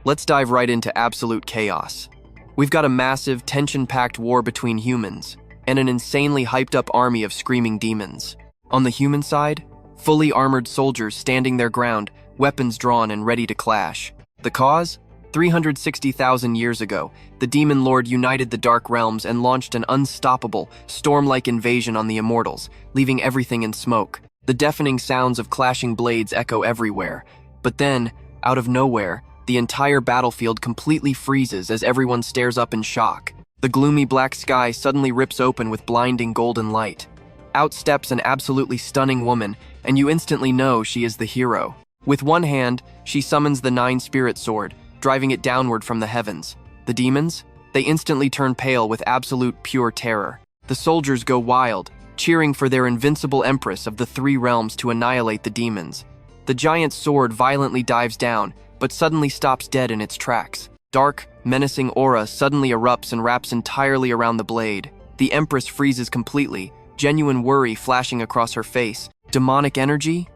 Let's dive right into absolute chaos. We've got a massive, tension-packed war between humans, and an insanely hyped-up army of screaming demons. On the human side, fully armored soldiers standing their ground, weapons drawn and ready to clash. The cause? 360,000 years ago, the Demon Lord united the Dark Realms and launched an unstoppable, storm-like invasion on the immortals, leaving everything in smoke. The deafening sounds of clashing blades echo everywhere. But then, out of nowhere, the entire battlefield completely freezes as everyone stares up in shock. The gloomy black sky suddenly rips open with blinding golden light. Out steps an absolutely stunning woman, and you instantly know she is the hero. With one hand, she summons the Nine-Spirit Sword, driving it downward from the heavens. The demons? They instantly turn pale with absolute pure terror. The soldiers go wild, cheering for their invincible empress of the three realms to annihilate the demons. The giant sword violently dives down, but suddenly stops dead in its tracks. Dark, menacing aura suddenly erupts and wraps entirely around the blade. The empress freezes completely, genuine worry flashing across her face. Demonic energy?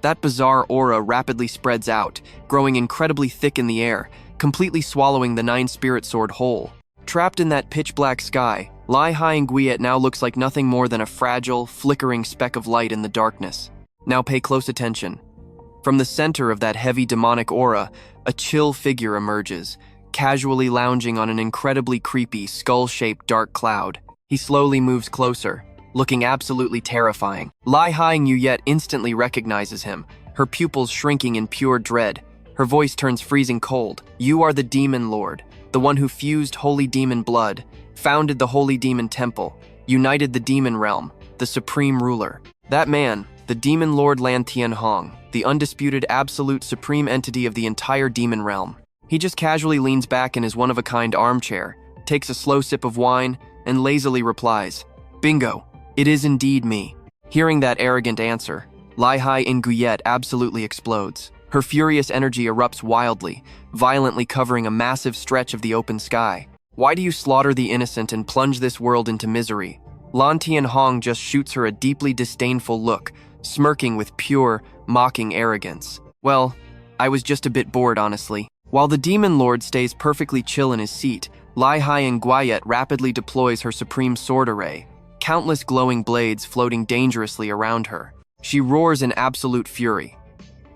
That bizarre aura rapidly spreads out, growing incredibly thick in the air, completely swallowing the Nine-Spirit Sword whole. Trapped in that pitch-black sky, Lan Thien Hong now looks like nothing more than a fragile, flickering speck of light in the darkness. Now pay close attention. From the center of that heavy demonic aura, a chill figure emerges, casually lounging on an incredibly creepy, skull-shaped dark cloud. He slowly moves closer, looking absolutely terrifying. Lan Thien Hong instantly recognizes him, her pupils shrinking in pure dread. Her voice turns freezing cold. "You are the Demon Lord, the one who fused holy demon blood, founded the Holy Demon Temple, united the demon realm, the supreme ruler." That man, the Demon Lord Lan Thien Hong, the undisputed absolute supreme entity of the entire demon realm. He just casually leans back in his one-of-a-kind armchair, takes a slow sip of wine, and lazily replies, "Bingo, it is indeed me." Hearing that arrogant answer, Lan Thien Hong absolutely explodes. Her furious energy erupts wildly, violently covering a massive stretch of the open sky. "Why do you slaughter the innocent and plunge this world into misery?" Lan Thien Hong just shoots her a deeply disdainful look, smirking with pure, mocking arrogance. "Well, I was just a bit bored, honestly." While the Demon Lord stays perfectly chill in his seat, Lan Thien Hong rapidly deploys her supreme sword array, countless glowing blades floating dangerously around her. She roars in absolute fury.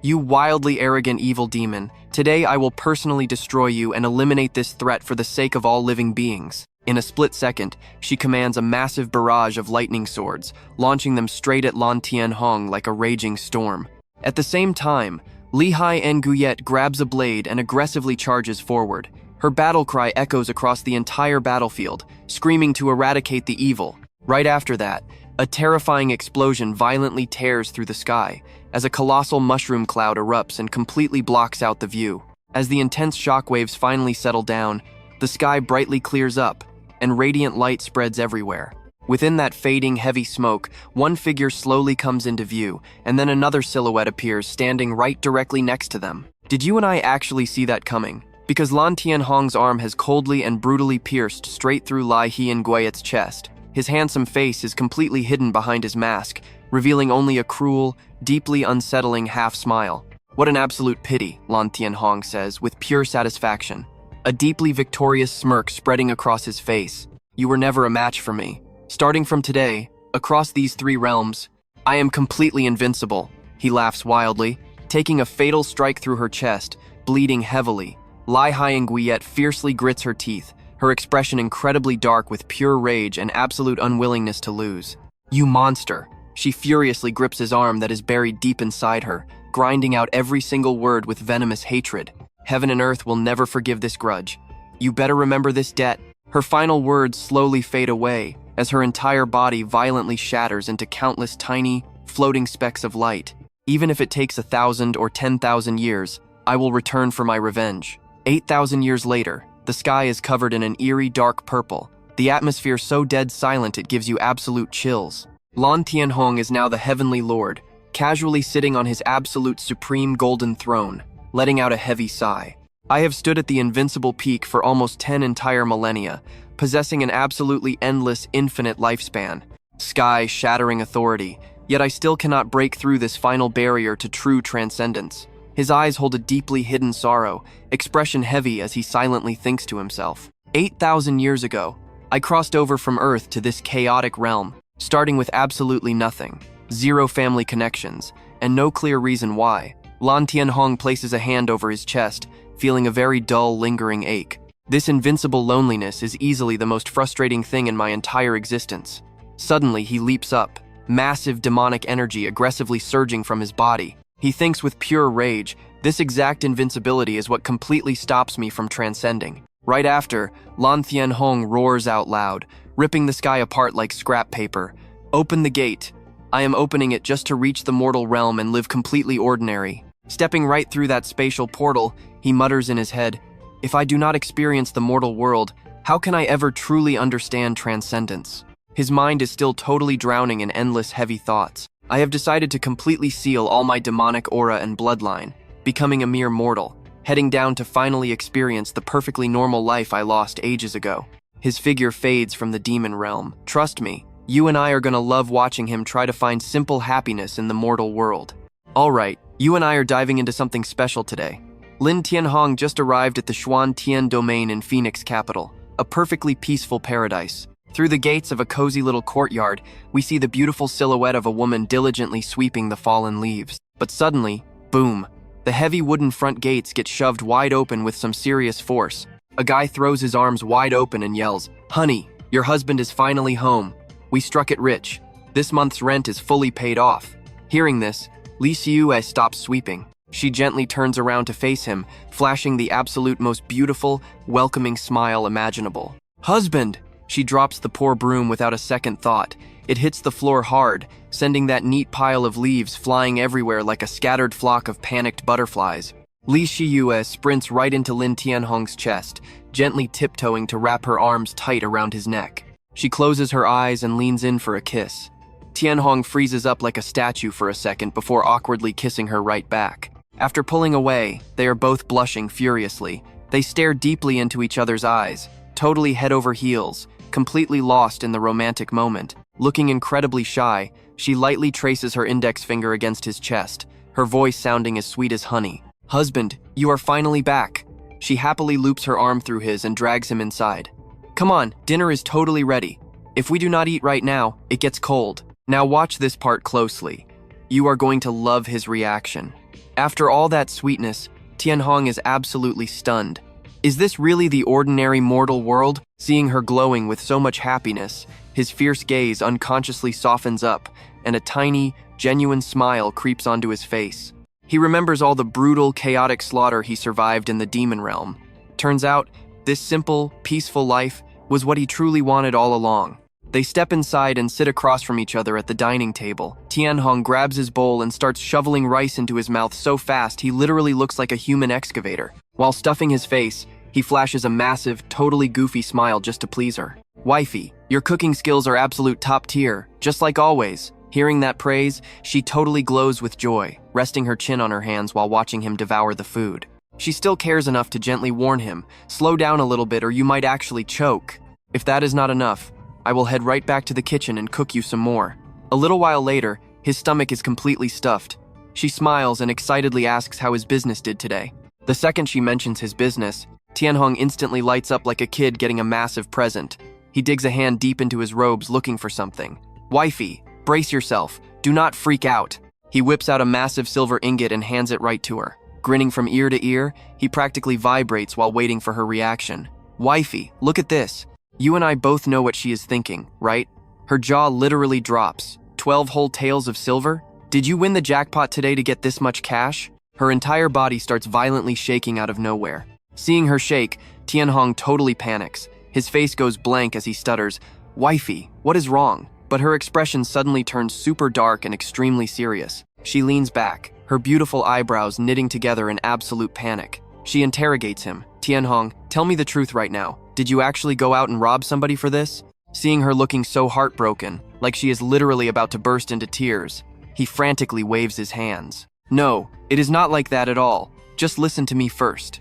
"You wildly arrogant evil demon, today I will personally destroy you and eliminate this threat for the sake of all living beings." In a split second, she commands a massive barrage of lightning swords, launching them straight at Lan Thien Hong like a raging storm. At the same time, Lan Thien Hong grabs a blade and aggressively charges forward. Her battle cry echoes across the entire battlefield, screaming to eradicate the evil. Right after that, a terrifying explosion violently tears through the sky, as a colossal mushroom cloud erupts and completely blocks out the view. As the intense shockwaves finally settle down, the sky brightly clears up, and radiant light spreads everywhere. Within that fading, heavy smoke, one figure slowly comes into view, and then another silhouette appears standing right directly next to them. Did you and I actually see that coming? Because Lan Thien Hong's arm has coldly and brutally pierced straight through Lan Thien Hong's chest. His handsome face is completely hidden behind his mask, revealing only a cruel, deeply unsettling half-smile. "What an absolute pity," Lan Thien Hong says, with pure satisfaction, a deeply victorious smirk spreading across his face. "You were never a match for me. Starting from today, across these three realms, I am completely invincible." He laughs wildly, taking a fatal strike through her chest, bleeding heavily. Lan Thien Hong fiercely grits her teeth, her expression incredibly dark with pure rage and absolute unwillingness to lose. "You monster!" She furiously grips his arm that is buried deep inside her, grinding out every single word with venomous hatred. "Heaven and earth will never forgive this grudge. You better remember this debt." Her final words slowly fade away, as her entire body violently shatters into countless tiny, floating specks of light. "Even if it takes 1,000 or 10,000 years, I will return for my revenge." 8,000 years later, the sky is covered in an eerie dark purple, the atmosphere so dead silent it gives you absolute chills. Lan Thien Hong is now the Heavenly Lord, casually sitting on his absolute supreme golden throne, letting out a heavy sigh. "I have stood at the invincible peak for almost 10 entire millennia, possessing an absolutely endless, infinite lifespan. Sky-shattering authority, yet I still cannot break through this final barrier to true transcendence. His eyes hold a deeply hidden sorrow, expression heavy as he silently thinks to himself. 8,000 years ago, I crossed over from Earth to this chaotic realm, starting with absolutely nothing, zero family connections, and no clear reason why. Lan Thien Hong places a hand over his chest, feeling a very dull, lingering ache. This invincible loneliness is easily the most frustrating thing in my entire existence. Suddenly, he leaps up, massive demonic energy aggressively surging from his body. He thinks with pure rage, this exact invincibility is what completely stops me from transcending. Right after, Lan Thien Hong roars out loud, ripping the sky apart like scrap paper. Open the gate. I am opening it just to reach the mortal realm and live completely ordinary. Stepping right through that spatial portal, he mutters in his head, if I do not experience the mortal world, how can I ever truly understand transcendence? His mind is still totally drowning in endless heavy thoughts. I have decided to completely seal all my demonic aura and bloodline, becoming a mere mortal, heading down to finally experience the perfectly normal life I lost ages ago. His figure fades from the demon realm. Trust me, you and I are gonna love watching him try to find simple happiness in the mortal world. Alright, you and I are diving into something special today. Lan Thien Hong just arrived at the Xuan Tian domain in Phoenix capital, a perfectly peaceful paradise. Through the gates of a cozy little courtyard, we see the beautiful silhouette of a woman diligently sweeping the fallen leaves. But suddenly, boom, the heavy wooden front gates get shoved wide open with some serious force. A guy throws his arms wide open and yells, "Honey, your husband is finally home. We struck it rich. This month's rent is fully paid off." Hearing this, Li Xiue stops sweeping. She gently turns around to face him, flashing the absolute most beautiful, welcoming smile imaginable. "Husband!" She drops the poor broom without a second thought. It hits the floor hard, sending that neat pile of leaves flying everywhere like a scattered flock of panicked butterflies. Li Xiue sprints right into Lan Thien Hong's chest, gently tiptoeing to wrap her arms tight around his neck. She closes her eyes and leans in for a kiss. Thien Hong freezes up like a statue for a second before awkwardly kissing her right back. After pulling away, they are both blushing furiously. They stare deeply into each other's eyes, totally head over heels, completely lost in the romantic moment. Looking incredibly shy, she lightly traces her index finger against his chest, her voice sounding as sweet as honey. "Husband, you are finally back." She happily loops her arm through his and drags him inside. "Come on, dinner is totally ready. If we do not eat right now, it gets cold." Now watch this part closely. You are going to love his reaction. After all that sweetness, Thien Hong is absolutely stunned. Is this really the ordinary mortal world? Seeing her glowing with so much happiness, his fierce gaze unconsciously softens up, and a tiny, genuine smile creeps onto his face. He remembers all the brutal, chaotic slaughter he survived in the demon realm. Turns out, this simple, peaceful life was what he truly wanted all along. They step inside and sit across from each other at the dining table. Thien Hong grabs his bowl and starts shoveling rice into his mouth so fast he literally looks like a human excavator. While stuffing his face, he flashes a massive, totally goofy smile just to please her. "Wifey, your cooking skills are absolute top tier, just like always." Hearing that praise, she totally glows with joy, resting her chin on her hands while watching him devour the food. She still cares enough to gently warn him, "Slow down a little bit or you might actually choke." If that is not enough, I will head right back to the kitchen and cook you some more. A little while later, his stomach is completely stuffed. She smiles and excitedly asks how his business did today. The second she mentions his business, Thien Hong instantly lights up like a kid getting a massive present. He digs a hand deep into his robes looking for something. "Wifey, brace yourself. Do not freak out." He whips out a massive silver ingot and hands it right to her. Grinning from ear to ear, he practically vibrates while waiting for her reaction. "Wifey, look at this. You and I both know what she is thinking, right?" Her jaw literally drops. 12 whole taels of silver? Did you win the jackpot today to get this much cash? Her entire body starts violently shaking out of nowhere. Seeing her shake, Thien Hong totally panics. His face goes blank as he stutters, "Wifey, what is wrong?" But her expression suddenly turns super dark and extremely serious. She leans back, her beautiful eyebrows knitting together in absolute panic. She interrogates him. "Thien Hong, tell me the truth right now. Did you actually go out and rob somebody for this?" Seeing her looking so heartbroken, like she is literally about to burst into tears, he frantically waves his hands. "No, it is not like that at all. Just listen to me first."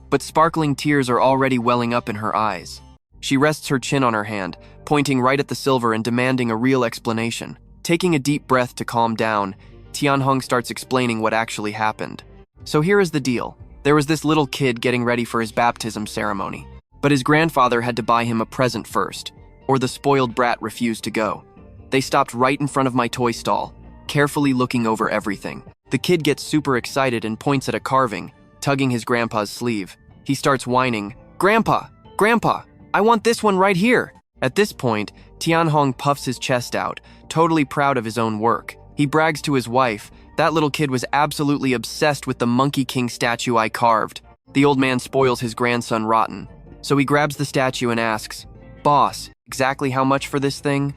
But sparkling tears are already welling up in her eyes. She rests her chin on her hand, pointing right at the silver and demanding a real explanation. Taking a deep breath to calm down, Thien Hong starts explaining what actually happened. So here is the deal. There was this little kid getting ready for his baptism ceremony, but his grandfather had to buy him a present first, or the spoiled brat refused to go. They stopped right in front of my toy stall, carefully looking over everything. The kid gets super excited and points at a carving, tugging his grandpa's sleeve. He starts whining, "Grandpa! Grandpa! I want this one right here!" At this point, Thien Hong puffs his chest out, totally proud of his own work. He brags to his wife, "That little kid was absolutely obsessed with the Monkey King statue I carved." The old man spoils his grandson rotten. So he grabs the statue and asks, "Boss, exactly how much for this thing?"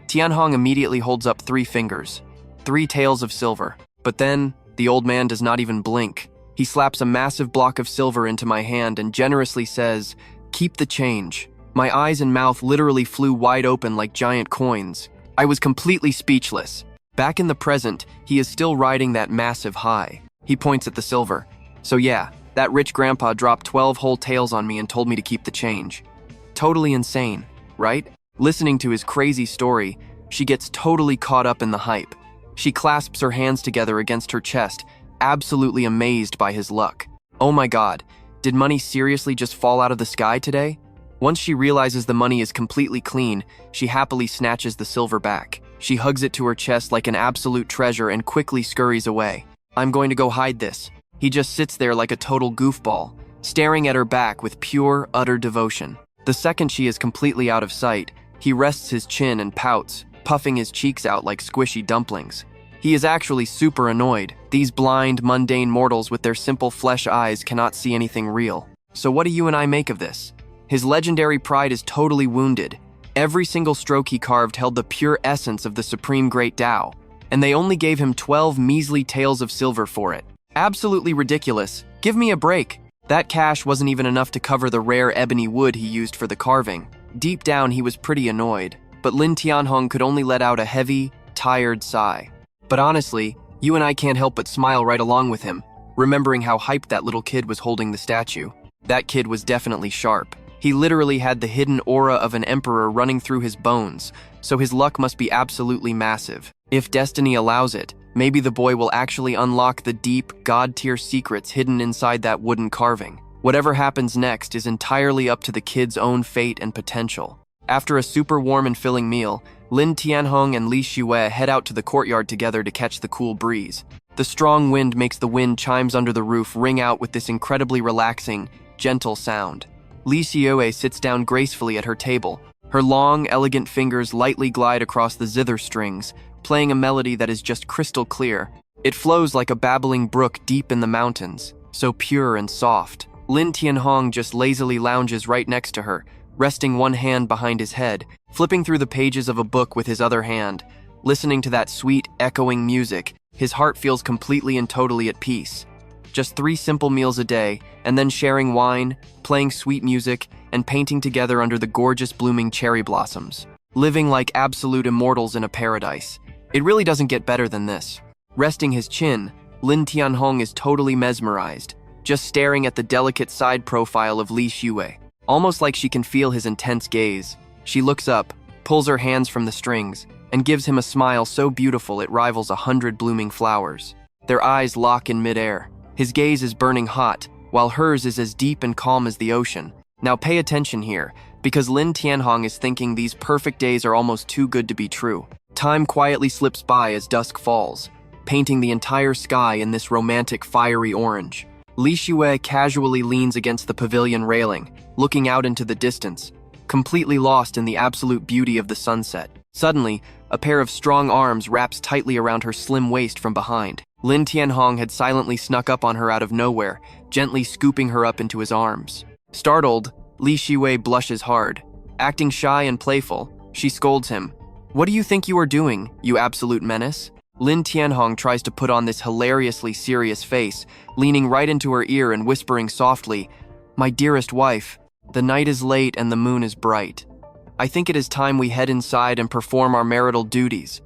Thien Hong immediately holds up 3 fingers, 3 taels of silver. But then, the old man does not even blink. He slaps a massive block of silver into my hand and generously says, "Keep the change." My eyes and mouth literally flew wide open like giant coins. I was completely speechless. Back in the present, he is still riding that massive high. He points at the silver. So yeah, that rich grandpa dropped 12 whole taels on me and told me to keep the change. Totally insane, right? Listening to his crazy story, she gets totally caught up in the hype. She clasps her hands together against her chest, absolutely amazed by his luck. Oh my god, did money seriously just fall out of the sky today? Once she realizes the money is completely clean, she happily snatches the silver back. She hugs it to her chest like an absolute treasure and quickly scurries away. "I'm going to go hide this." He just sits there like a total goofball, staring at her back with pure, utter devotion. The second she is completely out of sight, he rests his chin and pouts, puffing his cheeks out like squishy dumplings. He is actually super annoyed. These blind, mundane mortals with their simple flesh eyes cannot see anything real. So what do you and I make of this? His legendary pride is totally wounded. Every single stroke he carved held the pure essence of the supreme great Tao, and they only gave him 12 measly taels of silver for it. Absolutely ridiculous. Give me a break. That cash wasn't even enough to cover the rare ebony wood he used for the carving. Deep down, he was pretty annoyed, but Lan Thien Hong could only let out a heavy, tired sigh. But honestly, you and I can't help but smile right along with him, remembering how hyped that little kid was holding the statue. That kid was definitely sharp. He literally had the hidden aura of an emperor running through his bones, so his luck must be absolutely massive. If destiny allows it, maybe the boy will actually unlock the deep, god-tier secrets hidden inside that wooden carving. Whatever happens next is entirely up to the kid's own fate and potential. After a super warm and filling meal, Lan Thien Hong and Li Shue head out to the courtyard together to catch the cool breeze. The strong wind makes the wind chimes under the roof ring out with this incredibly relaxing, gentle sound. Li Shue sits down gracefully at her table. Her long, elegant fingers lightly glide across the zither strings, playing a melody that is just crystal clear. It flows like a babbling brook deep in the mountains, so pure and soft. Lan Thien Hong just lazily lounges right next to her, resting one hand behind his head, flipping through the pages of a book with his other hand. Listening to that sweet, echoing music, his heart feels completely and totally at peace. Just 3 simple meals a day, and then sharing wine, playing sweet music, and painting together under the gorgeous blooming cherry blossoms. Living like absolute immortals in a paradise. It really doesn't get better than this. Resting his chin, Lan Thien Hong is totally mesmerized, just staring at the delicate side profile of Li Shue. Almost like she can feel his intense gaze. She looks up, pulls her hands from the strings, and gives him a smile so beautiful it rivals 100 blooming flowers. Their eyes lock in midair. His gaze is burning hot, while hers is as deep and calm as the ocean. Now pay attention here, because Lan Thien Hong is thinking these perfect days are almost too good to be true. Time quietly slips by as dusk falls, painting the entire sky in this romantic fiery orange. Li Shue casually leans against the pavilion railing, looking out into the distance, completely lost in the absolute beauty of the sunset. Suddenly, a pair of strong arms wraps tightly around her slim waist from behind. Lan Thien Hong had silently snuck up on her out of nowhere, gently scooping her up into his arms. Startled, Li Shue blushes hard. Acting shy and playful, she scolds him. "What do you think you are doing, you absolute menace?" Lan Thien Hong tries to put on this hilariously serious face, leaning right into her ear and whispering softly, "My dearest wife, the night is late and the moon is bright. I think it is time we head inside and perform our marital duties."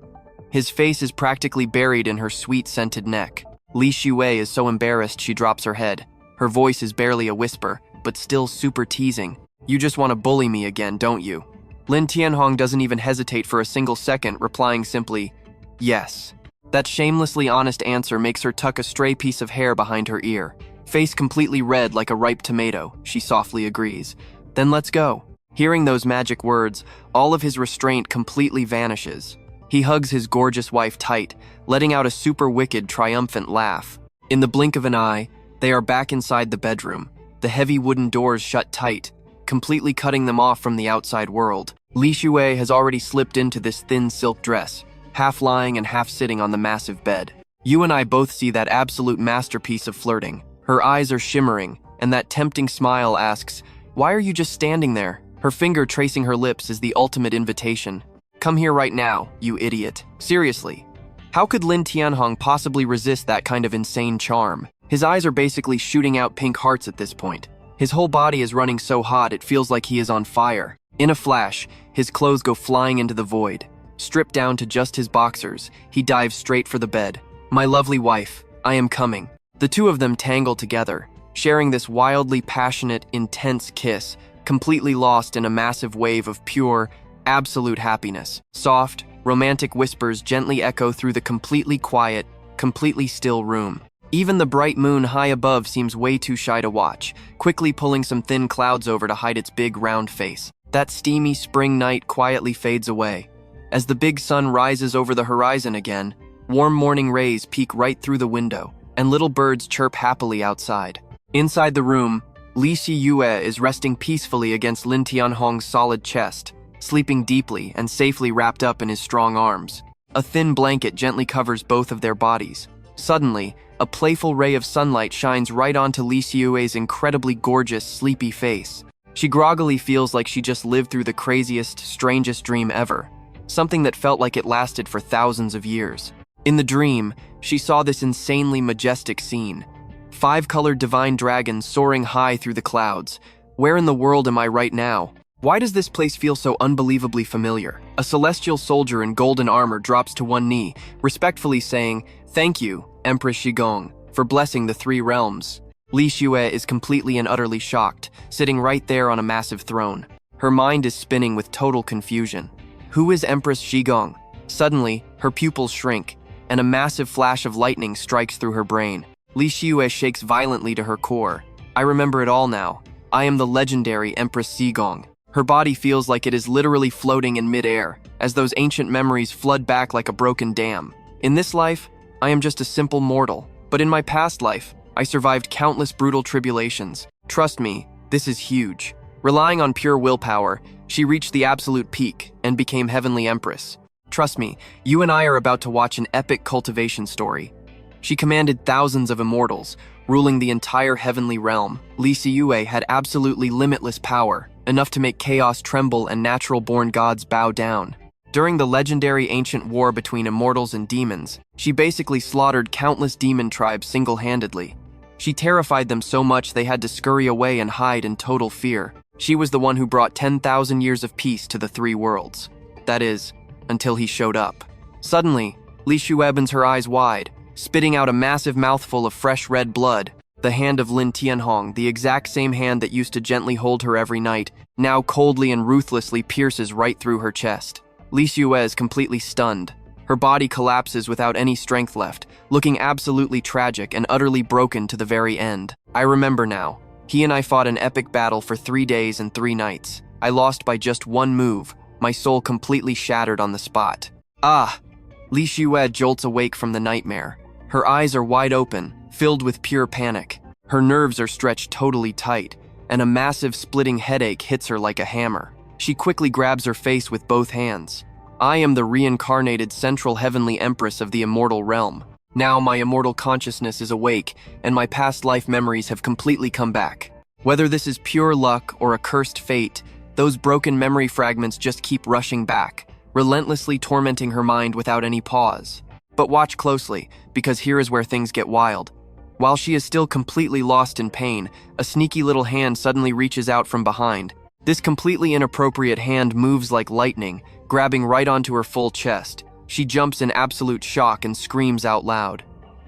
His face is practically buried in her sweet scented neck. Li Shue is so embarrassed she drops her head. Her voice is barely a whisper, but still super teasing. "You just want to bully me again, don't you?" Lan Thien Hong doesn't even hesitate for a single second, replying simply, "Yes." That shamelessly honest answer makes her tuck a stray piece of hair behind her ear. Face completely red like a ripe tomato, she softly agrees. Then let's go. Hearing those magic words, all of his restraint completely vanishes. He hugs his gorgeous wife tight, letting out a super wicked, triumphant laugh. In the blink of an eye, they are back inside the bedroom. The heavy wooden doors shut tight, completely cutting them off from the outside world. Li Shuwei has already slipped into this thin silk dress, half lying and half sitting on the massive bed. You and I both see that absolute masterpiece of flirting. Her eyes are shimmering, and that tempting smile asks, "Why are you just standing there?" Her finger tracing her lips is the ultimate invitation. "Come here right now, you idiot." Seriously, how could Lan Thien Hong possibly resist that kind of insane charm? His eyes are basically shooting out pink hearts at this point. His whole body is running so hot it feels like he is on fire. In a flash, his clothes go flying into the void. Stripped down to just his boxers, he dives straight for the bed. "My lovely wife, I am coming." The two of them tangle together, sharing this wildly passionate, intense kiss, completely lost in a massive wave of pure, absolute happiness. Soft, romantic whispers gently echo through the completely quiet, completely still room. Even the bright moon high above seems way too shy to watch, quickly pulling some thin clouds over to hide its big round face. That steamy spring night quietly fades away. As the big sun rises over the horizon again, warm morning rays peek right through the window, and little birds chirp happily outside. Inside the room, Li Siyue is resting peacefully against Lan Thien Hong's solid chest, sleeping deeply and safely wrapped up in his strong arms. A thin blanket gently covers both of their bodies. Suddenly, a playful ray of sunlight shines right onto Li Siyue's incredibly gorgeous, sleepy face. She groggily feels like she just lived through the craziest, strangest dream ever, something that felt like it lasted for thousands of years. In the dream, she saw this insanely majestic scene. 5 colored divine dragons soaring high through the clouds. Where in the world am I right now? Why does this place feel so unbelievably familiar? A celestial soldier in golden armor drops to one knee, respectfully saying, "Thank you, Empress Shigong, for blessing the 3 realms." Li Xue is completely and utterly shocked, sitting right there on a massive throne. Her mind is spinning with total confusion. Who is Empress Shigong? Suddenly, her pupils shrink, and a massive flash of lightning strikes through her brain. Li Xue shakes violently to her core. "I remember it all now. I am the legendary Empress Shigong." Her body feels like it is literally floating in midair, as those ancient memories flood back like a broken dam. In this life, I am just a simple mortal, but in my past life, I survived countless brutal tribulations. Trust me, this is huge. Relying on pure willpower, she reached the absolute peak and became Heavenly Empress. Trust me, you and I are about to watch an epic cultivation story. She commanded thousands of immortals, ruling the entire heavenly realm. Li Siyue had absolutely limitless power, enough to make chaos tremble and natural-born gods bow down. During the legendary ancient war between immortals and demons, she basically slaughtered countless demon tribes single-handedly. She terrified them so much they had to scurry away and hide in total fear. She was the one who brought 10,000 years of peace to the 3 worlds. That is, until he showed up. Suddenly, Li Shu opens her eyes wide, spitting out a massive mouthful of fresh red blood. The hand of Lan Thien Hong, the exact same hand that used to gently hold her every night, now coldly and ruthlessly pierces right through her chest. Li Shu is completely stunned. Her body collapses without any strength left, looking absolutely tragic and utterly broken to the very end. I remember now. He and I fought an epic battle for 3 days and 3 nights. I lost by just one move, my soul completely shattered on the spot. Ah! Li Shu jolts awake from the nightmare. Her eyes are wide open, filled with pure panic. Her nerves are stretched totally tight, and a massive splitting headache hits her like a hammer. She quickly grabs her face with both hands. I am the reincarnated central heavenly empress of the immortal realm. Now my immortal consciousness is awake, and my past life memories have completely come back. Whether this is pure luck or a cursed fate, those broken memory fragments just keep rushing back, relentlessly tormenting her mind without any pause. But watch closely, because here is where things get wild. While she is still completely lost in pain, a sneaky little hand suddenly reaches out from behind. This completely inappropriate hand moves like lightning, grabbing right onto her full chest. She jumps in absolute shock and screams out loud.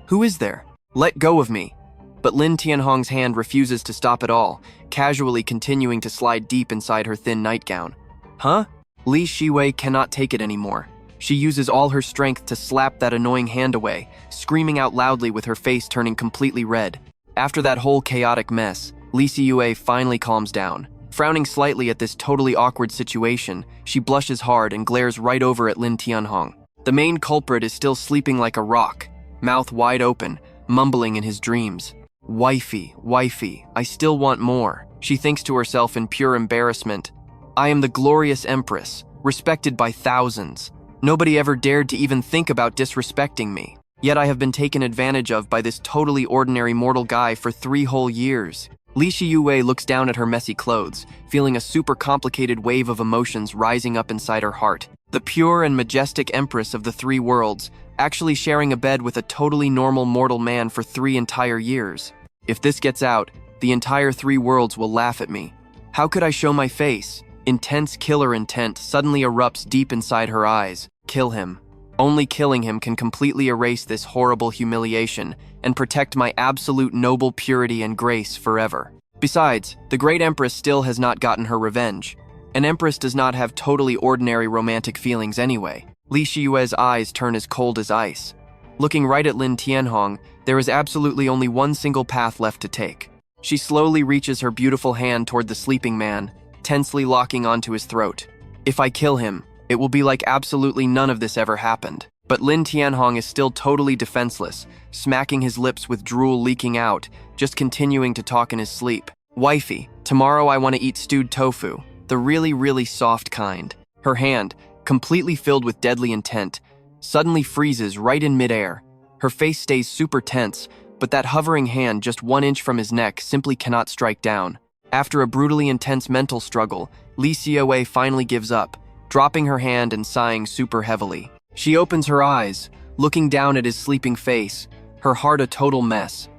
Who is there? Let go of me. But Lan Thien Hong's hand refuses to stop at all, casually continuing to slide deep inside her thin nightgown. Huh? Li Shiwei cannot take it anymore. She uses all her strength to slap that annoying hand away, screaming out loudly with her face turning completely red. After that whole chaotic mess, Li Siyue finally calms down. Frowning slightly at this totally awkward situation, she blushes hard and glares right over at Lan Thien Hong. The main culprit is still sleeping like a rock, mouth wide open, mumbling in his dreams. Wifey, wifey, I still want more, she thinks to herself in pure embarrassment. I am the glorious empress, respected by thousands. Nobody ever dared to even think about disrespecting me. Yet I have been taken advantage of by this totally ordinary mortal guy for 3 whole years. Li Siyue looks down at her messy clothes, feeling a super complicated wave of emotions rising up inside her heart. The pure and majestic empress of the 3 worlds, actually sharing a bed with a totally normal mortal man for 3 entire years. If this gets out, the entire 3 worlds will laugh at me. How could I show my face? Intense killer intent suddenly erupts deep inside her eyes. Kill him. Only killing him can completely erase this horrible humiliation and protect my absolute noble purity and grace forever. Besides, the great empress still has not gotten her revenge. An empress does not have totally ordinary romantic feelings anyway. Li Siyue's eyes turn as cold as ice. Looking right at Lan Thien Hong, there is absolutely only one single path left to take. She slowly reaches her beautiful hand toward the sleeping man, tensely locking onto his throat. If I kill him, it will be like absolutely none of this ever happened. But Lan Thien Hong is still totally defenseless, smacking his lips with drool leaking out, just continuing to talk in his sleep. Wifey, tomorrow I want to eat stewed tofu, the really soft kind. Her hand, completely filled with deadly intent, suddenly freezes right in midair. Her face stays super tense, but that hovering hand just 1 inch from his neck simply cannot strike down. After a brutally intense mental struggle, Li Siyue finally gives up, dropping her hand and sighing super heavily. She opens her eyes, looking down at his sleeping face, her heart a total mess.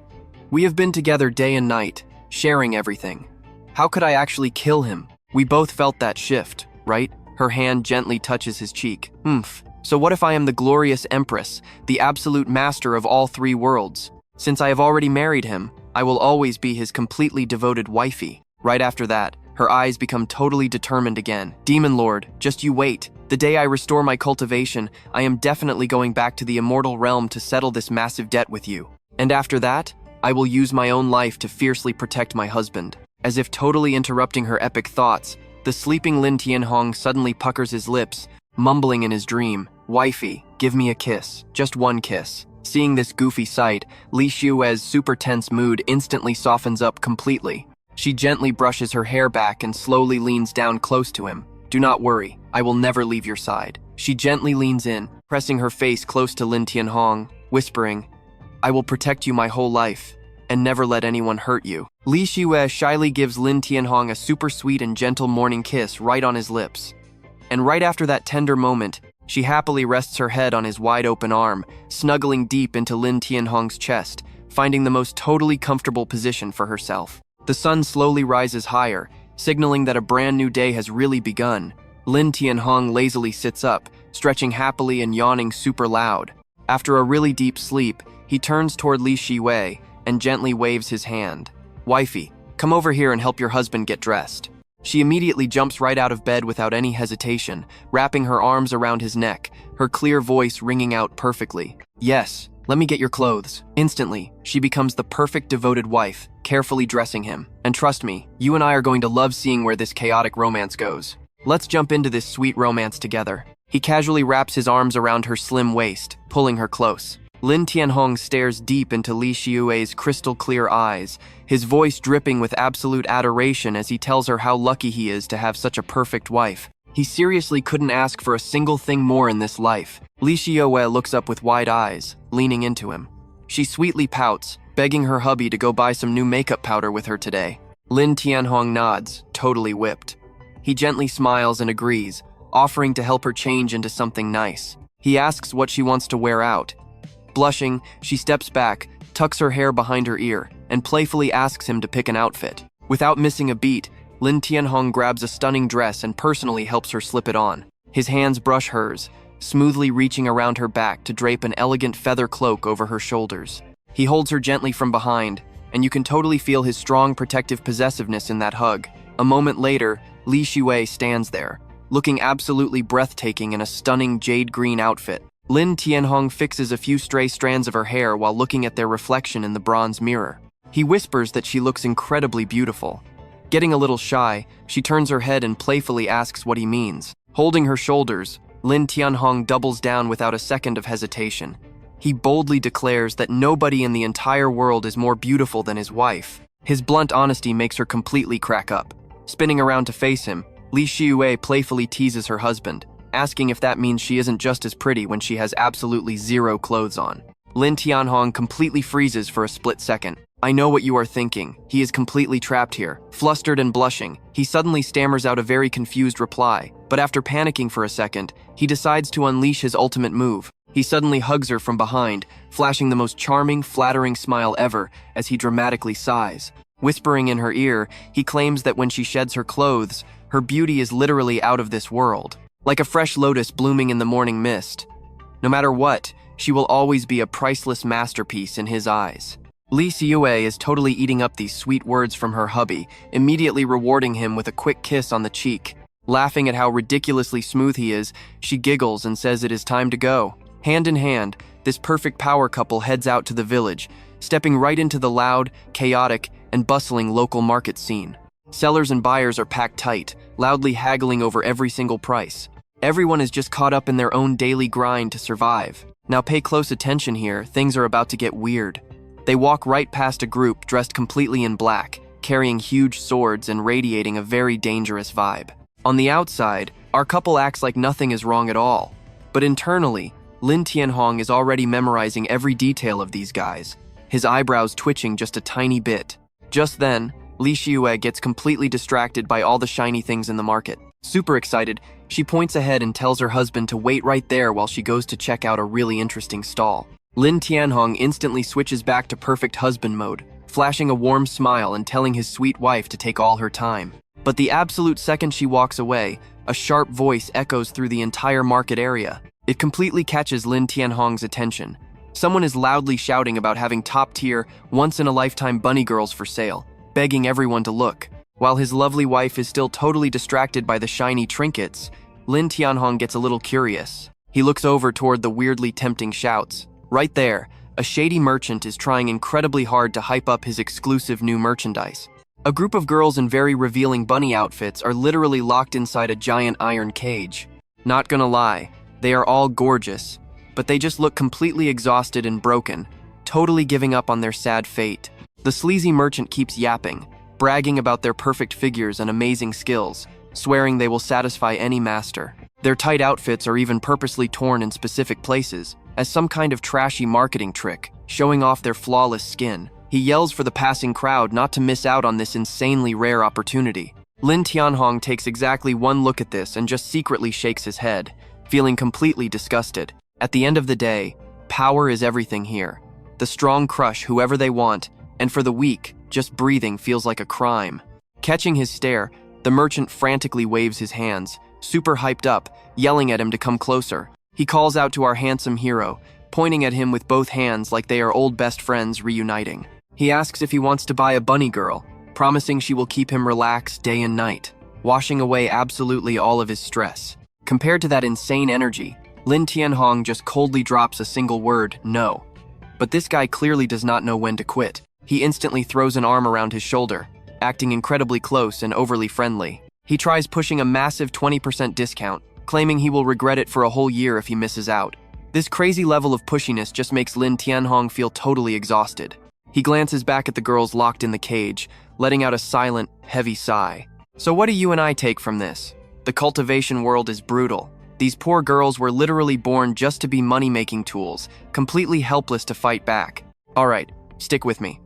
We have been together day and night, sharing everything. How could I actually kill him? We both felt that shift, right? Her hand gently touches his cheek. So what if I am the glorious empress, the absolute master of all 3 worlds? Since I have already married him, I will always be his completely devoted wifey. Right after that, her eyes become totally determined again. Demon Lord, just you wait. The day I restore my cultivation, I am definitely going back to the immortal realm to settle this massive debt with you. And after that, I will use my own life to fiercely protect my husband. As if totally interrupting her epic thoughts, the sleeping Lan Thien Hong suddenly puckers his lips, mumbling in his dream, Wifey, give me a kiss. Just 1 kiss. Seeing this goofy sight, Li Siyue's super tense mood instantly softens up completely. She gently brushes her hair back and slowly leans down close to him. Do not worry, I will never leave your side. She gently leans in, pressing her face close to Lan Thien Hong, whispering, I will protect you my whole life, and never let anyone hurt you. Li Siyue shyly gives Lan Thien Hong a super sweet and gentle morning kiss right on his lips. And right after that tender moment, she happily rests her head on his wide open arm, snuggling deep into Lan Thien Hong's chest, finding the most totally comfortable position for herself. The sun slowly rises higher, signaling that a brand new day has really begun. Lan Thien Hong lazily sits up, stretching happily and yawning super loud. After a really deep sleep, he turns toward Li Siyue and gently waves his hand. Wifey, come over here and help your husband get dressed. She immediately jumps right out of bed without any hesitation, wrapping her arms around his neck, her clear voice ringing out perfectly. Yes, let me get your clothes. Instantly, she becomes the perfect devoted wife, carefully dressing him. And trust me, you and I are going to love seeing where this chaotic romance goes. Let's jump into this sweet romance together. He casually wraps his arms around her slim waist, pulling her close. Lan Thien Hong stares deep into Li Siyue's crystal clear eyes, his voice dripping with absolute adoration as he tells her how lucky he is to have such a perfect wife. He seriously couldn't ask for a single thing more in this life. Li Siyue looks up with wide eyes, leaning into him. She sweetly pouts, begging her hubby to go buy some new makeup powder with her today. Lan Thien Hong nods, totally whipped. He gently smiles and agrees, offering to help her change into something nice. He asks what she wants to wear out. Blushing, she steps back, tucks her hair behind her ear, and playfully asks him to pick an outfit. Without missing a beat, Lan Thien Hong grabs a stunning dress and personally helps her slip it on. His hands brush hers, smoothly reaching around her back to drape an elegant feather cloak over her shoulders. He holds her gently from behind, and you can totally feel his strong protective possessiveness in that hug. A moment later, Li Siyue stands there, looking absolutely breathtaking in a stunning jade green outfit. Lan Thien Hong fixes a few stray strands of her hair while looking at their reflection in the bronze mirror. He whispers that she looks incredibly beautiful. Getting a little shy, she turns her head and playfully asks what he means. Holding her shoulders, Lan Thien Hong doubles down without a second of hesitation. He boldly declares that nobody in the entire world is more beautiful than his wife. His blunt honesty makes her completely crack up. Spinning around to face him, Li Xiue playfully teases her husband, asking if that means she isn't just as pretty when she has absolutely zero clothes on. Lan Thien Hong completely freezes for a split second. I know what you are thinking. He is completely trapped here. Flustered and blushing, he suddenly stammers out a very confused reply, but after panicking for a second, he decides to unleash his ultimate move. He suddenly hugs her from behind, flashing the most charming, flattering smile ever as he dramatically sighs. Whispering in her ear, he claims that when she sheds her clothes, her beauty is literally out of this world. Like a fresh lotus blooming in the morning mist. No matter what, she will always be a priceless masterpiece in his eyes. Li Xiue is totally eating up these sweet words from her hubby, immediately rewarding him with a quick kiss on the cheek. Laughing at how ridiculously smooth he is, she giggles and says it is time to go. Hand in hand, this perfect power couple heads out to the village, stepping right into the loud, chaotic, and bustling local market scene. Sellers and buyers are packed tight, loudly haggling over every single price. Everyone is just caught up in their own daily grind to survive. Now pay close attention here, things are about to get weird. They walk right past a group dressed completely in black, carrying huge swords and radiating a very dangerous vibe. On the outside, our couple acts like nothing is wrong at all. But internally, Lan Thien Hong is already memorizing every detail of these guys, his eyebrows twitching just a tiny bit. Just then, Li Xiue gets completely distracted by all the shiny things in the market. Super excited, she points ahead and tells her husband to wait right there while she goes to check out a really interesting stall. Lan Thien Hong instantly switches back to perfect husband mode, flashing a warm smile and telling his sweet wife to take all her time. But the absolute second she walks away, a sharp voice echoes through the entire market area. It completely catches Lan Thien Hong's attention. Someone is loudly shouting about having top-tier, once-in-a-lifetime bunny girls for sale, begging everyone to look. While his lovely wife is still totally distracted by the shiny trinkets, Lan Thien Hong gets a little curious. He looks over toward the weirdly tempting shouts. Right there, a shady merchant is trying incredibly hard to hype up his exclusive new merchandise. A group of girls in very revealing bunny outfits are literally locked inside a giant iron cage. Not gonna lie, they are all gorgeous, but they just look completely exhausted and broken, totally giving up on their sad fate. The sleazy merchant keeps yapping, bragging about their perfect figures and amazing skills, swearing they will satisfy any master. Their tight outfits are even purposely torn in specific places, as some kind of trashy marketing trick, showing off their flawless skin. He yells for the passing crowd not to miss out on this insanely rare opportunity. Lan Thien Hong takes exactly one look at this and just secretly shakes his head, feeling completely disgusted. At the end of the day, power is everything here. The strong crush whoever they want, and for the weak, just breathing feels like a crime. Catching his stare, the merchant frantically waves his hands, super hyped up, yelling at him to come closer. He calls out to our handsome hero, pointing at him with both hands like they are old best friends reuniting. He asks if he wants to buy a bunny girl, promising she will keep him relaxed day and night, washing away absolutely all of his stress. Compared to that insane energy, Lan Thien Hong just coldly drops a single word, no. But this guy clearly does not know when to quit. He instantly throws an arm around his shoulder, acting incredibly close and overly friendly. He tries pushing a massive 20% discount, claiming he will regret it for a whole year if he misses out. This crazy level of pushiness just makes Lan Thien Hong feel totally exhausted. He glances back at the girls locked in the cage, letting out a silent, heavy sigh. So what do you and I take from this? The cultivation world is brutal. These poor girls were literally born just to be money-making tools, completely helpless to fight back. Alright, stick with me.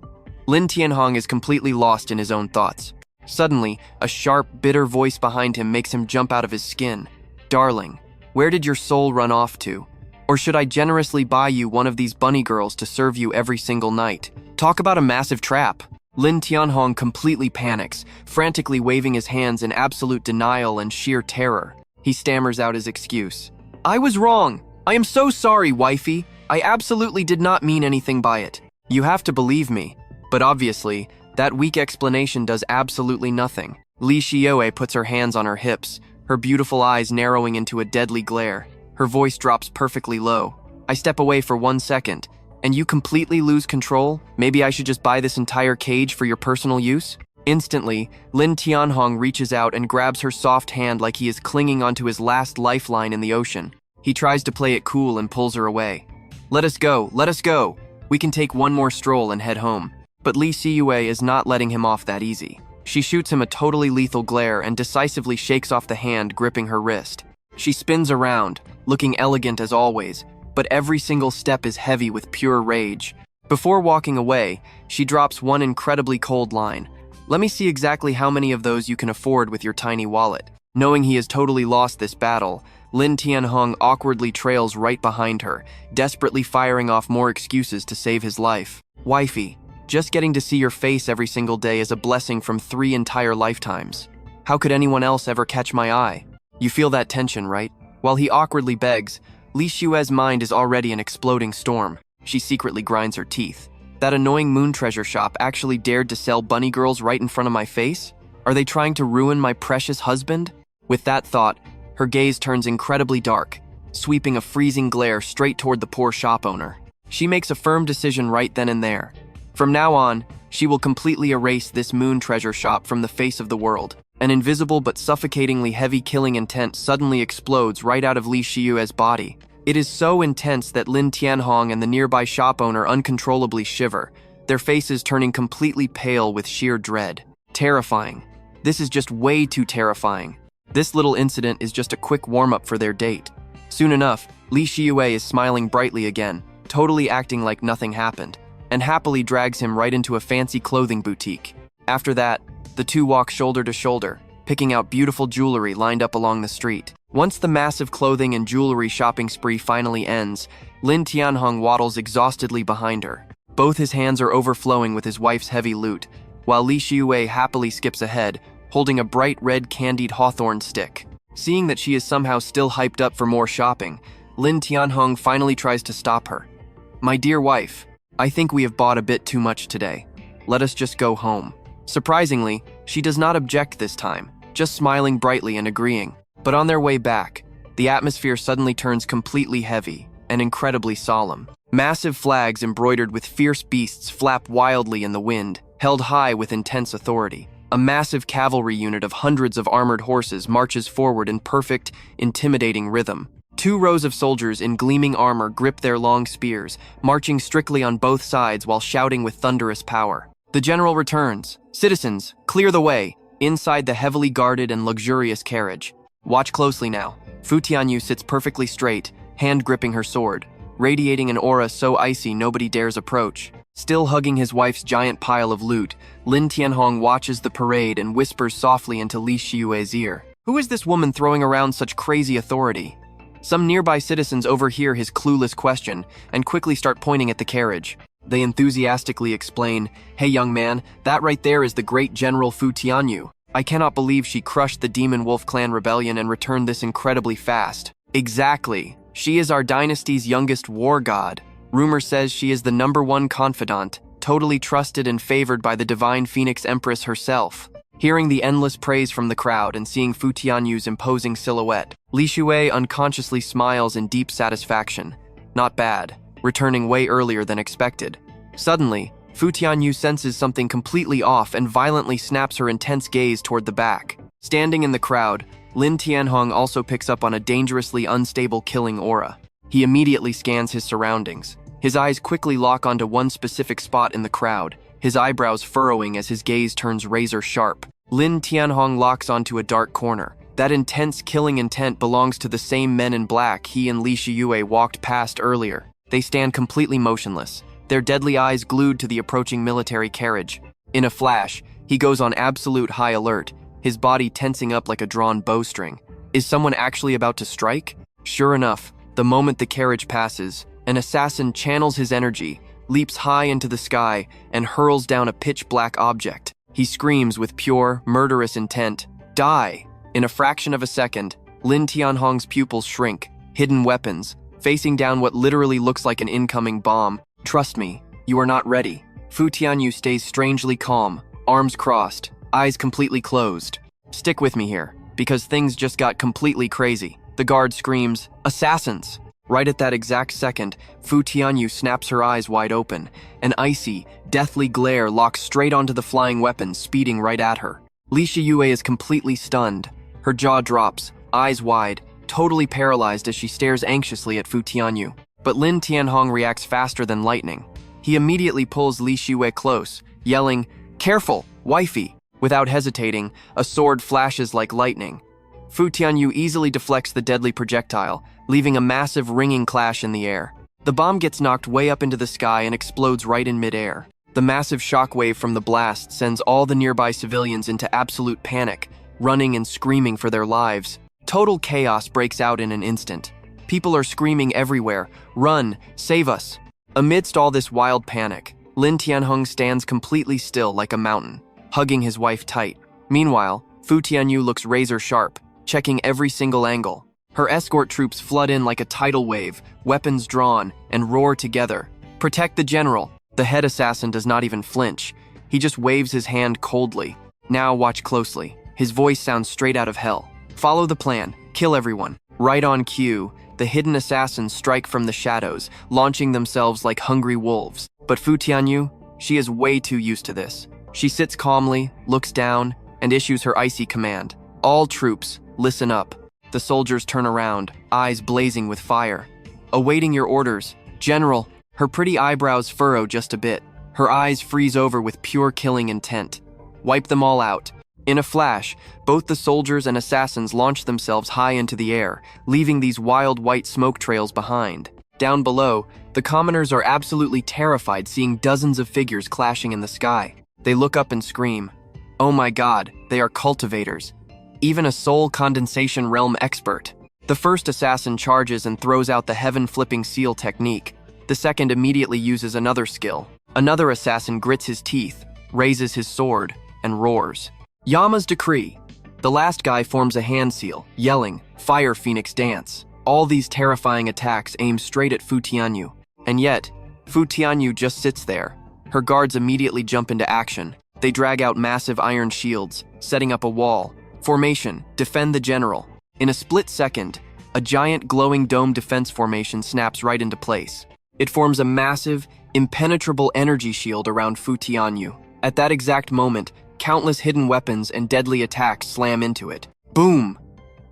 Lan Thien Hong is completely lost in his own thoughts. Suddenly, a sharp, bitter voice behind him makes him jump out of his skin. Darling, where did your soul run off to? Or should I generously buy you one of these bunny girls to serve you every single night? Talk about a massive trap. Lan Thien Hong completely panics, frantically waving his hands in absolute denial and sheer terror. He stammers out his excuse. I was wrong. I am so sorry, wifey. I absolutely did not mean anything by it. You have to believe me. But obviously, that weak explanation does absolutely nothing. Li Xiue puts her hands on her hips, her beautiful eyes narrowing into a deadly glare. Her voice drops perfectly low. I step away for 1 second. And you completely lose control? Maybe I should just buy this entire cage for your personal use? Instantly, Lan Thien Hong reaches out and grabs her soft hand like he is clinging onto his last lifeline in the ocean. He tries to play it cool and pulls her away. Let us go, let us go. We can take one more stroll and head home. But Li Xiyue is not letting him off that easy. She shoots him a totally lethal glare and decisively shakes off the hand gripping her wrist. She spins around, looking elegant as always, but every single step is heavy with pure rage. Before walking away, she drops one incredibly cold line. Let me see exactly how many of those you can afford with your tiny wallet. Knowing he has totally lost this battle, Lan Thien Hong awkwardly trails right behind her, desperately firing off more excuses to save his life. Wifey, just getting to see your face every single day is a blessing from 3 entire lifetimes. How could anyone else ever catch my eye? You feel that tension, right? While he awkwardly begs, Li Xue's mind is already an exploding storm. She secretly grinds her teeth. That annoying moon treasure shop actually dared to sell bunny girls right in front of my face? Are they trying to ruin my precious husband? With that thought, her gaze turns incredibly dark, sweeping a freezing glare straight toward the poor shop owner. She makes a firm decision right then and there. From now on, she will completely erase this moon treasure shop from the face of the world. An invisible but suffocatingly heavy killing intent suddenly explodes right out of Li Xiyue's body. It is so intense that Lan Thien Hong and the nearby shop owner uncontrollably shiver, their faces turning completely pale with sheer dread. Terrifying. This is just way too terrifying. This little incident is just a quick warm-up for their date. Soon enough, Li Xiyue is smiling brightly again, totally acting like nothing happened, and happily drags him right into a fancy clothing boutique. After that, the two walk shoulder to shoulder, picking out beautiful jewelry lined up along the street. Once the massive clothing and jewelry shopping spree finally ends, Lan Thien Hong waddles exhaustedly behind her. Both his hands are overflowing with his wife's heavy loot, while Li Xiyue happily skips ahead, holding a bright red candied hawthorn stick. Seeing that she is somehow still hyped up for more shopping, Lan Thien Hong finally tries to stop her. My dear wife, I think we have bought a bit too much today. Let us just go home. Surprisingly, she does not object this time, just smiling brightly and agreeing. But on their way back, the atmosphere suddenly turns completely heavy and incredibly solemn. Massive flags embroidered with fierce beasts flap wildly in the wind, held high with intense authority. A massive cavalry unit of hundreds of armored horses marches forward in perfect, intimidating rhythm. 2 rows of soldiers in gleaming armor grip their long spears, marching strictly on both sides while shouting with thunderous power. The general returns. Citizens, clear the way, inside the heavily guarded and luxurious carriage. Watch closely now. Fu Tianyu sits perfectly straight, hand gripping her sword, radiating an aura so icy nobody dares approach. Still hugging his wife's giant pile of loot, Lan Thien Hong watches the parade and whispers softly into Li Xiyue's ear. Who is this woman throwing around such crazy authority? Some nearby citizens overhear his clueless question and quickly start pointing at the carriage. They enthusiastically explain, "Hey young man, that right there is the great General Fu Tianyu. I cannot believe she crushed the Demon Wolf Clan rebellion and returned this incredibly fast." Exactly. She is our dynasty's youngest war god. Rumor says she is the #1 confidant, totally trusted and favored by the divine Phoenix Empress herself. Hearing the endless praise from the crowd and seeing Fu Tianyu's imposing silhouette, Li Xiyue unconsciously smiles in deep satisfaction. Not bad, returning way earlier than expected. Suddenly, Fu Tianyu senses something completely off and violently snaps her intense gaze toward the back. Standing in the crowd, Lan Thien Hong also picks up on a dangerously unstable killing aura. He immediately scans his surroundings. His eyes quickly lock onto one specific spot in the crowd, his eyebrows furrowing as his gaze turns razor sharp. Lan Thien Hong locks onto a dark corner. That intense killing intent belongs to the same men in black he and Li Xiyue walked past earlier. They stand completely motionless, their deadly eyes glued to the approaching military carriage. In a flash, he goes on absolute high alert, his body tensing up like a drawn bowstring. Is someone actually about to strike? Sure enough, the moment the carriage passes, an assassin channels his energy, leaps high into the sky, and hurls down a pitch-black object. He screams with pure, murderous intent, "Die!" In a fraction of a second, Lan Thien Hong's pupils shrink, hidden weapons, facing down what literally looks like an incoming bomb. Trust me, you are not ready. Fu Tianyu stays strangely calm, arms crossed, eyes completely closed. Stick with me here. because things just got completely crazy. The guard screams, "Assassins!" Right at that exact second, Fu Tianyu snaps her eyes wide open. An icy, deathly glare locks straight onto the flying weapon, speeding right at her. Li Shiyue is completely stunned. Her jaw drops, eyes wide, totally paralyzed as she stares anxiously at Fu Tianyu. But Lan Thien Hong reacts faster than lightning. He immediately pulls Li Shiyue close, yelling, "Careful, wifey!" Without hesitating, a sword flashes like lightning. Fu Tianyu easily deflects the deadly projectile, leaving a massive ringing clash in the air. The bomb gets knocked way up into the sky and explodes right in midair. The massive shockwave from the blast sends all the nearby civilians into absolute panic, running and screaming for their lives. Total chaos breaks out in an instant. People are screaming everywhere, "Run, save us!" Amidst all this wild panic, Lan Thien Hong stands completely still like a mountain, hugging his wife tight. Meanwhile, Fu Tianyu looks razor sharp, checking every single angle. Her escort troops flood in like a tidal wave, weapons drawn, and roar together. "Protect the general!" The head assassin does not even flinch. He just waves his hand coldly. "Now watch closely." His voice sounds straight out of hell. "Follow the plan. Kill everyone." Right on cue, the hidden assassins strike from the shadows, launching themselves like hungry wolves. But Fu Tianyu, she is way too used to this. She sits calmly, looks down, and issues her icy command. "All troops, listen up." The soldiers turn around, eyes blazing with fire. "Awaiting your orders, General." Her pretty eyebrows furrow just a bit. Her eyes freeze over with pure killing intent. "Wipe them all out." In a flash, both the soldiers and assassins launch themselves high into the air, leaving these wild white smoke trails behind. Down below, the commoners are absolutely terrified seeing dozens of figures clashing in the sky. They look up and scream, "Oh my God, they are cultivators. Even a soul condensation realm expert." The first assassin charges and throws out the heaven-flipping seal technique. The second immediately uses another skill. Another assassin grits his teeth, raises his sword, and roars. Yama's decree. The last guy forms a hand seal, yelling, "Fire Phoenix Dance." All these terrifying attacks aim straight at Fu Tianyu. And yet, Fu Tianyu just sits there. Her guards immediately jump into action. They drag out massive iron shields, setting up a wall. Formation, defend the general. In a split second, a giant glowing dome defense formation snaps right into place. It forms a massive, impenetrable energy shield around Fu Tianyu. At that exact moment, countless hidden weapons and deadly attacks slam into it. Boom!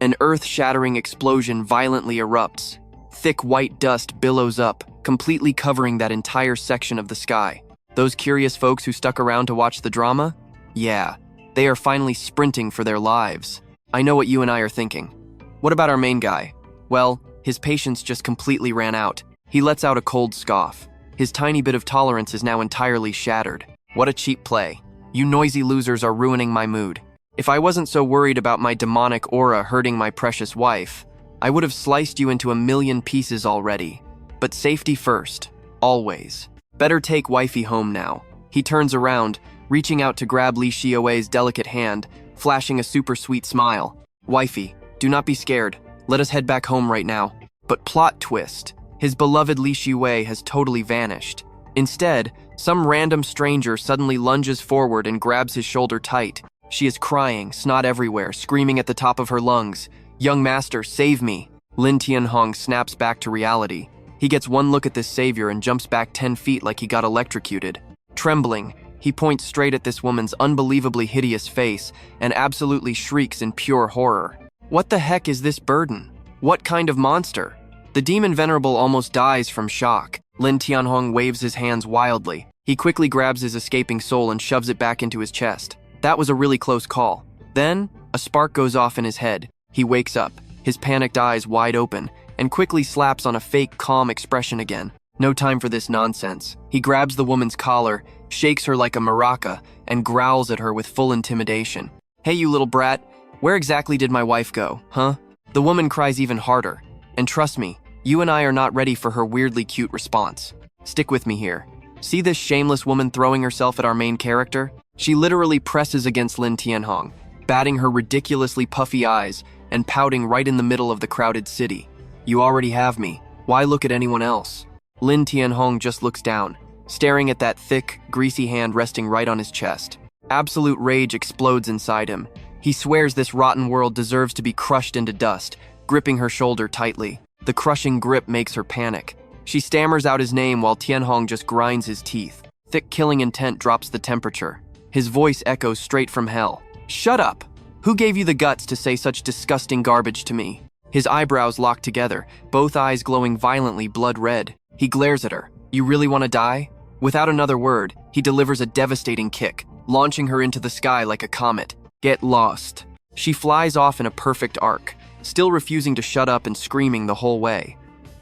An earth-shattering explosion violently erupts. Thick white dust billows up, completely covering that entire section of the sky. Those curious folks who stuck around to watch the drama? Yeah, they are finally sprinting for their lives. I know what you and I are thinking. What about our main guy? Well, his patience just completely ran out. He lets out a cold scoff. His tiny bit of tolerance is now entirely shattered. What a cheap play. You noisy losers are ruining my mood. If I wasn't so worried about my demonic aura hurting my precious wife, I would have sliced you into a million pieces already. But safety first, always. Better take wifey home now. He turns around, reaching out to grab Li Shiyue's delicate hand, flashing a super sweet smile. "Wifey, do not be scared. Let us head back home right now." But plot twist, his beloved Li Shiyue has totally vanished. Instead, some random stranger suddenly lunges forward and grabs his shoulder tight. She is crying, snot everywhere, screaming at the top of her lungs, "Young master, save me!" Lan Thien Hong snaps back to reality. He gets one look at this savior and jumps back 10 feet like he got electrocuted. Trembling, he points straight at this woman's unbelievably hideous face and absolutely shrieks in pure horror. What the heck is this burden? What kind of monster? The demon venerable almost dies from shock. Lan Thien Hong waves his hands wildly. He quickly grabs his escaping soul and shoves it back into his chest. That was a really close call. Then, a spark goes off in his head. He wakes up, his panicked eyes wide open, and quickly slaps on a fake calm expression again. No time for this nonsense. He grabs the woman's collar, shakes her like a maraca, and growls at her with full intimidation. "Hey, you little brat, where exactly did my wife go, huh?" The woman cries even harder. And trust me, you and I are not ready for her weirdly cute response. Stick with me here. See this shameless woman throwing herself at our main character? She literally presses against Lan Thien Hong, batting her ridiculously puffy eyes and pouting right in the middle of the crowded city. "You already have me. Why look at anyone else?" Lan Thien Hong just looks down, staring at that thick, greasy hand resting right on his chest. Absolute rage explodes inside him. He swears this rotten world deserves to be crushed into dust, gripping her shoulder tightly. The crushing grip makes her panic. She stammers out his name while Thien Hong just grinds his teeth. Thick killing intent drops the temperature. His voice echoes straight from hell. "Shut up! Who gave you the guts to say such disgusting garbage to me?" His eyebrows lock together, both eyes glowing violently blood red. He glares at her. "You really want to die?" Without another word, he delivers a devastating kick, launching her into the sky like a comet. "Get lost." She flies off in a perfect arc, still refusing to shut up and screaming the whole way.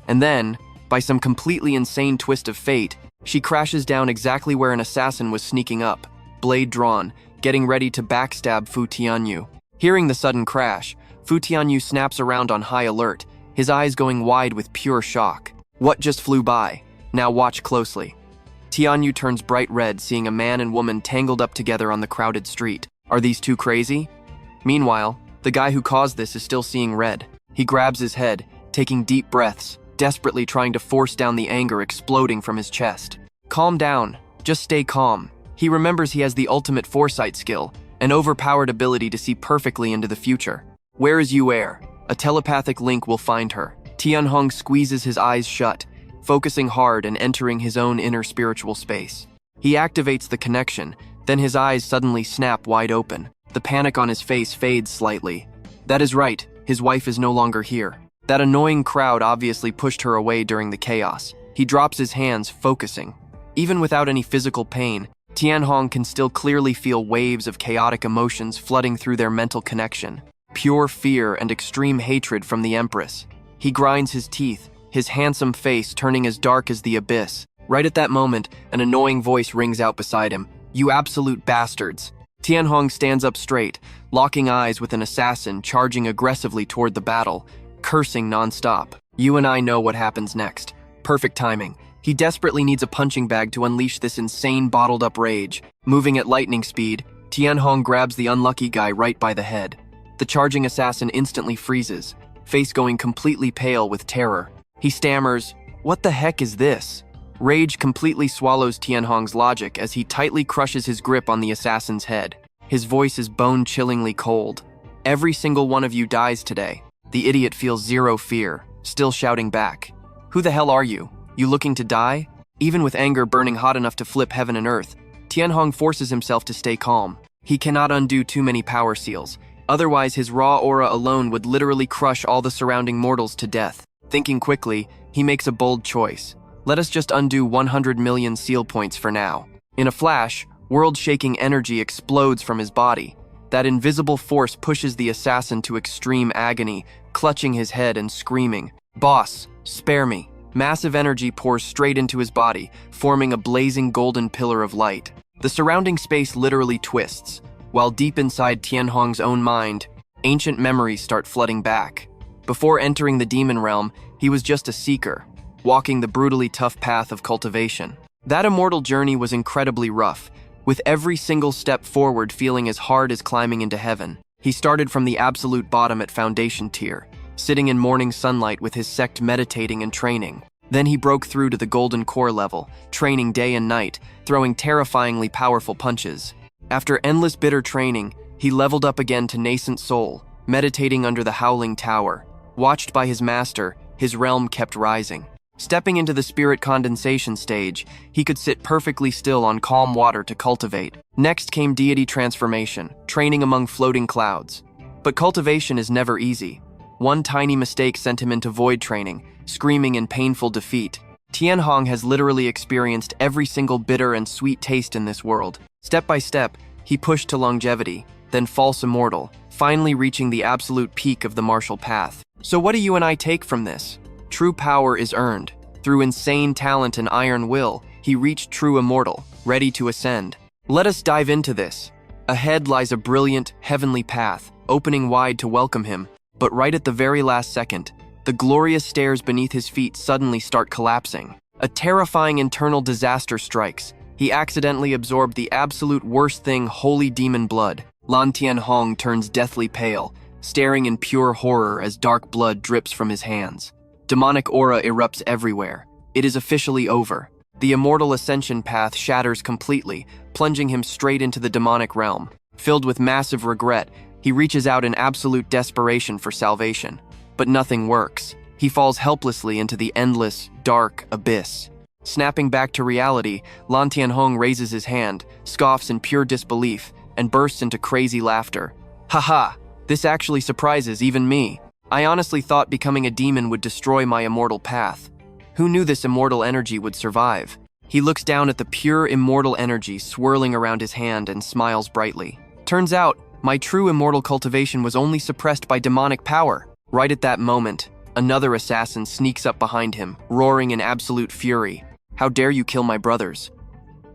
And then, by some completely insane twist of fate, she crashes down exactly where an assassin was sneaking up, blade drawn, getting ready to backstab Fu Tianyu. Hearing the sudden crash, Fu Tianyu snaps around on high alert, his eyes going wide with pure shock. What just flew by? Now watch closely. Tianyu turns bright red seeing a man and woman tangled up together on the crowded street. Are these two crazy? Meanwhile, the guy who caused this is still seeing red. He grabs his head, taking deep breaths, desperately trying to force down the anger exploding from his chest. Calm down. Just stay calm. He remembers he has the ultimate foresight skill, an overpowered ability to see perfectly into the future. Where is Yu Er? A telepathic link will find her. Thien Hong squeezes his eyes shut, focusing hard and entering his own inner spiritual space. He activates the connection, then his eyes suddenly snap wide open. The panic on his face fades slightly. That is right, his wife is no longer here. That annoying crowd obviously pushed her away during the chaos. He drops his hands, focusing. Even without any physical pain, Thien Hong can still clearly feel waves of chaotic emotions flooding through their mental connection. Pure fear and extreme hatred from the empress. He grinds his teeth, his handsome face turning as dark as the abyss. Right at that moment, an annoying voice rings out beside him. "You absolute bastards." Thien Hong stands up straight, locking eyes with an assassin charging aggressively toward the battle, cursing nonstop. You and I know what happens next. Perfect timing. He desperately needs a punching bag to unleash this insane bottled-up rage. Moving at lightning speed, Thien Hong grabs the unlucky guy right by the head. The charging assassin instantly freezes, face going completely pale with terror. He stammers, "What the heck is this?" Rage completely swallows Thien Hong's logic as he tightly crushes his grip on the assassin's head. His voice is bone-chillingly cold. "Every single one of you dies today." The idiot feels zero fear, still shouting back. "Who the hell are you? You looking to die?" Even with anger burning hot enough to flip heaven and earth, Thien Hong forces himself to stay calm. He cannot undo too many power seals. Otherwise, his raw aura alone would literally crush all the surrounding mortals to death. Thinking quickly, he makes a bold choice. Let us just undo 100 million seal points for now. In a flash, world-shaking energy explodes from his body. That invisible force pushes the assassin to extreme agony, clutching his head and screaming, "Boss, spare me." Massive energy pours straight into his body, forming a blazing golden pillar of light. The surrounding space literally twists, while deep inside Thien Hong's own mind, ancient memories start flooding back. Before entering the demon realm, he was just a seeker, walking the brutally tough path of cultivation. That immortal journey was incredibly rough, with every single step forward feeling as hard as climbing into heaven. He started from the absolute bottom at foundation tier, sitting in morning sunlight with his sect meditating and training. Then he broke through to the golden core level, training day and night, throwing terrifyingly powerful punches. After endless bitter training, he leveled up again to nascent soul, meditating under the howling tower. Watched by his master, his realm kept rising. Stepping into the spirit condensation stage, he could sit perfectly still on calm water to cultivate. Next came deity transformation, training among floating clouds. But cultivation is never easy. One tiny mistake sent him into void training, screaming in painful defeat. Thien Hong has literally experienced every single bitter and sweet taste in this world. Step by step, he pushed to longevity, then false immortal, finally reaching the absolute peak of the martial path. So what do you and I take from this? True power is earned. Through insane talent and iron will, he reached true immortal, ready to ascend. Let us dive into this. Ahead lies a brilliant, heavenly path, opening wide to welcome him. But right at the very last second, the glorious stairs beneath his feet suddenly start collapsing. A terrifying internal disaster strikes. He accidentally absorbed the absolute worst thing, holy demon blood. Lan Thien Hong turns deathly pale, staring in pure horror as dark blood drips from his hands. Demonic aura erupts everywhere. It is officially over. The immortal ascension path shatters completely, plunging him straight into the demonic realm. Filled with massive regret, He reaches out in absolute desperation for salvation, but nothing works. He falls helplessly into the endless, dark abyss. Snapping back to reality, Lan Thien Hong raises his hand, scoffs in pure disbelief, and bursts into crazy laughter. Haha, this actually surprises even me. I honestly thought becoming a demon would destroy my immortal path. Who knew this immortal energy would survive? He looks down at the pure immortal energy swirling around his hand and smiles brightly. Turns out, my true immortal cultivation was only suppressed by demonic power. Right at that moment, another assassin sneaks up behind him, roaring in absolute fury. How dare you kill my brothers?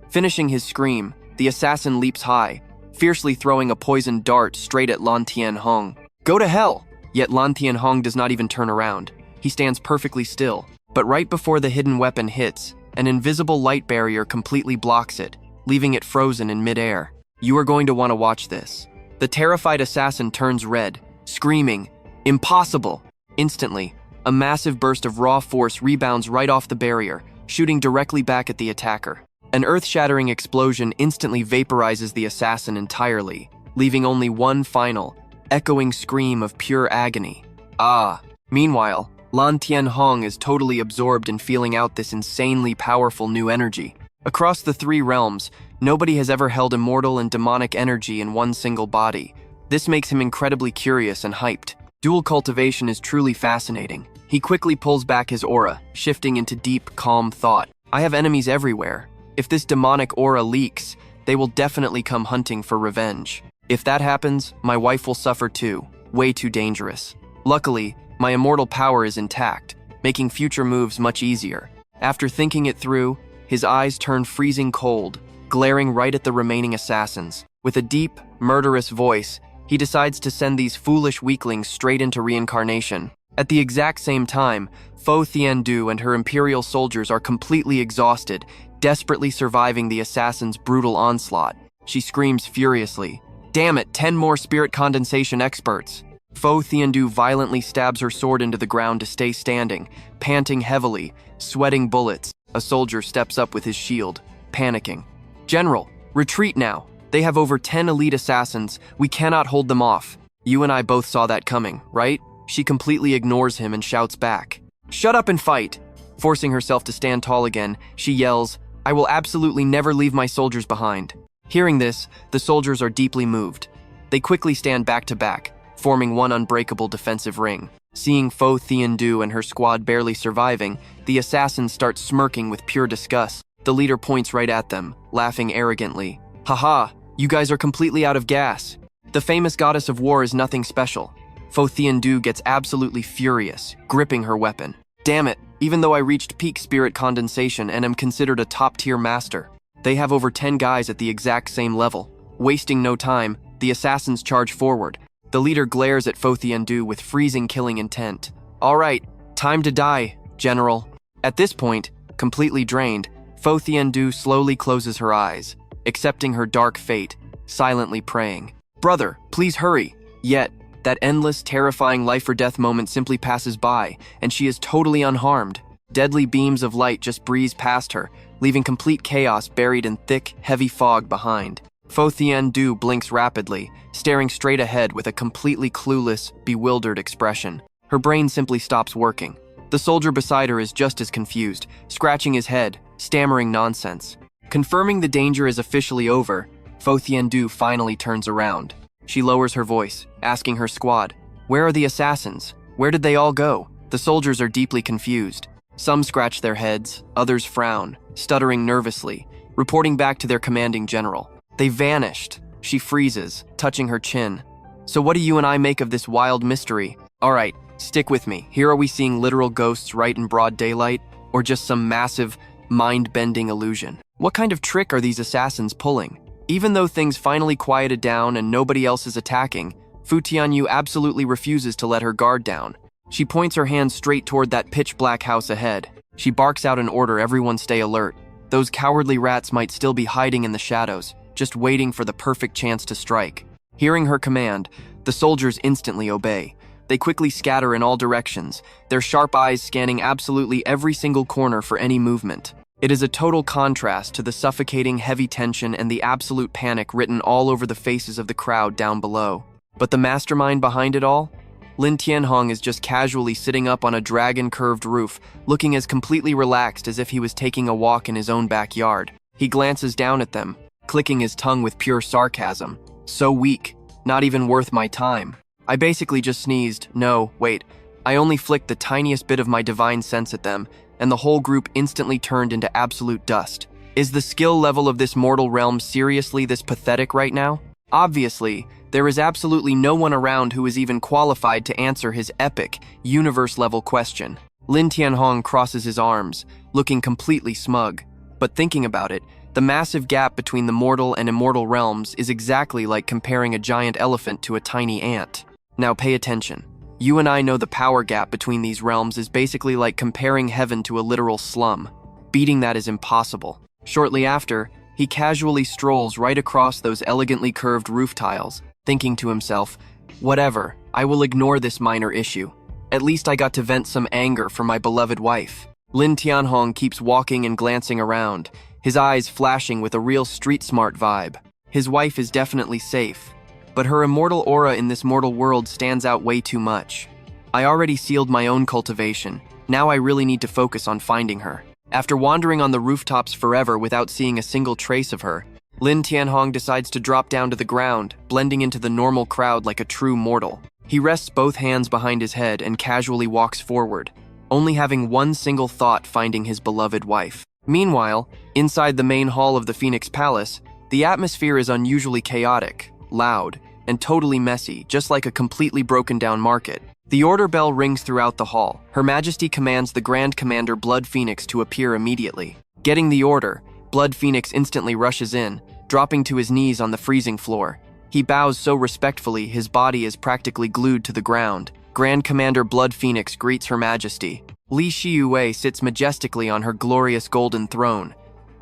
Finishing his scream, the assassin leaps high, fiercely throwing a poisoned dart straight at Lan Thien Hong. Go to hell! Yet Lan Thien Hong does not even turn around. He stands perfectly still. But right before the hidden weapon hits, an invisible light barrier completely blocks it, leaving it frozen in midair. You are going to want to watch this. The terrified assassin turns red, screaming, "Impossible!" Instantly, a massive burst of raw force rebounds right off the barrier, shooting directly back at the attacker. An earth-shattering explosion instantly vaporizes the assassin entirely, leaving only one final, echoing scream of pure agony. Ah! Meanwhile, Lan Thien Hong is totally absorbed in feeling out this insanely powerful new energy. Across the three realms, nobody has ever held immortal and demonic energy in one single body. This makes him incredibly curious and hyped. Dual cultivation is truly fascinating. He quickly pulls back his aura, shifting into deep, calm thought. I have enemies everywhere. If this demonic aura leaks, they will definitely come hunting for revenge. If that happens, my wife will suffer too. Way too dangerous. Luckily, my immortal power is intact, making future moves much easier. After thinking it through, his eyes turn freezing cold, glaring right at the remaining assassins. With a deep, murderous voice, he decides to send these foolish weaklings straight into reincarnation. At the exact same time, Fo Thien Du and her imperial soldiers are completely exhausted, desperately surviving the assassin's brutal onslaught. She screams furiously, "Damn it, 10 more spirit condensation experts!" Fo Thien Du violently stabs her sword into the ground to stay standing, panting heavily, sweating bullets. A soldier steps up with his shield, panicking. "General, retreat now. They have over 10 elite assassins. We cannot hold them off. You and I both saw that coming, right?" She completely ignores him and shouts back, "Shut up and fight!" Forcing herself to stand tall again, she yells, "I will absolutely never leave my soldiers behind." Hearing this, the soldiers are deeply moved. They quickly stand back to back, forming one unbreakable defensive ring. Seeing Fo Thien Du and her squad barely surviving, the assassins start smirking with pure disgust. The leader points right at them, laughing arrogantly. "Haha, you guys are completely out of gas. The famous goddess of war is nothing special." Fo Thien Du gets absolutely furious, gripping her weapon. "Damn it, even though I reached peak spirit condensation and am considered a top-tier master, they have over 10 guys at the exact same level." Wasting no time, the assassins charge forward. The leader glares at Fo Thien Du with freezing killing intent. "All right, time to die, General." At this point, completely drained, Fo Thien Du slowly closes her eyes, accepting her dark fate, silently praying, "Brother, please hurry." Yet, that endless, terrifying life-or-death moment simply passes by, and she is totally unharmed. Deadly beams of light just breeze past her, leaving complete chaos buried in thick, heavy fog behind. Fo Thien Du blinks rapidly, staring straight ahead with a completely clueless, bewildered expression. Her brain simply stops working. The soldier beside her is just as confused, scratching his head, stammering nonsense. Confirming the danger is officially over, Fo Thien Du finally turns around. She lowers her voice, asking her squad, "Where are the assassins? Where did they all go?" The soldiers are deeply confused. Some scratch their heads, others frown, stuttering nervously, reporting back to their commanding general. "They vanished." She freezes, touching her chin. "So what do you and I make of this wild mystery?" "All right, stick with me. Here are we seeing literal ghosts right in broad daylight, or just some massive, mind-bending illusion? What kind of trick are these assassins pulling?" Even though things finally quieted down and nobody else is attacking, Fu Tianyu absolutely refuses to let her guard down. She points her hand straight toward that pitch-black house ahead. She barks out an order, "Everyone stay alert." Those cowardly rats might still be hiding in the shadows, just waiting for the perfect chance to strike. Hearing her command, the soldiers instantly obey. They quickly scatter in all directions, their sharp eyes scanning absolutely every single corner for any movement. It is a total contrast to the suffocating heavy tension and the absolute panic written all over the faces of the crowd down below. But the mastermind behind it all? Lan Thien Hong is just casually sitting up on a dragon-curved roof, looking as completely relaxed as if he was taking a walk in his own backyard. He glances down at them, clicking his tongue with pure sarcasm. So weak, not even worth my time. I basically just sneezed. No, wait. I only flicked the tiniest bit of my divine sense at them, and the whole group instantly turned into absolute dust. Is the skill level of this mortal realm seriously this pathetic right now? Obviously, there is absolutely no one around who is even qualified to answer his epic, universe-level question. Lan Thien Hong crosses his arms, looking completely smug. But thinking about it, the massive gap between the mortal and immortal realms is exactly like comparing a giant elephant to a tiny ant. Now pay attention. You and I know the power gap between these realms is basically like comparing heaven to a literal slum. Beating that is impossible. Shortly after, he casually strolls right across those elegantly curved roof tiles, thinking to himself, whatever, I will ignore this minor issue. At least I got to vent some anger for my beloved wife. Lan Thien Hong keeps walking and glancing around, his eyes flashing with a real street-smart vibe. His wife is definitely safe, but her immortal aura in this mortal world stands out way too much. I already sealed my own cultivation. Now I really need to focus on finding her. After wandering on the rooftops forever without seeing a single trace of her, Lan Thien Hong decides to drop down to the ground, blending into the normal crowd like a true mortal. He rests both hands behind his head and casually walks forward, only having one single thought: finding his beloved wife. Meanwhile, inside the main hall of the Phoenix Palace, the atmosphere is unusually chaotic, loud, and totally messy, just like a completely broken down market. The order bell rings throughout the hall. Her Majesty commands the Grand Commander Blood Phoenix to appear immediately. Getting the order, Blood Phoenix instantly rushes in, dropping to his knees on the freezing floor. He bows so respectfully his body is practically glued to the ground. Grand Commander Blood Phoenix greets Her Majesty. Li Shiyue sits majestically on her glorious golden throne.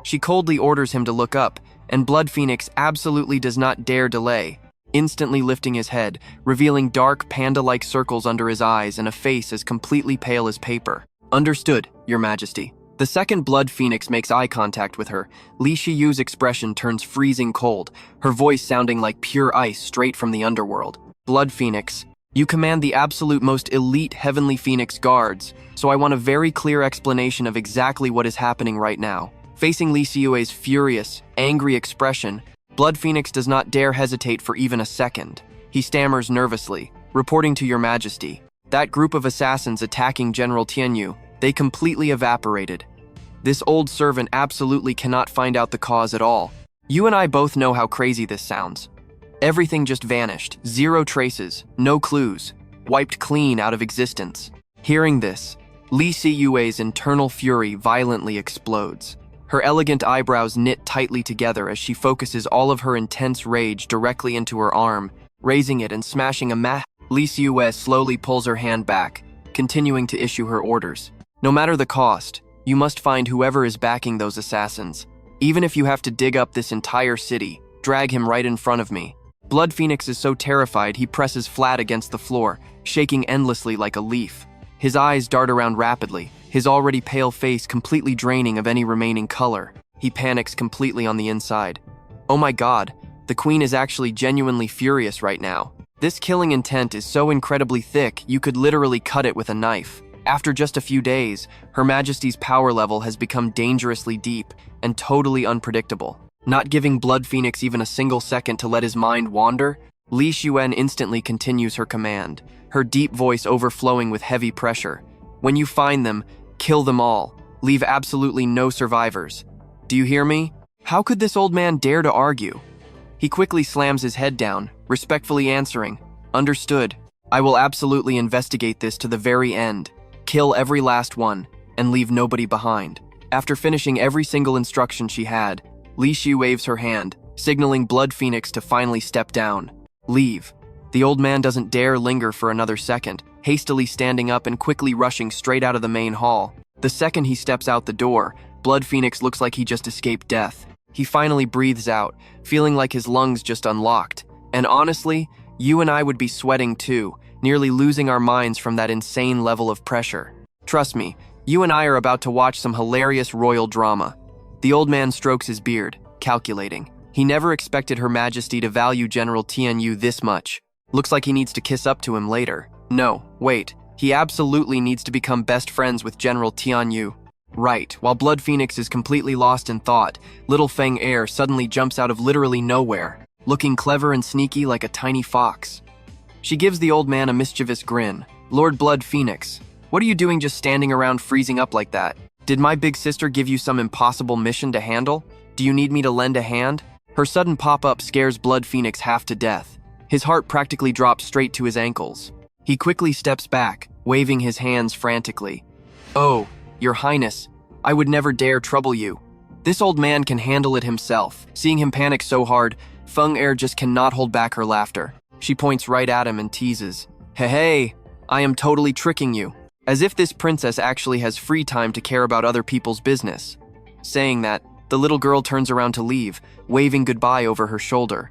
She coldly orders him to look up, and Blood Phoenix absolutely does not dare delay, instantly lifting his head, revealing dark panda-like circles under his eyes and a face as completely pale as paper. Understood, Your Majesty. The second Blood Phoenix makes eye contact with her, Li Shiyue's expression turns freezing cold, her voice sounding like pure ice straight from the underworld. Blood Phoenix, you command the absolute most elite Heavenly Phoenix guards, so I want a very clear explanation of exactly what is happening right now. Facing Li Shiyue's furious, angry expression, Blood Phoenix does not dare hesitate for even a second. He stammers nervously, reporting to Your Majesty. That group of assassins attacking General Tianyu, they completely evaporated. This old servant absolutely cannot find out the cause at all. You and I both know how crazy this sounds. Everything just vanished, zero traces, no clues, wiped clean out of existence. Hearing this, Li Shiyue's internal fury violently explodes. Her elegant eyebrows knit tightly together as she focuses all of her intense rage directly into her arm, raising it and smashing a mat. Li Shiyue slowly pulls her hand back, continuing to issue her orders. No matter the cost, you must find whoever is backing those assassins. Even if you have to dig up this entire city, drag him right in front of me. Blood Phoenix is so terrified he presses flat against the floor, shaking endlessly like a leaf. His eyes dart around rapidly, his already pale face completely draining of any remaining color. He panics completely on the inside. Oh my god, the queen is actually genuinely furious right now. This killing intent is so incredibly thick you could literally cut it with a knife. After just a few days, Her Majesty's power level has become dangerously deep and totally unpredictable. Not giving Blood Phoenix even a single second to let his mind wander, Li Shiyue instantly continues her command, her deep voice overflowing with heavy pressure. When you find them, kill them all. Leave absolutely no survivors. Do you hear me? How could this old man dare to argue? He quickly slams his head down, respectfully answering, Understood. I will absolutely investigate this to the very end. Kill every last one, and leave nobody behind. After finishing every single instruction she had, Li Shi waves her hand, signaling Blood Phoenix to finally step down. Leave. The old man doesn't dare linger for another second, hastily standing up and quickly rushing straight out of the main hall. The second he steps out the door, Blood Phoenix looks like he just escaped death. He finally breathes out, feeling like his lungs just unlocked. And honestly, you and I would be sweating too, nearly losing our minds from that insane level of pressure. Trust me, you and I are about to watch some hilarious royal drama. The old man strokes his beard, calculating. He never expected Her Majesty to value General Tianyu this much. Looks like he needs to kiss up to him later. No, wait. He absolutely needs to become best friends with General Tian Yu. Right, while Blood Phoenix is completely lost in thought, little Feng Er suddenly jumps out of literally nowhere, looking clever and sneaky like a tiny fox. She gives the old man a mischievous grin. Lord Blood Phoenix, what are you doing just standing around freezing up like that? Did my big sister give you some impossible mission to handle? Do you need me to lend a hand? Her sudden pop-up scares Blood Phoenix half to death. His heart practically drops straight to his ankles. He quickly steps back, waving his hands frantically. Oh, Your Highness, I would never dare trouble you. This old man can handle it himself. Seeing him panic so hard, Feng Er just cannot hold back her laughter. She points right at him and teases. Hey, I am totally tricking you. As if this princess actually has free time to care about other people's business. Saying that, the little girl turns around to leave, waving goodbye over her shoulder.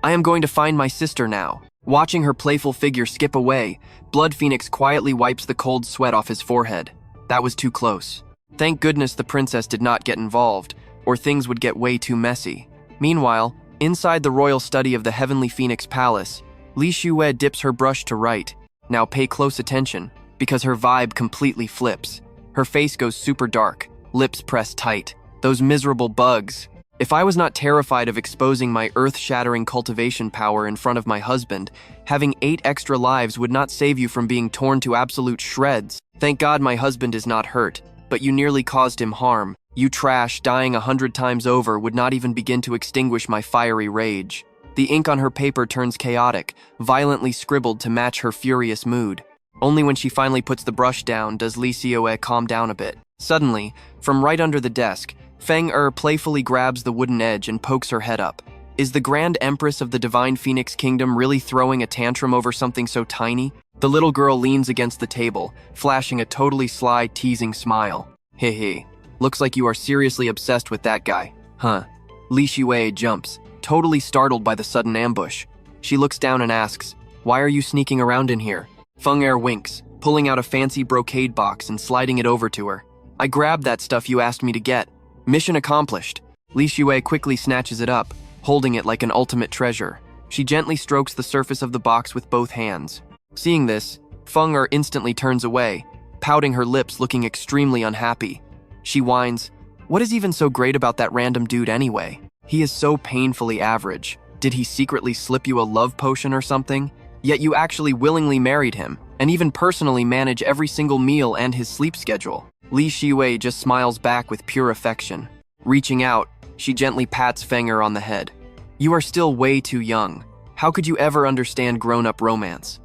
I am going to find my sister now. Watching her playful figure skip away, Blood Phoenix quietly wipes the cold sweat off his forehead. That was too close. Thank goodness the princess did not get involved, or things would get way too messy. Meanwhile, inside the royal study of the Heavenly Phoenix Palace, Li Shue dips her brush to write. Now pay close attention, because her vibe completely flips. Her face goes super dark, lips pressed tight. Those miserable bugs. If I was not terrified of exposing my earth-shattering cultivation power in front of my husband, having 8 extra lives would not save you from being torn to absolute shreds. Thank God my husband is not hurt, but you nearly caused him harm. You trash, dying 100 times over, would not even begin to extinguish my fiery rage. The ink on her paper turns chaotic, violently scribbled to match her furious mood. Only when she finally puts the brush down does Li Sioe calm down a bit. Suddenly, from right under the desk, Feng Er playfully grabs the wooden edge and pokes her head up. Is the Grand Empress of the Divine Phoenix Kingdom really throwing a tantrum over something so tiny? The little girl leans against the table, flashing a totally sly, teasing smile. Hehe, looks like you are seriously obsessed with that guy, huh? Li Shue jumps, totally startled by the sudden ambush. She looks down and asks, why are you sneaking around in here? Feng Er winks, pulling out a fancy brocade box and sliding it over to her. I grabbed that stuff you asked me to get. Mission accomplished. Li Shue quickly snatches it up, holding it like an ultimate treasure. She gently strokes the surface of the box with both hands. Seeing this, Feng Er instantly turns away, pouting her lips, looking extremely unhappy. She whines, what is even so great about that random dude anyway? He is so painfully average. Did he secretly slip you a love potion or something? Yet you actually willingly married him, and even personally manage every single meal and his sleep schedule. Li Shue just smiles back with pure affection. Reaching out, she gently pats Feng Er on the head. You are still way too young. How could you ever understand grown-up romance?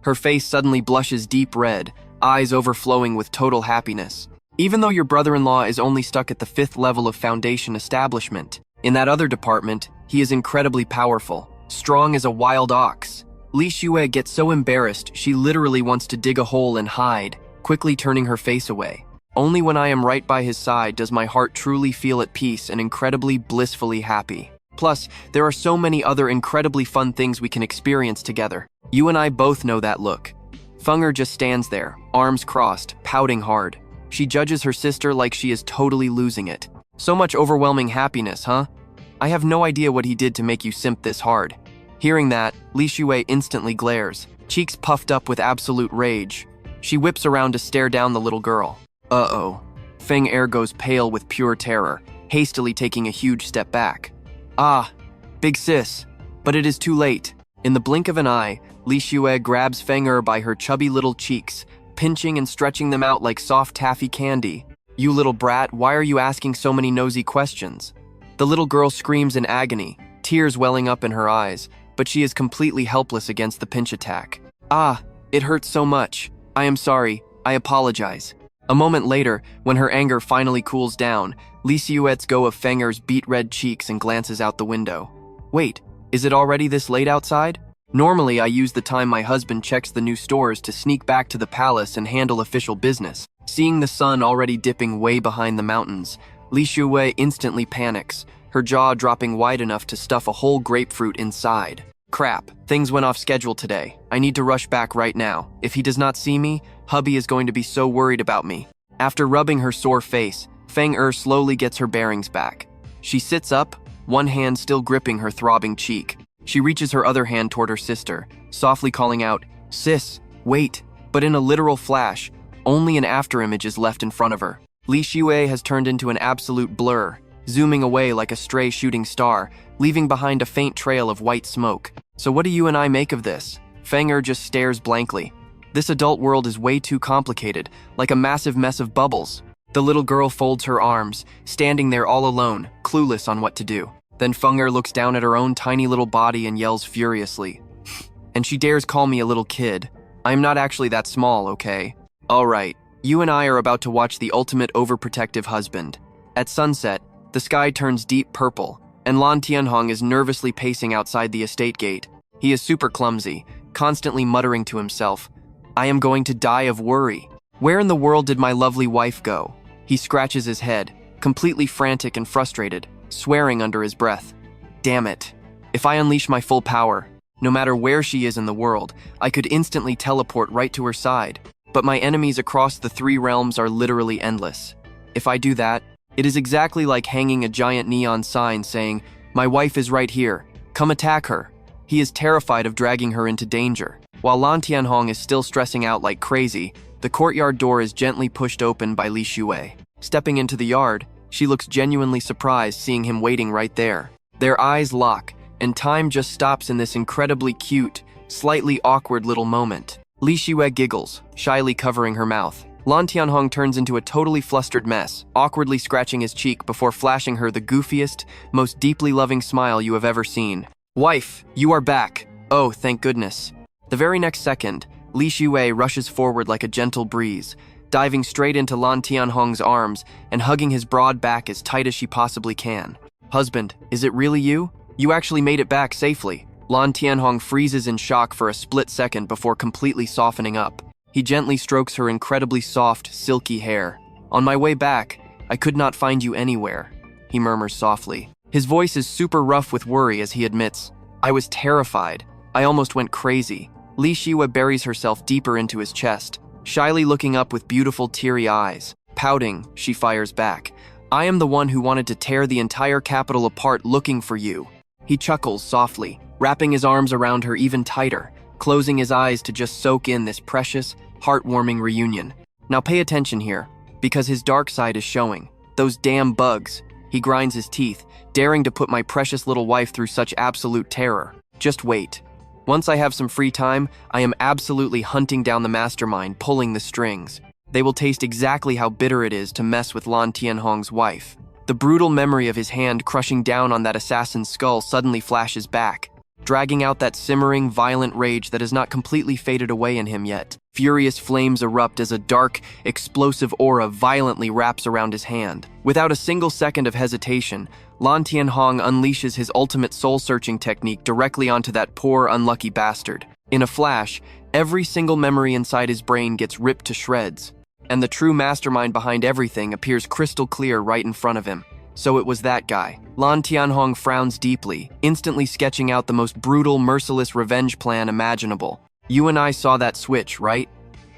Her face suddenly blushes deep red, eyes overflowing with total happiness. Even though your brother-in-law is only stuck at the 5th level of foundation establishment, in that other department, he is incredibly powerful, strong as a wild ox. Li Shue gets so embarrassed she literally wants to dig a hole and hide, quickly turning her face away. Only when I am right by his side does my heart truly feel at peace and incredibly blissfully happy. Plus, there are so many other incredibly fun things we can experience together. You and I both know that look. Feng Er just stands there, arms crossed, pouting hard. She judges her sister like she is totally losing it. So much overwhelming happiness, huh? I have no idea what he did to make you simp this hard. Hearing that, Li Shue instantly glares, cheeks puffed up with absolute rage. She whips around to stare down the little girl. Uh-oh. Feng Er goes pale with pure terror, hastily taking a huge step back. Ah, big sis. But it is too late. In the blink of an eye, Li Shue grabs Feng Er by her chubby little cheeks, pinching and stretching them out like soft taffy candy. You little brat, why are you asking so many nosy questions? The little girl screams in agony, tears welling up in her eyes, but she is completely helpless against the pinch attack. Ah, it hurts so much. I am sorry. I apologize. A moment later, when her anger finally cools down, Li Shue lets go of Feng Er's beet red cheeks and glances out the window. Wait, is it already this late outside? Normally, I use the time my husband checks the new stores to sneak back to the palace and handle official business. Seeing the sun already dipping way behind the mountains, Li Shue instantly panics, her jaw dropping wide enough to stuff a whole grapefruit inside. Crap, things went off schedule today. I need to rush back right now. If he does not see me, hubby is going to be so worried about me. After rubbing her sore face, Feng Er slowly gets her bearings back. She sits up, one hand still gripping her throbbing cheek. She reaches her other hand toward her sister, softly calling out, "Sis, wait." But in a literal flash, only an afterimage is left in front of her. Li Shiyue has turned into an absolute blur, zooming away like a stray shooting star, leaving behind a faint trail of white smoke. So what do you and I make of this? Feng just stares blankly. This adult world is way too complicated, like a massive mess of bubbles. The little girl folds her arms, standing there all alone, clueless on what to do. Then Feng looks down at her own tiny little body and yells furiously. And she dares call me a little kid. I'm not actually that small, okay? Alright, you and I are about to watch the ultimate overprotective husband. At sunset, the sky turns deep purple, and Lan Thien Hong is nervously pacing outside the estate gate. He is super clumsy, constantly muttering to himself, "I am going to die of worry. Where in the world did my lovely wife go?" He scratches his head, completely frantic and frustrated, swearing under his breath. Damn it. If I unleash my full power, no matter where she is in the world, I could instantly teleport right to her side. But my enemies across the 3 realms are literally endless. If I do that, it is exactly like hanging a giant neon sign saying, "My wife is right here. Come attack her." He is terrified of dragging her into danger. While Lan Thien Hong is still stressing out like crazy, the courtyard door is gently pushed open by Li Shiyue. Stepping into the yard, she looks genuinely surprised seeing him waiting right there. Their eyes lock, and time just stops in this incredibly cute, slightly awkward little moment. Li Shiyue giggles, shyly covering her mouth. Lan Thien Hong turns into a totally flustered mess, awkwardly scratching his cheek before flashing her the goofiest, most deeply loving smile you have ever seen. "Wife, you are back. Oh, thank goodness." The very next second, Li Shiyue rushes forward like a gentle breeze, diving straight into Lan Thien Hong's arms and hugging his broad back as tight as she possibly can. "Husband, is it really you? You actually made it back safely." Lan Thien Hong freezes in shock for a split second before completely softening up. He gently strokes her incredibly soft, silky hair. "On my way back, I could not find you anywhere," he murmurs softly. His voice is super rough with worry as he admits, "I was terrified. I almost went crazy." Li Shiyue buries herself deeper into his chest, shyly looking up with beautiful teary eyes. Pouting, she fires back, "I am the one who wanted to tear the entire capital apart looking for you." He chuckles softly, wrapping his arms around her even tighter, closing his eyes to just soak in this precious, heartwarming reunion. Now pay attention here, because his dark side is showing. Those damn bugs. He grinds his teeth, daring to put my precious little wife through such absolute terror. Just wait. Once I have some free time, I am absolutely hunting down the mastermind, pulling the strings. They will taste exactly how bitter it is to mess with Lan Thien Hong's wife. The brutal memory of his hand crushing down on that assassin's skull suddenly flashes back, dragging out that simmering, violent rage that has not completely faded away in him yet. Furious flames erupt as a dark, explosive aura violently wraps around his hand. Without a single second of hesitation, Lan Thien Hong unleashes his ultimate soul-searching technique directly onto that poor, unlucky bastard. In a flash, every single memory inside his brain gets ripped to shreds, and the true mastermind behind everything appears crystal clear right in front of him. So it was that guy. Lan Thien Hong frowns deeply, instantly sketching out the most brutal, merciless revenge plan imaginable. You and I saw that switch, right?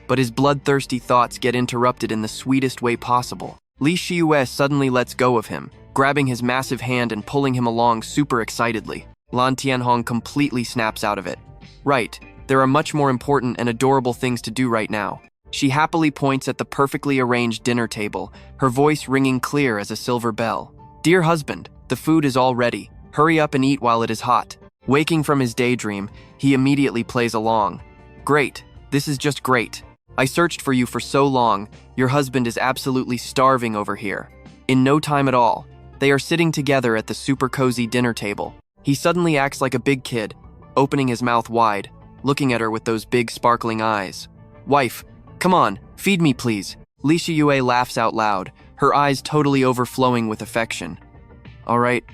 But his bloodthirsty thoughts get interrupted in the sweetest way possible. Li Shiyue suddenly lets go of him, grabbing his massive hand and pulling him along super excitedly. Lan Thien Hong completely snaps out of it. Right, there are much more important and adorable things to do right now. She happily points at the perfectly arranged dinner table, her voice ringing clear as a silver bell. "Dear husband, the food is all ready. Hurry up and eat while it is hot." Waking from his daydream, he immediately plays along. "Great, this is just great. I searched for you for so long, your husband is absolutely starving over here." In no time at all, they are sitting together at the super cozy dinner table. He suddenly acts like a big kid, opening his mouth wide, looking at her with those big sparkling eyes. "Wife, come on, feed me please." Li Shiyue laughs out loud, her eyes totally overflowing with affection. All right,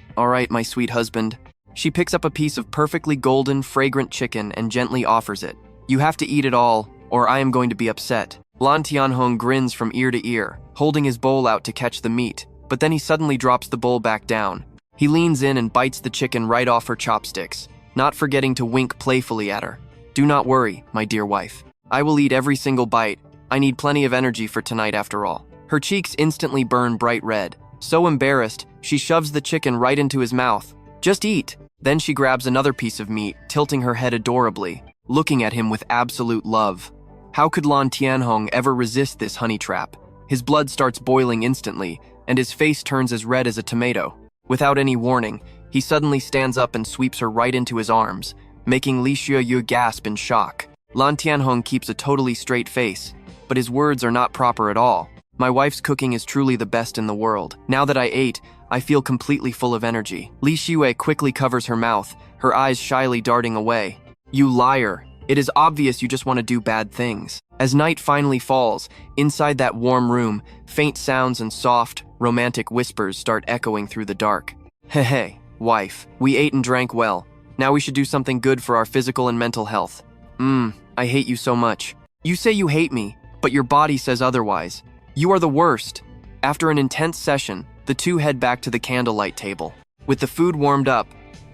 my sweet husband." She picks up a piece of perfectly golden, fragrant chicken and gently offers it. "You have to eat it all, or I am going to be upset." Lan Thien Hong grins from ear to ear, holding his bowl out to catch the meat, but then he suddenly drops the bowl back down. He leans in and bites the chicken right off her chopsticks, not forgetting to wink playfully at her. "Do not worry, my dear wife. I will eat every single bite. I need plenty of energy for tonight after all." Her cheeks instantly burn bright red. So embarrassed, she shoves the chicken right into his mouth. "Just eat." Then she grabs another piece of meat, tilting her head adorably. looking at him with absolute love. How could Lan Thien Hong ever resist this honey trap? His blood starts boiling instantly, and his face turns as red as a tomato. Without any warning, he suddenly stands up and sweeps her right into his arms, making Li Xiaoyu gasp in shock. Lan Thien Hong keeps a totally straight face, but his words are not proper at all. My wife's cooking is truly the best in the world. Now that I ate, I feel completely full of energy. Li Xiaoyu quickly covers her mouth, her eyes shyly darting away. You liar. It is obvious you just want to do bad things. As night finally falls, inside that warm room, faint sounds and soft, romantic whispers start echoing through the dark. Hey, wife, we ate and drank well. Now we should do something good for our physical and mental health. I hate you so much. You say you hate me, but your body says otherwise. You are the worst. After an intense session, the two head back to the candlelight table. With the food warmed up,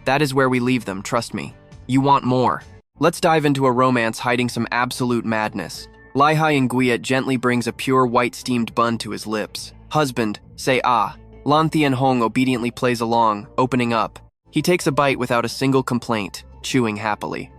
that is where we leave them, trust me. You want more. Let's dive into a romance hiding some absolute madness. Lai Hai Nguyen gently brings a pure white steamed bun to his lips. Husband, say ah. Lan Thien Hong obediently plays along, opening up. He takes a bite without a single complaint, chewing happily.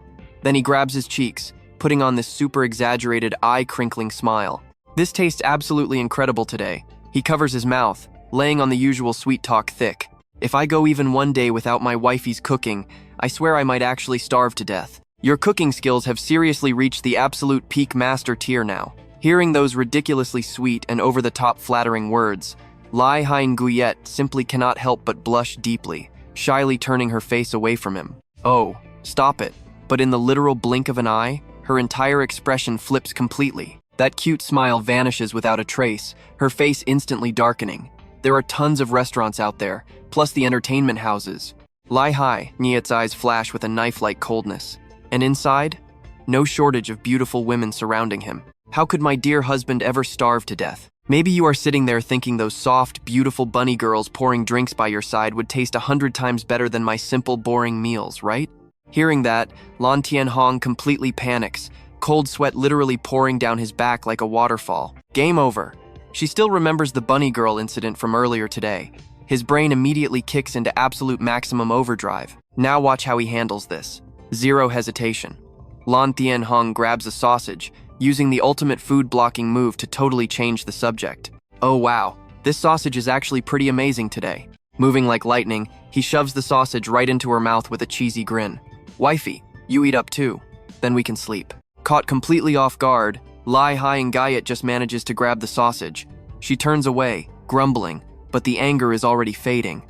Then he grabs his cheeks, putting on this super exaggerated eye-crinkling smile. This tastes absolutely incredible today. He covers his mouth, laying on the usual sweet talk thick. If I go even one day without my wifey's cooking, I swear I might actually starve to death. Your cooking skills have seriously reached the absolute peak master tier now. Hearing those ridiculously sweet and over-the-top flattering words, Lai Hai Nguyen simply cannot help but blush deeply, shyly turning her face away from him. Oh, stop it. But in the literal blink of an eye, her entire expression flips completely. That cute smile vanishes without a trace, her face instantly darkening. There are tons of restaurants out there, plus the entertainment houses. Lai Hai Nguyen's eyes flash with a knife-like coldness. And inside, no shortage of beautiful women surrounding him. How could my dear husband ever starve to death? Maybe you are sitting there thinking those soft, beautiful bunny girls pouring drinks by your side would taste 100 times better than my simple, boring meals, right? Hearing that, Lan Thien Hong completely panics, cold sweat literally pouring down his back like a waterfall. Game over. She still remembers the bunny girl incident from earlier today. His brain immediately kicks into absolute maximum overdrive. Now watch how he handles this. Zero hesitation. Lan Thien Hong grabs a sausage, using the ultimate food-blocking move to totally change the subject. Oh wow, this sausage is actually pretty amazing today. Moving like lightning, he shoves the sausage right into her mouth with a cheesy grin. Wifey, you eat up too. Then we can sleep. Caught completely off guard, Lai Hai Nguyen just manages to grab the sausage. She turns away, grumbling, but the anger is already fading.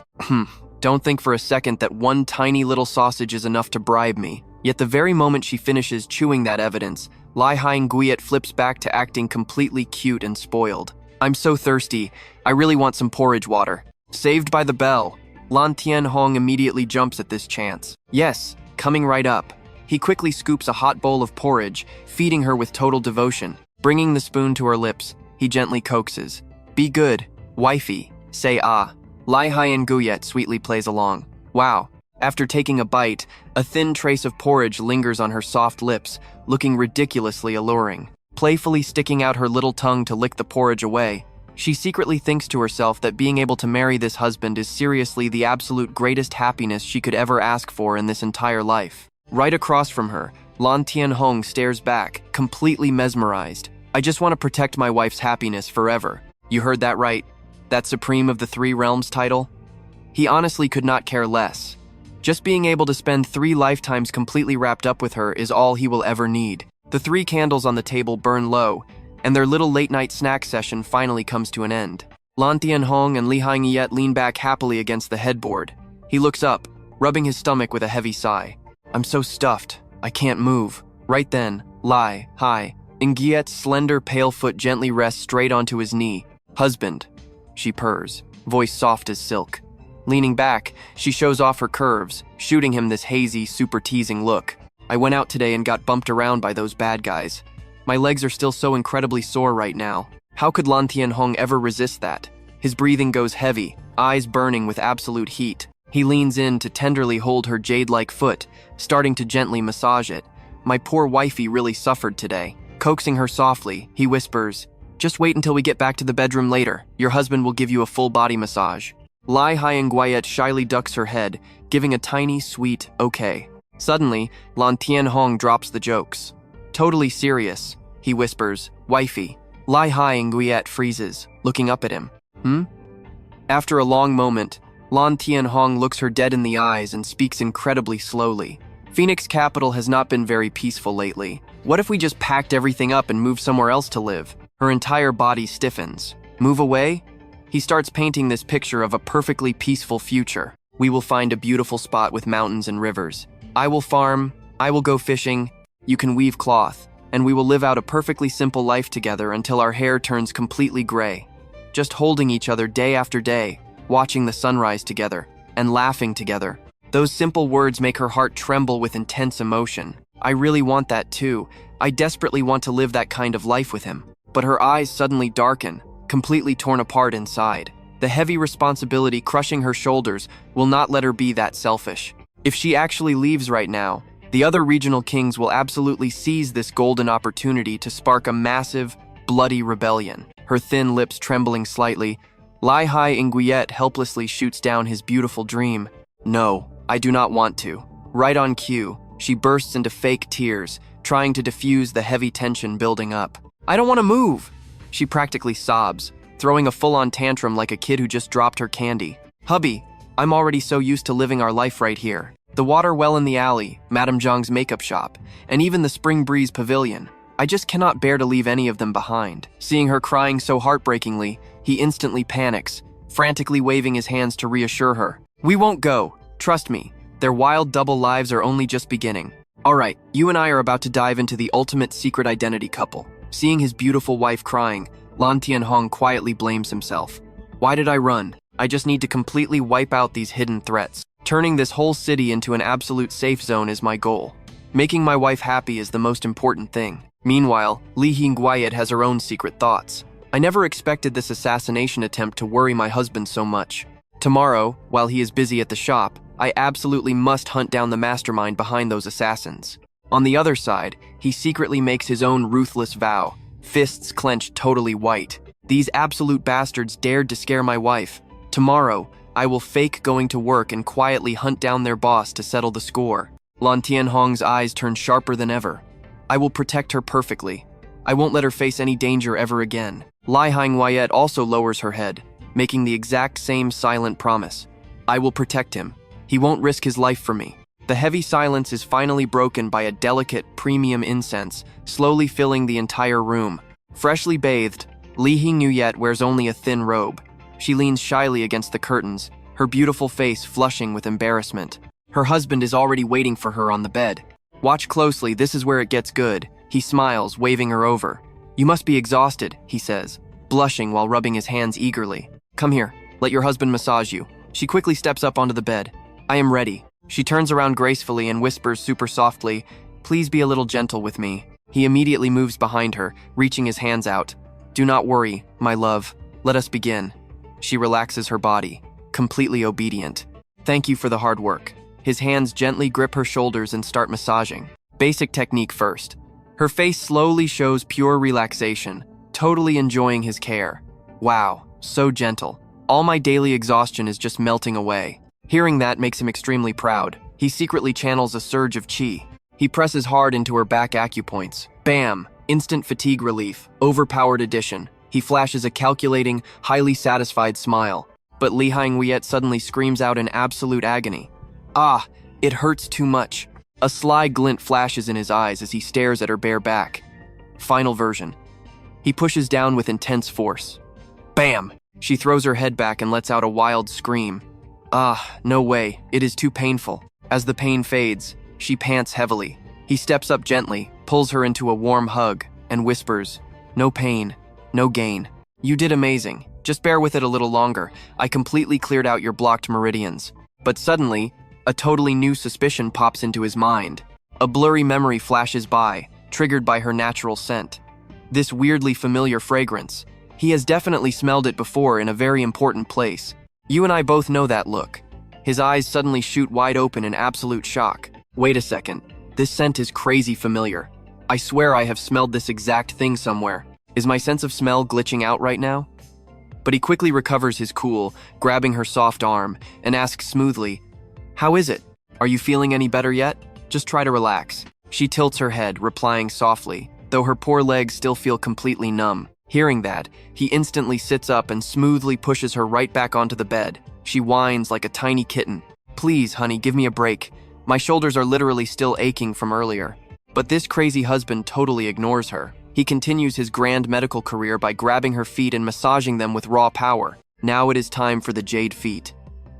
Don't think for a second that one tiny little sausage is enough to bribe me. Yet the very moment she finishes chewing that evidence, Lai Hai Nguyen flips back to acting completely cute and spoiled. I'm so thirsty, I really want some porridge water. Saved by the bell. Lan Thien Hong immediately jumps at this chance. Yes, coming right up. He quickly scoops a hot bowl of porridge, feeding her with total devotion. Bringing the spoon to her lips, he gently coaxes. Be good, wifey, say ah. Lai Hai Nguyen sweetly plays along. Wow. After taking a bite, a thin trace of porridge lingers on her soft lips, looking ridiculously alluring. Playfully sticking out her little tongue to lick the porridge away, she secretly thinks to herself that being able to marry this husband is seriously the absolute greatest happiness she could ever ask for in this entire life. Right across from her, Lan Thien Hong stares back, completely mesmerized. I just want to protect my wife's happiness forever. You heard that right. That Supreme of the Three Realms title? He honestly could not care less. Just being able to spend 3 lifetimes completely wrapped up with her is all he will ever need. The 3 candles on the table burn low, and their little late-night snack session finally comes to an end. Lan Thien Hong and Li Hai Nguyen lean back happily against the headboard. He looks up, rubbing his stomach with a heavy sigh. I'm so stuffed, I can't move. Right then, Lai Hai Nguyen's slender, pale foot gently rests straight onto his knee. Husband, she purrs, voice soft as silk. Leaning back, she shows off her curves, shooting him this hazy, super teasing look. I went out today and got bumped around by those bad guys. My legs are still so incredibly sore right now. How could Lan Thien Hong ever resist that? His breathing goes heavy, eyes burning with absolute heat. He leans in to tenderly hold her jade-like foot, starting to gently massage it. My poor wifey really suffered today. Coaxing her softly, he whispers, just wait until we get back to the bedroom later. Your husband will give you a full body massage. Lai Hai Nguyen shyly ducks her head, giving a tiny, sweet, okay. Suddenly, Lan Thien Hong drops the jokes. Totally serious, he whispers, "Wifey." Lai Hai Nguyen freezes, looking up at him. After a long moment, Lan Thien Hong looks her dead in the eyes and speaks incredibly slowly. Phoenix Capital has not been very peaceful lately. What if we just packed everything up and moved somewhere else to live? Her entire body stiffens. Move away? He starts painting this picture of a perfectly peaceful future. We will find a beautiful spot with mountains and rivers. I will farm, I will go fishing, you can weave cloth, and we will live out a perfectly simple life together until our hair turns completely gray. Just holding each other day after day, watching the sunrise together, and laughing together. Those simple words make her heart tremble with intense emotion. I really want that too. I desperately want to live that kind of life with him. But her eyes suddenly darken, completely torn apart inside. The heavy responsibility crushing her shoulders will not let her be that selfish. If she actually leaves right now, the other regional kings will absolutely seize this golden opportunity to spark a massive, bloody rebellion. Her thin lips trembling slightly, Lai Hai Nguyen helplessly shoots down his beautiful dream. No, I do not want to. Right on cue, she bursts into fake tears, trying to diffuse the heavy tension building up. I don't want to move! She practically sobs, throwing a full-on tantrum like a kid who just dropped her candy. Hubby, I'm already so used to living our life right here. The water well in the alley, Madame Zhang's makeup shop, and even the Spring Breeze Pavilion. I just cannot bear to leave any of them behind. Seeing her crying so heartbreakingly, he instantly panics, frantically waving his hands to reassure her. We won't go. Trust me. Their wild double lives are only just beginning. Alright, you and I are about to dive into the ultimate secret identity couple. Seeing his beautiful wife crying, Lan Thien Hong quietly blames himself. Why did I run? I just need to completely wipe out these hidden threats. Turning this whole city into an absolute safe zone is my goal. Making my wife happy is the most important thing. Meanwhile, Li Hingguayet has her own secret thoughts. I never expected this assassination attempt to worry my husband so much. Tomorrow, while he is busy at the shop, I absolutely must hunt down the mastermind behind those assassins. On the other side, he secretly makes his own ruthless vow, fists clenched totally white. These absolute bastards dared to scare my wife. Tomorrow, I will fake going to work and quietly hunt down their boss to settle the score. Lan Thien Hong's eyes turn sharper than ever. I will protect her perfectly. I won't let her face any danger ever again. Lai Hai Nguyen also lowers her head, making the exact same silent promise. I will protect him. He won't risk his life for me. The heavy silence is finally broken by a delicate, premium incense, slowly filling the entire room. Freshly bathed, Li Hingguayet wears only a thin robe. She leans shyly against the curtains, her beautiful face flushing with embarrassment. Her husband is already waiting for her on the bed. Watch closely, this is where it gets good. He smiles, waving her over. You must be exhausted, he says, blushing while rubbing his hands eagerly. Come here, let your husband massage you. She quickly steps up onto the bed. I am ready. She turns around gracefully and whispers super softly, please be a little gentle with me. He immediately moves behind her, reaching his hands out. Do not worry, my love. Let us begin. She relaxes her body, completely obedient. Thank you for the hard work. His hands gently grip her shoulders and start massaging. Basic technique first. Her face slowly shows pure relaxation, totally enjoying his care. Wow, so gentle. All my daily exhaustion is just melting away. Hearing that makes him extremely proud. He secretly channels a surge of chi. He presses hard into her back acupoints. Bam! Instant fatigue relief. Overpowered addition. He flashes a calculating, highly satisfied smile. But Li Hingguayet suddenly screams out in absolute agony. Ah, it hurts too much. A sly glint flashes in his eyes as he stares at her bare back. Final version. He pushes down with intense force. Bam! She throws her head back and lets out a wild scream. Ah, no way, it is too painful. As the pain fades, she pants heavily. He steps up gently, pulls her into a warm hug, and whispers, no pain, no gain. You did amazing. Just bear with it a little longer. I completely cleared out your blocked meridians. But suddenly, a totally new suspicion pops into his mind. A blurry memory flashes by, triggered by her natural scent. This weirdly familiar fragrance. He has definitely smelled it before in a very important place. You and I both know that look. His eyes suddenly shoot wide open in absolute shock. Wait a second. This scent is crazy familiar. I swear I have smelled this exact thing somewhere. Is my sense of smell glitching out right now? But he quickly recovers his cool, grabbing her soft arm, and asks smoothly, how is it? Are you feeling any better yet? Just try to relax. She tilts her head, replying softly, though her poor legs still feel completely numb. Hearing that, he instantly sits up and smoothly pushes her right back onto the bed. She whines like a tiny kitten. Please, honey, give me a break. My shoulders are literally still aching from earlier. But this crazy husband totally ignores her. He continues his grand medical career by grabbing her feet and massaging them with raw power. Now it is time for the jade feet.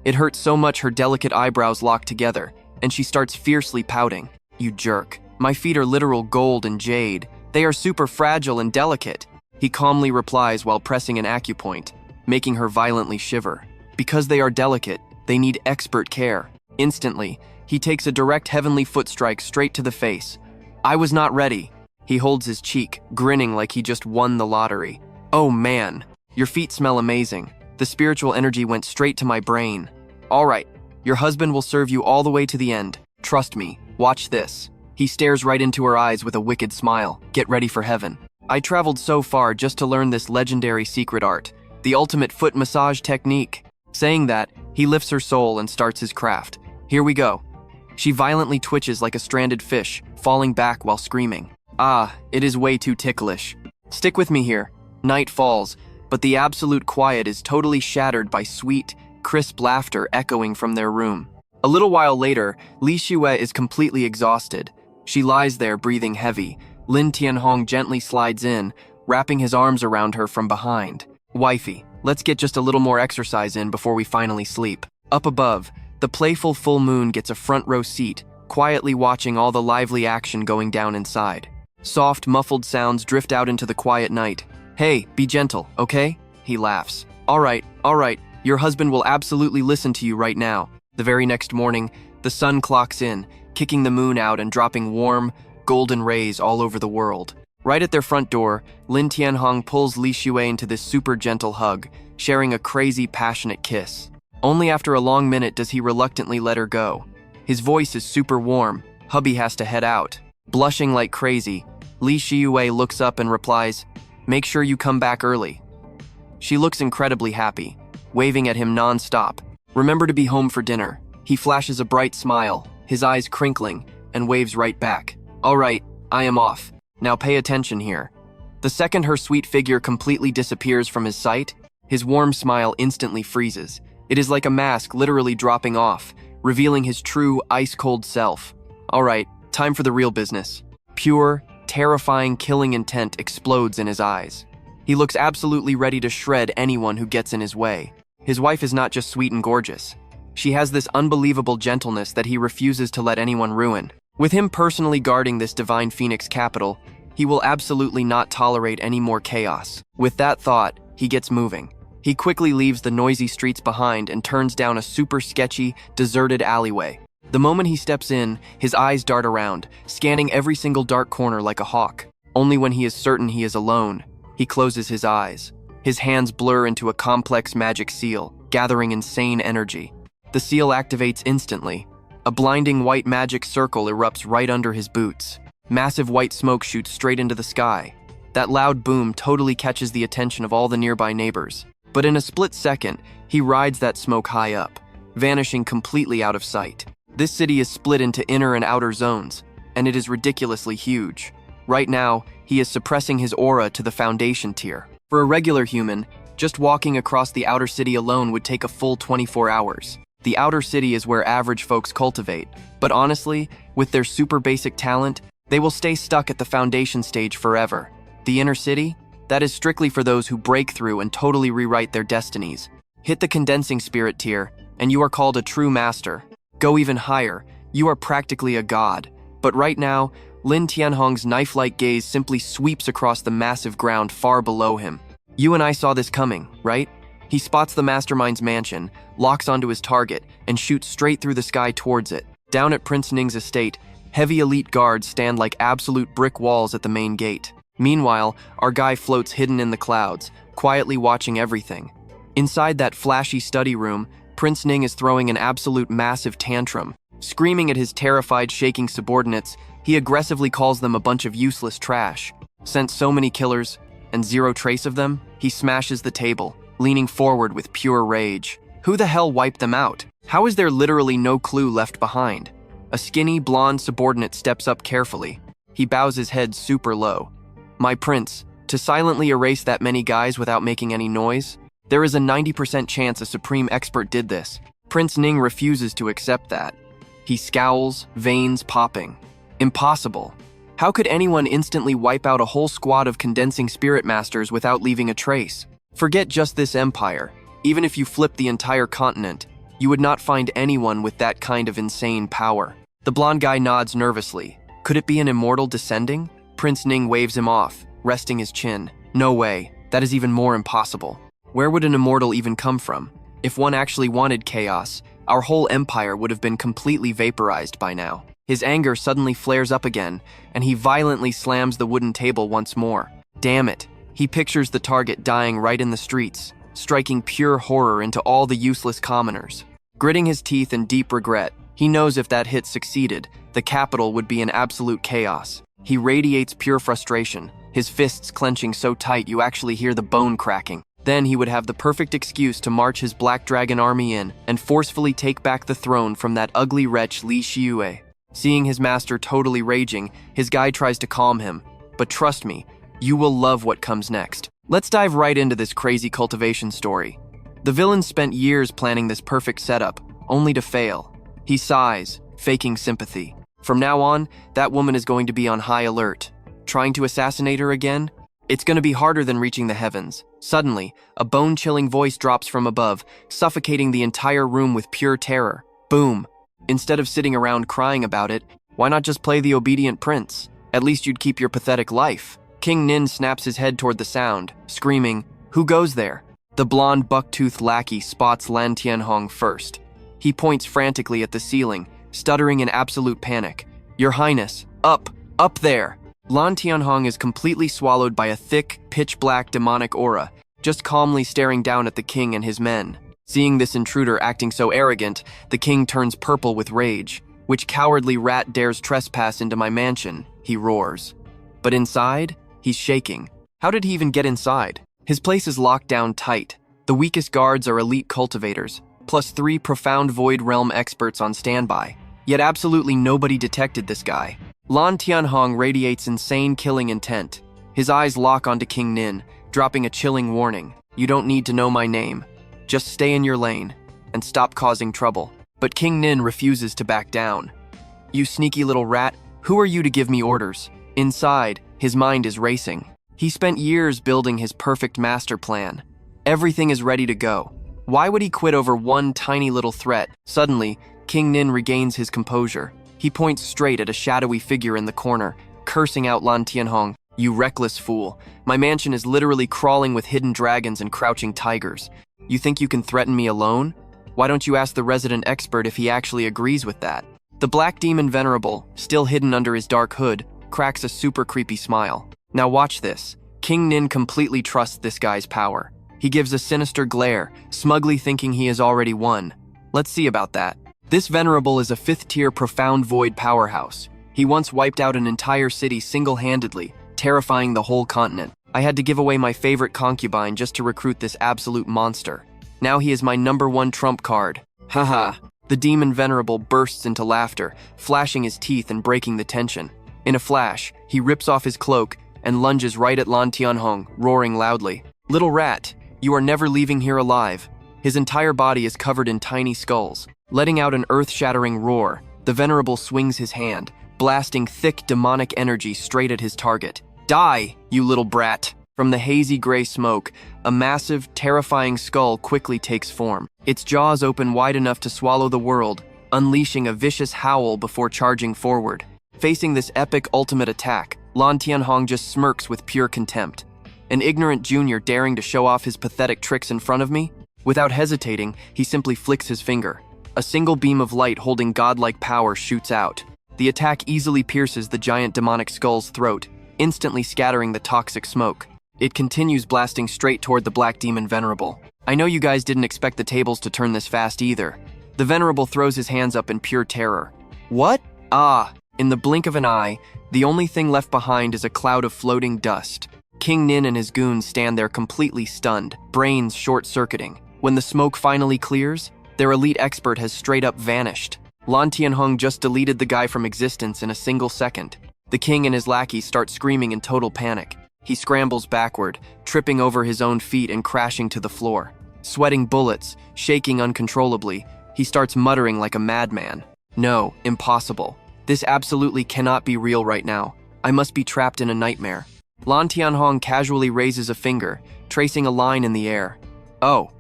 It hurts so much her delicate eyebrows lock together, and she starts fiercely pouting. You jerk. My feet are literal gold and jade. They are super fragile and delicate. He calmly replies while pressing an acupoint, making her violently shiver. Because they are delicate, they need expert care. Instantly, he takes a direct heavenly foot strike straight to the face. I was not ready. He holds his cheek, grinning like he just won the lottery. Oh man, your feet smell amazing. The spiritual energy went straight to my brain. All right, your husband will serve you all the way to the end. Trust me, watch this. He stares right into her eyes with a wicked smile. Get ready for heaven. I traveled so far just to learn this legendary secret art, the ultimate foot massage technique. Saying that, he lifts her soul and starts his craft. Here we go. She violently twitches like a stranded fish, falling back while screaming. Ah, it is way too ticklish. Stick with me here. Night falls, but the absolute quiet is totally shattered by sweet, crisp laughter echoing from their room. A little while later, Li Xue is completely exhausted. She lies there breathing heavy. Lan Thien Hong gently slides in, wrapping his arms around her from behind. Wifey, let's get just a little more exercise in before we finally sleep. Up above, the playful full moon gets a front row seat, quietly watching all the lively action going down inside. Soft, muffled sounds drift out into the quiet night. Hey, be gentle, okay? He laughs. All right, your husband will absolutely listen to you right now. The very next morning, the sun clocks in, kicking the moon out and dropping warm, golden rays all over the world. Right at their front door, Lan Thien Hong pulls Li Xue into this super gentle hug, sharing a crazy, passionate kiss. Only after a long minute does he reluctantly let her go. His voice is super warm. Hubby has to head out. Blushing like crazy, Li Xue looks up and replies, "Make sure you come back early." She looks incredibly happy, waving at him non-stop. "Remember to be home for dinner." He flashes a bright smile, his eyes crinkling, and waves right back. "All right, I am off. Now pay attention here." The second her sweet figure completely disappears from his sight, his warm smile instantly freezes. It is like a mask literally dropping off, revealing his true, ice-cold self. All right, time for the real business. Pure, terrifying, killing intent explodes in his eyes. He looks absolutely ready to shred anyone who gets in his way. His wife is not just sweet and gorgeous. She has this unbelievable gentleness that he refuses to let anyone ruin. With him personally guarding this divine phoenix capital, he will absolutely not tolerate any more chaos. With that thought, he gets moving. He quickly leaves the noisy streets behind and turns down a super sketchy, deserted alleyway. The moment he steps in, his eyes dart around, scanning every single dark corner like a hawk. Only when he is certain he is alone, he closes his eyes. His hands blur into a complex magic seal, gathering insane energy. The seal activates instantly. A blinding white magic circle erupts right under his boots. Massive white smoke shoots straight into the sky. That loud boom totally catches the attention of all the nearby neighbors. But in a split second, he rides that smoke high up, vanishing completely out of sight. This city is split into inner and outer zones, and it is ridiculously huge. Right now, he is suppressing his aura to the foundation tier. For a regular human, just walking across the outer city alone would take a full 24 hours. The outer city is where average folks cultivate, but honestly, with their super basic talent, they will stay stuck at the foundation stage forever. The inner city? That is strictly for those who break through and totally rewrite their destinies. Hit the condensing spirit tier, and you are called a true master. Go even higher, you are practically a god. But right now, Lan Thien Hong's knife-like gaze simply sweeps across the massive ground far below him. You and I saw this coming, right? He spots the mastermind's mansion, locks onto his target, and shoots straight through the sky towards it. Down at Prince Ning's estate, heavy elite guards stand like absolute brick walls at the main gate. Meanwhile, our guy floats hidden in the clouds, quietly watching everything. Inside that flashy study room, Prince Ning is throwing an absolute massive tantrum. Screaming at his terrified, shaking subordinates, he aggressively calls them a bunch of useless trash. Sent so many killers, and zero trace of them, he smashes the table, leaning forward with pure rage. Who the hell wiped them out? How is there literally no clue left behind? A skinny, blonde subordinate steps up carefully. He bows his head super low. My prince, to silently erase that many guys without making any noise? There is a 90% chance a supreme expert did this. Prince Ning refuses to accept that. He scowls, veins popping. Impossible. How could anyone instantly wipe out a whole squad of condensing spirit masters without leaving a trace? Forget just this empire. Even if you flip the entire continent, you would not find anyone with that kind of insane power. The blonde guy nods nervously. Could it be an immortal descending? Prince Ning waves him off, resting his chin. No way. That is even more impossible. Where would an immortal even come from? If one actually wanted chaos, our whole empire would have been completely vaporized by now. His anger suddenly flares up again, and he violently slams the wooden table once more. Damn it. He pictures the target dying right in the streets, striking pure horror into all the useless commoners. Gritting his teeth in deep regret, he knows if that hit succeeded, the capital would be in absolute chaos. He radiates pure frustration, his fists clenching so tight you actually hear the bone cracking. Then he would have the perfect excuse to march his Black Dragon army in and forcefully take back the throne from that ugly wretch Li Xiue. Seeing his master totally raging, his guy tries to calm him. But trust me, you will love what comes next. Let's dive right into this crazy cultivation story. The villain spent years planning this perfect setup, only to fail. He sighs, faking sympathy. From now on, that woman is going to be on high alert. Trying to assassinate her again? It's going to be harder than reaching the heavens. Suddenly, a bone-chilling voice drops from above, suffocating the entire room with pure terror. Boom. Instead of sitting around crying about it, why not just play the obedient prince? At least you'd keep your pathetic life. King Nin snaps his head toward the sound, screaming, "Who goes there?" The blonde buck-toothed lackey spots Lan Thien Hong first. He points frantically at the ceiling, stuttering in absolute panic. "Your Highness, up there!" Lan Thien Hong is completely swallowed by a thick, pitch-black demonic aura, just calmly staring down at the king and his men. Seeing this intruder acting so arrogant, the king turns purple with rage. "Which cowardly rat dares trespass into my mansion?" he roars. But inside, he's shaking. How did he even get inside? His place is locked down tight. The weakest guards are elite cultivators, plus 3 profound void realm experts on standby. Yet absolutely nobody detected this guy. Lan Thien Hong radiates insane killing intent. His eyes lock onto King Nin, dropping a chilling warning. "You don't need to know my name. Just stay in your lane, and stop causing trouble." But King Nin refuses to back down. "You sneaky little rat, who are you to give me orders?" Inside, his mind is racing. He spent years building his perfect master plan. Everything is ready to go. Why would he quit over one tiny little threat? Suddenly, King Nin regains his composure. He points straight at a shadowy figure in the corner, cursing out Lan Thien Hong. "You reckless fool. My mansion is literally crawling with hidden dragons and crouching tigers. You think you can threaten me alone? Why don't you ask the resident expert if he actually agrees with that?" The black demon Venerable, still hidden under his dark hood, cracks a super creepy smile. Now watch this. King Nin completely trusts this guy's power. He gives a sinister glare, smugly thinking he has already won. Let's see about that. This Venerable is a 5th-tier profound void powerhouse. He once wiped out an entire city single-handedly, terrifying the whole continent. I had to give away my favorite concubine just to recruit this absolute monster. Now he is my #1 trump card. Haha. The demon Venerable bursts into laughter, flashing his teeth and breaking the tension. In a flash, he rips off his cloak and lunges right at Lan Thien Hong, roaring loudly. "Little rat, you are never leaving here alive." His entire body is covered in tiny skulls. Letting out an earth-shattering roar, the Venerable swings his hand, blasting thick demonic energy straight at his target. "Die, you little brat!" From the hazy gray smoke, a massive, terrifying skull quickly takes form. Its jaws open wide enough to swallow the world, unleashing a vicious howl before charging forward. Facing this epic ultimate attack, Lan Thien Hong just smirks with pure contempt. An ignorant junior daring to show off his pathetic tricks in front of me? Without hesitating, he simply flicks his finger. A single beam of light holding godlike power shoots out. The attack easily pierces the giant demonic skull's throat, instantly scattering the toxic smoke. It continues blasting straight toward the black demon Venerable. I know you guys didn't expect the tables to turn this fast either. The Venerable throws his hands up in pure terror. "What? Ah!" In the blink of an eye, the only thing left behind is a cloud of floating dust. King Nin and his goons stand there completely stunned, brains short-circuiting. When the smoke finally clears, their elite expert has straight up vanished. Lan Thien Hong just deleted the guy from existence in a single second. The king and his lackeys start screaming in total panic. He scrambles backward, tripping over his own feet and crashing to the floor. Sweating bullets, shaking uncontrollably, he starts muttering like a madman. No, impossible. This absolutely cannot be real right now. I must be trapped in a nightmare. Lan Thien Hong casually raises a finger, tracing a line in the air. Oh,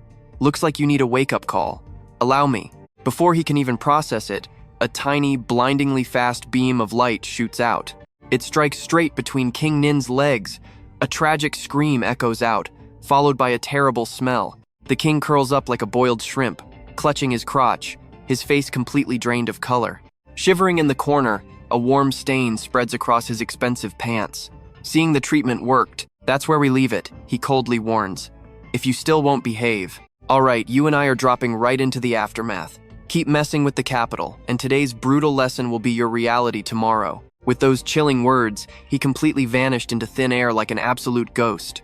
looks like you need a wake-up call. Allow me. Before he can even process it, a tiny, blindingly fast beam of light shoots out. It strikes straight between King Nin's legs. A tragic scream echoes out, followed by a terrible smell. The king curls up like a boiled shrimp, clutching his crotch, his face completely drained of color. Shivering in the corner, a warm stain spreads across his expensive pants. Seeing the treatment worked, that's where we leave it, he coldly warns. If you still won't behave. All right, you and I are dropping right into the aftermath. Keep messing with the capital, and today's brutal lesson will be your reality tomorrow. With those chilling words, he completely vanished into thin air like an absolute ghost.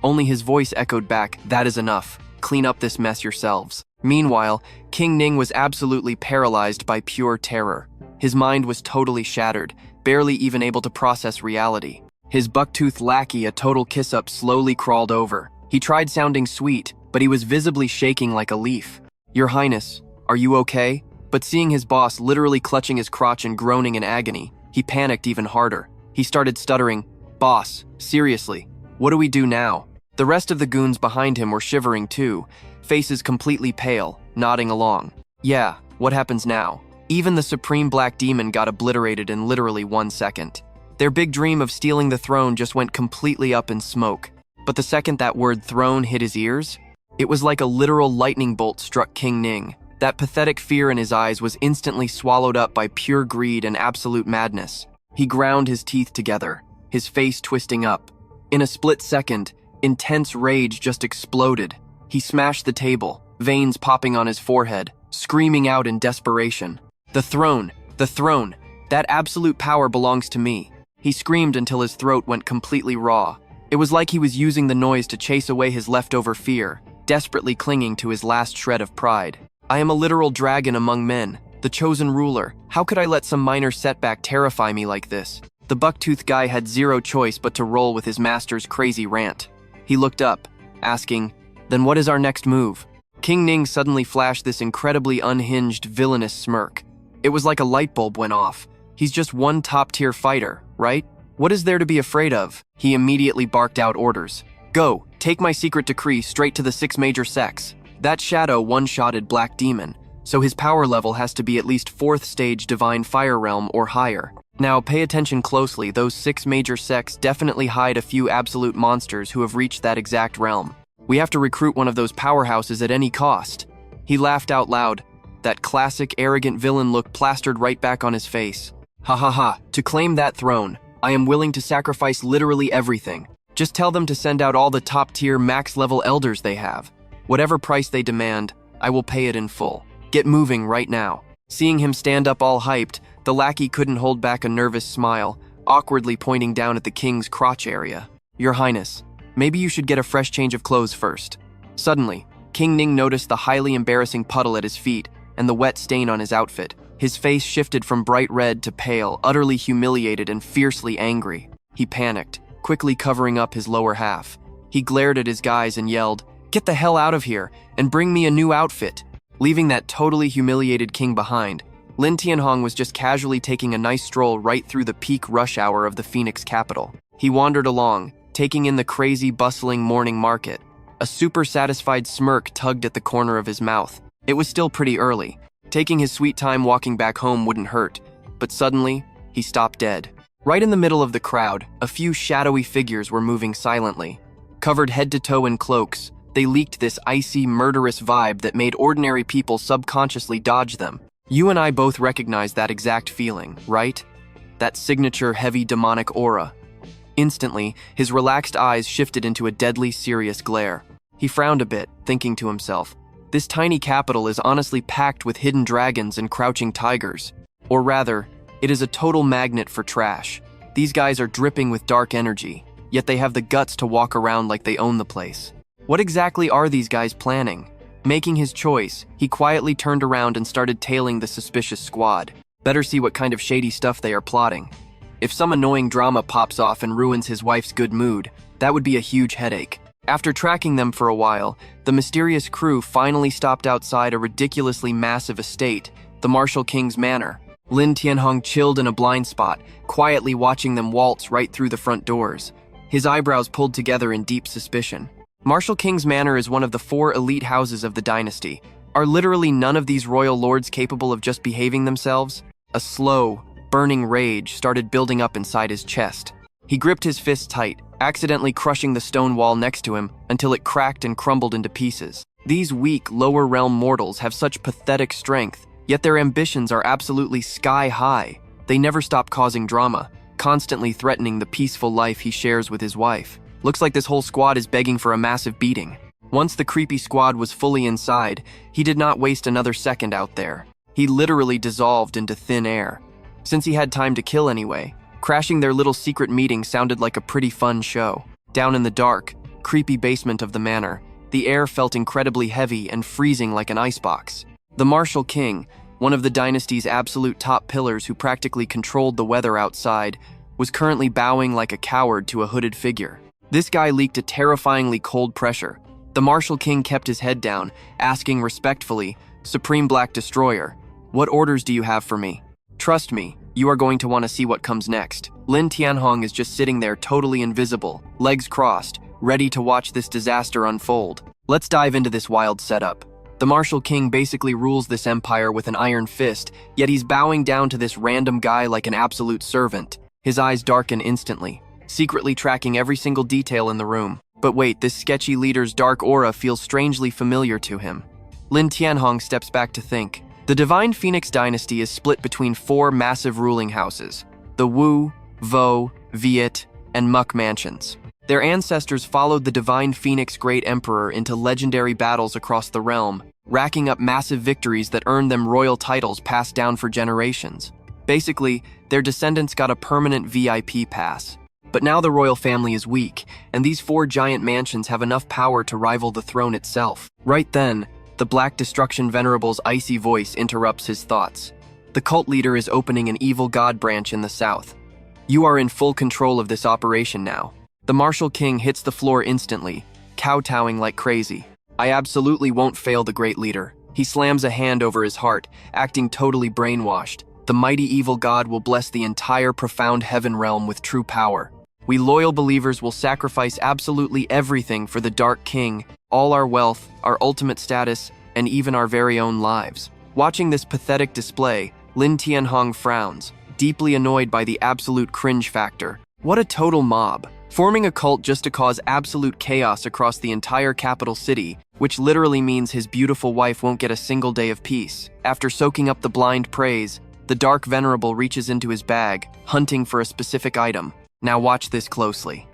Only his voice echoed back, "That is enough. Clean up this mess yourselves." Meanwhile, King Ning was absolutely paralyzed by pure terror. His mind was totally shattered, barely even able to process reality. His buck-toothed lackey, a total kiss-up, slowly crawled over. He tried sounding sweet, but he was visibly shaking like a leaf. "Your Highness, are you okay?" But seeing his boss literally clutching his crotch and groaning in agony, he panicked even harder. He started stuttering, "Boss, seriously, what do we do now?" The rest of the goons behind him were shivering too, faces completely pale, nodding along. Yeah, what happens now? Even the Supreme Black Demon got obliterated in literally 1 second. Their big dream of stealing the throne just went completely up in smoke. But the second that word throne hit his ears, it was like a literal lightning bolt struck King Ning. That pathetic fear in his eyes was instantly swallowed up by pure greed and absolute madness. He ground his teeth together, his face twisting up. In a split second, intense rage just exploded. He smashed the table, veins popping on his forehead, screaming out in desperation. The throne, that absolute power belongs to me." He screamed until his throat went completely raw. It was like he was using the noise to chase away his leftover fear, desperately clinging to his last shred of pride. "I am a literal dragon among men, the chosen ruler. How could I let some minor setback terrify me like this?" The buck-toothed guy had zero choice but to roll with his master's crazy rant. He looked up, asking, "Then what is our next move?" King Ning suddenly flashed this incredibly unhinged, villainous smirk. It was like a light bulb went off. He's just one top-tier fighter, right? What is there to be afraid of? He immediately barked out orders. "Go, take my secret decree straight to the 6 major sects." That shadow one-shotted Black Demon, so his power level has to be at least 4th stage Divine Fire Realm or higher. Now pay attention closely, those 6 major sects definitely hide a few absolute monsters who have reached that exact realm. We have to recruit one of those powerhouses at any cost. He laughed out loud, that classic arrogant villain look plastered right back on his face. "Ha ha ha, to claim that throne, I am willing to sacrifice literally everything. Just tell them to send out all the top-tier max-level elders they have. Whatever price they demand, I will pay it in full. Get moving right now." Seeing him stand up all hyped, the lackey couldn't hold back a nervous smile, awkwardly pointing down at the king's crotch area. "Your Highness, maybe you should get a fresh change of clothes first." Suddenly, King Ning noticed the highly embarrassing puddle at his feet and the wet stain on his outfit. His face shifted from bright red to pale, utterly humiliated and fiercely angry. He panicked, quickly covering up his lower half. He glared at his guys and yelled, "Get the hell out of here and bring me a new outfit." Leaving that totally humiliated king behind, Lan Thien Hong was just casually taking a nice stroll right through the peak rush hour of the Phoenix capital. He wandered along, taking in the crazy, bustling morning market. A super satisfied smirk tugged at the corner of his mouth. It was still pretty early. Taking his sweet time walking back home wouldn't hurt, but suddenly, he stopped dead. Right in the middle of the crowd, a few shadowy figures were moving silently. Covered head to toe in cloaks, they leaked this icy, murderous vibe that made ordinary people subconsciously dodge them. You and I both recognize that exact feeling, right? That signature heavy demonic aura. Instantly, his relaxed eyes shifted into a deadly serious glare. He frowned a bit, thinking to himself, this tiny capital is honestly packed with hidden dragons and crouching tigers. Or rather, it is a total magnet for trash. These guys are dripping with dark energy, yet they have the guts to walk around like they own the place. What exactly are these guys planning? Making his choice, he quietly turned around and started tailing the suspicious squad. Better see what kind of shady stuff they are plotting. If some annoying drama pops off and ruins his wife's good mood, that would be a huge headache. After tracking them for a while, the mysterious crew finally stopped outside a ridiculously massive estate, the Martial King's manor. Lan Thien Hong chilled in a blind spot, quietly watching them waltz right through the front doors. His eyebrows pulled together in deep suspicion. Martial King's manor is one of the 4 elite houses of the dynasty. Are literally none of these royal lords capable of just behaving themselves? A slow, burning rage started building up inside his chest. He gripped his fist tight, accidentally crushing the stone wall next to him until it cracked and crumbled into pieces. These weak, lower realm mortals have such pathetic strength, yet their ambitions are absolutely sky high. They never stop causing drama, constantly threatening the peaceful life he shares with his wife. Looks like this whole squad is begging for a massive beating. Once the creepy squad was fully inside, he did not waste another second out there. He literally dissolved into thin air. Since he had time to kill anyway, crashing their little secret meeting sounded like a pretty fun show. Down in the dark, creepy basement of the manor, the air felt incredibly heavy and freezing like an icebox. The Martial King, one of the dynasty's absolute top pillars who practically controlled the weather outside, was currently bowing like a coward to a hooded figure. This guy leaked a terrifyingly cold pressure. The Martial King kept his head down, asking respectfully, "Supreme Black Destroyer, what orders do you have for me? Trust me, you are going to want to see what comes next." Lan Thien Hong is just sitting there totally invisible, legs crossed, ready to watch this disaster unfold. Let's dive into this wild setup. The Martial King basically rules this empire with an iron fist, yet he's bowing down to this random guy like an absolute servant. His eyes darken instantly, secretly tracking every single detail in the room. But wait, this sketchy leader's dark aura feels strangely familiar to him. Lan Thien Hong steps back to think. The Divine Phoenix dynasty is split between 4 massive ruling houses, the Wu, Vo, Viet, and Muk mansions. Their ancestors followed the Divine Phoenix Great Emperor into legendary battles across the realm, racking up massive victories that earned them royal titles passed down for generations. Basically, their descendants got a permanent VIP pass. But now the royal family is weak, and these 4 giant mansions have enough power to rival the throne itself. Right then, the Black Destruction Venerable's icy voice interrupts his thoughts. The cult leader is opening an evil god branch in the south. You are in full control of this operation now. The Martial King hits the floor instantly, kowtowing like crazy. I absolutely won't fail the great leader. He slams a hand over his heart, acting totally brainwashed. The mighty evil god will bless the entire profound heaven realm with true power. We loyal believers will sacrifice absolutely everything for the Dark King, all our wealth, our ultimate status, and even our very own lives. Watching this pathetic display, Lan Thien Hong frowns, deeply annoyed by the absolute cringe factor. What a total mob. Forming a cult just to cause absolute chaos across the entire capital city, which literally means his beautiful wife won't get a single day of peace. After soaking up the blind praise, the Dark Venerable reaches into his bag, hunting for a specific item. Now watch this closely.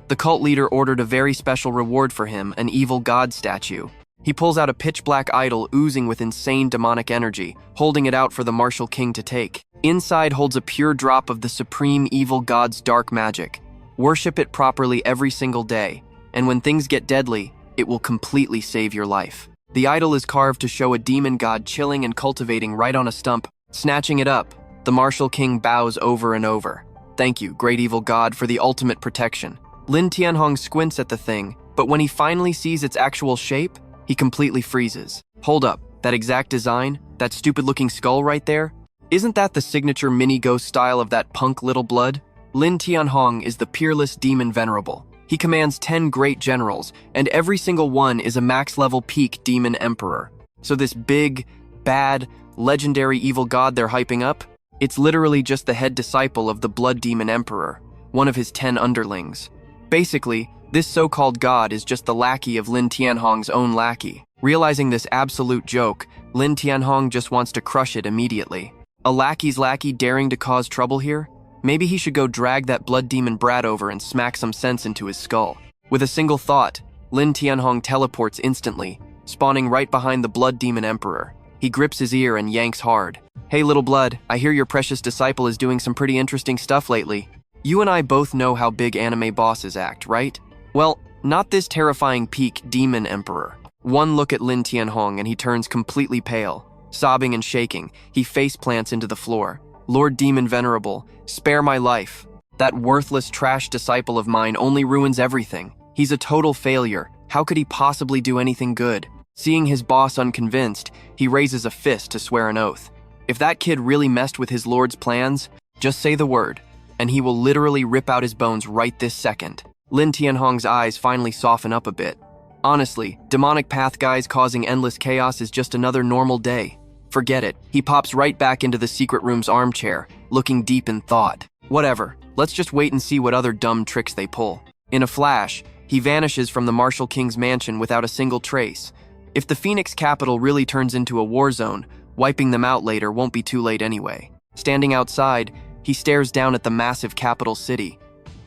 The cult leader ordered a very special reward for him, an evil god statue. He pulls out a pitch-black idol oozing with insane demonic energy, holding it out for the Martial King to take. Inside holds a pure drop of the supreme evil god's dark magic. Worship it properly every single day, and when things get deadly, it will completely save your life. The idol is carved to show a demon god chilling and cultivating right on a stump. Snatching it up, the Martial King bows over and over. Thank you, great evil god, for the ultimate protection. Lan Thien Hong squints at the thing, but when he finally sees its actual shape, he completely freezes. Hold up, that exact design, that stupid-looking skull right there? Isn't that the signature mini-ghost style of that punk little blood? Lan Thien Hong is the peerless demon venerable. He commands 10 great generals, and every single one is a max-level peak demon emperor. So this big, bad, legendary evil god they're hyping up? It's literally just the head disciple of the Blood Demon Emperor, one of his 10 underlings. Basically, this so-called god is just the lackey of Lan Thien Hong's own lackey. Realizing this absolute joke, Lan Thien Hong just wants to crush it immediately. A lackey's lackey daring to cause trouble here? Maybe he should go drag that blood demon brat over and smack some sense into his skull. With a single thought, Lan Thien Hong teleports instantly, spawning right behind the Blood Demon Emperor. He grips his ear and yanks hard. Hey little blood, I hear your precious disciple is doing some pretty interesting stuff lately. You and I both know how big anime bosses act, right? Well, not this terrifying peak demon emperor. One look at Lan Thien Hong and he turns completely pale. Sobbing and shaking, he face plants into the floor. Lord Demon Venerable, spare my life. That worthless trash disciple of mine only ruins everything. He's a total failure. How could he possibly do anything good? Seeing his boss unconvinced, he raises a fist to swear an oath. If that kid really messed with his lord's plans, just say the word, and he will literally rip out his bones right this second. Lan Thien Hong's eyes finally soften up a bit. Honestly, demonic path guys causing endless chaos is just another normal day. Forget it. He pops right back into the secret room's armchair, looking deep in thought. Whatever, let's just wait and see what other dumb tricks they pull. In a flash, he vanishes from the Martial King's mansion without a single trace. If the Phoenix capital really turns into a war zone, wiping them out later won't be too late anyway. Standing outside, he stares down at the massive capital city.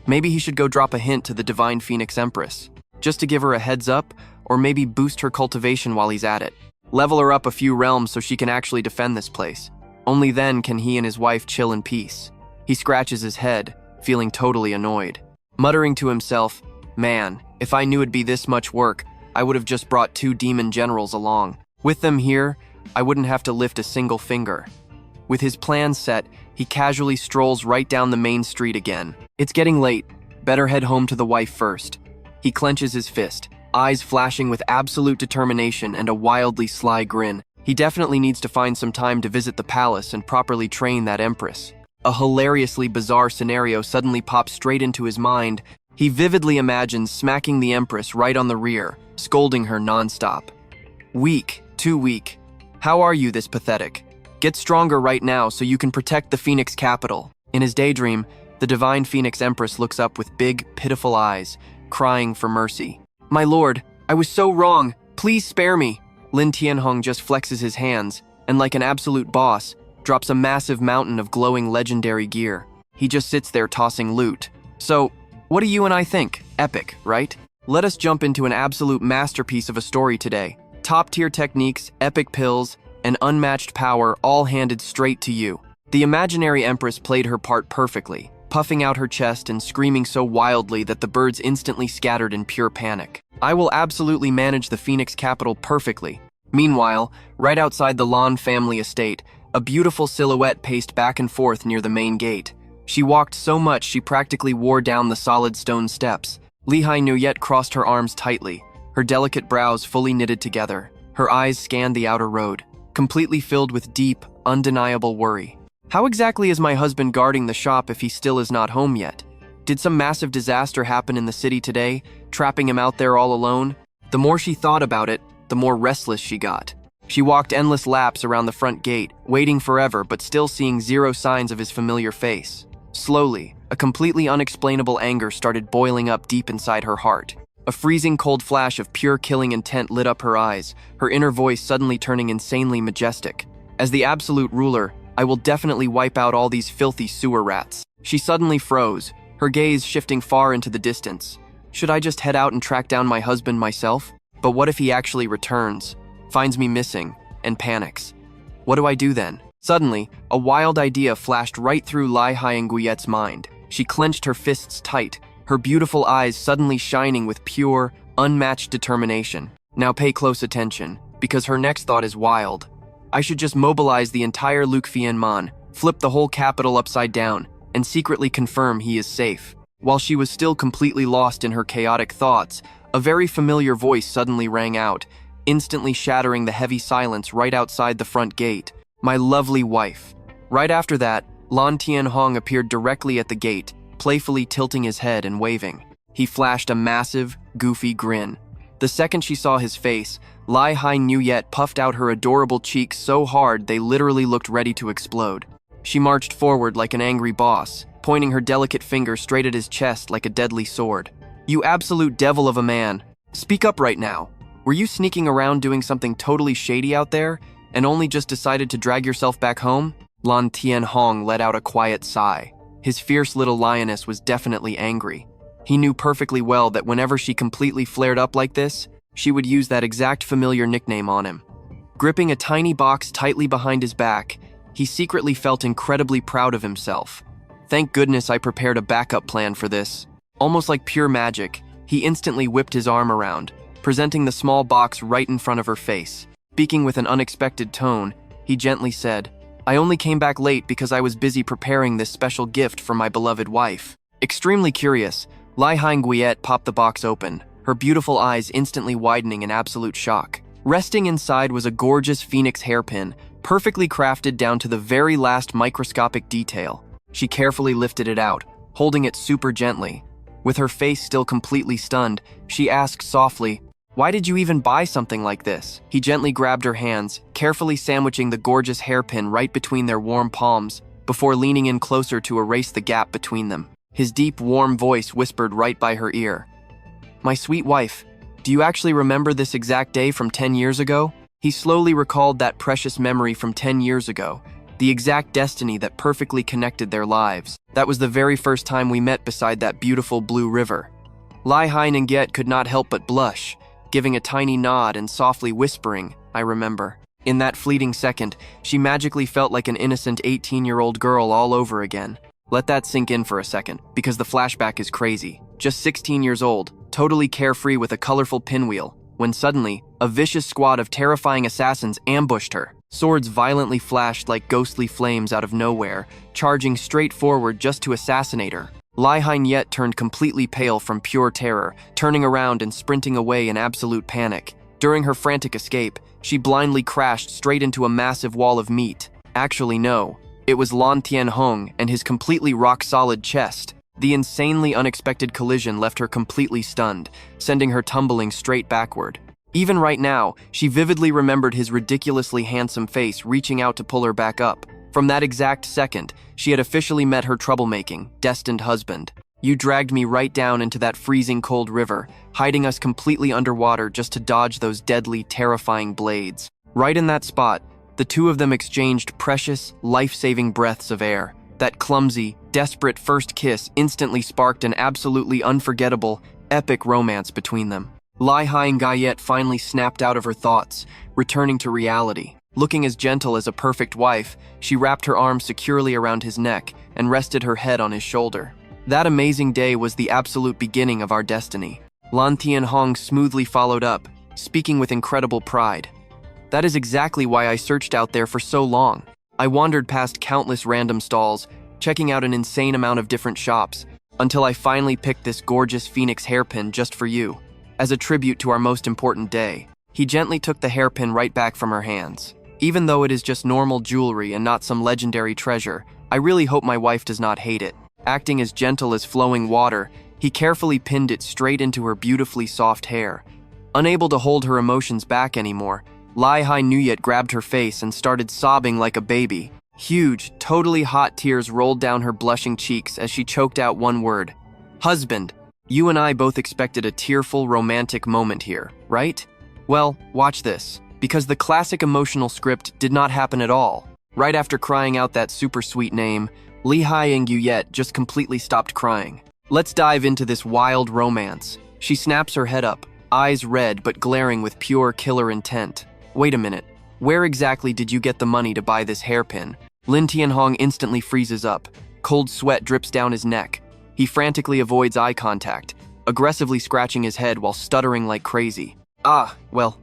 Maybe he should go drop a hint to the Divine Phoenix Empress, just to give her a heads up, or maybe boost her cultivation while he's at it. Level her up a few realms so she can actually defend this place. Only then can he and his wife chill in peace. He scratches his head, feeling totally annoyed. Muttering to himself, man, if I knew it'd be this much work, I would have just brought 2 demon generals along. With them here, I wouldn't have to lift a single finger. With his plan set, he casually strolls right down the main street again. It's getting late. Better head home to the wife first. He clenches his fist, eyes flashing with absolute determination and a wildly sly grin. He definitely needs to find some time to visit the palace and properly train that empress. A hilariously bizarre scenario suddenly pops straight into his mind. He vividly imagines smacking the empress right on the rear, scolding her nonstop. Weak, too weak. How are you this pathetic? Get stronger right now so you can protect the Phoenix capital. In his daydream, the Divine Phoenix Empress looks up with big, pitiful eyes, crying for mercy. My lord, I was so wrong. Please spare me. Lan Thien Hong just flexes his hands, and like an absolute boss, drops a massive mountain of glowing legendary gear. He just sits there tossing loot. So, what do you and I think? Epic, right? Let us jump into an absolute masterpiece of a story today. Top-tier techniques, epic pills, and unmatched power all handed straight to you. The imaginary empress played her part perfectly, puffing out her chest and screaming so wildly that the birds instantly scattered in pure panic. I will absolutely manage the Phoenix capital perfectly. Meanwhile, right outside the Lan family estate, a beautiful silhouette paced back and forth near the main gate. She walked so much she practically wore down the solid stone steps. Lehigh Nuyet crossed her arms tightly, her delicate brows fully knitted together. Her eyes scanned the outer road, completely filled with deep, undeniable worry. How exactly is my husband guarding the shop if he still is not home yet? Did some massive disaster happen in the city today, trapping him out there all alone? The more she thought about it, the more restless she got. She walked endless laps around the front gate, waiting forever but still seeing zero signs of his familiar face. Slowly, a completely unexplainable anger started boiling up deep inside her heart. A freezing cold flash of pure killing intent lit up her eyes, her inner voice suddenly turning insanely majestic. As the absolute ruler, I will definitely wipe out all these filthy sewer rats. She suddenly froze, her gaze shifting far into the distance. Should I just head out and track down my husband myself? But what if he actually returns, finds me missing, and panics? What do I do then? Suddenly, a wild idea flashed right through Lai Nguyen's mind. She clenched her fists tight, her beautiful eyes suddenly shining with pure, unmatched determination. Now pay close attention, because her next thought is wild. I should just mobilize the entire Luke Fianman, flip the whole capital upside down, and secretly confirm he is safe. While she was still completely lost in her chaotic thoughts, a very familiar voice suddenly rang out, instantly shattering the heavy silence right outside the front gate. My lovely wife. Right after that, Lan Thien Hong appeared directly at the gate, playfully tilting his head and waving. He flashed a massive, goofy grin. The second she saw his face, Lai Nguyen puffed out her adorable cheeks so hard they literally looked ready to explode. She marched forward like an angry boss, pointing her delicate finger straight at his chest like a deadly sword. You absolute devil of a man. Speak up right now. Were you sneaking around doing something totally shady out there, and only just decided to drag yourself back home? Lan Thien Hong let out a quiet sigh. His fierce little lioness was definitely angry. He knew perfectly well that whenever she completely flared up like this, she would use that exact familiar nickname on him. Gripping a tiny box tightly behind his back, he secretly felt incredibly proud of himself. Thank goodness I prepared a backup plan for this. Almost like pure magic, he instantly whipped his arm around, presenting the small box right in front of her face. Speaking with an unexpected tone, he gently said, "I only came back late because I was busy preparing this special gift for my beloved wife." Extremely curious, Lan Thien Hong popped the box open, her beautiful eyes instantly widening in absolute shock. Resting inside was a gorgeous phoenix hairpin, perfectly crafted down to the very last microscopic detail. She carefully lifted it out, holding it super gently. With her face still completely stunned, she asked softly, "Why did you even buy something like this?" He gently grabbed her hands, carefully sandwiching the gorgeous hairpin right between their warm palms, before leaning in closer to erase the gap between them. His deep, warm voice whispered right by her ear, "My sweet wife, do you actually remember this exact day from 10 years ago?" He slowly recalled that precious memory from 10 years ago, the exact destiny that perfectly connected their lives. That was the very first time we met beside that beautiful blue river. Lan Thien Hong could not help but blush, giving a tiny nod and softly whispering, "I remember." In that fleeting second, she magically felt like an innocent 18-year-old girl all over again. Let that sink in for a second, because the flashback is crazy. Just 16 years old, totally carefree with a colorful pinwheel, when suddenly, a vicious squad of terrifying assassins ambushed her. Swords violently flashed like ghostly flames out of nowhere, charging straight forward just to assassinate her. Lan Thien Hong turned completely pale from pure terror, turning around and sprinting away in absolute panic. During her frantic escape, she blindly crashed straight into a massive wall of meat. Actually, no. It was Lan Thien Hong and his completely rock-solid chest. The insanely unexpected collision left her completely stunned, sending her tumbling straight backward. Even right now, she vividly remembered his ridiculously handsome face reaching out to pull her back up. From that exact second, she had officially met her troublemaking, destined husband. "You dragged me right down into that freezing cold river, hiding us completely underwater just to dodge those deadly, terrifying blades." Right in that spot, the two of them exchanged precious, life-saving breaths of air. That clumsy, desperate first kiss instantly sparked an absolutely unforgettable, epic romance between them. Lan Thien Hong finally snapped out of her thoughts, returning to reality. Looking as gentle as a perfect wife, she wrapped her arms securely around his neck and rested her head on his shoulder. That amazing day was the absolute beginning of our destiny. Lan Thien Hong smoothly followed up, speaking with incredible pride. "That is exactly why I searched out there for so long. I wandered past countless random stalls, checking out an insane amount of different shops, until I finally picked this gorgeous phoenix hairpin just for you, as a tribute to our most important day." He gently took the hairpin right back from her hands. "Even though it is just normal jewelry and not some legendary treasure, I really hope my wife does not hate it." Acting as gentle as flowing water, he carefully pinned it straight into her beautifully soft hair. Unable to hold her emotions back anymore, Lan Thien Hong grabbed her face and started sobbing like a baby. Huge, totally hot tears rolled down her blushing cheeks as she choked out one word. "Husband, you and I both expected a tearful, romantic moment here, right? Well, watch this, because the classic emotional script did not happen at all." Right after crying out that super sweet name, Lan Thien Hong just completely stopped crying. Let's dive into this wild romance. She snaps her head up, eyes red but glaring with pure killer intent. "Wait a minute, where exactly did you get the money to buy this hairpin?" Lan Thien Hong instantly freezes up. Cold sweat drips down his neck. He frantically avoids eye contact, aggressively scratching his head while stuttering like crazy.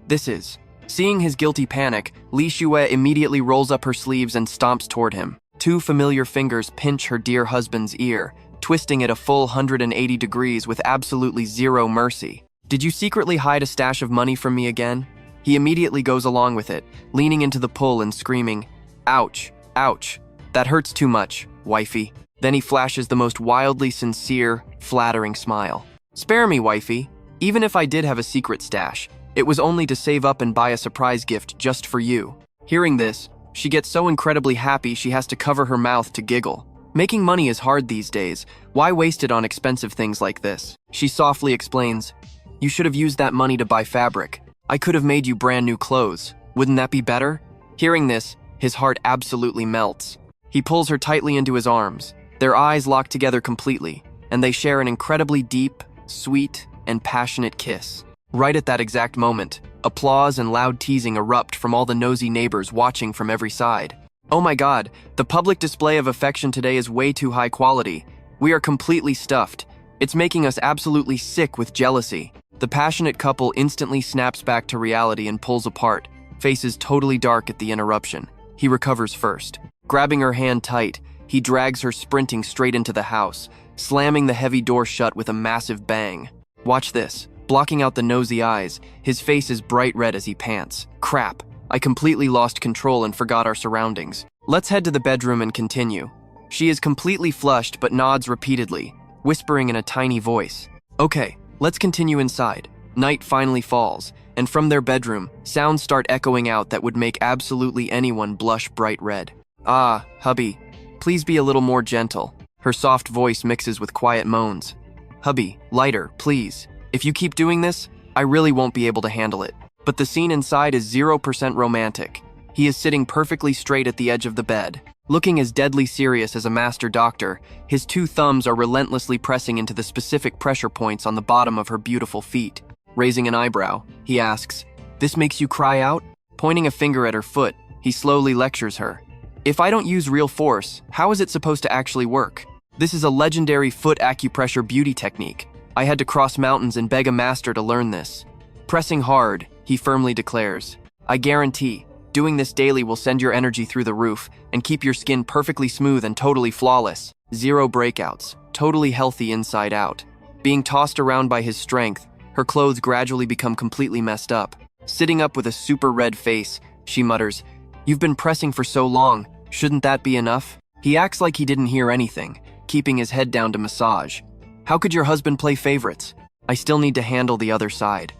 This is. Seeing his guilty panic, Li Xue immediately rolls up her sleeves and stomps toward him. Two familiar fingers pinch her dear husband's ear, twisting it a full 180 degrees with absolutely zero mercy. "Did you secretly hide a stash of money from me again?" He immediately goes along with it, leaning into the pull and screaming, "Ouch, ouch, that hurts too much, wifey." Then he flashes the most wildly sincere, flattering smile. "Spare me, wifey. Even if I did have a secret stash, it was only to save up and buy a surprise gift just for you." Hearing this, she gets so incredibly happy she has to cover her mouth to giggle. Making money is hard these days. Why waste it on expensive things like this? She softly explains, "You should have used that money to buy fabric. I could have made you brand new clothes. Wouldn't that be better?" Hearing this, his heart absolutely melts. He pulls her tightly into his arms. Their eyes lock together completely, and they share an incredibly deep, sweet, and passionate kiss. Right at that exact moment, applause and loud teasing erupt from all the nosy neighbors watching from every side. "Oh my god, the public display of affection today is way too high quality. We are completely stuffed. It's making us absolutely sick with jealousy." The passionate couple instantly snaps back to reality and pulls apart, faces totally dark at the interruption. He recovers first. Grabbing her hand tight, he drags her sprinting straight into the house, slamming the heavy door shut with a massive bang. Watch this. Blocking out the nosy eyes, his face is bright red as he pants. Crap, I completely lost control and forgot our surroundings. Let's head to the bedroom and continue. She is completely flushed but nods repeatedly, whispering in a tiny voice. Okay, let's continue inside. Night finally falls, and from their bedroom, sounds start echoing out that would make absolutely anyone blush bright red. Ah, hubby, please be a little more gentle. Her soft voice mixes with quiet moans. Hubby, lighter, please. If you keep doing this, I really won't be able to handle it. But the scene inside is 0% romantic. He is sitting perfectly straight at the edge of the bed. Looking as deadly serious as a master doctor, his 2 thumbs are relentlessly pressing into the specific pressure points on the bottom of her beautiful feet. Raising an eyebrow, he asks, "This makes you cry out?" Pointing a finger at her foot, he slowly lectures her. "If I don't use real force, how is it supposed to actually work? This is a legendary foot acupressure beauty technique. I had to cross mountains and beg a master to learn this." Pressing hard, he firmly declares, "I guarantee, doing this daily will send your energy through the roof and keep your skin perfectly smooth and totally flawless. 0 breakouts, totally healthy inside out." Being tossed around by his strength, her clothes gradually become completely messed up. Sitting up with a super red face, she mutters, "You've been pressing for so long, shouldn't that be enough?" He acts like he didn't hear anything, keeping his head down to massage. "How could your husband play favorites? I still need to handle the other side."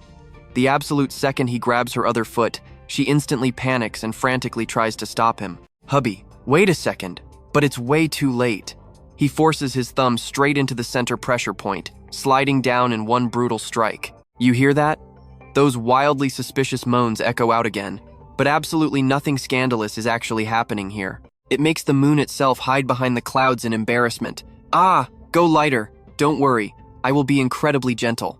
The absolute second he grabs her other foot, she instantly panics and frantically tries to stop him. "Hubby, wait a second." But it's way too late. He forces his thumb straight into the center pressure point, sliding down in one brutal strike. You hear that? Those wildly suspicious moans echo out again, but absolutely nothing scandalous is actually happening here. It makes the moon itself hide behind the clouds in embarrassment. "Ah, go lighter. Don't worry, I will be incredibly gentle."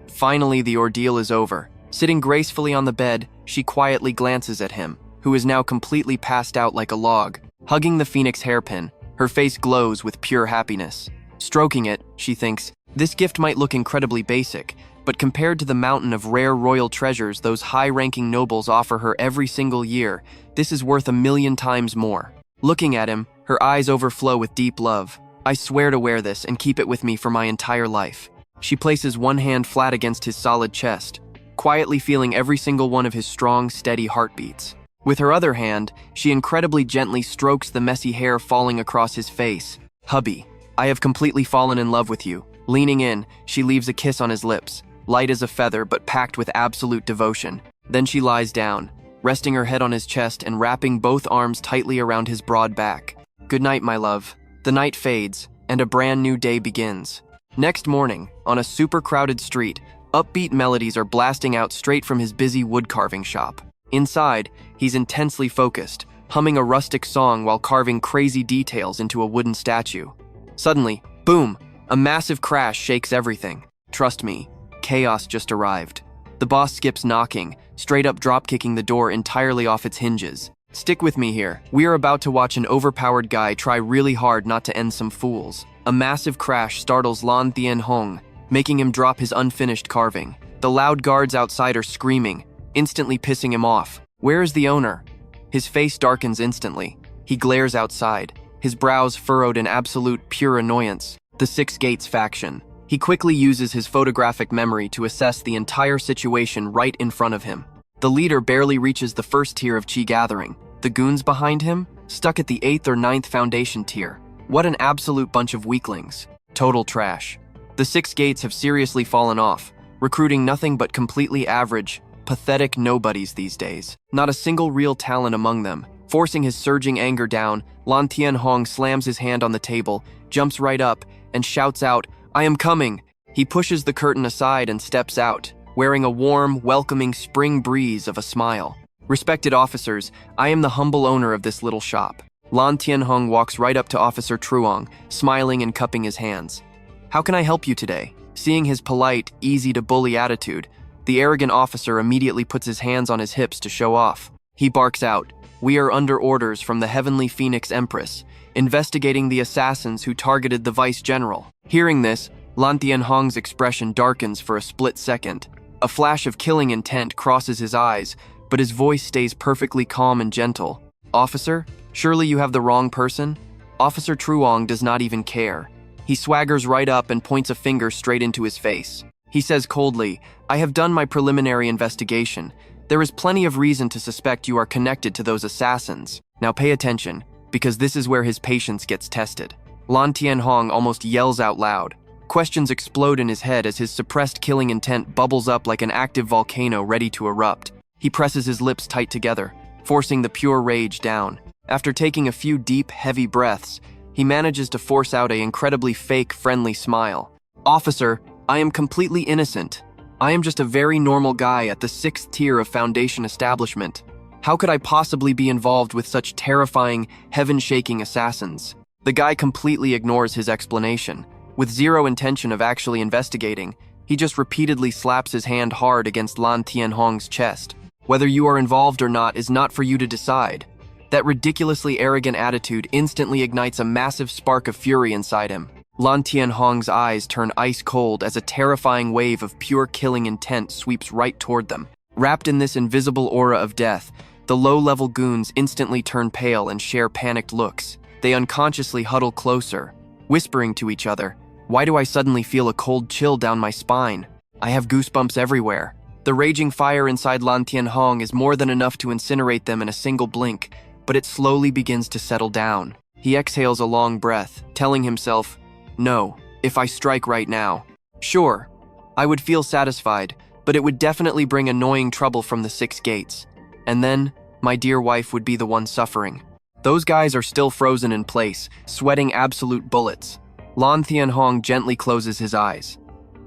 Finally the ordeal is over. Sitting gracefully on the bed, she quietly glances at him, who is now completely passed out like a log. Hugging the phoenix hairpin, her face glows with pure happiness. Stroking it, she thinks, this gift might look incredibly basic, but compared to the mountain of rare royal treasures those high-ranking nobles offer her every single year, this is worth 1,000,000 times more. Looking at him, her eyes overflow with deep love. "I swear to wear this and keep it with me for my entire life." She places one hand flat against his solid chest, quietly feeling every single one of his strong, steady heartbeats. With her other hand, she incredibly gently strokes the messy hair falling across his face. "Hubby, I have completely fallen in love with you." Leaning in, she leaves a kiss on his lips, light as a feather but packed with absolute devotion. Then she lies down, resting her head on his chest and wrapping both arms tightly around his broad back. "Good night, my love." The night fades, and a brand new day begins. Next morning, on a super crowded street, upbeat melodies are blasting out straight from his busy wood-carving shop. Inside, he's intensely focused, humming a rustic song while carving crazy details into a wooden statue. Suddenly, boom, a massive crash shakes everything. Trust me, chaos just arrived. The boss skips knocking, straight up drop-kicking the door entirely off its hinges. Stick with me here. We are about to watch an overpowered guy try really hard not to end some fools. A massive crash startles Lan Thien Hong, making him drop his unfinished carving. The loud guards outside are screaming, instantly pissing him off. Where is the owner? His face darkens instantly. He glares outside, his brows furrowed in absolute pure annoyance. The Six Gates faction. He quickly uses his photographic memory to assess the entire situation right in front of him. The leader barely reaches the first tier of Chi gathering. The goons behind him, stuck at the 8th or 9th foundation tier. What an absolute bunch of weaklings. Total trash. The Six Gates have seriously fallen off, recruiting nothing but completely average, pathetic nobodies these days. Not a single real talent among them. Forcing his surging anger down, Lan Thien Hong slams his hand on the table, jumps right up, and shouts out, "I am coming!" He pushes the curtain aside and steps out, wearing a warm, welcoming spring breeze of a smile. "Respected officers, I am the humble owner of this little shop." Lan Thien Hong walks right up to Officer Truong, smiling and cupping his hands. "How can I help you today?" Seeing his polite, easy-to-bully attitude, the arrogant officer immediately puts his hands on his hips to show off. He barks out, "We are under orders from the Heavenly Phoenix Empress, investigating the assassins who targeted the Vice General." Hearing this, Lan Thien Hong's expression darkens for a split second. A flash of killing intent crosses his eyes, but his voice stays perfectly calm and gentle. "Officer, surely you have the wrong person?" Officer Truong does not even care. He swaggers right up and points a finger straight into his face. He says coldly, "I have done my preliminary investigation. There is plenty of reason to suspect you are connected to those assassins. Now pay attention, because this is where his patience gets tested." Lan Thien Hong almost yells out loud. Questions explode in his head as his suppressed killing intent bubbles up like an active volcano ready to erupt. He presses his lips tight together, forcing the pure rage down. After taking a few deep, heavy breaths, he manages to force out an incredibly fake, friendly smile. "Officer, I am completely innocent. I am just a very normal guy at the 6th tier of Foundation establishment. How could I possibly be involved with such terrifying, heaven-shaking assassins?" The guy completely ignores his explanation. With zero intention of actually investigating, he just repeatedly slaps his hand hard against Lan Thien Hong's chest. "Whether you are involved or not is not for you to decide." That ridiculously arrogant attitude instantly ignites a massive spark of fury inside him. Lan Thien Hong's eyes turn ice cold as a terrifying wave of pure killing intent sweeps right toward them. Wrapped in this invisible aura of death, the low-level goons instantly turn pale and share panicked looks. They unconsciously huddle closer, whispering to each other, "Why do I suddenly feel a cold chill down my spine? I have goosebumps everywhere." The raging fire inside Lan Thien Hong is more than enough to incinerate them in a single blink, but it slowly begins to settle down. He exhales a long breath, telling himself, "No, if I strike right now, sure, I would feel satisfied, but it would definitely bring annoying trouble from the 6 gates. And then, my dear wife would be the one suffering." Those guys are still frozen in place, sweating absolute bullets. Lan Thien Hong gently closes his eyes.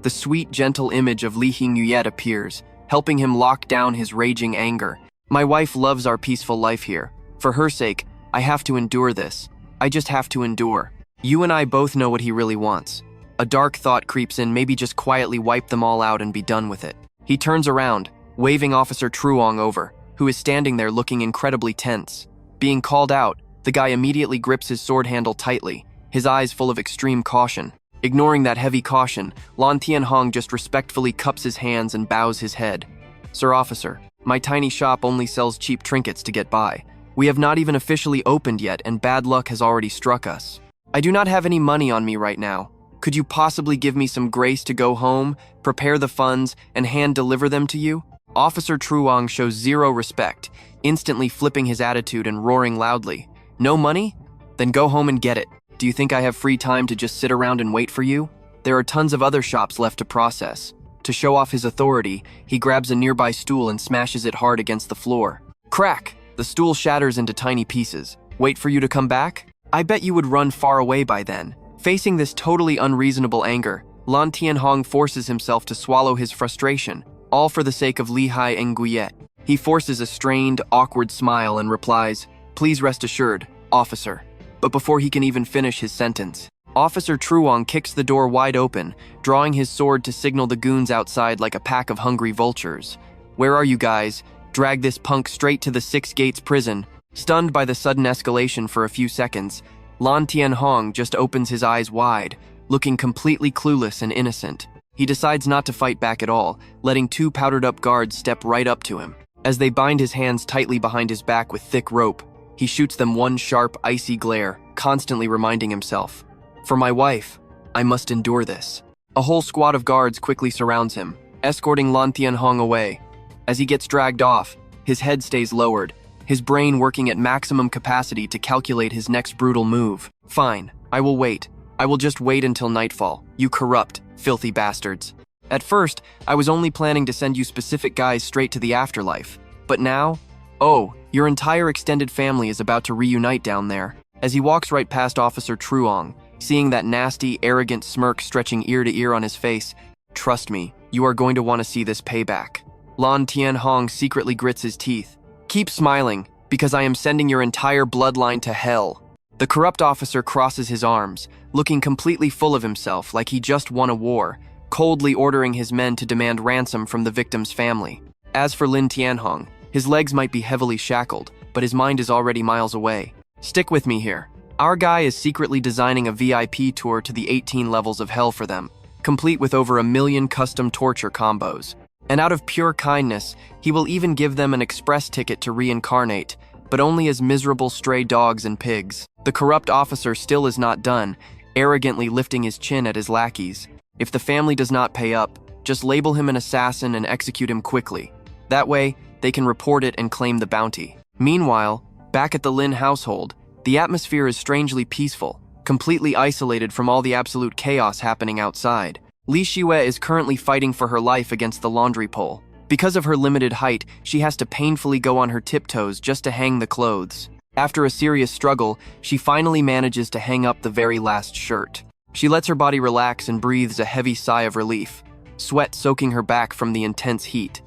The sweet, gentle image of Li Hingyuet appears, helping him lock down his raging anger. "My wife loves our peaceful life here. For her sake, I have to endure this. I just have to endure. You and I both know what he really wants." A dark thought creeps in, maybe just quietly wipe them all out and be done with it. He turns around, waving Officer Truong over, who is standing there looking incredibly tense. Being called out, the guy immediately grips his sword handle tightly, his eyes full of extreme caution. Ignoring that heavy caution, Lan Thien Hong just respectfully cups his hands and bows his head. "Sir Officer, my tiny shop only sells cheap trinkets to get by. We have not even officially opened yet, and bad luck has already struck us. I do not have any money on me right now. Could you possibly give me some grace to go home, prepare the funds, and hand-deliver them to you?" Officer Truong shows zero respect, instantly flipping his attitude and roaring loudly. "No money? Then go home and get it. Do you think I have free time to just sit around and wait for you? There are tons of other shops left to process." To show off his authority, he grabs a nearby stool and smashes it hard against the floor. Crack! The stool shatters into tiny pieces. "Wait for you to come back? I bet you would run far away by then." Facing this totally unreasonable anger, Lan Thien Hong forces himself to swallow his frustration, all for the sake of Li Hingyuet. He forces a strained, awkward smile and replies, "Please rest assured, officer." But before he can even finish his sentence, Officer Truong kicks the door wide open, drawing his sword to signal the goons outside like a pack of hungry vultures. "Where are you guys? Drag this punk straight to the 6 Gates prison." Stunned by the sudden escalation for a few seconds, Lan Thien Hong just opens his eyes wide, looking completely clueless and innocent. He decides not to fight back at all, letting 2 powdered-up guards step right up to him. As they bind his hands tightly behind his back with thick rope, he shoots them one sharp, icy glare, constantly reminding himself, "For my wife, I must endure this." A whole squad of guards quickly surrounds him, escorting Lan Thien Hong away. As he gets dragged off, his head stays lowered, his brain working at maximum capacity to calculate his next brutal move. "Fine, I will wait. I will just wait until nightfall, you corrupt, filthy bastards. At first, I was only planning to send you specific guys straight to the afterlife. But now, oh, your entire extended family is about to reunite down there." As he walks right past Officer Truong, seeing that nasty, arrogant smirk stretching ear to ear on his face, "Trust me, you are going to want to see this payback." Lan Thien Hong secretly grits his teeth. "Keep smiling, because I am sending your entire bloodline to hell." The corrupt officer crosses his arms, looking completely full of himself like he just won a war, coldly ordering his men to demand ransom from the victim's family. As for Lan Thien Hong, his legs might be heavily shackled, but his mind is already miles away. Stick with me here. Our guy is secretly designing a VIP tour to the 18 levels of hell for them. complete with over 1 million custom torture combos. And out of pure kindness, he will even give them an express ticket to reincarnate, but only as miserable stray dogs and pigs. The corrupt officer still is not done, arrogantly lifting his chin at his lackeys. If the family does not pay up, just label him an assassin and execute him quickly. That way, they can report it and claim the bounty. Meanwhile, back at the Lin household, the atmosphere is strangely peaceful, completely isolated from all the absolute chaos happening outside. Li Shiyue is currently fighting for her life against the laundry pole. Because of her limited height, she has to painfully go on her tiptoes just to hang the clothes. After a serious struggle, she finally manages to hang up the very last shirt. She lets her body relax and breathes a heavy sigh of relief, sweat soaking her back from the intense heat.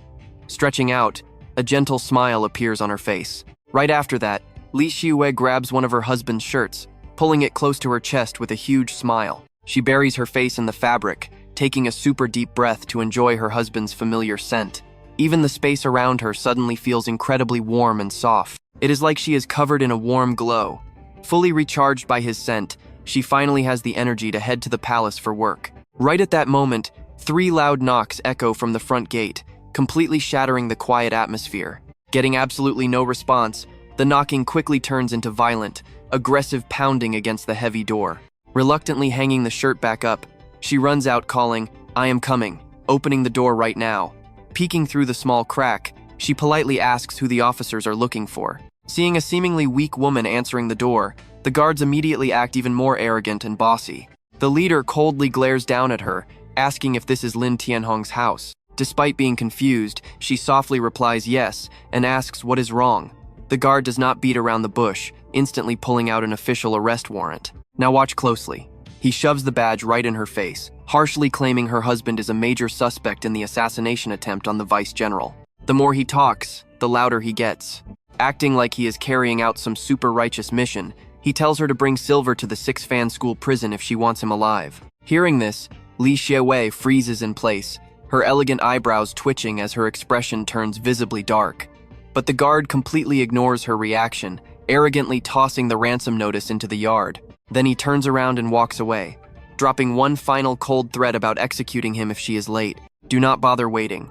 Stretching out, a gentle smile appears on her face. Right after that, Li Shiyue grabs one of her husband's shirts, pulling it close to her chest with a huge smile. She buries her face in the fabric, taking a super deep breath to enjoy her husband's familiar scent. Even the space around her suddenly feels incredibly warm and soft. It is like she is covered in a warm glow. Fully recharged by his scent, she finally has the energy to head to the palace for work. Right at that moment, 3 loud knocks echo from the front gate, completely shattering the quiet atmosphere. Getting absolutely no response, the knocking quickly turns into violent, aggressive pounding against the heavy door. Reluctantly hanging the shirt back up, she runs out calling, "I am coming," opening the door right now. Peeking through the small crack, she politely asks who the officers are looking for. Seeing a seemingly weak woman answering the door, the guards immediately act even more arrogant and bossy. The leader coldly glares down at her, asking if this is Lan Thien Hong's house. Despite being confused, she softly replies yes and asks what is wrong. The guard does not beat around the bush, instantly pulling out an official arrest warrant. Now watch closely. He shoves the badge right in her face, harshly claiming her husband is a major suspect in the assassination attempt on the vice general. The more he talks, the louder he gets. Acting like he is carrying out some super righteous mission, he tells her to bring Silver to the 6-fan school prison if she wants him alive. Hearing this, Li Shiyue freezes in place, her elegant eyebrows twitching as her expression turns visibly dark. But the guard completely ignores her reaction, arrogantly tossing the ransom notice into the yard. Then he turns around and walks away, dropping one final cold threat about executing him if she is late. Do not bother waiting.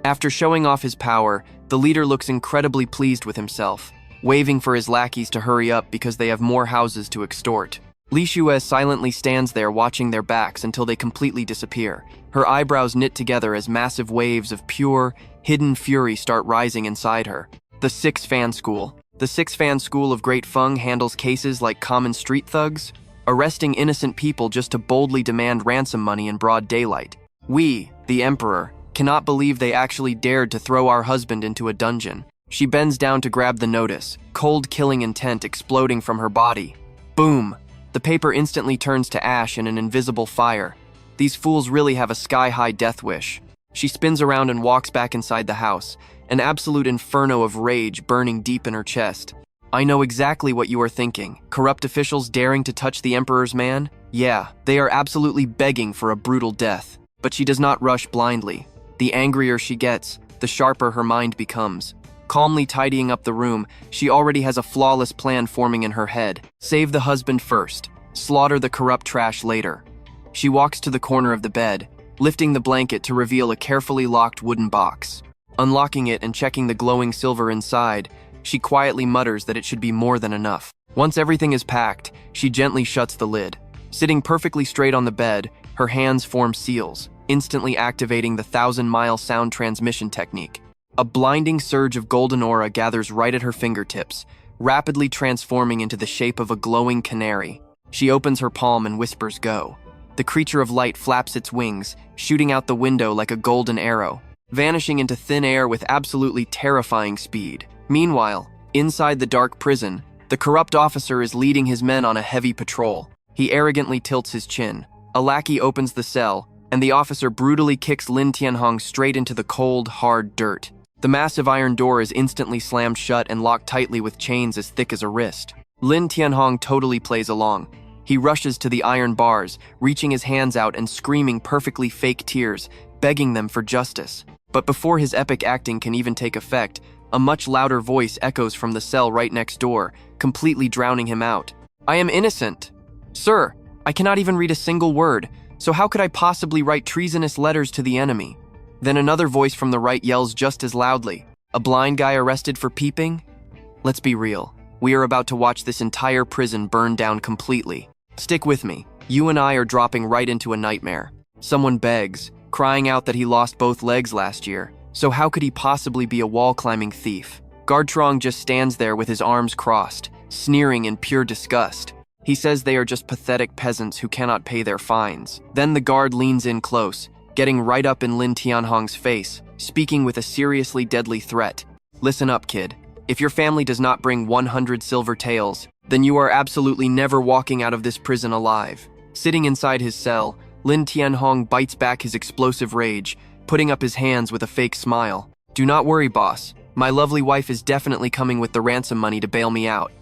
After showing off his power, the leader looks incredibly pleased with himself, waving for his lackeys to hurry up because they have more houses to extort. Li Shiyue silently stands there watching their backs until they completely disappear. Her eyebrows knit together as massive waves of pure, hidden fury start rising inside her. The 6-fan school. The 6-fan school of Great Feng handles cases like common street thugs, arresting innocent people just to boldly demand ransom money in broad daylight. We, the emperor, cannot believe they actually dared to throw our husband into a dungeon. She bends down to grab the notice, cold killing intent exploding from her body. Boom! The paper instantly turns to ash in an invisible fire. These fools really have a sky-high death wish. She spins around and walks back inside the house, an absolute inferno of rage burning deep in her chest. I know exactly what you are thinking. Corrupt officials daring to touch the emperor's man? Yeah, they are absolutely begging for a brutal death. But she does not rush blindly. The angrier she gets, the sharper her mind becomes. Calmly tidying up the room, she already has a flawless plan forming in her head. Save the husband first, slaughter the corrupt trash later. She walks to the corner of the bed, lifting the blanket to reveal a carefully locked wooden box. Unlocking it and checking the glowing silver inside, she quietly mutters that it should be more than enough. Once everything is packed, she gently shuts the lid. Sitting perfectly straight on the bed, her hands form seals, instantly activating the 1,000-mile sound transmission technique. A blinding surge of golden aura gathers right at her fingertips, rapidly transforming into the shape of a glowing canary. She opens her palm and whispers go. The creature of light flaps its wings, shooting out the window like a golden arrow, vanishing into thin air with absolutely terrifying speed. Meanwhile, inside the dark prison, the corrupt officer is leading his men on a heavy patrol. He arrogantly tilts his chin. A lackey opens the cell, and the officer brutally kicks Lan Thien Hong straight into the cold, hard dirt. The massive iron door is instantly slammed shut and locked tightly with chains as thick as a wrist. Lan Thien Hong totally plays along. He rushes to the iron bars, reaching his hands out and screaming perfectly fake tears, begging them for justice. But before his epic acting can even take effect, a much louder voice echoes from the cell right next door, completely drowning him out. I am innocent. Sir, I cannot even read a single word. So how could I possibly write treasonous letters to the enemy? Then another voice from the right yells just as loudly, a blind guy arrested for peeping? Let's be real. We are about to watch this entire prison burn down completely. Stick with me. You and I are dropping right into a nightmare. Someone begs, crying out that he lost both legs last year. So how could he possibly be a wall-climbing thief? Guard Trong just stands there with his arms crossed, sneering in pure disgust. He says they are just pathetic peasants who cannot pay their fines. Then the guard leans in close, getting right up in Lan Thien Hong's face, speaking with a seriously deadly threat. Listen up, kid. If your family does not bring 100 silver taels, then you are absolutely never walking out of this prison alive. Sitting inside his cell, Lan Thien Hong bites back his explosive rage, putting up his hands with a fake smile. Do not worry, boss. My lovely wife is definitely coming with the ransom money to bail me out.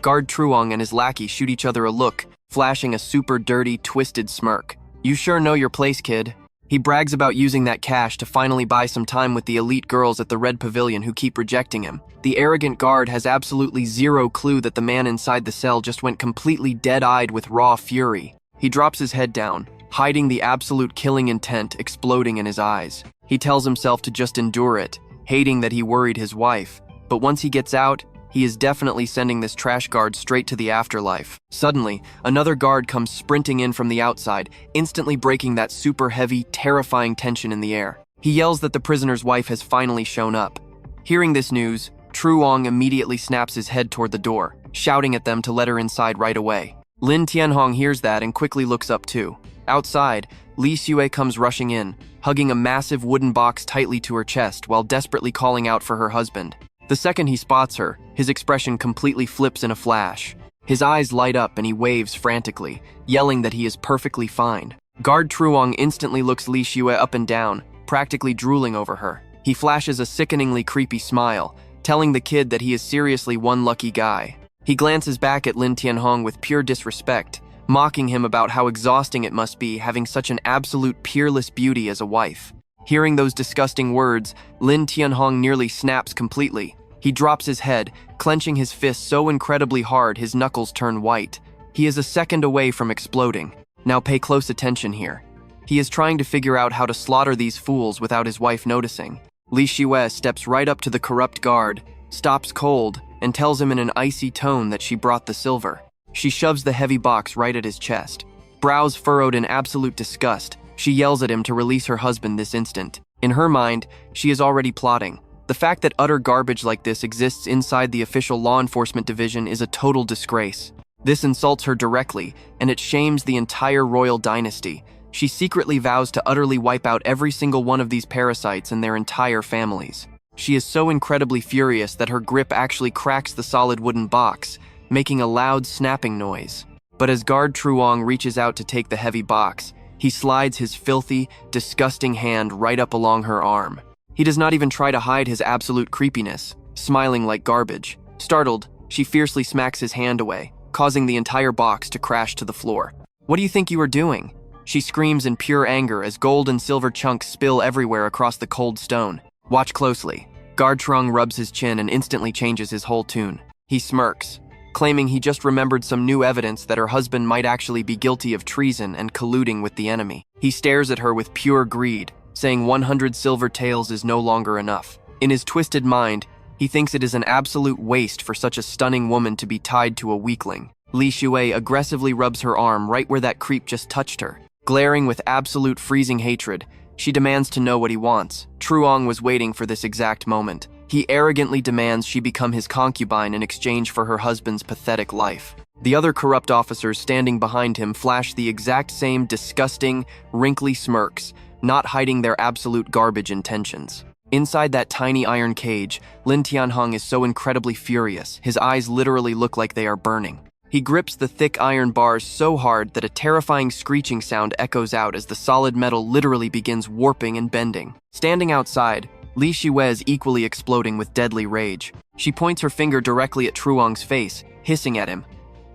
Guard Truong and his lackey shoot each other a look, flashing a super dirty, twisted smirk. You sure know your place, kid. He brags about using that cash to finally buy some time with the elite girls at the Red Pavilion who keep rejecting him. The arrogant guard has absolutely zero clue that the man inside the cell just went completely dead-eyed with raw fury. He drops his head down, hiding the absolute killing intent exploding in his eyes. He tells himself to just endure it, hating that he worried his wife. But once he gets out, he is definitely sending this trash guard straight to the afterlife. Suddenly, another guard comes sprinting in from the outside, instantly breaking that super heavy, terrifying tension in the air. He yells that the prisoner's wife has finally shown up. Hearing this news, Truong immediately snaps his head toward the door, shouting at them to let her inside right away. Lan Thien Hong hears that and quickly looks up too. Outside, Li Xue comes rushing in, hugging a massive wooden box tightly to her chest while desperately calling out for her husband. The second he spots her, his expression completely flips in a flash. His eyes light up and he waves frantically, yelling that he is perfectly fine. Guard Truong instantly looks Li Xue up and down, practically drooling over her. He flashes a sickeningly creepy smile, telling the kid that he is seriously one lucky guy. He glances back at Lan Thien Hong with pure disrespect, mocking him about how exhausting it must be having such an absolute peerless beauty as a wife. Hearing those disgusting words, Lan Thien Hong nearly snaps completely. He drops his head, clenching his fist so incredibly hard his knuckles turn white. He is a second away from exploding. Now pay close attention here. He is trying to figure out how to slaughter these fools without his wife noticing. Li Xue steps right up to the corrupt guard, stops cold, and tells him in an icy tone that she brought the silver. She shoves the heavy box right at his chest. Brows furrowed in absolute disgust, she yells at him to release her husband this instant. In her mind, she is already plotting. The fact that utter garbage like this exists inside the official law enforcement division is a total disgrace. This insults her directly, and it shames the entire royal dynasty. She secretly vows to utterly wipe out every single one of these parasites and their entire families. She is so incredibly furious that her grip actually cracks the solid wooden box, making a loud snapping noise. But as Guard Truong reaches out to take the heavy box, he slides his filthy, disgusting hand right up along her arm. He does not even try to hide his absolute creepiness, smiling like garbage. Startled, she fiercely smacks his hand away, causing the entire box to crash to the floor. What do you think you are doing? She screams in pure anger as gold and silver chunks spill everywhere across the cold stone. Watch closely. Guard Truong rubs his chin and instantly changes his whole tune. He smirks, claiming he just remembered some new evidence that her husband might actually be guilty of treason and colluding with the enemy. He stares at her with pure greed, saying 100 silver taels is no longer enough. In his twisted mind, he thinks it is an absolute waste for such a stunning woman to be tied to a weakling. Li Xue aggressively rubs her arm right where that creep just touched her. Glaring with absolute freezing hatred, she demands to know what he wants. Truong was waiting for this exact moment. He arrogantly demands she become his concubine in exchange for her husband's pathetic life. The other corrupt officers standing behind him flash the exact same disgusting, wrinkly smirks, not hiding their absolute garbage intentions. Inside that tiny iron cage, Lan Thien Hong is so incredibly furious, his eyes literally look like they are burning. He grips the thick iron bars so hard that a terrifying screeching sound echoes out as the solid metal literally begins warping and bending. Standing outside, Li Xue is equally exploding with deadly rage. She points her finger directly at Truong's face, hissing at him.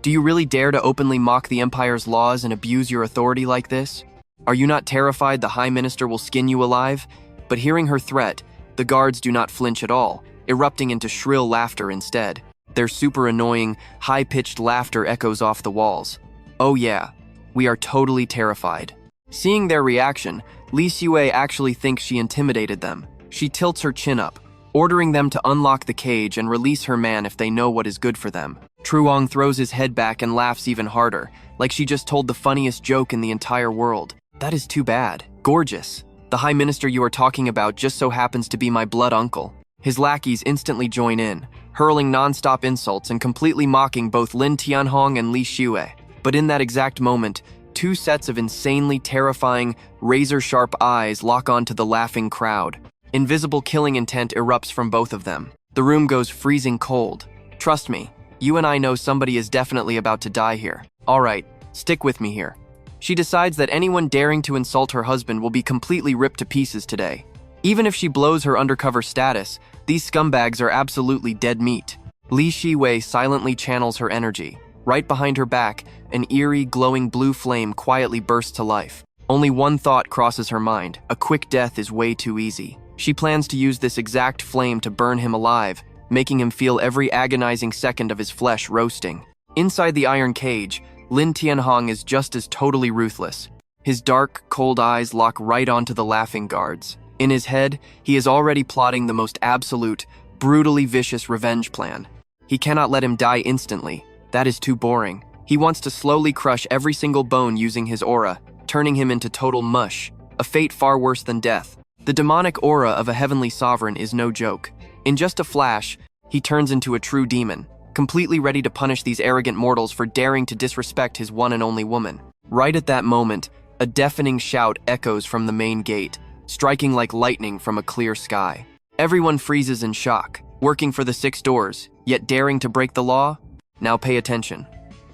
Do you really dare to openly mock the Empire's laws and abuse your authority like this? Are you not terrified the High Minister will skin you alive? But hearing her threat, the guards do not flinch at all, erupting into shrill laughter instead. Their super annoying, high-pitched laughter echoes off the walls. Oh yeah, we are totally terrified. Seeing their reaction, Li Xue actually thinks she intimidated them. She tilts her chin up, ordering them to unlock the cage and release her man if they know what is good for them. Truong throws his head back and laughs even harder, like she just told the funniest joke in the entire world. That is too bad. Gorgeous. The High Minister you are talking about just so happens to be my blood uncle. His lackeys instantly join in, hurling non-stop insults and completely mocking both Lan Thien Hong and Li Xue. But in that exact moment, two sets of insanely terrifying, razor-sharp eyes lock onto the laughing crowd. Invisible killing intent erupts from both of them. The room goes freezing cold. Trust me, you and I know somebody is definitely about to die here. All right, stick with me here. She decides that anyone daring to insult her husband will be completely ripped to pieces today. Even if she blows her undercover status, these scumbags are absolutely dead meat. Li Xue silently channels her energy. Right behind her back, an eerie, glowing blue flame quietly bursts to life. Only one thought crosses her mind: a quick death is way too easy. She plans to use this exact flame to burn him alive, making him feel every agonizing second of his flesh roasting. Inside the iron cage, Lan Thien Hong is just as totally ruthless. His dark, cold eyes lock right onto the laughing guards. In his head, he is already plotting the most absolute, brutally vicious revenge plan. He cannot let him die instantly. That is too boring. He wants to slowly crush every single bone using his aura, turning him into total mush, a fate far worse than death. The demonic aura of a heavenly sovereign is no joke. In just a flash, he turns into a true demon, completely ready to punish these arrogant mortals for daring to disrespect his one and only woman. Right at that moment, a deafening shout echoes from the main gate, striking like lightning from a clear sky. Everyone freezes in shock, working for the 6 doors, yet daring to break the law? Now pay attention.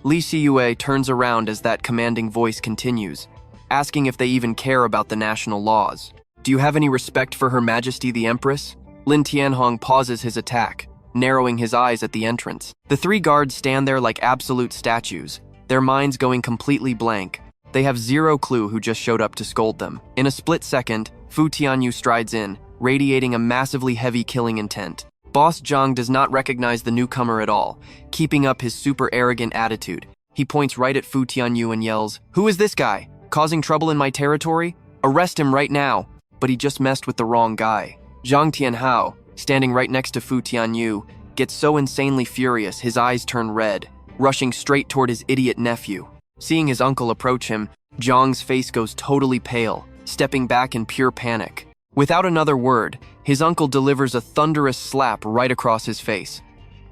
Li Xue turns around as that commanding voice continues, asking if they even care about the national laws. Do you have any respect for Her Majesty the Empress? Lan Thien Hong pauses his attack, narrowing his eyes at the entrance. The 3 guards stand there like absolute statues, their minds going completely blank. They have zero clue who just showed up to scold them. In a split second, Fu Tianyu strides in, radiating a massively heavy killing intent. Boss Zhang does not recognize the newcomer at all, keeping up his super arrogant attitude. He points right at Fu Tianyu and yells, "Who is this guy? Causing trouble in my territory? Arrest him right now!" But he just messed with the wrong guy. Zhang Tianhao, standing right next to Fu Tianyu, gets so insanely furious his eyes turn red, rushing straight toward his idiot nephew. Seeing his uncle approach him, Zhang's face goes totally pale, stepping back in pure panic. Without another word, his uncle delivers a thunderous slap right across his face.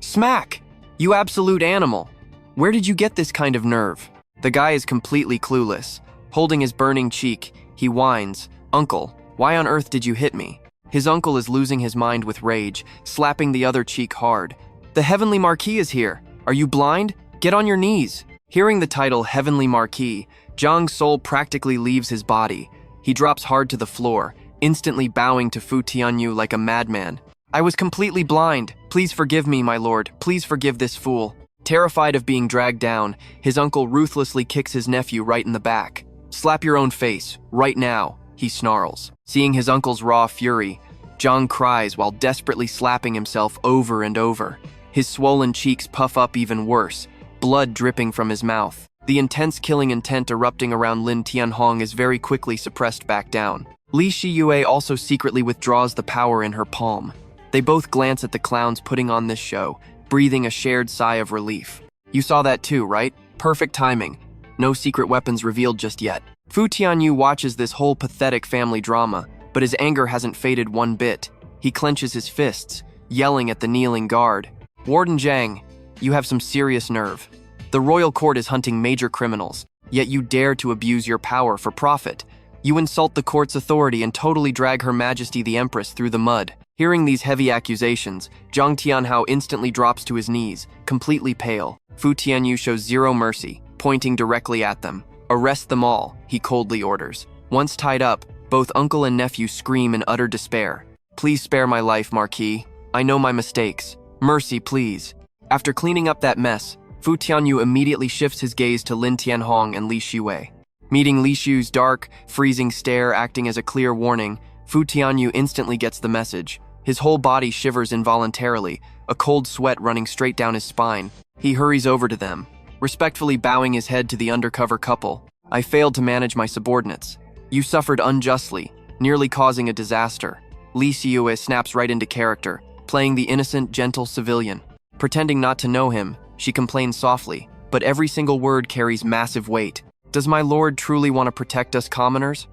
"Smack! You absolute animal! Where did you get this kind of nerve?" The guy is completely clueless. Holding his burning cheek, he whines, "Uncle, why on earth did you hit me?" His uncle is losing his mind with rage, slapping the other cheek hard. "The Heavenly Marquis is here! Are you blind? Get on your knees!" Hearing the title Heavenly Marquis, Zhang's soul practically leaves his body. He drops hard to the floor, instantly bowing to Fu Tianyu like a madman. "I was completely blind. Please forgive me, my lord. Please forgive this fool." Terrified of being dragged down, his uncle ruthlessly kicks his nephew right in the back. "Slap your own face, right now," he snarls. Seeing his uncle's raw fury, Zhang cries while desperately slapping himself over and over. His swollen cheeks puff up even worse, blood dripping from his mouth. The intense killing intent erupting around Lan Thien Hong is very quickly suppressed back down. Li Xue also secretly withdraws the power in her palm. They both glance at the clowns putting on this show, breathing a shared sigh of relief. "You saw that too, right? Perfect timing. No secret weapons revealed just yet." Fu Tianyu watches this whole pathetic family drama, but his anger hasn't faded one bit. He clenches his fists, yelling at the kneeling guard. "Warden Zhang, you have some serious nerve. The royal court is hunting major criminals, yet you dare to abuse your power for profit. You insult the court's authority and totally drag Her Majesty the Empress through the mud." Hearing these heavy accusations, Zhang Tianhao instantly drops to his knees, completely pale. Fu Tianyu shows zero mercy, pointing directly at them. "Arrest them all," he coldly orders. Once tied up, both uncle and nephew scream in utter despair. "Please spare my life, Marquis. I know my mistakes. Mercy, please." After cleaning up that mess, Fu Tianyu immediately shifts his gaze to Lan Thien Hong and Li Xue. Meeting Li Xu's dark, freezing stare acting as a clear warning, Fu Tianyu instantly gets the message. His whole body shivers involuntarily, a cold sweat running straight down his spine. He hurries over to them, respectfully bowing his head to the undercover couple. I failed to manage my subordinates. You suffered unjustly, nearly causing a disaster. Li Xiue snaps right into character, playing the innocent, gentle civilian. Pretending not to know him, she complains softly, but every single word carries massive weight. Does my lord truly want to protect us commoners?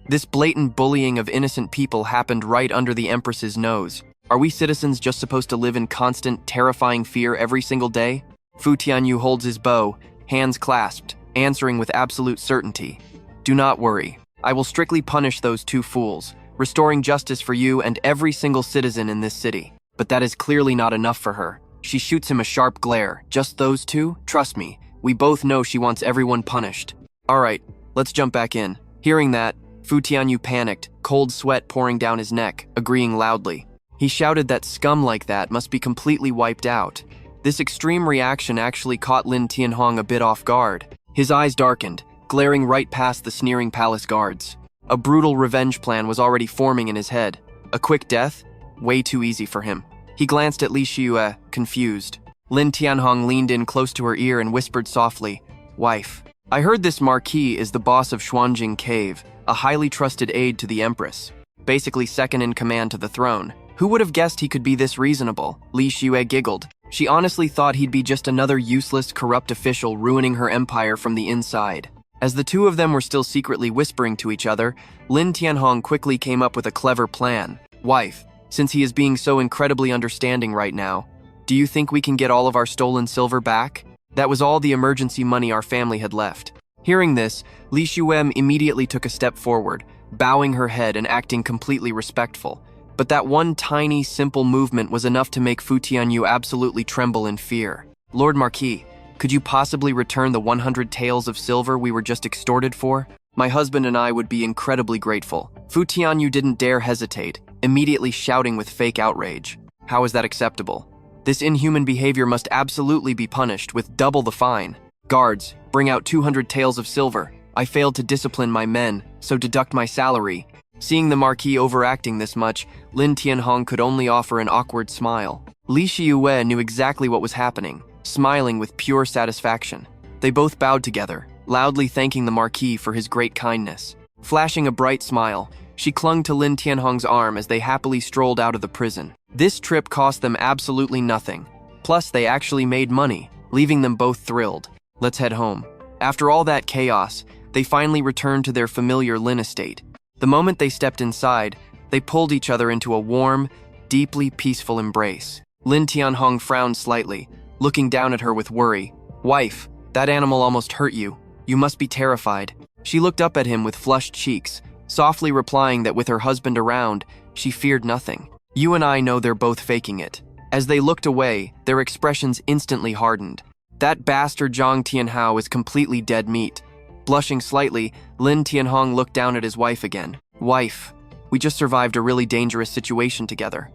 This blatant bullying of innocent people happened right under the Empress's nose. Are we citizens just supposed to live in constant, terrifying fear every single day? Fu Tianyu holds his bow, hands clasped, answering with absolute certainty. Do not worry. I will strictly punish those two fools, restoring justice for you and every single citizen in this city. But that is clearly not enough for her. She shoots him a sharp glare. Just those two? Trust me, we both know she wants everyone punished. Alright, let's jump back in. Hearing that, Fu Tianyu panicked, cold sweat pouring down his neck, agreeing loudly. He shouted that scum like that must be completely wiped out. This extreme reaction actually caught Lan Thien Hong a bit off guard. His eyes darkened, glaring right past the sneering palace guards. A brutal revenge plan was already forming in his head. A quick death? Way too easy for him. He glanced at Li Xiue, confused. Lan Thien Hong leaned in close to her ear and whispered softly, "Wife, I heard this marquis is the boss of Xuanjing Cave, a highly trusted aide to the Empress. Basically second in command to the throne. Who would have guessed he could be this reasonable?" Li Xiue giggled. She honestly thought he'd be just another useless, corrupt official ruining her empire from the inside. As the two of them were still secretly whispering to each other, Lan Thien Hong quickly came up with a clever plan. "Wife, since he is being so incredibly understanding right now, do you think we can get all of our stolen silver back?" That was all the emergency money our family had left. Hearing this, Li Xiue immediately took a step forward, bowing her head and acting completely respectful. But that one tiny, simple movement was enough to make Fu Tianyu absolutely tremble in fear. "Lord Marquis, could you possibly return the 100 taels of silver we were just extorted for? My husband and I would be incredibly grateful." Fu Tianyu didn't dare hesitate, immediately shouting with fake outrage. How is that acceptable? This inhuman behavior must absolutely be punished with double the fine. Guards, bring out 200 taels of silver. I failed to discipline my men, so deduct my salary. Seeing the Marquis overacting this much, Lan Thien Hong could only offer an awkward smile. Li Xiue knew exactly what was happening, smiling with pure satisfaction. They both bowed together, loudly thanking the Marquis for his great kindness. Flashing a bright smile, she clung to Lan Thien Hong's arm as they happily strolled out of the prison. This trip cost them absolutely nothing. Plus, they actually made money, leaving them both thrilled. Let's head home. After all that chaos, they finally returned to their familiar Lin estate. The moment they stepped inside, they pulled each other into a warm, deeply peaceful embrace. Lan Thien Hong frowned slightly, looking down at her with worry. "Wife, that animal almost hurt you. You must be terrified." She looked up at him with flushed cheeks, softly replying that with her husband around, she feared nothing. "You and I know they're both faking it." As they looked away, their expressions instantly hardened. That bastard Zhang Tianhao is completely dead meat. Blushing slightly, Lan Thien Hong looked down at his wife again. "Wife, we just survived a really dangerous situation together.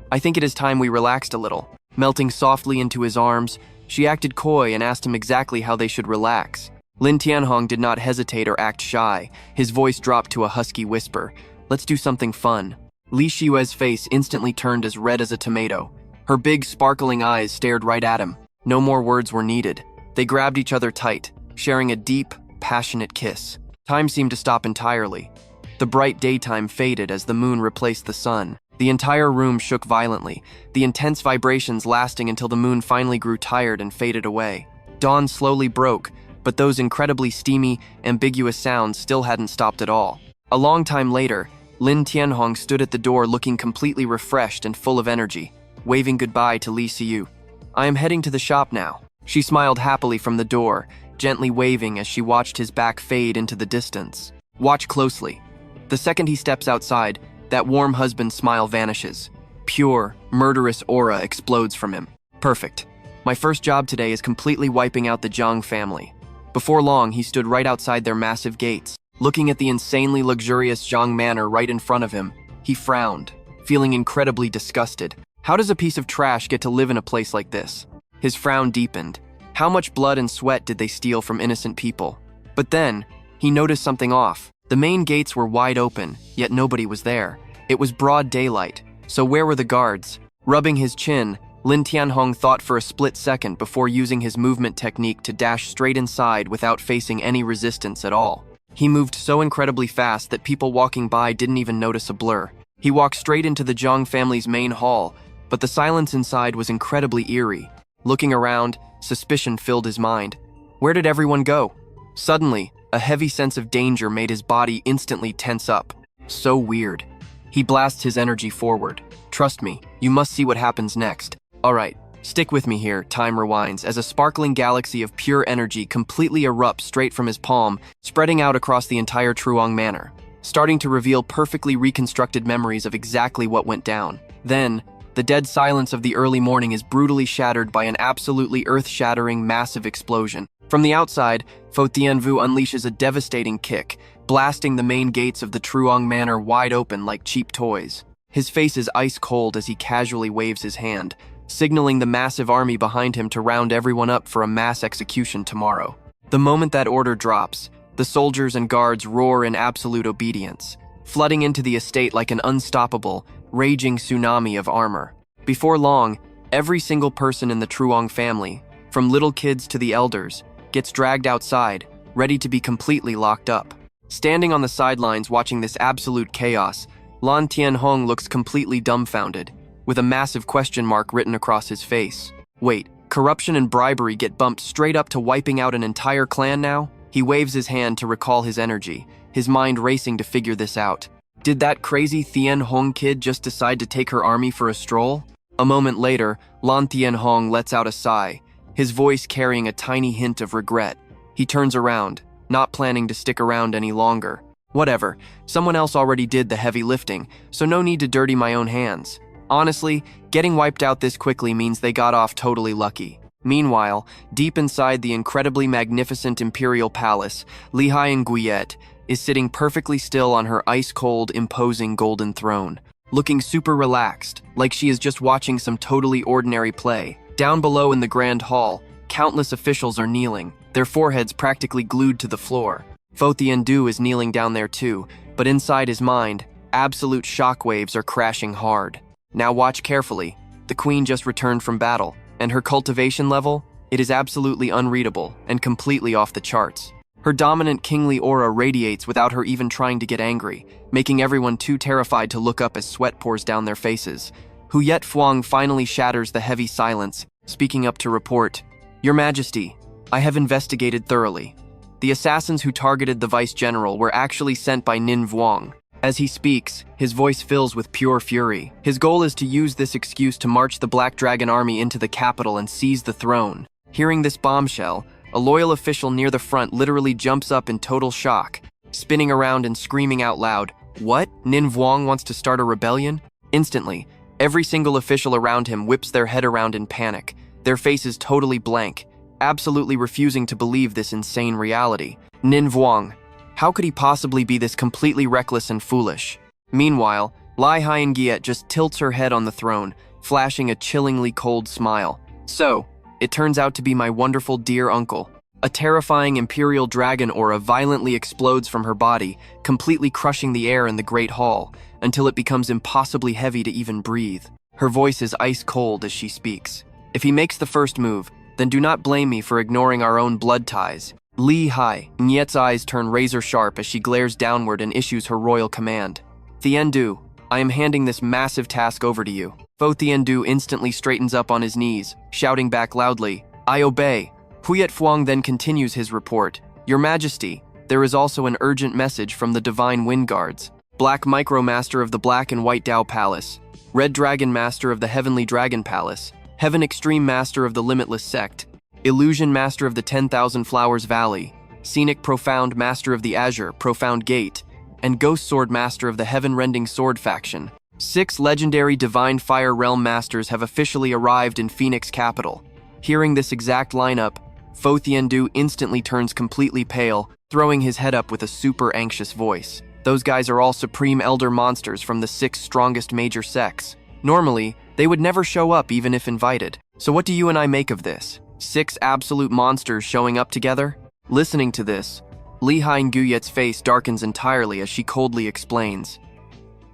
I think it is time we relaxed a little." Melting softly into his arms, she acted coy and asked him exactly how they should relax. Lan Thien Hong did not hesitate or act shy. His voice dropped to a husky whisper. "Let's do something fun." Li Xiue's face instantly turned as red as a tomato. Her big, sparkling eyes stared right at him. No more words were needed. They grabbed each other tight, sharing a deep, passionate kiss. Time seemed to stop entirely. The bright daytime faded as the moon replaced the sun. The entire room shook violently, the intense vibrations lasting until the moon finally grew tired and faded away. Dawn slowly broke, but those incredibly steamy, ambiguous sounds still hadn't stopped at all. A long time later, Lan Thien Hong stood at the door looking completely refreshed and full of energy, waving goodbye to Li Xiue. "I am heading to the shop now." She smiled happily from the door, gently waving as she watched his back fade into the distance. Watch closely. The second he steps outside, that warm husband smile vanishes. Pure, murderous aura explodes from him. Perfect. My first job today is completely wiping out the Zhang family. Before long, he stood right outside their massive gates. Looking at the insanely luxurious Zhang manor right in front of him, he frowned, feeling incredibly disgusted. How does a piece of trash get to live in a place like this? His frown deepened. How much blood and sweat did they steal from innocent people? But then, he noticed something off. The main gates were wide open, yet nobody was there. It was broad daylight, so where were the guards? Rubbing his chin, Lan Thien Hong thought for a split second before using his movement technique to dash straight inside without facing any resistance at all. He moved so incredibly fast that people walking by didn't even notice a blur. He walked straight into the Zhang family's main hall, but the silence inside was incredibly eerie. Looking around, suspicion filled his mind. Where did everyone go? Suddenly, a heavy sense of danger made his body instantly tense up. So weird. He blasts his energy forward. Trust me, you must see what happens next. Alright, stick with me here, time rewinds, as a sparkling galaxy of pure energy completely erupts straight from his palm, spreading out across the entire Truong Manor, starting to reveal perfectly reconstructed memories of exactly what went down. Then, the dead silence of the early morning is brutally shattered by an absolutely earth-shattering massive explosion. From the outside, Pho Thien Vu unleashes a devastating kick, blasting the main gates of the Truong Manor wide open like cheap toys. His face is ice cold as he casually waves his hand, signaling the massive army behind him to round everyone up for a mass execution tomorrow. The moment that order drops, the soldiers and guards roar in absolute obedience, flooding into the estate like an unstoppable, raging tsunami of armor. Before long, every single person in the Truong family, from little kids to the elders, gets dragged outside, ready to be completely locked up. Standing on the sidelines watching this absolute chaos, Lan Thien Hong looks completely dumbfounded, with a massive question mark written across his face. Wait, corruption and bribery get bumped straight up to wiping out an entire clan now? He waves his hand to recall his energy, his mind racing to figure this out. Did that crazy Thien Hong kid just decide to take her army for a stroll? A moment later, Lan Thien Hong lets out a sigh, his voice carrying a tiny hint of regret. He turns around, not planning to stick around any longer. Whatever, someone else already did the heavy lifting, so no need to dirty my own hands. Honestly, getting wiped out this quickly means they got off totally lucky. Meanwhile, deep inside the incredibly magnificent imperial palace, Li Haiyang is sitting perfectly still on her ice-cold, imposing golden throne, looking super relaxed, like she is just watching some totally ordinary play. Down below in the grand hall, countless officials are kneeling, their foreheads practically glued to the floor. Pho Thien Du is kneeling down there too, but inside his mind, absolute shockwaves are crashing hard. Now watch carefully. The queen just returned from battle, and her cultivation level, it is absolutely unreadable and completely off the charts. Her dominant kingly aura radiates without her even trying to get angry, making everyone too terrified to look up as sweat pours down their faces. Huyet Phuong finally shatters the heavy silence, speaking up to report, "Your Majesty, I have investigated thoroughly. The assassins who targeted the Vice General were actually sent by Nin Vuong." As he speaks, his voice fills with pure fury. His goal is to use this excuse to march the Black Dragon army into the capital and seize the throne. Hearing this bombshell, a loyal official near the front literally jumps up in total shock, spinning around and screaming out loud, "What? Nin Vuong wants to start a rebellion?" Instantly, every single official around him whips their head around in panic, their faces totally blank, absolutely refusing to believe this insane reality. Nin Vuong. How could he possibly be this completely reckless and foolish? Meanwhile, Li Haiyang just tilts her head on the throne, flashing a chillingly cold smile. "So, it turns out to be my wonderful dear uncle." A terrifying imperial dragon aura violently explodes from her body, completely crushing the air in the Great Hall, until it becomes impossibly heavy to even breathe. Her voice is ice cold as she speaks. "If he makes the first move, then do not blame me for ignoring our own blood ties." Li Haiyang's eyes turn razor sharp as she glares downward and issues her royal command. "Thien Du, I am handing this massive task over to you." Pho Thien Du instantly straightens up on his knees, shouting back loudly, "I obey." Huyet Phuong then continues his report. "Your Majesty, there is also an urgent message from the Divine Wind Guards. Black Micromaster of the Black and White Dao Palace, Red Dragon Master of the Heavenly Dragon Palace, Heaven Extreme Master of the Limitless Sect, Illusion Master of the 10,000 Flowers Valley, Scenic Profound Master of the Azure Profound Gate, and Ghost Sword Master of the Heaven-Rending Sword Faction. 6 legendary Divine Fire Realm Masters have officially arrived in Phoenix Capital." Hearing this exact lineup, Pho Thien Du instantly turns completely pale, throwing his head up with a super anxious voice. Those guys are all Supreme Elder monsters from the 6 strongest major sects. Normally, they would never show up even if invited. So what do you and I make of this? 6 absolute monsters showing up together? Listening to this, Li Haiyang's face darkens entirely as she coldly explains.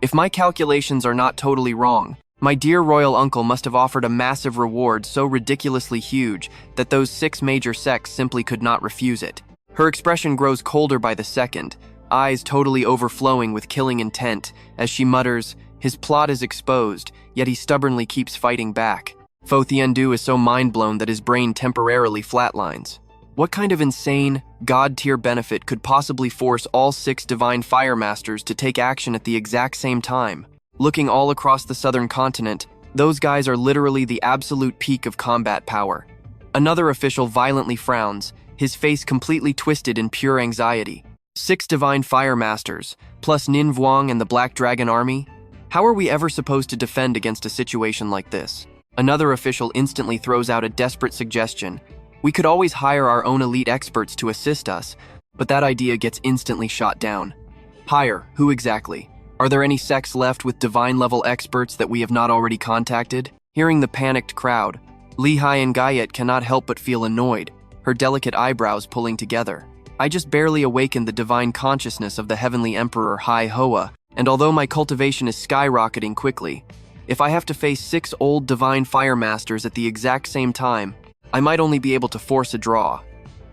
"If my calculations are not totally wrong, My dear royal uncle must have offered a massive reward so ridiculously huge that those 6 major sects simply could not refuse it. Her expression grows colder by the second, eyes totally overflowing with killing intent, as she mutters, "His plot is exposed, yet he stubbornly keeps fighting back." Fo Thiendu is so mind-blown that his brain temporarily flatlines. What kind of insane, god-tier benefit could possibly force all 6 divine fire masters to take action at the exact same time? Looking all across the southern continent, those guys are literally the absolute peak of combat power. Another official violently frowns, his face completely twisted in pure anxiety. 6 divine fire masters, plus Nin Vuong and the Black Dragon army? How are we ever supposed to defend against a situation like this? Another official instantly throws out a desperate suggestion. We could always hire our own elite experts to assist us, but that idea gets instantly shot down. Hire? Who exactly? Are there any sects left with divine-level experts that we have not already contacted? Hearing the panicked crowd, Li Hai and Gayet cannot help but feel annoyed, her delicate eyebrows pulling together. I just barely awakened the divine consciousness of the heavenly emperor Hai Hoa, and although my cultivation is skyrocketing quickly, if I have to face 6 old divine fire masters at the exact same time, I might only be able to force a draw.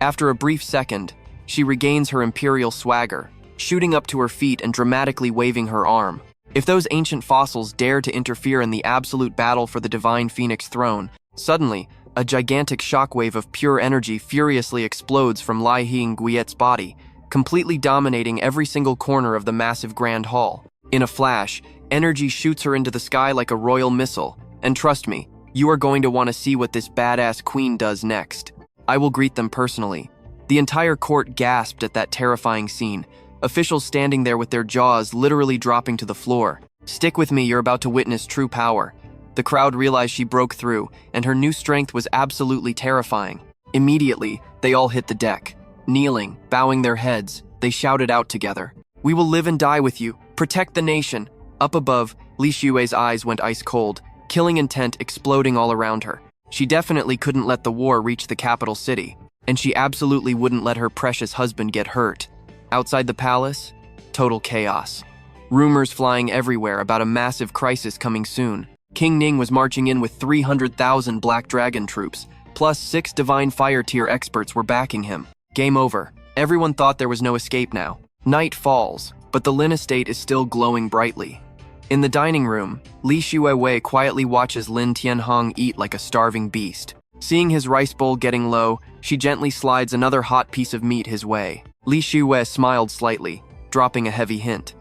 After a brief second, she regains her imperial swagger, shooting up to her feet and dramatically waving her arm. If those ancient fossils dare to interfere in the absolute battle for the divine phoenix throne, suddenly, a gigantic shockwave of pure energy furiously explodes from Lai Hing Guiyet's body, completely dominating every single corner of the massive grand hall. In a flash, energy shoots her into the sky like a royal missile, and trust me, you are going to want to see what this badass queen does next. I will greet them personally. The entire court gasped at that terrifying scene, officials standing there with their jaws literally dropping to the floor. Stick with me, you're about to witness true power. The crowd realized she broke through, and her new strength was absolutely terrifying. Immediately, they all hit the deck. Kneeling, bowing their heads, they shouted out together, "We will live and die with you. Protect the nation." Up above, Li Xue's eyes went ice cold, killing intent exploding all around her. She definitely couldn't let the war reach the capital city, and she absolutely wouldn't let her precious husband get hurt. Outside the palace, total chaos. Rumors flying everywhere about a massive crisis coming soon. King Ning was marching in with 300,000 Black Dragon troops, plus 6 divine fire tier experts were backing him. Game over. Everyone thought there was no escape now. Night falls, but the Lin estate is still glowing brightly. In the dining room, Li Xuewei quietly watches Lan Thien Hong eat like a starving beast. Seeing his rice bowl getting low, she gently slides another hot piece of meat his way. Li Xuewei smiled slightly, dropping a heavy hint.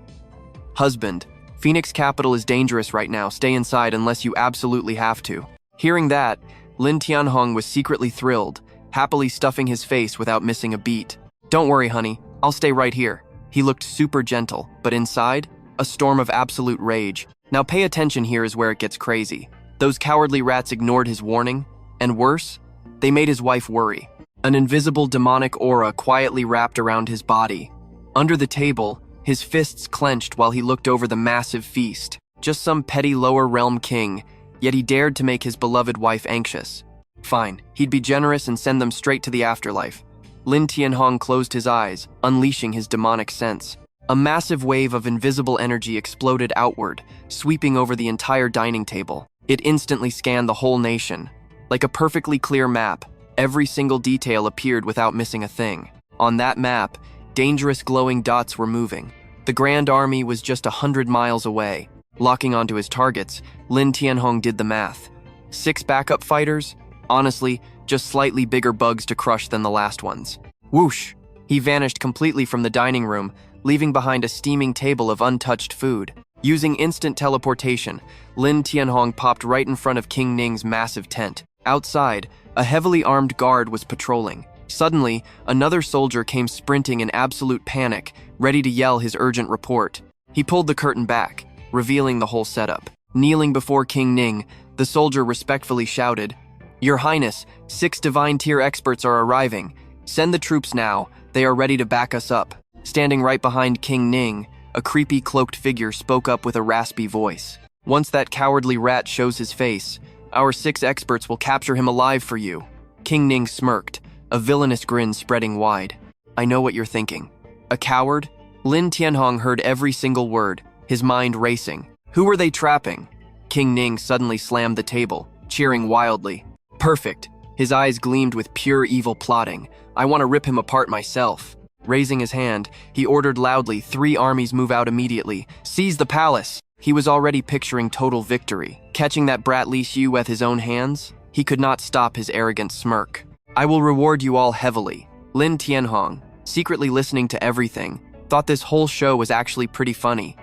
"Husband, Phoenix capital is dangerous right now. Stay inside unless you absolutely have to." Hearing that, Lan Thien Hong was secretly thrilled, happily stuffing his face without missing a beat. "Don't worry, honey. I'll stay right here." He looked super gentle, but inside, a storm of absolute rage. Now pay attention, here is where it gets crazy. Those cowardly rats ignored his warning, and worse, they made his wife worry. An invisible demonic aura quietly wrapped around his body. Under the table, his fists clenched while he looked over the massive feast. Just some petty lower realm king, yet he dared to make his beloved wife anxious. Fine, he'd be generous and send them straight to the afterlife. Lan Thien Hong closed his eyes, unleashing his demonic sense. A massive wave of invisible energy exploded outward, sweeping over the entire dining table. It instantly scanned the whole nation. Like a perfectly clear map, every single detail appeared without missing a thing. On that map, dangerous glowing dots were moving. The Grand Army was just 100 miles away. Locking onto his targets, Lan Thien Hong did the math. 6 backup fighters? Honestly, just slightly bigger bugs to crush than the last ones. Whoosh! He vanished completely from the dining room, leaving behind a steaming table of untouched food. Using instant teleportation, Lan Thien Hong popped right in front of King Ning's massive tent. Outside, a heavily armed guard was patrolling. Suddenly, another soldier came sprinting in absolute panic, ready to yell his urgent report. He pulled the curtain back, revealing the whole setup. Kneeling before King Ning, the soldier respectfully shouted, "Your Highness, 6 divine tier experts are arriving. Send the troops now, they are ready to back us up." Standing right behind King Ning, a creepy cloaked figure spoke up with a raspy voice. "Once that cowardly rat shows his face, our 6 experts will capture him alive for you." King Ning smirked, a villainous grin spreading wide. "I know what you're thinking. A coward?" Lan Thien Hong heard every single word, his mind racing. Who were they trapping? King Ning suddenly slammed the table, cheering wildly. Perfect. His eyes gleamed with pure evil plotting. I want to rip him apart myself. Raising his hand, he ordered loudly, 3 armies move out immediately. Seize the palace. He was already picturing total victory. Catching that brat Li Xiu with his own hands, he could not stop his arrogant smirk. I will reward you all heavily. Lan Thien Hong, secretly listening to everything, thought this whole show was actually pretty funny.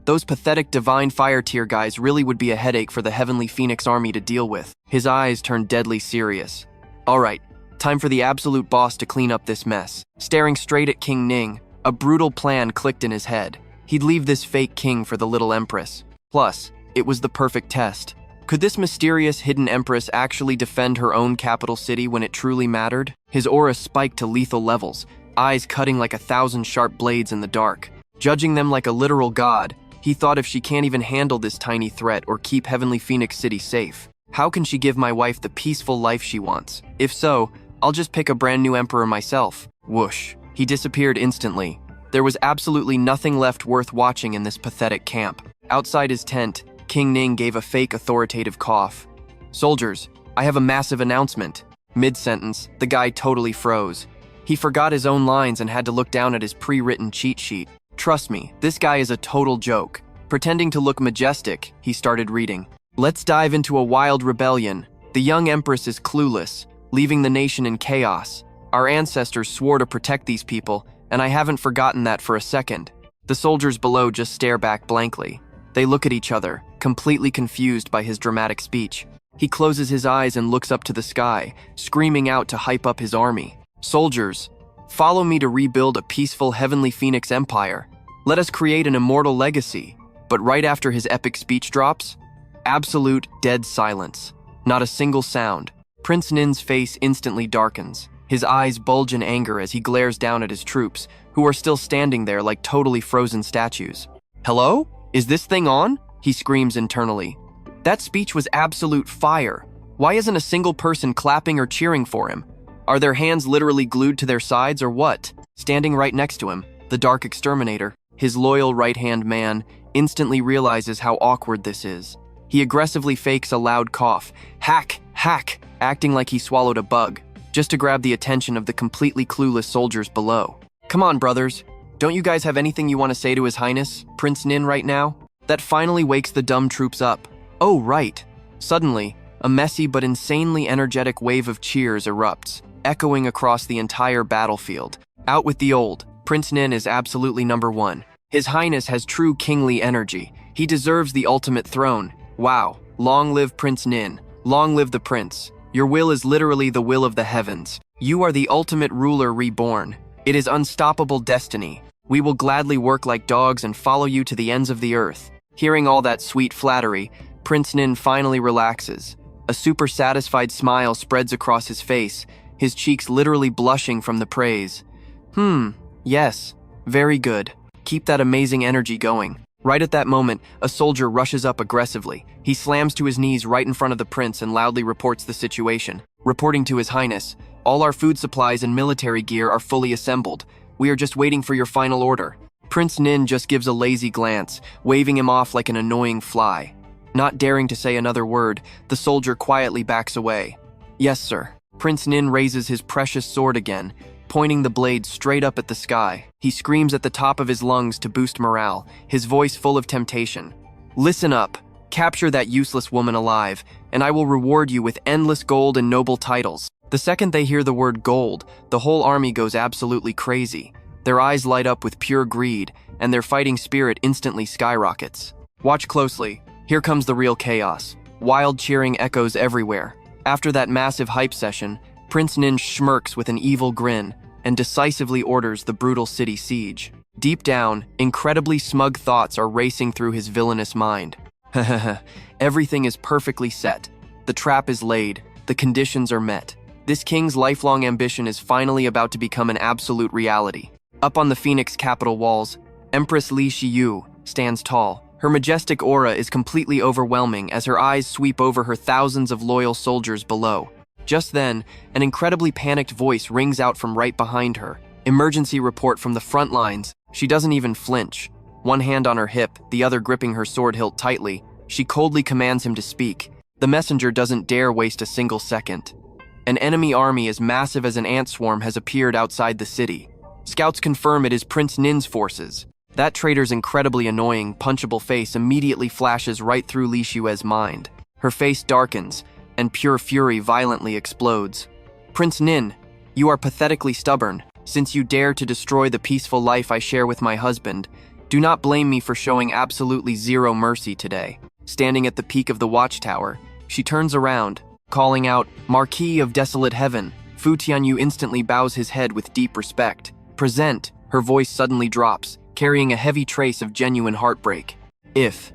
Those pathetic divine fire tier guys really would be a headache for the Heavenly Phoenix army to deal with. His eyes turned deadly serious. Alright, time for the absolute boss to clean up this mess. Staring straight at King Ning, a brutal plan clicked in his head. He'd leave this fake king for the little empress. Plus, it was the perfect test. Could this mysterious hidden empress actually defend her own capital city when it truly mattered? His aura spiked to lethal levels, eyes cutting like 1,000 sharp blades in the dark. Judging them like a literal god, he thought, if she can't even handle this tiny threat or keep Heavenly Phoenix City safe, how can she give my wife the peaceful life she wants? If so, I'll just pick a brand new emperor myself. Whoosh. He disappeared instantly. There was absolutely nothing left worth watching in this pathetic camp. Outside his tent, King Ning gave a fake authoritative cough. Soldiers, I have a massive announcement. Mid-sentence, the guy totally froze. He forgot his own lines and had to look down at his pre-written cheat sheet. Trust me, this guy is a total joke. Pretending to look majestic, he started reading. Let's dive into a wild rebellion. The young empress is clueless, leaving the nation in chaos. Our ancestors swore to protect these people, and I haven't forgotten that for a second. The soldiers below just stare back blankly. They look at each other, completely confused by his dramatic speech. He closes his eyes and looks up to the sky, screaming out to hype up his army. Soldiers, follow me to rebuild a peaceful Heavenly Phoenix empire. Let us create an immortal legacy. But right after his epic speech drops, absolute dead silence. Not a single sound. Prince Nin's face instantly darkens. His eyes bulge in anger as he glares down at his troops, who are still standing there like totally frozen statues. Hello? Is this thing on? He screams internally. That speech was absolute fire. Why isn't a single person clapping or cheering for him? Are their hands literally glued to their sides or what? Standing right next to him, the Dark Exterminator, his loyal right-hand man, instantly realizes how awkward this is. He aggressively fakes a loud cough, hack, acting like he swallowed a bug, just to grab the attention of the completely clueless soldiers below. Come on, brothers. Don't you guys have anything you want to say to His Highness, Prince Nin, right now? That finally wakes the dumb troops up. Oh, right. Suddenly, a messy but insanely energetic wave of cheers erupts, echoing across the entire battlefield. Out with the old. Prince Nin is absolutely number one. His Highness has true kingly energy. He deserves the ultimate throne. Wow. Long live Prince Nin. Long live the prince. Your will is literally the will of the heavens. You are the ultimate ruler reborn. It is unstoppable destiny. We will gladly work like dogs and follow you to the ends of the earth. Hearing all that sweet flattery, Prince Nin finally relaxes. A super satisfied smile spreads across his face, his cheeks literally blushing from the praise. Yes, very good. Keep that amazing energy going. Right at that moment, a soldier rushes up aggressively. He slams to his knees right in front of the prince and loudly reports the situation. Reporting to His Highness, all our food supplies and military gear are fully assembled. We are just waiting for your final order. Prince Nin just gives a lazy glance, waving him off like an annoying fly. Not daring to say another word, the soldier quietly backs away. Yes, sir. Prince Nin raises his precious sword again, pointing the blade straight up at the sky. He screams at the top of his lungs to boost morale, his voice full of temptation. Listen up. Capture that useless woman alive, and I will reward you with endless gold and noble titles. The second they hear the word gold, the whole army goes absolutely crazy. Their eyes light up with pure greed, and their fighting spirit instantly skyrockets. Watch closely. Here comes the real chaos. Wild cheering echoes everywhere. After that massive hype session, Prince Nin smirks with an evil grin and decisively orders the brutal city siege. Deep down, incredibly smug thoughts are racing through his villainous mind. Everything is perfectly set. The trap is laid. The conditions are met. This king's lifelong ambition is finally about to become an absolute reality. Up on the Phoenix capital walls, Empress Li Xiu stands tall. Her majestic aura is completely overwhelming as her eyes sweep over her thousands of loyal soldiers below. Just then, an incredibly panicked voice rings out from right behind her. Emergency report from the front lines. She doesn't even flinch. One hand on her hip, the other gripping her sword hilt tightly, She coldly commands him to speak. The messenger doesn't dare waste a single second. An enemy army as massive as an ant swarm has appeared outside the city. Scouts confirm it is Prince Nin's forces. That traitor's incredibly annoying, punchable face immediately flashes right through Li Xue's mind. Her face darkens, and pure fury violently explodes. Prince Nin, you are pathetically stubborn. Since you dare to destroy the peaceful life I share with my husband, do not blame me for showing absolutely zero mercy today. Standing at the peak of the watchtower, she turns around, calling out, Marquis of Desolate Heaven. Fu Tianyu instantly bows his head with deep respect. Present, her voice suddenly drops, carrying a heavy trace of genuine heartbreak. If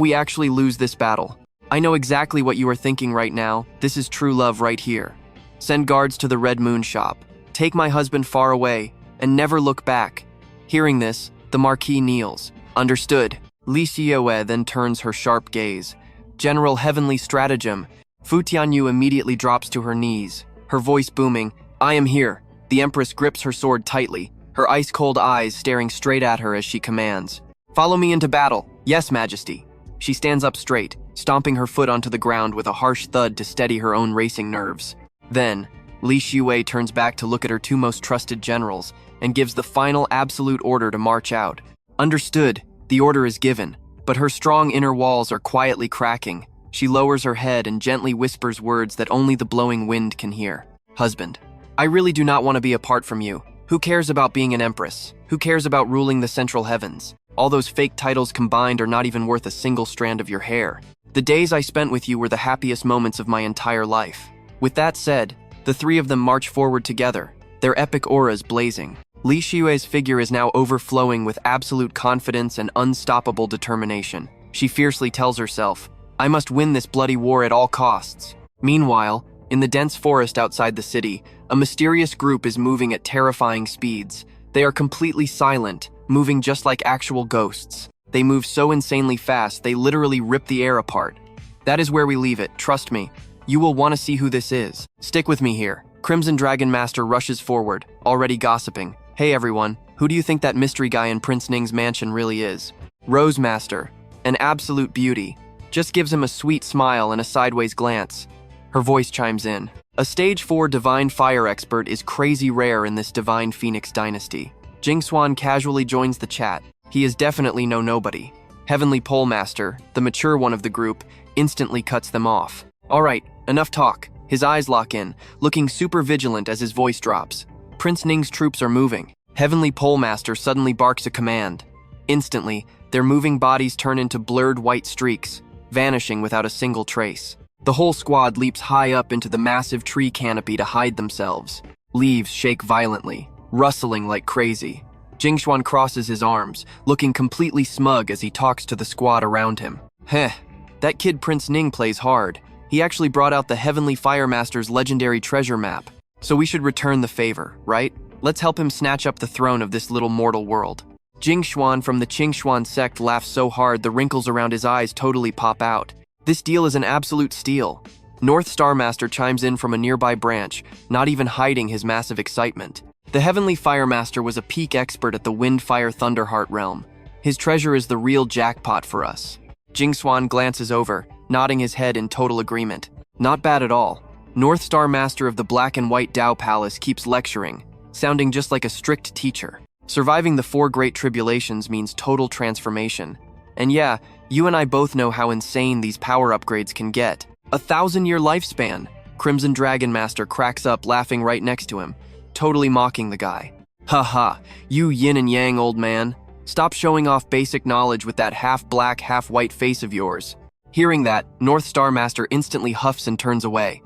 we actually lose this battle, I know exactly what you are thinking right now. This is true love right here. Send guards to the Red Moon shop. Take my husband far away, and never look back. Hearing this, the Marquis kneels. Understood. Li Xue then turns her sharp gaze. General Heavenly Stratagem. Fu Tianyu immediately drops to her knees, her voice booming, I am here. The Empress grips her sword tightly, her ice-cold eyes staring straight at her as she commands. Follow me into battle. Yes, Majesty. She stands up straight, stomping her foot onto the ground with a harsh thud to steady her own racing nerves. Then, Li Xue turns back to look at her two most trusted generals and gives the final absolute order to march out. Understood, the order is given, but her strong inner walls are quietly cracking. She lowers her head and gently whispers words that only the blowing wind can hear. Husband, I really do not want to be apart from you. Who cares about being an empress? Who cares about ruling the central heavens? All those fake titles combined are not even worth a single strand of your hair. The days I spent with you were the happiest moments of my entire life. With that said, the three of them march forward together, their epic auras blazing. Li Xue's figure is now overflowing with absolute confidence and unstoppable determination. She fiercely tells herself, I must win this bloody war at all costs. Meanwhile, in the dense forest outside the city, a mysterious group is moving at terrifying speeds. They are completely silent, moving just like actual ghosts. They move so insanely fast, they literally rip the air apart. That is where we leave it, trust me. You will want to see who this is. Stick with me here. Crimson Dragon Master rushes forward, already gossiping. Hey everyone, who do you think that mystery guy in Prince Ning's mansion really is? Rose Master, an absolute beauty. Just gives him a sweet smile and a sideways glance. Her voice chimes in. A stage 4 divine fire expert is crazy rare in this divine phoenix dynasty. Jingswan casually joins the chat. He is definitely no nobody. Heavenly Pole Master, the mature one of the group, instantly cuts them off. Alright, enough talk. His eyes lock in, looking super vigilant as his voice drops. Prince Ning's troops are moving. Heavenly Pole Master suddenly barks a command. Instantly, their moving bodies turn into blurred white streaks, vanishing without a single trace. The whole squad leaps high up into the massive tree canopy to hide themselves. Leaves shake violently, rustling like crazy. Jingshuan crosses his arms, looking completely smug as he talks to the squad around him. Heh, that kid Prince Ning plays hard. He actually brought out the Heavenly Fire Master's legendary treasure map. So we should return the favor, right? Let's help him snatch up the throne of this little mortal world. Jingshuan from the Qingshuan sect laughs so hard the wrinkles around his eyes totally pop out. This deal is an absolute steal. North Star Master chimes in from a nearby branch, not even hiding his massive excitement. The Heavenly Fire Master was a peak expert at the Wind Fire Thunderheart realm. His treasure is the real jackpot for us. Jingshuan glances over, nodding his head in total agreement. Not bad at all. North Star Master of the Black and White Dao Palace keeps lecturing, sounding just like a strict teacher. Surviving the 4 great tribulations means total transformation. And yeah, you and I both know how insane these power upgrades can get. 1,000-year lifespan. Crimson Dragon Master cracks up laughing right next to him, totally mocking the guy. Haha, you yin and yang old man. Stop showing off basic knowledge with that half-black, half-white face of yours. Hearing that, North Star Master instantly huffs and turns away.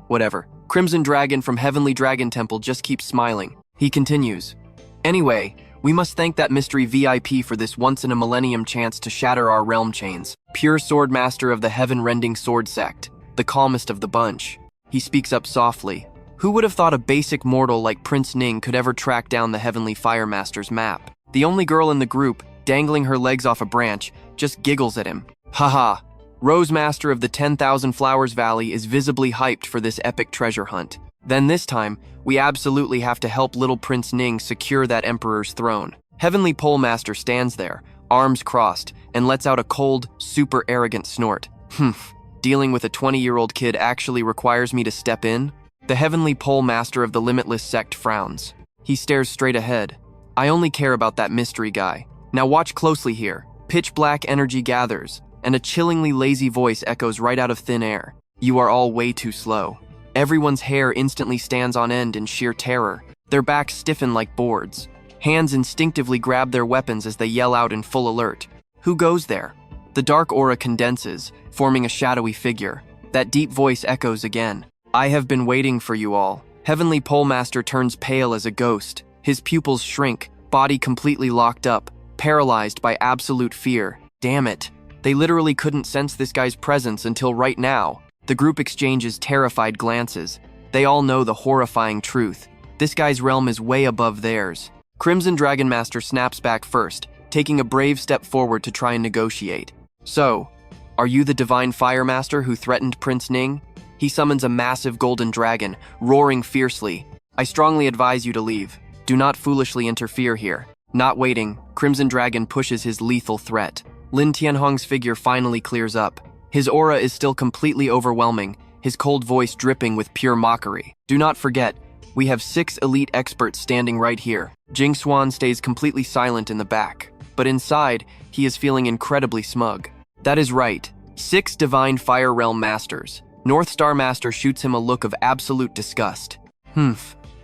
Whatever. Crimson Dragon from Heavenly Dragon Temple just keeps smiling. He continues. Anyway, we must thank that mystery VIP for this once-in-a-millennium chance to shatter our realm chains. Pure Sword Master of the Heaven-Rending Sword Sect, the calmest of the bunch. He speaks up softly. Who would have thought a basic mortal like Prince Ning could ever track down the Heavenly Fire Master's map? The only girl in the group, dangling her legs off a branch, just giggles at him. Haha. Rose Master of the 10,000 Flowers Valley is visibly hyped for this epic treasure hunt. Then this time, we absolutely have to help little Prince Ning secure that Emperor's throne. Heavenly Pole Master stands there, arms crossed, and lets out a cold, super arrogant snort. Humph, dealing with a 20-year-old kid actually requires me to step in? The heavenly pole master of the limitless sect frowns. He stares straight ahead. I only care about that mystery guy. Now watch closely here. Pitch black energy gathers, and a chillingly lazy voice echoes right out of thin air. You are all way too slow. Everyone's hair instantly stands on end in sheer terror. Their backs stiffen like boards. Hands instinctively grab their weapons as they yell out in full alert. Who goes there? The dark aura condenses, forming a shadowy figure. That deep voice echoes again. I have been waiting for you all. Heavenly Pole Master turns pale as a ghost. His pupils shrink, body completely locked up, paralyzed by absolute fear. Damn it. They literally couldn't sense this guy's presence until right now. The group exchanges terrified glances. They all know the horrifying truth. This guy's realm is way above theirs. Crimson Dragon Master snaps back first, taking a brave step forward to try and negotiate. So, are you the Divine Fire Master who threatened Prince Ning? He summons a massive golden dragon, roaring fiercely. I strongly advise you to leave. Do not foolishly interfere here. Not waiting, Crimson Dragon pushes his lethal threat. Lan Thien Hong's figure finally clears up. His aura is still completely overwhelming, his cold voice dripping with pure mockery. Do not forget, we have 6 elite experts standing right here. Jing Xuan stays completely silent in the back, but inside, he is feeling incredibly smug. That is right, 6 Divine Fire Realm Masters. North Star Master shoots him a look of absolute disgust.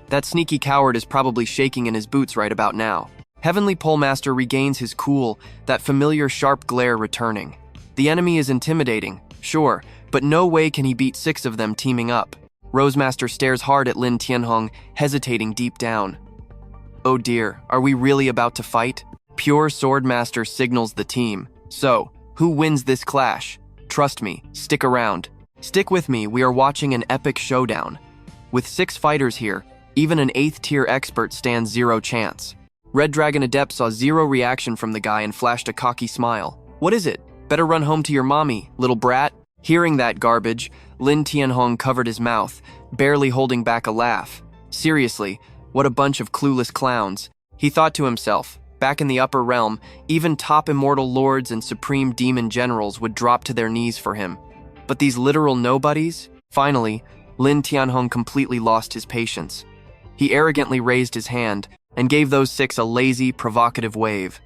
That sneaky coward is probably shaking in his boots right about now. Heavenly Pole Master regains his cool, that familiar sharp glare returning. The enemy is intimidating, sure, but no way can he beat 6 of them teaming up. Rosemaster stares hard at Lan Thien Hong, hesitating deep down. Oh dear, are we really about to fight? Pure Swordmaster signals the team. So, who wins this clash? Trust me, stick around. Stick with me, we are watching an epic showdown. With 6 fighters here, even an 8th tier expert stands 0 chance. Red Dragon Adept saw 0 reaction from the guy and flashed a cocky smile. What is it? Better run home to your mommy, little brat. Hearing that garbage, Lan Thien Hong covered his mouth, barely holding back a laugh. Seriously, what a bunch of clueless clowns. He thought to himself, back in the upper realm, even top immortal lords and supreme demon generals would drop to their knees for him. But these literal nobodies? Finally, Lan Thien Hong completely lost his patience. He arrogantly raised his hand and gave those 6 a lazy, provocative wave.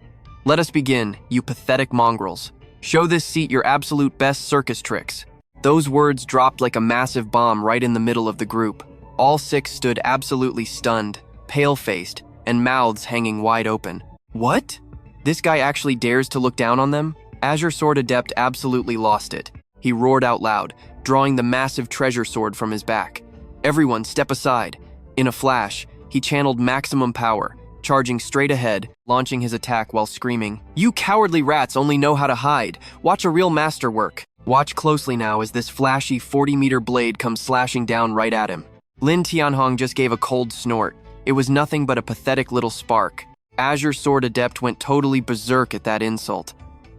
Let us begin, you pathetic mongrels. Show this seat your absolute best circus tricks. Those words dropped like a massive bomb right in the middle of the group. All 6 stood absolutely stunned, pale-faced, and mouths hanging wide open. What? This guy actually dares to look down on them? Azure Sword Adept absolutely lost it. He roared out loud, drawing the massive treasure sword from his back. Everyone, step aside. In a flash, he channeled maximum power, charging straight ahead, launching his attack while screaming, "You cowardly rats only know how to hide. Watch a real master work." Watch closely now as this flashy 40-meter blade comes slashing down right at him. Lan Thien Hong just gave a cold snort. It was nothing but a pathetic little spark. Azure Sword Adept went totally berserk at that insult.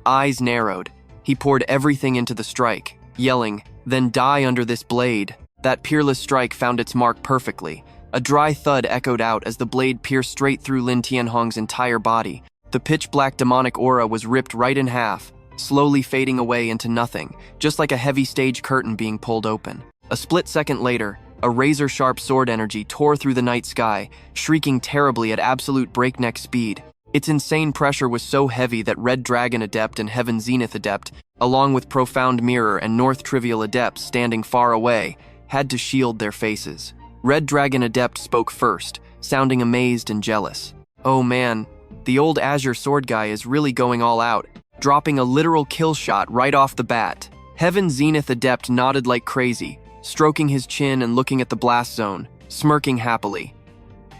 Eyes narrowed. He poured everything into the strike, yelling, "Then die under this blade." That peerless strike found its mark perfectly. A dry thud echoed out as the blade pierced straight through Lan Thien Hong's entire body. The pitch-black demonic aura was ripped right in half, slowly fading away into nothing, just like a heavy stage curtain being pulled open. A split second later, a razor-sharp sword energy tore through the night sky, shrieking terribly at absolute breakneck speed. Its insane pressure was so heavy that Red Dragon Adept and Heaven Zenith Adept, along with Profound Mirror and North Trivial Adept standing far away, had to shield their faces. Red Dragon Adept spoke first, sounding amazed and jealous. Oh man, the old Azure Sword guy is really going all out, dropping a literal kill shot right off the bat. Heaven Zenith Adept nodded like crazy, stroking his chin and looking at the blast zone, smirking happily.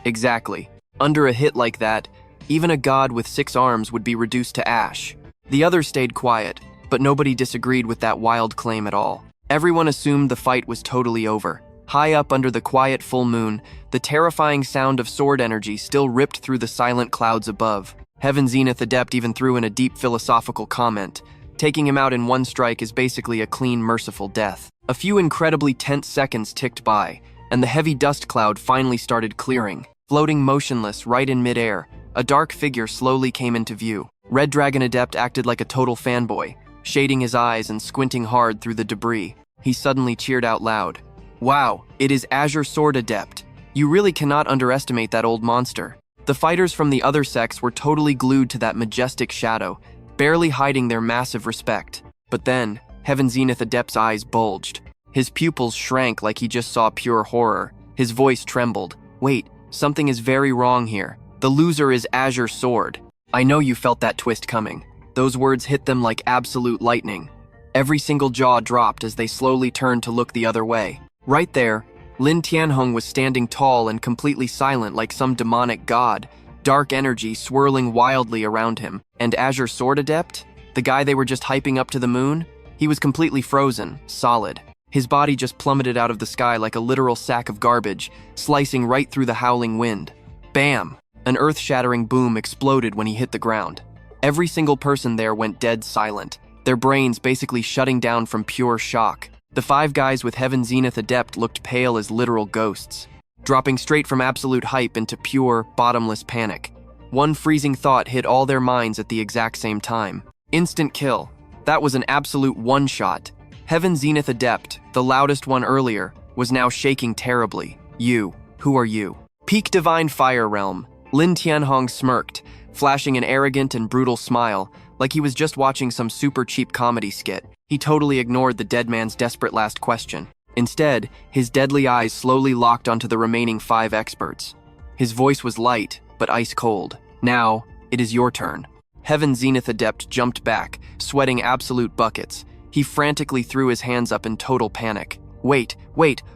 Exactly. Under a hit like that, even a god with 6 arms would be reduced to ash. The others stayed quiet, but nobody disagreed with that wild claim at all. Everyone assumed the fight was totally over. High up under the quiet full moon, the terrifying sound of sword energy still ripped through the silent clouds above. Heaven Zenith Adept even threw in a deep philosophical comment. Taking him out in one strike is basically a clean, merciful death. A few incredibly tense seconds ticked by, and the heavy dust cloud finally started clearing. Floating motionless right in midair, a dark figure slowly came into view. Red Dragon Adept acted like a total fanboy, shading his eyes and squinting hard through the debris. He suddenly cheered out loud. Wow, it is Azure Sword Adept. You really cannot underestimate that old monster. The fighters from the other sects were totally glued to that majestic shadow, barely hiding their massive respect. But then, Heaven Zenith Adept's eyes bulged. His pupils shrank like he just saw pure horror. His voice trembled. Wait, something is very wrong here. The loser is Azure Sword. I know you felt that twist coming. Those words hit them like absolute lightning. Every single jaw dropped as they slowly turned to look the other way. Right there, Lan Thien Hong was standing tall and completely silent like some demonic god, dark energy swirling wildly around him. And Azure Sword Adept? The guy they were just hyping up to the moon? He was completely frozen, solid. His body just plummeted out of the sky like a literal sack of garbage, slicing right through the howling wind. Bam! An earth-shattering boom exploded when he hit the ground. Every single person there went dead silent, their brains basically shutting down from pure shock. The 5 guys with Heaven Zenith Adept looked pale as literal ghosts, dropping straight from absolute hype into pure, bottomless panic. One freezing thought hit all their minds at the exact same time. Instant kill. That was an absolute one-shot. Heaven Zenith Adept, the loudest one earlier, was now shaking terribly. You, who are you? Peak Divine Fire Realm. Lan Thien Hong smirked, flashing an arrogant and brutal smile, like he was just watching some super cheap comedy skit. He totally ignored the dead man's desperate last question. Instead, his deadly eyes slowly locked onto the remaining 5 experts. His voice was light, but ice cold. Now, it is your turn. Heaven Zenith Adept jumped back, sweating absolute buckets. He frantically threw his hands up in total panic. Wait,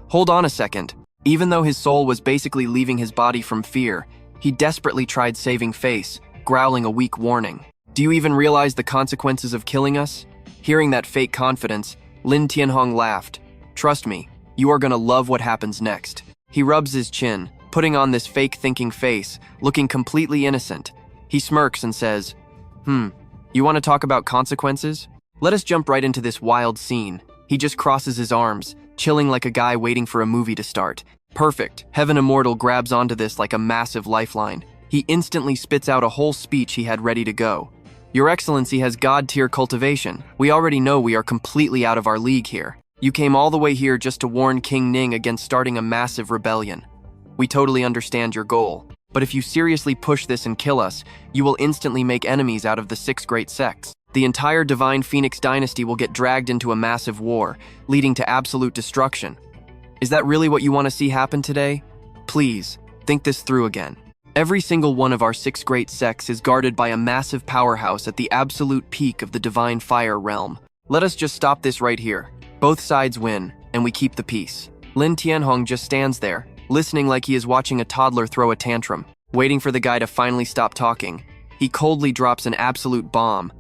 hold on a second. Even though his soul was basically leaving his body from fear, he desperately tried saving face, growling a weak warning. Do you even realize the consequences of killing us? Hearing that fake confidence, Lan Thien Hong laughed. Trust me, you are gonna love what happens next. He rubs his chin, putting on this fake thinking face, looking completely innocent. He smirks and says, you want to talk about consequences? Let us jump right into this wild scene. He just crosses his arms, chilling like a guy waiting for a movie to start. Perfect. Heaven Immortal grabs onto this like a massive lifeline. He instantly spits out a whole speech he had ready to go. Your Excellency has God-tier cultivation. We already know we are completely out of our league here. You came all the way here just to warn King Ning against starting a massive rebellion. We totally understand your goal. But if you seriously push this and kill us, you will instantly make enemies out of the 6 great sects. The entire Divine Phoenix dynasty will get dragged into a massive war, leading to absolute destruction. Is that really what you want to see happen today? Please, think this through again. Every single one of our 6 great sects is guarded by a massive powerhouse at the absolute peak of the Divine Fire realm. Let us just stop this right here. Both sides win, and we keep the peace. Lan Thien Hong just stands there, listening like he is watching a toddler throw a tantrum, waiting for the guy to finally stop talking. He coldly drops an absolute bomb.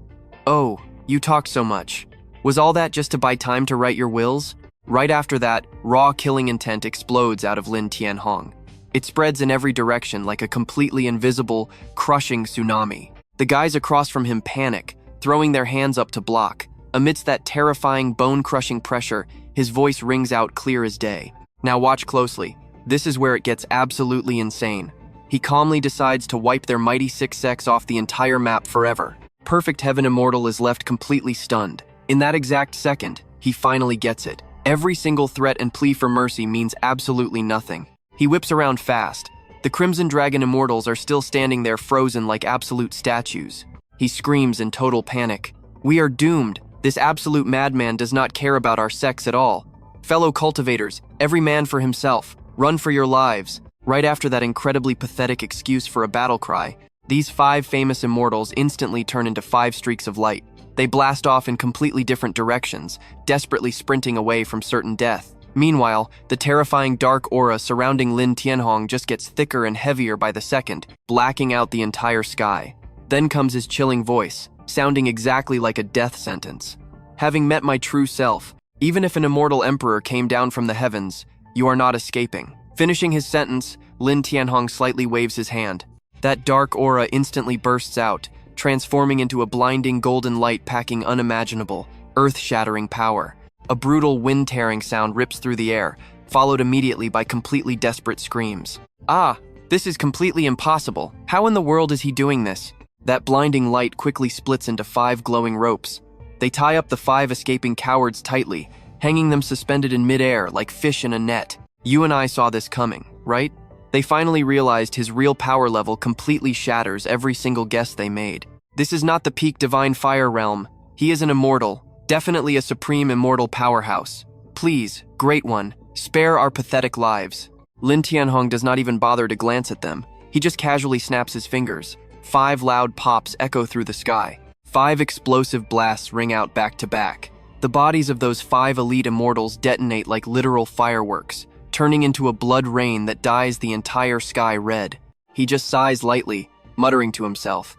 Oh, you talk so much. Was all that just to buy time to write your wills? Right after that, raw killing intent explodes out of Lan Thien Hong. It spreads in every direction like a completely invisible, crushing tsunami. The guys across from him panic, throwing their hands up to block. Amidst that terrifying, bone-crushing pressure, his voice rings out clear as day. Now watch closely. This is where it gets absolutely insane. He calmly decides to wipe their mighty 6 sects off the entire map forever. Perfect Heaven Immortal is left completely stunned. In that exact second, he finally gets it. Every single threat and plea for mercy means absolutely nothing. He whips around fast. The Crimson Dragon Immortals are still standing there frozen like absolute statues. He screams in total panic. We are doomed. This absolute madman does not care about our sects at all. Fellow cultivators, every man for himself. Run for your lives. Right after that incredibly pathetic excuse for a battle cry, these 5 famous immortals instantly turn into 5 streaks of light. They blast off in completely different directions, desperately sprinting away from certain death. Meanwhile, the terrifying dark aura surrounding Lan Thien Hong just gets thicker and heavier by the second, blacking out the entire sky. Then comes his chilling voice, sounding exactly like a death sentence. Having met my true self, even if an immortal emperor came down from the heavens, you are not escaping. Finishing his sentence, Lan Thien Hong slightly waves his hand. That dark aura instantly bursts out, transforming into a blinding golden light packing unimaginable, earth-shattering power. A brutal wind-tearing sound rips through the air, followed immediately by completely desperate screams. Ah, this is completely impossible. How in the world is he doing this? That blinding light quickly splits into 5 glowing ropes. They tie up the 5 escaping cowards tightly, hanging them suspended in midair like fish in a net. You and I saw this coming, right? They finally realized his real power level completely shatters every single guess they made. This is not the peak divine fire realm. He is an immortal, definitely a supreme immortal powerhouse. Please, Great One, spare our pathetic lives. Lan Thien Hong does not even bother to glance at them. He just casually snaps his fingers. 5 loud pops echo through the sky. 5 explosive blasts ring out back to back. The bodies of those 5 elite immortals detonate like literal fireworks, turning into a blood rain that dyes the entire sky red. He just sighs lightly, muttering to himself,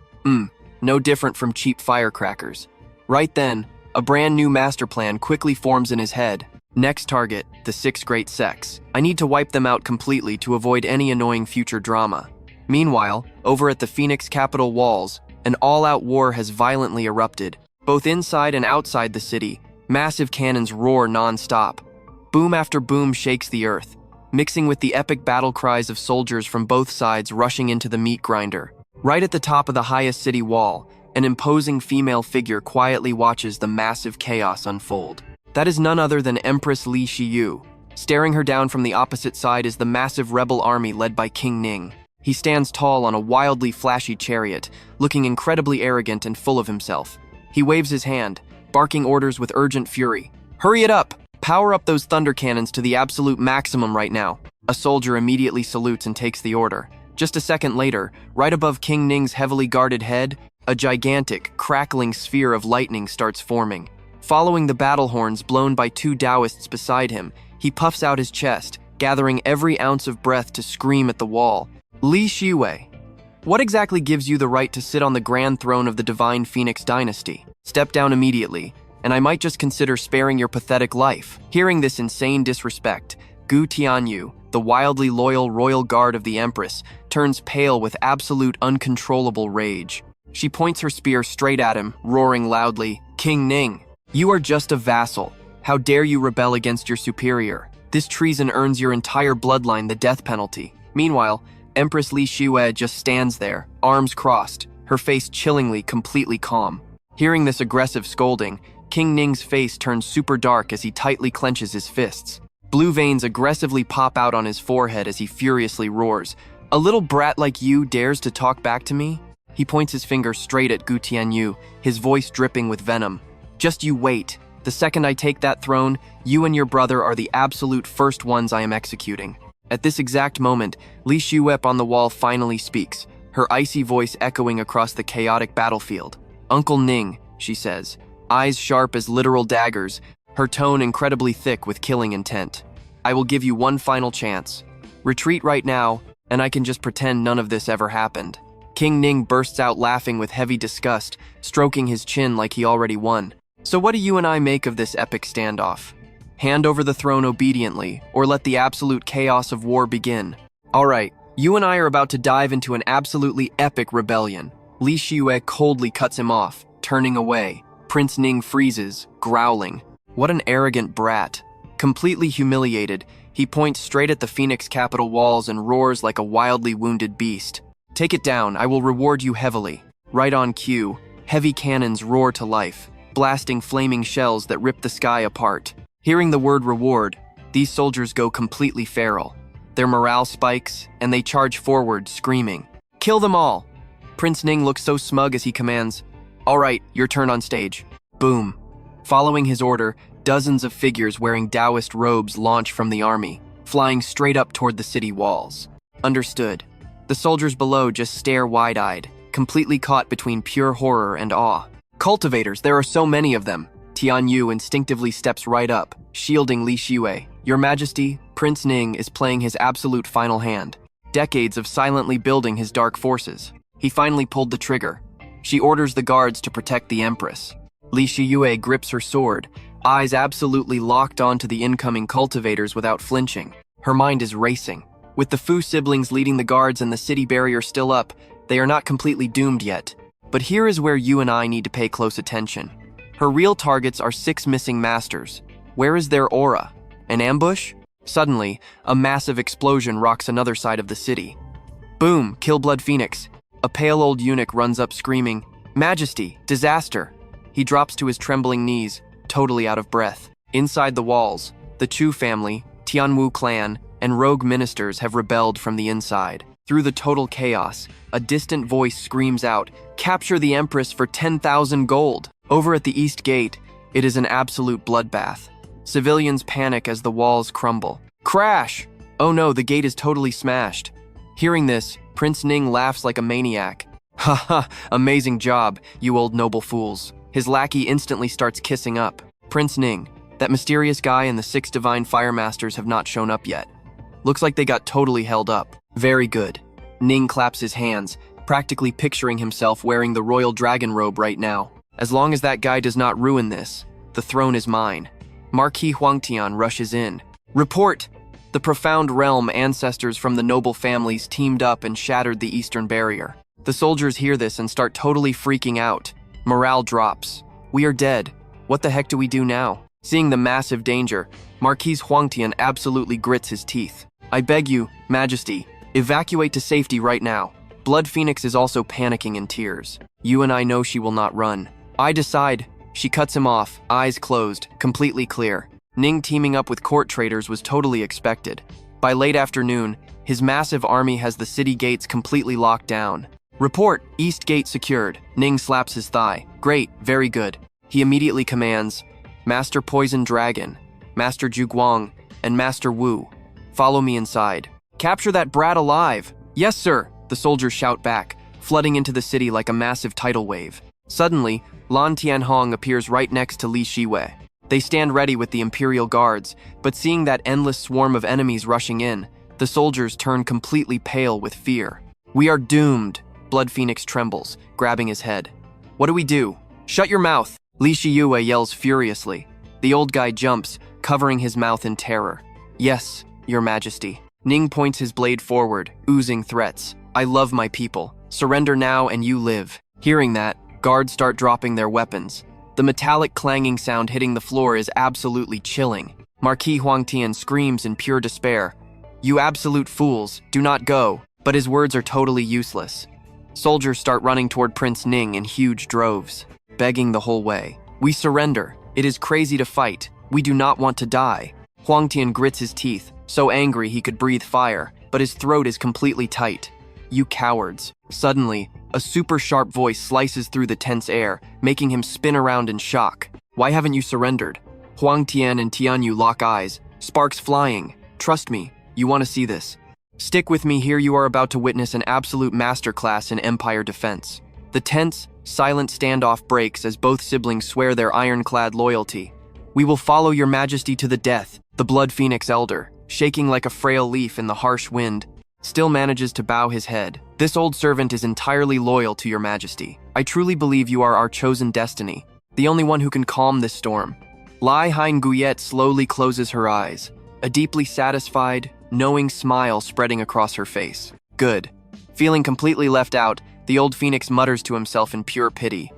no different from cheap firecrackers. Right then, a brand new master plan quickly forms in his head. Next target, the 6 great sects. I need to wipe them out completely to avoid any annoying future drama. Meanwhile, over at the Phoenix capital walls, an all-out war has violently erupted. Both inside and outside the city, massive cannons roar non-stop. Boom after boom shakes the earth, mixing with the epic battle cries of soldiers from both sides rushing into the meat grinder. Right at the top of the highest city wall, an imposing female figure quietly watches the massive chaos unfold. That is none other than Empress Li Shiyu. Staring her down from the opposite side is the massive rebel army led by King Ning. He stands tall on a wildly flashy chariot, looking incredibly arrogant and full of himself. He waves his hand, barking orders with urgent fury. Hurry it up! Power up those thunder cannons to the absolute maximum right now. A soldier immediately salutes and takes the order. Just a second later, right above King Ning's heavily guarded head, a gigantic, crackling sphere of lightning starts forming. Following the battle horns blown by 2 Taoists beside him, he puffs out his chest, gathering every ounce of breath to scream at the wall. Li Shiwei, what exactly gives you the right to sit on the grand throne of the divine Phoenix dynasty? Step down immediately, and I might just consider sparing your pathetic life. Hearing this insane disrespect, Gu Tianyu, the wildly loyal royal guard of the Empress, turns pale with absolute uncontrollable rage. She points her spear straight at him, roaring loudly, King Ning, you are just a vassal. How dare you rebel against your superior? This treason earns your entire bloodline the death penalty. Meanwhile, Empress Li Shiwei just stands there, arms crossed, her face chillingly completely calm. Hearing this aggressive scolding, King Ning's face turns super dark as he tightly clenches his fists. Blue veins aggressively pop out on his forehead as he furiously roars. A little brat like you dares to talk back to me? He points his finger straight at Gu Tianyu, his voice dripping with venom. Just you wait. The second I take that throne, you and your brother are the absolute first ones I am executing. At this exact moment, Li Shiwei on the wall finally speaks, her icy voice echoing across the chaotic battlefield. Uncle Ning, she says, eyes sharp as literal daggers, her tone incredibly thick with killing intent. I will give you one final chance. Retreat right now, and I can just pretend none of this ever happened. King Ning bursts out laughing with heavy disgust, stroking his chin like he already won. So what do you and I make of this epic standoff? Hand over the throne obediently, or let the absolute chaos of war begin. Alright, you and I are about to dive into an absolutely epic rebellion. Li Shiwei coldly cuts him off, turning away. Prince Ning freezes, growling. What an arrogant brat. Completely humiliated, he points straight at the Phoenix capital walls and roars like a wildly wounded beast. Take it down, I will reward you heavily. Right on cue, heavy cannons roar to life, blasting flaming shells that rip the sky apart. Hearing the word reward, these soldiers go completely feral. Their morale spikes, and they charge forward, screaming, Kill them all! Prince Ning looks so smug as he commands, All right, your turn on stage. Boom. Following his order, dozens of figures wearing Taoist robes launch from the army, flying straight up toward the city walls. Understood. The soldiers below just stare wide-eyed, completely caught between pure horror and awe. Cultivators, there are so many of them. Tianyu instinctively steps right up, shielding Li Shiwei. Your Majesty, Prince Ning is playing his absolute final hand. Decades of silently building his dark forces. He finally pulled the trigger. She orders the guards to protect the Empress. Li Shiwei grips her sword, eyes absolutely locked onto the incoming cultivators without flinching. Her mind is racing. With the Fu siblings leading the guards and the city barrier still up, they are not completely doomed yet. But here is where you and I need to pay close attention. Her real targets are 6 missing masters. Where is their aura? An ambush? Suddenly, a massive explosion rocks another side of the city. Boom, kill Blood Phoenix. A pale old eunuch runs up screaming, "Majesty, disaster!" He drops to his trembling knees, totally out of breath. Inside the walls, the Chu family, Tianwu clan, and rogue ministers have rebelled from the inside. Through the total chaos, a distant voice screams out, "Capture the empress for 10,000 gold!" Over at the east gate, it is an absolute bloodbath. Civilians panic as the walls crumble. Crash! Oh no, the gate is totally smashed. Hearing this, Prince Ning laughs like a maniac. "Ha ha, amazing job, you old noble fools." His lackey instantly starts kissing up. Prince Ning, that mysterious guy and the 6 divine fire masters have not shown up yet. Looks like they got totally held up. Very good. Ning claps his hands, practically picturing himself wearing the royal dragon robe right now. As long as that guy does not ruin this, the throne is mine. Marquis Huangtian rushes in. "Report! The profound realm ancestors from the noble families teamed up and shattered the eastern barrier." The soldiers hear this and start totally freaking out. Morale drops. "We are dead. What the heck do we do now?" Seeing the massive danger, Marquis Huangtian absolutely grits his teeth. "I beg you, Majesty, evacuate to safety right now." Blood Phoenix is also panicking in tears. "You and I know she will not run." "I decide." She cuts him off, eyes closed, completely clear. Ning teaming up with court traitors was totally expected. By late afternoon, his massive army has the city gates completely locked down. "Report, East Gate secured." Ning slaps his thigh. "Great, very good." He immediately commands, "Master Poison Dragon, Master Zhuguang, and Master Wu, follow me inside. Capture that brat alive." "Yes, sir," the soldiers shout back, flooding into the city like a massive tidal wave. Suddenly, Lan Thien Hong appears right next to Li Shiwei. They stand ready with the Imperial Guards, but seeing that endless swarm of enemies rushing in, the soldiers turn completely pale with fear. "We are doomed." Blood Phoenix trembles, grabbing his head. "What do we do?" "Shut your mouth!" Li Shiwei yells furiously. The old guy jumps, covering his mouth in terror. "Yes, your majesty." Ning points his blade forward, oozing threats. "I love my people. Surrender now and you live." Hearing that, guards start dropping their weapons. The metallic clanging sound hitting the floor is absolutely chilling. Marquis Huangtian screams in pure despair, "You absolute fools, do not go." But his words are totally useless. Soldiers start running toward Prince Ning in huge droves, begging the whole way. "We surrender. It is crazy to fight. We do not want to die." Huangtian grits his teeth, so angry he could breathe fire, but his throat is completely tight. "You cowards." Suddenly, a super sharp voice slices through the tense air, making him spin around in shock. "Why haven't you surrendered?" Huangtian and Tianyu lock eyes, sparks flying. "Trust me, you want to see this. Stick with me here, you are about to witness an absolute masterclass in Empire defense." The tense, silent standoff breaks as both siblings swear their ironclad loyalty. "We will follow your majesty to the death." The Blood Phoenix elder, shaking like a frail leaf in the harsh wind, still manages to bow his head. "This old servant is entirely loyal to your majesty. I truly believe you are our chosen destiny, the only one who can calm this storm." Lai Hein Guyet slowly closes her eyes, a deeply satisfied, knowing smile spreading across her face. "Good." Feeling completely left out, the old phoenix mutters to himself in pure pity.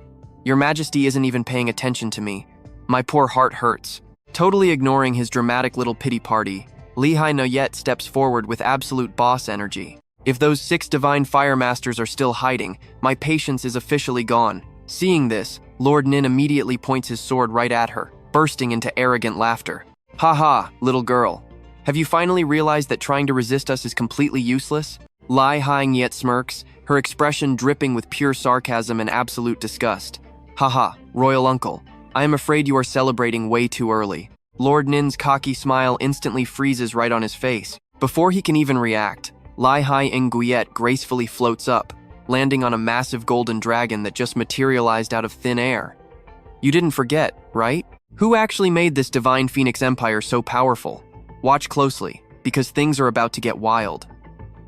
"Your majesty isn't even paying attention to me. My poor heart hurts." Totally ignoring his dramatic little pity party, Li Hai Noyet steps forward with absolute boss energy. "If those 6 divine fire masters are still hiding, my patience is officially gone." Seeing this, Lord Nin immediately points his sword right at her, bursting into arrogant laughter. "Ha ha, little girl. Have you finally realized that trying to resist us is completely useless?" Lai Hai Nyet smirks, her expression dripping with pure sarcasm and absolute disgust. "Haha, royal uncle, I am afraid you are celebrating way too early." Lord Nin's cocky smile instantly freezes right on his face. Before he can even react, Lai Hai Nguyet gracefully floats up, landing on a massive golden dragon that just materialized out of thin air. "You didn't forget, right? Who actually made this divine Phoenix Empire so powerful? Watch closely, because things are about to get wild."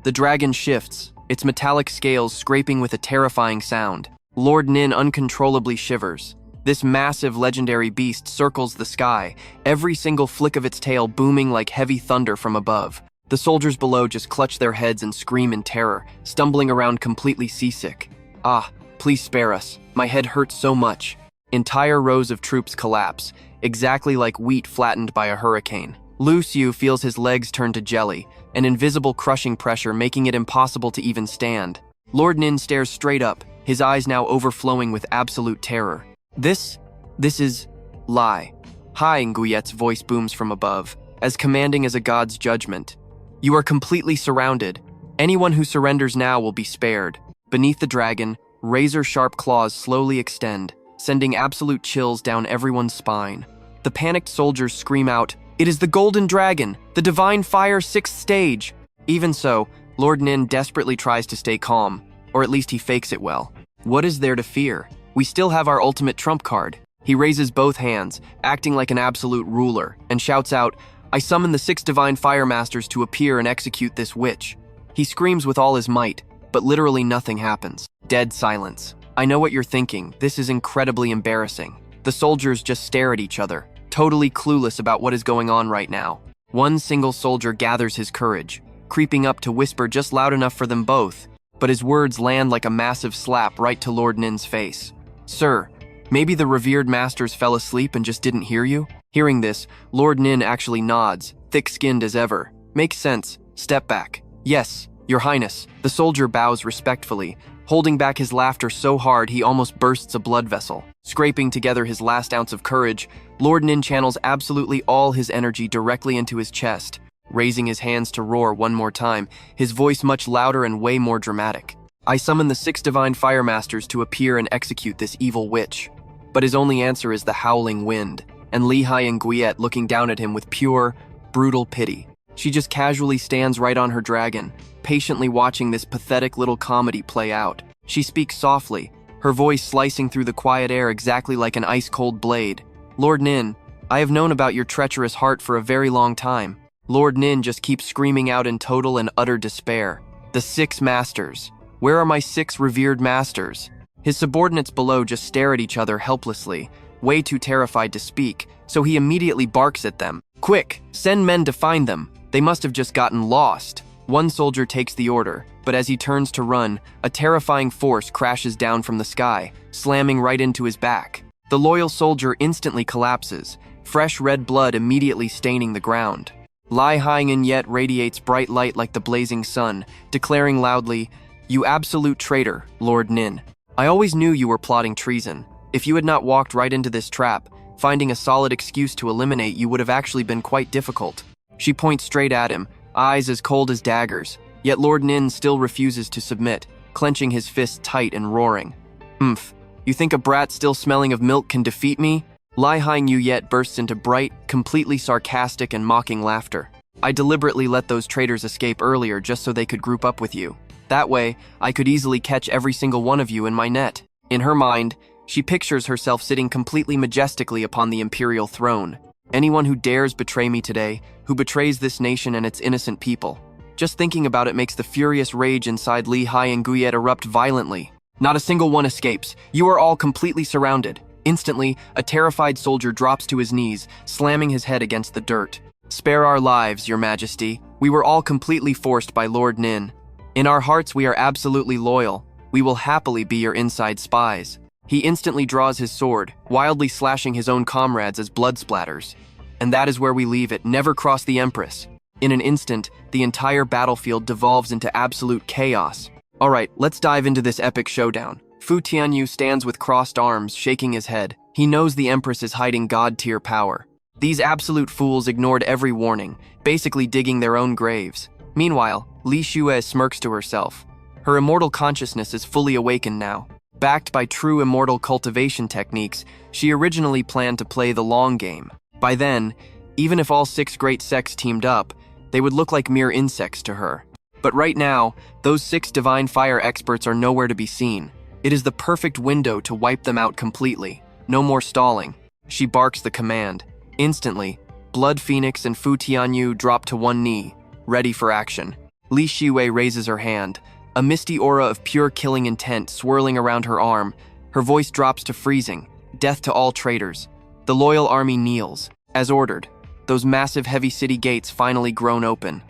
The dragon shifts, its metallic scales scraping with a terrifying sound. Lord Nin uncontrollably shivers. This massive legendary beast circles the sky, every single flick of its tail booming like heavy thunder from above. The soldiers below just clutch their heads and scream in terror, stumbling around completely seasick. "Ah, please spare us. My head hurts so much." Entire rows of troops collapse, exactly like wheat flattened by a hurricane. Lu Xiu feels his legs turn to jelly, an invisible crushing pressure making it impossible to even stand. Lord Nin stares straight up, his eyes now overflowing with absolute terror. This is lie. Hi, Nguyet's voice booms from above, as commanding as a god's judgment. You are completely surrounded. Anyone who surrenders now will be spared. Beneath the dragon, razor-sharp claws slowly extend, sending absolute chills down everyone's spine. The panicked soldiers scream out, "It is the Golden Dragon, the Divine Fire 6th stage!" Even so, Lord Nin desperately tries to stay calm, or at least he fakes it well. What is there to fear? We still have our ultimate trump card. He raises both hands, acting like an absolute ruler, and shouts out, "I summon the 6 Divine Fire Masters to appear and execute this witch." He screams with all his might, but literally nothing happens. Dead silence. I know what you're thinking, this is incredibly embarrassing. The soldiers just stare at each other, totally clueless about what is going on right now. One single soldier gathers his courage, creeping up to whisper just loud enough for them both, but his words land like a massive slap right to Lord Nin's face. "Sir, maybe the revered masters fell asleep and just didn't hear you?" Hearing this, Lord Nin actually nods, thick-skinned as ever. "Makes sense. Step back." "Yes, Your Highness." The soldier bows respectfully, holding back his laughter so hard he almost bursts a blood vessel. Scraping together his last ounce of courage, Lord Nin channels absolutely all his energy directly into his chest, raising his hands to roar one more time, his voice much louder and way more dramatic. "I summon the 6 Divine Fire Masters to appear and execute this evil witch." But his only answer is the howling wind, and Lehigh and Nguyet looking down at him with pure, brutal pity. She just casually stands right on her dragon, patiently watching this pathetic little comedy play out. She speaks softly, her voice slicing through the quiet air exactly like an ice-cold blade. "Lord Nin, I have known about your treacherous heart for a very long time." Lord Nin just keeps screaming out in total and utter despair. "The 6 masters. Where are my 6 revered masters?" His subordinates below just stare at each other helplessly, way too terrified to speak, so he immediately barks at them. "Quick, send men to find them. They must have just gotten lost." One soldier takes the order, but as he turns to run, a terrifying force crashes down from the sky, slamming right into his back. The loyal soldier instantly collapses, fresh red blood immediately staining the ground. Lai Haiyan yet radiates bright light like the blazing sun, declaring loudly, "You absolute traitor, Lord Nin. I always knew you were plotting treason. If you had not walked right into this trap, finding a solid excuse to eliminate you would have actually been quite difficult." She points straight at him, eyes as cold as daggers, yet Lord Nin still refuses to submit, clenching his fists tight and roaring. You think a brat still smelling of milk can defeat me?" Lai Haiyan yet bursts into bright, completely sarcastic and mocking laughter. "I deliberately let those traitors escape earlier just so they could group up with you. That way, I could easily catch every single one of you in my net." In her mind, she pictures herself sitting completely majestically upon the imperial throne. "Anyone who dares betray me today, who betrays this nation and its innocent people." Just thinking about it makes the furious rage inside Lehigh and Nguyet erupt violently. "Not a single one escapes. You are all completely surrounded." Instantly, a terrified soldier drops to his knees, slamming his head against the dirt. "Spare our lives, Your Majesty. We were all completely forced by Lord Nin. In our hearts we are absolutely loyal. We will happily be your inside spies." He instantly draws his sword, wildly slashing his own comrades as blood splatters. And that is where we leave it. Never cross the Empress. In an instant, the entire battlefield devolves into absolute chaos. Alright, let's dive into this epic showdown. Fu Tianyu stands with crossed arms, shaking his head. He knows the Empress is hiding god-tier power. These absolute fools ignored every warning, basically digging their own graves. Meanwhile, Li Xue smirks to herself. Her immortal consciousness is fully awakened now. Backed by true immortal cultivation techniques, she originally planned to play the long game. By then, even if all 6 great sects teamed up, they would look like mere insects to her. But right now, those 6 divine fire experts are nowhere to be seen. It is the perfect window to wipe them out completely. No more stalling. She barks the command. Instantly, Blood Phoenix and Fu Tianyu drop to one knee, ready for action. Li Xue raises her hand, a misty aura of pure killing intent swirling around her arm. Her voice drops to freezing. Death to all traitors. The loyal army kneels. As ordered, those massive heavy city gates finally groan open.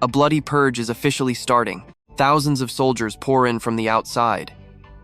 A bloody purge is officially starting. Thousands of soldiers pour in from the outside.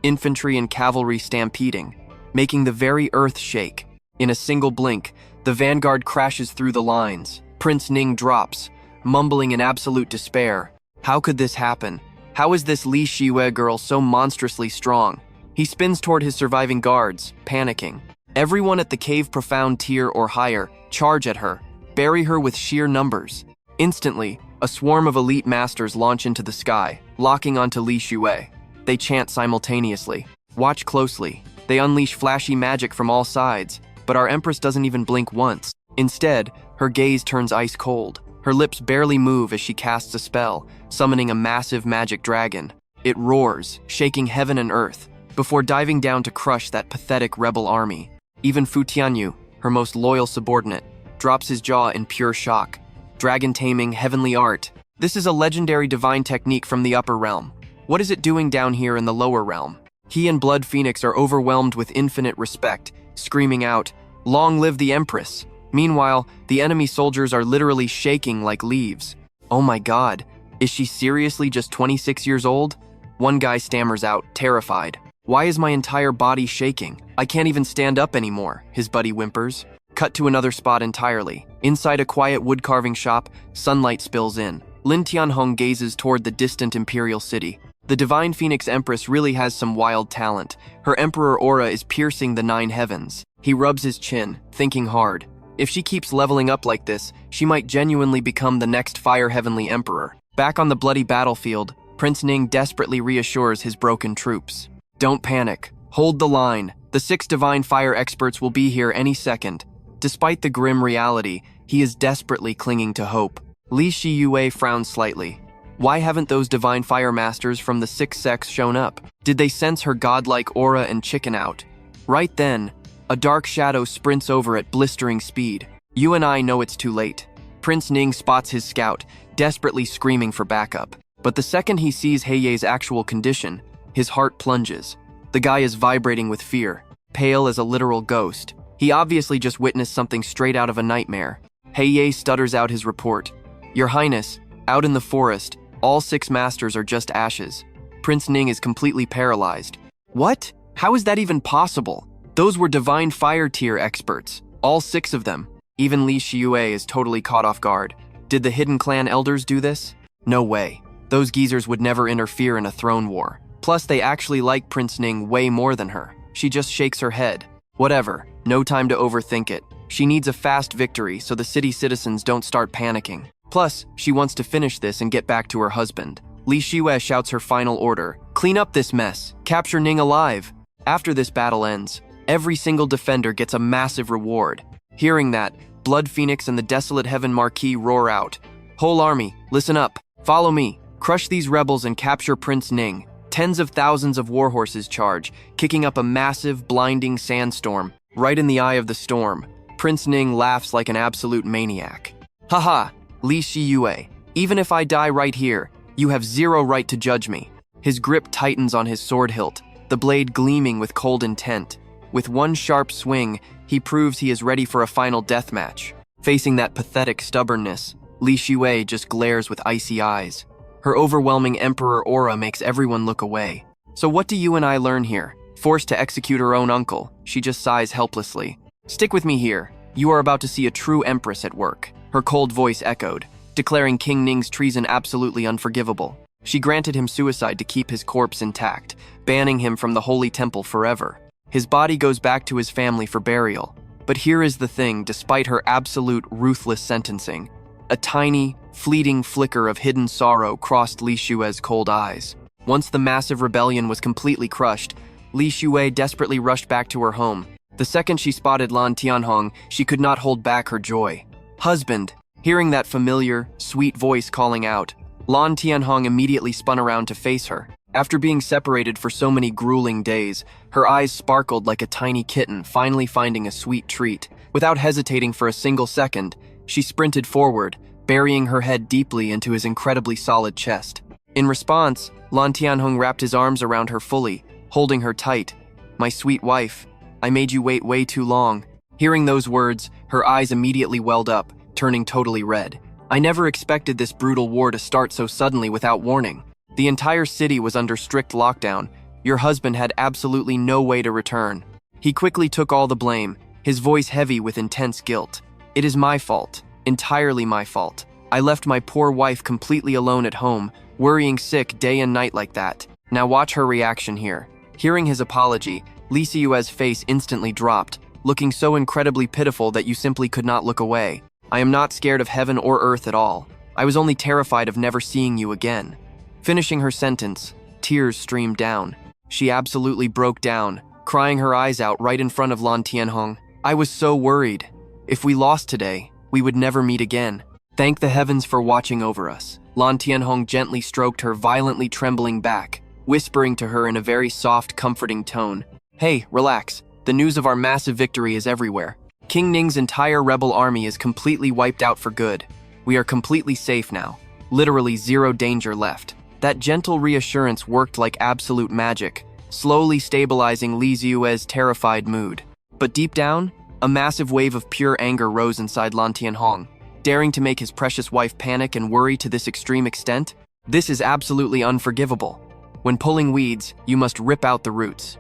Infantry and cavalry stampeding, making the very earth shake. In a single blink, the vanguard crashes through the lines. Prince Ning drops, mumbling in absolute despair. How could this happen? How is this Li Shiyue girl so monstrously strong? He spins toward his surviving guards, panicking. Everyone at the cave profound tier or higher charge at her, bury her with sheer numbers. Instantly, a swarm of elite masters launch into the sky, locking onto Li Shiyue. They chant simultaneously. Watch closely. They unleash flashy magic from all sides, but our empress doesn't even blink once. Instead, her gaze turns ice cold. Her lips barely move as she casts a spell, summoning a massive magic dragon. It roars, shaking heaven and earth, before diving down to crush that pathetic rebel army. Even Fu Tianyu, her most loyal subordinate, drops his jaw in pure shock. Dragon taming, heavenly art. This is a legendary divine technique from the upper realm. What is it doing down here in the lower realm? He and Blood Phoenix are overwhelmed with infinite respect, screaming out, "Long live the Empress!" Meanwhile, the enemy soldiers are literally shaking like leaves. Oh my god, is she seriously just 26 years old? One guy stammers out, terrified. Why is my entire body shaking? I can't even stand up anymore, his buddy whimpers. Cut to another spot entirely. Inside a quiet wood-carving shop, sunlight spills in. Lan Thien Hong gazes toward the distant imperial city. The divine Phoenix Empress really has some wild talent. Her emperor aura is piercing the 9 heavens. He rubs his chin, thinking hard. If she keeps leveling up like this, she might genuinely become the next Fire Heavenly Emperor. Back on the bloody battlefield, Prince Ning desperately reassures his broken troops. Don't panic. Hold the line. The 6 divine fire experts will be here any second. Despite the grim reality, he is desperately clinging to hope. Li Shiyue frowns slightly. Why haven't those divine fire masters from the 6 sects shown up? Did they sense her godlike aura and chicken out? Right then, a dark shadow sprints over at blistering speed. You and I know it's too late. Prince Ning spots his scout, desperately screaming for backup. But the second he sees Heiye's actual condition, his heart plunges. The guy is vibrating with fear, pale as a literal ghost. He obviously just witnessed something straight out of a nightmare. Heiye stutters out his report. Your Highness, out in the forest, all 6 masters are just ashes. Prince Ning is completely paralyzed. What? How is that even possible? Those were divine fire tier experts, all 6 of them. Even Li Shiyue is totally caught off guard. Did the hidden clan elders do this? No way. Those geezers would never interfere in a throne war. Plus, they actually like Prince Ning way more than her. She just shakes her head. Whatever, no time to overthink it. She needs a fast victory so the city citizens don't start panicking. Plus, she wants to finish this and get back to her husband. Li Shiyue shouts her final order. Clean up this mess. Capture Ning alive. After this battle ends, every single defender gets a massive reward. Hearing that, Blood Phoenix and the Desolate Heaven Marquis roar out. Whole army, listen up. Follow me. Crush these rebels and capture Prince Ning. Tens of thousands of warhorses charge, kicking up a massive, blinding sandstorm. Right in the eye of the storm, Prince Ning laughs like an absolute maniac. Haha, Li Shiyue, even if I die right here, you have zero right to judge me. His grip tightens on his sword hilt, the blade gleaming with cold intent. With one sharp swing, he proves he is ready for a final deathmatch. Facing that pathetic stubbornness, Li Shiyue just glares with icy eyes. Her overwhelming emperor aura makes everyone look away. So what do you and I learn here? Forced to execute her own uncle, she just sighs helplessly. Stick with me here. You are about to see a true empress at work. Her cold voice echoed, declaring King Ning's treason absolutely unforgivable. She granted him suicide to keep his corpse intact, banning him from the holy temple forever. His body goes back to his family for burial. But here is the thing, despite her absolute ruthless sentencing, a tiny, fleeting flicker of hidden sorrow crossed Li Shue's cold eyes. Once the massive rebellion was completely crushed, Li Shiyue desperately rushed back to her home. The second she spotted Lan Thien Hong, she could not hold back her joy. Husband! Hearing that familiar, sweet voice calling out, Lan Thien Hong immediately spun around to face her. After being separated for so many grueling days, her eyes sparkled like a tiny kitten finally finding a sweet treat. Without hesitating for a single second, she sprinted forward, burying her head deeply into his incredibly solid chest. In response, Lan Thien Hong wrapped his arms around her fully, holding her tight. My sweet wife, I made you wait way too long. Hearing those words, her eyes immediately welled up, turning totally red. I never expected this brutal war to start so suddenly without warning. The entire city was under strict lockdown. Your husband had absolutely no way to return. He quickly took all the blame, his voice heavy with intense guilt. It is my fault, entirely my fault. I left my poor wife completely alone at home, worrying sick day and night like that. Now watch her reaction here. Hearing his apology, Li Siyue's face instantly dropped, looking so incredibly pitiful that you simply could not look away. I am not scared of heaven or earth at all. I was only terrified of never seeing you again. Finishing her sentence, tears streamed down. She absolutely broke down, crying her eyes out right in front of Lan Thien Hong. I was so worried. If we lost today, we would never meet again. Thank the heavens for watching over us. Lan Thien Hong gently stroked her violently trembling back, whispering to her in a very soft, comforting tone. Hey, relax. The news of our massive victory is everywhere. King Ning's entire rebel army is completely wiped out for good. We are completely safe now. Literally zero danger left. That gentle reassurance worked like absolute magic, slowly stabilizing Li Siyue's terrified mood. But deep down, a massive wave of pure anger rose inside Lan Thien Hong. Daring to make his precious wife panic and worry to this extreme extent? This is absolutely unforgivable. When pulling weeds, you must rip out the roots.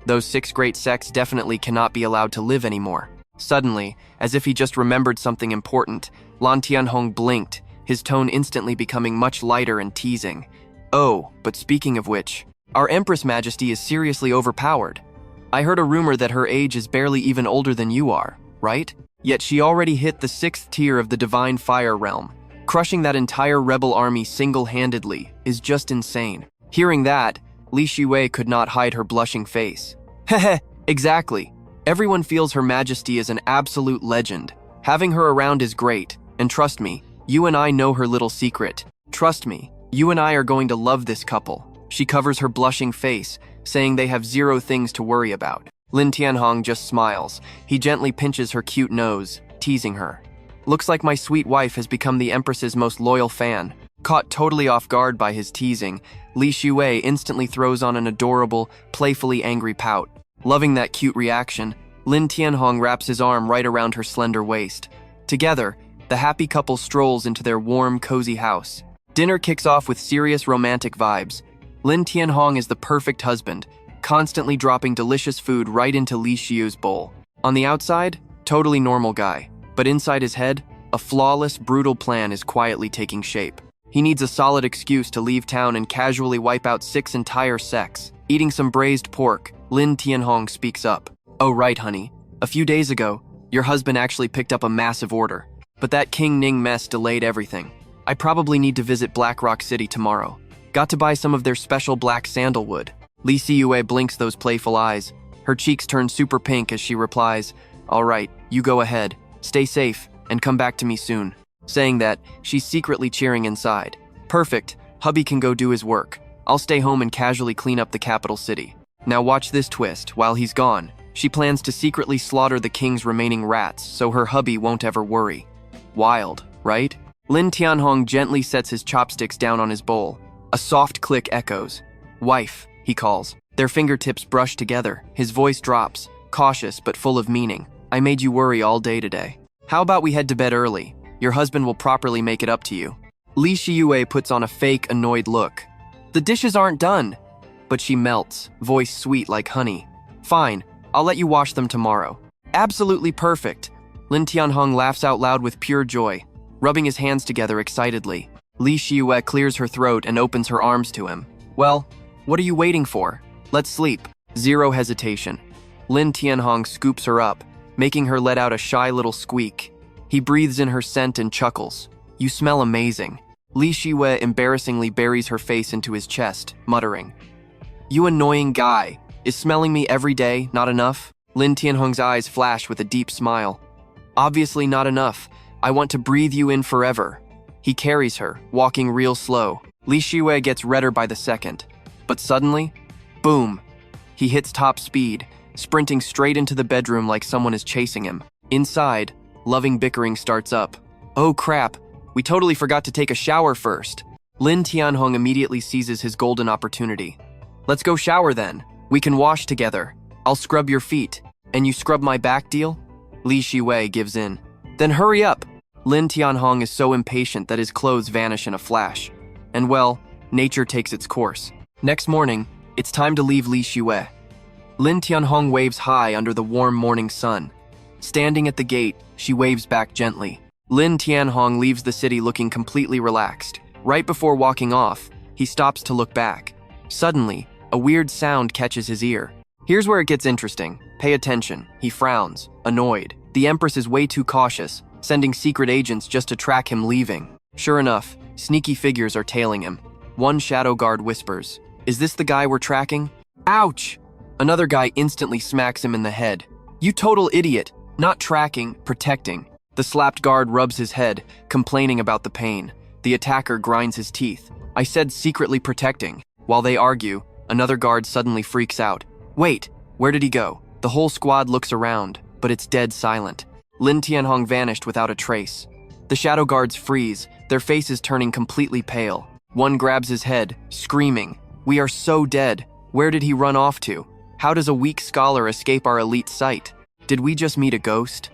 Those 6 great sects definitely cannot be allowed to live anymore. Suddenly, as if he just remembered something important, Lan Thien Hong blinked, his tone instantly becoming much lighter and teasing. Oh, but speaking of which, our Empress Majesty is seriously overpowered. I heard a rumor that her age is barely even older than you are, right? Yet she already hit the 6th tier of the Divine Fire Realm. Crushing that entire rebel army single-handedly is just insane. Hearing that, Li Siyue could not hide her blushing face. Heh, exactly. Everyone feels Her Majesty is an absolute legend. Having her around is great, and trust me, you and I know her little secret. Trust me, you and I are going to love this couple. She covers her blushing face, saying they have 0 things to worry about. Lan Thien Hong just smiles. He gently pinches her cute nose, teasing her. Looks like my sweet wife has become the Empress's most loyal fan. Caught totally off guard by his teasing, Li Siyue instantly throws on an adorable, playfully angry pout. Loving that cute reaction, Lan Thien Hong wraps his arm right around her slender waist. Together, the happy couple strolls into their warm, cozy house. Dinner kicks off with serious romantic vibes. Lan Thien Hong is the perfect husband, constantly dropping delicious food right into Li Siyue's bowl. On the outside, totally normal guy, but inside his head, a flawless, brutal plan is quietly taking shape. He needs a solid excuse to leave town and casually wipe out 6 entire sects. Eating some braised pork, Lan Thien Hong speaks up. Oh right, honey. A few days ago, your husband actually picked up a massive order. But that King Ning mess delayed everything. I probably need to visit Black Rock City tomorrow. Got to buy some of their special black sandalwood. Li Siyue blinks those playful eyes. Her cheeks turn super pink as she replies, all right, you go ahead. Stay safe, and come back to me soon. Saying that, she's secretly cheering inside. Perfect, hubby can go do his work. I'll stay home and casually clean up the capital city. Now watch this twist. While he's gone, she plans to secretly slaughter the king's remaining rats so her hubby won't ever worry. Wild, right? Lan Thien Hong gently sets his chopsticks down on his bowl. A soft click echoes. Wife, he calls. Their fingertips brush together. His voice drops, cautious but full of meaning. I made you worry all day today. How about we head to bed early? Your husband will properly make it up to you. Li Siyue puts on a fake, annoyed look. The dishes aren't done. But she melts, voice sweet like honey. Fine, I'll let you wash them tomorrow. Absolutely perfect. Lan Thien Hong laughs out loud with pure joy, rubbing his hands together excitedly. Li Siyue clears her throat and opens her arms to him. Well, what are you waiting for? Let's sleep. 0 hesitation. Lan Thien Hong scoops her up, making her let out a shy little squeak. He breathes in her scent and chuckles. You smell amazing. Li Siyue embarrassingly buries her face into his chest, muttering. You annoying guy. Is smelling me every day not enough? Lan Thien Hong's eyes flash with a deep smile. Obviously not enough. I want to breathe you in forever. He carries her, walking real slow. Li Siyue gets redder by the second. But suddenly, boom! He hits top speed, sprinting straight into the bedroom like someone is chasing him. Inside, loving bickering starts up. Oh crap, we totally forgot to take a shower first. Lan Thien Hong immediately seizes his golden opportunity. Let's go shower then. We can wash together. I'll scrub your feet. And you scrub my back, deal? Li Siyue gives in. Then hurry up. Lan Thien Hong is so impatient that his clothes vanish in a flash. And well, nature takes its course. Next morning, it's time to leave Li Siyue. Lan Thien Hong waves high under the warm morning sun. Standing at the gate, she waves back gently. Lan Thien Hong leaves the city looking completely relaxed. Right before walking off, He stops to look back. Suddenly, a weird sound catches his ear. Here's where it gets interesting. Pay attention. He frowns, annoyed. The Empress is way too cautious, sending secret agents just to track him leaving. Sure enough, sneaky figures are tailing him. One shadow guard whispers, "Is this the guy we're tracking?" Ouch! Another guy instantly smacks him in the head. "You total idiot! Not tracking, protecting." The slapped guard rubs his head, complaining about the pain. The attacker grinds his teeth. "I said secretly protecting." While they argue, another guard suddenly freaks out. "Wait, where did he go?" The whole squad looks around, but it's dead silent. Lan Thien Hong vanished without a trace. The shadow guards freeze, their faces turning completely pale. One grabs his head, screaming, "We are so dead. Where did he run off to? How does a weak scholar escape our elite sight? Did we just meet a ghost?"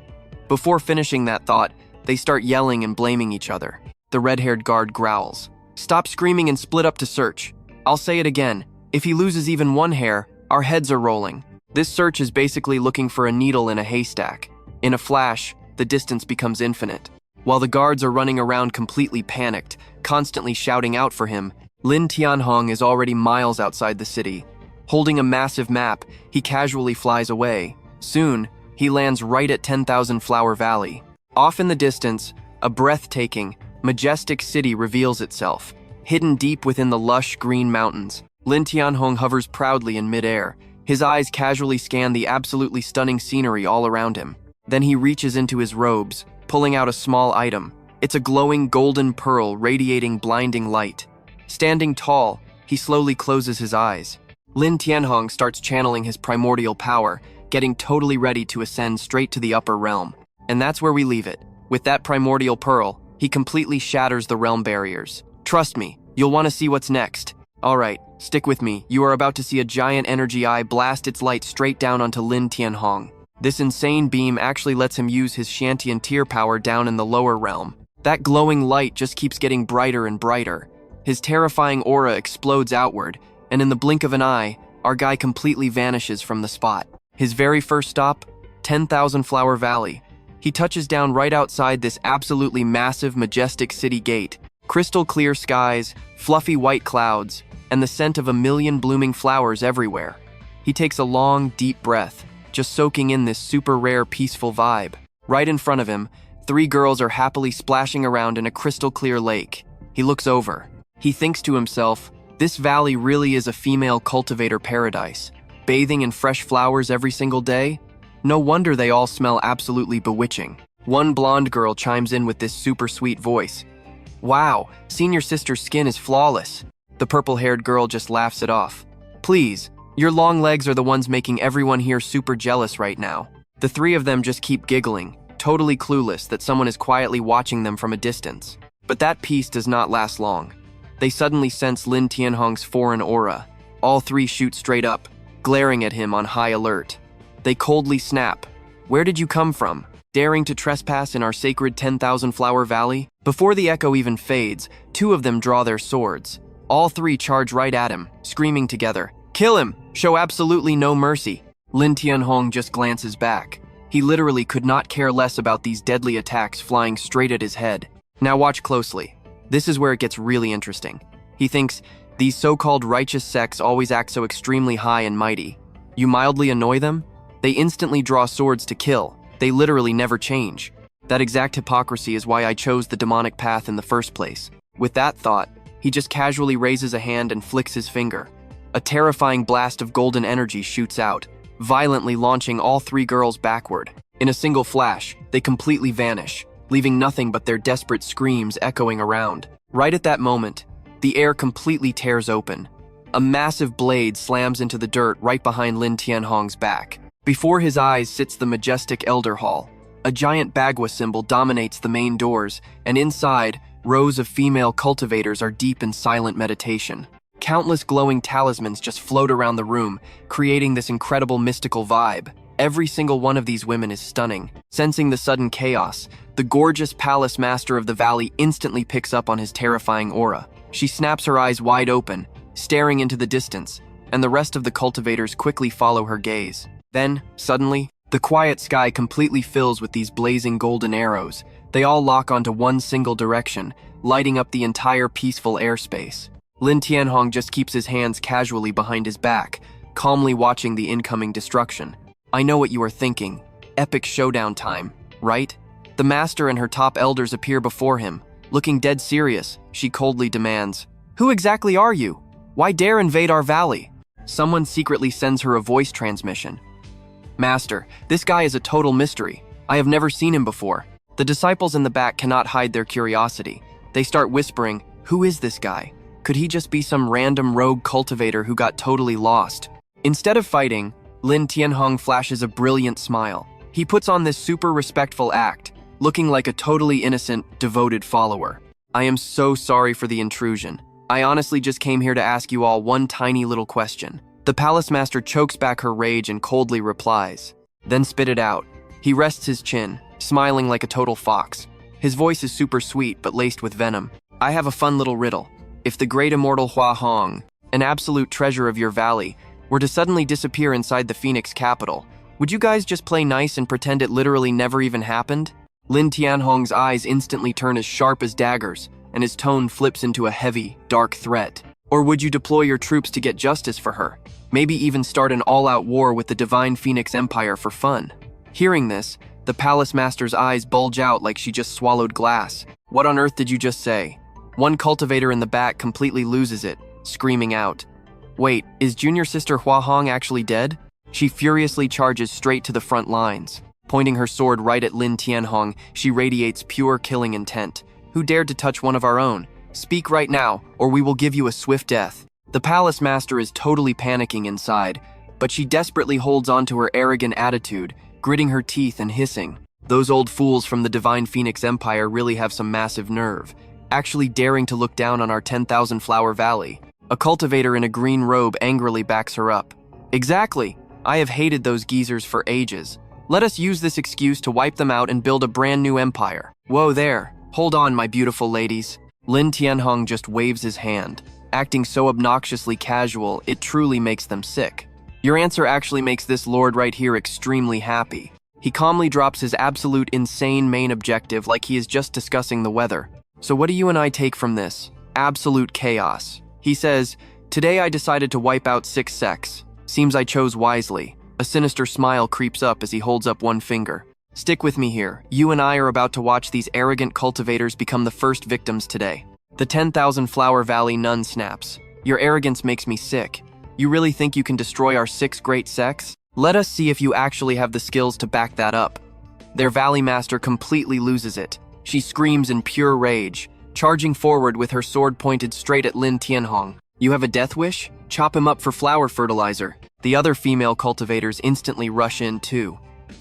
Before finishing that thought, they start yelling and blaming each other. The red-haired guard growls, "Stop screaming and split up to search. I'll say it again. If he loses even one hair, our heads are rolling." This search is basically looking for a needle in a haystack. In a flash, the distance becomes infinite. While the guards are running around completely panicked, constantly shouting out for him, Lan Thien Hong is already miles outside the city. Holding a massive map, he casually flies away. Soon, he lands right at 10,000 Flower Valley. Off in the distance, a breathtaking, majestic city reveals itself, hidden deep within the lush green mountains. Lan Thien Hong hovers proudly in midair. His eyes casually scan the absolutely stunning scenery all around him. Then he reaches into his robes, pulling out a small item. It's a glowing golden pearl radiating blinding light. Standing tall, he slowly closes his eyes. Lan Thien Hong starts channeling his primordial power, getting totally ready to ascend straight to the upper realm. And that's where we leave it. With that primordial pearl, he completely shatters the realm barriers. Trust me, you'll want to see what's next. Alright, stick with me. You are about to see a giant energy eye blast its light straight down onto Lan Thien Hong. This insane beam actually lets him use his Shantian tier power down in the lower realm. That glowing light just keeps getting brighter and brighter. His terrifying aura explodes outward, and in the blink of an eye, our guy completely vanishes from the spot. His very first stop, 10,000 Flower Valley. He touches down right outside this absolutely massive, majestic city gate. Crystal clear skies, fluffy white clouds, and the scent of a million blooming flowers everywhere. He takes a long, deep breath, just soaking in this super rare, peaceful vibe. Right in front of him, 3 girls are happily splashing around in a crystal clear lake. He looks over. He thinks to himself, this valley really is a female cultivator paradise. Bathing in fresh flowers every single day? No wonder they all smell absolutely bewitching. One blonde girl chimes in with this super sweet voice. "Wow, senior sister's skin is flawless." The purple-haired girl just laughs it off. "Please, your long legs are the ones making everyone here super jealous right now." The 3 of them just keep giggling, totally clueless that someone is quietly watching them from a distance. But that peace does not last long. They suddenly sense Lan Thien Hong's foreign aura. All 3 shoot straight up, glaring at him on high alert. They coldly snap. "Where did you come from? Daring to trespass in our sacred 10,000 Flower Valley?" Before the echo even fades, 2 of them draw their swords. All 3 charge right at him, screaming together, "Kill him! Show absolutely no mercy!" Lan Thien Hong just glances back. He literally could not care less about these deadly attacks flying straight at his head. Now watch closely. This is where it gets really interesting. He thinks, these so-called righteous sects always act so extremely high and mighty. You mildly annoy them? They instantly draw swords to kill. They literally never change. That exact hypocrisy is why I chose the demonic path in the first place. With that thought, he just casually raises a hand and flicks his finger. A terrifying blast of golden energy shoots out, violently launching all 3 girls backward. In a single flash, they completely vanish, leaving nothing but their desperate screams echoing around. Right at that moment, the air completely tears open. A massive blade slams into the dirt right behind Lan Thien Hong's back. Before his eyes sits the majestic Elder Hall. A giant Bagua symbol dominates the main doors, and inside, rows of female cultivators are deep in silent meditation. Countless glowing talismans just float around the room, creating this incredible mystical vibe. Every single one of these women is stunning. Sensing the sudden chaos, the gorgeous palace master of the valley instantly picks up on his terrifying aura. She snaps her eyes wide open, staring into the distance, and the rest of the cultivators quickly follow her gaze. Then, suddenly, the quiet sky completely fills with these blazing golden arrows. They all lock onto one single direction, lighting up the entire peaceful airspace. Lan Thien Hong just keeps his hands casually behind his back, calmly watching the incoming destruction. I know what you are thinking. Epic showdown time, right? The master and her top elders appear before him. Looking dead serious, she coldly demands, "Who exactly are you? Why dare invade our valley?" Someone secretly sends her a voice transmission. "Master, this guy is a total mystery. I have never seen him before." The disciples in the back cannot hide their curiosity. They start whispering, "Who is this guy? Could he just be some random rogue cultivator who got totally lost?" Instead of fighting, Lan Thien Hong flashes a brilliant smile. He puts on this super respectful act, looking like a totally innocent, devoted follower. "I am so sorry for the intrusion. I honestly just came here to ask you all one tiny little question." The palace master chokes back her rage and coldly replies, "Then spit it out." He rests his chin, smiling like a total fox. His voice is super sweet but laced with venom. "I have a fun little riddle. If the great immortal Hua Hong, an absolute treasure of your valley, were to suddenly disappear inside the Phoenix capital, would you guys just play nice and pretend it literally never even happened?" Lan Thien Hong's eyes instantly turn as sharp as daggers, and his tone flips into a heavy, dark threat. "Or would you deploy your troops to get justice for her? Maybe even start an all-out war with the divine Phoenix Empire for fun?" Hearing this, the palace master's eyes bulge out like she just swallowed glass. "What on earth did you just say?" One cultivator in the back completely loses it, screaming out, "Wait, is junior sister Hua Hong actually dead?" She furiously charges straight to the front lines. Pointing her sword right at Lan Thien Hong, she radiates pure killing intent. "Who dared to touch one of our own? Speak right now, or we will give you a swift death." The palace master is totally panicking inside, but she desperately holds on to her arrogant attitude, gritting her teeth and hissing. Those old fools from the divine Phoenix Empire really have some massive nerve, actually daring to look down on our 10,000 flower valley. A cultivator in a green robe angrily backs her up. "Exactly. I have hated those geezers for ages. Let us use this excuse to wipe them out and build a brand new empire." "Whoa there. Hold on, my beautiful ladies." Lan Thien Hong just waves his hand, acting so obnoxiously casual it truly makes them sick. Your answer actually makes this lord right here extremely happy. He calmly drops his absolute insane main objective like he is just discussing the weather. "So what do you and I take from this? Absolute chaos." He says, "Today I decided to wipe out 6 sects. Seems I chose wisely." A sinister smile creeps up as he holds up one finger. "Stick with me here. You and I are about to watch these arrogant cultivators become the first victims today." The 10,000 Flower Valley nun snaps. "Your arrogance makes me sick. You really think you can destroy our 6 great sects? Let us see if you actually have the skills to back that up." Their valley master completely loses it. She screams in pure rage, charging forward with her sword pointed straight at Lan Thien Hong. "You have a death wish? Chop him up for flower fertilizer." The other female cultivators instantly rush in too.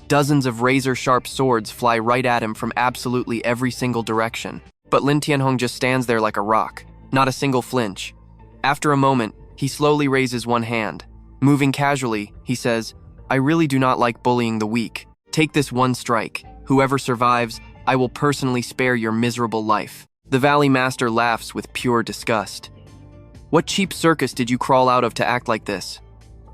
Dozens of razor-sharp swords fly right at him from absolutely every single direction. But Lan Thien Hong just stands there like a rock, not a single flinch. After a moment, he slowly raises one hand. Moving casually, he says, "I really do not like bullying the weak. Take this one strike. Whoever survives, I will personally spare your miserable life." The Valley Master laughs with pure disgust. "What cheap circus did you crawl out of to act like this?"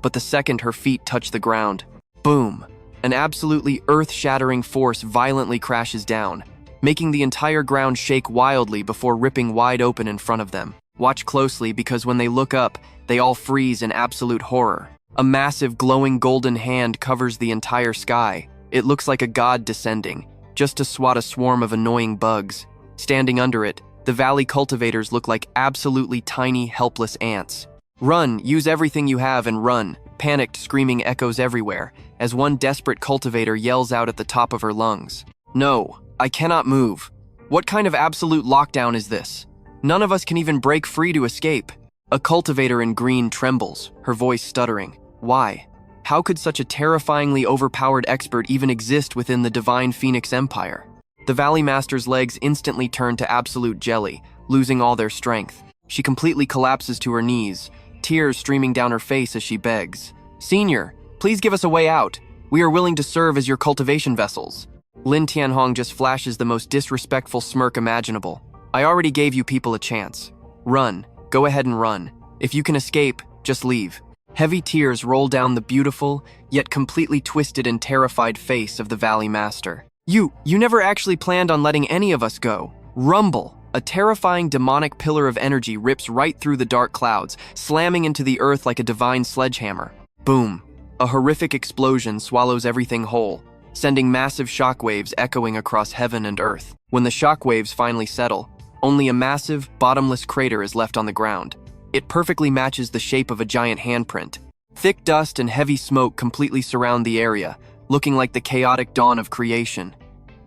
But the second her feet touch the ground, boom, an absolutely earth-shattering force violently crashes down, making the entire ground shake wildly before ripping wide open in front of them. Watch closely because when they look up, they all freeze in absolute horror. A massive glowing golden hand covers the entire sky. It looks like a god descending, just to swat a swarm of annoying bugs. Standing under it, the valley cultivators look like absolutely tiny, helpless ants. "Run, use everything you have and run," panicked screaming echoes everywhere, as one desperate cultivator yells out at the top of her lungs. "No, I cannot move. What kind of absolute lockdown is this? None of us can even break free to escape." A cultivator in green trembles, her voice stuttering. Why? How could such a terrifyingly overpowered expert even exist within the divine Phoenix Empire? The Valley Master's legs instantly turn to absolute jelly, losing all their strength. She completely collapses to her knees, tears streaming down her face as she begs, "Senior, please give us a way out. We are willing to serve as your cultivation vessels." Lan Thien Hong just flashes the most disrespectful smirk imaginable. "I already gave you people a chance. Run. Go ahead and run. If you can escape, just leave." Heavy tears roll down the beautiful, yet completely twisted and terrified face of the Valley Master. You never actually planned on letting any of us go. Rumble. A terrifying demonic pillar of energy rips right through the dark clouds, slamming into the earth like a divine sledgehammer. Boom! A horrific explosion swallows everything whole, sending massive shockwaves echoing across heaven and earth. When the shockwaves finally settle, only a massive, bottomless crater is left on the ground. It perfectly matches the shape of a giant handprint. Thick dust and heavy smoke completely surround the area, looking like the chaotic dawn of creation.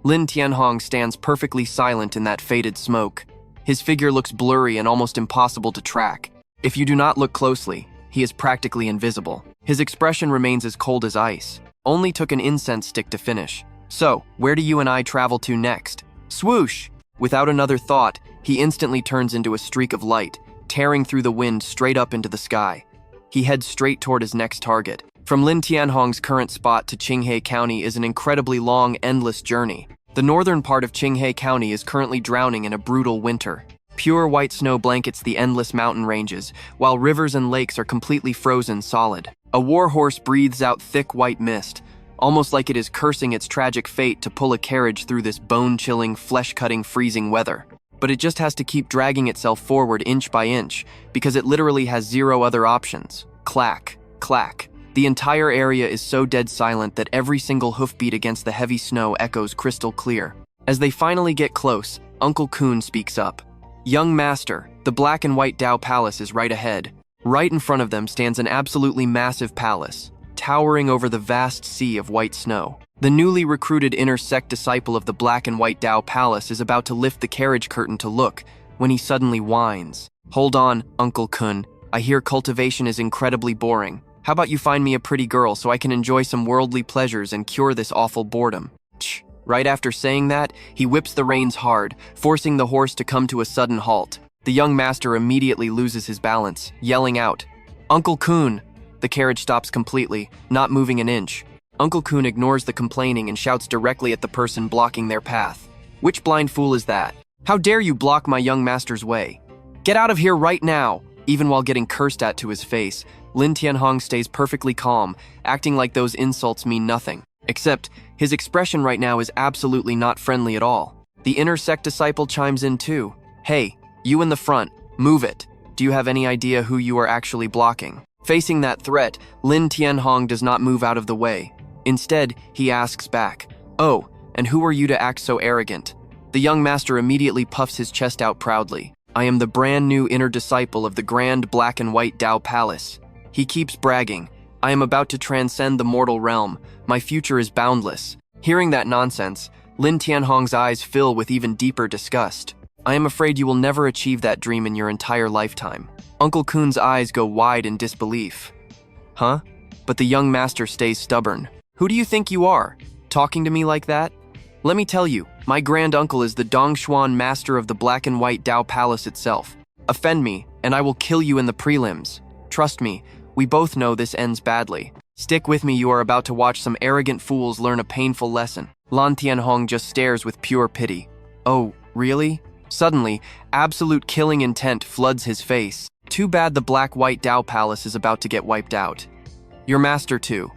Lan Thien Hong stands perfectly silent in that faded smoke. His figure looks blurry and almost impossible to track. If you do not look closely, he is practically invisible. His expression remains as cold as ice. Only took an incense stick to finish. So, where do you and I travel to next? Swoosh! Without another thought, he instantly turns into a streak of light, tearing through the wind straight up into the sky. He heads straight toward his next target. From Lan Thien Hong's current spot to Qinghai County is an incredibly long, endless journey. The northern part of Qinghai County is currently drowning in a brutal winter. Pure white snow blankets the endless mountain ranges, while rivers and lakes are completely frozen solid. A warhorse breathes out thick white mist, almost like it is cursing its tragic fate to pull a carriage through this bone-chilling, flesh-cutting, freezing weather. But it just has to keep dragging itself forward inch by inch, because it literally has zero other options. Clack, clack. The entire area is so dead silent that every single hoofbeat against the heavy snow echoes crystal clear. As they finally get close, Uncle Kun speaks up. Young master, the black and white Dao Palace is right ahead. Right in front of them stands an absolutely massive palace, towering over the vast sea of white snow. The newly recruited inner sect disciple of the black and white Dao Palace is about to lift the carriage curtain to look, when he suddenly whines. Hold on, Uncle Kun. I hear cultivation is incredibly boring. How about you find me a pretty girl so I can enjoy some worldly pleasures and cure this awful boredom? Tch. Right after saying that, he whips the reins hard, forcing the horse to come to a sudden halt. The young master immediately loses his balance, yelling out, Uncle Kun! The carriage stops completely, not moving an inch. Uncle Kun ignores the complaining and shouts directly at the person blocking their path. Which blind fool is that? How dare you block my young master's way? Get out of here right now! Even while getting cursed at to his face, Lan Thien Hong stays perfectly calm, acting like those insults mean nothing. Except, his expression right now is absolutely not friendly at all. The inner sect disciple chimes in too. Hey, you in the front, move it. Do you have any idea who you are actually blocking? Facing that threat, Lan Thien Hong does not move out of the way. Instead, he asks back, Oh, and who are you to act so arrogant? The young master immediately puffs his chest out proudly. I am the brand new inner disciple of the grand black and white Dao Palace. He keeps bragging. I am about to transcend the mortal realm. My future is boundless. Hearing that nonsense, Lan Thien Hong's eyes fill with even deeper disgust. I am afraid you will never achieve that dream in your entire lifetime. Uncle Kun's eyes go wide in disbelief. Huh? But the young master stays stubborn. Who do you think you are? Talking to me like that? Let me tell you, my grand uncle is the Dongshuan master of the black and white Dao Palace itself. Offend me, and I will kill you in the prelims. Trust me, we both know this ends badly. Stick with me, you are about to watch some arrogant fools learn a painful lesson. Lan Thien Hong just stares with pure pity. Oh, really? Suddenly, absolute killing intent floods his face. Too bad the black-white Dao Palace is about to get wiped out. Your master too.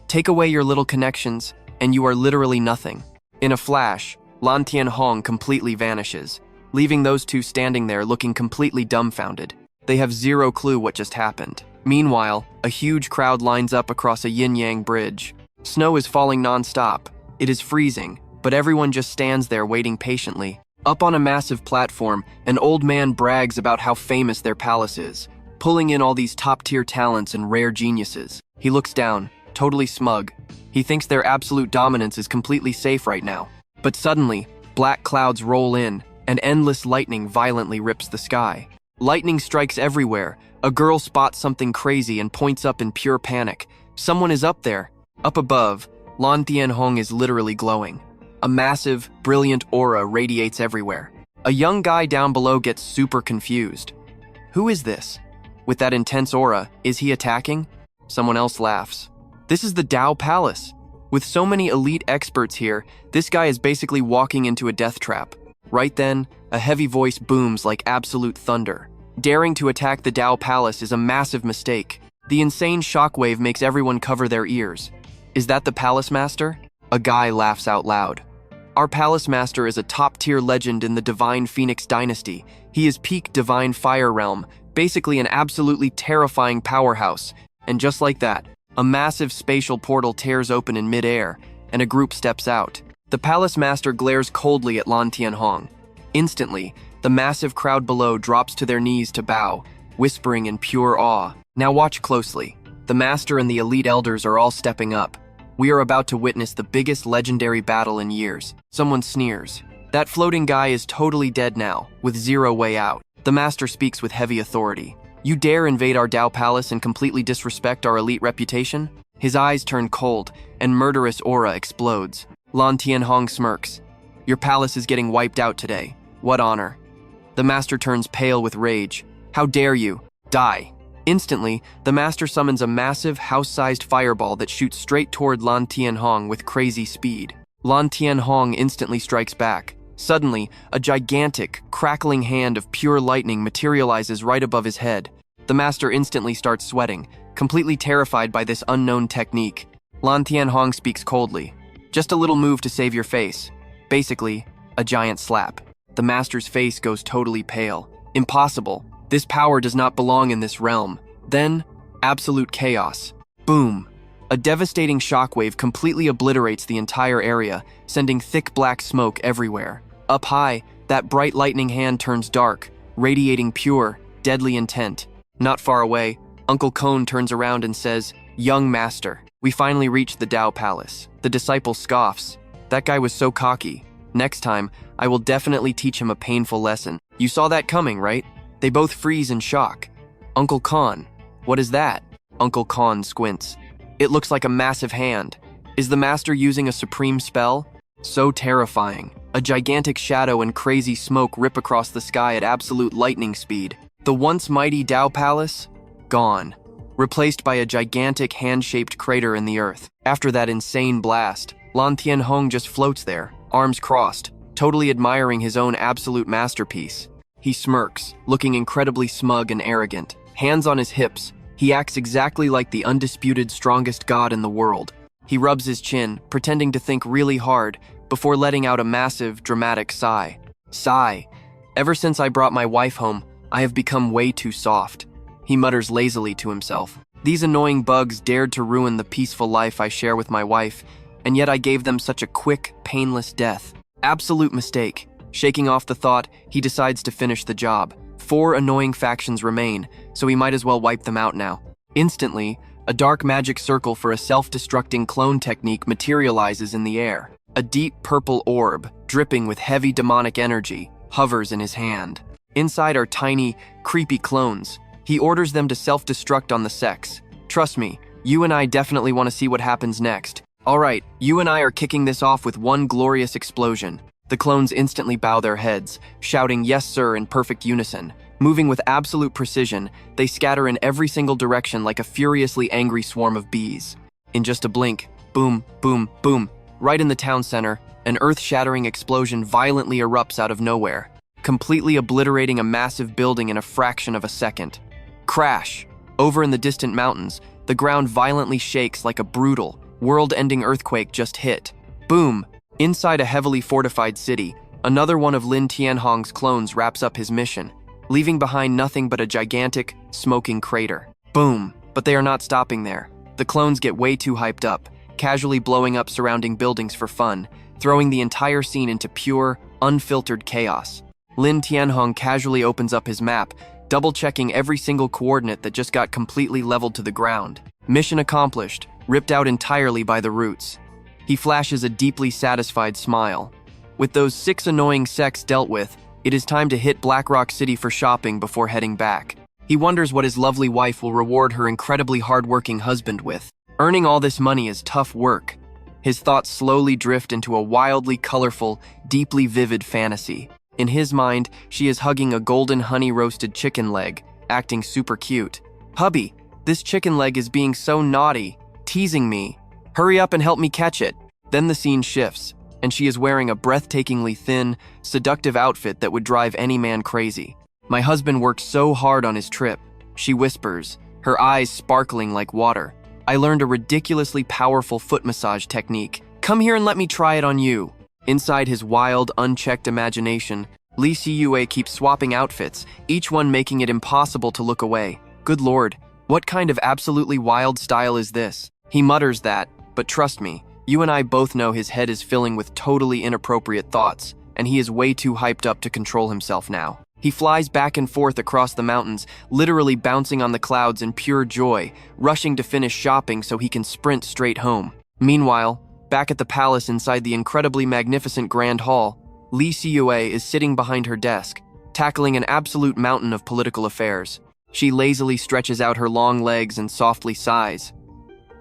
Take away your little connections, and you are literally nothing. In a flash, Lan Thien Hong completely vanishes, leaving those two standing there looking completely dumbfounded. They have zero clue what just happened. Meanwhile, a huge crowd lines up across a yin-yang bridge. Snow is falling non-stop. It is freezing, but everyone just stands there waiting patiently. Up on a massive platform, an old man brags about how famous their palace is, pulling in all these top-tier talents and rare geniuses. He looks down, totally smug. He thinks their absolute dominance is completely safe right now. But suddenly, black clouds roll in, and endless lightning violently rips the sky. Lightning strikes everywhere. A girl spots something crazy and points up in pure panic. Someone is up there. Up above, Lan Thien Hong is literally glowing. A massive, brilliant aura radiates everywhere. A young guy down below gets super confused. Who is this? With that intense aura, is he attacking? Someone else laughs. This is the Dao Palace. With so many elite experts here, this guy is basically walking into a death trap. Right then, a heavy voice booms like absolute thunder. Daring to attack the Dao Palace is a massive mistake. The insane shockwave makes everyone cover their ears. Is that the Palace Master? A guy laughs out loud. Our palace master is a top-tier legend in the Divine Phoenix dynasty. He is peak Divine Fire Realm, basically an absolutely terrifying powerhouse. And just like that, a massive spatial portal tears open in mid-air, and a group steps out. The palace master glares coldly at Lan Thien Hong. Instantly, the massive crowd below drops to their knees to bow, whispering in pure awe. Now watch closely. The master and the elite elders are all stepping up. We are about to witness the biggest legendary battle in years. Someone sneers. That floating guy is totally dead now, with zero way out. The master speaks with heavy authority. You dare invade our Dao Palace and completely disrespect our elite reputation? His eyes turn cold, and murderous aura explodes. Lan Thien Hong smirks. Your palace is getting wiped out today. What honor? The master turns pale with rage. How dare you? Die. Instantly, the master summons a massive, house-sized fireball that shoots straight toward Lan Thien Hong with crazy speed. Lan Thien Hong instantly strikes back. Suddenly, a gigantic, crackling hand of pure lightning materializes right above his head. The master instantly starts sweating, completely terrified by this unknown technique. Lan Thien Hong speaks coldly. Just a little move to save your face. Basically, a giant slap. The master's face goes totally pale. Impossible. This power does not belong in this realm. Then, absolute chaos. Boom. A devastating shockwave completely obliterates the entire area, sending thick black smoke everywhere. Up high, that bright lightning hand turns dark, radiating pure, deadly intent. Not far away, Uncle Cone turns around and says, "Young master, we finally reached the Dao Palace." The disciple scoffs. That guy was so cocky. Next time, I will definitely teach him a painful lesson. You saw that coming, right? They both freeze in shock. Uncle Con, what is that? Uncle Con squints. It looks like a massive hand. Is the master using a supreme spell? So terrifying. A gigantic shadow and crazy smoke rip across the sky at absolute lightning speed. The once mighty Dao Palace? Gone. Replaced by a gigantic hand-shaped crater in the earth. After that insane blast, Lan Thien Hong just floats there, arms crossed, totally admiring his own absolute masterpiece. He smirks, looking incredibly smug and arrogant. Hands on his hips, he acts exactly like the undisputed strongest god in the world. He rubs his chin, pretending to think really hard, before letting out a massive, dramatic sigh. Sigh. Ever since I brought my wife home, I have become way too soft. He mutters lazily to himself. These annoying bugs dared to ruin the peaceful life I share with my wife, and yet I gave them such a quick, painless death. Absolute mistake. Shaking off the thought, he decides to finish the job. 4 annoying factions remain, so he might as well wipe them out now. Instantly, a dark magic circle for a self-destructing clone technique materializes in the air. A deep purple orb, dripping with heavy demonic energy, hovers in his hand. Inside are tiny, creepy clones. He orders them to self-destruct on the sex. Trust me, you and I definitely want to see what happens next. Alright, you and I are kicking this off with one glorious explosion. The clones instantly bow their heads, shouting "Yes, sir" in perfect unison. Moving with absolute precision, they scatter in every single direction like a furiously angry swarm of bees. In just a blink, boom, boom, boom, right in the town center, an earth-shattering explosion violently erupts out of nowhere, completely obliterating a massive building in a fraction of a second. Crash! Over in the distant mountains, the ground violently shakes like a brutal, world-ending earthquake just hit. Boom! Inside a heavily fortified city, another one of Lan Thien Hong's clones wraps up his mission, leaving behind nothing but a gigantic, smoking crater. Boom! But they are not stopping there. The clones get way too hyped up, casually blowing up surrounding buildings for fun, throwing the entire scene into pure, unfiltered chaos. Lan Thien Hong casually opens up his map, double-checking every single coordinate that just got completely leveled to the ground. Mission accomplished, ripped out entirely by the roots. He flashes a deeply satisfied smile. With those 6 annoying sects dealt with, it is time to hit Black Rock City for shopping before heading back. He wonders what his lovely wife will reward her incredibly hardworking husband with. Earning all this money is tough work. His thoughts slowly drift into a wildly colorful, deeply vivid fantasy. In his mind, she is hugging a golden honey-roasted chicken leg, acting super cute. "Hubby, this chicken leg is being so naughty, teasing me. Hurry up and help me catch it." Then the scene shifts, and she is wearing a breathtakingly thin, seductive outfit that would drive any man crazy. "My husband worked so hard on his trip," she whispers, her eyes sparkling like water. "I learned a ridiculously powerful foot massage technique. Come here and let me try it on you." Inside his wild, unchecked imagination, Li Siyue keeps swapping outfits, each one making it impossible to look away. Good lord, what kind of absolutely wild style is this? He mutters that, but trust me, you and I both know his head is filling with totally inappropriate thoughts, and he is way too hyped up to control himself now. He flies back and forth across the mountains, literally bouncing on the clouds in pure joy, rushing to finish shopping so he can sprint straight home. Meanwhile, back at the palace inside the incredibly magnificent Grand Hall, Li Siyue is sitting behind her desk, tackling an absolute mountain of political affairs. She lazily stretches out her long legs and softly sighs.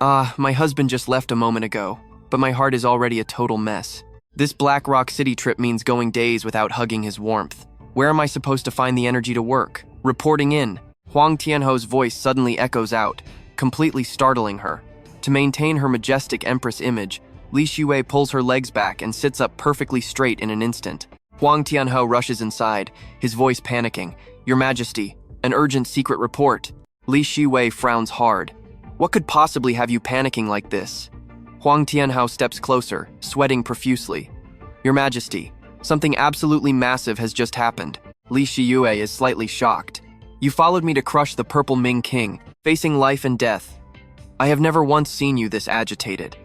My husband just left a moment ago, but my heart is already a total mess. This Black Rock City trip means going days without hugging his warmth. Where am I supposed to find the energy to work? Reporting in, Huang Tianho's voice suddenly echoes out, completely startling her. To maintain her majestic empress image, Li Siyue pulls her legs back and sits up perfectly straight in an instant. Huang Tianho rushes inside, his voice panicking. Your Majesty, an urgent secret report. Li Siyue frowns hard. What could possibly have you panicking like this? Huang Tianhao steps closer, sweating profusely. Your Majesty, something absolutely massive has just happened. Li Siyue is slightly shocked. You followed me to crush the Purple Ming King, facing life and death. I have never once seen you this agitated.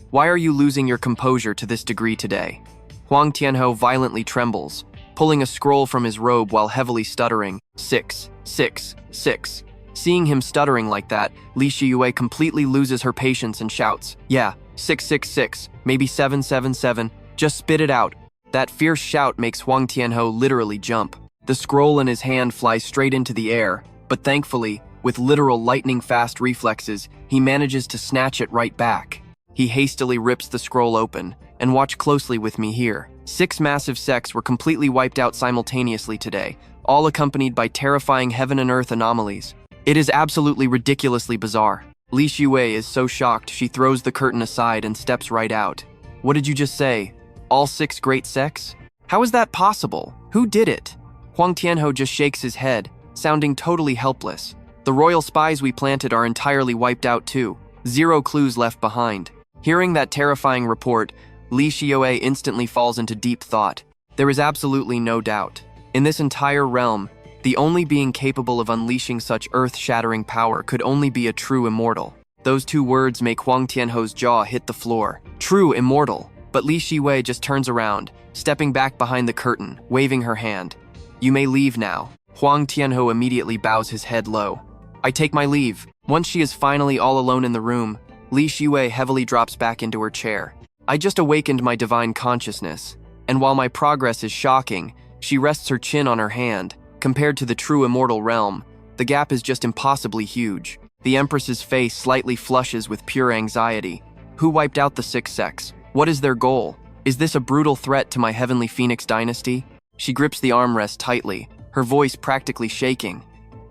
Why are you losing your composure to this degree today? Huang Tianho violently trembles, pulling a scroll from his robe while heavily stuttering, 6, 6, 6. Seeing him stuttering like that, Li Siyue completely loses her patience and shouts, yeah, 666, maybe 777, just spit it out. That fierce shout makes Huang Tianho literally jump. The scroll in his hand flies straight into the air, but thankfully, with literal lightning-fast reflexes, he manages to snatch it right back. He hastily rips the scroll open, and watch closely with me here. 6 massive sects were completely wiped out simultaneously today, all accompanied by terrifying heaven and earth anomalies. It is absolutely ridiculously bizarre. Li Siyue is so shocked she throws the curtain aside and steps right out. What did you just say? All 6 great sects? How is that possible? Who did it? Huang Tianho just shakes his head, sounding totally helpless. The royal spies we planted are entirely wiped out too. 0 clues left behind. Hearing that terrifying report, Li Siyue instantly falls into deep thought. There is absolutely no doubt. In this entire realm, the only being capable of unleashing such earth-shattering power could only be a true immortal. Those 2 words make Huang Tianho's jaw hit the floor. True immortal. But Li Siyue just turns around, stepping back behind the curtain, waving her hand. You may leave now. Huang Tianho immediately bows his head low. I take my leave. Once she is finally all alone in the room, Li Siyue heavily drops back into her chair. I just awakened my divine consciousness, and while my progress is shocking, she rests her chin on her hand. Compared to the true immortal realm, the gap is just impossibly huge. The Empress's face slightly flushes with pure anxiety. Who wiped out the 6 sects? What is their goal? Is this a brutal threat to my heavenly Phoenix dynasty? She grips the armrest tightly, her voice practically shaking.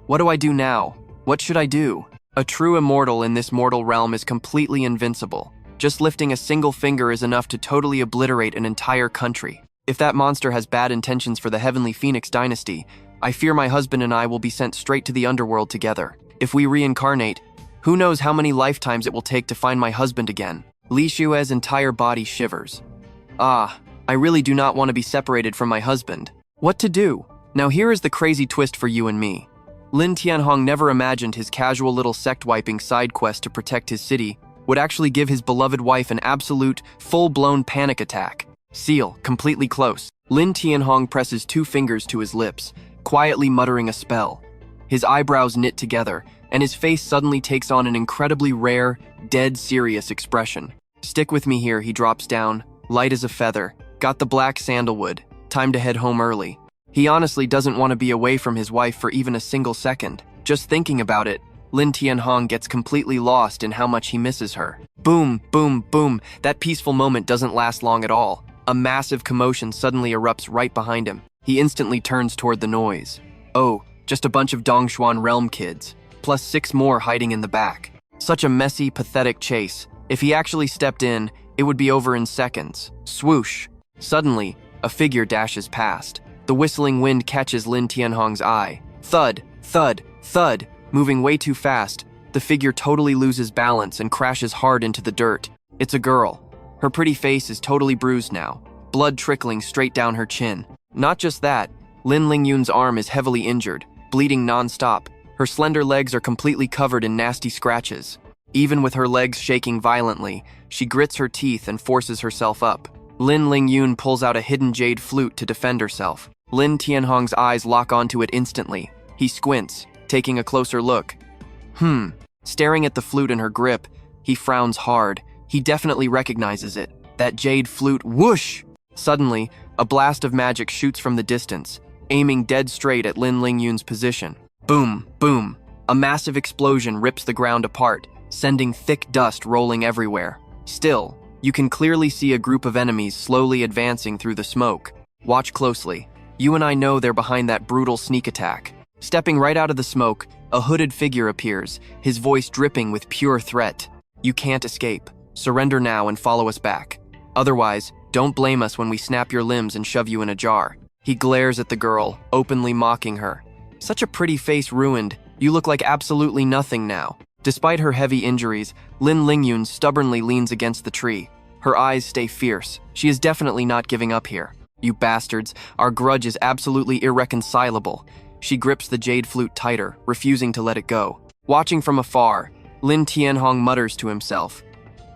What do I do now? What should I do? A true immortal in this mortal realm is completely invincible. Just lifting a single finger is enough to totally obliterate an entire country. If that monster has bad intentions for the heavenly Phoenix dynasty, I fear my husband and I will be sent straight to the underworld together. If we reincarnate, who knows how many lifetimes it will take to find my husband again. Li Siyue's entire body shivers. I really do not want to be separated from my husband. What to do? Now here is the crazy twist for you and me. Lan Thien Hong never imagined his casual little sect-wiping side quest to protect his city would actually give his beloved wife an absolute, full-blown panic attack. Seal, completely close. Lan Thien Hong presses 2 fingers to his lips, quietly muttering a spell. His eyebrows knit together, and his face suddenly takes on an incredibly rare, dead serious expression. Stick with me here, he drops down, light as a feather. Got the black sandalwood. Time to head home early. He honestly doesn't want to be away from his wife for even a single second. Just thinking about it, Lan Thien Hong gets completely lost in how much he misses her. Boom, boom, boom. That peaceful moment doesn't last long at all. A massive commotion suddenly erupts right behind him. He instantly turns toward the noise. Oh, just a bunch of Dongshuan realm kids, plus 6 more hiding in the back. Such a messy, pathetic chase. If he actually stepped in, it would be over in seconds. Swoosh. Suddenly, a figure dashes past. The whistling wind catches Lan Thien Hong's eye. Thud, thud, thud. Moving way too fast, the figure totally loses balance and crashes hard into the dirt. It's a girl. Her pretty face is totally bruised now. blood trickling straight down her chin. Not just that, Lin Lingyun's arm is heavily injured, bleeding non-stop. Her slender legs are completely covered in nasty scratches. Even with her legs shaking violently, she grits her teeth and forces herself up. Lin Lingyun pulls out a hidden jade flute to defend herself. Lan Thien Hong's eyes lock onto it instantly. He squints, taking a closer look. Staring at the flute in her grip, he frowns hard. He definitely recognizes it. That jade flute, whoosh! Suddenly, a blast of magic shoots from the distance, aiming dead straight at Lin Lingyun's position. Boom, boom. A massive explosion rips the ground apart, sending thick dust rolling everywhere. Still, you can clearly see a group of enemies slowly advancing through the smoke. Watch closely. You and I know they're behind that brutal sneak attack. Stepping right out of the smoke, a hooded figure appears, his voice dripping with pure threat. You can't escape. Surrender now and follow us back. Otherwise, don't blame us when we snap your limbs and shove you in a jar. He glares at the girl, openly mocking her. Such a pretty face ruined, you look like absolutely nothing now. Despite her heavy injuries, Lin Lingyun stubbornly leans against the tree. Her eyes stay fierce. She is definitely not giving up here. You bastards, our grudge is absolutely irreconcilable. She grips the jade flute tighter, refusing to let it go. Watching from afar, Lan Thien Hong mutters to himself.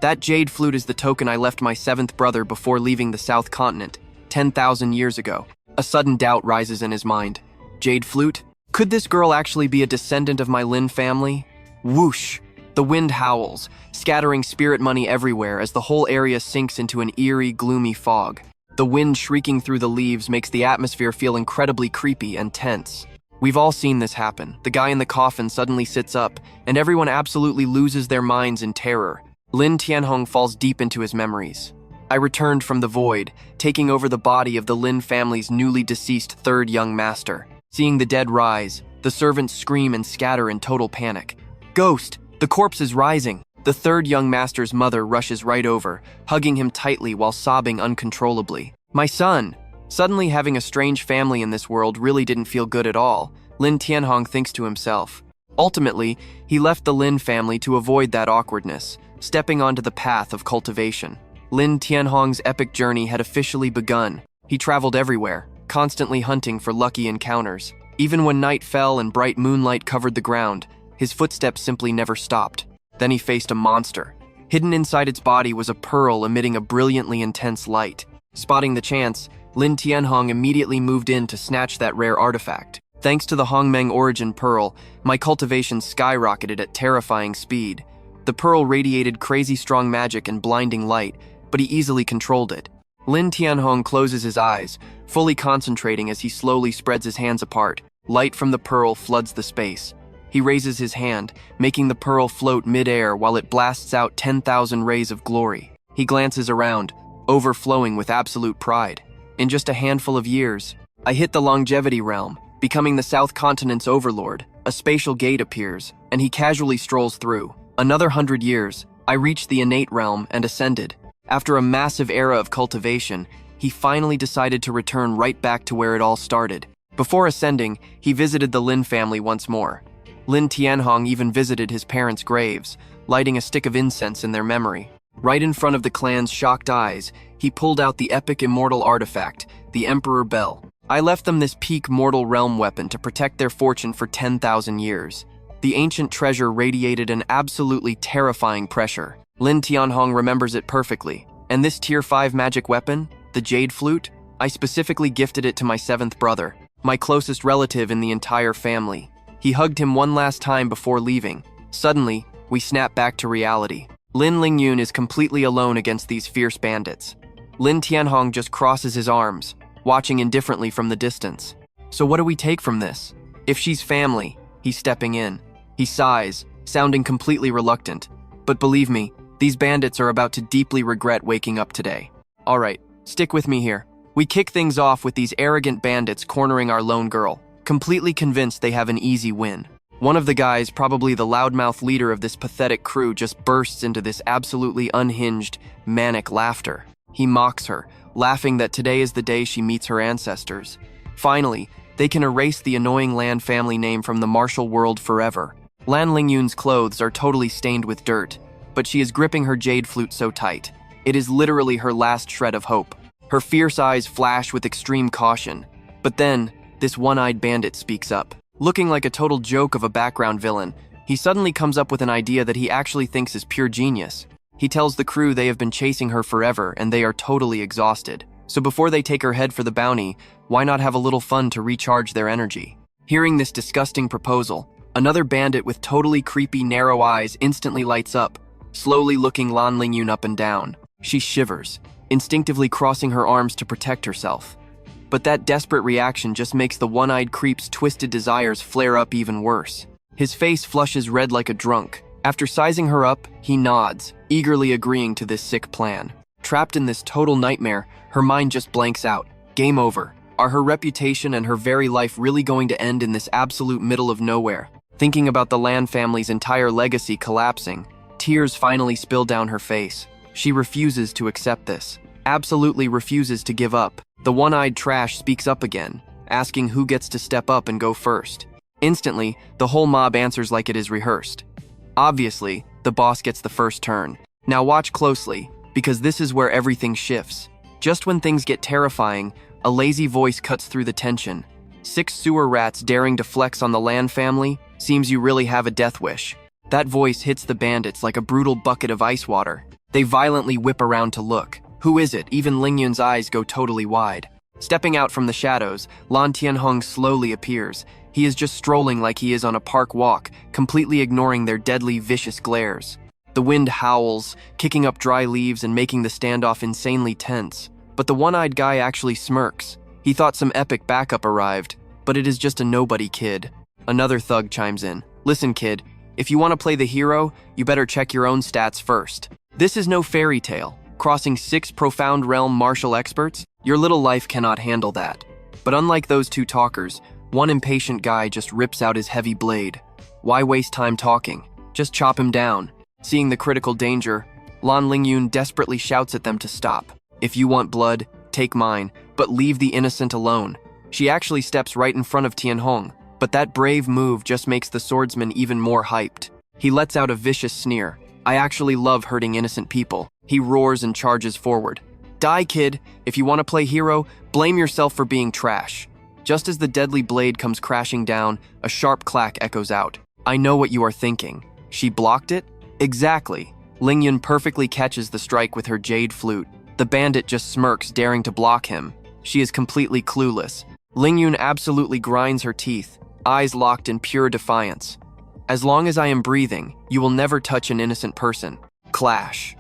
That jade flute is the token I left my seventh brother before leaving the South Continent, 10,000 years ago. A sudden doubt rises in his mind. Jade flute? Could this girl actually be a descendant of my Lin family? Whoosh! The wind howls, scattering spirit money everywhere as the whole area sinks into an eerie, gloomy fog. The wind shrieking through the leaves makes the atmosphere feel incredibly creepy and tense. We've all seen this happen. The guy in the coffin suddenly sits up, and everyone absolutely loses their minds in terror. Lan Thien Hong falls deep into his memories. I returned from the void, taking over the body of the Lin family's newly deceased third young master. Seeing the dead rise, the servants scream and scatter in total panic. Ghost! The corpse is rising! The third young master's mother rushes right over, hugging him tightly while sobbing uncontrollably. My son! Suddenly having a strange family in this world really didn't feel good at all, Lan Thien Hong thinks to himself. Ultimately, he left the Lin family to avoid that awkwardness, stepping onto the path of cultivation. Lan Thien Hong's epic journey had officially begun. He traveled everywhere, constantly hunting for lucky encounters. Even when night fell and bright moonlight covered the ground, his footsteps simply never stopped. Then he faced a monster. Hidden inside its body was a pearl emitting a brilliantly intense light. Spotting the chance, Lan Thien Hong immediately moved in to snatch that rare artifact. Thanks to the Hongmeng origin pearl, my cultivation skyrocketed at terrifying speed. The pearl radiated crazy strong magic and blinding light, but he easily controlled it. Lan Thien Hong closes his eyes, fully concentrating as he slowly spreads his hands apart. Light from the pearl floods the space. He raises his hand, making the pearl float mid-air while it blasts out 10,000 rays of glory. He glances around, overflowing with absolute pride. In just a handful of years, I hit the longevity realm, becoming the South Continent's overlord. A spatial gate appears, and he casually strolls through. Another 100 years, I reached the innate realm and ascended. After a massive era of cultivation, he finally decided to return right back to where it all started. Before ascending, he visited the Lin family once more. Lan Thien Hong even visited his parents' graves, lighting a stick of incense in their memory. Right in front of the clan's shocked eyes, he pulled out the epic immortal artifact, the Emperor Bell. I left them this peak mortal realm weapon to protect their fortune for 10,000 years. The ancient treasure radiated an absolutely terrifying pressure. Lan Thien Hong remembers it perfectly. And this tier 5 magic weapon, the jade flute, I specifically gifted it to my 7th brother, my closest relative in the entire family. He hugged him one last time before leaving. Suddenly, we snap back to reality. Lin Lingyun is completely alone against these fierce bandits. Lan Thien Hong just crosses his arms, watching indifferently from the distance. So what do we take from this? If she's family, he's stepping in. He sighs, sounding completely reluctant. But believe me, these bandits are about to deeply regret waking up today. Alright, stick with me here. We kick things off with these arrogant bandits cornering our lone girl, completely convinced they have an easy win. One of the guys, probably the loudmouth leader of this pathetic crew, just bursts into this absolutely unhinged, manic laughter. He mocks her, laughing that today is the day she meets her ancestors. Finally, they can erase the annoying Lan family name from the martial world forever. Lan Lingyun's clothes are totally stained with dirt, but she is gripping her jade flute so tight. It is literally her last shred of hope. Her fierce eyes flash with extreme caution. But then, this one-eyed bandit speaks up. Looking like a total joke of a background villain, he suddenly comes up with an idea that he actually thinks is pure genius. He tells the crew they have been chasing her forever and they are totally exhausted. So before they take her head for the bounty, why not have a little fun to recharge their energy? Hearing this disgusting proposal, another bandit with totally creepy narrow eyes instantly lights up, slowly looking Lan Lingyun up and down. She shivers, instinctively crossing her arms to protect herself. But that desperate reaction just makes the one-eyed creep's twisted desires flare up even worse. His face flushes red like a drunk. After sizing her up, he nods, eagerly agreeing to this sick plan. Trapped in this total nightmare, her mind just blanks out. Game over. Are her reputation and her very life really going to end in this absolute middle of nowhere? Thinking about the Lan family's entire legacy collapsing, tears finally spill down her face. She refuses to accept this. Absolutely refuses to give up. The one-eyed trash speaks up again, asking who gets to step up and go first. Instantly, the whole mob answers like it is rehearsed. Obviously, the boss gets the first turn. Now watch closely, because this is where everything shifts. Just when things get terrifying, a lazy voice cuts through the tension. 6 sewer rats daring to flex on the Lan family? Seems you really have a death wish. That voice hits the bandits like a brutal bucket of ice water. They violently whip around to look. Who is it? Even Lingyun's eyes go totally wide. Stepping out from the shadows, Lan Thien Hong slowly appears. He is just strolling like he is on a park walk, completely ignoring their deadly, vicious glares. The wind howls, kicking up dry leaves and making the standoff insanely tense. But the one-eyed guy actually smirks. He thought some epic backup arrived, but it is just a nobody kid. Another thug chimes in. Listen, kid, if you want to play the hero, you better check your own stats first. This is no fairy tale. Crossing 6 profound realm martial experts? Your little life cannot handle that. But unlike those two talkers, one impatient guy just rips out his heavy blade. Why waste time talking? Just chop him down. Seeing the critical danger, Lan Lingyun desperately shouts at them to stop. If you want blood, take mine, but leave the innocent alone. She actually steps right in front of Thien Hong, but that brave move just makes the swordsman even more hyped. He lets out a vicious sneer. I actually love hurting innocent people. He roars and charges forward. Die, kid. If you want to play hero, blame yourself for being trash. Just as the deadly blade comes crashing down, a sharp clack echoes out. I know what you are thinking. She blocked it? Exactly. Lingyun perfectly catches the strike with her jade flute. The bandit just smirks, daring to block him. She is completely clueless. Lingyun absolutely grinds her teeth, eyes locked in pure defiance. As long as I am breathing, you will never touch an innocent person. Clash.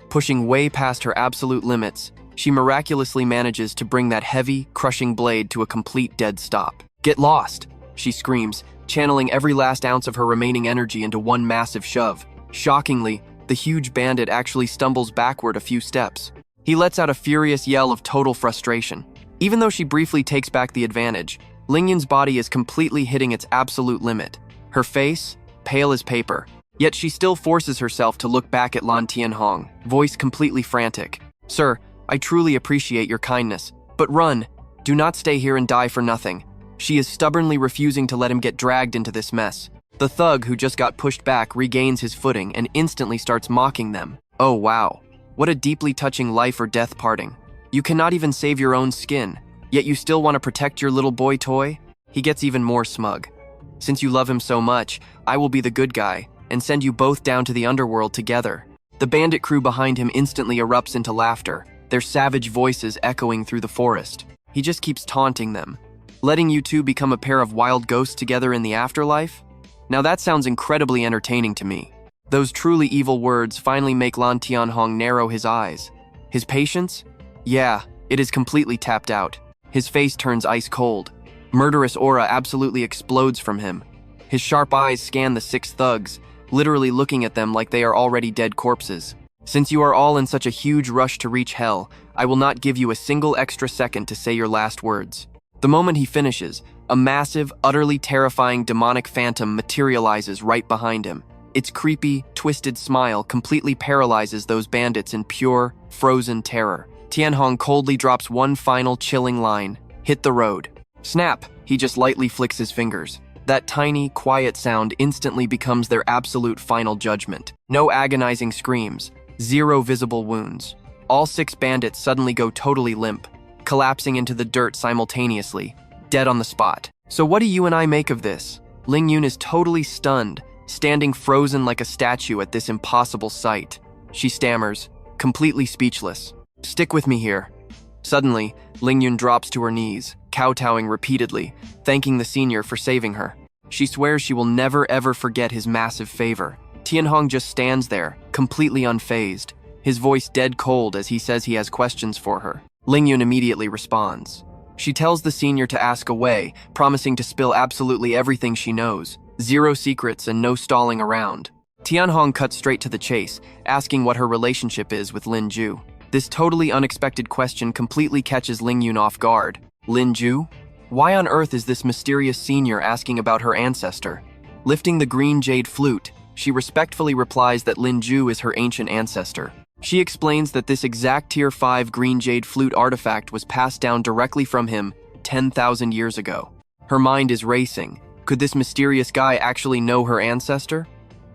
Pushing way past her absolute limits, she miraculously manages to bring that heavy, crushing blade to a complete dead stop. Get lost, she screams, channeling every last ounce of her remaining energy into one massive shove. Shockingly, the huge bandit actually stumbles backward a few steps. He lets out a furious yell of total frustration. Even though she briefly takes back the advantage, Lingyun's body is completely hitting its absolute limit. Her face, pale as paper. Yet she still forces herself to look back at Lan Thien Hong, voice completely frantic. Sir, I truly appreciate your kindness, but run. Do not stay here and die for nothing. She is stubbornly refusing to let him get dragged into this mess. The thug who just got pushed back regains his footing and instantly starts mocking them. Oh wow, what a deeply touching life or death parting. You cannot even save your own skin, yet you still want to protect your little boy toy? He gets even more smug. Since you love him so much, I will be the good guy and send you both down to the underworld together. The bandit crew behind him instantly erupts into laughter, their savage voices echoing through the forest. He just keeps taunting them. Letting you two become a pair of wild ghosts together in the afterlife? Now that sounds incredibly entertaining to me. Those truly evil words finally make Lan Thien Hong narrow his eyes. His patience? Yeah, it is completely tapped out. His face turns ice cold. Murderous aura absolutely explodes from him. His sharp eyes scan the 6 thugs, literally looking at them like they are already dead corpses. Since you are all in such a huge rush to reach hell, I will not give you a single extra second to say your last words. The moment he finishes, a massive, utterly terrifying demonic phantom materializes right behind him. Its creepy, twisted smile completely paralyzes those bandits in pure, frozen terror. Thien Hong coldly drops one final chilling line. Hit the road. Snap! He just lightly flicks his fingers. That tiny, quiet sound instantly becomes their absolute final judgment. No agonizing screams, 0 visible wounds. all 6 bandits suddenly go totally limp, collapsing into the dirt simultaneously, dead on the spot. So what do you and I make of this? Ling Yun is totally stunned, standing frozen like a statue at this impossible sight. She stammers, completely speechless. Stick with me here. Suddenly, Ling Yun drops to her knees, kowtowing repeatedly, thanking the senior for saving her. She swears she will never ever forget his massive favor. Thien Hong just stands there, completely unfazed, his voice dead cold as he says he has questions for her. Ling Yun immediately responds. She tells the senior to ask away, promising to spill absolutely everything she knows. 0 secrets and no stalling around. Thien Hong cuts straight to the chase, asking what her relationship is with Lin Ju. This totally unexpected question completely catches Ling Yun off guard. Lin Ju? Why on earth is this mysterious senior asking about her ancestor? Lifting the green jade flute, she respectfully replies that Lin Ju is her ancient ancestor. She explains that this exact Tier 5 green jade flute artifact was passed down directly from him 10,000 years ago. Her mind is racing. Could this mysterious guy actually know her ancestor?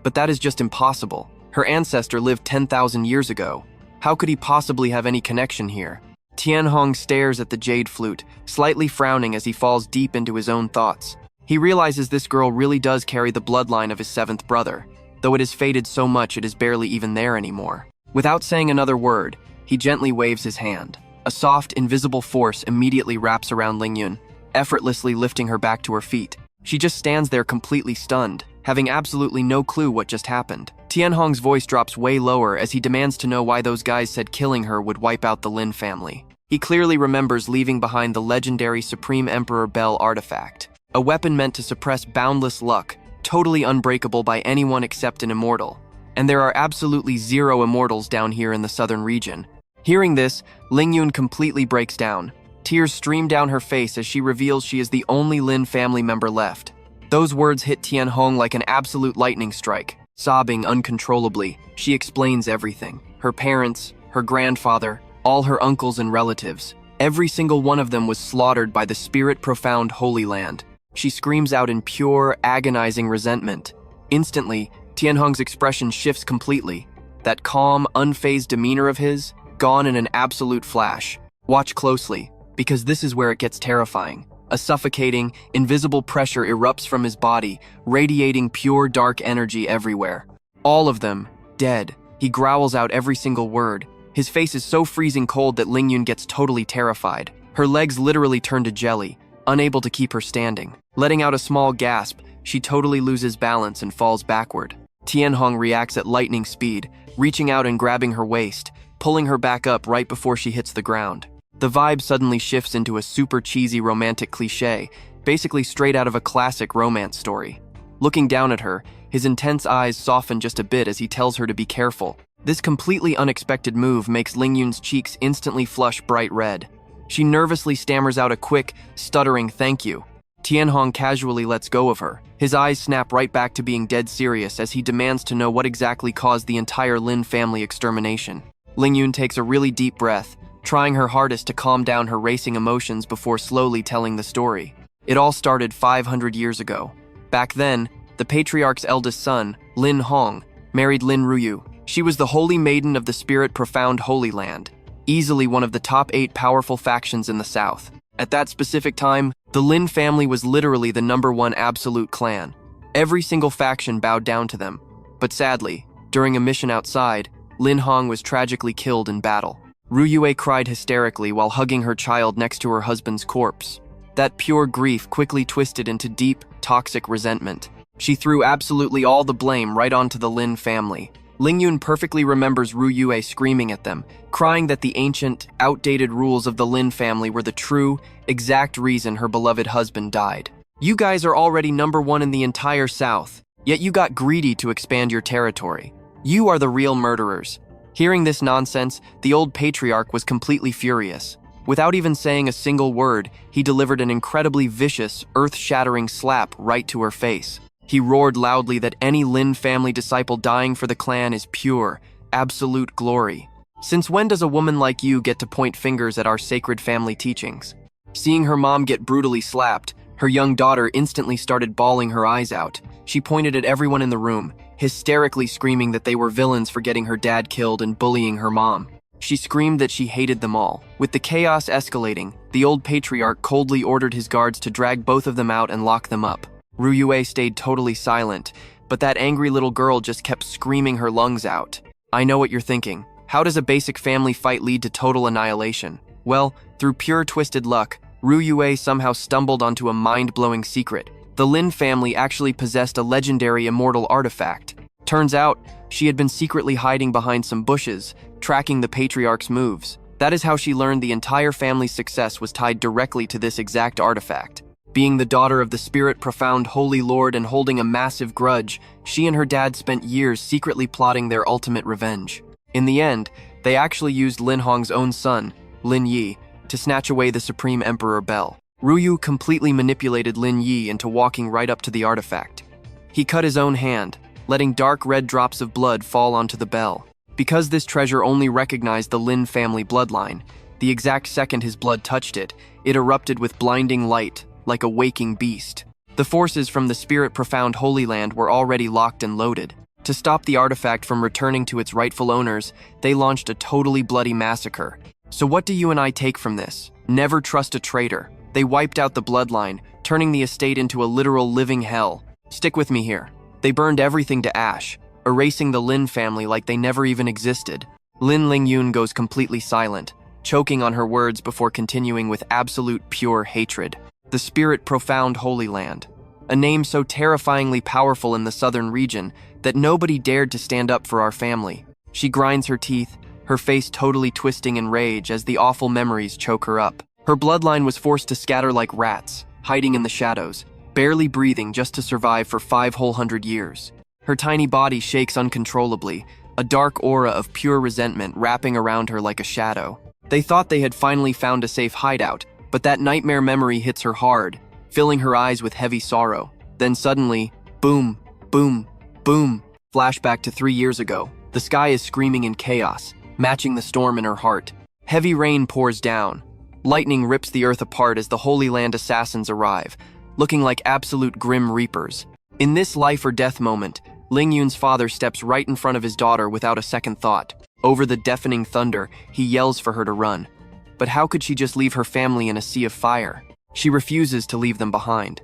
But that is just impossible. Her ancestor lived 10,000 years ago. How could he possibly have any connection here? Thien Hong stares at the jade flute, slightly frowning as he falls deep into his own thoughts. He realizes this girl really does carry the bloodline of his 7th brother, though it has faded so much it is barely even there anymore. Without saying another word, he gently waves his hand. A soft, invisible force immediately wraps around Ling Yun, effortlessly lifting her back to her feet. She just stands there completely stunned, having absolutely no clue what just happened. Thien Hong's voice drops way lower as he demands to know why those guys said killing her would wipe out the Lin family. He clearly remembers leaving behind the legendary Supreme Emperor Bell artifact, a weapon meant to suppress boundless luck, totally unbreakable by anyone except an immortal. And there are absolutely 0 immortals down here in the southern region. Hearing this, Ling Yun completely breaks down. Tears stream down her face as she reveals she is the only Lin family member left. Those words hit Thien Hong like an absolute lightning strike. Sobbing uncontrollably, she explains everything. Her parents, her grandfather, all her uncles and relatives. Every single one of them was slaughtered by the spirit-profound Holy Land. She screams out in pure, agonizing resentment. Instantly, Thien Hong's expression shifts completely. That calm, unfazed demeanor of his, gone in an absolute flash. Watch closely, because this is where it gets terrifying. A suffocating, invisible pressure erupts from his body, radiating pure dark energy everywhere. All of them, dead. He growls out every single word. His face is so freezing cold that Ling Yun gets totally terrified. Her legs literally turn to jelly, unable to keep her standing. Letting out a small gasp, she totally loses balance and falls backward. Thien Hong reacts at lightning speed, reaching out and grabbing her waist, pulling her back up right before she hits the ground. The vibe suddenly shifts into a super cheesy romantic cliché, basically straight out of a classic romance story. Looking down at her, his intense eyes soften just a bit as he tells her to be careful. This completely unexpected move makes Ling Yun's cheeks instantly flush bright red. She nervously stammers out a quick, stuttering thank you. Thien Hong casually lets go of her. His eyes snap right back to being dead serious as he demands to know what exactly caused the entire Lin family extermination. Ling Yun takes a really deep breath, trying her hardest to calm down her racing emotions before slowly telling the story. It all started 500 years ago. Back then, the patriarch's eldest son, Lan Hong, married Lin Ruyu. She was the holy maiden of the spirit-profound Holy Land, easily one of the top 8 powerful factions in the south. At that specific time, the Lin family was literally the #1 absolute clan. Every single faction bowed down to them. But sadly, during a mission outside, Lan Hong was tragically killed in battle. Ruyue cried hysterically while hugging her child next to her husband's corpse. That pure grief quickly twisted into deep, toxic resentment. She threw absolutely all the blame right onto the Lin family. Ling Yun perfectly remembers Ruyue screaming at them, crying that the ancient, outdated rules of the Lin family were the true, exact reason her beloved husband died. You guys are already #1 in the entire South, yet you got greedy to expand your territory. You are the real murderers. Hearing this nonsense, the old patriarch was completely furious. Without even saying a single word, he delivered an incredibly vicious, earth-shattering slap right to her face. He roared loudly that any Lin family disciple dying for the clan is pure, absolute glory. Since when does a woman like you get to point fingers at our sacred family teachings? Seeing her mom get brutally slapped, her young daughter instantly started bawling her eyes out. She pointed at everyone in the room, hysterically screaming that they were villains for getting her dad killed and bullying her mom. She screamed that she hated them all. With the chaos escalating, the old patriarch coldly ordered his guards to drag both of them out and lock them up. Ryue stayed totally silent, but that angry little girl just kept screaming her lungs out. I know what you're thinking. How does a basic family fight lead to total annihilation? Well, through pure twisted luck, Ryue somehow stumbled onto a mind-blowing secret. The Lin family actually possessed a legendary immortal artifact. Turns out, she had been secretly hiding behind some bushes, tracking the patriarch's moves. That is how she learned the entire family's success was tied directly to this exact artifact. Being the daughter of the spirit profound Holy Lord and holding a massive grudge, she and her dad spent years secretly plotting their ultimate revenge. In the end, they actually used Lin Hong's own son, Lin Yi, to snatch away the Supreme Emperor Bell. Ryu completely manipulated Lin Yi into walking right up to the artifact. He cut his own hand, letting dark red drops of blood fall onto the bell. Because this treasure only recognized the Lin family bloodline, the exact second his blood touched it, it erupted with blinding light, like a waking beast. The forces from the spirit profound Holy Land were already locked and loaded. To stop the artifact from returning to its rightful owners, they launched a totally bloody massacre. So what do you and I take from this? Never trust a traitor. They wiped out the bloodline, turning the estate into a literal living hell. Stick with me here. They burned everything to ash, erasing the Lin family like they never even existed. Lin Lingyun goes completely silent, choking on her words before continuing with absolute pure hatred. The spirit profound Holy Land, a name so terrifyingly powerful in the southern region that nobody dared to stand up for our family. She grinds her teeth, her face totally twisting in rage as the awful memories choke her up. Her bloodline was forced to scatter like rats, hiding in the shadows, barely breathing just to survive for 500 years. Her tiny body shakes uncontrollably, a dark aura of pure resentment wrapping around her like a shadow. They thought they had finally found a safe hideout, but that nightmare memory hits her hard, filling her eyes with heavy sorrow. Then suddenly, boom, boom, boom. Flashback to 3 years ago. The sky is screaming in chaos, matching the storm in her heart. Heavy rain pours down. Lightning rips the earth apart as the Holy Land assassins arrive, looking like absolute grim reapers. In this life or death moment, Ling Yun's father steps right in front of his daughter without a second thought. Over the deafening thunder, he yells for her to run. But how could she just leave her family in a sea of fire? She refuses to leave them behind.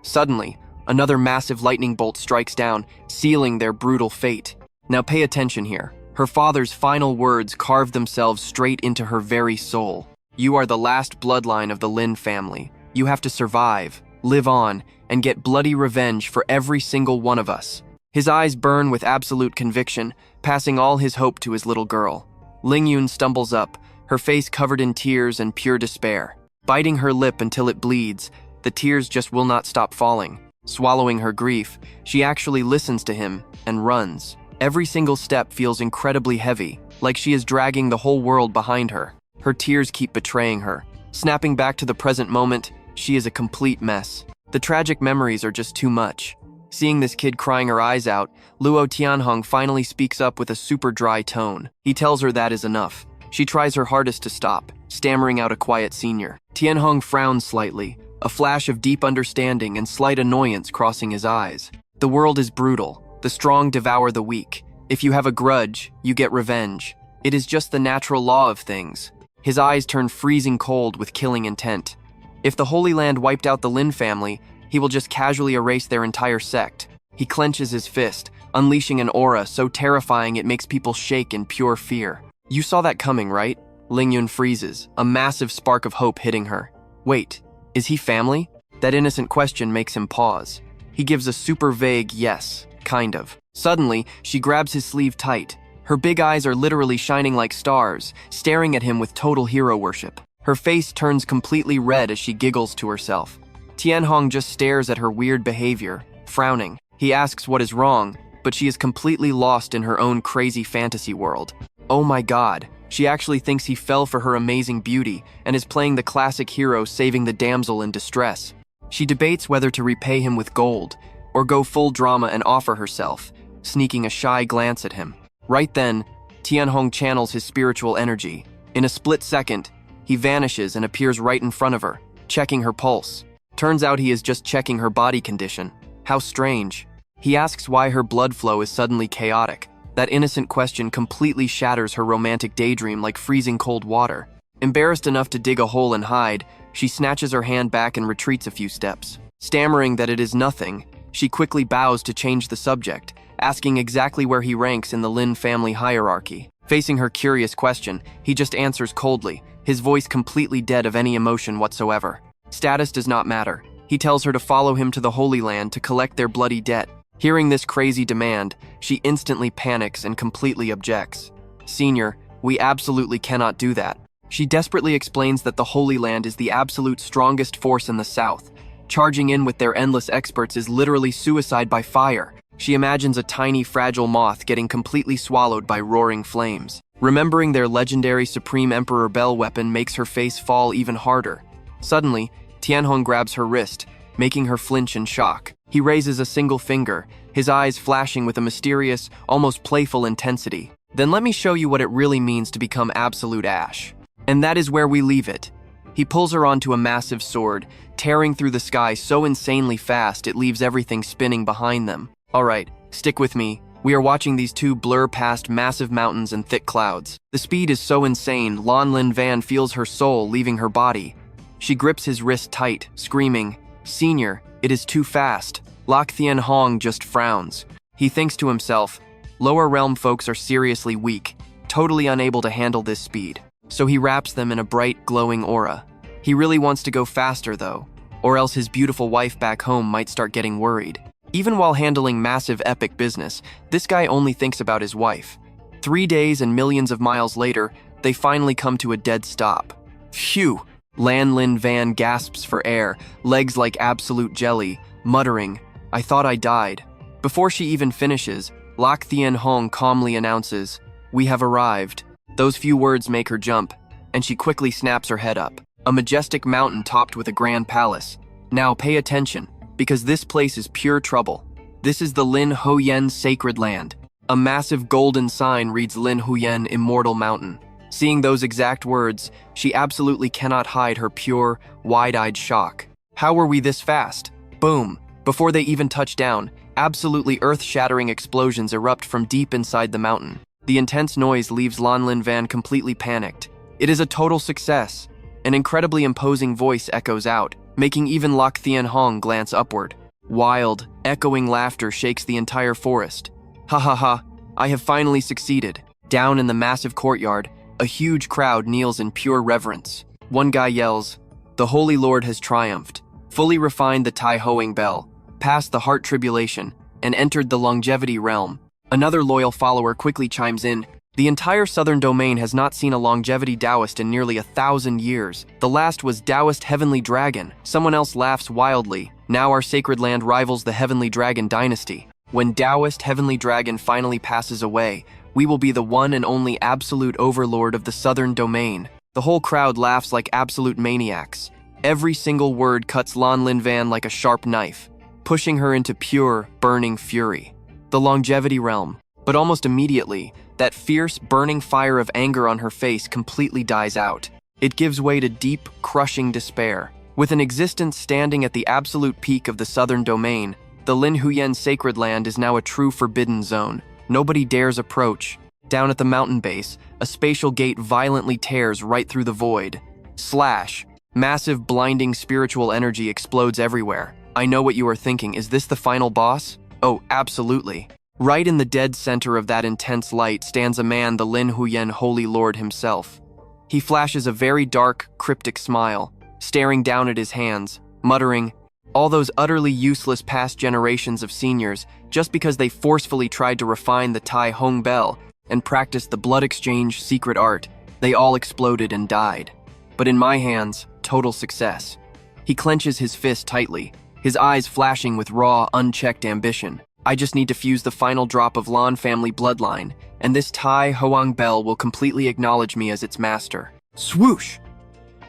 Suddenly, another massive lightning bolt strikes down, sealing their brutal fate. Now pay attention here. Her father's final words carve themselves straight into her very soul. You are the last bloodline of the Lin family. You have to survive, live on, and get bloody revenge for every single one of us. His eyes burn with absolute conviction, passing all his hope to his little girl. Ling Yun stumbles up, her face covered in tears and pure despair. Biting her lip until it bleeds, the tears just will not stop falling. Swallowing her grief, she actually listens to him and runs. Every single step feels incredibly heavy, like she is dragging the whole world behind her. Her tears keep betraying her. Snapping back to the present moment, she is a complete mess. The tragic memories are just too much. Seeing this kid crying her eyes out, Lan Thien Hong finally speaks up with a super dry tone. He tells her that is enough. She tries her hardest to stop, stammering out a quiet senior. Thien Hong frowns slightly, a flash of deep understanding and slight annoyance crossing his eyes. The world is brutal. The strong devour the weak. If you have a grudge, you get revenge. It is just the natural law of things. His eyes turn freezing cold with killing intent. If the Holy Land wiped out the Lin family, he will just casually erase their entire sect. He clenches his fist, unleashing an aura so terrifying it makes people shake in pure fear. You saw that coming, right? Ling Yun freezes, a massive spark of hope hitting her. Wait, is he family? That innocent question makes him pause. He gives a super vague yes, kind of. Suddenly, she grabs his sleeve tight. Her big eyes are literally shining like stars, staring at him with total hero worship. Her face turns completely red as she giggles to herself. Thien Hong just stares at her weird behavior, frowning. He asks what is wrong, but she is completely lost in her own crazy fantasy world. Oh my god, she actually thinks he fell for her amazing beauty and is playing the classic hero saving the damsel in distress. She debates whether to repay him with gold or go full drama and offer herself, sneaking a shy glance at him. Right then, Thien Hong channels his spiritual energy. In a split second, he vanishes and appears right in front of her, checking her pulse. Turns out he is just checking her body condition. How strange. He asks why her blood flow is suddenly chaotic. That innocent question completely shatters her romantic daydream like freezing cold water. Embarrassed enough to dig a hole and hide, she snatches her hand back and retreats a few steps. Stammering that it is nothing, she quickly bows to change the subject, asking exactly where he ranks in the Lin family hierarchy. Facing her curious question, he just answers coldly, his voice completely dead of any emotion whatsoever. Status does not matter. He tells her to follow him to the Holy Land to collect their bloody debt. Hearing this crazy demand, she instantly panics and completely objects. "Senior, we absolutely cannot do that." She desperately explains that the Holy Land is the absolute strongest force in the South. Charging in with their endless experts is literally suicide by fire. She imagines a tiny, fragile moth getting completely swallowed by roaring flames. Remembering their legendary Supreme Emperor Bell weapon makes her face fall even harder. Suddenly, Thien Hong grabs her wrist, making her flinch in shock. He raises a single finger, his eyes flashing with a mysterious, almost playful intensity. "Then let me show you what it really means to become absolute ash." And that is where we leave it. He pulls her onto a massive sword, tearing through the sky so insanely fast it leaves everything spinning behind them. Alright, stick with me. We are watching these two blur past massive mountains and thick clouds. The speed is so insane, Lan Lin Van feels her soul leaving her body. She grips his wrist tight, screaming, "Senior, it is too fast." Lan Thien Hong just frowns. He thinks to himself, lower realm folks are seriously weak, totally unable to handle this speed. So he wraps them in a bright, glowing aura. He really wants to go faster though, or else his beautiful wife back home might start getting worried. Even while handling massive epic business, this guy only thinks about his wife. 3 days and millions of miles later, they finally come to a dead stop. Phew! Lan Lin Van gasps for air, legs like absolute jelly, muttering, "I thought I died." Before she even finishes, Lan Thien Hong calmly announces, "We have arrived." Those few words make her jump, and she quickly snaps her head up. A majestic mountain topped with a grand palace. Now pay attention, because this place is pure trouble. This is the Lin Huyen Sacred Land. A massive golden sign reads Lin Huyen Immortal Mountain. Seeing those exact words, she absolutely cannot hide her pure, wide-eyed shock. How were we this fast? Boom! Before they even touch down, absolutely earth-shattering explosions erupt from deep inside the mountain. The intense noise leaves Lan Lin Van completely panicked. It is a total success. An incredibly imposing voice echoes out, making even Lan Thien Hong glance upward. Wild, echoing laughter shakes the entire forest. "Ha ha ha, I have finally succeeded." Down in the massive courtyard, a huge crowd kneels in pure reverence. One guy yells, "The Holy Lord has triumphed, fully refined the Tai Hoang Bell, passed the heart tribulation, and entered the longevity realm." Another loyal follower quickly chimes in, "The entire southern domain has not seen a longevity Taoist in nearly 1,000 years. The last was Taoist Heavenly Dragon." Someone else laughs wildly, "Now our sacred land rivals the Heavenly Dragon dynasty. When Taoist Heavenly Dragon finally passes away, we will be the one and only absolute overlord of the southern domain." The whole crowd laughs like absolute maniacs. Every single word cuts Lan Lin Van like a sharp knife, pushing her into pure, burning fury. The longevity realm. But almost immediately, that fierce, burning fire of anger on her face completely dies out. It gives way to deep, crushing despair. With an existence standing at the absolute peak of the southern domain, the Lin Huyen Sacred Land is now a true forbidden zone. Nobody dares approach. Down at the mountain base, a spatial gate violently tears right through the void. Slash! Massive, blinding spiritual energy explodes everywhere. I know what you are thinking, is this the final boss? Oh, absolutely. Right in the dead center of that intense light stands a man, the Lin Huyen Holy Lord himself. He flashes a very dark, cryptic smile, staring down at his hands, muttering, "All those utterly useless past generations of seniors, just because they forcefully tried to refine the Tai Hong Bell and practice the blood exchange secret art, they all exploded and died. But in my hands, total success." He clenches his fist tightly, his eyes flashing with raw, unchecked ambition. "I just need to fuse the final drop of Lan family bloodline, and this Tai Hoang Bell will completely acknowledge me as its master." Swoosh!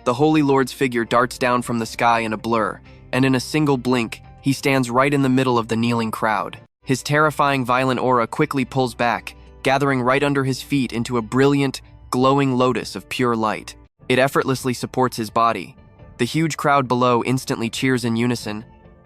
The Holy Lord's figure darts down from the sky in a blur, and in a single blink, he stands right in the middle of the kneeling crowd. His terrifying, violent aura quickly pulls back, gathering right under his feet into a brilliant, glowing lotus of pure light. It effortlessly supports his body. The huge crowd below instantly cheers in unison.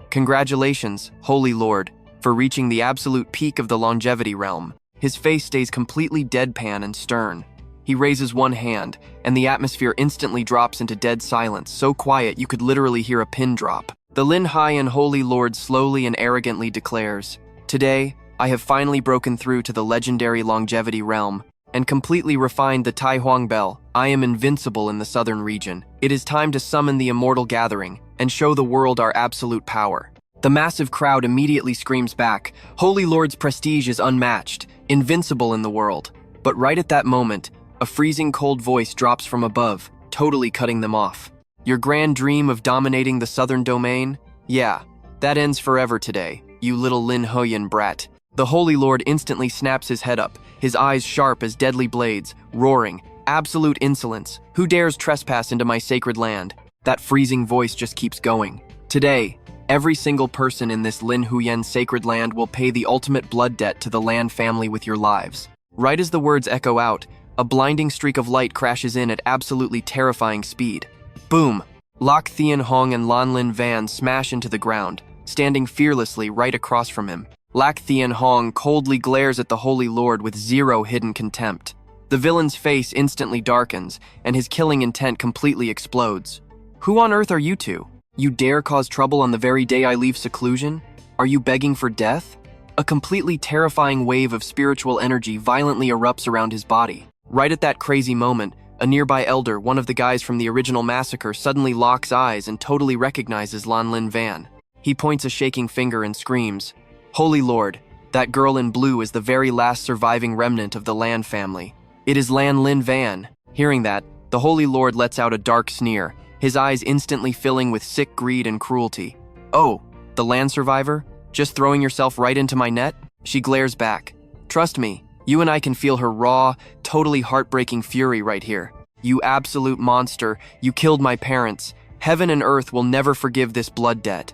"Congratulations, Holy Lord, for reaching the absolute peak of the longevity realm." His face stays completely deadpan and stern. He raises one hand, and the atmosphere instantly drops into dead silence, so quiet you could literally hear a pin drop. The Lan Thien Holy Lord slowly and arrogantly declares, "Today, I have finally broken through to the legendary longevity realm and completely refined the Tai Huang Bell. I am invincible in the southern region. It is time to summon the immortal gathering and show the world our absolute power." The massive crowd immediately screams back, "Holy Lord's prestige is unmatched, invincible in the world." But right at that moment, a freezing cold voice drops from above, totally cutting them off. "Your grand dream of dominating the southern domain? Yeah, that ends forever today, you little Lin Huyen brat." The Holy Lord instantly snaps his head up, his eyes sharp as deadly blades, roaring, "Absolute insolence! Who dares trespass into my sacred land?" That freezing voice just keeps going. "Today, every single person in this Lin Huyen sacred land will pay the ultimate blood debt to the Lan family with your lives." Right as the words echo out, a blinding streak of light crashes in at absolutely terrifying speed. Boom! Lan Thien Hong and Lan Lin Van smash into the ground, standing fearlessly right across from him. Lan Thien Hong coldly glares at the Holy Lord with zero hidden contempt. The villain's face instantly darkens, and his killing intent completely explodes. "Who on earth are you two? You dare cause trouble on the very day I leave seclusion? Are you begging for death?" A completely terrifying wave of spiritual energy violently erupts around his body. Right at that crazy moment, a nearby elder, one of the guys from the original massacre, suddenly locks eyes and totally recognizes Lan Lin Van. He points a shaking finger and screams, "Holy Lord, that girl in blue is the very last surviving remnant of the Lan family. It is Lan Lin Van." Hearing that, the Holy Lord lets out a dark sneer, his eyes instantly filling with sick greed and cruelty. "Oh, the Lan survivor? Just throwing yourself right into my net?" She glares back. "Trust me, you and I can feel her raw, totally heartbreaking fury right here. You absolute monster, you killed my parents. Heaven and earth will never forgive this blood debt."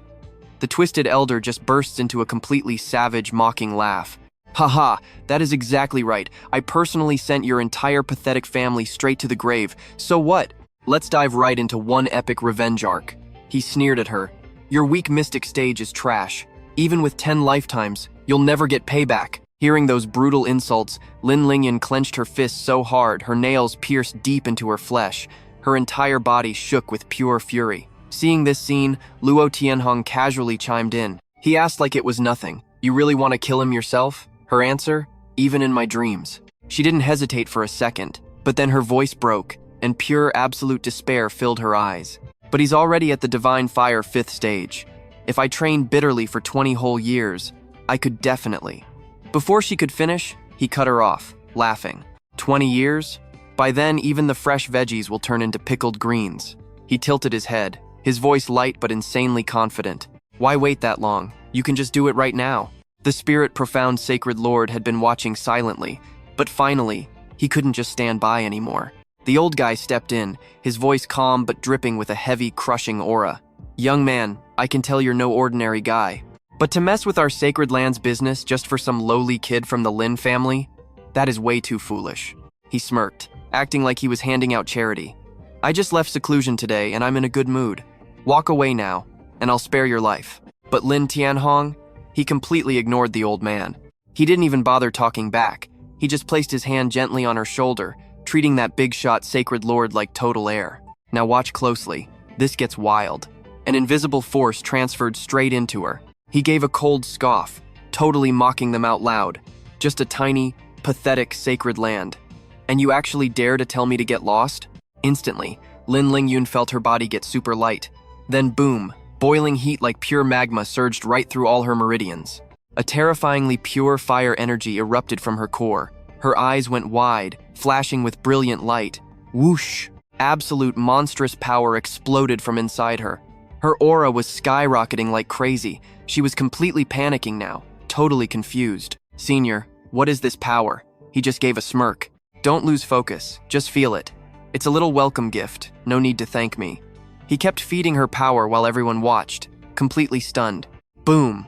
The twisted elder just bursts into a completely savage, mocking laugh. "Haha, that is exactly right. I personally sent your entire pathetic family straight to the grave. So what? Let's dive right into one epic revenge arc." He sneered at her. "Your weak mystic stage is trash. Even with 10 lifetimes, you'll never get payback." Hearing those brutal insults, Lin Lingyan clenched her fists so hard her nails pierced deep into her flesh. Her entire body shook with pure fury. Seeing this scene, Lan Thien Hong casually chimed in. He asked like it was nothing, "You really want to kill him yourself?" Her answer, "Even in my dreams." She didn't hesitate for a second, but then her voice broke, and pure absolute despair filled her eyes. "But he's already at the Divine Fire 5th stage. If I trained bitterly for 20 whole years, I could definitely." Before she could finish, he cut her off, laughing. 20 years? By then, even the fresh veggies will turn into pickled greens." He tilted his head, his voice light but insanely confident. "Why wait that long? You can just do it right now." The spirit profound sacred lord had been watching silently, but finally, he couldn't just stand by anymore. The old guy stepped in, his voice calm but dripping with a heavy, crushing aura. "Young man, I can tell you're no ordinary guy. But to mess with our sacred land's business just for some lowly kid from the Lin family? That is way too foolish." He smirked, acting like he was handing out charity. "I just left seclusion today and I'm in a good mood. Walk away now, and I'll spare your life." But Lan Thien Hong? He completely ignored the old man. He didn't even bother talking back. He just placed his hand gently on her shoulder, treating that big-shot sacred lord like total air. Now watch closely. This gets wild. An invisible force transferred straight into her. He gave a cold scoff, totally mocking them out loud. "Just a tiny, pathetic sacred land. And you actually dare to tell me to get lost?" Instantly, Lin Lingyun felt her body get super light. Then boom, boiling heat like pure magma surged right through all her meridians. A terrifyingly pure fire energy erupted from her core. Her eyes went wide, flashing with brilliant light. Whoosh! Absolute monstrous power exploded from inside her. Her aura was skyrocketing like crazy. She was completely panicking now, totally confused. "Senior, what is this power?" He just gave a smirk. "Don't lose focus, just feel it. It's a little welcome gift, no need to thank me." He kept feeding her power while everyone watched, completely stunned. Boom!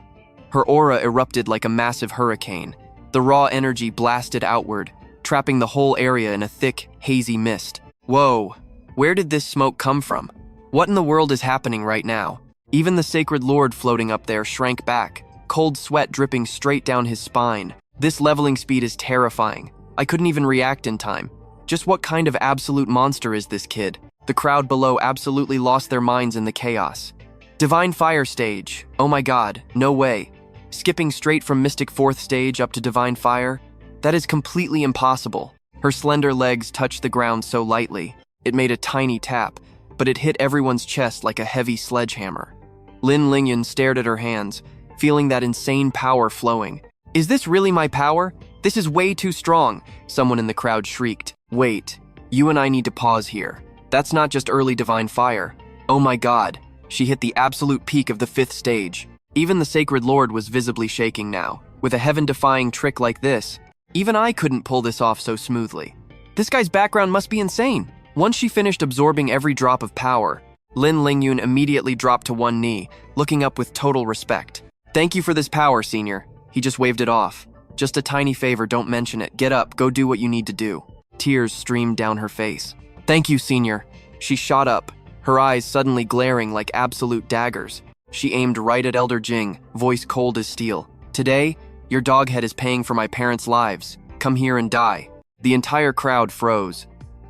Her aura erupted like a massive hurricane. The raw energy blasted outward, trapping the whole area in a thick, hazy mist. Whoa! Where did this smoke come from? What in the world is happening right now? Even the sacred lord floating up there shrank back, cold sweat dripping straight down his spine. This leveling speed is terrifying. I couldn't even react in time. Just what kind of absolute monster is this kid? The crowd below absolutely lost their minds in the chaos. Divine Fire stage. Oh my god, no way. Skipping straight from Mystic 4th stage up to Divine Fire? That is completely impossible. Her slender legs touched the ground so lightly. It made a tiny tap, but it hit everyone's chest like a heavy sledgehammer. Lin Lingyun stared at her hands, feeling that insane power flowing. Is this really my power? This is way too strong, someone in the crowd shrieked. Wait, you and I need to pause here. That's not just early Divine Fire. Oh my god, she hit the absolute peak of the 5th stage. Even the Sacred Lord was visibly shaking now. With a heaven-defying trick like this, even I couldn't pull this off so smoothly. This guy's background must be insane. Once she finished absorbing every drop of power, Lin Lingyun immediately dropped to one knee, looking up with total respect. Thank you for this power, senior. He just waved it off. Just a tiny favor, don't mention it. Get up, go do what you need to do. Tears streamed down her face. Thank you, senior. She shot up, her eyes suddenly glaring like absolute daggers. She aimed right at Elder Jing, voice cold as steel. Today, your doghead is paying for my parents' lives. Come here and die. The entire crowd froze.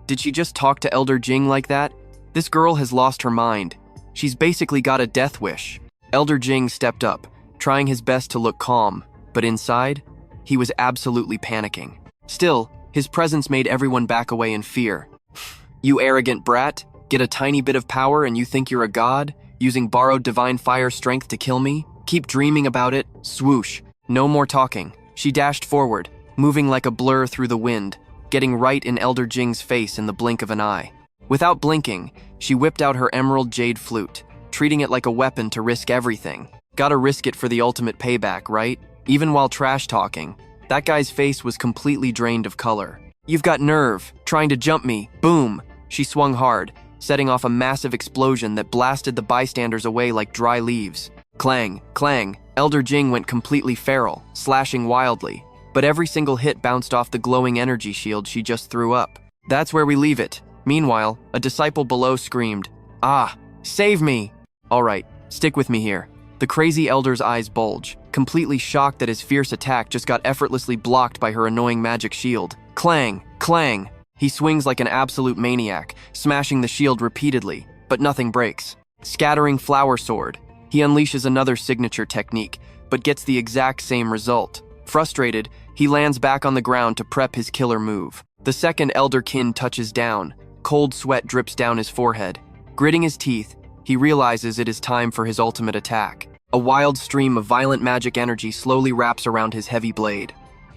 Did she just talk to Elder Jing like that? This girl has lost her mind. She's basically got a death wish. Elder Jing stepped up, trying his best to look calm, but inside, he was absolutely panicking. Still, his presence made everyone back away in fear. You arrogant brat, get a tiny bit of power and you think you're a god? Using borrowed Divine Fire strength to kill me? Keep dreaming about it. Swoosh. No more talking. She dashed forward, moving like a blur through the wind, getting right in Elder Jing's face in the blink of an eye. Without blinking, she whipped out her emerald jade flute, treating it like a weapon to risk everything. Gotta risk it for the ultimate payback, right? Even while trash talking, that guy's face was completely drained of color. You've got nerve, trying to jump me. Boom! She swung hard, setting off a massive explosion that blasted the bystanders away like dry leaves. Clang, clang, Elder Jing went completely feral, slashing wildly, but every single hit bounced off the glowing energy shield she just threw up. That's where we leave it. Meanwhile, a disciple below screamed, "Ah, save me!" All right, stick with me here. The crazy elder's eyes bulge, completely shocked that his fierce attack just got effortlessly blocked by her annoying magic shield. Clang, clang. He swings like an absolute maniac, smashing the shield repeatedly, but nothing breaks. Scattering Flower Sword. He unleashes another signature technique, but gets the exact same result. Frustrated, he lands back on the ground to prep his killer move. The second Elderkin touches down. Cold sweat drips down his forehead. Gritting his teeth, he realizes it is time for his ultimate attack. A wild stream of violent magic energy slowly wraps around his heavy blade.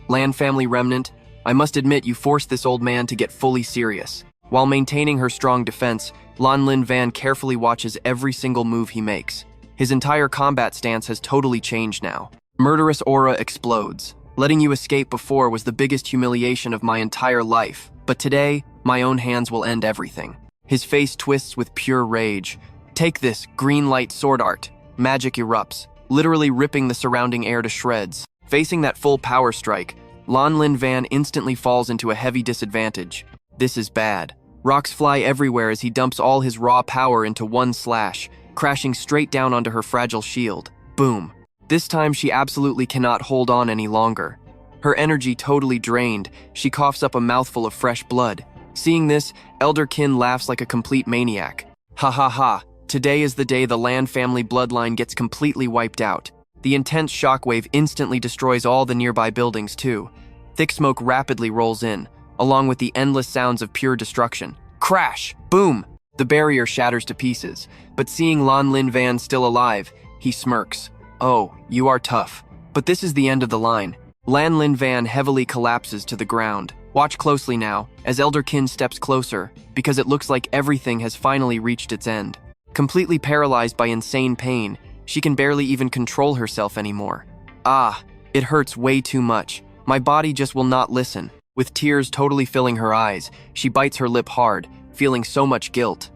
Lan family remnant, I must admit you forced this old man to get fully serious. While maintaining her strong defense, Lan Lin Van carefully watches every single move he makes. His entire combat stance has totally changed now. Murderous aura explodes. Letting you escape before was the biggest humiliation of my entire life, but today, my own hands will end everything. His face twists with pure rage. Take this, green light sword art. Magic erupts, literally ripping the surrounding air to shreds. Facing that full power strike, Lan Lin Van instantly falls into a heavy disadvantage. This is bad. Rocks fly everywhere as he dumps all his raw power into one slash, crashing straight down onto her fragile shield. Boom. This time she absolutely cannot hold on any longer. Her energy totally drained, she coughs up a mouthful of fresh blood. Seeing this, Elder Kin laughs like a complete maniac. Ha ha ha, today is the day the Lan family bloodline gets completely wiped out. The intense shockwave instantly destroys all the nearby buildings too. Thick smoke rapidly rolls in, along with the endless sounds of pure destruction. Crash! Boom! The barrier shatters to pieces, but seeing Lan Lin Van still alive, he smirks. Oh, you are tough. But this is the end of the line. Lan Lin Van heavily collapses to the ground. Watch closely now, as Elder Kin steps closer, because it looks like everything has finally reached its end. Completely paralyzed by insane pain, she can barely even control herself anymore. Ah, it hurts way too much. My body just will not listen. With tears totally filling her eyes, she bites her lip hard, feeling so much guilt.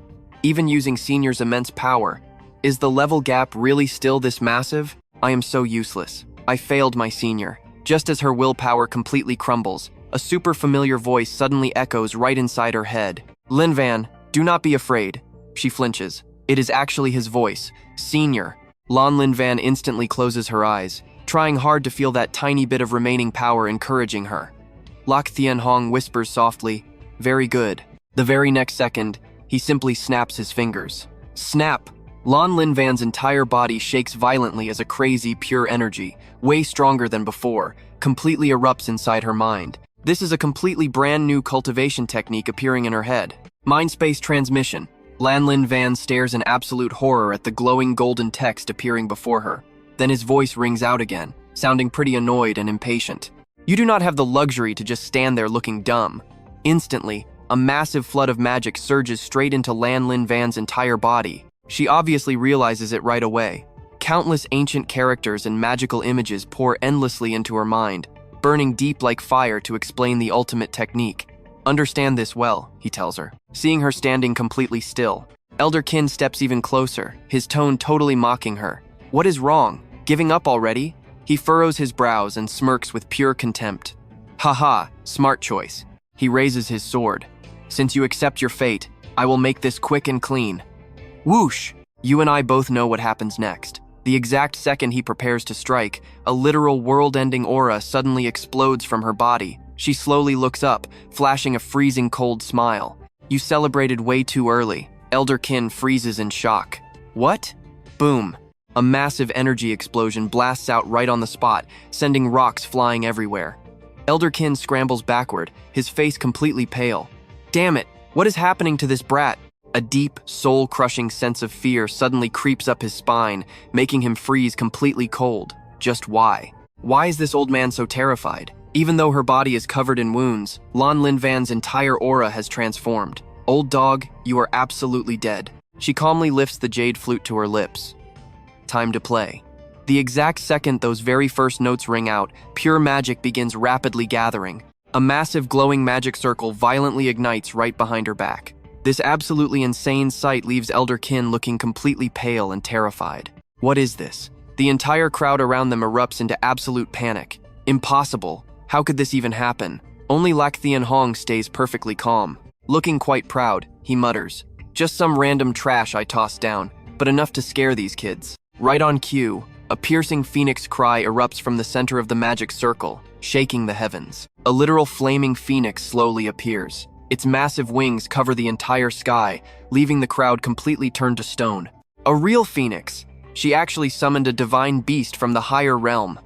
Even using Senior's immense power, is the level gap really still this massive? I am so useless. I failed my Senior. Just as her willpower completely crumbles, a super familiar voice suddenly echoes right inside her head. Lin Van, do not be afraid. She flinches. It is actually his voice. Senior. Lan Lin Van instantly closes her eyes, trying hard to feel that tiny bit of remaining power encouraging her. Lan Thien Hong whispers softly, "Very good." The very next second, he simply snaps his fingers. Snap! Lan Linvan's entire body shakes violently as a crazy, pure energy, way stronger than before, completely erupts inside her mind. This is a completely brand new cultivation technique appearing in her head. Mind-space transmission. Lan Linvan stares in absolute horror at the glowing golden text appearing before her. Then his voice rings out again, sounding pretty annoyed and impatient. "You do not have the luxury to just stand there looking dumb." Instantly, a massive flood of magic surges straight into Lan Linvan's entire body. She obviously realizes it right away. Countless ancient characters and magical images pour endlessly into her mind, burning deep like fire to explain the ultimate technique. "Understand this well," he tells her, seeing her standing completely still. Elder Kin steps even closer, his tone totally mocking her. "What is wrong? Giving up already?" He furrows his brows and smirks with pure contempt. "Haha, smart choice." He raises his sword. "Since you accept your fate, I will make this quick and clean." Whoosh! You and I both know what happens next. The exact second he prepares to strike, a literal world-ending aura suddenly explodes from her body. She slowly looks up, flashing a freezing cold smile. "You celebrated way too early." Elder Kin freezes in shock. "What?" Boom! A massive energy explosion blasts out right on the spot, sending rocks flying everywhere. Elder Kin scrambles backward, his face completely pale. "Damn it! What is happening to this brat?" A deep, soul-crushing sense of fear suddenly creeps up his spine, making him freeze completely cold. Just why? Why is this old man so terrified? Even though her body is covered in wounds, Lan Linvan's entire aura has transformed. "Old dog, you are absolutely dead." She calmly lifts the jade flute to her lips. Time to play. The exact second those very first notes ring out, pure magic begins rapidly gathering. A massive glowing magic circle violently ignites right behind her back. This absolutely insane sight leaves Elder Kin looking completely pale and terrified. What is this? The entire crowd around them erupts into absolute panic. Impossible. How could this even happen? Only Lan Thien Hong stays perfectly calm. Looking quite proud, he mutters, "Just some random trash I tossed down, but enough to scare these kids." Right on cue, a piercing phoenix cry erupts from the center of the magic circle, shaking the heavens. A literal flaming phoenix slowly appears. Its massive wings cover the entire sky, leaving the crowd completely turned to stone. A real phoenix! She actually summoned a divine beast from the higher realm.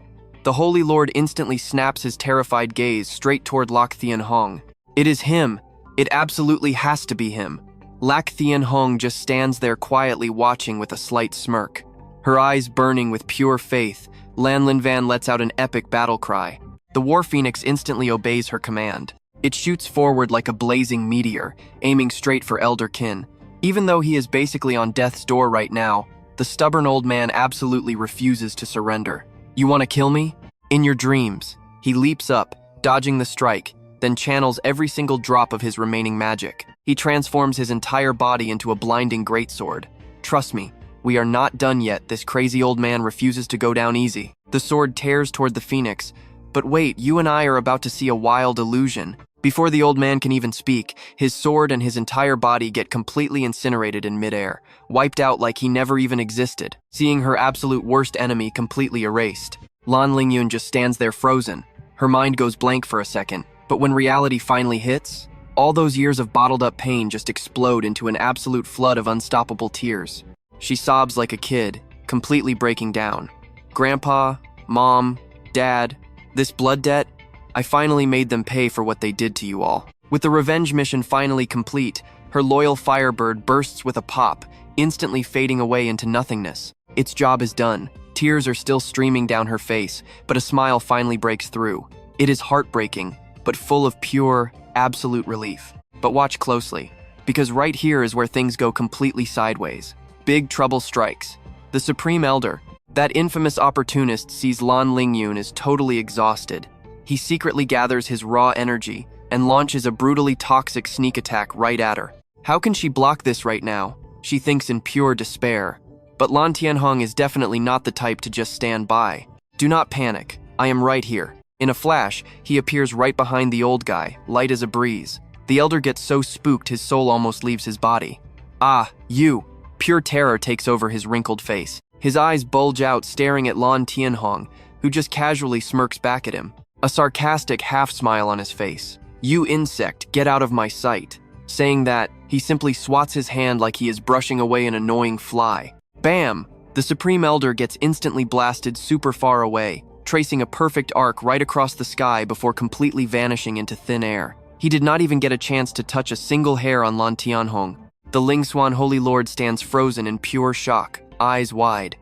The Holy Lord instantly snaps his terrified gaze straight toward Lan Thien Hong. It is him. It absolutely has to be him. Lan Thien Hong just stands there quietly watching with a slight smirk. Her eyes burning with pure faith, Lan Linvan lets out an epic battle cry. The War Phoenix instantly obeys her command. It shoots forward like a blazing meteor, aiming straight for Elder Kin. Even though he is basically on death's door right now, the stubborn old man absolutely refuses to surrender. "You want to kill me?" In your dreams. He leaps up, dodging the strike, then channels every single drop of his remaining magic. He transforms his entire body into a blinding greatsword. "Trust me, we are not done yet." This crazy old man refuses to go down easy. The sword tears toward the phoenix. But wait, you and I are about to see a wild illusion. Before the old man can even speak, his sword and his entire body get completely incinerated in midair, wiped out like he never even existed, seeing her absolute worst enemy completely erased. Lan Lingyun just stands there frozen. Her mind goes blank for a second, but when reality finally hits, all those years of bottled up pain just explode into an absolute flood of unstoppable tears. She sobs like a kid, completely breaking down. "Grandpa, Mom, Dad, this blood debt, I finally made them pay for what they did to you all." With the revenge mission finally complete, her loyal firebird bursts with a pop, instantly fading away into nothingness. Its job is done. Tears are still streaming down her face, but a smile finally breaks through. It is heartbreaking, but full of pure, absolute relief. But watch closely, because right here is where things go completely sideways. Big trouble strikes. The Supreme Elder, that infamous opportunist, sees Lan Lingyun is totally exhausted. He secretly gathers his raw energy and launches a brutally toxic sneak attack right at her. How can she block this right now? She thinks in pure despair. But Lan Thien Hong is definitely not the type to just stand by. "Do not panic. I am right here." In a flash, he appears right behind the old guy, light as a breeze. The elder gets so spooked his soul almost leaves his body. "Ah, you!" Pure terror takes over his wrinkled face. His eyes bulge out, staring at Lan Thien Hong, who just casually smirks back at him, a sarcastic half-smile on his face. "You insect, get out of my sight." Saying that, he simply swats his hand like he is brushing away an annoying fly. Bam! The Supreme Elder gets instantly blasted super far away, tracing a perfect arc right across the sky before completely vanishing into thin air. He did not even get a chance to touch a single hair on Lan Thien Hong. The Ling Xuan Holy Lord stands frozen in pure shock, eyes wide.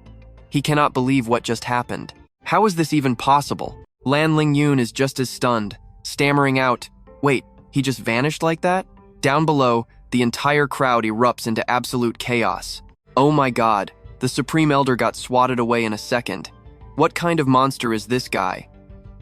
He cannot believe what just happened. How is this even possible? Lan Lingyun is just as stunned, stammering out, "Wait, he just vanished like that?" Down below, the entire crowd erupts into absolute chaos. Oh my god, the Supreme Elder got swatted away in a second. What kind of monster is this guy?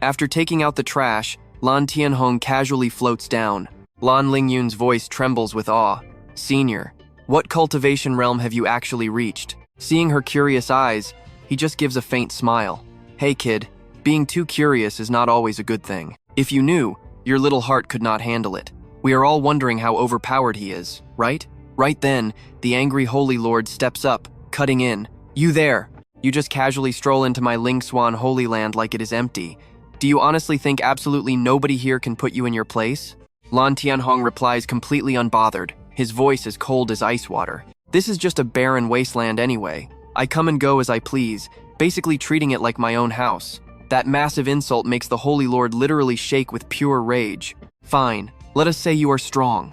After taking out the trash, Lan Thien Hong casually floats down. Lan Lingyun's voice trembles with awe. "Senior, what cultivation realm have you actually reached?" Seeing her curious eyes, he just gives a faint smile. "Hey kid, being too curious is not always a good thing. If you knew, your little heart could not handle it. We are all wondering how overpowered he is, right?" Right then, the angry Holy Lord steps up, cutting in. "You there! You just casually stroll into my Ling Xuan Holy Land like it is empty. Do you honestly think absolutely nobody here can put you in your place?" Lan Thien Hong replies completely unbothered, his voice as cold as ice water. "This is just a barren wasteland anyway. I come and go as I please, basically treating it like my own house." That massive insult makes the Holy Lord literally shake with pure rage. "Fine, let us say you are strong."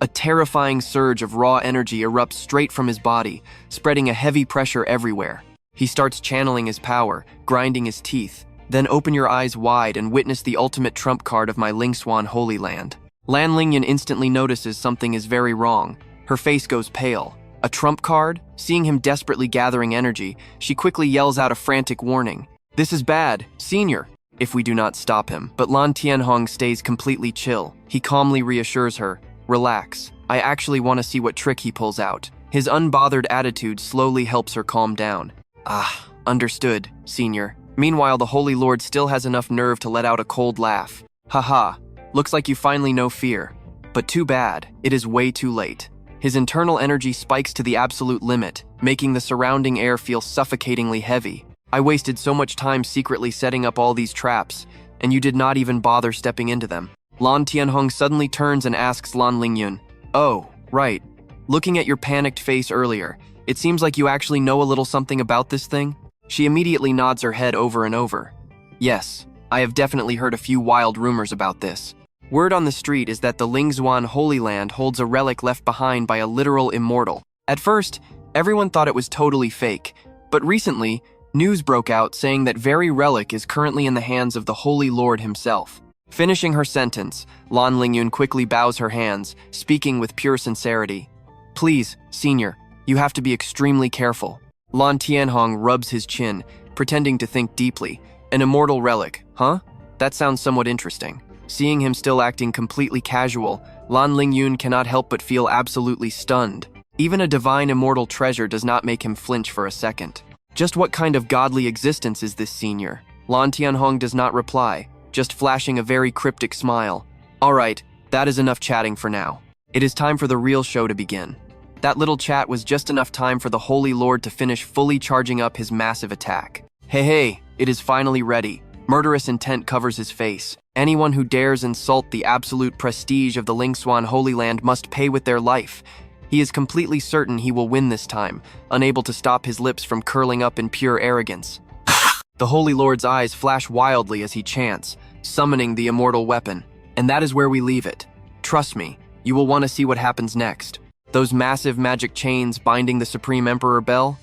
A terrifying surge of raw energy erupts straight from his body, spreading a heavy pressure everywhere. He starts channeling his power, grinding his teeth. Then open your eyes wide and witness the ultimate trump card of my Ling Xuan Holy Land. Lan Lingyun instantly notices something is very wrong. Her face goes pale. A trump card? Seeing him desperately gathering energy, she quickly yells out a frantic warning. "This is bad, senior," if we do not stop him. But Lan Thien Hong stays completely chill. He calmly reassures her, "Relax, I actually want to see what trick he pulls out." His unbothered attitude slowly helps her calm down. "Ah, understood, senior." Meanwhile, the Holy Lord still has enough nerve to let out a cold laugh. "Haha, looks like you finally know fear. But too bad, it is way too late." His internal energy spikes to the absolute limit, making the surrounding air feel suffocatingly heavy. "I wasted so much time secretly setting up all these traps, and you did not even bother stepping into them." Lan Thien Hong suddenly turns and asks Lan Lingyun, "Oh, right. Looking at your panicked face earlier, it seems like you actually know a little something about this thing?" She immediately nods her head over and over. "Yes, I have definitely heard a few wild rumors about this. Word on the street is that the Ling Xuan Holy Land holds a relic left behind by a literal immortal. At first, everyone thought it was totally fake, but recently, news broke out saying that very relic is currently in the hands of the Holy Lord himself." Finishing her sentence, Lan Lingyun quickly bows her hands, speaking with pure sincerity. "Please, senior, you have to be extremely careful." Lan Thien Hong rubs his chin, pretending to think deeply. "An immortal relic, huh? That sounds somewhat interesting." Seeing him still acting completely casual, Lan Lingyun cannot help but feel absolutely stunned. Even a divine immortal treasure does not make him flinch for a second. Just what kind of godly existence is this senior? Lan Thien Hong does not reply, just flashing a very cryptic smile. "All right, that is enough chatting for now. It is time for the real show to begin." That little chat was just enough time for the Holy Lord to finish fully charging up his massive attack. Hey, it is finally ready. Murderous intent covers his face. Anyone who dares insult the absolute prestige of the Ling Xuan Holy Land must pay with their life. He is completely certain he will win this time, unable to stop his lips from curling up in pure arrogance. The Holy Lord's eyes flash wildly as he chants, summoning the immortal weapon. And that is where we leave it. Trust me, you will want to see what happens next. Those massive magic chains binding the Supreme Emperor Bell?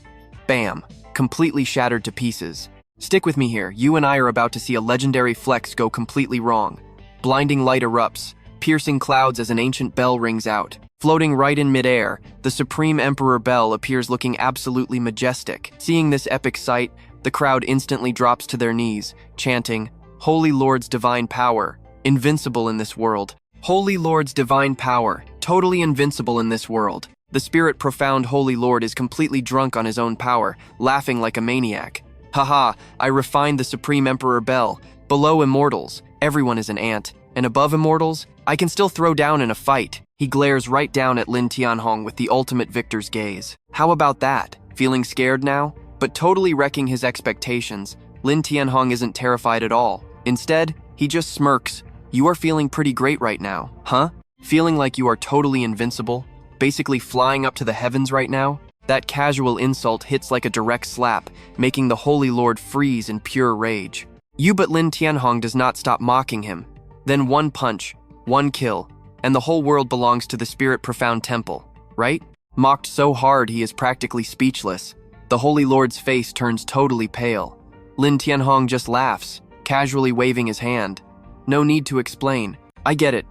Bam, completely shattered to pieces. Stick with me here, you and I are about to see a legendary flex go completely wrong. Blinding light erupts, piercing clouds as an ancient bell rings out. Floating right in midair, the Supreme Emperor Bell appears looking absolutely majestic. Seeing this epic sight, the crowd instantly drops to their knees, chanting, "Holy Lord's divine power, invincible in this world. Holy Lord's divine power, totally invincible in this world." The spirit profound Holy Lord is completely drunk on his own power, laughing like a maniac. "Haha, I refined the Supreme Emperor Bell. Below immortals, everyone is an ant, and above immortals, I can still throw down in a fight." He glares right down at Lan Thien Hong with the ultimate victor's gaze. How about that? Feeling scared now? But totally wrecking his expectations, Lan Thien Hong isn't terrified at all. Instead, he just smirks. You are feeling pretty great right now, huh? Feeling like you are totally invincible? Basically flying up to the heavens right now? That casual insult hits like a direct slap, making the Holy Lord freeze in pure rage. But Lan Thien Hong does not stop mocking him. Then one punch, one kill, and the whole world belongs to the Spirit Profound Temple, right? Mocked so hard he is practically speechless. The Holy Lord's face turns totally pale. Lan Thien Hong just laughs, casually waving his hand. No need to explain. I get it.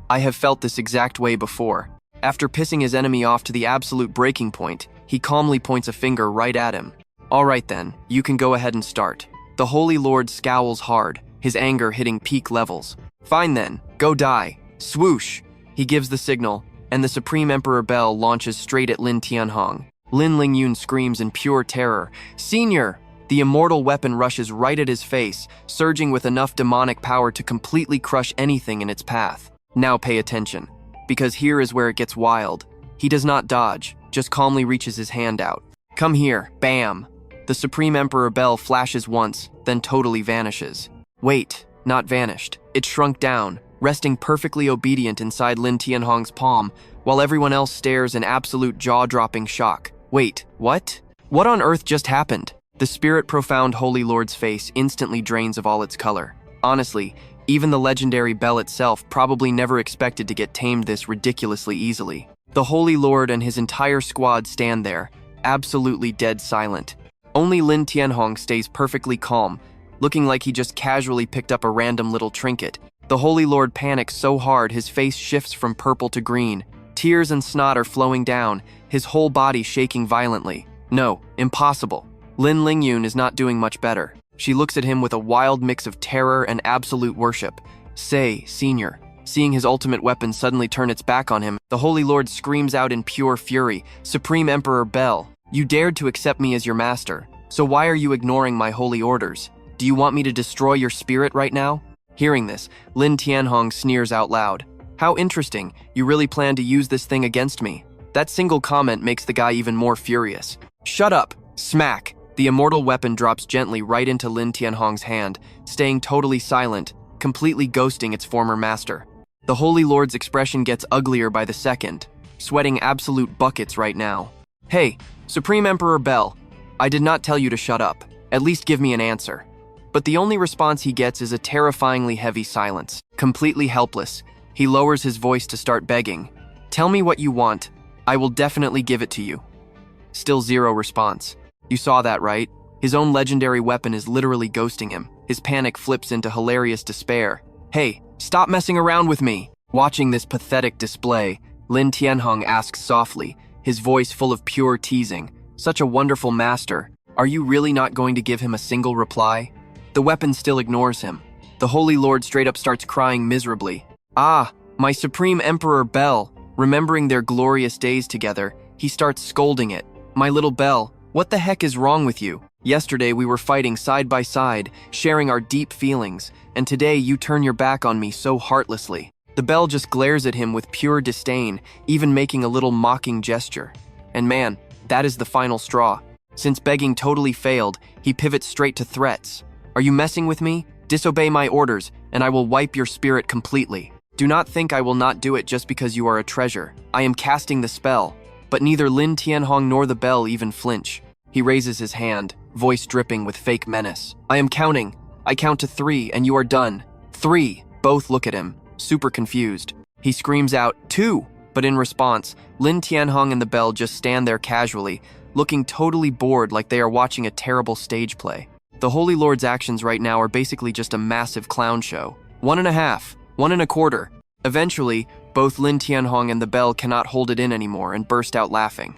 I have felt this exact way before. After pissing his enemy off to the absolute breaking point, he calmly points a finger right at him. All right then, you can go ahead and start. The Holy Lord scowls hard, his anger hitting peak levels. Fine then, go die. Swoosh! He gives the signal, and the Supreme Emperor Bell launches straight at Lan Thien Hong. Lin Lingyun screams in pure terror. Senior! The immortal weapon rushes right at his face, surging with enough demonic power to completely crush anything in its path. Now pay attention, because here is where it gets wild. He does not dodge, just calmly reaches his hand out. Come here, bam! The Supreme Emperor Bell flashes once, then totally vanishes. Wait, not vanished. It shrunk down, resting perfectly obedient inside Lan Thien Hong's palm, while everyone else stares in absolute jaw-dropping shock. Wait, what? What on earth just happened? The Spirit Profound Holy Lord's face instantly drains of all its color. Honestly, even the legendary Bell itself probably never expected to get tamed this ridiculously easily. The Holy Lord and his entire squad stand there, absolutely dead silent. Only Lan Thien Hong stays perfectly calm, looking like he just casually picked up a random little trinket. The Holy Lord panics so hard his face shifts from purple to green. Tears and snot are flowing down, his whole body shaking violently. No, impossible. Lin Lingyun is not doing much better. She looks at him with a wild mix of terror and absolute worship. Say, Senior. Seeing his ultimate weapon suddenly turn its back on him, the Holy Lord screams out in pure fury, Supreme Emperor Bell, you dared to accept me as your master, so why are you ignoring my holy orders? Do you want me to destroy your spirit right now? Hearing this, Lan Thien Hong sneers out loud. How interesting, you really plan to use this thing against me. That single comment makes the guy even more furious. Shut up! Smack! The immortal weapon drops gently right into Lan Thien Hong's hand, staying totally silent, completely ghosting its former master. The Holy Lord's expression gets uglier by the second, sweating absolute buckets right now. Hey, Supreme Emperor Bell, I did not tell you to shut up. At least give me an answer. But the only response he gets is a terrifyingly heavy silence. Completely helpless, he lowers his voice to start begging. Tell me what you want. I will definitely give it to you. Still zero response. You saw that, right? His own legendary weapon is literally ghosting him. His panic flips into hilarious despair. Hey, stop messing around with me! Watching this pathetic display, Lan Thien Hong asks softly, his voice full of pure teasing. Such a wonderful master. Are you really not going to give him a single reply? The weapon still ignores him. The Holy Lord straight up starts crying miserably. Ah, my Supreme Emperor Bell. Remembering their glorious days together, he starts scolding it. My little Bell, what the heck is wrong with you? Yesterday we were fighting side by side, sharing our deep feelings, and today you turn your back on me so heartlessly. The Bell just glares at him with pure disdain, even making a little mocking gesture. And man, that is the final straw. Since begging totally failed, he pivots straight to threats. Are you messing with me? Disobey my orders, and I will wipe your spirit completely. Do not think I will not do it just because you are a treasure. I am casting the spell. But neither Lan Thien Hong nor the Bell even flinch. He raises his hand, voice dripping with fake menace. I am counting. I count to 3 and you are done. 3. Both look at him, super confused. He screams out, 2! But in response, Lan Thien Hong and the Bell just stand there casually, looking totally bored like they are watching a terrible stage play. The Holy Lord's actions right now are basically just a massive clown show. 1.5, 1.25. Eventually, both Lan Thien Hong and the Bell cannot hold it in anymore and burst out laughing.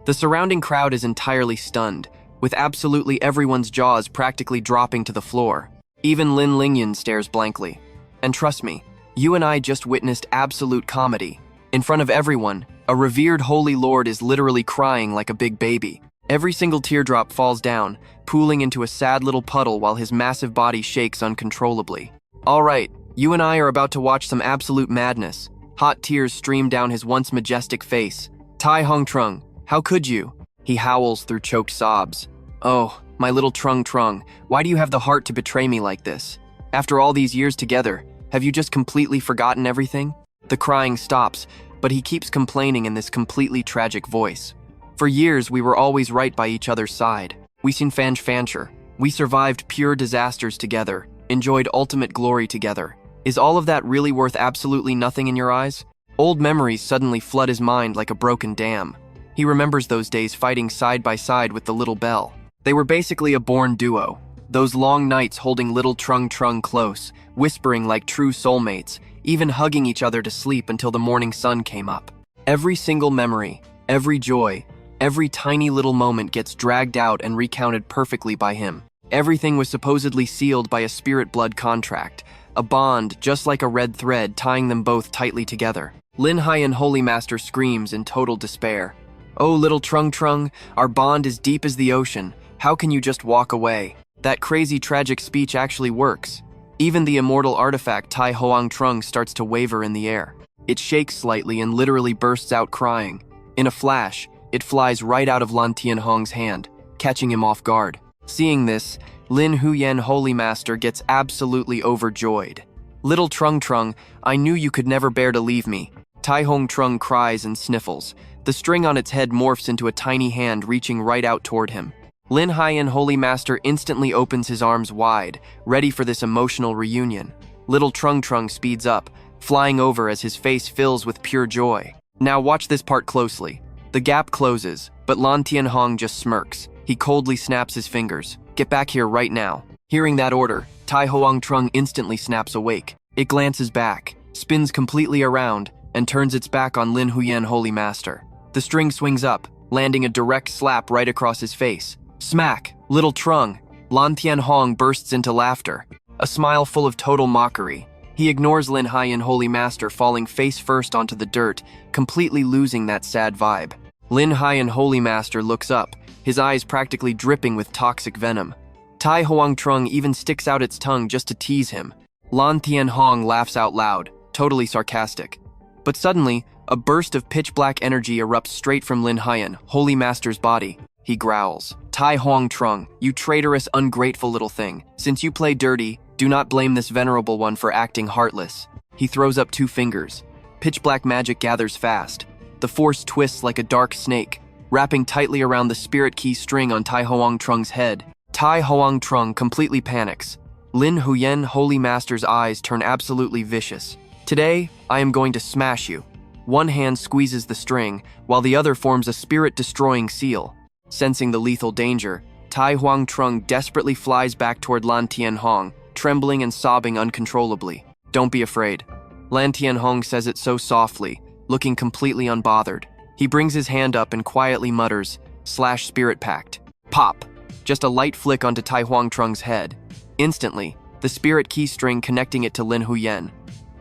The surrounding crowd is entirely stunned, with absolutely everyone's jaws practically dropping to the floor. Even Lin Lingyun stares blankly. And trust me, you and I just witnessed absolute comedy. In front of everyone, a revered Holy Lord is literally crying like a big baby. Every single teardrop falls down, pooling into a sad little puddle while his massive body shakes uncontrollably. All right, you and I are about to watch some absolute madness. Hot tears stream down his once majestic face. Tai Hong Trung, how could you? He howls through choked sobs. Oh, my little Trung Trung, why do you have the heart to betray me like this? After all these years together, have you just completely forgotten everything? The crying stops, but he keeps complaining in this completely tragic voice. For years, we were always right by each other's side. We seen fancher. We survived pure disasters together, enjoyed ultimate glory together. Is all of that really worth absolutely nothing in your eyes? Old memories suddenly flood his mind like a broken dam. He remembers those days fighting side by side with the little Belle. They were basically a born duo. Those long nights holding little Trung Trung close, whispering like true soulmates, even hugging each other to sleep until the morning sun came up. Every single memory, every joy, every tiny little moment gets dragged out and recounted perfectly by him. Everything was supposedly sealed by a spirit blood contract, a bond just like a red thread tying them both tightly together. Lan Thien Holy Master screams in total despair. Oh, little Trung Trung, our bond is deep as the ocean. How can you just walk away? That crazy tragic speech actually works. Even the immortal artifact Tai Hoang Trung starts to waver in the air. It shakes slightly and literally bursts out crying. In a flash, it flies right out of Lan Thien Hong's hand, catching him off guard. Seeing this, Lan Thien Holy Master gets absolutely overjoyed. Little Trung Trung, I knew you could never bear to leave me. Tai Hong Trung cries and sniffles. The string on its head morphs into a tiny hand reaching right out toward him. Lan Thien Holy Master instantly opens his arms wide, ready for this emotional reunion. Little Trung Trung speeds up, flying over as his face fills with pure joy. Now watch this part closely. The gap closes, but Lan Thien Hong just smirks. He coldly snaps his fingers. Get back here right now. Hearing that order, Tai Hoang Trung instantly snaps awake. It glances back, spins completely around, and turns its back on Lan Thien Holy Master. The string swings up, landing a direct slap right across his face. Smack! Little Trung! Lan Thien Hong bursts into laughter, a smile full of total mockery. He ignores Lan Thien Holy Master falling face first onto the dirt, completely losing that sad vibe. Lan Thien Holy Master looks up, his eyes practically dripping with toxic venom. Tai Hoang Trung even sticks out its tongue just to tease him. Lan Thien Hong laughs out loud, totally sarcastic. But suddenly, a burst of pitch-black energy erupts straight from Lan Thien Holy Master's body. He growls. Tai Hoang Trung, you traitorous, ungrateful little thing. Since you play dirty, do not blame this venerable one for acting heartless. He throws up 2 fingers. Pitch-black magic gathers fast. The force twists like a dark snake, wrapping tightly around the spirit key string on Tai Hoang Trung's head. Tai Hoang Trung completely panics. Lan Thien Holy Master's eyes turn absolutely vicious. Today, I am going to smash you. One hand squeezes the string, while the other forms a spirit-destroying seal. Sensing the lethal danger, Tai Hoang Trung desperately flies back toward Lan Thien Hong, trembling and sobbing uncontrollably. Don't be afraid. Lan Thien Hong says it so softly, looking completely unbothered. He brings his hand up and quietly mutters, /Spirit Pact. Pop! Just a light flick onto Tai Hoang Trung's head. Instantly, the spirit key string connecting it to Lan Thien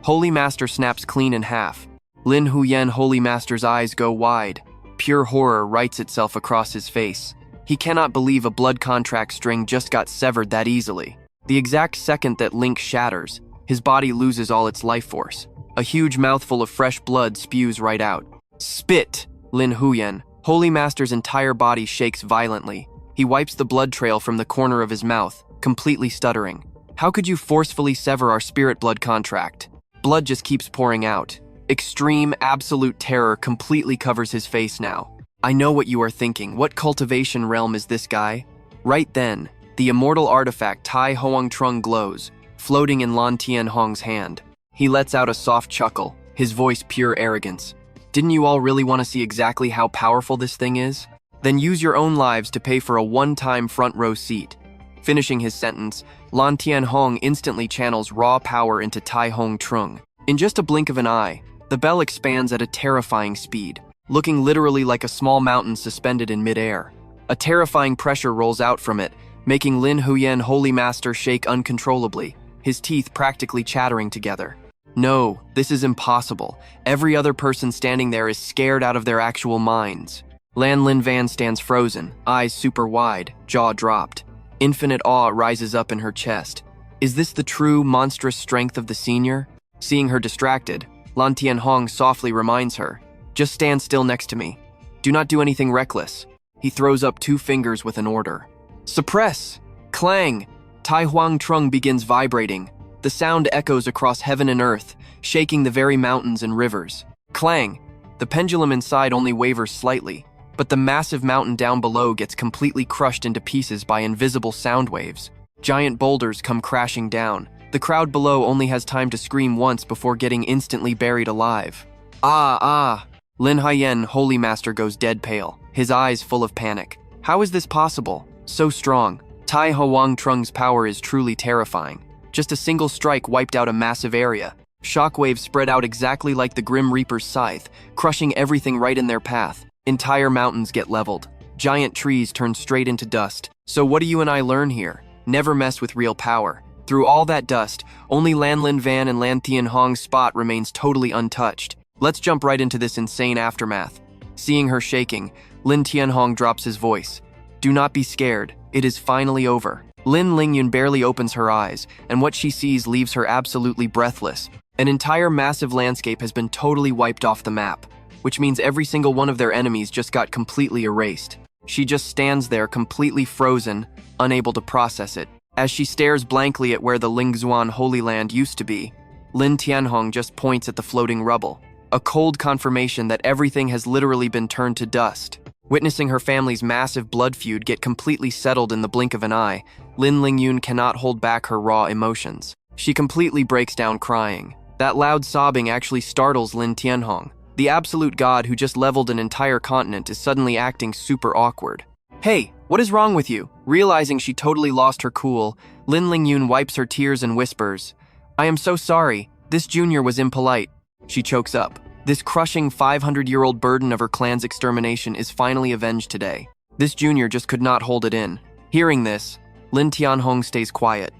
Holy Master snaps clean in half. Lan Thien Holy Master's eyes go wide. Pure horror writes itself across his face. He cannot believe a blood contract string just got severed that easily. The exact second that link shatters, his body loses all its life force. A huge mouthful of fresh blood spews right out. Spit! Lan Thien Holy Master's entire body shakes violently. He wipes the blood trail from the corner of his mouth, completely stuttering. How could you forcefully sever our spirit blood contract? Blood just keeps pouring out. Extreme, absolute terror completely covers his face now. I know what you are thinking. What cultivation realm is this guy? Right then, the immortal artifact Tai Hoang Trung glows, floating in Lan Thien Hong's hand. He lets out a soft chuckle, his voice pure arrogance. Didn't you all really want to see exactly how powerful this thing is? Then use your own lives to pay for a one-time front row seat. Finishing his sentence, Lan Thien Hong instantly channels raw power into Tai Hoang Trung. In just a blink of an eye, the bell expands at a terrifying speed, looking literally like a small mountain suspended in midair. A terrifying pressure rolls out from it, making Lan Thien Holy Master shake uncontrollably, his teeth practically chattering together. No, this is impossible. Every other person standing there is scared out of their actual minds. Lan Van stands frozen, eyes super wide, jaw dropped. Infinite awe rises up in her chest. Is this the true, monstrous strength of the senior? Seeing her distracted, Lan Thien Hong softly reminds her, just stand still next to me. Do not do anything reckless. He throws up 2 fingers with an order. Suppress! Clang! Tai Huang Trung begins vibrating. The sound echoes across heaven and earth, shaking the very mountains and rivers. Clang! The pendulum inside only wavers slightly, but the massive mountain down below gets completely crushed into pieces by invisible sound waves. Giant boulders come crashing down. The crowd below only has time to scream once before getting instantly buried alive. Ah! Lin Haiyan, Holy Master, goes dead pale, his eyes full of panic. How is this possible? So strong. Tai Huang Trung's power is truly terrifying. Just a single strike wiped out a massive area. Shockwaves spread out exactly like the Grim Reaper's scythe, crushing everything right in their path. Entire mountains get leveled. Giant trees turn straight into dust. So what do you and I learn here? Never mess with real power. Through all that dust, only Lan Lin Van and Lan Thien Hong's spot remains totally untouched. Let's jump right into this insane aftermath. Seeing her shaking, Lan Thien Hong drops his voice. Do not be scared. It is finally over. Lin Lingyun barely opens her eyes, and what she sees leaves her absolutely breathless. An entire massive landscape has been totally wiped off the map, which means every single one of their enemies just got completely erased. She just stands there completely frozen, unable to process it. As she stares blankly at where the Lingzuan Holy Land used to be, Lan Thien Hong just points at the floating rubble, a cold confirmation that everything has literally been turned to dust. Witnessing her family's massive blood feud get completely settled in the blink of an eye, Lin Lingyun cannot hold back her raw emotions. She completely breaks down crying. That loud sobbing actually startles Lan Thien Hong. The absolute god who just leveled an entire continent is suddenly acting super awkward. Hey, what is wrong with you? Realizing she totally lost her cool, Lin Lingyun wipes her tears and whispers, I am so sorry. This junior was impolite. She chokes up. This crushing 500-year-old burden of her clan's extermination is finally avenged today. This junior just could not hold it in. Hearing this, Lan Thien Hong stays quiet.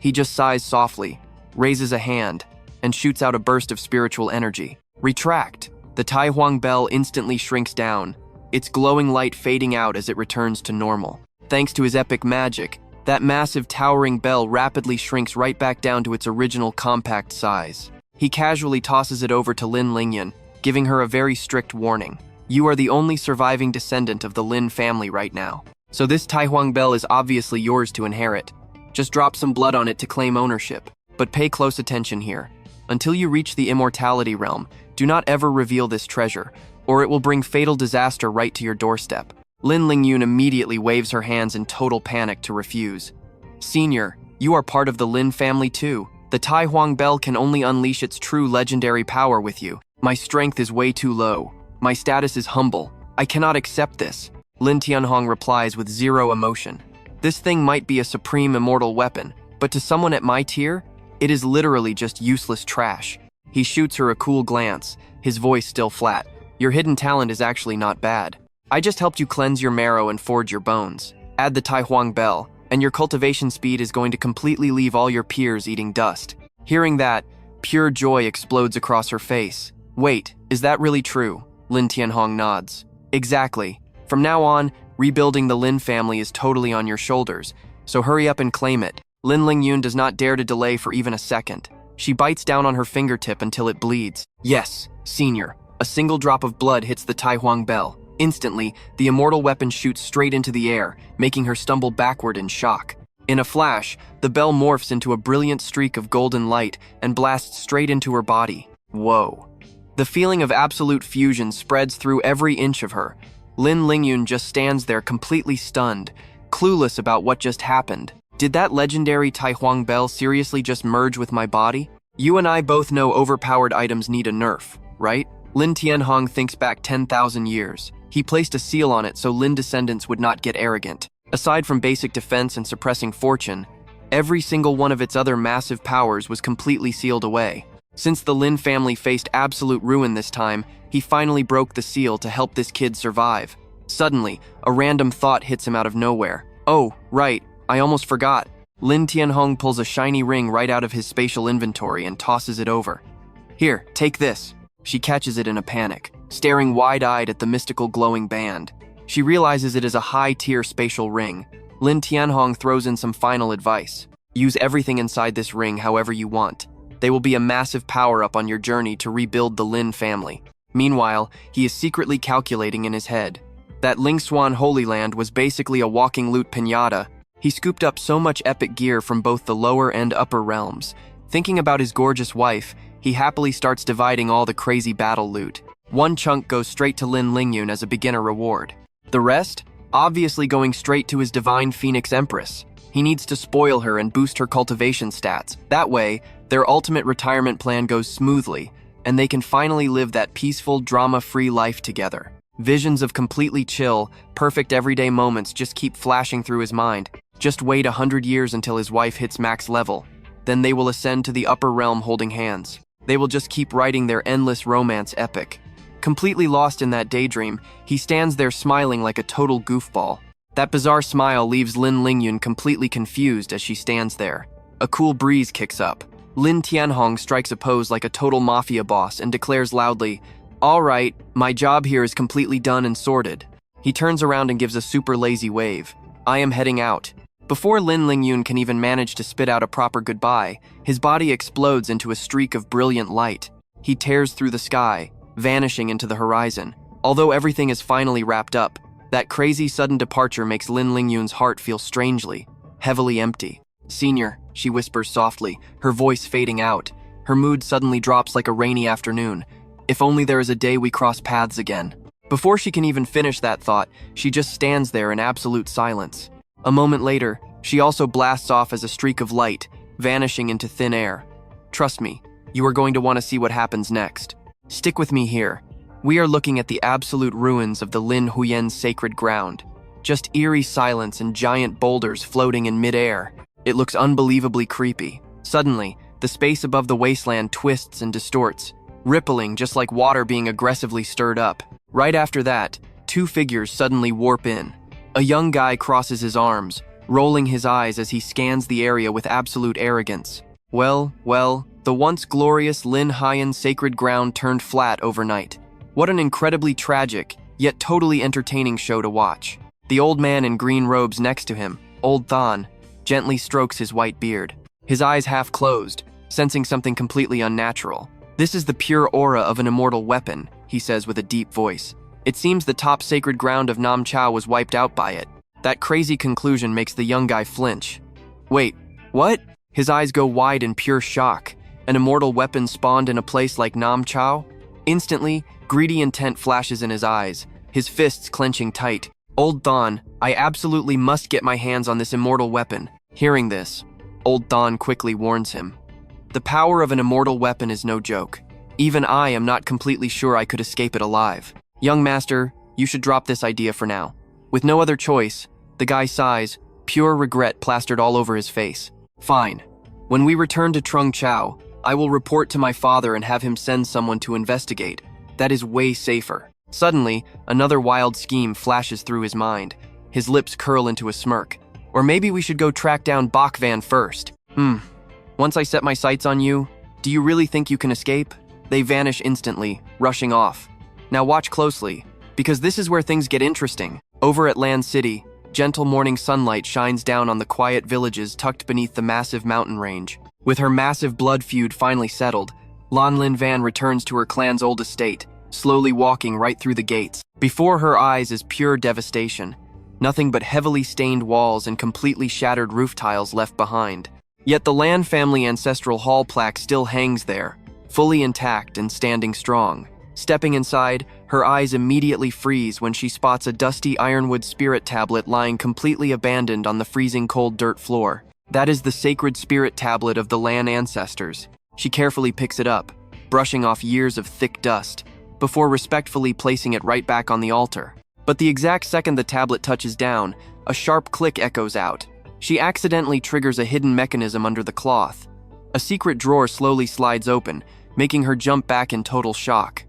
He just sighs softly, raises a hand, and shoots out a burst of spiritual energy. Retract! The Tai Huang bell instantly shrinks down, its glowing light fading out as it returns to normal. Thanks to his epic magic, that massive towering bell rapidly shrinks right back down to its original compact size. He casually tosses it over to Lin Lingyun, giving her a very strict warning. You are the only surviving descendant of the Lin family right now, so this Tai Huang bell is obviously yours to inherit. Just drop some blood on it to claim ownership. But pay close attention here. Until you reach the immortality realm, do not ever reveal this treasure, or it will bring fatal disaster right to your doorstep. Lin Lingyun immediately waves her hands in total panic to refuse. Senior, you are part of the Lin family too. The Tai Huang bell can only unleash its true legendary power with you. My strength is way too low. My status is humble. I cannot accept this. Lan Thien Hong replies with zero emotion. This thing might be a supreme immortal weapon, but to someone at my tier, it is literally just useless trash. He shoots her a cool glance, his voice still flat. Your hidden talent is actually not bad. I just helped you cleanse your marrow and forge your bones. Add the Tai Huang bell, and your cultivation speed is going to completely leave all your peers eating dust. Hearing that, pure joy explodes across her face. Wait, is that really true? Lan Thien Hong nods. Exactly. From now on, rebuilding the Lin family is totally on your shoulders, so hurry up and claim it. Lin Lingyun does not dare to delay for even a second. She bites down on her fingertip until it bleeds. Yes, senior. A single drop of blood hits the Tai Huang bell. Instantly, the immortal weapon shoots straight into the air, making her stumble backward in shock. In a flash, the bell morphs into a brilliant streak of golden light and blasts straight into her body. Whoa. The feeling of absolute fusion spreads through every inch of her. Lin Lingyun just stands there completely stunned, clueless about what just happened. Did that legendary Tai Huang bell seriously just merge with my body? You and I both know overpowered items need a nerf, right? Lan Thien Hong thinks back 10,000 years. He placed a seal on it so Lin descendants would not get arrogant. Aside from basic defense and suppressing fortune, every single one of its other massive powers was completely sealed away. Since the Lin family faced absolute ruin this time, he finally broke the seal to help this kid survive. Suddenly, a random thought hits him out of nowhere. Oh, right, I almost forgot. Lan Thien Hong pulls a shiny ring right out of his spatial inventory and tosses it over. Here, take this. She catches it in a panic, staring wide-eyed at the mystical glowing band. She realizes it is a high-tier spatial ring. Lan Thien Hong throws in some final advice. Use everything inside this ring however you want. They will be a massive power-up on your journey to rebuild the Lin family. Meanwhile, he is secretly calculating in his head. That Lingzuan Holy Land was basically a walking loot piñata, He scooped up so much epic gear from both the lower and upper realms. Thinking about his gorgeous wife, he happily starts dividing all the crazy battle loot. One chunk goes straight to Lin Lingyun as a beginner reward. The rest, obviously going straight to his divine phoenix empress. He needs to spoil her and boost her cultivation stats. That way, their ultimate retirement plan goes smoothly, and they can finally live that peaceful, drama-free life together. Visions of completely chill, perfect everyday moments just keep flashing through his mind. Just wait 100 years until his wife hits max level. Then they will ascend to the upper realm holding hands. They will just keep writing their endless romance epic. Completely lost in that daydream, he stands there smiling like a total goofball. That bizarre smile leaves Lin Lingyun completely confused as she stands there. A cool breeze kicks up. Lan Thien Hong strikes a pose like a total mafia boss and declares loudly, "All right, my job here is completely done and sorted." He turns around and gives a super lazy wave. "I am heading out." Before Lin Lingyun can even manage to spit out a proper goodbye, his body explodes into a streak of brilliant light. He tears through the sky, vanishing into the horizon. Although everything is finally wrapped up, that crazy sudden departure makes Lin Lingyun's heart feel strangely, heavily empty. "Senior," she whispers softly, her voice fading out. Her mood suddenly drops like a rainy afternoon. "If only there is a day we cross paths again." Before she can even finish that thought, she just stands there in absolute silence. A moment later, she also blasts off as a streak of light, vanishing into thin air. "Trust me, you are going to want to see what happens next. Stick with me here. We are looking at the absolute ruins of the Lin Huyen's sacred ground. Just eerie silence and giant boulders floating in midair. It looks unbelievably creepy. Suddenly, the space above the wasteland twists and distorts, rippling just like water being aggressively stirred up. Right after that, two figures suddenly warp in. A young guy crosses his arms, rolling his eyes as he scans the area with absolute arrogance. Well, the once glorious Lin Huyen sacred ground turned flat overnight. What an incredibly tragic, yet totally entertaining show to watch. The old man in green robes next to him, Old Thon, gently strokes his white beard. His eyes half closed, sensing something completely unnatural. "This is the pure aura of an immortal weapon," he says with a deep voice. "It seems the top sacred ground of Nam Chao was wiped out by it." That crazy conclusion makes the young guy flinch. "Wait, what?" His eyes go wide in pure shock. An immortal weapon spawned in a place like Nam Chao? Instantly, greedy intent flashes in his eyes, his fists clenching tight. "Old Thon, I absolutely must get my hands on this immortal weapon." Hearing this, Old Thon quickly warns him. "The power of an immortal weapon is no joke. Even I am not completely sure I could escape it alive. Young master, you should drop this idea for now." With no other choice, the guy sighs, pure regret plastered all over his face. "Fine. When we return to Trung Chao, I will report to my father and have him send someone to investigate. That is way safer." Suddenly, another wild scheme flashes through his mind. His lips curl into a smirk. "Or maybe we should go track down Bakvan first. Once I set my sights on you, do you really think you can escape?" They vanish instantly, rushing off. Now watch closely, because this is where things get interesting. Over at Land City, gentle morning sunlight shines down on the quiet villages tucked beneath the massive mountain range. With her massive blood feud finally settled, Lan Lin Van returns to her clan's old estate, slowly walking right through the gates. Before her eyes is pure devastation. Nothing but heavily stained walls and completely shattered roof tiles left behind. Yet the Lan family ancestral hall plaque still hangs there, fully intact and standing strong. Stepping inside, her eyes immediately freeze when she spots a dusty ironwood spirit tablet lying completely abandoned on the freezing cold dirt floor. That is the sacred spirit tablet of the Lan ancestors. She carefully picks it up, brushing off years of thick dust, before respectfully placing it right back on the altar. But the exact second the tablet touches down, a sharp click echoes out. She accidentally triggers a hidden mechanism under the cloth. A secret drawer slowly slides open, making her jump back in total shock.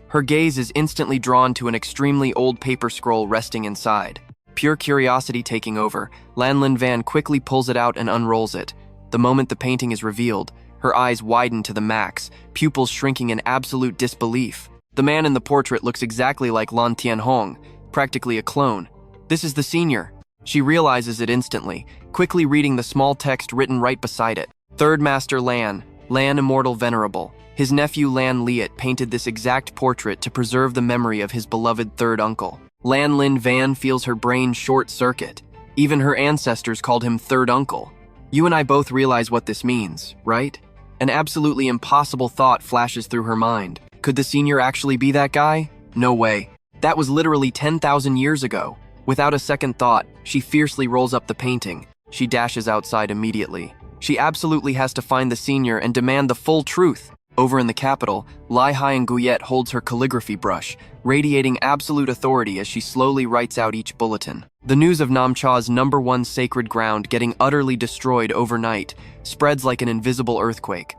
Her gaze is instantly drawn to an extremely old paper scroll resting inside. Pure curiosity taking over, Lan Lin Van quickly pulls it out and unrolls it. The moment the painting is revealed, her eyes widen to the max, pupils shrinking in absolute disbelief. The man in the portrait looks exactly like Lan Thien Hong, practically a clone. This is the senior. She realizes it instantly, quickly reading the small text written right beside it. Third Master Lan, Lan Immortal Venerable. His nephew Lan Liet painted this exact portrait to preserve the memory of his beloved third uncle. Lan Lin Van feels her brain short-circuit. Even her ancestors called him third uncle. You and I both realize what this means, right? An absolutely impossible thought flashes through her mind. Could the senior actually be that guy? No way. That was literally 10,000 years ago. Without a second thought, she fiercely rolls up the painting. She dashes outside immediately. She absolutely has to find the senior and demand the full truth. Over in the capital, Lai Hyen-Guyet holds her calligraphy brush, radiating absolute authority as she slowly writes out each bulletin. The news of Nam Cha's #1 sacred ground getting utterly destroyed overnight spreads like an invisible earthquake.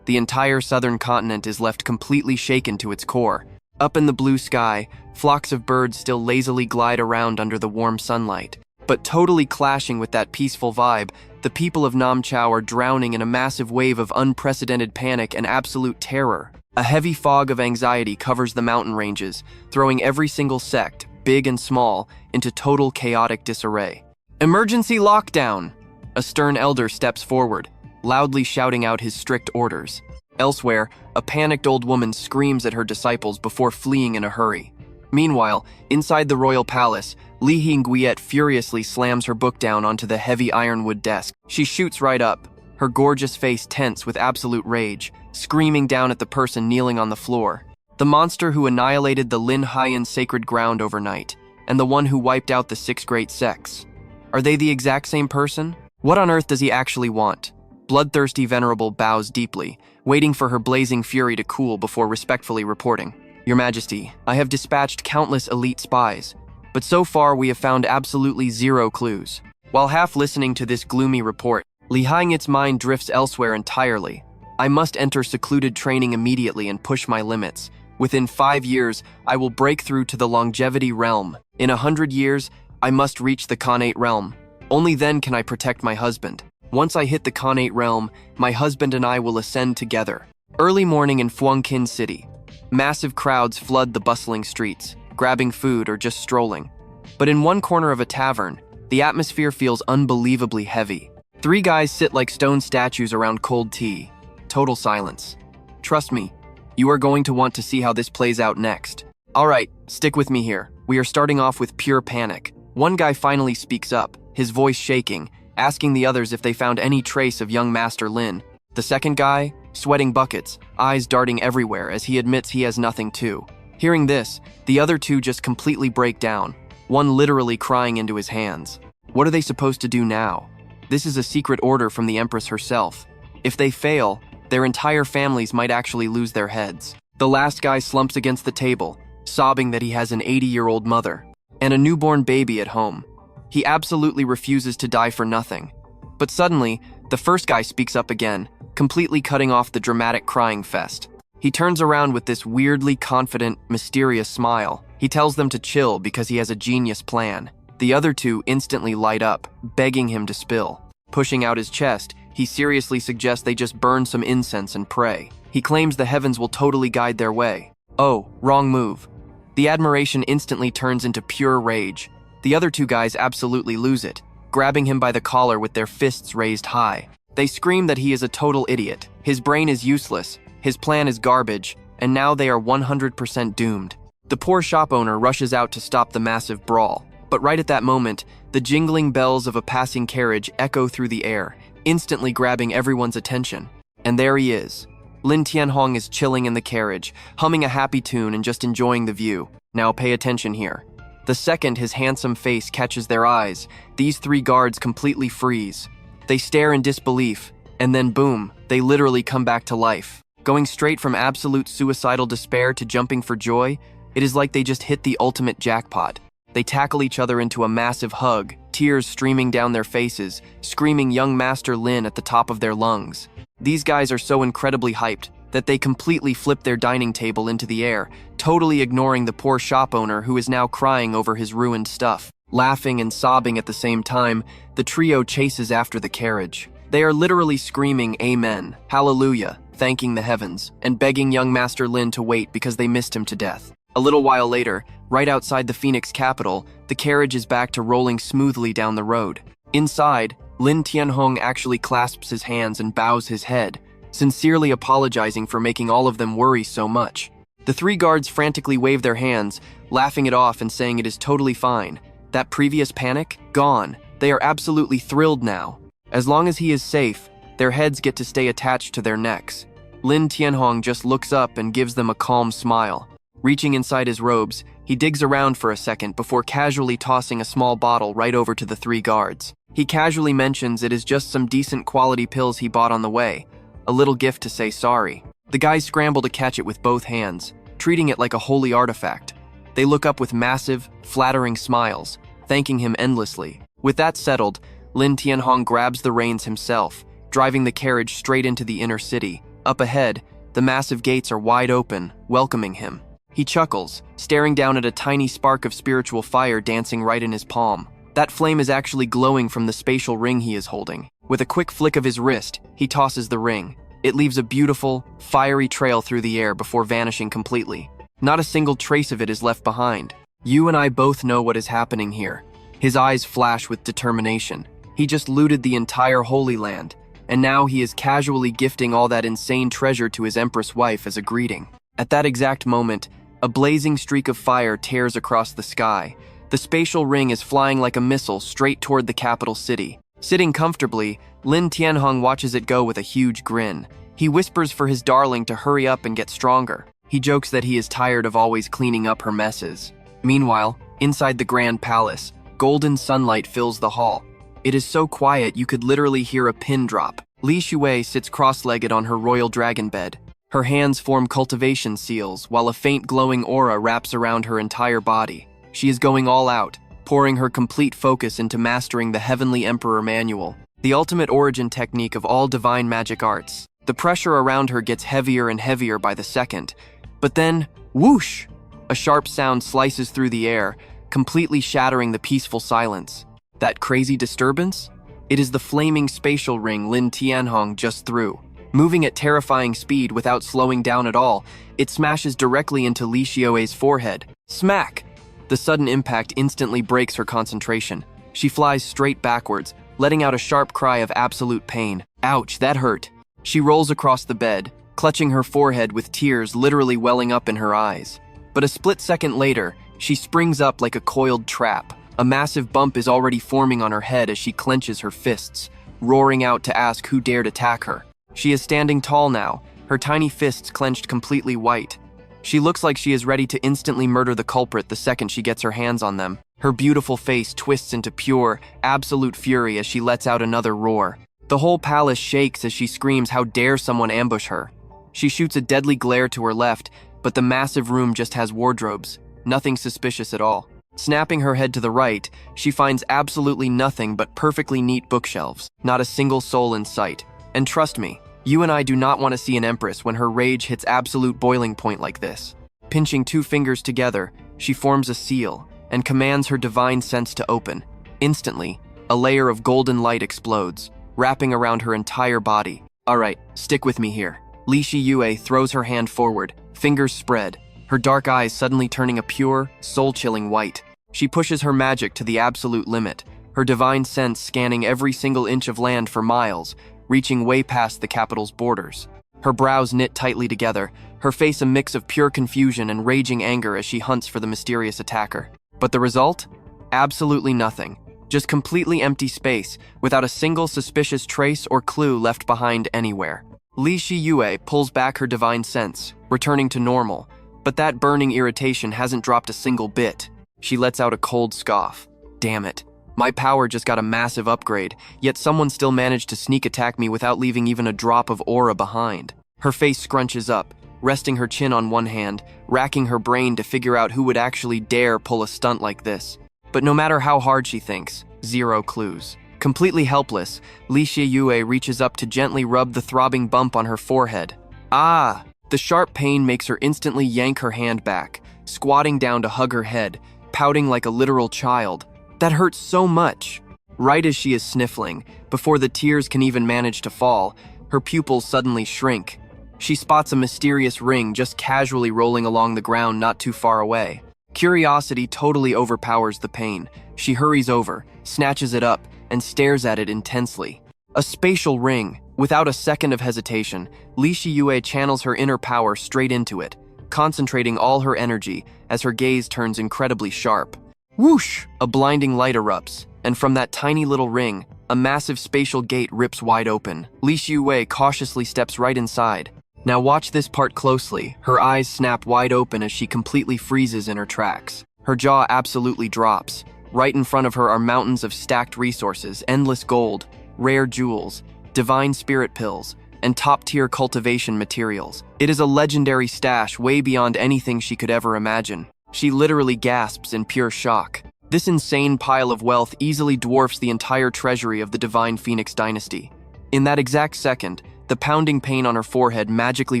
The entire southern continent is left completely shaken to its core. Up in the blue sky, flocks of birds still lazily glide around under the warm sunlight. But totally clashing with that peaceful vibe, the people of Nam Chao are drowning in a massive wave of unprecedented panic and absolute terror. A heavy fog of anxiety covers the mountain ranges, throwing every single sect, big and small, into total chaotic disarray. Emergency lockdown! A stern elder steps forward, loudly shouting out his strict orders. Elsewhere, a panicked old woman screams at her disciples before fleeing in a hurry. Meanwhile, inside the royal palace, Li Hyen-Guyet furiously slams her book down onto the heavy ironwood desk. She shoots right up, her gorgeous face tense with absolute rage, screaming down at the person kneeling on the floor. The monster who annihilated the Lin Hyen sacred ground overnight, and the one who wiped out the 6 great sects. Are they the exact same person? What on earth does he actually want? Bloodthirsty Venerable bows deeply, waiting for her blazing fury to cool before respectfully reporting. Your Majesty, I have dispatched countless elite spies, but so far we have found absolutely zero clues. While half listening to this gloomy report, Li Hyenget's mind drifts elsewhere entirely. I must enter secluded training immediately and push my limits. Within 5 years, I will break through to the longevity realm. In 100 years, I must reach the Khanate realm. Only then can I protect my husband. Once I hit the Khanate realm, my husband and I will ascend together. Early morning in Fuangkin City. Massive crowds flood the bustling streets, grabbing food or just strolling. But in one corner of a tavern, the atmosphere feels unbelievably heavy. 3 guys sit like stone statues around cold tea. Total silence. Trust me, you are going to want to see how this plays out next. Alright, stick with me here. We are starting off with pure panic. One guy finally speaks up, his voice shaking, asking the others if they found any trace of young Master Lin. The second guy, sweating buckets, eyes darting everywhere as he admits he has nothing too. Hearing this, the other 2 just completely break down, one literally crying into his hands. What are they supposed to do now? This is a secret order from the Empress herself. If they fail, their entire families might actually lose their heads. The last guy slumps against the table, sobbing that he has an 80-year-old mother and a newborn baby at home. He absolutely refuses to die for nothing. But suddenly, the first guy speaks up again, completely cutting off the dramatic crying fest. He turns around with this weirdly confident, mysterious smile. He tells them to chill because he has a genius plan. The other 2 instantly light up, begging him to spill. Pushing out his chest, he seriously suggests they just burn some incense and pray. He claims the heavens will totally guide their way. Oh, wrong move. The admiration instantly turns into pure rage. The other 2 guys absolutely lose it, grabbing him by the collar with their fists raised high. They scream that he is a total idiot. His brain is useless, his plan is garbage, and now they are 100% doomed. The poor shop owner rushes out to stop the massive brawl. But right at that moment, the jingling bells of a passing carriage echo through the air, instantly grabbing everyone's attention. And there he is. Lan Thien Hong is chilling in the carriage, humming a happy tune and just enjoying the view. Now pay attention here. The second his handsome face catches their eyes, these 3 guards completely freeze. They stare in disbelief, and then boom, they literally come back to life. Going straight from absolute suicidal despair to jumping for joy, it is like they just hit the ultimate jackpot. They tackle each other into a massive hug, tears streaming down their faces, screaming young Master Lin at the top of their lungs. These guys are so incredibly hyped that they completely flip their dining table into the air, totally ignoring the poor shop owner who is now crying over his ruined stuff. Laughing and sobbing at the same time, the trio chases after the carriage. They are literally screaming Amen, Hallelujah, thanking the heavens, and begging young Master Lin to wait because they missed him to death. A little while later, right outside the Phoenix capital, the carriage is back to rolling smoothly down the road. Inside, Lan Thien Hong actually clasps his hands and bows his head, sincerely apologizing for making all of them worry so much. The 3 guards frantically wave their hands, laughing it off and saying it is totally fine. That previous panic? Gone. They are absolutely thrilled now. As long as he is safe, their heads get to stay attached to their necks. Lan Thien Hong just looks up and gives them a calm smile. Reaching inside his robes, he digs around for a second before casually tossing a small bottle right over to the 3 guards. He casually mentions it is just some decent quality pills he bought on the way, a little gift to say sorry. The guys scramble to catch it with both hands, treating it like a holy artifact. They look up with massive, flattering smiles, thanking him endlessly. With that settled, Lan Thien Hong grabs the reins himself, driving the carriage straight into the inner city. Up ahead, the massive gates are wide open, welcoming him. He chuckles, staring down at a tiny spark of spiritual fire dancing right in his palm. That flame is actually glowing from the spatial ring he is holding. With a quick flick of his wrist, he tosses the ring. It leaves a beautiful, fiery trail through the air before vanishing completely. Not a single trace of it is left behind. You and I both know what is happening here. His eyes flash with determination. He just looted the entire Holy Land, and now he is casually gifting all that insane treasure to his empress wife as a greeting. At that exact moment, a blazing streak of fire tears across the sky. The spatial ring is flying like a missile straight toward the capital city. Sitting comfortably, Lan Thien Hong watches it go with a huge grin. He whispers for his darling to hurry up and get stronger. He jokes that he is tired of always cleaning up her messes. Meanwhile, inside the grand palace, golden sunlight fills the hall. It is so quiet you could literally hear a pin drop. Li Shui sits cross-legged on her royal dragon bed. Her hands form cultivation seals, while a faint glowing aura wraps around her entire body. She is going all out, pouring her complete focus into mastering the Heavenly Emperor Manual, the ultimate origin technique of all divine magic arts. The pressure around her gets heavier and heavier by the second. But then, whoosh! A sharp sound slices through the air, completely shattering the peaceful silence. That crazy disturbance? It is the flaming spatial ring Lan Thien Hong just threw. Moving at terrifying speed without slowing down at all, it smashes directly into Li Shui's forehead. Smack! The sudden impact instantly breaks her concentration. She flies straight backwards, letting out a sharp cry of absolute pain. Ouch, that hurt. She rolls across the bed, clutching her forehead with tears literally welling up in her eyes. But a split second later, she springs up like a coiled trap. A massive bump is already forming on her head as she clenches her fists, roaring out to ask who dared attack her. She is standing tall now, her tiny fists clenched completely white. She looks like she is ready to instantly murder the culprit the second she gets her hands on them. Her beautiful face twists into pure, absolute fury as she lets out another roar. The whole palace shakes as she screams, "How dare someone ambush her?" She shoots a deadly glare to her left, but the massive room just has wardrobes. Nothing suspicious at all. Snapping her head to the right, she finds absolutely nothing but perfectly neat bookshelves. Not a single soul in sight. And trust me, you and I do not want to see an empress when her rage hits absolute boiling point like this. Pinching 2 fingers together, she forms a seal and commands her divine sense to open. Instantly, a layer of golden light explodes, wrapping around her entire body. Alright, stick with me here. Li Shui throws her hand forward, fingers spread, her dark eyes suddenly turning a pure, soul-chilling white. She pushes her magic to the absolute limit, her divine sense scanning every single inch of land for miles, reaching way past the capital's borders. Her brows knit tightly together, her face a mix of pure confusion and raging anger as she hunts for the mysterious attacker. But the result? Absolutely nothing. Just completely empty space, without a single suspicious trace or clue left behind anywhere. Li Shui pulls back her divine sense, returning to normal, but that burning irritation hasn't dropped a single bit. She lets out a cold scoff. Damn it. My power just got a massive upgrade, yet someone still managed to sneak attack me without leaving even a drop of aura behind. Her face scrunches up, resting her chin on one hand, racking her brain to figure out who would actually dare pull a stunt like this. But no matter how hard she thinks, zero clues. Completely helpless, Li Shui reaches up to gently rub the throbbing bump on her forehead. Ah! The sharp pain makes her instantly yank her hand back, squatting down to hug her head, pouting like a literal child. That hurts so much. Right as she is sniffling, before the tears can even manage to fall, her pupils suddenly shrink. She spots a mysterious ring just casually rolling along the ground not too far away. Curiosity totally overpowers the pain. She hurries over, snatches it up, and stares at it intensely. A spatial ring. Without a second of hesitation, Li Shui channels her inner power straight into it, concentrating all her energy as her gaze turns incredibly sharp. Whoosh! A blinding light erupts, and from that tiny little ring, a massive spatial gate rips wide open. Li Xiwei cautiously steps right inside. Now watch this part closely. Her eyes snap wide open as she completely freezes in her tracks. Her jaw absolutely drops. Right in front of her are mountains of stacked resources, endless gold, rare jewels, divine spirit pills, and top-tier cultivation materials. It is a legendary stash way beyond anything she could ever imagine. She literally gasps in pure shock. This insane pile of wealth easily dwarfs the entire treasury of the Divine Phoenix dynasty. In that exact second, the pounding pain on her forehead magically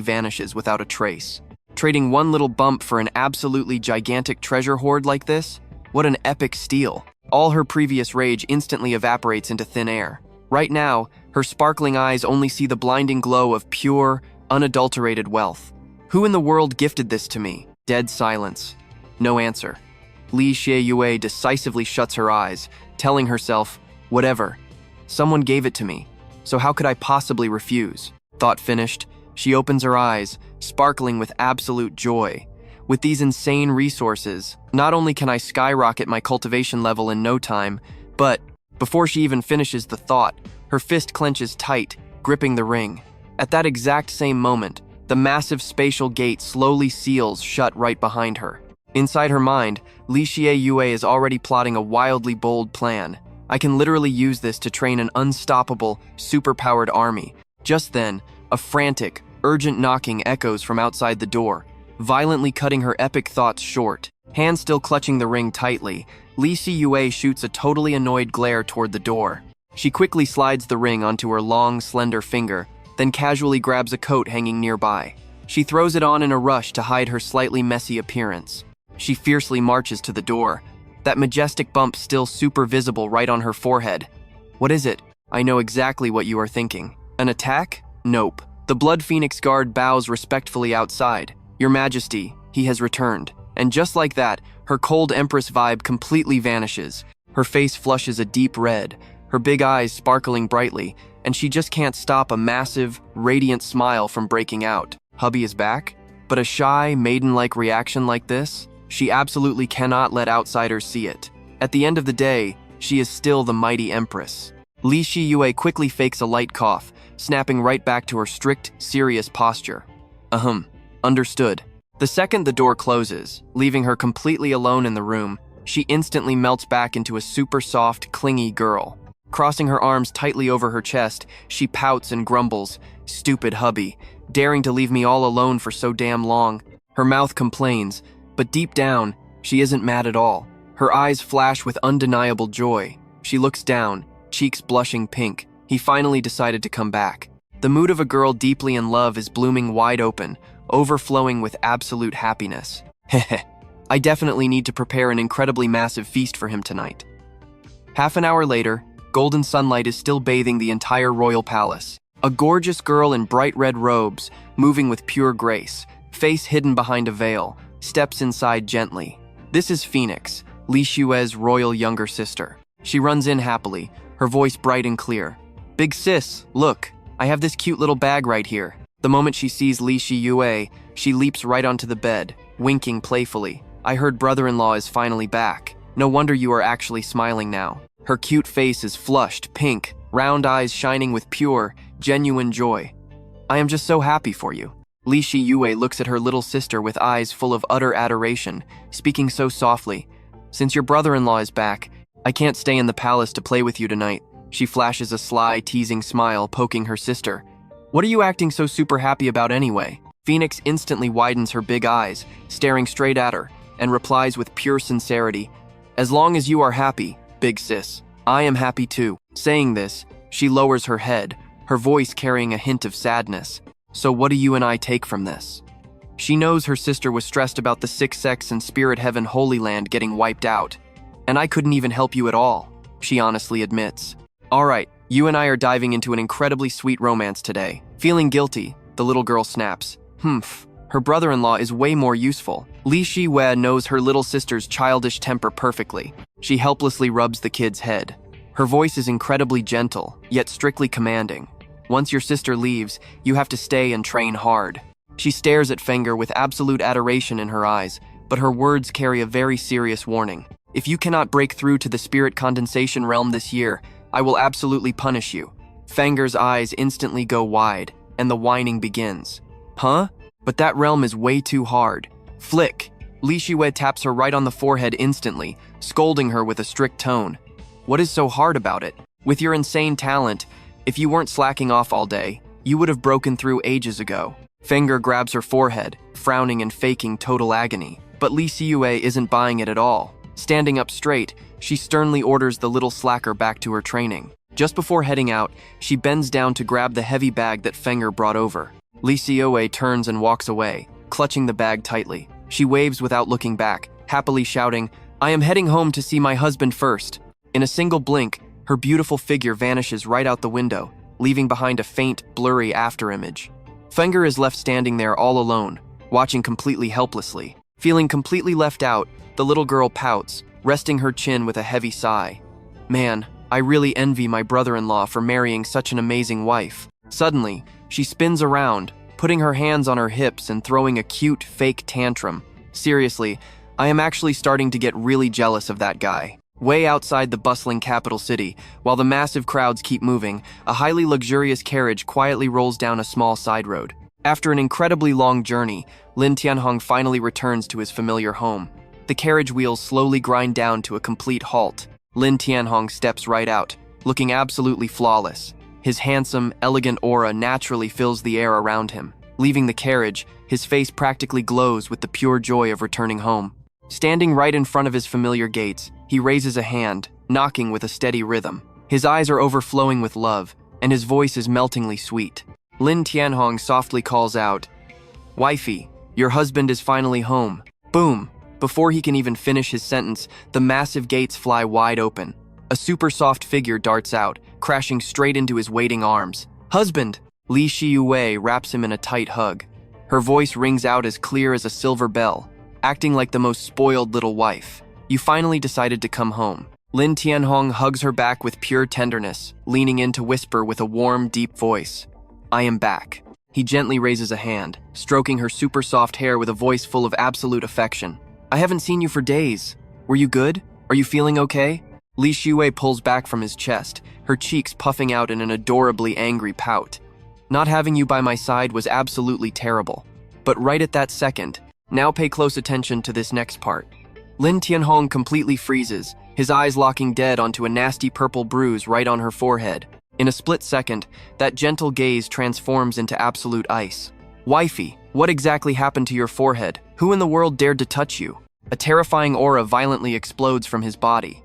vanishes without a trace. Trading one little bump for an absolutely gigantic treasure hoard like this? What an epic steal. All her previous rage instantly evaporates into thin air. Right now, her sparkling eyes only see the blinding glow of pure, unadulterated wealth. Who in the world gifted this to me? Dead silence. No answer. Li Xiwei decisively shuts her eyes, telling herself, whatever. Someone gave it to me, so how could I possibly refuse? Thought finished, she opens her eyes, sparkling with absolute joy. With these insane resources, not only can I skyrocket my cultivation level in no time, but before she even finishes the thought, her fist clenches tight, gripping the ring. At that exact same moment, the massive spatial gate slowly seals shut right behind her. Inside her mind, Li Xiwei is already plotting a wildly bold plan. I can literally use this to train an unstoppable, superpowered army. Just then, a frantic, urgent knocking echoes from outside the door, violently cutting her epic thoughts short. Hands still clutching the ring tightly, Li Xiwei shoots a totally annoyed glare toward the door. She quickly slides the ring onto her long, slender finger, then casually grabs a coat hanging nearby. She throws it on in a rush to hide her slightly messy appearance. She fiercely marches to the door, that majestic bump still super visible right on her forehead. What is it? I know exactly what you are thinking. An attack? Nope. The Blood Phoenix guard bows respectfully outside. Your Majesty, he has returned. And just like that, her cold empress vibe completely vanishes. Her face flushes a deep red, her big eyes sparkling brightly, and she just can't stop a massive, radiant smile from breaking out. Hubby is back? But a shy, maiden-like reaction like this? She absolutely cannot let outsiders see it. At the end of the day, she is still the mighty empress. Li Xiwei quickly fakes a light cough, snapping right back to her strict, serious posture. Understood. The second the door closes, leaving her completely alone in the room, she instantly melts back into a super soft, clingy girl. Crossing her arms tightly over her chest, she pouts and grumbles, "Stupid hubby, daring to leave me all alone for so damn long." Her mouth complains, but deep down, she isn't mad at all. Her eyes flash with undeniable joy. She looks down, cheeks blushing pink. He finally decided to come back. The mood of a girl deeply in love is blooming wide open, overflowing with absolute happiness. Heh. I definitely need to prepare an incredibly massive feast for him tonight. Half an hour later, golden sunlight is still bathing the entire royal palace. A gorgeous girl in bright red robes, moving with pure grace, face hidden behind a veil, steps inside gently. This is Phoenix, Li Xiwei's royal younger sister. She runs in happily, her voice bright and clear. "Big sis, look, I have this cute little bag right here." The moment she sees Li Xiwei, she leaps right onto the bed, winking playfully. "I heard brother-in-law is finally back. No wonder you are actually smiling now." Her cute face is flushed, pink, round eyes shining with pure, genuine joy. "I am just so happy for you." Li Xiwei looks at her little sister with eyes full of utter adoration, speaking so softly. "Since your brother-in-law is back, I can't stay in the palace to play with you tonight." She flashes a sly, teasing smile, poking her sister. "What are you acting so super happy about anyway?" Phoenix instantly widens her big eyes, staring straight at her, and replies with pure sincerity, "As long as you are happy, big sis, I am happy too." Saying this, she lowers her head, her voice carrying a hint of sadness. "So what do you and I take from this?" She knows her sister was stressed about the Six Sects and Spirit Heaven Holy Land getting wiped out. "And I couldn't even help you at all," she honestly admits. "Alright, you and I are diving into an incredibly sweet romance today." Feeling guilty, the little girl snaps. Her brother-in-law is way more useful." Li Xiwei knows her little sister's childish temper perfectly. She helplessly rubs the kid's head. Her voice is incredibly gentle, yet strictly commanding. "Once your sister leaves, you have to stay and train hard." She stares at Fenger with absolute adoration in her eyes, but her words carry a very serious warning. If you cannot break through to the spirit condensation realm this year, I will absolutely punish you. Fenger's eyes instantly go wide, and the whining begins. Huh? But that realm is way too hard. Flick! Li Shiyue taps her right on the forehead instantly, scolding her with a strict tone. What is so hard about it? With your insane talent, if you weren't slacking off all day, you would have broken through ages ago. Fenger grabs her forehead, frowning and faking total agony. But Li Shiyue isn't buying it at all. Standing up straight, she sternly orders the little slacker back to her training. Just before heading out, she bends down to grab the heavy bag that Fenger brought over. Li Shiyue turns and walks away, clutching the bag tightly. She waves without looking back, happily shouting, "I am heading home to see my husband first." In a single blink, her beautiful figure vanishes right out the window, leaving behind a faint, blurry afterimage. Fenger is left standing there all alone, watching completely helplessly. Feeling completely left out, the little girl pouts, resting her chin with a heavy sigh. Man, I really envy my brother-in-law for marrying such an amazing wife. Suddenly, she spins around, putting her hands on her hips and throwing a cute, fake tantrum. Seriously, I am actually starting to get really jealous of that guy. Way outside the bustling capital city, while the massive crowds keep moving, a highly luxurious carriage quietly rolls down a small side road. After an incredibly long journey, Lan Thien Hong finally returns to his familiar home. The carriage wheels slowly grind down to a complete halt. Lan Thien Hong steps right out, looking absolutely flawless. His handsome, elegant aura naturally fills the air around him. Leaving the carriage, his face practically glows with the pure joy of returning home. Standing right in front of his familiar gates, he raises a hand, knocking with a steady rhythm. His eyes are overflowing with love, and his voice is meltingly sweet. Lan Thien Hong softly calls out, "Wifey, your husband is finally home." Boom! Before he can even finish his sentence, the massive gates fly wide open. A super soft figure darts out, crashing straight into his waiting arms. "Husband!" Li Shiyue wraps him in a tight hug. Her voice rings out as clear as a silver bell, acting like the most spoiled little wife. "You finally decided to come home." Lan Thien Hong hugs her back with pure tenderness, leaning in to whisper with a warm, deep voice, "I am back." He gently raises a hand, stroking her super soft hair with a voice full of absolute affection. "I haven't seen you for days. Were you good? Are you feeling okay?" Li Shiyue pulls back from his chest, her cheeks puffing out in an adorably angry pout. "Not having you by my side was absolutely terrible. But right at that second, now pay close attention to this next part." Lan Thien Hong completely freezes, his eyes locking dead onto a nasty purple bruise right on her forehead. In a split second, that gentle gaze transforms into absolute ice. "Wifey, what exactly happened to your forehead? Who in the world dared to touch you?" A terrifying aura violently explodes from his body.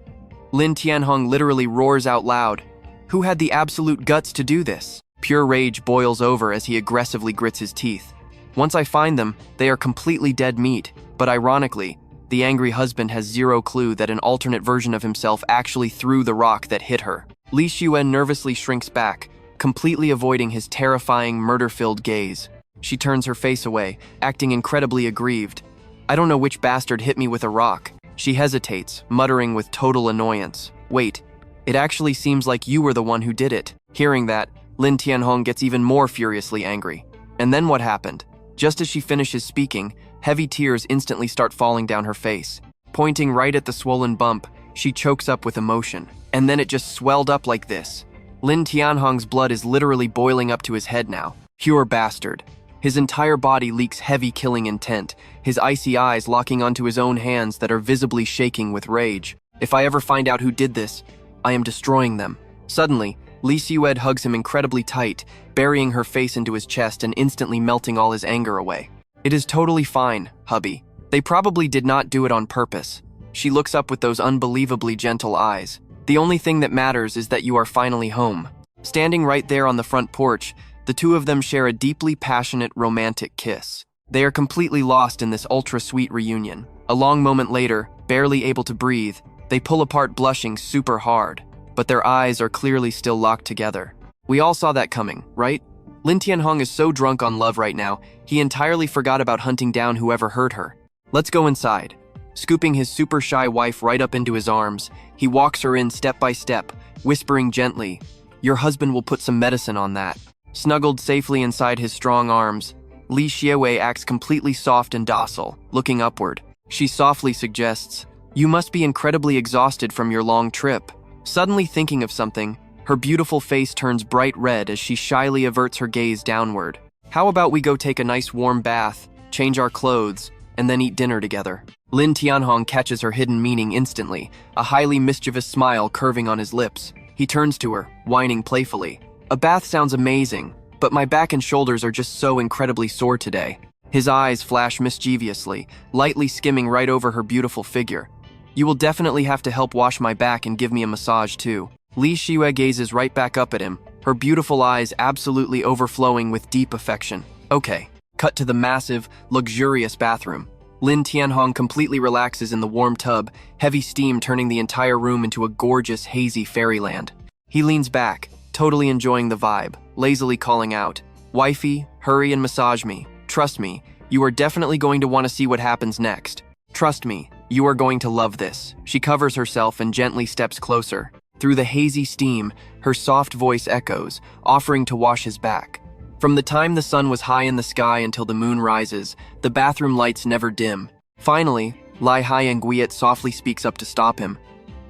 Lan Thien Hong literally roars out loud, "Who had the absolute guts to do this?" Pure rage boils over as he aggressively grits his teeth. "Once I find them, they are completely dead meat." But ironically, the angry husband has zero clue that an alternate version of himself actually threw the rock that hit her. Li Shiyue nervously shrinks back, completely avoiding his terrifying, murder-filled gaze. She turns her face away, acting incredibly aggrieved. "I don't know which bastard hit me with a rock." She hesitates, muttering with total annoyance. "Wait, it actually seems like you were the one who did it." Hearing that, Lan Thien Hong gets even more furiously angry. And then what happened? Just as she finishes speaking, heavy tears instantly start falling down her face. Pointing right at the swollen bump, she chokes up with emotion. And then it just swelled up like this. Lan Thien Hong's blood is literally boiling up to his head now. Pure bastard. His entire body leaks heavy killing intent, his icy eyes locking onto his own hands that are visibly shaking with rage. "If I ever find out who did this, I am destroying them." Suddenly, Li Shiyue hugs him incredibly tight, burying her face into his chest and instantly melting all his anger away. "It is totally fine, hubby. They probably did not do it on purpose." She looks up with those unbelievably gentle eyes. "The only thing that matters is that you are finally home." Standing right there on the front porch, the two of them share a deeply passionate, romantic kiss. They are completely lost in this ultra-sweet reunion. A long moment later, barely able to breathe, they pull apart blushing super hard, but their eyes are clearly still locked together. We all saw that coming, right? Lan Thien Hong is so drunk on love right now, he entirely forgot about hunting down whoever hurt her. "Let's go inside." Scooping his super shy wife right up into his arms, he walks her in step by step, whispering gently, "Your husband will put some medicine on that." Snuggled safely inside his strong arms, Li Shiyue acts completely soft and docile, looking upward. She softly suggests, You must be incredibly exhausted from your long trip. Suddenly thinking of something, her beautiful face turns bright red as she shyly averts her gaze downward. How about we go take a nice warm bath, change our clothes, and then eat dinner together? Lan Thien Hong catches her hidden meaning instantly, a highly mischievous smile curving on his lips. He turns to her, whining playfully. A bath sounds amazing, but my back and shoulders are just so incredibly sore today. His eyes flash mischievously, lightly skimming right over her beautiful figure. You will definitely have to help wash my back and give me a massage too. Li Shiyue gazes right back up at him, her beautiful eyes absolutely overflowing with deep affection. Okay, cut to the massive, luxurious bathroom. Lan Thien Hong completely relaxes in the warm tub, heavy steam turning the entire room into a gorgeous, hazy fairyland. He leans back, totally enjoying the vibe, lazily calling out, "Wifey, hurry and massage me. Trust me, you are definitely going to want to see what happens next. Trust me, you are going to love this." She covers herself and gently steps closer. Through the hazy steam, her soft voice echoes, offering to wash his back. From the time the sun was high in the sky until the moon rises, the bathroom lights never dim. Finally, Lai Hyenguiet softly speaks up to stop him.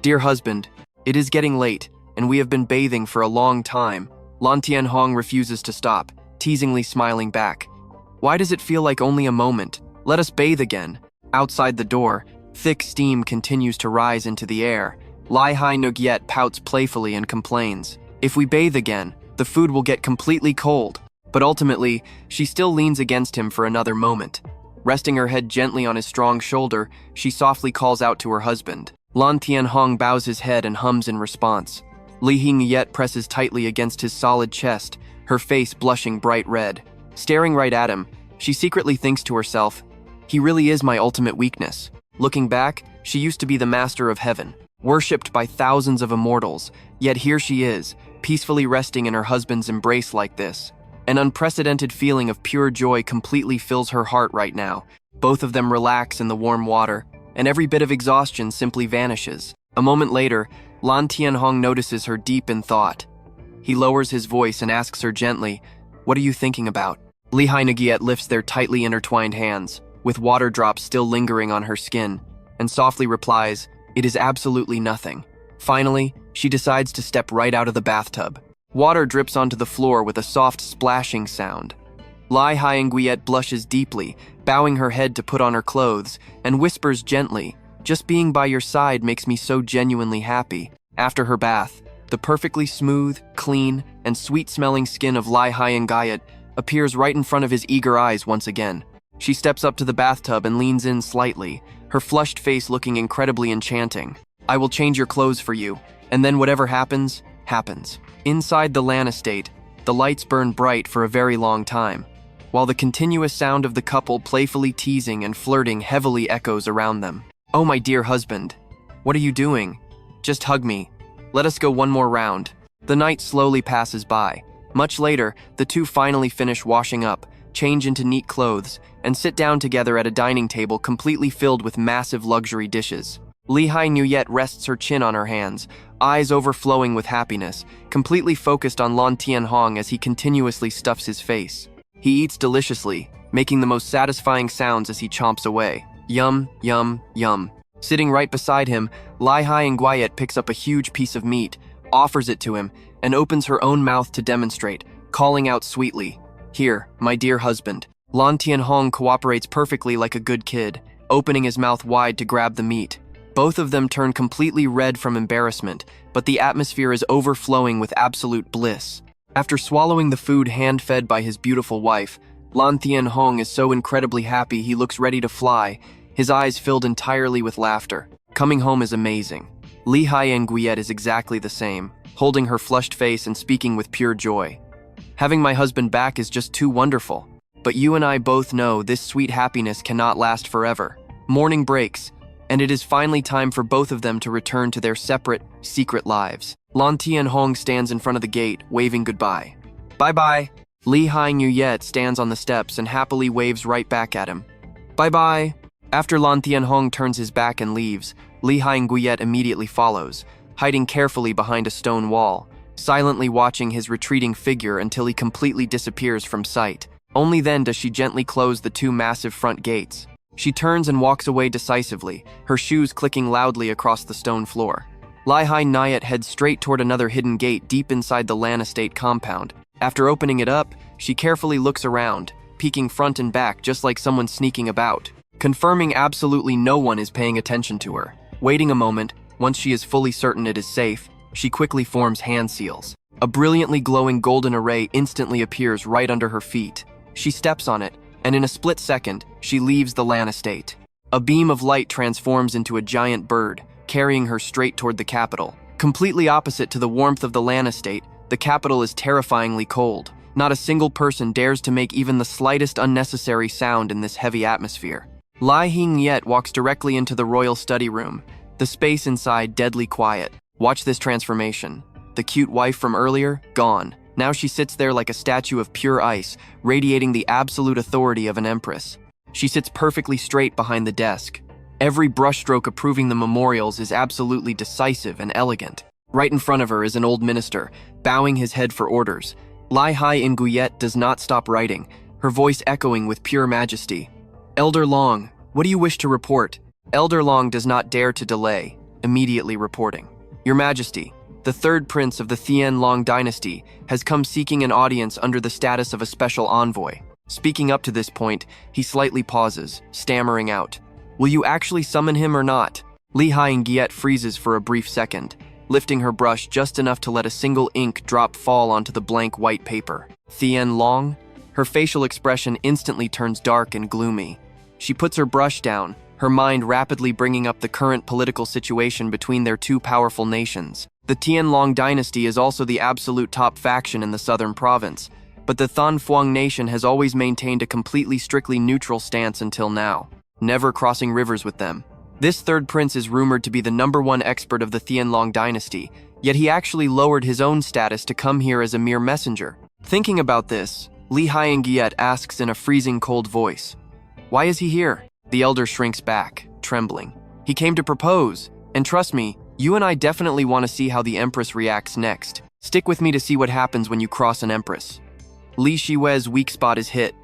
"Dear husband, it is getting late, and we have been bathing for a long time." Lan Thien Hong refuses to stop, teasingly smiling back. "Why does it feel like only a moment? Let us bathe again." Outside the door, thick steam continues to rise into the air. Lai Hyenguiet pouts playfully and complains. "If we bathe again, the food will get completely cold." But ultimately, she still leans against him for another moment. Resting her head gently on his strong shoulder, she softly calls out to her husband. Lan Thien Hong bows his head and hums in response. Li Hyenguiet presses tightly against his solid chest, her face blushing bright red. Staring right at him, she secretly thinks to herself, "He really is my ultimate weakness." Looking back, she used to be the master of heaven, worshipped by thousands of immortals, yet here she is, peacefully resting in her husband's embrace like this. An unprecedented feeling of pure joy completely fills her heart right now. Both of them relax in the warm water, and every bit of exhaustion simply vanishes. A moment later, Lan Thien Hong notices her deep in thought. He lowers his voice and asks her gently, "What are you thinking about?" Li Hyenguiet lifts their tightly intertwined hands, with water drops still lingering on her skin, and softly replies, "It is absolutely nothing." Finally, she decides to step right out of the bathtub. Water drips onto the floor with a soft splashing sound. Lai Hyenguiet blushes deeply, bowing her head to put on her clothes, and whispers gently, "Just being by your side makes me so genuinely happy." After her bath, the perfectly smooth, clean, and sweet-smelling skin of Lai Hyenguiet appears right in front of his eager eyes once again. She steps up to the bathtub and leans in slightly, her flushed face looking incredibly enchanting. "I will change your clothes for you, and then whatever happens, happens." Inside the Lan estate, the lights burn bright for a very long time, while the continuous sound of the couple playfully teasing and flirting heavily echoes around them. "Oh, my dear husband, what are you doing? Just hug me. Let us go one more round." The night slowly passes by. Much later, the two finally finish washing up, change into neat clothes, and sit down together at a dining table completely filled with massive luxury dishes. Li Hyenguiet rests her chin on her hands, eyes overflowing with happiness, completely focused on Lan Thien Hong as he continuously stuffs his face. He eats deliciously, making the most satisfying sounds as he chomps away. Yum, yum, yum. Sitting right beside him, Lai Hyenguiet picks up a huge piece of meat, offers it to him, and opens her own mouth to demonstrate, calling out sweetly, "Here, my dear husband." Lan Thien Hong cooperates perfectly like a good kid, opening his mouth wide to grab the meat. Both of them turn completely red from embarrassment, but the atmosphere is overflowing with absolute bliss. After swallowing the food hand-fed by his beautiful wife, Lan Thien Hong is so incredibly happy he looks ready to fly, his eyes filled entirely with laughter. Coming home is amazing. Li Hyenguiet is exactly the same, holding her flushed face and speaking with pure joy. "Having my husband back is just too wonderful. But you and I both know this sweet happiness cannot last forever." Morning breaks, and it is finally time for both of them to return to their separate, secret lives. Lan Thien Hong stands in front of the gate, waving goodbye. "Bye-bye." Li Hyenguiet stands on the steps and happily waves right back at him. "Bye-bye." After Lan Thien Hong turns his back and leaves, Li Hyenguiet immediately follows, hiding carefully behind a stone wall, silently watching his retreating figure until he completely disappears from sight. Only then does she gently close the two massive front gates. She turns and walks away decisively, her shoes clicking loudly across the stone floor. Lihai Nyat heads straight toward another hidden gate deep inside the Lan estate compound. After opening it up, she carefully looks around, peeking front and back just like someone sneaking about, confirming absolutely no one is paying attention to her. Waiting a moment, once she is fully certain it is safe, she quickly forms hand seals. A brilliantly glowing golden array instantly appears right under her feet. She steps on it, and in a split second, she leaves the Lan estate. A beam of light transforms into a giant bird, carrying her straight toward the capital. Completely opposite to the warmth of the Lan estate, the capital is terrifyingly cold. Not a single person dares to make even the slightest unnecessary sound in this heavy atmosphere. Lai Hing-yet walks directly into the royal study room, the space inside deadly quiet. Watch this transformation. The cute wife from earlier, gone. Now she sits there like a statue of pure ice, radiating the absolute authority of an empress. She sits perfectly straight behind the desk. Every brushstroke approving the memorials is absolutely decisive and elegant. Right in front of her is an old minister, bowing his head for orders. Lai Hai Nguyet does not stop writing, her voice echoing with pure majesty. Elder Long, what do you wish to report? Elder Long does not dare to delay, immediately reporting. Your Majesty, the third prince of the Thien Long dynasty has come seeking an audience under the status of a special envoy. Speaking up to this point, he slightly pauses, stammering out. Will you actually summon him or not? Lihai Ngiet freezes for a brief second, lifting her brush just enough to let a single ink drop fall onto the blank white paper. Thien Long? Her facial expression instantly turns dark and gloomy. She puts her brush down, her mind rapidly bringing up the current political situation between their two powerful nations. The Thien Long dynasty is also the absolute top faction in the southern province, but the Than Phuong nation has always maintained a completely strictly neutral stance until now, never crossing rivers with them. This third prince is rumored to be the #1 expert of the Thien Long dynasty, yet he actually lowered his own status to come here as a mere messenger. Thinking about this, Lihai Ngiet asks in a freezing cold voice, "Why is he here?" The elder shrinks back, trembling. "He came to propose, and trust me, you and I definitely want to see how the empress reacts next. Stick with me to see what happens when you cross an empress." Li Shiwe's weak spot is hit.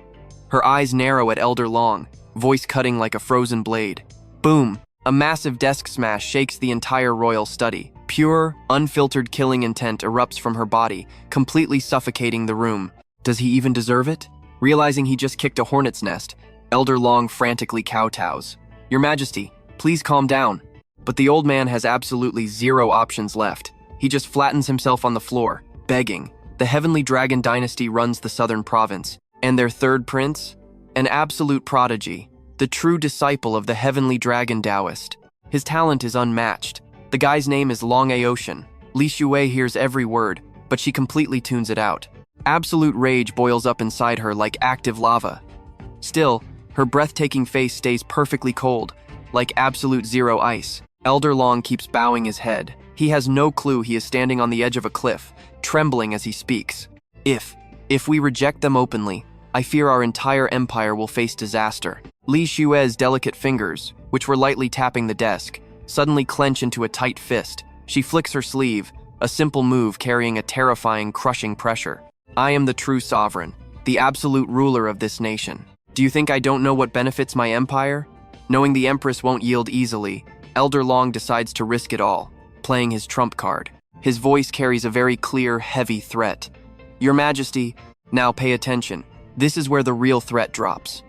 Her eyes narrow at Elder Long, voice cutting like a frozen blade. Boom! A massive desk smash shakes the entire royal study. Pure, unfiltered killing intent erupts from her body, completely suffocating the room. Does he even deserve it? Realizing he just kicked a hornet's nest, Elder Long frantically kowtows. "Your Majesty, please calm down." But the old man has absolutely zero options left. He just flattens himself on the floor, begging. The Heavenly Dragon dynasty runs the southern province, and their third prince? An absolute prodigy, the true disciple of the Heavenly Dragon Taoist. His talent is unmatched. The guy's name is Long Aotian. Li Shue hears every word, but she completely tunes it out. Absolute rage boils up inside her like active lava. Still, her breathtaking face stays perfectly cold, like absolute zero ice. Elder Long keeps bowing his head. He has no clue he is standing on the edge of a cliff, trembling as he speaks. If we reject them openly, I fear our entire empire will face disaster. Li Shue's delicate fingers, which were lightly tapping the desk, suddenly clench into a tight fist. She flicks her sleeve, a simple move carrying a terrifying, crushing pressure. I am the true sovereign, the absolute ruler of this nation. Do you think I don't know what benefits my empire? Knowing the Empress won't yield easily, Elder Long decides to risk it all, playing his trump card. His voice carries a very clear, heavy threat. Your Majesty, now pay attention. This is where the real threat drops.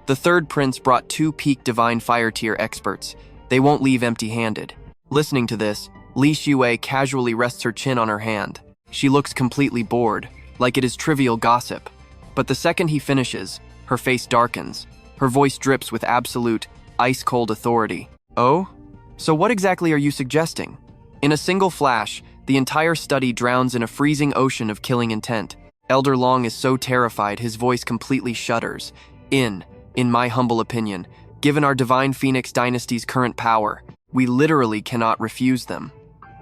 The third prince brought 2 peak divine fire tier experts. They won't leave empty-handed. Listening to this, Li Shue casually rests her chin on her hand. She looks completely bored, like it is trivial gossip. But the second he finishes, her face darkens. Her voice drips with absolute, ice-cold authority. Oh? So what exactly are you suggesting? In a single flash, the entire study drowns in a freezing ocean of killing intent. Elder Long is so terrified his voice completely shudders. In my humble opinion, given our Divine Phoenix Dynasty's current power, we literally cannot refuse them.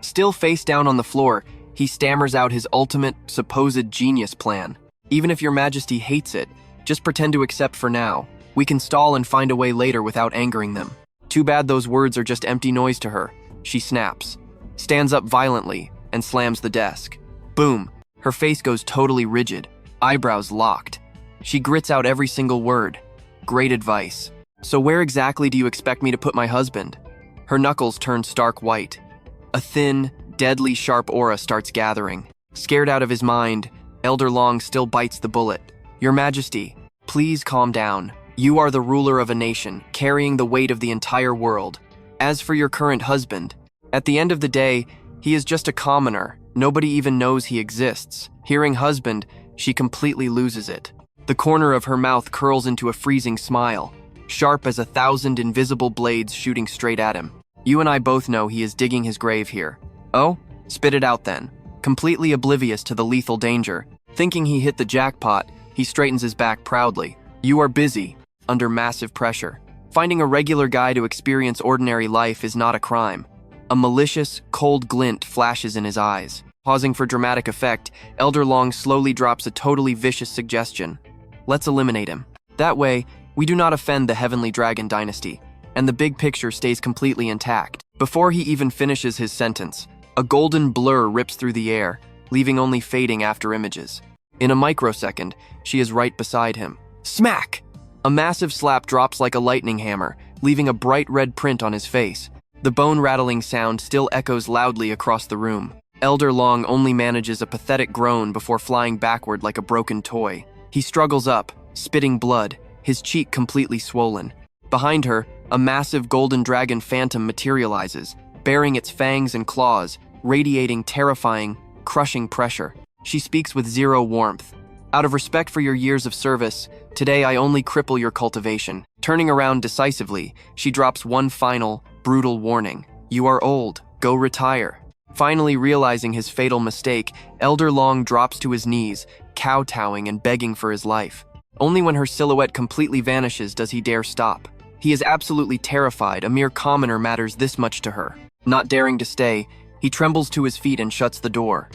Still face down on the floor, he stammers out his ultimate, supposed genius plan. Even if your Majesty hates it, just pretend to accept for now. We can stall and find a way later without angering them. Too bad those words are just empty noise to her. She snaps, stands up violently, and slams the desk. Boom! Her face goes totally rigid, eyebrows locked. She grits out every single word. Great advice. So where exactly do you expect me to put my husband? Her knuckles turn stark white. A thin, deadly sharp aura starts gathering. Scared out of his mind, Elder Long still bites the bullet. Your Majesty, please calm down. You are the ruler of a nation, carrying the weight of the entire world. As for your current husband, at the end of the day, he is just a commoner. Nobody even knows he exists. Hearing husband, she completely loses it. The corner of her mouth curls into a freezing smile, sharp as 1,000 invisible blades shooting straight at him. You and I both know he is digging his grave here. Oh? Spit it out then. Completely oblivious to the lethal danger, thinking he hit the jackpot, he straightens his back proudly. You are busy, under massive pressure. Finding a regular guy to experience ordinary life is not a crime. A malicious, cold glint flashes in his eyes. Pausing for dramatic effect, Elder Long slowly drops a totally vicious suggestion. Let's eliminate him. That way, we do not offend the Heavenly Dragon Dynasty, and the big picture stays completely intact. Before he even finishes his sentence, a golden blur rips through the air, leaving only fading after images. In a microsecond, she is right beside him. Smack! A massive slap drops like a lightning hammer, leaving a bright red print on his face. The bone-rattling sound still echoes loudly across the room. Elder Long only manages a pathetic groan before flying backward like a broken toy. He struggles up, spitting blood, his cheek completely swollen. Behind her, a massive golden dragon phantom materializes, bearing its fangs and claws, radiating terrifying, crushing pressure. She speaks with zero warmth. Out of respect for your years of service, today I only cripple your cultivation. Turning around decisively, she drops one final, brutal warning. You are old. Go retire. Finally realizing his fatal mistake, Elder Long drops to his knees, kowtowing and begging for his life. Only when her silhouette completely vanishes does he dare stop. He is absolutely terrified a mere commoner matters this much to her. Not daring to stay, he trembles to his feet and shuts the door.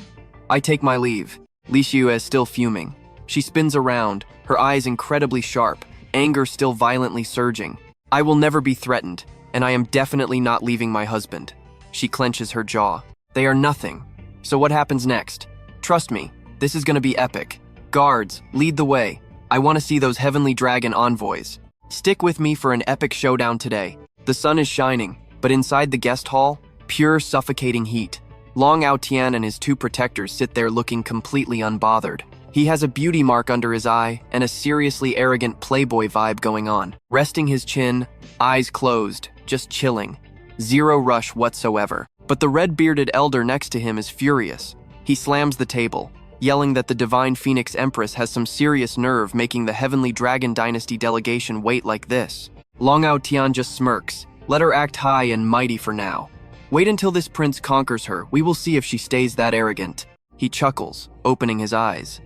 I take my leave. Li Xiu is still fuming. She spins around, her eyes incredibly sharp, anger still violently surging. I will never be threatened, and I am definitely not leaving my husband. She clenches her jaw. They are nothing. So what happens next? Trust me, this is gonna be epic. Guards, lead the way. I want to see those heavenly dragon envoys. Stick with me for an epic showdown today. The sun is shining, but inside the guest hall, pure suffocating heat. Lan Thien and his two protectors sit there looking completely unbothered. He has a beauty mark under his eye and a seriously arrogant playboy vibe going on. Resting his chin, eyes closed, just chilling. Zero rush whatsoever. But the red-bearded elder next to him is furious. He slams the table, yelling that the Divine Phoenix Empress has some serious nerve making the Heavenly Dragon Dynasty delegation wait like this. Lan Thien just smirks. Let her act high and mighty for now. Wait until this prince conquers her, we will see if she stays that arrogant. He chuckles, opening his eyes.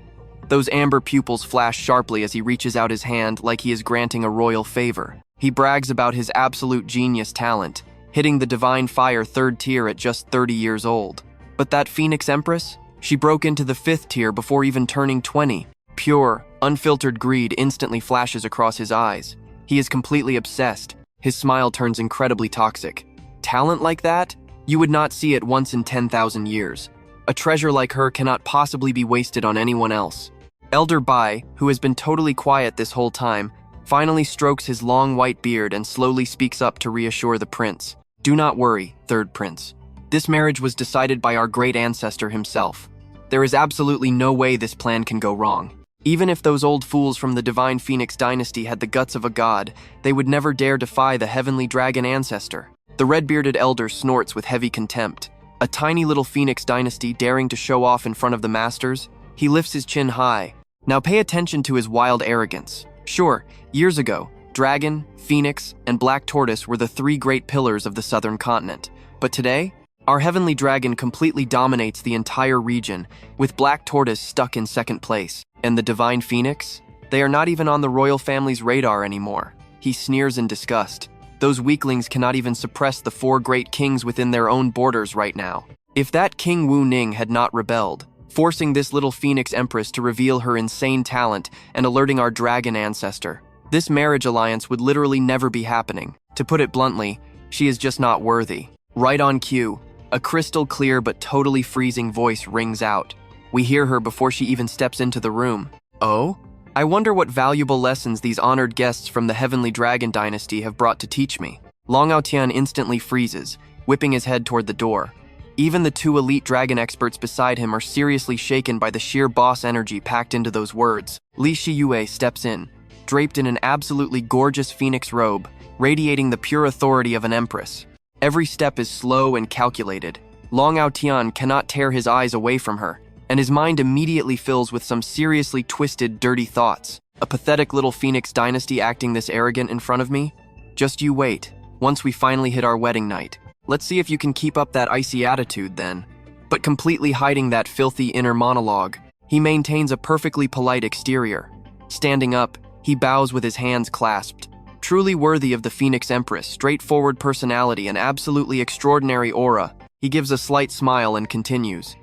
Those amber pupils flash sharply as he reaches out his hand like he is granting a royal favor. He brags about his absolute genius talent, hitting the divine fire 3rd tier at just 30 years old. But that Phoenix Empress? She broke into the 5th tier before even turning 20. Pure, unfiltered greed instantly flashes across his eyes. He is completely obsessed. His smile turns incredibly toxic. Talent like that? You would not see it once in 10,000 years. A treasure like her cannot possibly be wasted on anyone else. Elder Bai, who has been totally quiet this whole time, finally strokes his long white beard and slowly speaks up to reassure the prince. Do not worry, 3rd prince. This marriage was decided by our great ancestor himself. There is absolutely no way this plan can go wrong. Even if those old fools from the Divine Phoenix Dynasty had the guts of a god, they would never dare defy the Heavenly Dragon Ancestor. The red-bearded elder snorts with heavy contempt. A tiny little Phoenix Dynasty daring to show off in front of the masters? He lifts his chin high. Now pay attention to his wild arrogance. Sure, years ago, Dragon, Phoenix, and Black Tortoise were the 3 great pillars of the southern continent. But today, our Heavenly Dragon completely dominates the entire region, with Black Tortoise stuck in 2nd place. And the Divine Phoenix? They are not even on the royal family's radar anymore. He sneers in disgust. Those weaklings cannot even suppress the 4 great kings within their own borders right now. If that King Wu Ning had not rebelled, forcing this little Phoenix Empress to reveal her insane talent and alerting our dragon ancestor, this marriage alliance would literally never be happening. To put it bluntly, she is just not worthy. Right on cue, a crystal clear but totally freezing voice rings out. We hear her before she even steps into the room. Oh? I wonder what valuable lessons these honored guests from the Heavenly Dragon Dynasty have brought to teach me. Lan Thien instantly freezes, whipping his head toward the door. Even the two elite dragon experts beside him are seriously shaken by the sheer boss energy packed into those words. Li Shiyue steps in, draped in an absolutely gorgeous phoenix robe, radiating the pure authority of an empress. Every step is slow and calculated. Lan Thien cannot tear his eyes away from her, and his mind immediately fills with some seriously twisted, dirty thoughts. A pathetic little phoenix dynasty acting this arrogant in front of me? Just you wait, once we finally hit our wedding night. Let's see if you can keep up that icy attitude then. But completely hiding that filthy inner monologue, he maintains a perfectly polite exterior. Standing up, he bows with his hands clasped. Truly worthy of the Phoenix Empress, straightforward personality and absolutely extraordinary aura, he gives a slight smile and continues.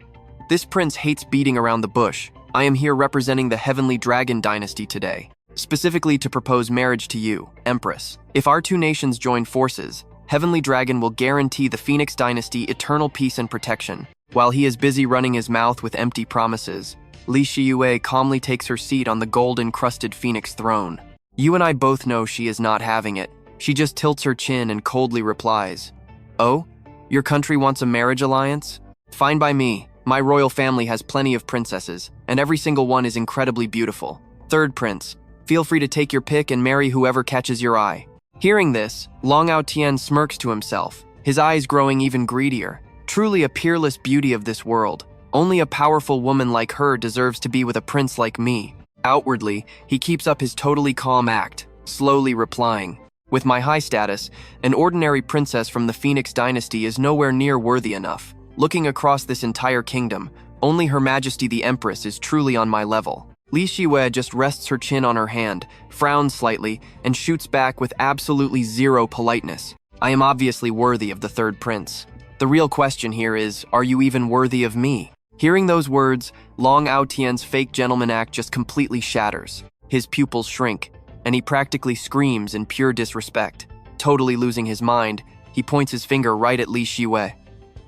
This prince hates beating around the bush. I am here representing the Heavenly Dragon Dynasty today, specifically to propose marriage to you, Empress. If our two nations join forces, Heavenly Dragon will guarantee the Phoenix Dynasty eternal peace and protection. While he is busy running his mouth with empty promises, Li Shiyue calmly takes her seat on the gold-encrusted Phoenix throne. You and I both know she is not having it. She just tilts her chin and coldly replies, "Oh? Your country wants a marriage alliance? Fine by me. My royal family has plenty of princesses, and every single one is incredibly beautiful. Third prince, feel free to take your pick and marry whoever catches your eye." Hearing this, Lan Thien smirks to himself, his eyes growing even greedier. Truly a peerless beauty of this world. Only a powerful woman like her deserves to be with a prince like me. Outwardly, he keeps up his totally calm act, slowly replying, "With my high status, an ordinary princess from the Phoenix Dynasty is nowhere near worthy enough. Looking across this entire kingdom, only Her Majesty the Empress is truly on my level." Li Shiyue just rests her chin on her hand, frowns slightly, and shoots back with absolutely zero politeness. I am obviously worthy of the third prince. The real question here is, are you even worthy of me? Hearing those words, Lan Thien's fake gentleman act just completely shatters. His pupils shrink, and he practically screams in pure disrespect. Totally losing his mind, he points his finger right at Li Shiyue.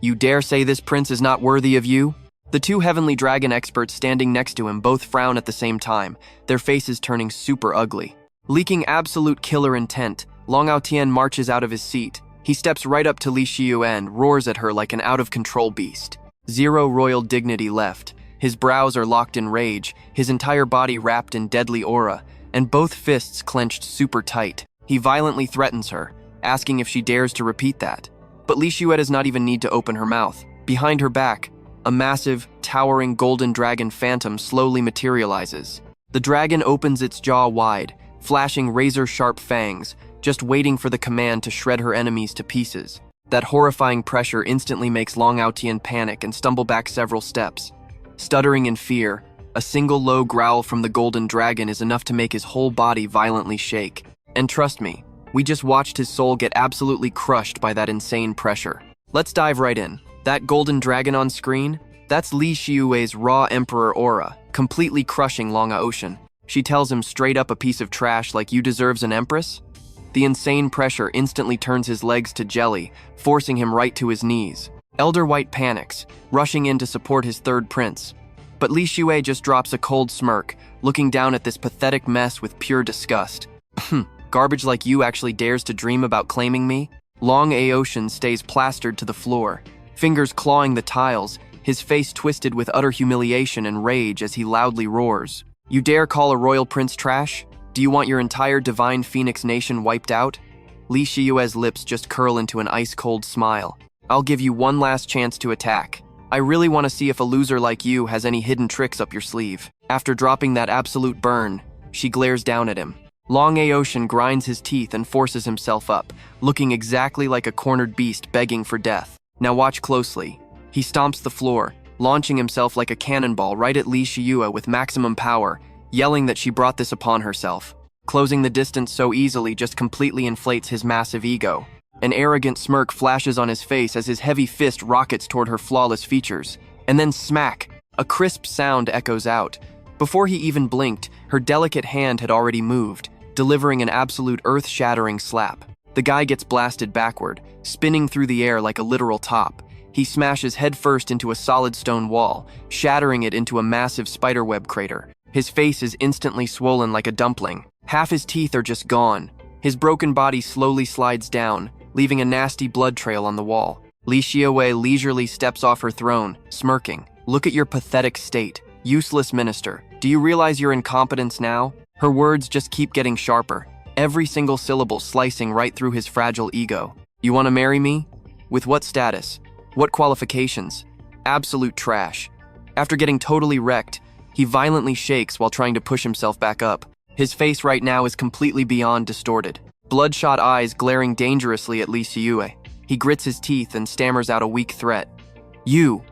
"You dare say this prince is not worthy of you?" The two Heavenly Dragon experts standing next to him both frown at the same time, their faces turning super ugly. Leaking absolute killer intent, Lan Thien marches out of his seat. He steps right up to Li Shiyue and roars at her like an out-of-control beast. Zero royal dignity left. His brows are locked in rage, his entire body wrapped in deadly aura, and both fists clenched super tight. He violently threatens her, asking if she dares to repeat that. But Li Shiyue does not even need to open her mouth. Behind her back, a massive, towering golden dragon phantom slowly materializes. The dragon opens its jaw wide, flashing razor-sharp fangs, just waiting for the command to shred her enemies to pieces. That horrifying pressure instantly makes Lan Thien panic and stumble back several steps. Stuttering in fear, a single low growl from the golden dragon is enough to make his whole body violently shake. And trust me, we just watched his soul get absolutely crushed by that insane pressure. Let's dive right in. That golden dragon on screen? That's Li Shiyue's raw emperor aura, completely crushing Lan Ocean. She tells him straight up a piece of trash like you deserves an empress? The insane pressure instantly turns his legs to jelly, forcing him right to his knees. Elder White panics, rushing in to support his third prince. But Li Shiyue just drops a cold smirk, looking down at this pathetic mess with pure disgust. Garbage like you actually dares to dream about claiming me? Lan Ocean stays plastered to the floor, fingers clawing the tiles, his face twisted with utter humiliation and rage as he loudly roars. You dare call a royal prince trash? Do you want your entire divine Phoenix nation wiped out? Li Shiyue's lips just curl into an ice-cold smile. I'll give you one last chance to attack. I really want to see if a loser like you has any hidden tricks up your sleeve. After dropping that absolute burn, she glares down at him. Lan Ocean grinds his teeth and forces himself up, looking exactly like a cornered beast begging for death. Now watch closely. He stomps the floor, launching himself like a cannonball right at Li Shiyue with maximum power, yelling that she brought this upon herself. Closing the distance so easily just completely inflates his massive ego. An arrogant smirk flashes on his face as his heavy fist rockets toward her flawless features. And then smack! A crisp sound echoes out. Before he even blinked, her delicate hand had already moved, delivering an absolute earth-shattering slap. The guy gets blasted backward, spinning through the air like a literal top. He smashes headfirst into a solid stone wall, shattering it into a massive spiderweb crater. His face is instantly swollen like a dumpling. Half his teeth are just gone. His broken body slowly slides down, leaving a nasty blood trail on the wall. Li Xiaowei leisurely steps off her throne, smirking. Look at your pathetic state. Useless minister. Do you realize your incompetence now? Her words just keep getting sharper, every single syllable slicing right through his fragile ego. You want to marry me? With what status? What qualifications? Absolute trash. After getting totally wrecked, he violently shakes while trying to push himself back up. His face right now is completely beyond distorted. Bloodshot eyes glaring dangerously at Li Xiaowei. He grits his teeth and stammers out a weak threat. You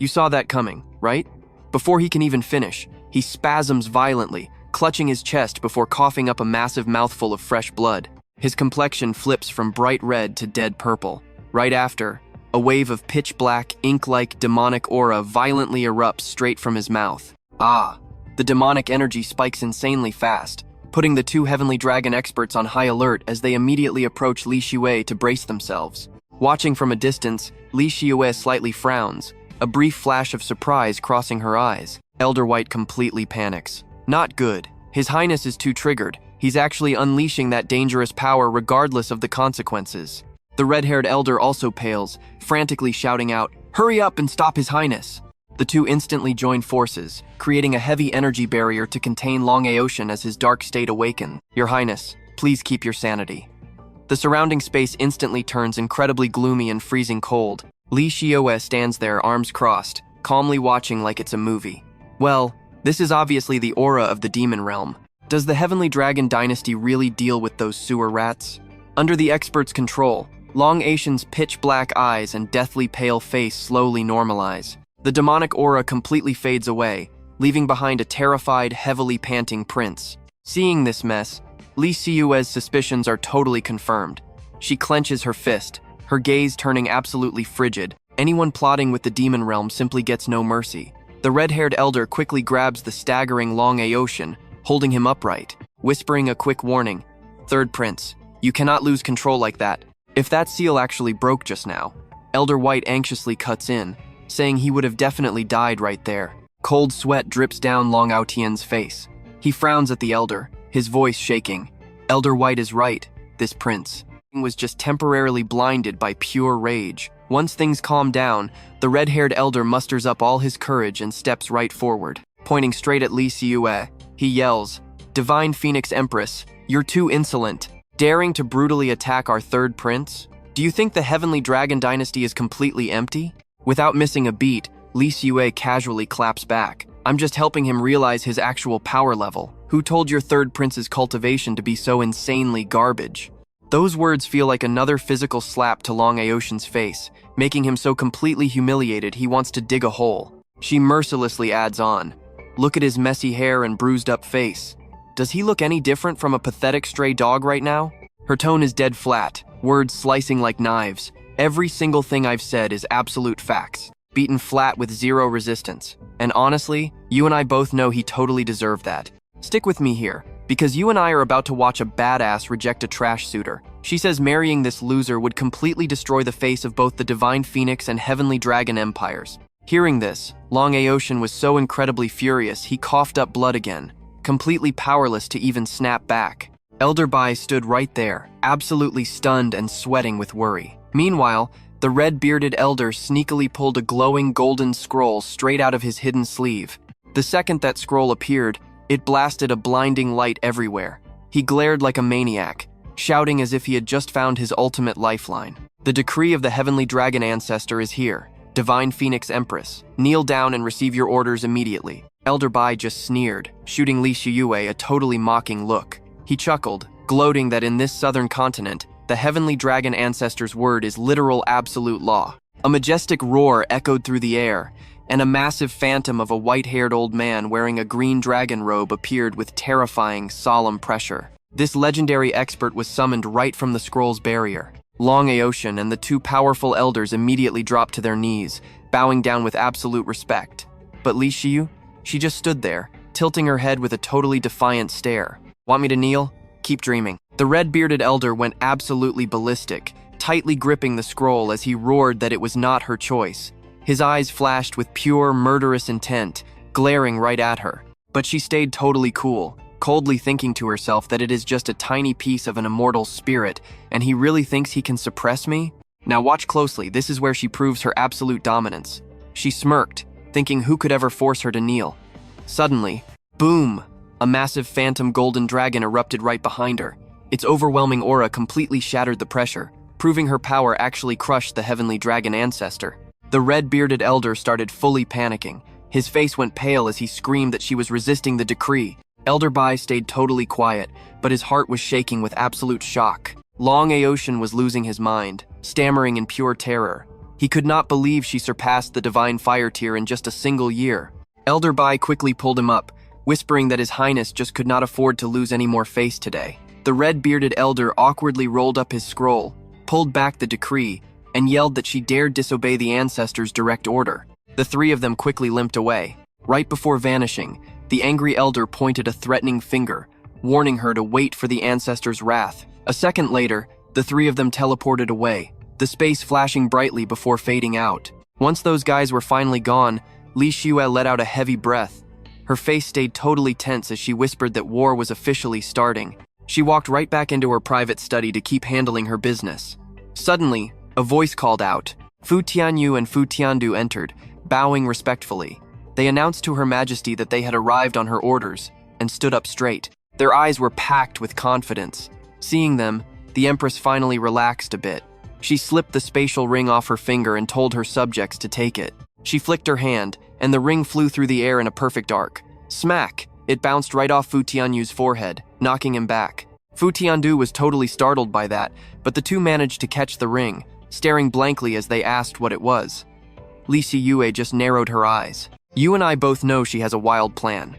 saw that coming, right? Before he can even finish, he spasms violently, clutching his chest before coughing up a massive mouthful of fresh blood. His complexion flips from bright red to dead purple. Right after, a wave of pitch-black, ink-like demonic aura violently erupts straight from his mouth. The demonic energy spikes insanely fast, putting the two Heavenly Dragon experts on high alert as they immediately approach Li Xiaowei to brace themselves. Watching from a distance, Li Xiaowei slightly frowns, a brief flash of surprise crossing her eyes. Elder White completely panics. Not good. His Highness is too triggered. He's actually unleashing that dangerous power regardless of the consequences. The red-haired elder also pales, frantically shouting out, "Hurry up and stop His Highness!" The two instantly join forces, creating a heavy energy barrier to contain Long Aotian as his dark state awakens. Your Highness, please keep your sanity. The surrounding space instantly turns incredibly gloomy and freezing cold. Li Xiaowei stands there, arms crossed, calmly watching like it's a movie. Well, this is obviously the aura of the demon realm. Does the Heavenly Dragon Dynasty really deal with those sewer rats? Under the expert's control, Long Aotian's pitch-black eyes and deathly pale face slowly normalize. The demonic aura completely fades away, leaving behind a terrified, heavily panting prince. Seeing this mess, Li Xiaowei's suspicions are totally confirmed. She clenches her fist, her gaze turning absolutely frigid. Anyone plotting with the demon realm simply gets no mercy. The red-haired elder quickly grabs the staggering Long Aotian, holding him upright, whispering a quick warning. Third Prince, you cannot lose control like that. If that seal actually broke just now, Elder White anxiously cuts in, saying he would have definitely died right there. Cold sweat drips down Long Aotian's face. He frowns at the elder, his voice shaking. Elder White is right, this prince was just temporarily blinded by pure rage. Once things calm down, the red-haired elder musters up all his courage and steps right forward. Pointing straight at Li Xiaowei, he yells, "Divine Phoenix Empress, you're too insolent, daring to brutally attack our third prince? Do you think the Heavenly Dragon Dynasty is completely empty?" Without missing a beat, Li Xiaowei casually claps back. "I'm just helping him realize his actual power level. Who told your third prince's cultivation to be so insanely garbage?" Those words feel like another physical slap to Long Aotian's face, making him so completely humiliated he wants to dig a hole. She mercilessly adds on, "Look at his messy hair and bruised-up face. Does he look any different from a pathetic stray dog right now?" Her tone is dead flat, words slicing like knives. Every single thing I've said is absolute facts, beaten flat with zero resistance. And honestly, you and I both know he totally deserved that. Stick with me here, because you and I are about to watch a badass reject a trash suitor. She says marrying this loser would completely destroy the face of both the Divine Phoenix and Heavenly Dragon empires. Hearing this, Long Aotian was so incredibly furious he coughed up blood again, completely powerless to even snap back. Elder Bai stood right there, absolutely stunned and sweating with worry. Meanwhile, the red-bearded elder sneakily pulled a glowing golden scroll straight out of his hidden sleeve. The second that scroll appeared, it blasted a blinding light everywhere. He glared like a maniac, shouting as if he had just found his ultimate lifeline. "The decree of the Heavenly Dragon Ancestor is here. Divine Phoenix Empress, kneel down and receive your orders immediately." Elder Bai just sneered, shooting Li Xiaowei a totally mocking look. He chuckled, gloating that in this southern continent, the Heavenly Dragon Ancestor's word is literal absolute law. A majestic roar echoed through the air, and a massive phantom of a white-haired old man wearing a green dragon robe appeared with terrifying, solemn pressure. This legendary expert was summoned right from the scroll's barrier. Long Aotian and the two powerful elders immediately dropped to their knees, bowing down with absolute respect. But Li Xiaowei, she just stood there, tilting her head with a totally defiant stare. "Want me to kneel? Keep dreaming." The red-bearded elder went absolutely ballistic, tightly gripping the scroll as he roared that it was not her choice. His eyes flashed with pure, murderous intent, glaring right at her. But she stayed totally cool, coldly thinking to herself that it is just a tiny piece of an immortal spirit, and he really thinks he can suppress me? Now watch closely, this is where she proves her absolute dominance. She smirked, thinking who could ever force her to kneel. Suddenly, boom! A massive phantom golden dragon erupted right behind her. Its overwhelming aura completely shattered the pressure, proving her power actually crushed the heavenly dragon ancestor. The red-bearded elder started fully panicking. His face went pale as he screamed that she was resisting the decree. Elder Bai stayed totally quiet, but his heart was shaking with absolute shock. Long Aoshan was losing his mind, stammering in pure terror. He could not believe she surpassed the divine fire tier in just a single year. Elder Bai quickly pulled him up, whispering that His Highness just could not afford to lose any more face today. The red-bearded elder awkwardly rolled up his scroll, pulled back the decree, and yelled that she dared disobey the ancestor's direct order. The three of them quickly limped away. Right before vanishing, the angry elder pointed a threatening finger, warning her to wait for the ancestor's wrath. A second later, the three of them teleported away, the space flashing brightly before fading out. Once those guys were finally gone, Li Shue let out a heavy breath. Her face stayed totally tense as she whispered that war was officially starting. She walked right back into her private study to keep handling her business. Suddenly, a voice called out. Fu Tianyu and Fu Tiandu entered, bowing respectfully. They announced to Her Majesty that they had arrived on her orders, and stood up straight. Their eyes were packed with confidence. Seeing them, the Empress finally relaxed a bit. She slipped the spatial ring off her finger and told her subjects to take it. She flicked her hand, and the ring flew through the air in a perfect arc. Smack! It bounced right off Fu Tianyu's forehead, knocking him back. Fu Tiandu was totally startled by that, but the two managed to catch the ring, staring blankly as they asked what it was. Li Yue just narrowed her eyes. You and I both know she has a wild plan.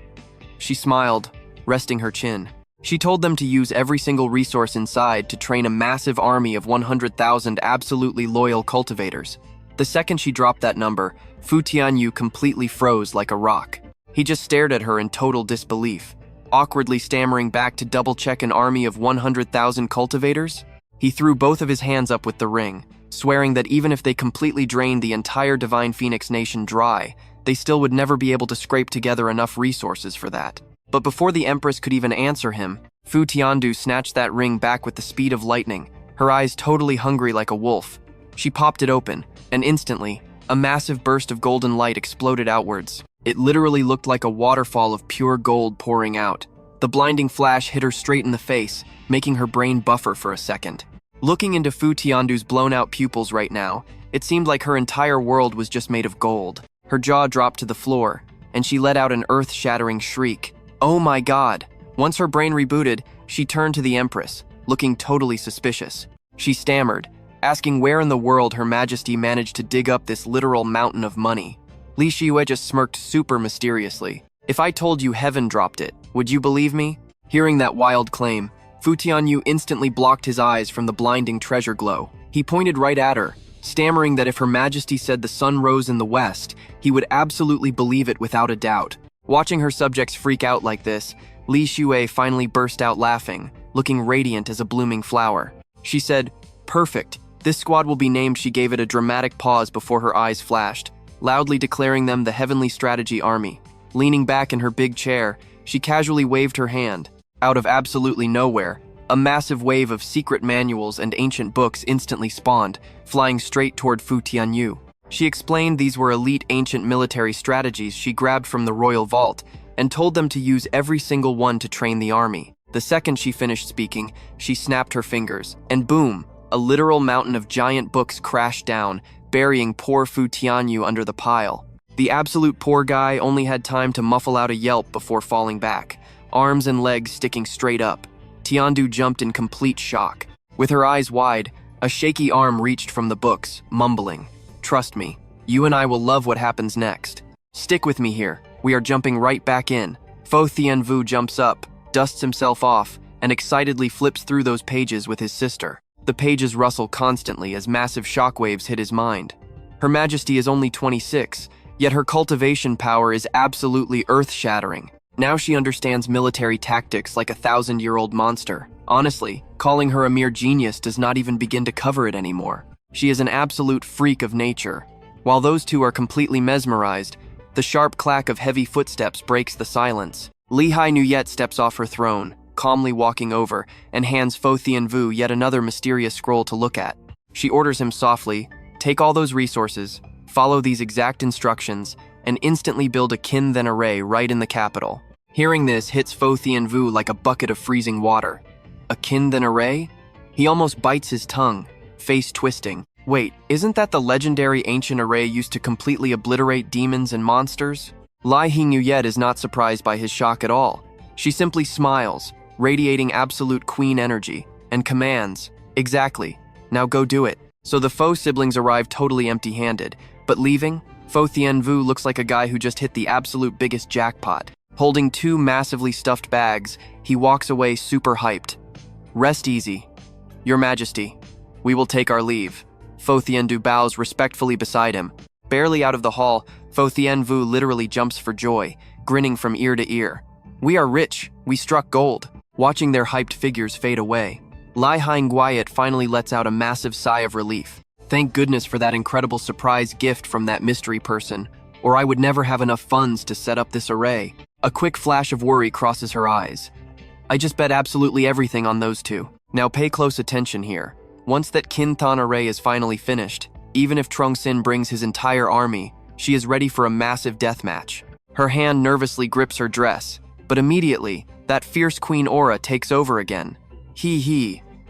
She smiled, resting her chin. She told them to use every single resource inside to train a massive army of 100,000 absolutely loyal cultivators. The second she dropped that number, Fu Tianyu completely froze like a rock. He just stared at her in total disbelief, awkwardly stammering back to double-check an army of 100,000 cultivators. He threw both of his hands up with the ring, swearing that even if they completely drained the entire Divine Phoenix Nation dry, they still would never be able to scrape together enough resources for that. But before the Empress could even answer him, Fu Tiandu snatched that ring back with the speed of lightning, her eyes totally hungry like a wolf. She popped it open, and instantly, a massive burst of golden light exploded outwards. It literally looked like a waterfall of pure gold pouring out. The blinding flash hit her straight in the face, making her brain buffer for a second. Looking into Fu Tiandu's blown-out pupils right now, it seemed like her entire world was just made of gold. Her jaw dropped to the floor, and she let out an earth-shattering shriek. Oh my god! Once her brain rebooted, she turned to the Empress, looking totally suspicious. She stammered, asking where in the world Her Majesty managed to dig up this literal mountain of money. Li Shue just smirked super mysteriously. If I told you heaven dropped it, would you believe me? Hearing that wild claim, Fu Tianyu instantly blocked his eyes from the blinding treasure glow. He pointed right at her, stammering that if Her Majesty said the sun rose in the west, he would absolutely believe it without a doubt. Watching her subjects freak out like this, Li Shue finally burst out laughing, looking radiant as a blooming flower. She said, "Perfect. This squad will be named." She gave it a dramatic pause before her eyes flashed, loudly declaring them the Heavenly Strategy Army. Leaning back in her big chair, she casually waved her hand. Out of absolutely nowhere, a massive wave of secret manuals and ancient books instantly spawned, flying straight toward Fu Tianyu. She explained these were elite ancient military strategies she grabbed from the royal vault, and told them to use every single one to train the army. The second she finished speaking, she snapped her fingers, and boom, a literal mountain of giant books crashed down, burying poor Fu Tianyu under the pile. The absolute poor guy only had time to muffle out a yelp before falling back, arms and legs sticking straight up. Tiandu jumped in complete shock. With her eyes wide, a shaky arm reached from the books, mumbling, "Trust me, you and I will love what happens next. Stick with me here, we are jumping right back in." Fo Thienvu jumps up, dusts himself off, and excitedly flips through those pages with his sister. The pages rustle constantly as massive shockwaves hit his mind. Her Majesty is only 26, yet her cultivation power is absolutely earth-shattering. Now she understands military tactics like a 1,000-year-old monster. Honestly, calling her a mere genius does not even begin to cover it anymore. She is an absolute freak of nature. While those two are completely mesmerized, The sharp clack of heavy footsteps breaks the silence. Lehigh Nuyet steps off her throne, calmly walking over, and hands Fo Thien Vu yet another mysterious scroll to look at. She orders him softly, "Take all those resources, follow these exact instructions, and instantly build a kin then array right in the capital." Hearing this hits Fo Thien Vu like a bucket of freezing water. A kin then array? He almost bites his tongue, face twisting. Wait, isn't that the legendary ancient array used to completely obliterate demons and monsters? Lai Nuyet is not surprised by his shock at all. She simply smiles, radiating absolute queen energy, and commands, "Exactly, now go do it." So the Fo siblings arrive totally empty-handed, but leaving, Fo Thien Vu looks like a guy who just hit the absolute biggest jackpot. Holding 2 massively stuffed bags, he walks away super hyped. "Rest easy, Your Majesty. We will take our leave." Fo Thien Du bows respectfully beside him. Barely out of the hall, Fo Thien Vu literally jumps for joy, grinning from ear to ear. "We are rich, we struck gold." Watching their hyped figures fade away, Lai Nuyet finally lets out a massive sigh of relief. Thank goodness for that incredible surprise gift from that mystery person, or I would never have enough funds to set up this array. A quick flash of worry crosses her eyes. I just bet absolutely everything on those two. Now pay close attention here. Once that Kin Thon array is finally finished, even if Trung Sin brings his entire army, she is ready for a massive deathmatch. Her hand nervously grips her dress, but immediately, that fierce queen aura takes over again.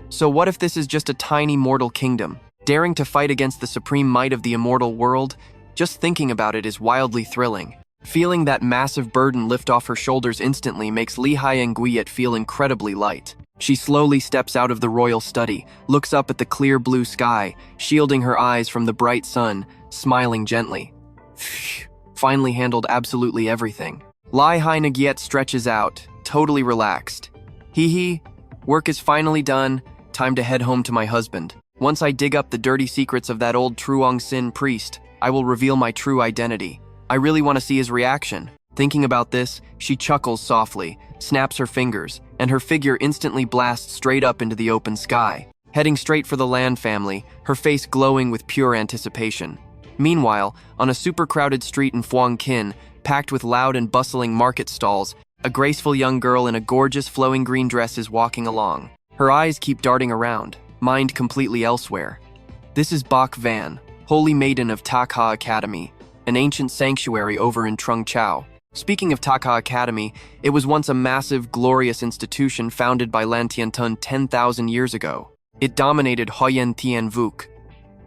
So what if this is just a tiny mortal kingdom, daring to fight against the supreme might of the immortal world? Just thinking about it is wildly thrilling. Feeling that massive burden lift off her shoulders instantly makes Lehigh Nuyet feel incredibly light. She slowly steps out of the royal study, looks up at the clear blue sky, shielding her eyes from the bright sun, smiling gently. Finally handled absolutely everything. Lehigh Nuyet stretches out, totally relaxed. Work is finally done, time to head home to my husband. Once I dig up the dirty secrets of that old Truong Sin priest, I will reveal my true identity. I really want to see his reaction. Thinking about this, she chuckles softly, snaps her fingers, and her figure instantly blasts straight up into the open sky, heading straight for the Lan family, her face glowing with pure anticipation. Meanwhile, on a super crowded street in Phuong Kin, packed with loud and bustling market stalls, a graceful young girl in a gorgeous flowing green dress is walking along. Her eyes keep darting around, mind completely elsewhere. This is Bak Van, Holy Maiden of Takha Academy, an ancient sanctuary over in Trung Chau. Speaking of Takha Academy, it was once a massive, glorious institution founded by Lan Thien Hong 10,000 years ago. It dominated Hoyen Thien Vuk.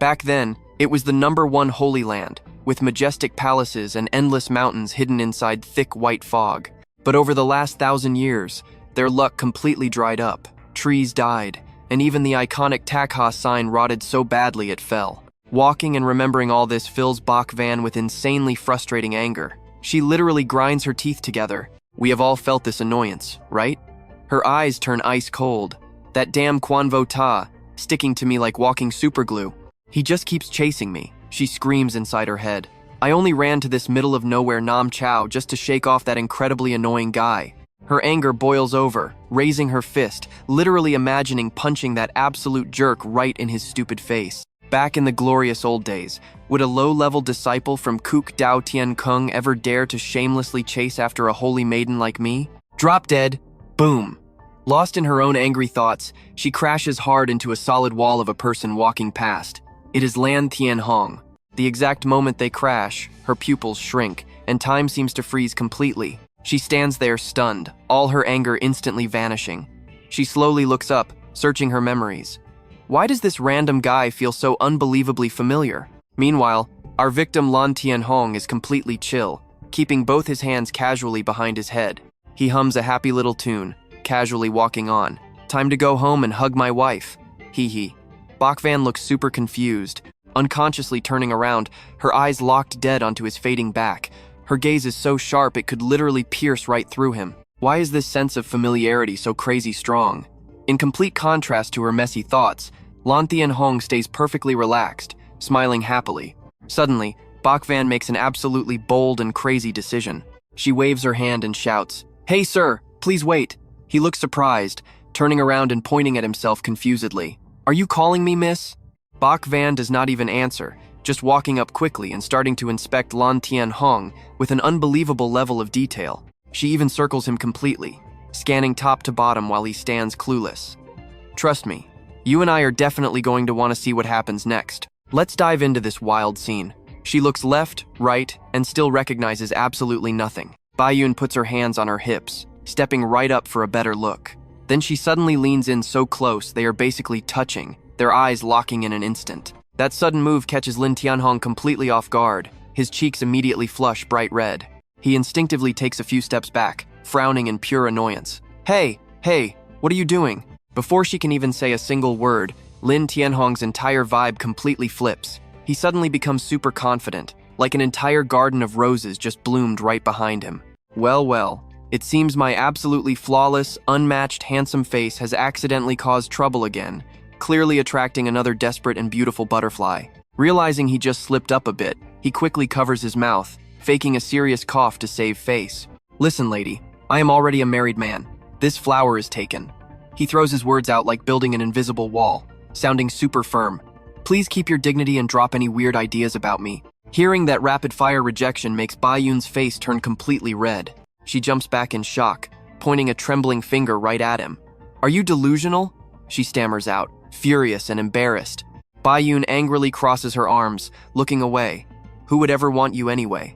Back then, it was the #1 holy land, with majestic palaces and endless mountains hidden inside thick white fog. But over the last 1,000 years, their luck completely dried up. Trees died, and even the iconic Takha sign rotted so badly it fell. Walking and remembering all this fills Bak Van with insanely frustrating anger. She literally grinds her teeth together. We have all felt this annoyance, right? Her eyes turn ice cold. That damn Quan Vo Ta, sticking to me like walking superglue. He just keeps chasing me, she screams inside her head. I only ran to this middle of nowhere Nam Chau just to shake off that incredibly annoying guy. Her anger boils over, raising her fist, literally imagining punching that absolute jerk right in his stupid face. Back in the glorious old days, would a low-level disciple from Kuk Dao Tien Kung ever dare to shamelessly chase after a holy maiden like me? Drop dead. Boom. Lost in her own angry thoughts, she crashes hard into a solid wall of a person walking past. It is Lan Thien Hong. The exact moment they crash, her pupils shrink, and time seems to freeze completely. She stands there stunned, all her anger instantly vanishing. She slowly looks up, searching her memories. Why does this random guy feel so unbelievably familiar? Meanwhile, our victim Lan Thien Hong is completely chill, keeping both his hands casually behind his head. He hums a happy little tune, casually walking on. Time to go home and hug my wife. Bak Van looks super confused, unconsciously turning around, her eyes locked dead onto his fading back. Her gaze is so sharp it could literally pierce right through him. Why is this sense of familiarity so crazy strong? In complete contrast to her messy thoughts, Lan Thien Hong stays perfectly relaxed, smiling happily. Suddenly, Bak Van makes an absolutely bold and crazy decision. She waves her hand and shouts, "Hey sir, please wait." He looks surprised, turning around and pointing at himself confusedly. "Are you calling me, miss?" Bak Van does not even answer, just walking up quickly and starting to inspect Lan Thien Hong with an unbelievable level of detail. She even circles him completely, scanning top to bottom while he stands clueless. Trust me, you and I are definitely going to want to see what happens next. Let's dive into this wild scene. She looks left, right, and still recognizes absolutely nothing. Bayun puts her hands on her hips, stepping right up for a better look. Then she suddenly leans in so close they are basically touching, their eyes locking in an instant. That sudden move catches Lan Thien Hong completely off guard. His cheeks immediately flush bright red. He instinctively takes a few steps back, frowning in pure annoyance. Hey, what are you doing? Before she can even say a single word, Lan Thien Hong's entire vibe completely flips. He suddenly becomes super confident, like an entire garden of roses just bloomed right behind him. Well, it seems my absolutely flawless, unmatched, handsome face has accidentally caused trouble again, clearly attracting another desperate and beautiful butterfly. Realizing he just slipped up a bit, he quickly covers his mouth, faking a serious cough to save face. Listen, lady, I am already a married man. This flower is taken. He throws his words out like building an invisible wall, sounding super firm. Please keep your dignity and drop any weird ideas about me. Hearing that rapid-fire rejection makes Bayun's face turn completely red. She jumps back in shock, pointing a trembling finger right at him. Are you delusional? She stammers out, furious and embarrassed. Bayun angrily crosses her arms, looking away. Who would ever want you anyway?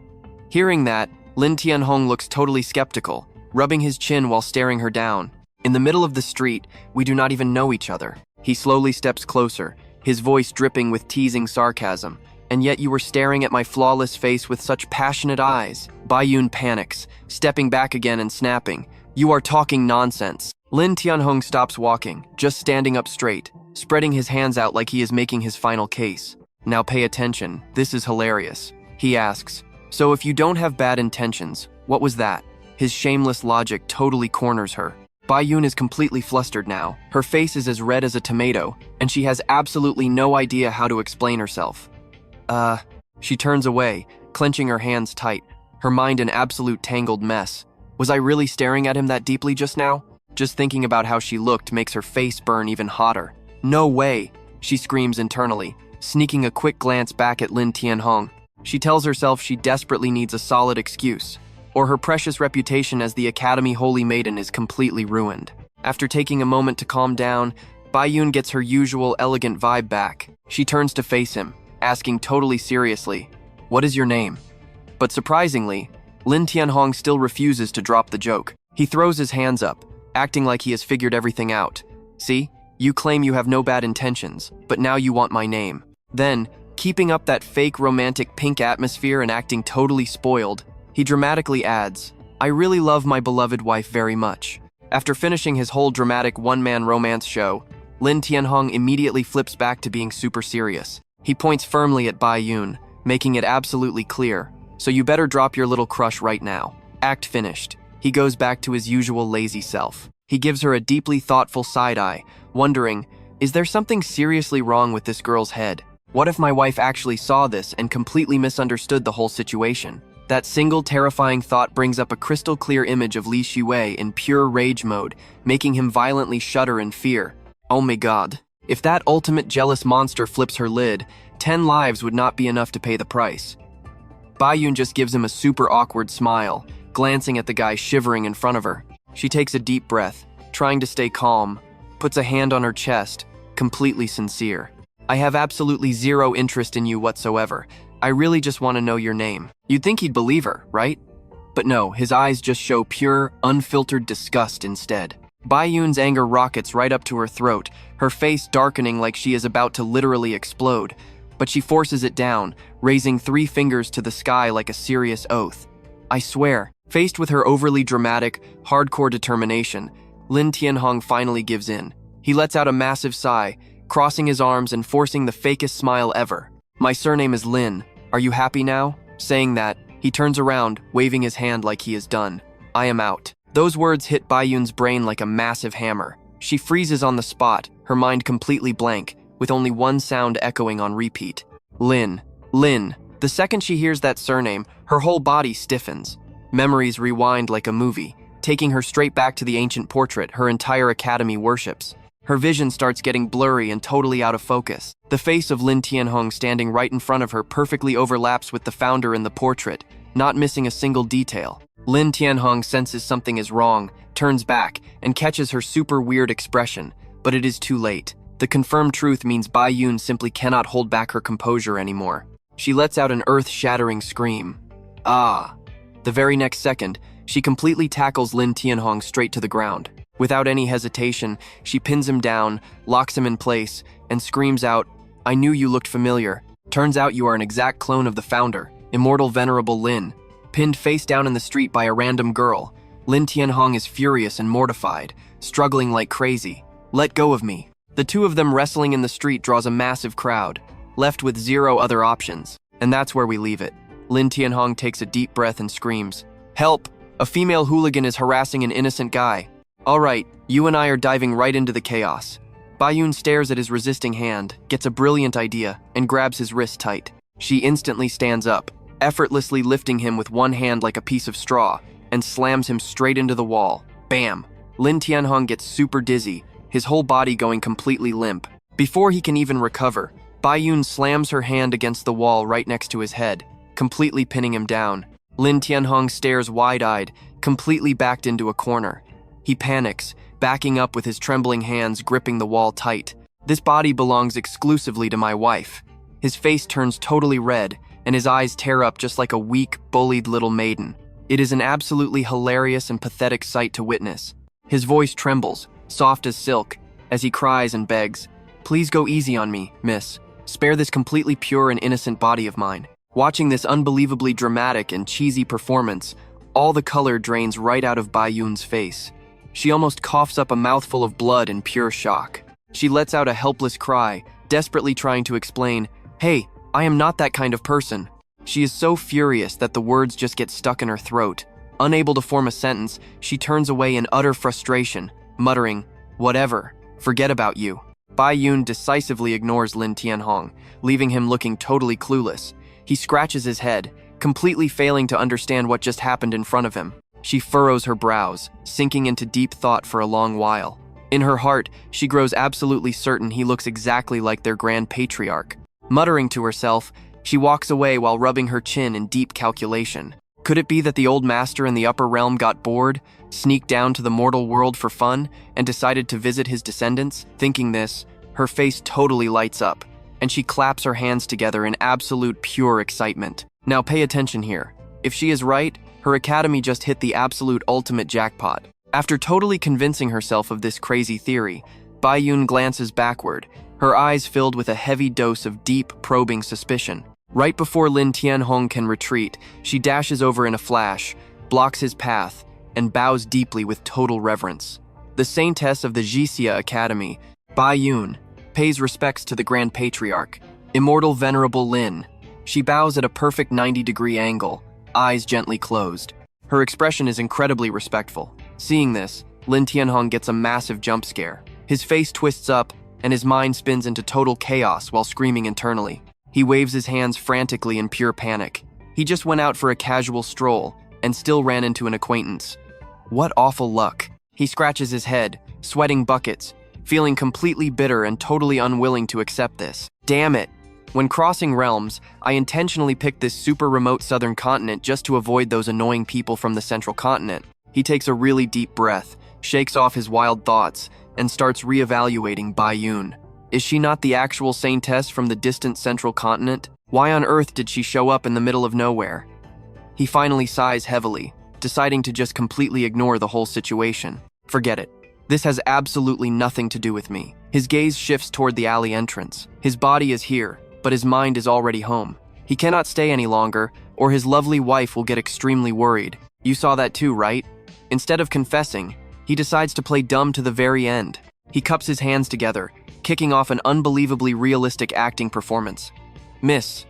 Hearing that, Lan Thien Hong looks totally skeptical, rubbing his chin while staring her down. In the middle of the street, we do not even know each other. He slowly steps closer, his voice dripping with teasing sarcasm. And yet you were staring at my flawless face with such passionate eyes. Bayun panics, stepping back again and snapping. You are talking nonsense. Lan Thien Hong stops walking, just standing up straight, spreading his hands out like he is making his final case. Now pay attention, this is hilarious. He asks, so if you don't have bad intentions, what was that? His shameless logic totally corners her. Bayun is completely flustered now. Her face is as red as a tomato, and she has absolutely no idea how to explain herself. She turns away, clenching her hands tight, her mind an absolute tangled mess. Was I really staring at him that deeply just now? Just thinking about how she looked makes her face burn even hotter. No way, she screams internally, sneaking a quick glance back at Lan Thien Hong. She tells herself she desperately needs a solid excuse, or her precious reputation as the Academy Holy Maiden is completely ruined. After taking a moment to calm down, Bayun gets her usual elegant vibe back. She turns to face him, asking totally seriously, what is your name? But surprisingly, Lan Thien Hong still refuses to drop the joke. He throws his hands up, acting like he has figured everything out. See, you claim you have no bad intentions, but now you want my name. Then, keeping up that fake romantic pink atmosphere and acting totally spoiled, he dramatically adds, I really love my beloved wife very much. After finishing his whole dramatic one-man romance show, Lan Thien Hong immediately flips back to being super serious. He points firmly at Bayun, making it absolutely clear, so you better drop your little crush right now. Act finished. He goes back to his usual lazy self. He gives her a deeply thoughtful side-eye, wondering, is there something seriously wrong with this girl's head? What if my wife actually saw this and completely misunderstood the whole situation? That single terrifying thought brings up a crystal clear image of Li Shiwei in pure rage mode, making him violently shudder in fear. Oh my god. If that ultimate jealous monster flips her lid, 10 lives would not be enough to pay the price. Bayun just gives him a super awkward smile, glancing at the guy shivering in front of her. She takes a deep breath, trying to stay calm, puts a hand on her chest, completely sincere. I have absolutely zero interest in you whatsoever. I really just want to know your name. You'd think he'd believe her, right? But no, his eyes just show pure, unfiltered disgust instead. Bayun's anger rockets right up to her throat, her face darkening like she is about to literally explode. But she forces it down, raising 3 fingers to the sky like a serious oath. I swear, faced with her overly dramatic, hardcore determination, Lan Thien Hong finally gives in. He lets out a massive sigh, crossing his arms and forcing the fakest smile ever. My surname is Lin. Are you happy now? Saying that, he turns around, waving his hand like he is done. I am out. Those words hit Bayun's brain like a massive hammer. She freezes on the spot, her mind completely blank, with only one sound echoing on repeat. Lin. Lin. The second she hears that surname, her whole body stiffens. Memories rewind like a movie, taking her straight back to the ancient portrait her entire academy worships. Her vision starts getting blurry and totally out of focus. The face of Lan Thien Hong standing right in front of her perfectly overlaps with the founder in the portrait, not missing a single detail. Lan Thien Hong senses something is wrong, turns back, and catches her super weird expression, but it is too late. The confirmed truth means Bai Yun simply cannot hold back her composure anymore. She lets out an earth-shattering scream. Ah! The very next second, she completely tackles Lan Thien Hong straight to the ground. Without any hesitation, she pins him down, locks him in place, and screams out, "I knew you looked familiar. Turns out you are an exact clone of the founder, immortal venerable Lin." Pinned face down in the street by a random girl, Lan Thien Hong is furious and mortified, struggling like crazy. "Let go of me." The two of them wrestling in the street draws a massive crowd, left with zero other options. And that's where we leave it. Lan Thien Hong takes a deep breath and screams, "Help! A female hooligan is harassing an innocent guy." "All right, you and I are diving right into the chaos." Bai Yun stares at his resisting hand, gets a brilliant idea, and grabs his wrist tight. She instantly stands up, effortlessly lifting him with one hand like a piece of straw, and slams him straight into the wall. Bam! Lan Thien Hong gets super dizzy, his whole body going completely limp. Before he can even recover, Bai Yun slams her hand against the wall right next to his head, completely pinning him down. Lan Thien Hong stares wide-eyed, completely backed into a corner. He panics, backing up with his trembling hands gripping the wall tight. "This body belongs exclusively to my wife." His face turns totally red, and his eyes tear up just like a weak, bullied little maiden. It is an absolutely hilarious and pathetic sight to witness. His voice trembles, soft as silk, as he cries and begs, "Please go easy on me, miss. Spare this completely pure and innocent body of mine." Watching this unbelievably dramatic and cheesy performance, all the color drains right out of Bai Yun's face. She almost coughs up a mouthful of blood in pure shock. She lets out a helpless cry, desperately trying to explain, "Hey, I am not that kind of person." She is so furious that the words just get stuck in her throat. Unable to form a sentence, she turns away in utter frustration, muttering, "Whatever, forget about you." Bai Yun decisively ignores Lan Thien Hong, leaving him looking totally clueless. He scratches his head, completely failing to understand what just happened in front of him. She furrows her brows, sinking into deep thought for a long while. In her heart, she grows absolutely certain he looks exactly like their grand patriarch. Muttering to herself, she walks away while rubbing her chin in deep calculation. Could it be that the old master in the upper realm got bored, sneaked down to the mortal world for fun, and decided to visit his descendants? Thinking this, her face totally lights up, and she claps her hands together in absolute pure excitement. Now pay attention here. If she is right, her academy just hit the absolute ultimate jackpot. After totally convincing herself of this crazy theory, Bai Yun glances backward, her eyes filled with a heavy dose of deep, probing suspicion. Right before Lan Thien Hong can retreat, she dashes over in a flash, blocks his path, and bows deeply with total reverence. The saintess of the Jixia Academy, Bai Yun, pays respects to the Grand Patriarch, immortal venerable Lin. She bows at a perfect 90-degree angle, eyes gently closed. Her expression is incredibly respectful. Seeing this, Lan Thien Hong gets a massive jump scare. His face twists up, and his mind spins into total chaos while screaming internally. He waves his hands frantically in pure panic. He just went out for a casual stroll, and still ran into an acquaintance. What awful luck. He scratches his head, sweating buckets, feeling completely bitter and totally unwilling to accept this. Damn it. When crossing realms, I intentionally picked this super remote southern continent just to avoid those annoying people from the central continent. He takes a really deep breath, shakes off his wild thoughts, and starts reevaluating Bai Yun. Is she not the actual saintess from the distant central continent? Why on earth did she show up in the middle of nowhere? He finally sighs heavily, deciding to just completely ignore the whole situation. Forget it. This has absolutely nothing to do with me. His gaze shifts toward the alley entrance. His body is here, but his mind is already home. He cannot stay any longer, or his lovely wife will get extremely worried. You saw that too, right? Instead of confessing, he decides to play dumb to the very end. He cups his hands together, kicking off an unbelievably realistic acting performance. "Miss,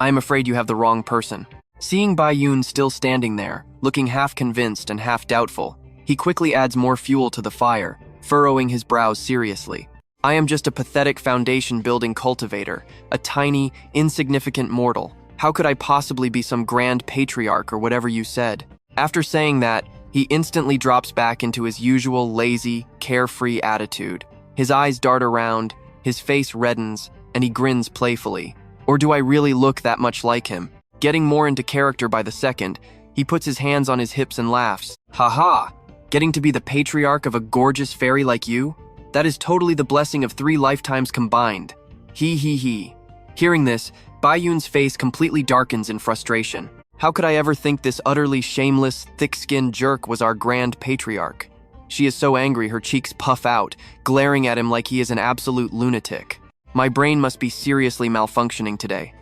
I am afraid you have the wrong person." Seeing Bai Yun still standing there, looking half convinced and half doubtful, he quickly adds more fuel to the fire, furrowing his brows seriously. "I am just a pathetic foundation-building cultivator, a tiny, insignificant mortal. How could I possibly be some grand patriarch or whatever you said?" After saying that, he instantly drops back into his usual lazy, carefree attitude. His eyes dart around, his face reddens, and he grins playfully. Or do I really look that much like him? Getting more into character by the second, he puts his hands on his hips and laughs. Ha! Getting to be the patriarch of a gorgeous fairy like you? That is totally the blessing of 3 lifetimes combined. He. Hearing this, Baiyun's face completely darkens in frustration. How could I ever think this utterly shameless, thick-skinned jerk was our grand patriarch? She is so angry her cheeks puff out, glaring at him like he is an absolute lunatic. My brain must be seriously malfunctioning today.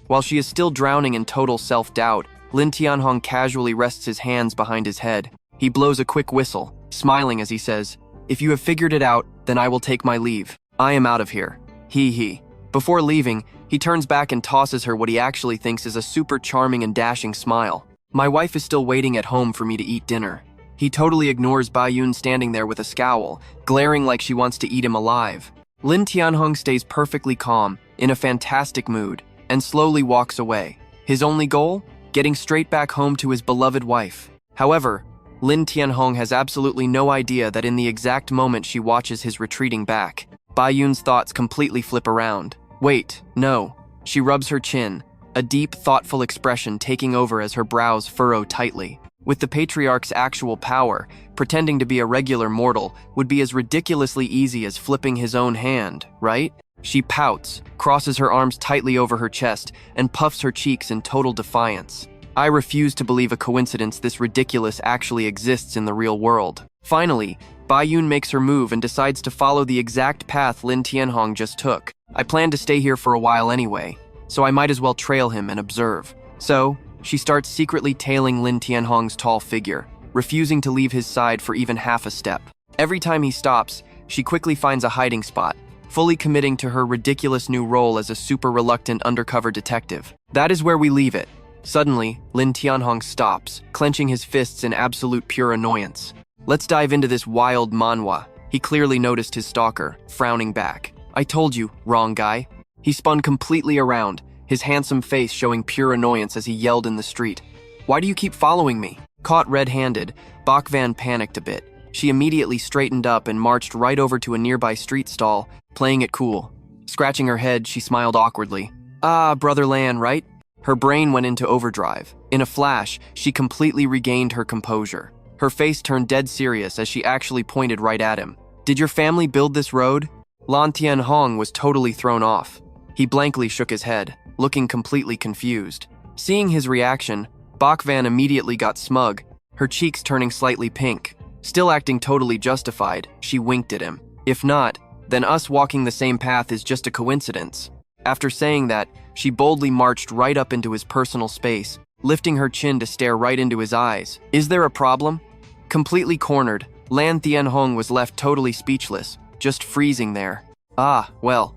While she is still drowning in total self-doubt, Lan Thien Hong casually rests his hands behind his head. He blows a quick whistle, smiling as he says, "If you have figured it out, then I will take my leave. I am out of here." He. Before leaving, he turns back and tosses her what he actually thinks is a super charming and dashing smile. My wife is still waiting at home for me to eat dinner. He totally ignores Baiyun standing there with a scowl, glaring like she wants to eat him alive. Lan Thien Hong stays perfectly calm, in a fantastic mood, and slowly walks away. His only goal? Getting straight back home to his beloved wife. However, Lan Thien Hong has absolutely no idea that in the exact moment she watches his retreating back, Baiyun's thoughts completely flip around. Wait, no. She rubs her chin, a deep, thoughtful expression taking over as her brows furrow tightly. With the patriarch's actual power, pretending to be a regular mortal would be as ridiculously easy as flipping his own hand, right? She pouts, crosses her arms tightly over her chest, and puffs her cheeks in total defiance. I refuse to believe a coincidence this ridiculous actually exists in the real world. Finally, Baiyun makes her move and decides to follow the exact path Lan Thien Hong just took. I plan to stay here for a while anyway, so I might as well trail him and observe. So, she starts secretly tailing Lan Thien Hong's tall figure, refusing to leave his side for even half a step. Every time he stops, she quickly finds a hiding spot, fully committing to her ridiculous new role as a super reluctant undercover detective. That is where we leave it. Suddenly, Lan Thien Hong stops, clenching his fists in absolute pure annoyance. Let's dive into this wild Manhwa. He clearly noticed his stalker, frowning back. I told you, wrong guy. He spun completely around, his handsome face showing pure annoyance as he yelled in the street. Why do you keep following me? Caught red-handed, Bak Van panicked a bit. She immediately straightened up and marched right over to a nearby street stall, playing it cool. Scratching her head, she smiled awkwardly. Ah, Brother Lan, right? Her brain went into overdrive. In a flash, she completely regained her composure. Her face turned dead serious as she actually pointed right at him. Did your family build this road? Lan Thien Hong was totally thrown off. He blankly shook his head, looking completely confused. Seeing his reaction, Bak Van immediately got smug, her cheeks turning slightly pink. Still acting totally justified, she winked at him. If not, then us walking the same path is just a coincidence. After saying that, she boldly marched right up into his personal space, lifting her chin to stare right into his eyes. Is there a problem? Completely cornered, Lan Thien Hong was left totally speechless, just freezing there. Ah, well.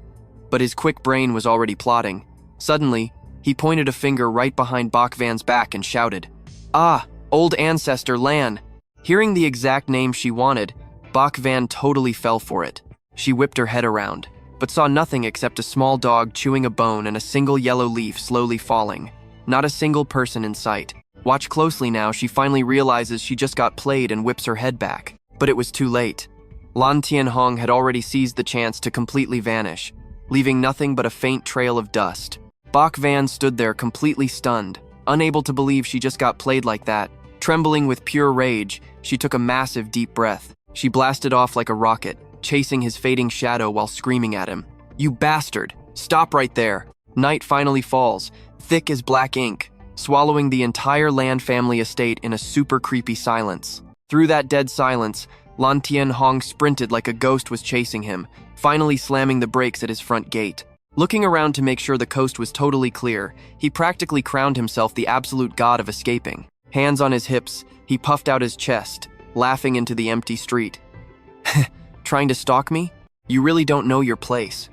But his quick brain was already plotting. Suddenly, he pointed a finger right behind Bak Van's back and shouted, "Ah, old ancestor Lan." Hearing the exact name she wanted, Bak Van totally fell for it. She whipped her head around, but saw nothing except a small dog chewing a bone and a single yellow leaf slowly falling. Not a single person in sight. Watch closely now, she finally realizes she just got played and whips her head back. But it was too late. Lan Thien Hong had already seized the chance to completely vanish, leaving nothing but a faint trail of dust. Bak Van stood there completely stunned, unable to believe she just got played like that. Trembling with pure rage, she took a massive deep breath. She blasted off like a rocket, chasing his fading shadow while screaming at him. You bastard! Stop right there! Night finally falls, thick as black ink, swallowing the entire Lan family estate in a super creepy silence. Through that dead silence, Lan Thien Hong sprinted like a ghost was chasing him, finally slamming the brakes at his front gate. Looking around to make sure the coast was totally clear, he practically crowned himself the absolute god of escaping. Hands on his hips, he puffed out his chest, laughing into the empty street. Trying to stalk me? You really don't know your place.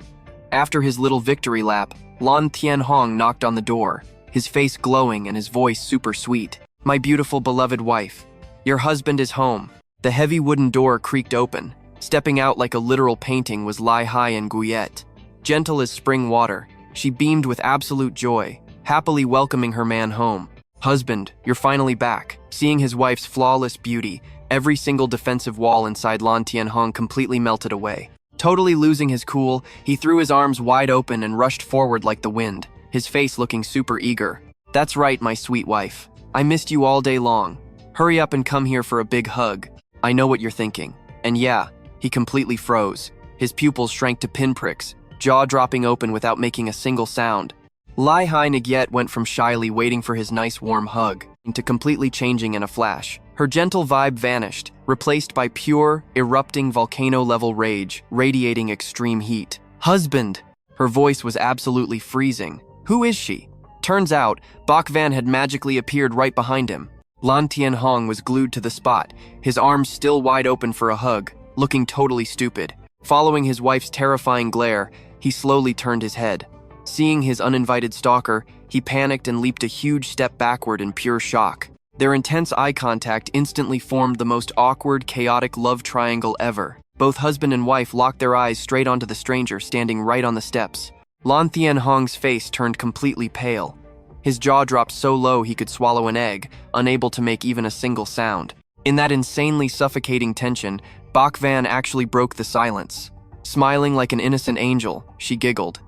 After his little victory lap, Lan Thien Hong knocked on the door, his face glowing and his voice super sweet. My beautiful beloved wife, your husband is home. The heavy wooden door creaked open. Stepping out like a literal painting was Lai Hai and Guyette. Gentle as spring water, she beamed with absolute joy, happily welcoming her man home. Husband, you're finally back. Seeing his wife's flawless beauty, every single defensive wall inside Lan Thien Hong completely melted away. Totally losing his cool, he threw his arms wide open and rushed forward like the wind, his face looking super eager. "That's right, my sweet wife. I missed you all day long. Hurry up and come here for a big hug. I know what you're thinking." And yeah, he completely froze. His pupils shrank to pinpricks, jaw dropping open without making a single sound. Lai Hai Nagyet went from shyly waiting for his nice warm hug to completely changing in a flash. Her gentle vibe vanished, replaced by pure, erupting volcano-level rage, radiating extreme heat. "Husband!" Her voice was absolutely freezing. "Who is she?" Turns out, Bak Van had magically appeared right behind him. Lan Thien Hong was glued to the spot, his arms still wide open for a hug, looking totally stupid. Following his wife's terrifying glare, he slowly turned his head. Seeing his uninvited stalker, he panicked and leaped a huge step backward in pure shock. Their intense eye contact instantly formed the most awkward, chaotic love triangle ever. Both husband and wife locked their eyes straight onto the stranger standing right on the steps. Lan Thien Hong's face turned completely pale. His jaw dropped so low he could swallow an egg, unable to make even a single sound. In that insanely suffocating tension, Bak Van actually broke the silence. Smiling like an innocent angel, she giggled.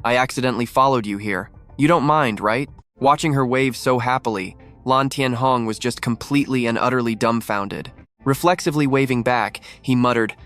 "I accidentally followed you here. You don't mind, right?" Watching her wave so happily, Lan Thien Hong was just completely and utterly dumbfounded. Reflexively waving back, he muttered,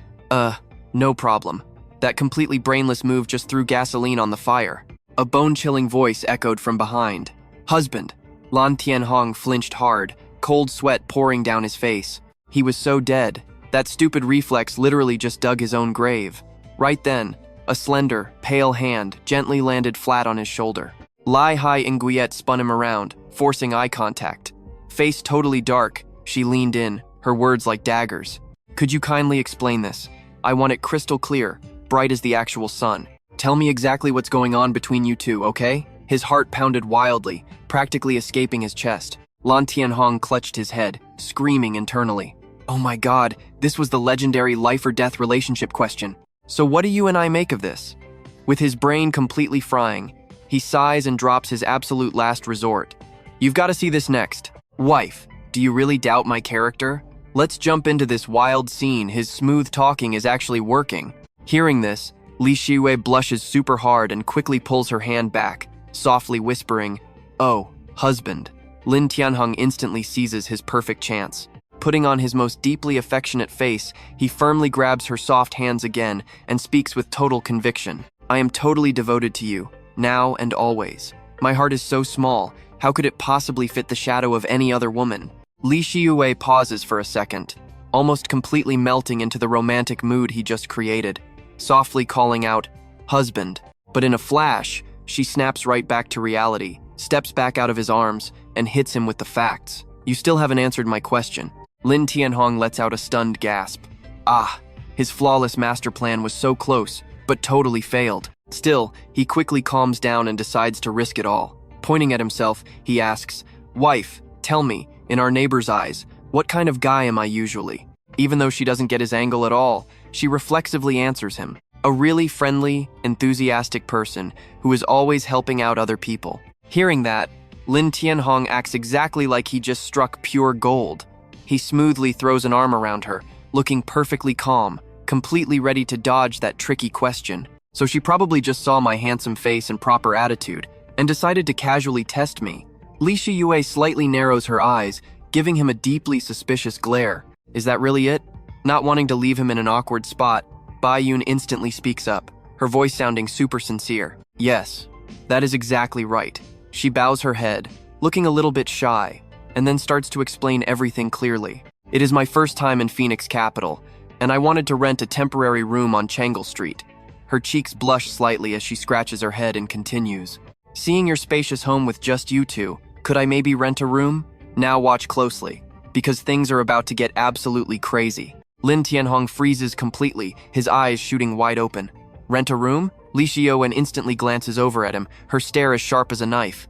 no problem. That completely brainless move just threw gasoline on the fire." A bone-chilling voice echoed from behind. "Husband!" Lan Thien Hong flinched hard, cold sweat pouring down his face. He was so dead. That stupid reflex literally just dug his own grave. Right then, a slender, pale hand gently landed flat on his shoulder. Lai Hai Nguyen spun him around, forcing eye contact. Face totally dark, she leaned in, her words like daggers. "Could you kindly explain this? I want it crystal clear, bright as the actual sun. Tell me exactly what's going on between you two, okay?" His heart pounded wildly, practically escaping his chest. Lan Thien Hong clutched his head, screaming internally. "Oh my god, this was the legendary life or death relationship question. So what do you and I make of this?" With his brain completely frying, he sighs and drops his absolute last resort. "You've got to see this next. Wife, do you really doubt my character? Let's jump into this wild scene. His smooth talking is actually working." Hearing this, Li Shiwei blushes super hard and quickly pulls her hand back, softly whispering, "Oh, husband." Lan Thien Hong instantly seizes his perfect chance. Putting on his most deeply affectionate face, he firmly grabs her soft hands again and speaks with total conviction. "I am totally devoted to you, now and always. My heart is so small, how could it possibly fit the shadow of any other woman?" Li Shiwei pauses for a second, almost completely melting into the romantic mood he just created, softly calling out, "Husband." But in a flash, she snaps right back to reality, steps back out of his arms, and hits him with the facts. "You still haven't answered my question." Lan Thien Hong lets out a stunned gasp. His flawless master plan was so close, but totally failed. Still, he quickly calms down and decides to risk it all. Pointing at himself, he asks, "Wife, tell me, in our neighbor's eyes, what kind of guy am I usually?" Even though she doesn't get his angle at all, she reflexively answers him. "A really friendly, enthusiastic person who is always helping out other people." Hearing that, Lan Thien Hong acts exactly like he just struck pure gold. He smoothly throws an arm around her, looking perfectly calm, completely ready to dodge that tricky question. So she probably just saw my handsome face and proper attitude, and decided to casually test me. Li Shiyue slightly narrows her eyes, giving him a deeply suspicious glare. Is that really it? Not wanting to leave him in an awkward spot, Bai Yun instantly speaks up, her voice sounding super sincere. "Yes, that is exactly right." She bows her head, looking a little bit shy, and then starts to explain everything clearly. "It is my first time in Phoenix Capital, and I wanted to rent a temporary room on Changle Street." Her cheeks blush slightly as she scratches her head and continues. "Seeing your spacious home with just you two, could I maybe rent a room? Now watch closely, because things are about to get absolutely crazy." Lan Thien Hong freezes completely, his eyes shooting wide open. "Rent a room?" Li Shiyuan instantly glances over at him, her stare as sharp as a knife.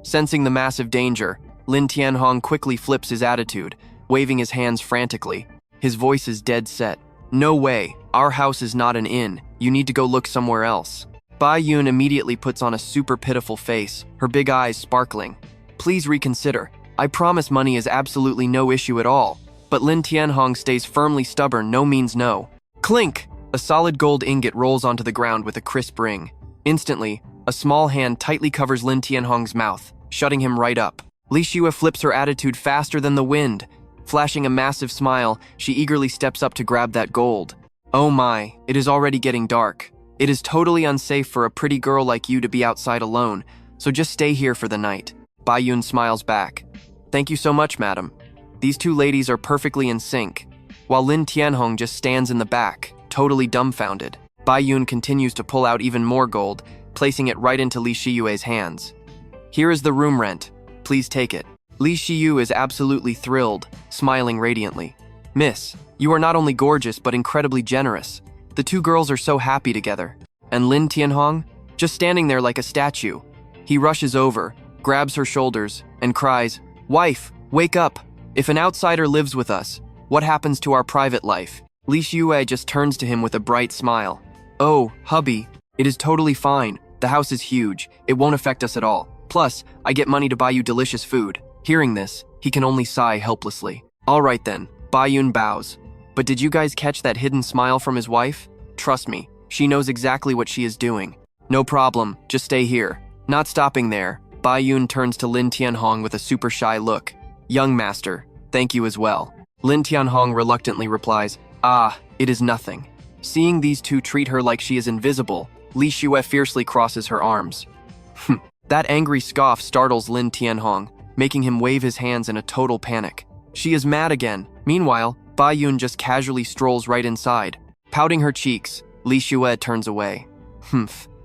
Sensing the massive danger, Lan Thien Hong quickly flips his attitude, waving his hands frantically. His voice is dead set. "No way, our house is not an inn. You need to go look somewhere else." Bai Yun immediately puts on a super pitiful face, her big eyes sparkling. "Please reconsider. I promise money is absolutely no issue at all." But Lan Thien Hong stays firmly stubborn, no means no. Clink! A solid gold ingot rolls onto the ground with a crisp ring. Instantly, a small hand tightly covers Lan Thien Hong's mouth, shutting him right up. Li Shiyue flips her attitude faster than the wind. Flashing a massive smile, she eagerly steps up to grab that gold. Oh my, it is already getting dark. It is totally unsafe for a pretty girl like you to be outside alone, so just stay here for the night. Bai Yun smiles back. Thank you so much, madam. These two ladies are perfectly in sync, while Lan Thien Hong just stands in the back, totally dumbfounded. Bai Yun continues to pull out even more gold, placing it right into Li Shiyue's hands. Here is the room rent. Please take it. Li Shiyue is absolutely thrilled, smiling radiantly. Miss, you are not only gorgeous but incredibly generous. The two girls are so happy together. And Lan Thien Hong? Just standing there like a statue. He rushes over, grabs her shoulders, and cries, Wife, wake up! If an outsider lives with us, what happens to our private life? Li Shiyue just turns to him with a bright smile. Oh, hubby, it is totally fine. The house is huge. It won't affect us at all. Plus, I get money to buy you delicious food. Hearing this, he can only sigh helplessly. All right then, Bai Yun bows. But did you guys catch that hidden smile from his wife? Trust me, she knows exactly what she is doing. No problem, just stay here. Not stopping there, Bai Yun turns to Lan Thien Hong with a super shy look. Young master, thank you as well. Lan Thien Hong reluctantly replies, it is nothing. Seeing these two treat her like she is invisible, Li Shiyue fiercely crosses her arms. That angry scoff startles Lan Thien Hong, making him wave his hands in a total panic. She is mad again. Meanwhile, Bai Yun just casually strolls right inside. Pouting her cheeks, Li Shiyue turns away.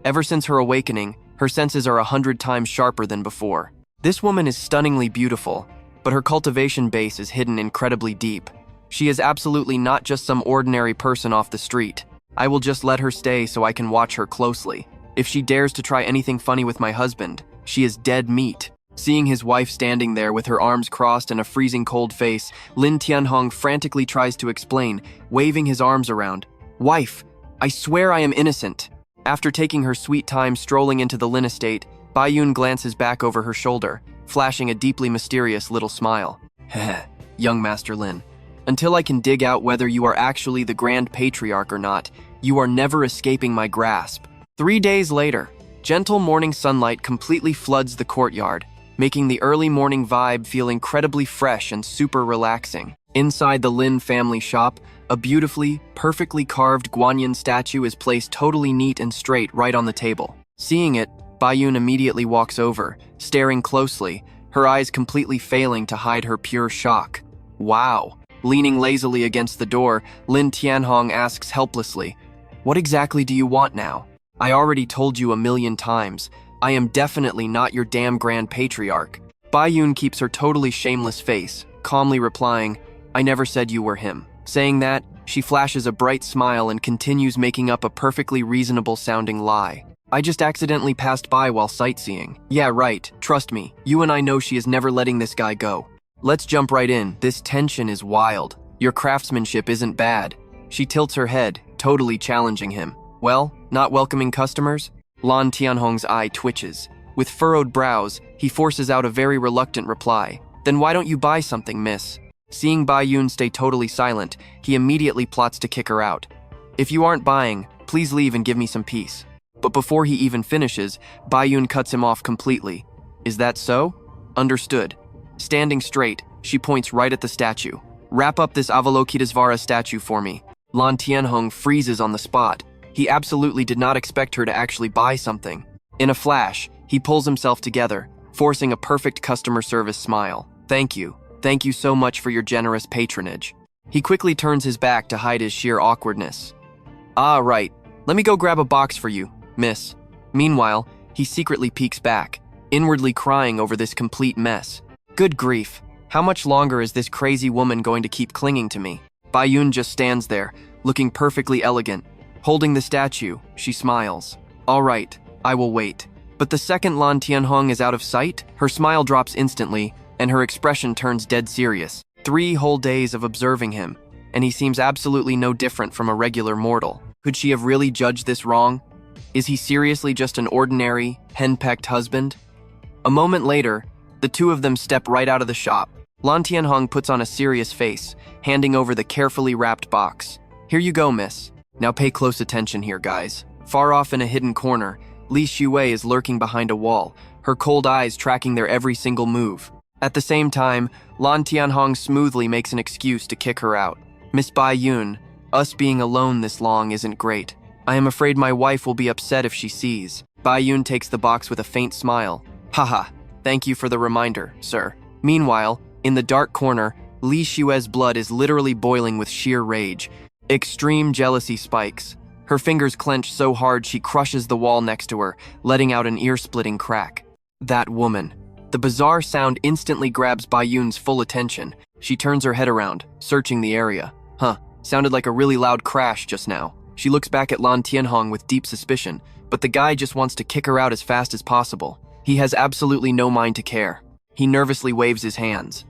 Ever since her awakening, her senses are 100 times sharper than before. This woman is stunningly beautiful, but her cultivation base is hidden incredibly deep. She is absolutely not just some ordinary person off the street. I will just let her stay so I can watch her closely. If she dares to try anything funny with my husband, she is dead meat. Seeing his wife standing there with her arms crossed and a freezing cold face, Lan Thien Hong frantically tries to explain, waving his arms around. Wife, I swear I am innocent. After taking her sweet time strolling into the Lin estate, Bai Yun glances back over her shoulder, flashing a deeply mysterious little smile. Heh, young Master Lin. Until I can dig out whether you are actually the Grand Patriarch or not, you are never escaping my grasp. 3 days later, gentle morning sunlight completely floods the courtyard, making the early morning vibe feel incredibly fresh and super relaxing. Inside the Lin family shop, a beautifully, perfectly carved Guanyin statue is placed totally neat and straight right on the table. Seeing it, Bai Yun immediately walks over, staring closely, her eyes completely failing to hide her pure shock. Wow. Leaning lazily against the door, Lan Thien Hong asks helplessly, What exactly do you want now? I already told you 1,000,000 times. I am definitely not your damn Grand Patriarch. Bai Yun keeps her totally shameless face, calmly replying, I never said you were him. Saying that, she flashes a bright smile and continues making up a perfectly reasonable sounding lie. I just accidentally passed by while sightseeing. Yeah, right. Trust me. You and I know she is never letting this guy go. Let's jump right in. This tension is wild. Your craftsmanship isn't bad. She tilts her head, totally challenging him. Well, not welcoming customers? Lan Thien Hong's eye twitches. With furrowed brows, he forces out a very reluctant reply. Then why don't you buy something, miss? Seeing Bai Yun stay totally silent, he immediately plots to kick her out. If you aren't buying, please leave and give me some peace. But before he even finishes, Bai Yun cuts him off completely. Is that so? Understood. Standing straight, she points right at the statue. Wrap up this Avalokitesvara statue for me. Lan Thien Hong freezes on the spot. He absolutely did not expect her to actually buy something. In a flash, he pulls himself together, forcing a perfect customer service smile. Thank you. Thank you so much for your generous patronage. He quickly turns his back to hide his sheer awkwardness. Ah, right. Let me go grab a box for you, miss. Meanwhile, he secretly peeks back, inwardly crying over this complete mess. Good grief. How much longer is this crazy woman going to keep clinging to me? Bai Yun just stands there, looking perfectly elegant. Holding the statue, she smiles. All right, I will wait. But the second Lan Thien Hong is out of sight, her smile drops instantly, and her expression turns dead serious. 3 whole days of observing him, and he seems absolutely no different from a regular mortal. Could she have really judged this wrong? Is he seriously just an ordinary, henpecked husband? A moment later, the two of them step right out of the shop. Lan Thien Hong puts on a serious face, handing over the carefully wrapped box. Here you go, miss. Now pay close attention here, guys. Far off in a hidden corner, Li Shue is lurking behind a wall, her cold eyes tracking their every single move. At the same time, Lan Thien Hong smoothly makes an excuse to kick her out. Miss Bai Yun, us being alone this long isn't great. I am afraid my wife will be upset if she sees. Bai Yun takes the box with a faint smile. Haha, thank you for the reminder, sir. Meanwhile, in the dark corner, Li Shue's blood is literally boiling with sheer rage. Extreme jealousy spikes. Her fingers clench so hard she crushes the wall next to her, letting out an ear-splitting crack. That woman. The bizarre sound instantly grabs Bai Yun's full attention. She turns her head around, searching the area. Sounded like a really loud crash just now. She looks back at Lan Thien Hong with deep suspicion, but the guy just wants to kick her out as fast as possible. He has absolutely no mind to care. He nervously waves his hands.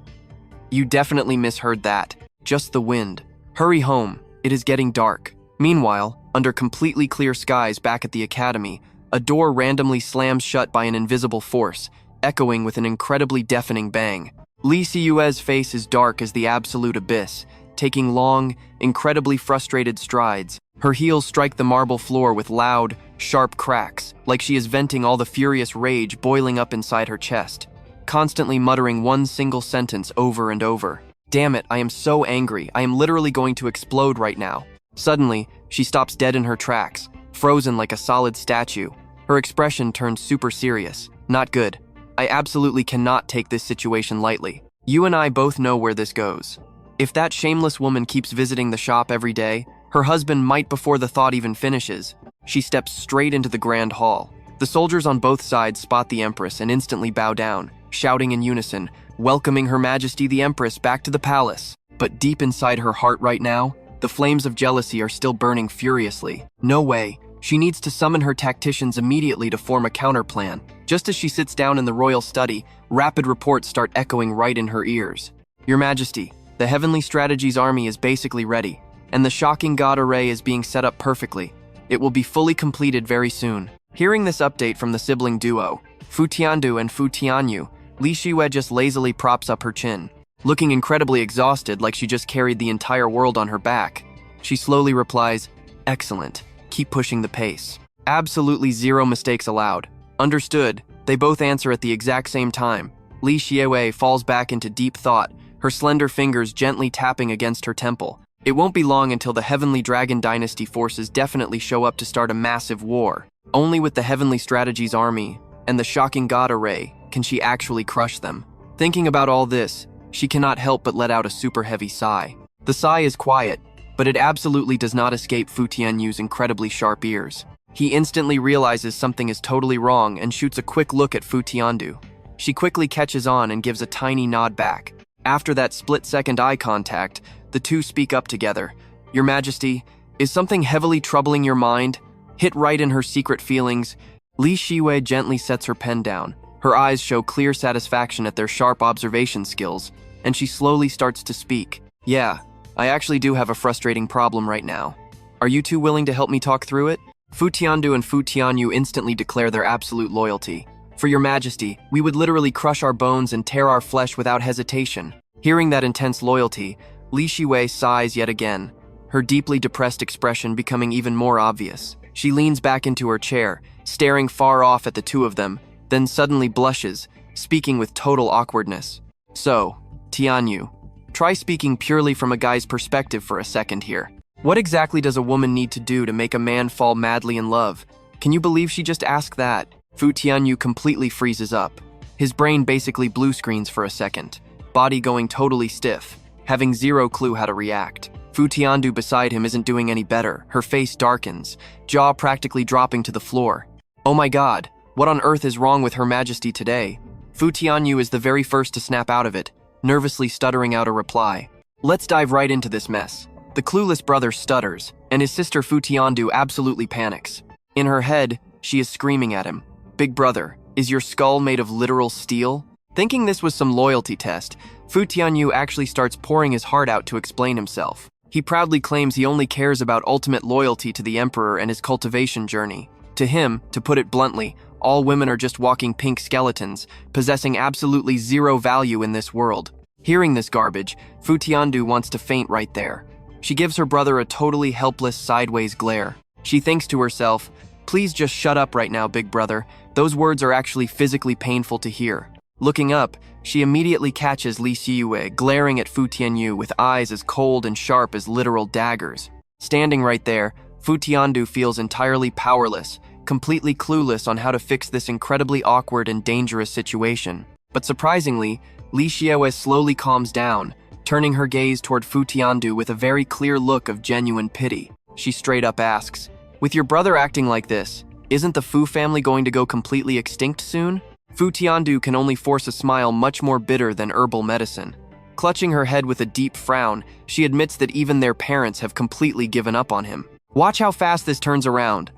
You definitely misheard that. Just the wind. Hurry home. It is getting dark. Meanwhile, under completely clear skies back at the academy, a door randomly slams shut by an invisible force, echoing with an incredibly deafening bang. Li Siyue's face is dark as the absolute abyss, taking long, incredibly frustrated strides. Her heels strike the marble floor with loud, sharp cracks, like she is venting all the furious rage boiling up inside her chest, constantly muttering one single sentence over and over. Damn it, I am so angry. I am literally going to explode right now. Suddenly, she stops dead in her tracks, frozen like a solid statue. Her expression turns super serious. Not good. I absolutely cannot take this situation lightly. You and I both know where this goes. If that shameless woman keeps visiting the shop every day, her husband might before the thought even finishes. She steps straight into the grand hall. The soldiers on both sides spot the Empress and instantly bow down, shouting in unison, welcoming Her Majesty the Empress back to the palace. But deep inside her heart right now, the flames of jealousy are still burning furiously. No way. She needs to summon her tacticians immediately to form a counterplan. Just as she sits down in the royal study, rapid reports start echoing right in her ears. Your Majesty, the Heavenly Strategies army is basically ready, and the shocking god array is being set up perfectly. It will be fully completed very soon. Hearing this update from the sibling duo, Fu Tiandu and Fu Tianyu, Li Shue just lazily props up her chin. Looking incredibly exhausted like she just carried the entire world on her back, she slowly replies, "Excellent. Keep pushing the pace." Absolutely zero mistakes allowed. Understood. They both answer at the exact same time. Li Shue falls back into deep thought, her slender fingers gently tapping against her temple. It won't be long until the Heavenly Dragon Dynasty forces definitely show up to start a massive war. Only with the Heavenly Strategies army and the shocking god array can she actually crush them. Thinking about all this, she cannot help but let out a super heavy sigh. The sigh is quiet, but it absolutely does not escape Fu Tianyu's incredibly sharp ears. He instantly realizes something is totally wrong and shoots a quick look at Fu Tiandu. She quickly catches on and gives a tiny nod back. After that split-second eye contact, the two speak up together. Your Majesty, is something heavily troubling your mind? Hit right in her secret feelings, Li Shue gently sets her pen down. Her eyes show clear satisfaction at their sharp observation skills, and she slowly starts to speak. Yeah, I actually do have a frustrating problem right now. Are you two willing to help me talk through it? Fu Tiandu and Fu Tianyu instantly declare their absolute loyalty. For your Majesty, we would literally crush our bones and tear our flesh without hesitation. Hearing that intense loyalty, Li Shue sighs yet again, her deeply depressed expression becoming even more obvious. She leans back into her chair, staring far off at the two of them, then suddenly blushes, speaking with total awkwardness. So, Tianyu, try speaking purely from a guy's perspective for a second here. What exactly does a woman need to do to make a man fall madly in love? Can you believe she just asked that? Fu Tianyu completely freezes up. His brain basically blue screens for a second, body going totally stiff, having zero clue how to react. Fu Tiandu beside him isn't doing any better. Her face darkens, jaw practically dropping to the floor. Oh my god, what on earth is wrong with Her Majesty today? Fu Tianyu is the very first to snap out of it, nervously stuttering out a reply. Let's dive right into this mess. The clueless brother stutters, and his sister Fu Tiandu absolutely panics. In her head, she is screaming at him. Big brother, is your skull made of literal steel? Thinking this was some loyalty test, Fu Tianyu actually starts pouring his heart out to explain himself. He proudly claims he only cares about ultimate loyalty to the emperor and his cultivation journey. To him, to put it bluntly, all women are just walking pink skeletons, possessing absolutely zero value in this world. Hearing this garbage, Fu Tiandu wants to faint right there. She gives her brother a totally helpless sideways glare. She thinks to herself, "Please just shut up right now, big brother." Those words are actually physically painful to hear. Looking up, she immediately catches Li Xiyue glaring at Fu Tianyu with eyes as cold and sharp as literal daggers. Standing right there, Fu Tiandu feels entirely powerless, completely clueless on how to fix this incredibly awkward and dangerous situation. But surprisingly, Li Xiyue slowly calms down, turning her gaze toward Fu Tiandu with a very clear look of genuine pity. She straight up asks, "With your brother acting like this, isn't the Fu family going to go completely extinct soon?" Fu Tiandu can only force a smile much more bitter than herbal medicine. Clutching her head with a deep frown, she admits that even their parents have completely given up on him. Watch how fast this turns around.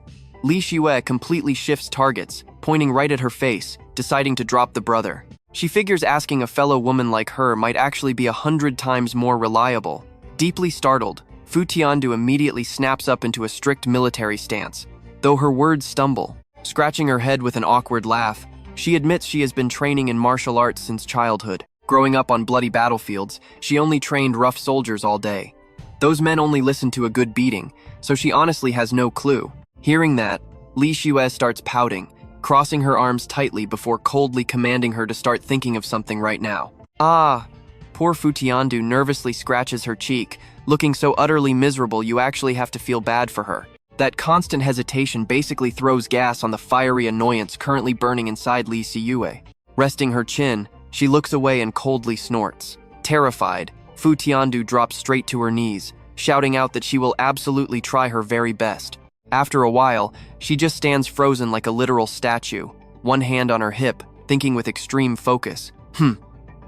Li Xiyue completely shifts targets, pointing right at her face, deciding to drop the brother. She figures asking a fellow woman like her might actually be 100 times more reliable. Deeply startled, Fu Tiandu immediately snaps up into a strict military stance, though her words stumble. Scratching her head with an awkward laugh, she admits she has been training in martial arts since childhood. Growing up on bloody battlefields, she only trained rough soldiers all day. Those men only listened to a good beating, so she honestly has no clue. Hearing that, Li Xiyue starts pouting, crossing her arms tightly before coldly commanding her to start thinking of something right now. Ah! Poor Fu Tiandu nervously scratches her cheek, looking so utterly miserable you actually have to feel bad for her. That constant hesitation basically throws gas on the fiery annoyance currently burning inside Li Xiyue. Resting her chin, she looks away and coldly snorts. Terrified, Fu Tiandu drops straight to her knees, shouting out that she will absolutely try her very best. After a while, she just stands frozen like a literal statue, one hand on her hip, thinking with extreme focus.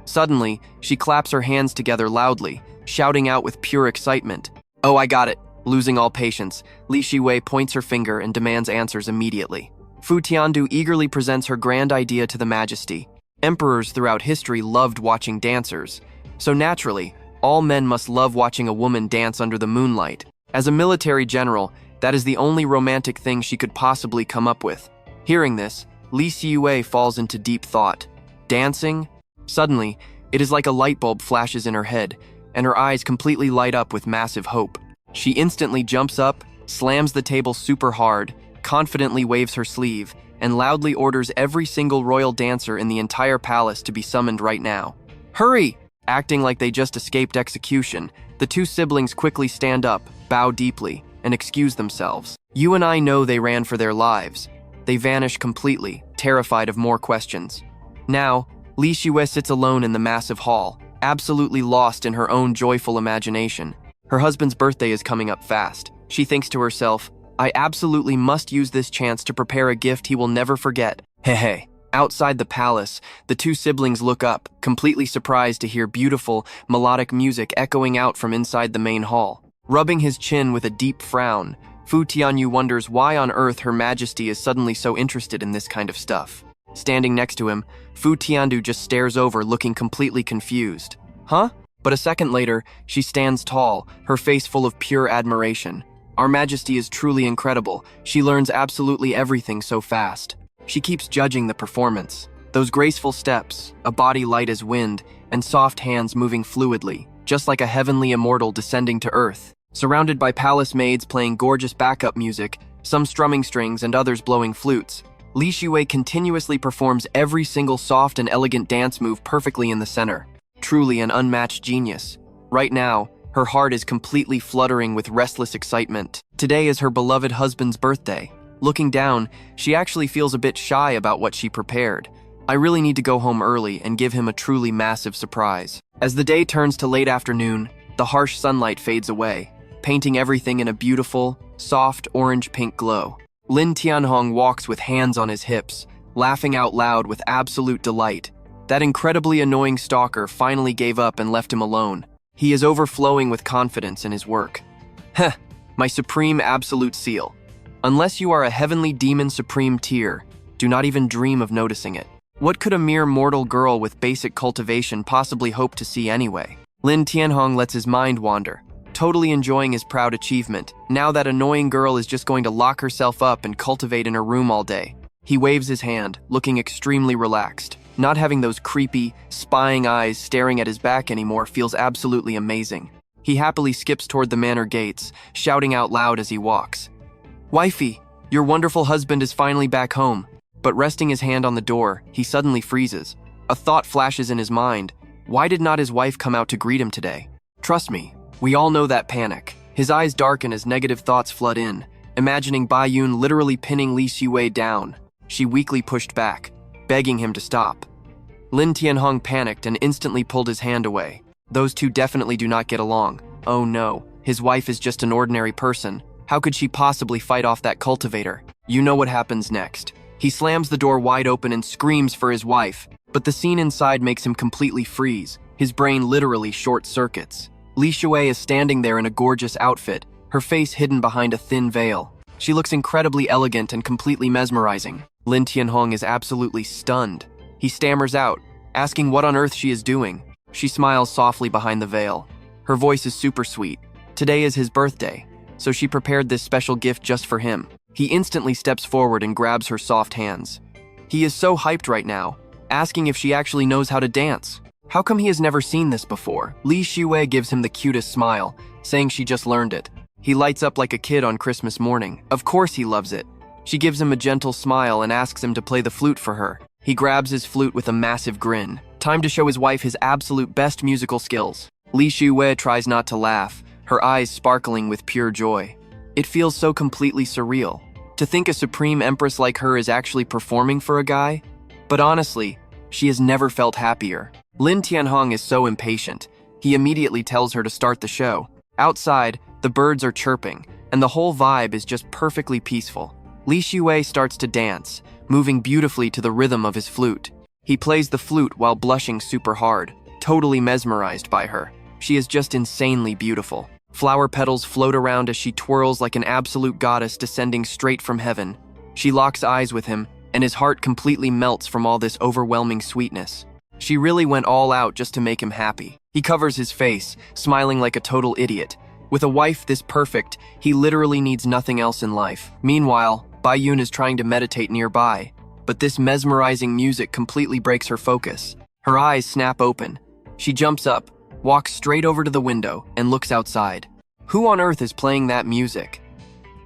Suddenly, she claps her hands together loudly, shouting out with pure excitement. "Oh, I got it." Losing all patience, Li Xiyue points her finger and demands answers immediately. Fu Tiandu eagerly presents her grand idea to the Majesty. Emperors throughout history loved watching dancers, so naturally, all men must love watching a woman dance under the moonlight. As a military general, that is the only romantic thing she could possibly come up with. Hearing this, Li Xiyue falls into deep thought. Dancing? Suddenly, it is like a light bulb flashes in her head, and her eyes completely light up with massive hope. She instantly jumps up, slams the table super hard, confidently waves her sleeve, and loudly orders every single royal dancer in the entire palace to be summoned right now. "Hurry!" Acting like they just escaped execution, the two siblings quickly stand up, bow deeply, and excuse themselves. You and I know they ran for their lives. They vanish completely, terrified of more questions. Now, Li Xiyue sits alone in the massive hall, absolutely lost in her own joyful imagination. Her husband's birthday is coming up fast. She thinks to herself, "I absolutely must use this chance to prepare a gift he will never forget." Hey. Outside the palace, the two siblings look up, completely surprised to hear beautiful, melodic music echoing out from inside the main hall. Rubbing his chin with a deep frown, Fu Tianyu wonders why on earth Her Majesty is suddenly so interested in this kind of stuff. Standing next to him, Fu Tiandu just stares over, looking completely confused. Huh? But a second later, she stands tall, her face full of pure admiration. Our Majesty is truly incredible. She learns absolutely everything so fast. She keeps judging the performance. Those graceful steps, a body light as wind, and soft hands moving fluidly, just like a heavenly immortal descending to earth. Surrounded by palace maids playing gorgeous backup music, some strumming strings and others blowing flutes, Li Xiyue continuously performs every single soft and elegant dance move perfectly in the center. Truly an unmatched genius. Right now, her heart is completely fluttering with restless excitement. Today is her beloved husband's birthday. Looking down, she actually feels a bit shy about what she prepared. I really need to go home early and give him a truly massive surprise. As the day turns to late afternoon, the harsh sunlight fades away, painting everything in a beautiful, soft orange-pink glow. Lan Thien Hong walks with hands on his hips, laughing out loud with absolute delight. That incredibly annoying stalker finally gave up and left him alone. He is overflowing with confidence in his work. Heh, my supreme absolute seal. Unless you are a heavenly demon supreme tier, do not even dream of noticing it. What could a mere mortal girl with basic cultivation possibly hope to see anyway? Lan Thien Hong lets his mind wander, totally enjoying his proud achievement. Now that annoying girl is just going to lock herself up and cultivate in her room all day. He waves his hand, looking extremely relaxed. Not having those creepy, spying eyes staring at his back anymore feels absolutely amazing. He happily skips toward the manor gates, shouting out loud as he walks. "Wifey, your wonderful husband is finally back home." But resting his hand on the door, he suddenly freezes. A thought flashes in his mind. Why did not his wife come out to greet him today? Trust me, we all know that panic. His eyes darken as negative thoughts flood in, imagining Bai Yun literally pinning Li Xiwei down. She weakly pushed back, begging him to stop. Lan Thien Hong panicked and instantly pulled his hand away. Those two definitely do not get along. Oh no, his wife is just an ordinary person. How could she possibly fight off that cultivator? You know what happens next. He slams the door wide open and screams for his wife, but the scene inside makes him completely freeze. His brain literally short-circuits. Li Xiwei is standing there in a gorgeous outfit, her face hidden behind a thin veil. She looks incredibly elegant and completely mesmerizing. Lan Thien Hong is absolutely stunned. He stammers out, asking what on earth she is doing. She smiles softly behind the veil. Her voice is super sweet. Today is his birthday, so she prepared this special gift just for him. He instantly steps forward and grabs her soft hands. He is so hyped right now, asking if she actually knows how to dance. How come he has never seen this before? Li Xiwei gives him the cutest smile, saying she just learned it. He lights up like a kid on Christmas morning. Of course he loves it. She gives him a gentle smile and asks him to play the flute for her. He grabs his flute with a massive grin. Time to show his wife his absolute best musical skills. Li Xiwei tries not to laugh, her eyes sparkling with pure joy. It feels so completely surreal. To think a supreme empress like her is actually performing for a guy? But honestly, she has never felt happier. Lan Thien Hong is so impatient. He immediately tells her to start the show. Outside, the birds are chirping, and the whole vibe is just perfectly peaceful. Li Xiwei starts to dance, moving beautifully to the rhythm of his flute. He plays the flute while blushing super hard, totally mesmerized by her. She is just insanely beautiful. Flower petals float around as she twirls like an absolute goddess descending straight from heaven. She locks eyes with him, and his heart completely melts from all this overwhelming sweetness. She really went all out just to make him happy. He covers his face, smiling like a total idiot. With a wife this perfect, he literally needs nothing else in life. Meanwhile, Bai Yun is trying to meditate nearby, but this mesmerizing music completely breaks her focus. Her eyes snap open. She jumps up, walks straight over to the window, and looks outside. Who on earth is playing that music?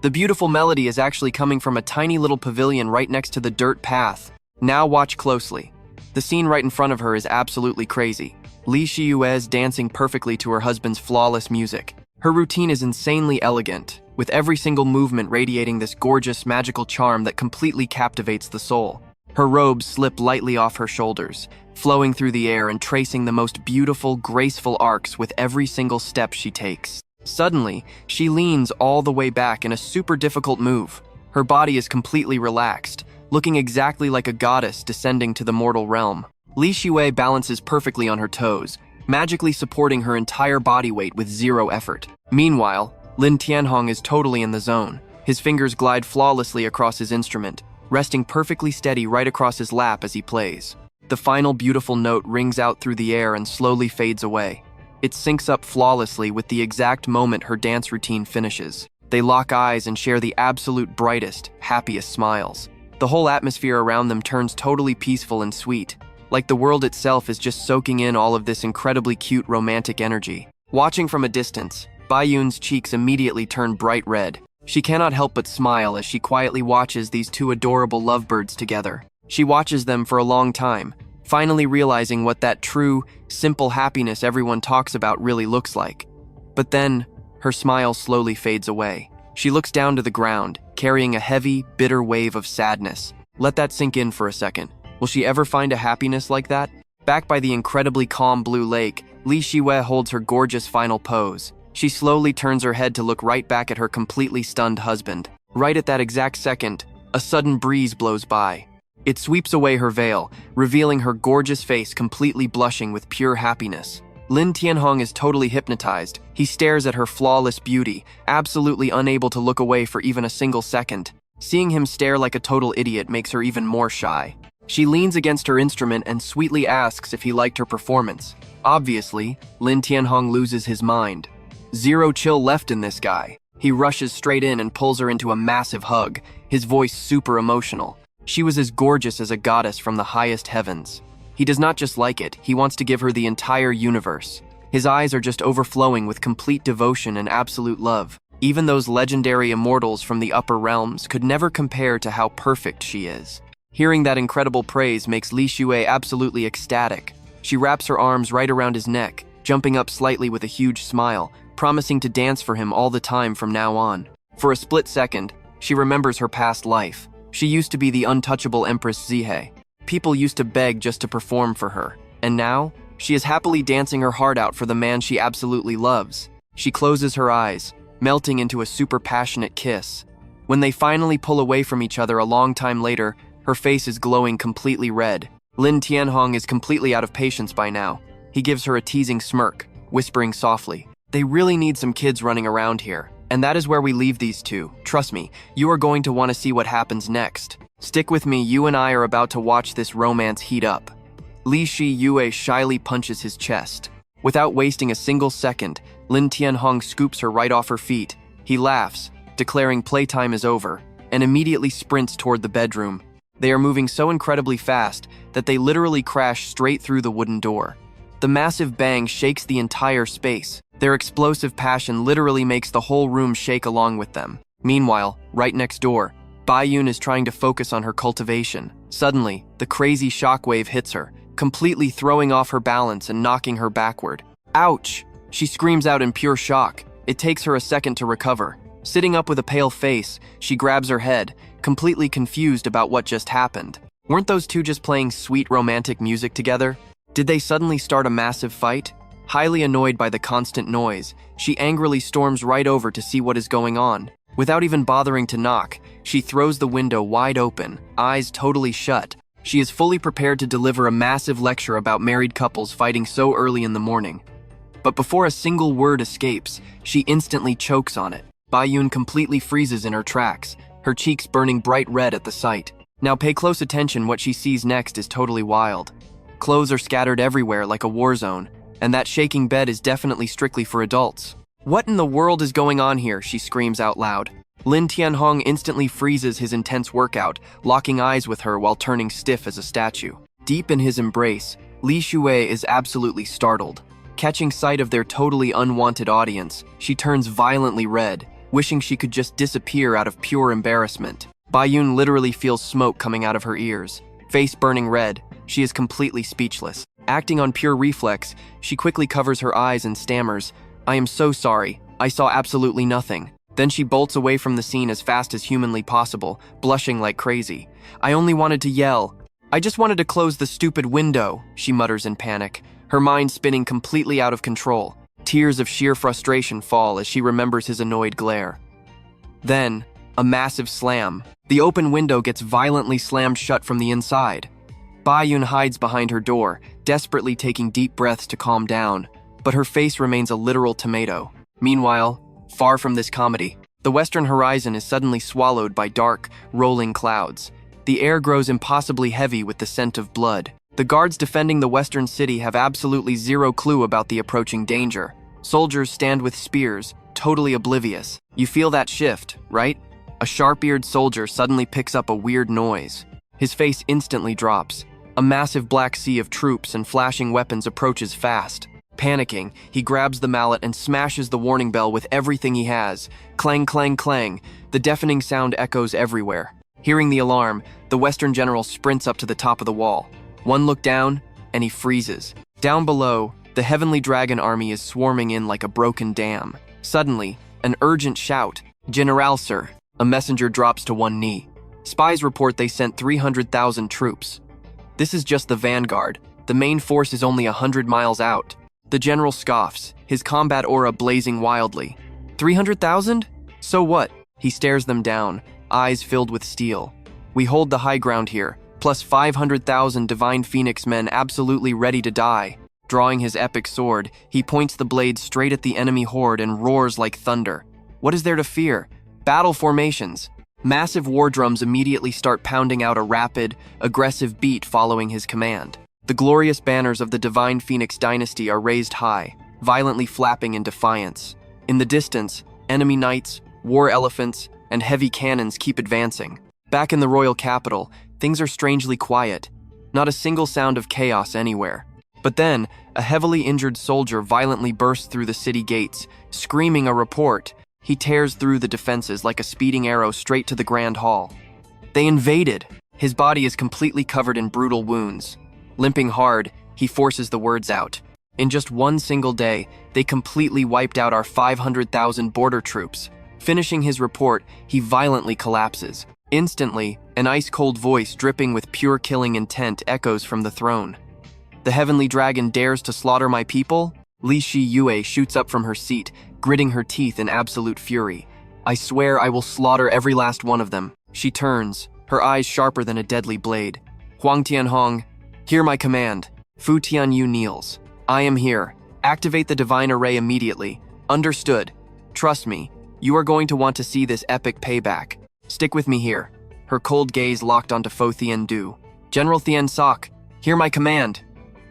The beautiful melody is actually coming from a tiny little pavilion right next to the dirt path. Now watch closely. The scene right in front of her is absolutely crazy. Li Xiwei is dancing perfectly to her husband's flawless music. Her routine is insanely elegant, with every single movement radiating this gorgeous, magical charm that completely captivates the soul. Her robes slip lightly off her shoulders, flowing through the air and tracing the most beautiful, graceful arcs with every single step she takes. Suddenly, she leans all the way back in a super difficult move. Her body is completely relaxed, looking exactly like a goddess descending to the mortal realm. Li Xiwei balances perfectly on her toes, magically supporting her entire body weight with zero effort. Meanwhile, Lan Thien Hong is totally in the zone. His fingers glide flawlessly across his instrument, resting perfectly steady right across his lap as he plays. The final beautiful note rings out through the air and slowly fades away. It syncs up flawlessly with the exact moment her dance routine finishes. They lock eyes and share the absolute brightest, happiest smiles. The whole atmosphere around them turns totally peaceful and sweet, like the world itself is just soaking in all of this incredibly cute romantic energy. Watching from a distance, Bai Yun's cheeks immediately turn bright red. She cannot help but smile as she quietly watches these two adorable lovebirds together. She watches them for a long time, finally realizing what that true, simple happiness everyone talks about really looks like. But then, her smile slowly fades away. She looks down to the ground, carrying a heavy, bitter wave of sadness. Let that sink in for a second. Will she ever find a happiness like that? Back by the incredibly calm blue lake, Li Xiwei holds her gorgeous final pose. She slowly turns her head to look right back at her completely stunned husband. Right at that exact second, a sudden breeze blows by. It sweeps away her veil, revealing her gorgeous face completely blushing with pure happiness. Lan Thien Hong is totally hypnotized. He stares at her flawless beauty, absolutely unable to look away for even a single second. Seeing him stare like a total idiot makes her even more shy. She leans against her instrument and sweetly asks if he liked her performance. Obviously, Lan Thien Hong loses his mind. Zero chill left in this guy. He rushes straight in and pulls her into a massive hug, his voice super emotional. She was as gorgeous as a goddess from the highest heavens. He does not just like it, he wants to give her the entire universe. His eyes are just overflowing with complete devotion and absolute love. Even those legendary immortals from the upper realms could never compare to how perfect she is. Hearing that incredible praise makes Li Xue absolutely ecstatic. She wraps her arms right around his neck, jumping up slightly with a huge smile, promising to dance for him all the time from now on. For a split second, she remembers her past life. She used to be the untouchable Empress Zihe. People used to beg just to perform for her. And now, she is happily dancing her heart out for the man she absolutely loves. She closes her eyes, melting into a super passionate kiss. When they finally pull away from each other a long time later, her face is glowing completely red. Lan Thien Hong is completely out of patience by now. He gives her a teasing smirk, whispering softly, "They really need some kids running around here." And that is where we leave these two. Trust me, you are going to want to see what happens next. Stick with me, you and I are about to watch this romance heat up. Li Xue shyly punches his chest. Without wasting a single second, Lan Thien Hong scoops her right off her feet. He laughs, declaring playtime is over, and immediately sprints toward the bedroom. They are moving so incredibly fast that they literally crash straight through the wooden door. The massive bang shakes the entire space. Their explosive passion literally makes the whole room shake along with them. Meanwhile, right next door, Baiyun is trying to focus on her cultivation. Suddenly, the crazy shockwave hits her, completely throwing off her balance and knocking her backward. Ouch! She screams out in pure shock. It takes her a second to recover. Sitting up with a pale face, she grabs her head, completely confused about what just happened. Weren't those two just playing sweet romantic music together? Did they suddenly start a massive fight? Highly annoyed by the constant noise, she angrily storms right over to see what is going on. Without even bothering to knock, she throws the window wide open, eyes totally shut. She is fully prepared to deliver a massive lecture about married couples fighting so early in the morning. But before a single word escapes, she instantly chokes on it. Baiyun completely freezes in her tracks, her cheeks burning bright red at the sight. Now pay close attention, what she sees next is totally wild. Clothes are scattered everywhere like a war zone, and that shaking bed is definitely strictly for adults. What in the world is going on here? She screams out loud. Lan Thien Hong instantly freezes his intense workout, locking eyes with her while turning stiff as a statue. Deep in his embrace, Li Xue is absolutely startled. Catching sight of their totally unwanted audience, she turns violently red, wishing she could just disappear out of pure embarrassment. Baiyun literally feels smoke coming out of her ears. Face burning red, she is completely speechless. Acting on pure reflex, she quickly covers her eyes and stammers, "I am so sorry, I saw absolutely nothing." Then she bolts away from the scene as fast as humanly possible, blushing like crazy. "I only wanted to yell. I just wanted to close the stupid window," she mutters in panic, her mind spinning completely out of control. Tears of sheer frustration fall as she remembers his annoyed glare. Then, a massive slam. The open window gets violently slammed shut from the inside. Baiyun hides behind her door, desperately taking deep breaths to calm down, but her face remains a literal tomato. Meanwhile, far from this comedy, the western horizon is suddenly swallowed by dark, rolling clouds. The air grows impossibly heavy with the scent of blood. The guards defending the western city have absolutely zero clue about the approaching danger. Soldiers stand with spears, totally oblivious. You feel that shift, right? A sharp-eared soldier suddenly picks up a weird noise. His face instantly drops. A massive black sea of troops and flashing weapons approaches fast. Panicking, he grabs the mallet and smashes the warning bell with everything he has. Clang, clang, clang. The deafening sound echoes everywhere. Hearing the alarm, the Western general sprints up to the top of the wall. One look down, and he freezes. Down below, the heavenly dragon army is swarming in like a broken dam. Suddenly, an urgent shout, "General, sir!" A messenger drops to one knee. Spies report they sent 300,000 troops. This is just the vanguard. The main force is only 100 miles out. The general scoffs, his combat aura blazing wildly. 300,000? So what? He stares them down, eyes filled with steel. We hold the high ground here, plus 500,000 divine phoenix men absolutely ready to die. Drawing his epic sword, he points the blade straight at the enemy horde and roars like thunder. What is there to fear? Battle formations. Massive war drums immediately start pounding out a rapid, aggressive beat following his command. The glorious banners of the Divine Phoenix dynasty are raised high, violently flapping in defiance. In the distance, enemy knights, war elephants, and heavy cannons keep advancing. Back in the royal capital, things are strangely quiet. Not a single sound of chaos anywhere. But then, a heavily injured soldier violently bursts through the city gates, screaming a report. He tears through the defenses like a speeding arrow straight to the Grand Hall. They invaded! His body is completely covered in brutal wounds. Limping hard, he forces the words out. In just one single day, they completely wiped out our 500,000 border troops. Finishing his report, he violently collapses. Instantly, an ice-cold voice dripping with pure killing intent echoes from the throne. The heavenly dragon dares to slaughter my people? Li Shi Yue shoots up from her seat, gritting her teeth in absolute fury. I swear I will slaughter every last one of them. She turns, her eyes sharper than a deadly blade. Lan Thien Hong, hear my command. Fu Tianyu kneels. I am here. Activate the divine array immediately. Understood. Trust me, you are going to want to see this epic payback. Stick with me here. Her cold gaze locked onto Fo Thien Du. General Thien Sok, hear my command.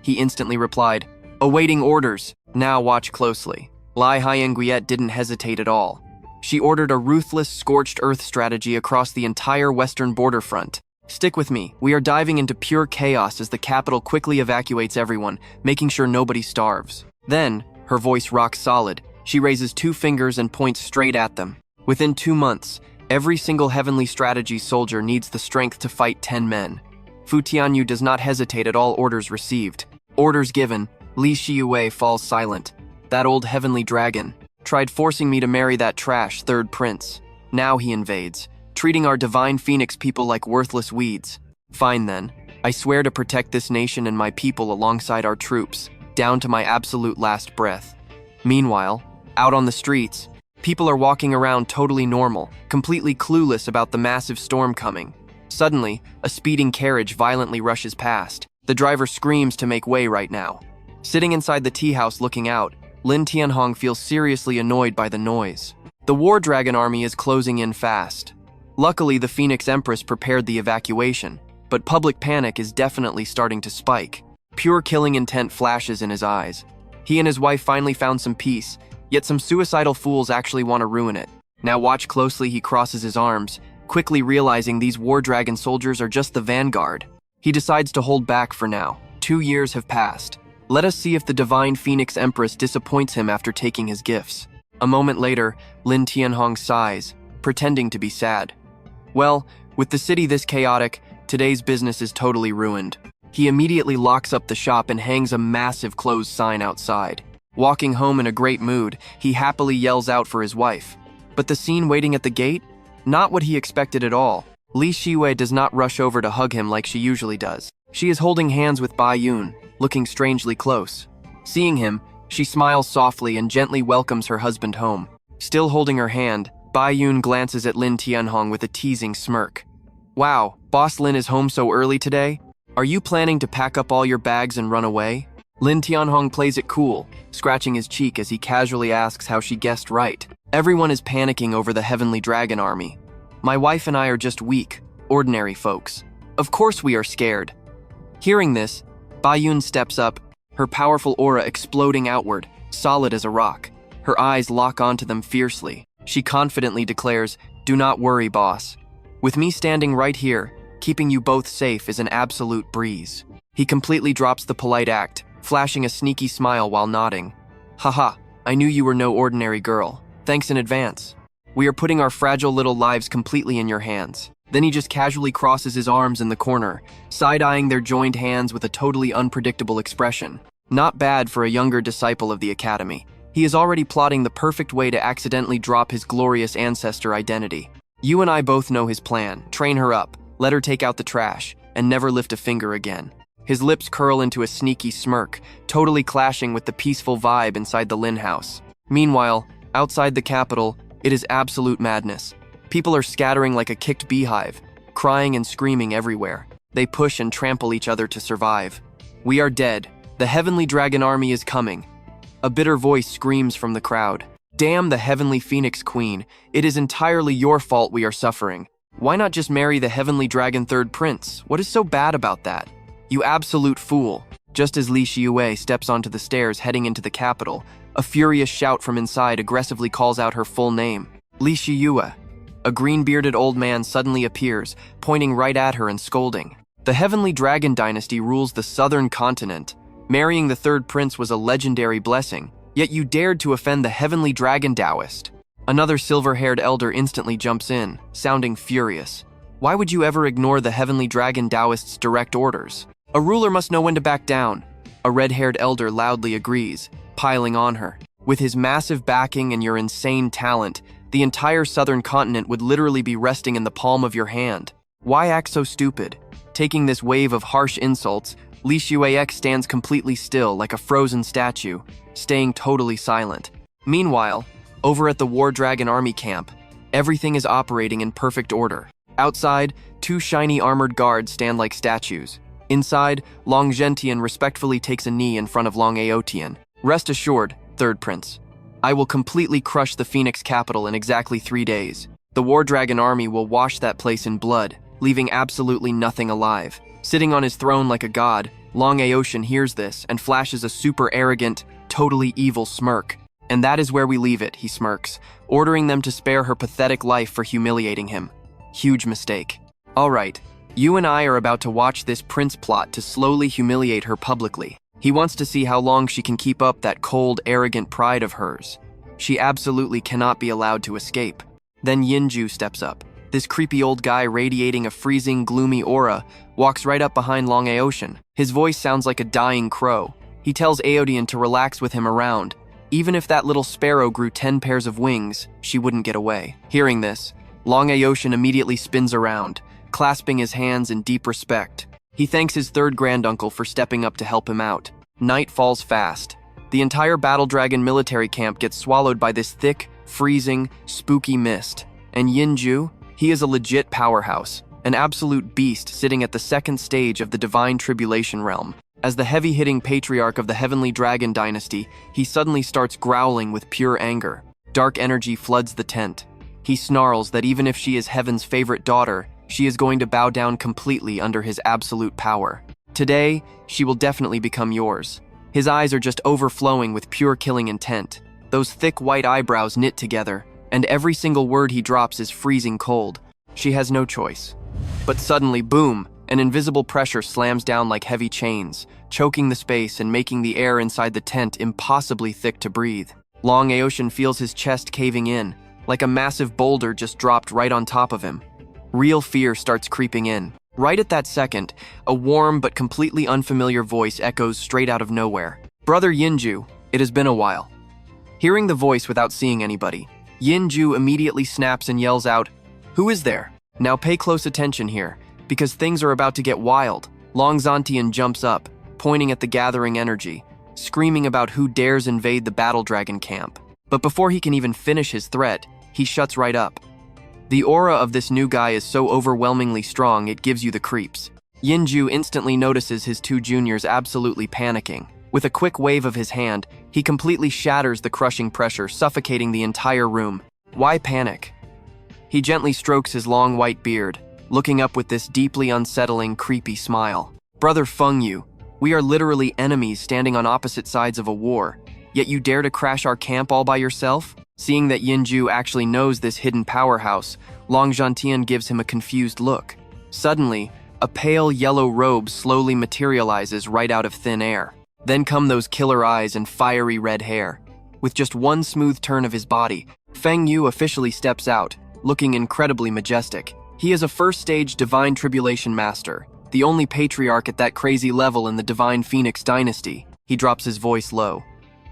He instantly replied, awaiting orders. Now watch closely. Lai Hyenguiet didn't hesitate at all. She ordered a ruthless, scorched earth strategy across the entire western border front. Stick with me. We are diving into pure chaos as the capital quickly evacuates everyone, making sure nobody starves. Then, her voice rocks solid. She raises 2 fingers and points straight at them. Within 2 months, every single heavenly strategy soldier needs the strength to fight 10 men. Fu Tianyu does not hesitate at all orders received. Orders given, Li Shiyue falls silent. That old heavenly dragon tried forcing me to marry that trash third prince. Now he invades, treating our divine phoenix people like worthless weeds. Fine then, I swear to protect this nation and my people alongside our troops, down to my absolute last breath. Meanwhile, out on the streets, people are walking around totally normal, completely clueless about the massive storm coming. Suddenly, a speeding carriage violently rushes past. The driver screams to make way right now. Sitting inside the tea house looking out, Lan Thien Hong feels seriously annoyed by the noise. The War Dragon army is closing in fast. Luckily, the Phoenix Empress prepared the evacuation, but public panic is definitely starting to spike. Pure killing intent flashes in his eyes. He and his wife finally found some peace, yet some suicidal fools actually want to ruin it. Now watch closely, he crosses his arms, quickly realizing these War Dragon soldiers are just the vanguard. He decides to hold back for now. 2 years have passed. Let us see if the divine Phoenix Empress disappoints him after taking his gifts. A moment later, Lan Thien Hong sighs, pretending to be sad. Well, with the city this chaotic, today's business is totally ruined. He immediately locks up the shop and hangs a massive closed sign outside. Walking home in a great mood, he happily yells out for his wife. But the scene waiting at the gate? Not what he expected at all. Li Shiwei does not rush over to hug him like she usually does. She is holding hands with Bai Yun, looking strangely close. Seeing him, she smiles softly and gently welcomes her husband home. Still holding her hand, Bai Yun glances at Lan Thien Hong with a teasing smirk. Wow, Boss Lin is home so early today? Are you planning to pack up all your bags and run away? Lan Thien Hong plays it cool, scratching his cheek as he casually asks how she guessed right. Everyone is panicking over the Heavenly Dragon army. My wife and I are just weak, ordinary folks. Of course we are scared. Hearing this, Bai Yun steps up, her powerful aura exploding outward, solid as a rock. Her eyes lock onto them fiercely. She confidently declares, "Do not worry, boss. With me standing right here, keeping you both safe is an absolute breeze." He completely drops the polite act, flashing a sneaky smile while nodding. "Haha, I knew you were no ordinary girl. Thanks in advance. We are putting our fragile little lives completely in your hands." Then he just casually crosses his arms in the corner, side-eyeing their joined hands with a totally unpredictable expression. Not bad for a younger disciple of the academy. He is already plotting the perfect way to accidentally drop his glorious ancestor identity. You and I both know his plan. Train her up, let her take out the trash, and never lift a finger again. His lips curl into a sneaky smirk, totally clashing with the peaceful vibe inside the Lin house. Meanwhile, outside the capital, it is absolute madness. People are scattering like a kicked beehive, crying and screaming everywhere. They push and trample each other to survive. We are dead. The Heavenly Dragon army is coming. A bitter voice screams from the crowd. Damn the Heavenly Phoenix Queen. It is entirely your fault we are suffering. Why not just marry the Heavenly Dragon Third Prince? What is so bad about that? You absolute fool. Just as Li Shiyue steps onto the stairs heading into the capital, a furious shout from inside aggressively calls out her full name. Li Shiyue. A green-bearded old man suddenly appears, pointing right at her and scolding. The Heavenly Dragon Dynasty rules the southern continent. Marrying the third prince was a legendary blessing, yet you dared to offend the heavenly dragon Taoist. Another silver-haired elder instantly jumps in, sounding furious. Why would you ever ignore the heavenly dragon Taoist's direct orders? A ruler must know when to back down. A red-haired elder loudly agrees, piling on her. With his massive backing and your insane talent, the entire southern continent would literally be resting in the palm of your hand. Why act so stupid? Taking this wave of harsh insults, Li Xuex stands completely still like a frozen statue, staying totally silent. Meanwhile, over at the War Dragon Army camp, everything is operating in perfect order. Outside, two shiny armored guards stand like statues. Inside, Long Zhentian respectfully takes a knee in front of Long Aotian. Rest assured, third prince, I will completely crush the Phoenix capital in exactly 3 days. The War Dragon army will wash that place in blood, leaving absolutely nothing alive. Sitting on his throne like a god, Long Aotian hears this and flashes a super arrogant, totally evil smirk. And that is where we leave it, he smirks, ordering them to spare her pathetic life for humiliating him. Huge mistake. All right, you and I are about to watch this prince plot to slowly humiliate her publicly. He wants to see how long she can keep up that cold, arrogant pride of hers. She absolutely cannot be allowed to escape. Then Yinju steps up. This creepy old guy radiating a freezing, gloomy aura walks right up behind Long Aotian. His voice sounds like a dying crow. He tells Aodian to relax with him around. Even if that little sparrow grew 10 pairs of wings, she wouldn't get away. Hearing this, Long Aotian immediately spins around, clasping his hands in deep respect. He thanks his third granduncle for stepping up to help him out. Night falls fast. The entire Battle Dragon military camp gets swallowed by this thick, freezing, spooky mist. And Yinju, he is a legit powerhouse, an absolute beast sitting at the second stage of the divine tribulation realm. As the heavy-hitting patriarch of the Heavenly Dragon dynasty, he suddenly starts growling with pure anger. Dark energy floods the tent. He snarls that even if she is Heaven's favorite daughter, she is going to bow down completely under his absolute power. Today, she will definitely become yours. His eyes are just overflowing with pure killing intent. Those thick white eyebrows knit together, and every single word he drops is freezing cold. She has no choice. But suddenly, boom, an invisible pressure slams down like heavy chains, choking the space and making the air inside the tent impossibly thick to breathe. Long Aotian feels his chest caving in, like a massive boulder just dropped right on top of him. Real fear starts creeping in. Right at that second, a warm but completely unfamiliar voice echoes straight out of nowhere. Brother Yinju, it has been a while. Hearing the voice without seeing anybody, Yinju immediately snaps and yells out, "Who is there?" Now pay close attention here, because things are about to get wild. Long Zhentian jumps up, pointing at the gathering energy, screaming about who dares invade the Battle Dragon camp. But before he can even finish his threat, he shuts right up. The aura of this new guy is so overwhelmingly strong it gives you the creeps. Yinju instantly notices his two juniors absolutely panicking. With a quick wave of his hand, he completely shatters the crushing pressure, suffocating the entire room. Why panic? He gently strokes his long white beard, looking up with this deeply unsettling, creepy smile. Brother Feng Yu, we are literally enemies standing on opposite sides of a war, yet you dare to crash our camp all by yourself? Seeing that Yinju actually knows this hidden powerhouse, Long Zhentian gives him a confused look. Suddenly, a pale yellow robe slowly materializes right out of thin air. Then come those killer eyes and fiery red hair. With just one smooth turn of his body, Feng Yu officially steps out, looking incredibly majestic. He is a first-stage Divine Tribulation Master, the only patriarch at that crazy level in the Divine Phoenix dynasty. He drops his voice low.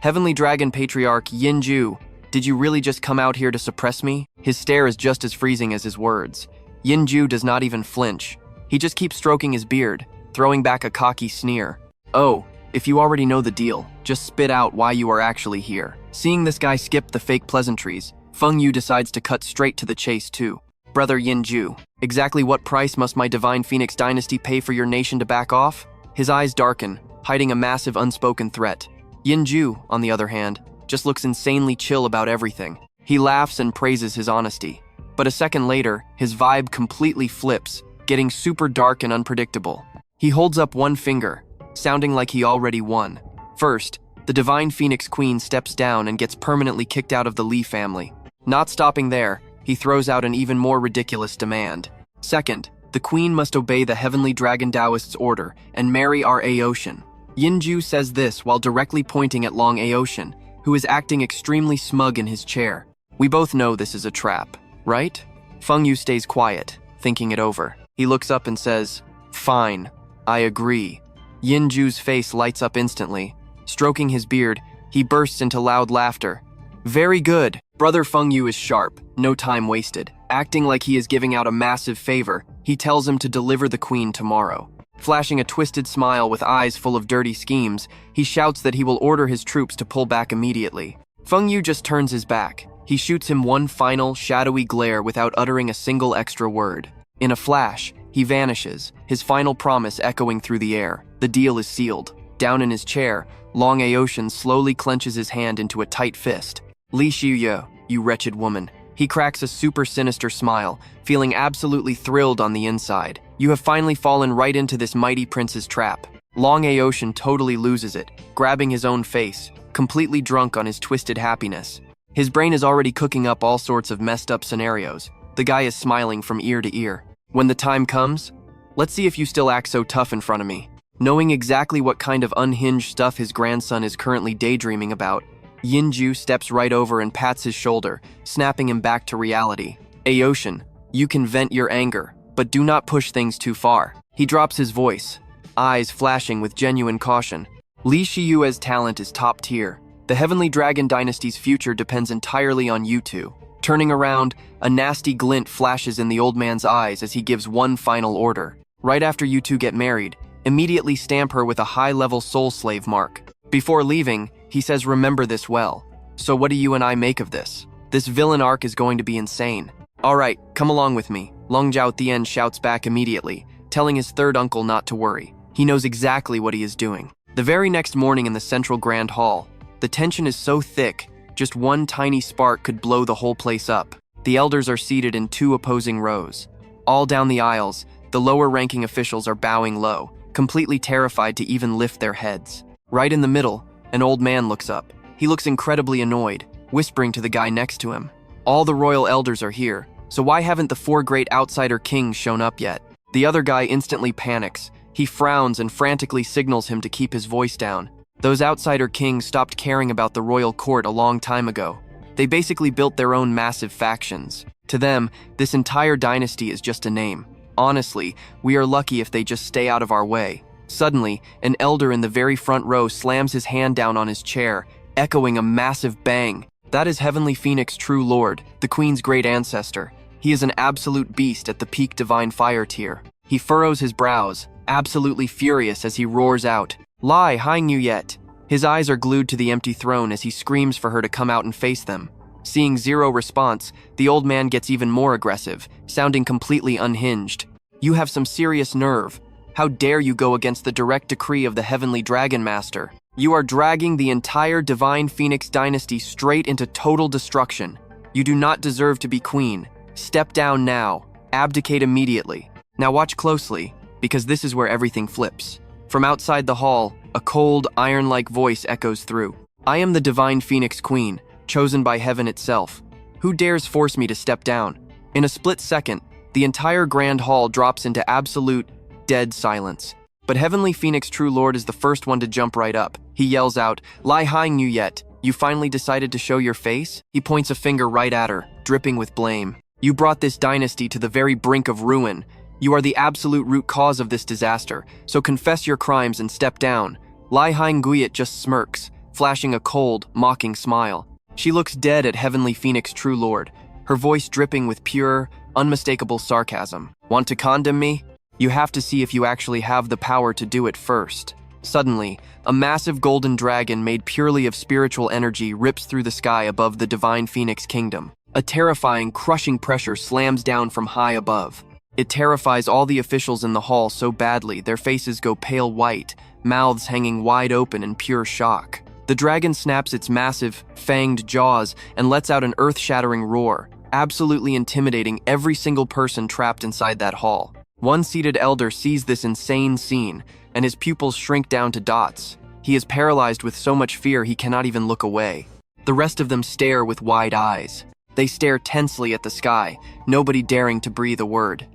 Heavenly Dragon Patriarch Yinju, did you really just come out here to suppress me? His stare is just as freezing as his words. Yinju does not even flinch. He just keeps stroking his beard, throwing back a cocky sneer. Oh, if you already know the deal, just spit out why you are actually here. Seeing this guy skip the fake pleasantries, Feng Yu decides to cut straight to the chase too. Brother Yinju, exactly what price must my Divine Phoenix dynasty pay for your nation to back off? His eyes darken, hiding a massive unspoken threat. Yinju, on the other hand, just looks insanely chill about everything. He laughs and praises his honesty. But a second later, his vibe completely flips, getting super dark and unpredictable. He holds up one finger, sounding like he already won. First, the Divine Phoenix Queen steps down and gets permanently kicked out of the Li family. Not stopping there, he throws out an even more ridiculous demand. Second, the Queen must obey the Heavenly Dragon Taoist's order and marry our Aotian. Yinju says this while directly pointing at Long Aotian, who is acting extremely smug in his chair. We both know this is a trap, right? Feng Yu stays quiet, thinking it over. He looks up and says, "Fine, I agree." Yinju's face lights up instantly. Stroking his beard, he bursts into loud laughter. "Very good." Brother Feng Yu is sharp, no time wasted. Acting like he is giving out a massive favor, he tells him to deliver the queen tomorrow. Flashing a twisted smile with eyes full of dirty schemes, he shouts that he will order his troops to pull back immediately. Feng Yu just turns his back. He shoots him one final, shadowy glare without uttering a single extra word. In a flash, he vanishes, his final promise echoing through the air. The deal is sealed. Down in his chair, Long Aotian slowly clenches his hand into a tight fist. "Li Xiuye, you wretched woman." He cracks a super sinister smile, feeling absolutely thrilled on the inside. "You have finally fallen right into this mighty prince's trap." Long Aotian totally loses it, grabbing his own face, completely drunk on his twisted happiness. His brain is already cooking up all sorts of messed up scenarios. The guy is smiling from ear to ear. "When the time comes, let's see if you still act so tough in front of me." Knowing exactly what kind of unhinged stuff his grandson is currently daydreaming about, Yinju steps right over and pats his shoulder, snapping him back to reality. "Aotian, you can vent your anger, but do not push things too far." He drops his voice, eyes flashing with genuine caution. Li Shiyue's talent is top tier. The Heavenly Dragon Dynasty's future depends entirely on you two. Turning around, a nasty glint flashes in the old man's eyes as he gives one final order. "Right after you two get married, immediately stamp her with a high-level soul slave mark." Before leaving, he says, "Remember this well." "So what do you and I make of this? This villain arc is going to be insane." "All right, come along with me," Long Zhao Thien shouts back immediately, telling his third uncle not to worry. He knows exactly what he is doing. The very next morning in the central grand hall, the tension is so thick, just one tiny spark could blow the whole place up. The elders are seated in two opposing rows. All down the aisles, the lower-ranking officials are bowing low, completely terrified to even lift their heads. Right in the middle, an old man looks up. He looks incredibly annoyed, whispering to the guy next to him. "All the royal elders are here, so why haven't the four great outsider kings shown up yet?" The other guy instantly panics. He frowns and frantically signals him to keep his voice down. Those outsider kings stopped caring about the royal court a long time ago. They basically built their own massive factions. To them, this entire dynasty is just a name. Honestly, we are lucky if they just stay out of our way. Suddenly, an elder in the very front row slams his hand down on his chair, echoing a massive bang. That is Heavenly Phoenix True Lord, the Queen's great ancestor. He is an absolute beast at the peak divine fire tier. He furrows his brows, absolutely furious as he roars out, "Lai Hang you yet?" His eyes are glued to the empty throne as he screams for her to come out and face them. Seeing zero response, the old man gets even more aggressive, sounding completely unhinged. "You have some serious nerve. How dare you go against the direct decree of the Heavenly Dragon Master? You are dragging the entire Divine Phoenix dynasty straight into total destruction. You do not deserve to be queen. Step down now. Abdicate immediately." Now watch closely, because this is where everything flips. From outside the hall, a cold, iron-like voice echoes through. "I am the Divine Phoenix Queen, chosen by heaven itself. Who dares force me to step down?" In a split second, the entire grand hall drops into absolute, dead silence. But Heavenly Phoenix True Lord is the first one to jump right up. He yells out, "Lai Hang you yet? You finally decided to show your face?" He points a finger right at her, dripping with blame. "You brought this dynasty to the very brink of ruin. You are the absolute root cause of this disaster, so confess your crimes and step down." Lai Hang Guyet just smirks, flashing a cold, mocking smile. She looks dead at Heavenly Phoenix True Lord, her voice dripping with pure, unmistakable sarcasm. "Want to condemn me? You have to see if you actually have the power to do it first." Suddenly, a massive golden dragon made purely of spiritual energy rips through the sky above the Divine Phoenix Kingdom. A terrifying, crushing pressure slams down from high above. It terrifies all the officials in the hall so badly their faces go pale white, mouths hanging wide open in pure shock. The dragon snaps its massive, fanged jaws and lets out an earth-shattering roar, absolutely intimidating every single person trapped inside that hall. One seated elder sees this insane scene, and his pupils shrink down to dots. He is paralyzed with so much fear he cannot even look away. The rest of them stare with wide eyes. They stare tensely at the sky, nobody daring to breathe a word.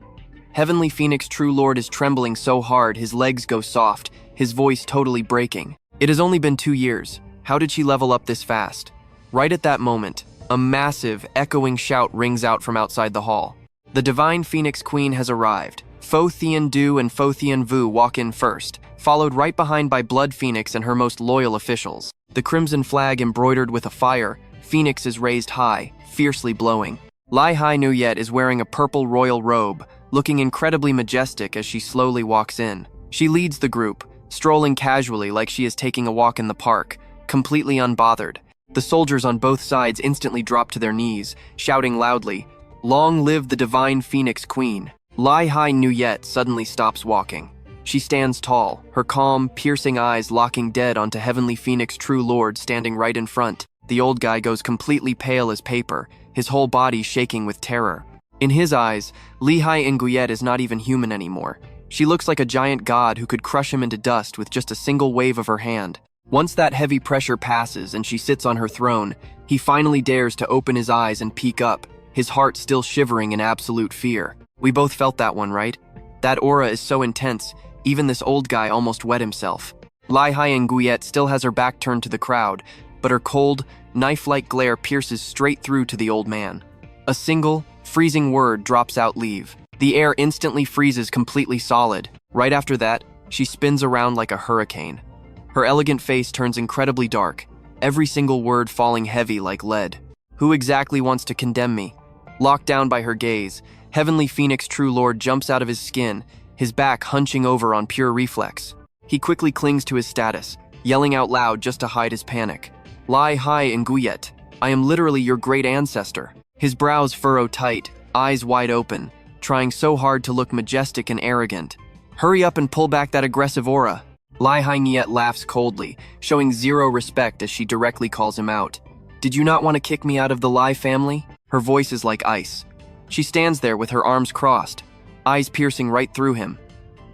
Heavenly Phoenix True Lord is trembling so hard his legs go soft, his voice totally breaking. It has only been 2 years. How did she level up this fast? Right at that moment, a massive, echoing shout rings out from outside the hall. The Divine Phoenix Queen has arrived. Fo Thien Du and Fo Thien Vu walk in first, followed right behind by Blood Phoenix and her most loyal officials. The crimson flag embroidered with a fire, Phoenix is raised high, fiercely blowing. Lai Hai Nuyet is wearing a purple royal robe, looking incredibly majestic as she slowly walks in. She leads the group, strolling casually like she is taking a walk in the park, completely unbothered. The soldiers on both sides instantly drop to their knees, shouting loudly, "Long live the Divine Phoenix Queen." Lai Hai Nuyet suddenly stops walking. She stands tall, her calm, piercing eyes locking dead onto Heavenly Phoenix True Lord standing right in front. The old guy goes completely pale as paper, his whole body shaking with terror. In his eyes, Li Hai Nguyet is not even human anymore. She looks like a giant god who could crush him into dust with just a single wave of her hand. Once that heavy pressure passes and she sits on her throne, he finally dares to open his eyes and peek up, his heart still shivering in absolute fear. We both felt that one, right? That aura is so intense, even this old guy almost wet himself. Lai Hai Nguyet still has her back turned to the crowd, but her cold, knife-like glare pierces straight through to the old man. A single, freezing word drops out leave. The air instantly freezes completely solid. Right after that, she spins around like a hurricane. Her elegant face turns incredibly dark, every single word falling heavy like lead. Who exactly wants to condemn me? Locked down by her gaze, Heavenly Phoenix True Lord jumps out of his skin, his back hunching over on pure reflex. He quickly clings to his status, yelling out loud just to hide his panic. Lai Hai Nguyet, I am literally your great ancestor. His brows furrow tight, eyes wide open, trying so hard to look majestic and arrogant. Hurry up and pull back that aggressive aura. Lai Hai Nguyet laughs coldly, showing zero respect as she directly calls him out. Did you not want to kick me out of the Lai family? Her voice is like ice. She stands there with her arms crossed, eyes piercing right through him.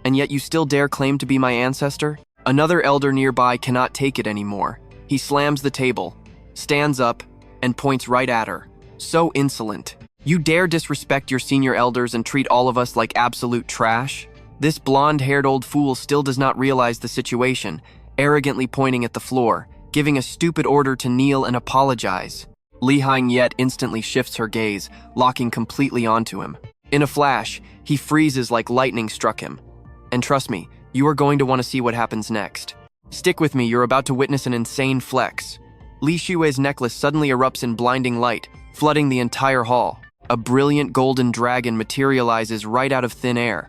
And yet you still dare claim to be my ancestor? Another elder nearby cannot take it anymore. He slams the table, stands up, and points right at her. So insolent. You dare disrespect your senior elders and treat all of us like absolute trash? This blonde-haired old fool still does not realize the situation, arrogantly pointing at the floor, giving a stupid order to kneel and apologize. Li Hai Nguyet instantly shifts her gaze, locking completely onto him. In a flash, he freezes like lightning struck him. And trust me, you are going to want to see what happens next. Stick with me, you're about to witness an insane flex. Li Xue's necklace suddenly erupts in blinding light, flooding the entire hall. A brilliant golden dragon materializes right out of thin air.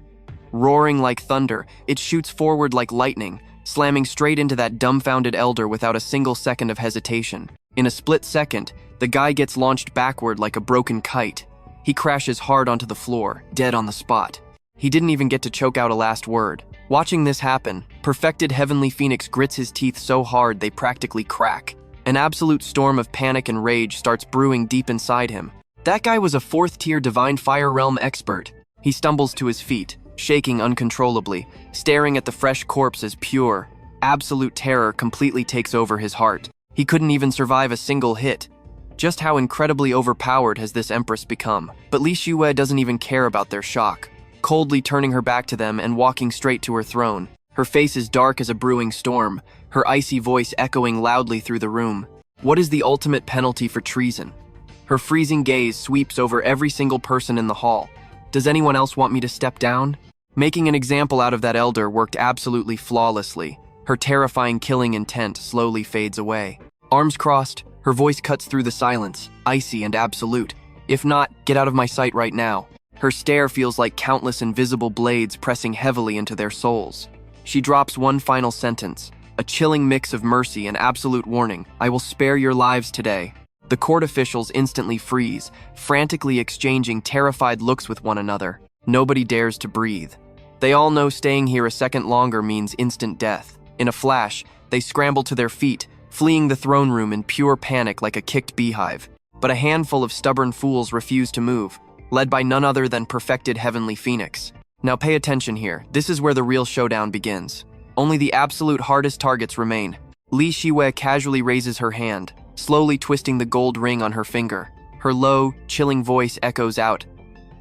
Roaring like thunder, it shoots forward like lightning, slamming straight into that dumbfounded elder without a single second of hesitation. In a split second, the guy gets launched backward like a broken kite. He crashes hard onto the floor, dead on the spot. He didn't even get to choke out a last word. Watching this happen, perfected Heavenly Phoenix grits his teeth so hard they practically crack. An absolute storm of panic and rage starts brewing deep inside him. That guy was a 4th-tier Divine Fire Realm expert. He stumbles to his feet, shaking uncontrollably, staring at the fresh corpse as pure. Absolute terror completely takes over his heart. He couldn't even survive a single hit. Just how incredibly overpowered has this empress become? But Li Xue doesn't even care about their shock, coldly turning her back to them and walking straight to her throne. Her face is dark as a brewing storm, her icy voice echoing loudly through the room. What is the ultimate penalty for treason? Her freezing gaze sweeps over every single person in the hall. Does anyone else want me to step down? Making an example out of that elder worked absolutely flawlessly. Her terrifying killing intent slowly fades away. Arms crossed, her voice cuts through the silence, icy and absolute. If not, get out of my sight right now. Her stare feels like countless invisible blades pressing heavily into their souls. She drops one final sentence, a chilling mix of mercy and absolute warning. I will spare your lives today. The court officials instantly freeze, frantically exchanging terrified looks with one another. Nobody dares to breathe. They all know staying here a second longer means instant death. In a flash, they scramble to their feet, fleeing the throne room in pure panic like a kicked beehive. But a handful of stubborn fools refuse to move, led by none other than perfected Heavenly Phoenix. Now pay attention here, this is where the real showdown begins. Only the absolute hardest targets remain. Li Xue casually raises her hand, slowly twisting the gold ring on her finger. Her low, chilling voice echoes out,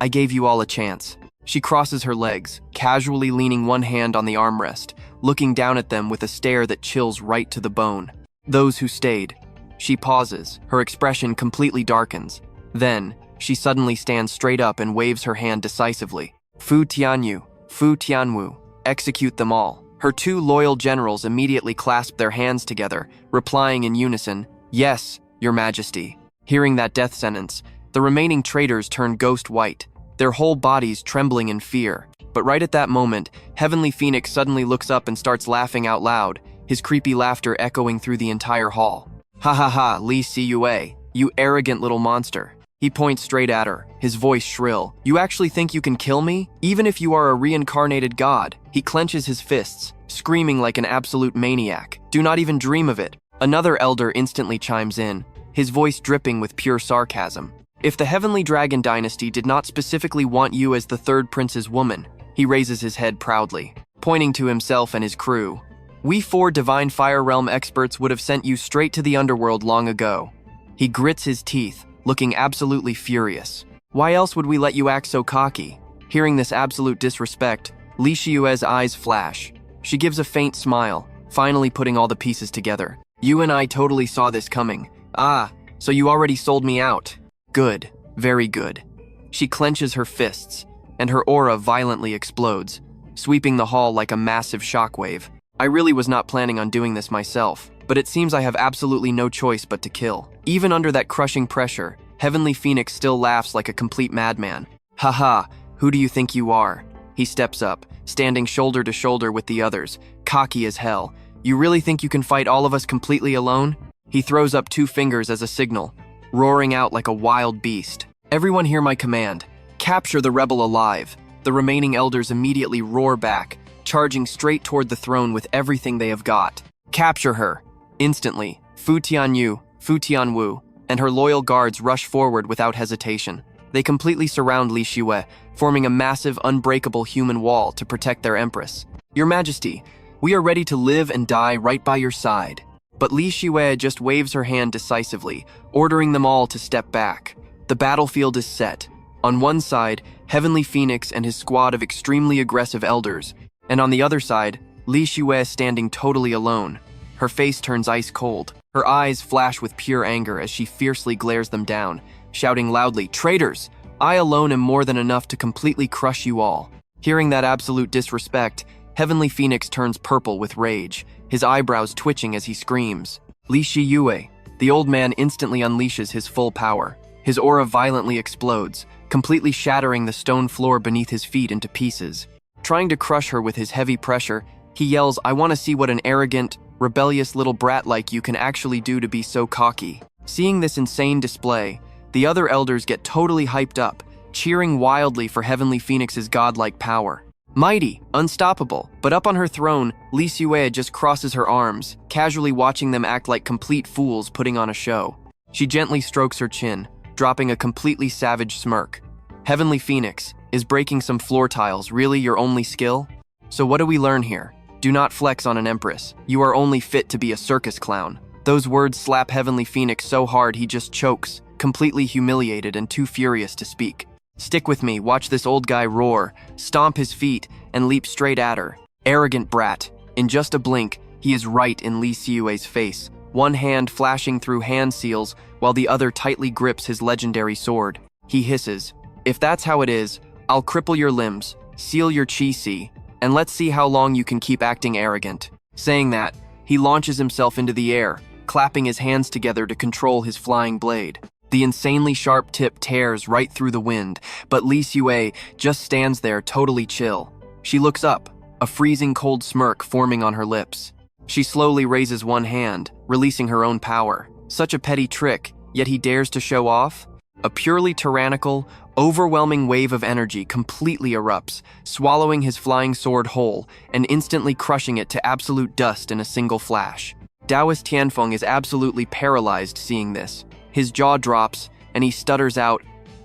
I gave you all a chance. She crosses her legs, casually leaning one hand on the armrest, looking down at them with a stare that chills right to the bone. Those who stayed. She pauses, her expression completely darkens. Then, she suddenly stands straight up and waves her hand decisively. Fu Tianyu, Fu Tianwu, execute them all. Her two loyal generals immediately clasp their hands together, replying in unison, "Yes, Your Majesty." Hearing that death sentence, the remaining traitors turn ghost white, their whole bodies trembling in fear. But right at that moment, Heavenly Phoenix suddenly looks up and starts laughing out loud, his creepy laughter echoing through the entire hall. "Ha ha ha, Li Cua, you arrogant little monster." He points straight at her, his voice shrill. "You actually think you can kill me? Even if you are a reincarnated god?" He clenches his fists, screaming like an absolute maniac. "Do not even dream of it." Another elder instantly chimes in, his voice dripping with pure sarcasm. "If the Heavenly Dragon Dynasty did not specifically want you as the third prince's woman," he raises his head proudly, pointing to himself and his crew, "we 4 Divine Fire Realm experts would have sent you straight to the underworld long ago." He grits his teeth, looking absolutely furious. "Why else would we let you act so cocky?" Hearing this absolute disrespect, Li Xiue's eyes flash. She gives a faint smile, finally putting all the pieces together. "You and I totally saw this coming. Ah, so you already sold me out. Good, very good." She clenches her fists, and her aura violently explodes, sweeping the hall like a massive shockwave. "I really was not planning on doing this myself, but it seems I have absolutely no choice but to kill." Even under that crushing pressure, Heavenly Phoenix still laughs like a complete madman. "Haha, who do you think you are?" He steps up, standing shoulder to shoulder with the others, cocky as hell. "You really think you can fight all of us completely alone?" He throws up 2 fingers as a signal, roaring out like a wild beast. "Everyone hear my command. Capture the rebel alive." The remaining elders immediately roar back, charging straight toward the throne with everything they have got. "Capture her!" Instantly, Fu Tianyu, Fu Tianwu, and her loyal guards rush forward without hesitation. They completely surround Li Xue, forming a massive, unbreakable human wall to protect their empress. "Your Majesty, we are ready to live and die right by your side." But Li Xue just waves her hand decisively, ordering them all to step back. The battlefield is set. On one side, Heavenly Phoenix and his squad of extremely aggressive elders, and on the other side, Li Xue standing totally alone. Her face turns ice cold. Her eyes flash with pure anger as she fiercely glares them down, shouting loudly, "Traitors! I alone am more than enough to completely crush you all." Hearing that absolute disrespect, Heavenly Phoenix turns purple with rage, his eyebrows twitching as he screams. Li Xiyue, the old man instantly unleashes his full power. His aura violently explodes, completely shattering the stone floor beneath his feet into pieces. Trying to crush her with his heavy pressure, he yells, "I want to see what an arrogant, rebellious little brat like you can actually do to be so cocky." Seeing this insane display, the other elders get totally hyped up, cheering wildly for Heavenly Phoenix's godlike power. Mighty, unstoppable, but up on her throne, Li Xue just crosses her arms, casually watching them act like complete fools putting on a show. She gently strokes her chin, dropping a completely savage smirk. "Heavenly Phoenix, is breaking some floor tiles really your only skill? So what do we learn here? Do not flex on an empress. You are only fit to be a circus clown." Those words slap Heavenly Phoenix so hard he just chokes, completely humiliated and too furious to speak. Stick with me, watch this old guy roar, stomp his feet, and leap straight at her. Arrogant brat. In just a blink, he is right in Li Xiue's face, one hand flashing through hand seals while the other tightly grips his legendary sword. He hisses, "If that's how it is, I'll cripple your limbs, seal your chi-si, and let's see how long you can keep acting arrogant." Saying that, he launches himself into the air, clapping his hands together to control his flying blade. The insanely sharp tip tears right through the wind, but Li Xue just stands there totally chill. She looks up, a freezing cold smirk forming on her lips. She slowly raises one hand, releasing her own power. Such a petty trick, yet he dares to show off? A purely tyrannical, overwhelming wave of energy completely erupts, swallowing his flying sword whole and instantly crushing it to absolute dust in a single flash. Taoist Tianfeng is absolutely paralyzed seeing this. His jaw drops, and he stutters out,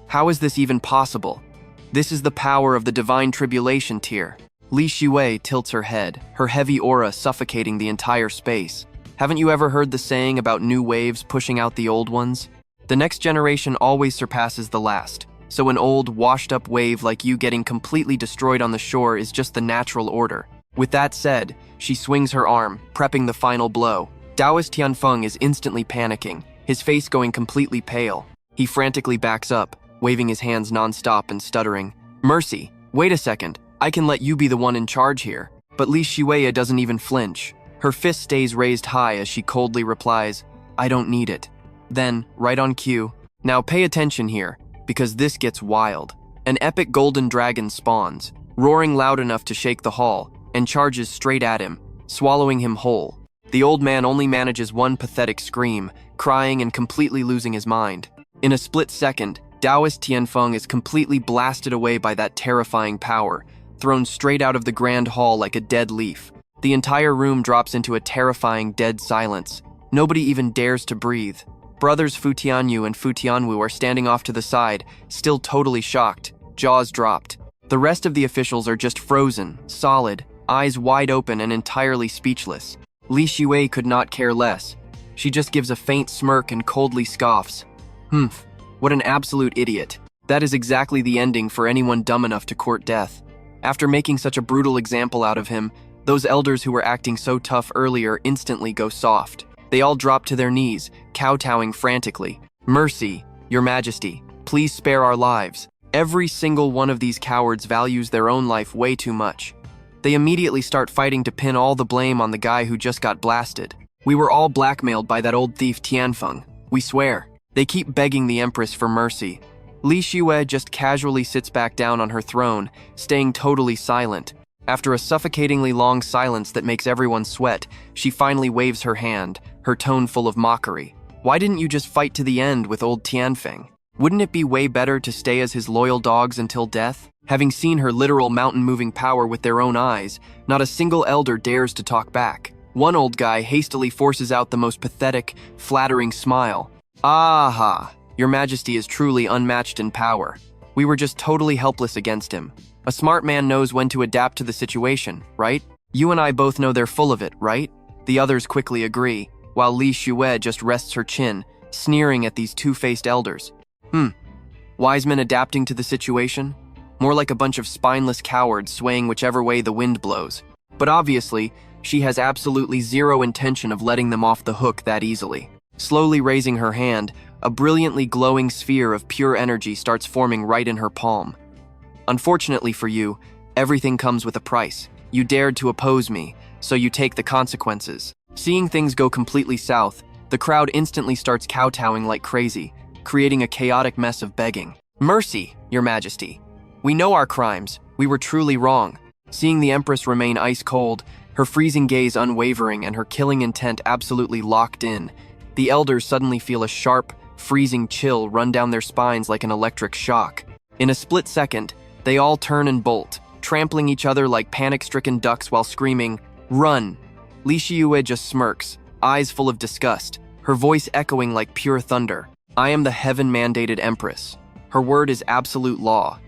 "How is this even possible? This is the power of the divine tribulation tier." Li Xue tilts her head, her heavy aura suffocating the entire space. Haven't you ever heard the saying about new waves pushing out the old ones? The next generation always surpasses the last, so an old, washed-up wave like you getting completely destroyed on the shore is just the natural order. With that said, she swings her arm, prepping the final blow. Taoist Tianfeng is instantly panicking, his face going completely pale. He frantically backs up, waving his hands non-stop and stuttering. "Mercy, wait a second, I can let you be the one in charge here." But Li Shiwei doesn't even flinch. Her fist stays raised high as she coldly replies, "I don't need it." Then, right on cue, "Now pay attention here, because this gets wild." An epic golden dragon spawns, roaring loud enough to shake the hall, and charges straight at him, swallowing him whole. The old man only manages one pathetic scream, crying and completely losing his mind. In a split second, Taoist Tianfeng is completely blasted away by that terrifying power, thrown straight out of the grand hall like a dead leaf. The entire room drops into a terrifying dead silence. Nobody even dares to breathe. Brothers Fu Tianyu and Fu Tianwu are standing off to the side, still totally shocked, jaws dropped. The rest of the officials are just frozen, solid, eyes wide open and entirely speechless. Li Shiwei could not care less. She just gives a faint smirk and coldly scoffs. "Humph, what an absolute idiot. That is exactly the ending for anyone dumb enough to court death." After making such a brutal example out of him, those elders who were acting so tough earlier instantly go soft. They all drop to their knees, kowtowing frantically. "Mercy, Your Majesty, please spare our lives." Every single one of these cowards values their own life way too much. They immediately start fighting to pin all the blame on the guy who just got blasted. "We were all blackmailed by that old thief Tianfeng, we swear." They keep begging the Empress for mercy. Li Shiwei just casually sits back down on her throne, staying totally silent. After a suffocatingly long silence that makes everyone sweat, she finally waves her hand, her tone full of mockery. "Why didn't you just fight to the end with old Tianfeng? Wouldn't it be way better to stay as his loyal dogs until death?" Having seen her literal mountain-moving power with their own eyes, not a single elder dares to talk back. One old guy hastily forces out the most pathetic, flattering smile. "Aha, Your Majesty is truly unmatched in power. We were just totally helpless against him. A smart man knows when to adapt to the situation, right? You and I both know they're full of it, right?" The others quickly agree, while Li Shiwei just rests her chin, sneering at these two-faced elders. Wise men adapting to the situation? More like a bunch of spineless cowards swaying whichever way the wind blows. But obviously, she has absolutely zero intention of letting them off the hook that easily. Slowly raising her hand, a brilliantly glowing sphere of pure energy starts forming right in her palm. "Unfortunately for you, everything comes with a price. You dared to oppose me, so you take the consequences." Seeing things go completely south, the crowd instantly starts kowtowing like crazy, creating a chaotic mess of begging. "Mercy, Your Majesty. We know our crimes. We were truly wrong." Seeing the Empress remain ice cold, her freezing gaze unwavering and her killing intent absolutely locked in, the elders suddenly feel a sharp, freezing chill run down their spines like an electric shock. In a split second, they all turn and bolt, trampling each other like panic-stricken ducks while screaming, "Run!" Li Shiwei just smirks, eyes full of disgust, her voice echoing like pure thunder. "I am the heaven-mandated Empress. Her word is absolute law.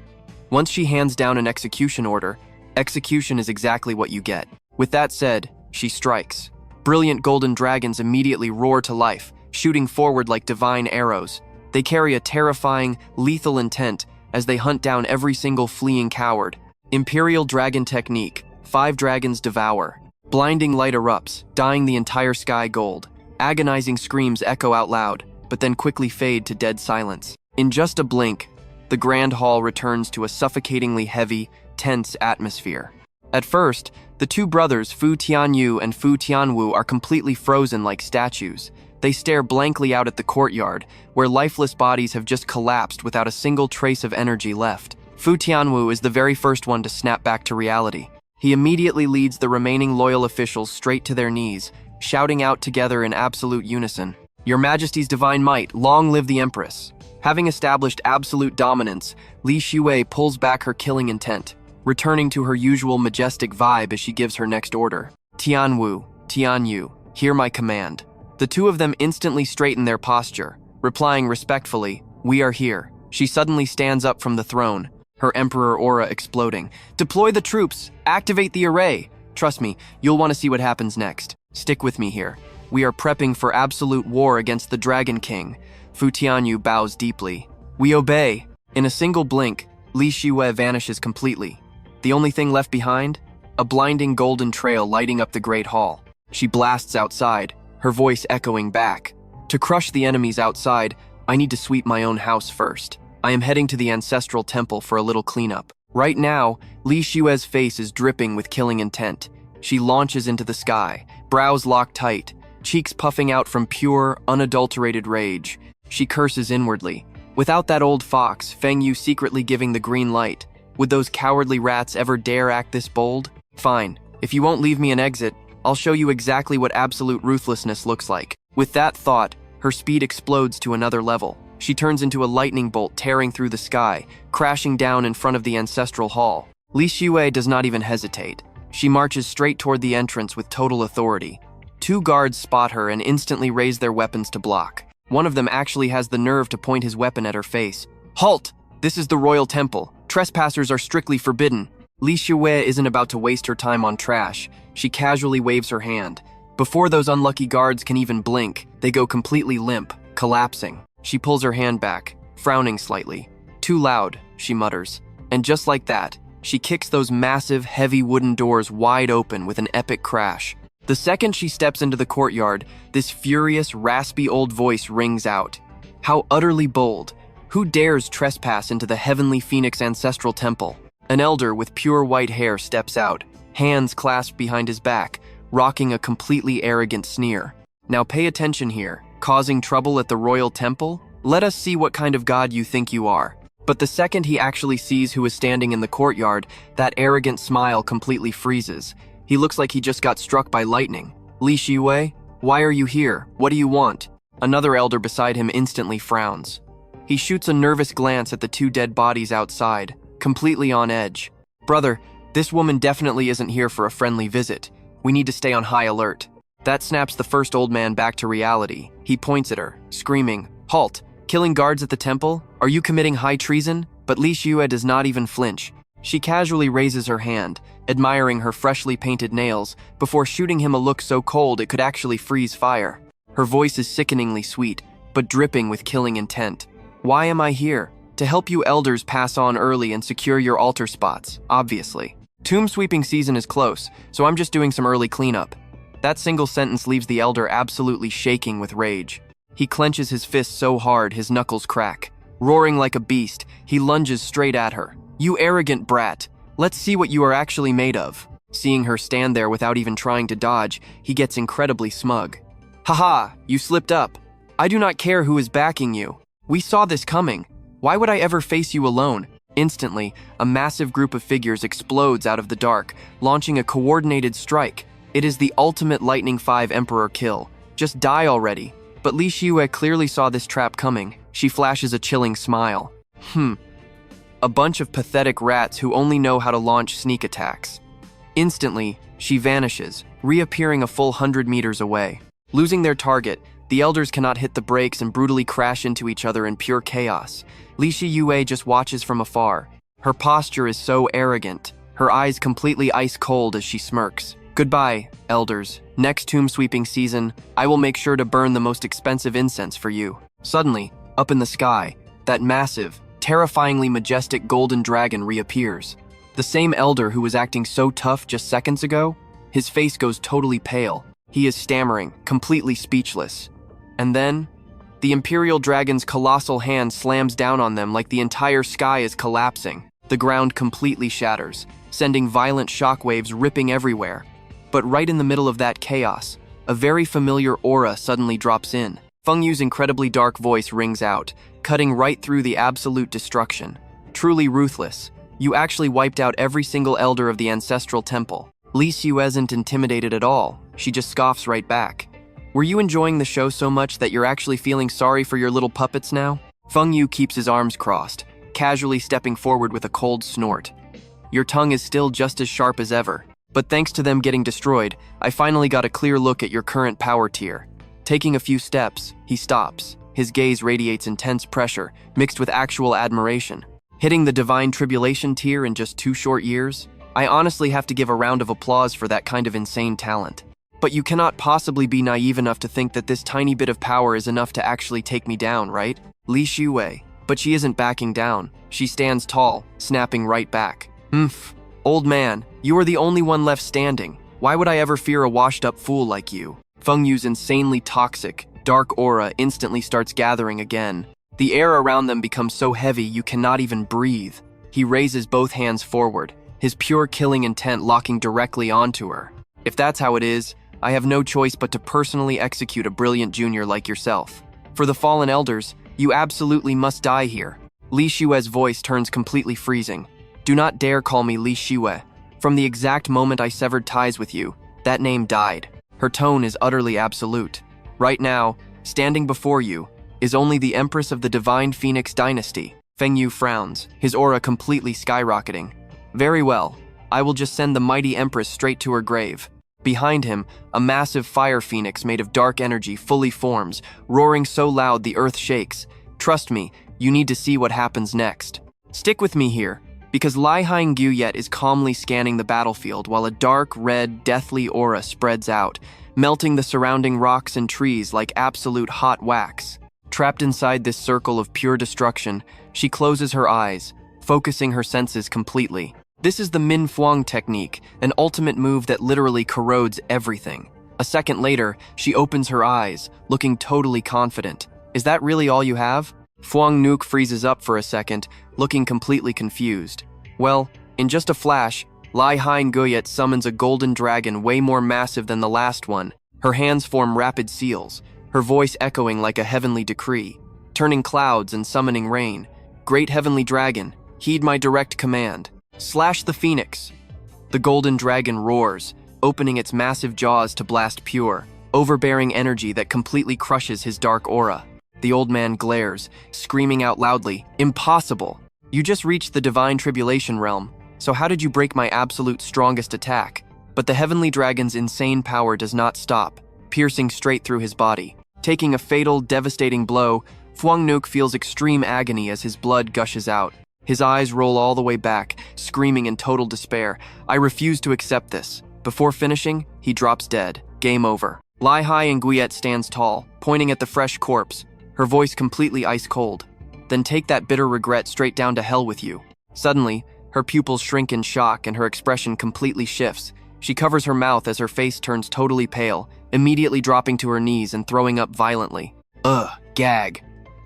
Once she hands down an execution order, execution is exactly what you get." With that said, she strikes. Brilliant golden dragons immediately roar to life, shooting forward like divine arrows. They carry a terrifying, lethal intent as they hunt down every single fleeing coward. Imperial dragon technique, 5 dragons devour. Blinding light erupts, dyeing the entire sky gold. Agonizing screams echo out loud, but then quickly fade to dead silence. In just a blink, the grand hall returns to a suffocatingly heavy, tense atmosphere. At first, the two brothers Fu Tianyu and Fu Tianwu are completely frozen like statues. They stare blankly out at the courtyard, where lifeless bodies have just collapsed without a single trace of energy left. Fu Tianwu is the very first one to snap back to reality. He immediately leads the remaining loyal officials straight to their knees, shouting out together in absolute unison, "Your Majesty's divine might, long live the Empress." Having established absolute dominance, Li Shiwei pulls back her killing intent, returning to her usual majestic vibe as she gives her next order. "Tianwu, Tianyu, hear my command." The two of them instantly straighten their posture, replying respectfully, "We are here." She suddenly stands up from the throne, her emperor aura exploding. "Deploy the troops, activate the array. Trust me, you'll want to see what happens next. Stick with me here. We are prepping for absolute war against the Dragon King." Fu Tianyu bows deeply. "We obey." In a single blink, Li Shiwei vanishes completely. The only thing left behind? a blinding golden trail lighting up the great hall. She blasts outside, her voice echoing back. To crush the enemies outside, I need to sweep my own house first. I am heading to the ancestral temple for a little cleanup. Right now, Li Xue's face is dripping with killing intent. She launches into the sky, brows locked tight, cheeks puffing out from pure, unadulterated rage. She curses inwardly. Without that old fox, Feng Yu secretly giving the green light, would those cowardly rats ever dare act this bold? Fine. If you won't leave me an exit, I'll show you exactly what absolute ruthlessness looks like. With that thought, her speed explodes to another level. She turns into a lightning bolt tearing through the sky, crashing down in front of the ancestral hall. Li Xue does not even hesitate. She marches straight toward the entrance with total authority. 2 guards spot her and instantly raise their weapons to block. One of them actually has the nerve to point his weapon at her face. Halt! This is the royal temple. Trespassers are strictly forbidden. Li Xue isn't about to waste her time on trash. She casually waves her hand. Before those unlucky guards can even blink, they go completely limp, collapsing. She pulls her hand back, frowning slightly. Too loud, she mutters. And just like that, she kicks those massive, heavy wooden doors wide open with an epic crash. The second she steps into the courtyard, this furious, raspy old voice rings out. How utterly bold! Who dares trespass into the heavenly Phoenix ancestral temple? An elder with pure white hair steps out, hands clasped behind his back, rocking a completely arrogant sneer. Now pay attention here. Causing trouble at the royal temple? Let us see what kind of god you think you are. But the second he actually sees who is standing in the courtyard, that arrogant smile completely freezes. He looks like he just got struck by lightning. Li Xue, why are you here? What do you want? Another elder beside him instantly frowns. He shoots a nervous glance at the 2 dead bodies outside, completely on edge. Brother, this woman definitely isn't here for a friendly visit. We need to stay on high alert. That snaps the first old man back to reality. He points at her, screaming, Halt! Killing guards at the temple? Are you committing high treason? But Li Xue does not even flinch. She casually raises her hand, admiring her freshly painted nails, before shooting him a look so cold it could actually freeze fire. Her voice is sickeningly sweet, but dripping with killing intent. Why am I here? To help you elders pass on early and secure your altar spots, obviously. Tomb sweeping season is close, so I'm just doing some early cleanup. That single sentence leaves the elder absolutely shaking with rage. He clenches his fist so hard his knuckles crack. Roaring like a beast, he lunges straight at her. You arrogant brat! Let's see what you are actually made of. Seeing her stand there without even trying to dodge, he gets incredibly smug. Haha, you slipped up. I do not care who is backing you. We saw this coming. Why would I ever face you alone? Instantly, a massive group of figures explodes out of the dark, launching a coordinated strike. It is the ultimate Lightning 5 Emperor kill. Just die already. But Li Xue clearly saw this trap coming. She flashes a chilling smile. A bunch of pathetic rats who only know how to launch sneak attacks. Instantly, she vanishes, reappearing a full 100 meters away. Losing their target, the elders cannot hit the brakes and brutally crash into each other in pure chaos. Li Xue just watches from afar. Her posture is so arrogant, her eyes completely ice cold as she smirks. Goodbye, elders. Next tomb sweeping season, I will make sure to burn the most expensive incense for you. Suddenly, up in the sky, that massive, terrifyingly majestic golden dragon reappears. The same elder who was acting so tough just seconds ago, his face goes totally pale. He is stammering, completely speechless. And then, the imperial dragon's colossal hand slams down on them like the entire sky is collapsing. The ground completely shatters, sending violent shockwaves ripping everywhere. But right in the middle of that chaos, a very familiar aura suddenly drops in. Feng Yu's incredibly dark voice rings out, cutting right through the absolute destruction. Truly ruthless. You actually wiped out every single elder of the ancestral temple. Li Xue isn't intimidated at all. She just scoffs right back. Were you enjoying the show so much that you're actually feeling sorry for your little puppets now? Feng Yu keeps his arms crossed, casually stepping forward with a cold snort. Your tongue is still just as sharp as ever. But thanks to them getting destroyed, I finally got a clear look at your current power tier. Taking a few steps, he stops. His gaze radiates intense pressure, mixed with actual admiration. Hitting the divine tribulation tier in just 2 short years? I honestly have to give a round of applause for that kind of insane talent. But you cannot possibly be naive enough to think that this tiny bit of power is enough to actually take me down, right? Li Xue. But she isn't backing down. She stands tall, snapping right back. Old man, you are the only one left standing. Why would I ever fear a washed-up fool like you? Feng Yu's insanely toxic, dark aura instantly starts gathering again. The air around them becomes so heavy you cannot even breathe. He raises both hands forward, his pure killing intent locking directly onto her. If that's how it is, I have no choice but to personally execute a brilliant junior like yourself. For the fallen elders, you absolutely must die here. Li Xue's voice turns completely freezing. Do not dare call me Li Xue. From the exact moment I severed ties with you, that name died. Her tone is utterly absolute. Right now, standing before you, is only the Empress of the Divine Phoenix Dynasty. Feng Yu frowns, his aura completely skyrocketing. Very well, I will just send the mighty Empress straight to her grave. Behind him, a massive fire phoenix made of dark energy fully forms, roaring so loud the earth shakes. Trust me, you need to see what happens next. Stick with me here, because Lan Thien Hong yet is calmly scanning the battlefield while a dark, red, deathly aura spreads out, melting the surrounding rocks and trees like absolute hot wax. Trapped inside this circle of pure destruction, she closes her eyes, focusing her senses completely. This is the Min Fuang technique, an ultimate move that literally corrodes everything. A second later, she opens her eyes, looking totally confident. Is that really all you have? Fuang Nuke freezes up for a second, looking completely confused. Well, in just a flash, Lan Thien Hong summons a golden dragon way more massive than the last one. Her hands form rapid seals, her voice echoing like a heavenly decree, turning clouds and summoning rain. Great heavenly dragon, heed my direct command. Slash the phoenix. The golden dragon roars, opening its massive jaws to blast pure, overbearing energy that completely crushes his dark aura. The old man glares, screaming out loudly, "Impossible! You just reached the divine tribulation realm, so how did you break my absolute strongest attack?" But the heavenly dragon's insane power does not stop, piercing straight through his body. Taking a fatal, devastating blow, Fuang Nuke feels extreme agony as his blood gushes out. His eyes roll all the way back, screaming in total despair. I refuse to accept this. Before finishing, he drops dead. Game over. Lan Thien Hong stands tall, pointing at the fresh corpse, her voice completely ice-cold. Then take that bitter regret straight down to hell with you. Suddenly, her pupils shrink in shock and her expression completely shifts. She covers her mouth as her face turns totally pale, immediately dropping to her knees and throwing up violently. Ugh, gag.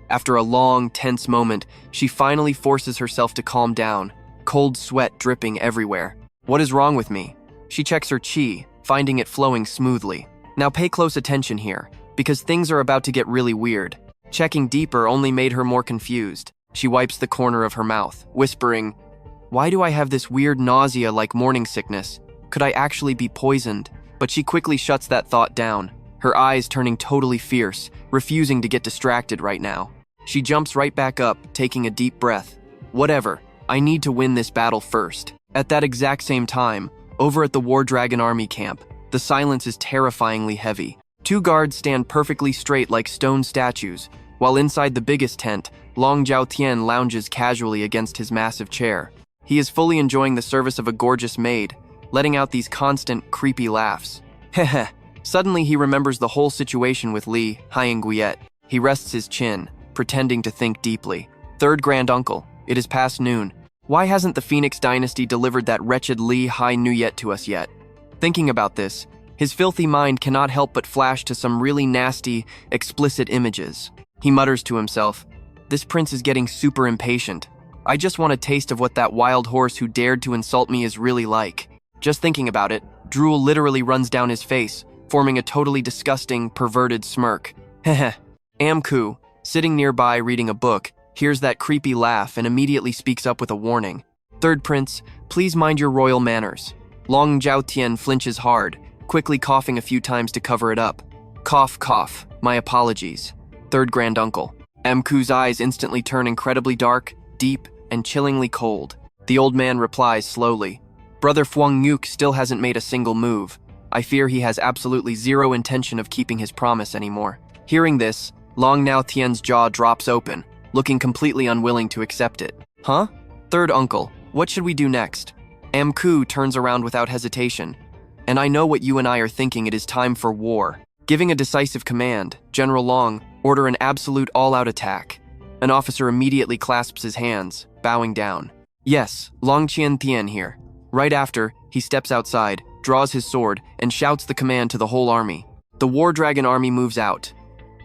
After a long, tense moment, she finally forces herself to calm down, cold sweat dripping everywhere. What is wrong with me? She checks her chi, finding it flowing smoothly. Now pay close attention here, because things are about to get really weird. Checking deeper only made her more confused. She wipes the corner of her mouth, whispering, "Why do I have this weird nausea like morning sickness? Could I actually be poisoned?" But she quickly shuts that thought down, her eyes turning totally fierce, refusing to get distracted right now. She jumps right back up, taking a deep breath. Whatever, I need to win this battle first. At that exact same time, over at the War Dragon Army camp, the silence is terrifyingly heavy. Two guards stand perfectly straight like stone statues, while inside the biggest tent, Long Zhao Tian lounges casually against his massive chair. He is fully enjoying the service of a gorgeous maid, letting out these constant, creepy laughs. Heh. Suddenly he remembers the whole situation with Lan Thien Hong. He rests his chin, pretending to think deeply. Third Grand Uncle, it is past noon. Why hasn't the Phoenix Dynasty delivered that wretched Lan Thien Hong to us yet? Thinking about this, his filthy mind cannot help but flash to some really nasty, explicit images. He mutters to himself, "This prince is getting super impatient. I just want a taste of what that wild horse who dared to insult me is really like." Just thinking about it, drool literally runs down his face, forming a totally disgusting, perverted smirk. Heh. Amku, sitting nearby reading a book, hears that creepy laugh and immediately speaks up with a warning. Third Prince, please mind your royal manners. Long Zhao Tian flinches hard, quickly coughing a few times to cover it up. Cough, cough, my apologies. Third Grand Uncle. Amku's eyes instantly turn incredibly dark, deep, and chillingly cold. The old man replies slowly. Brother Fuang Nuke still hasn't made a single move. I fear he has absolutely zero intention of keeping his promise anymore. Hearing this, Long Zhao Tian's jaw drops open, looking completely unwilling to accept it. Huh? Third Uncle, what should we do next? Amku turns around without hesitation. And I know what you and I are thinking, it is time for war. Giving a decisive command, General Long, order an absolute all-out attack. An officer immediately clasps his hands, bowing down. Yes, Long Thien here. Right after, he steps outside, draws his sword, and shouts the command to the whole army. The War Dragon army moves out.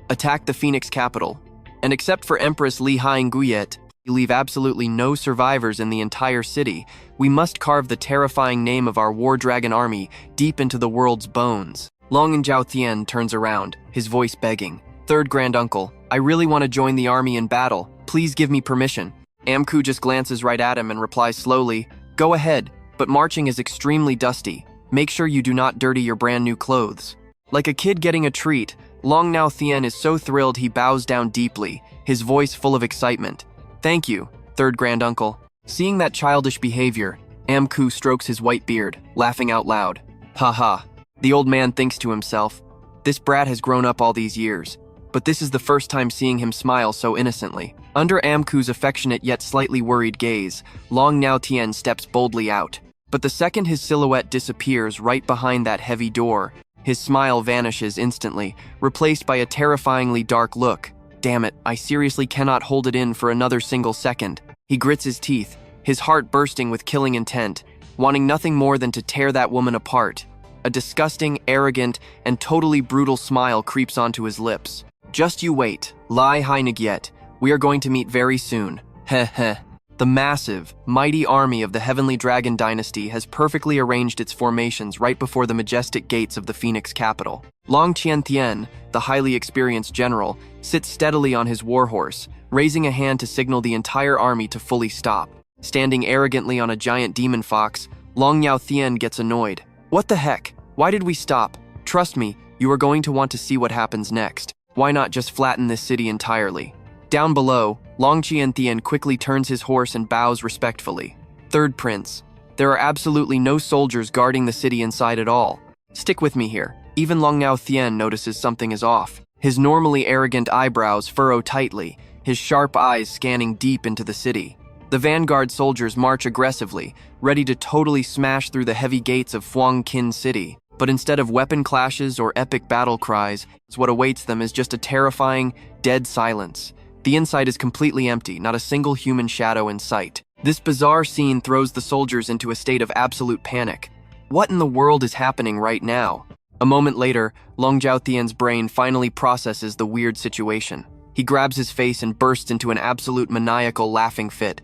Attack the Phoenix capital. And except for Empress Li Hainguyet, we leave absolutely no survivors in the entire city. We must carve the terrifying name of our War Dragon army deep into the world's bones. Lan Thien turns around, his voice begging. Third Grand Uncle, I really want to join the army in battle. Please give me permission. Amku just glances right at him and replies slowly, Go ahead, but marching is extremely dusty. Make sure you do not dirty your brand new clothes. Like a kid getting a treat, Lan Thien is so thrilled he bows down deeply, his voice full of excitement. Thank you, Third Grand Uncle. Seeing that childish behavior, Amku strokes his white beard, laughing out loud. Ha ha. The old man thinks to himself, this brat has grown up all these years, but this is the first time seeing him smile so innocently. Under Amku's affectionate yet slightly worried gaze, Lan Thien steps boldly out. But the second his silhouette disappears right behind that heavy door, his smile vanishes instantly, replaced by a terrifyingly dark look. Damn it, I seriously cannot hold it in for another single second. He grits his teeth, his heart bursting with killing intent, wanting nothing more than to tear that woman apart. A disgusting, arrogant, and totally brutal smile creeps onto his lips. Just you wait, Lai Hainigyet. We are going to meet very soon. Heh heh. The massive, mighty army of the Heavenly Dragon Dynasty has perfectly arranged its formations right before the majestic gates of the Phoenix capital. Lan Thien, the highly experienced general, sits steadily on his warhorse, raising a hand to signal the entire army to fully stop. Standing arrogantly on a giant demon fox, Lan Thien gets annoyed. What the heck? Why did we stop? Trust me, you are going to want to see what happens next. Why not just flatten this city entirely? Down below, Lan Thien quickly turns his horse and bows respectfully. Third Prince, there are absolutely no soldiers guarding the city inside at all. Stick with me here. Even Lan Thien notices something is off. His normally arrogant eyebrows furrow tightly, his sharp eyes scanning deep into the city. The vanguard soldiers march aggressively, ready to totally smash through the heavy gates of Fuang Kin City. But instead of weapon clashes or epic battle cries, what awaits them is just a terrifying, dead silence. The inside is completely empty, not a single human shadow in sight. This bizarre scene throws the soldiers into a state of absolute panic. What in the world is happening right now? A moment later, Lan Thien's brain finally processes the weird situation. He grabs his face and bursts into an absolute maniacal laughing fit.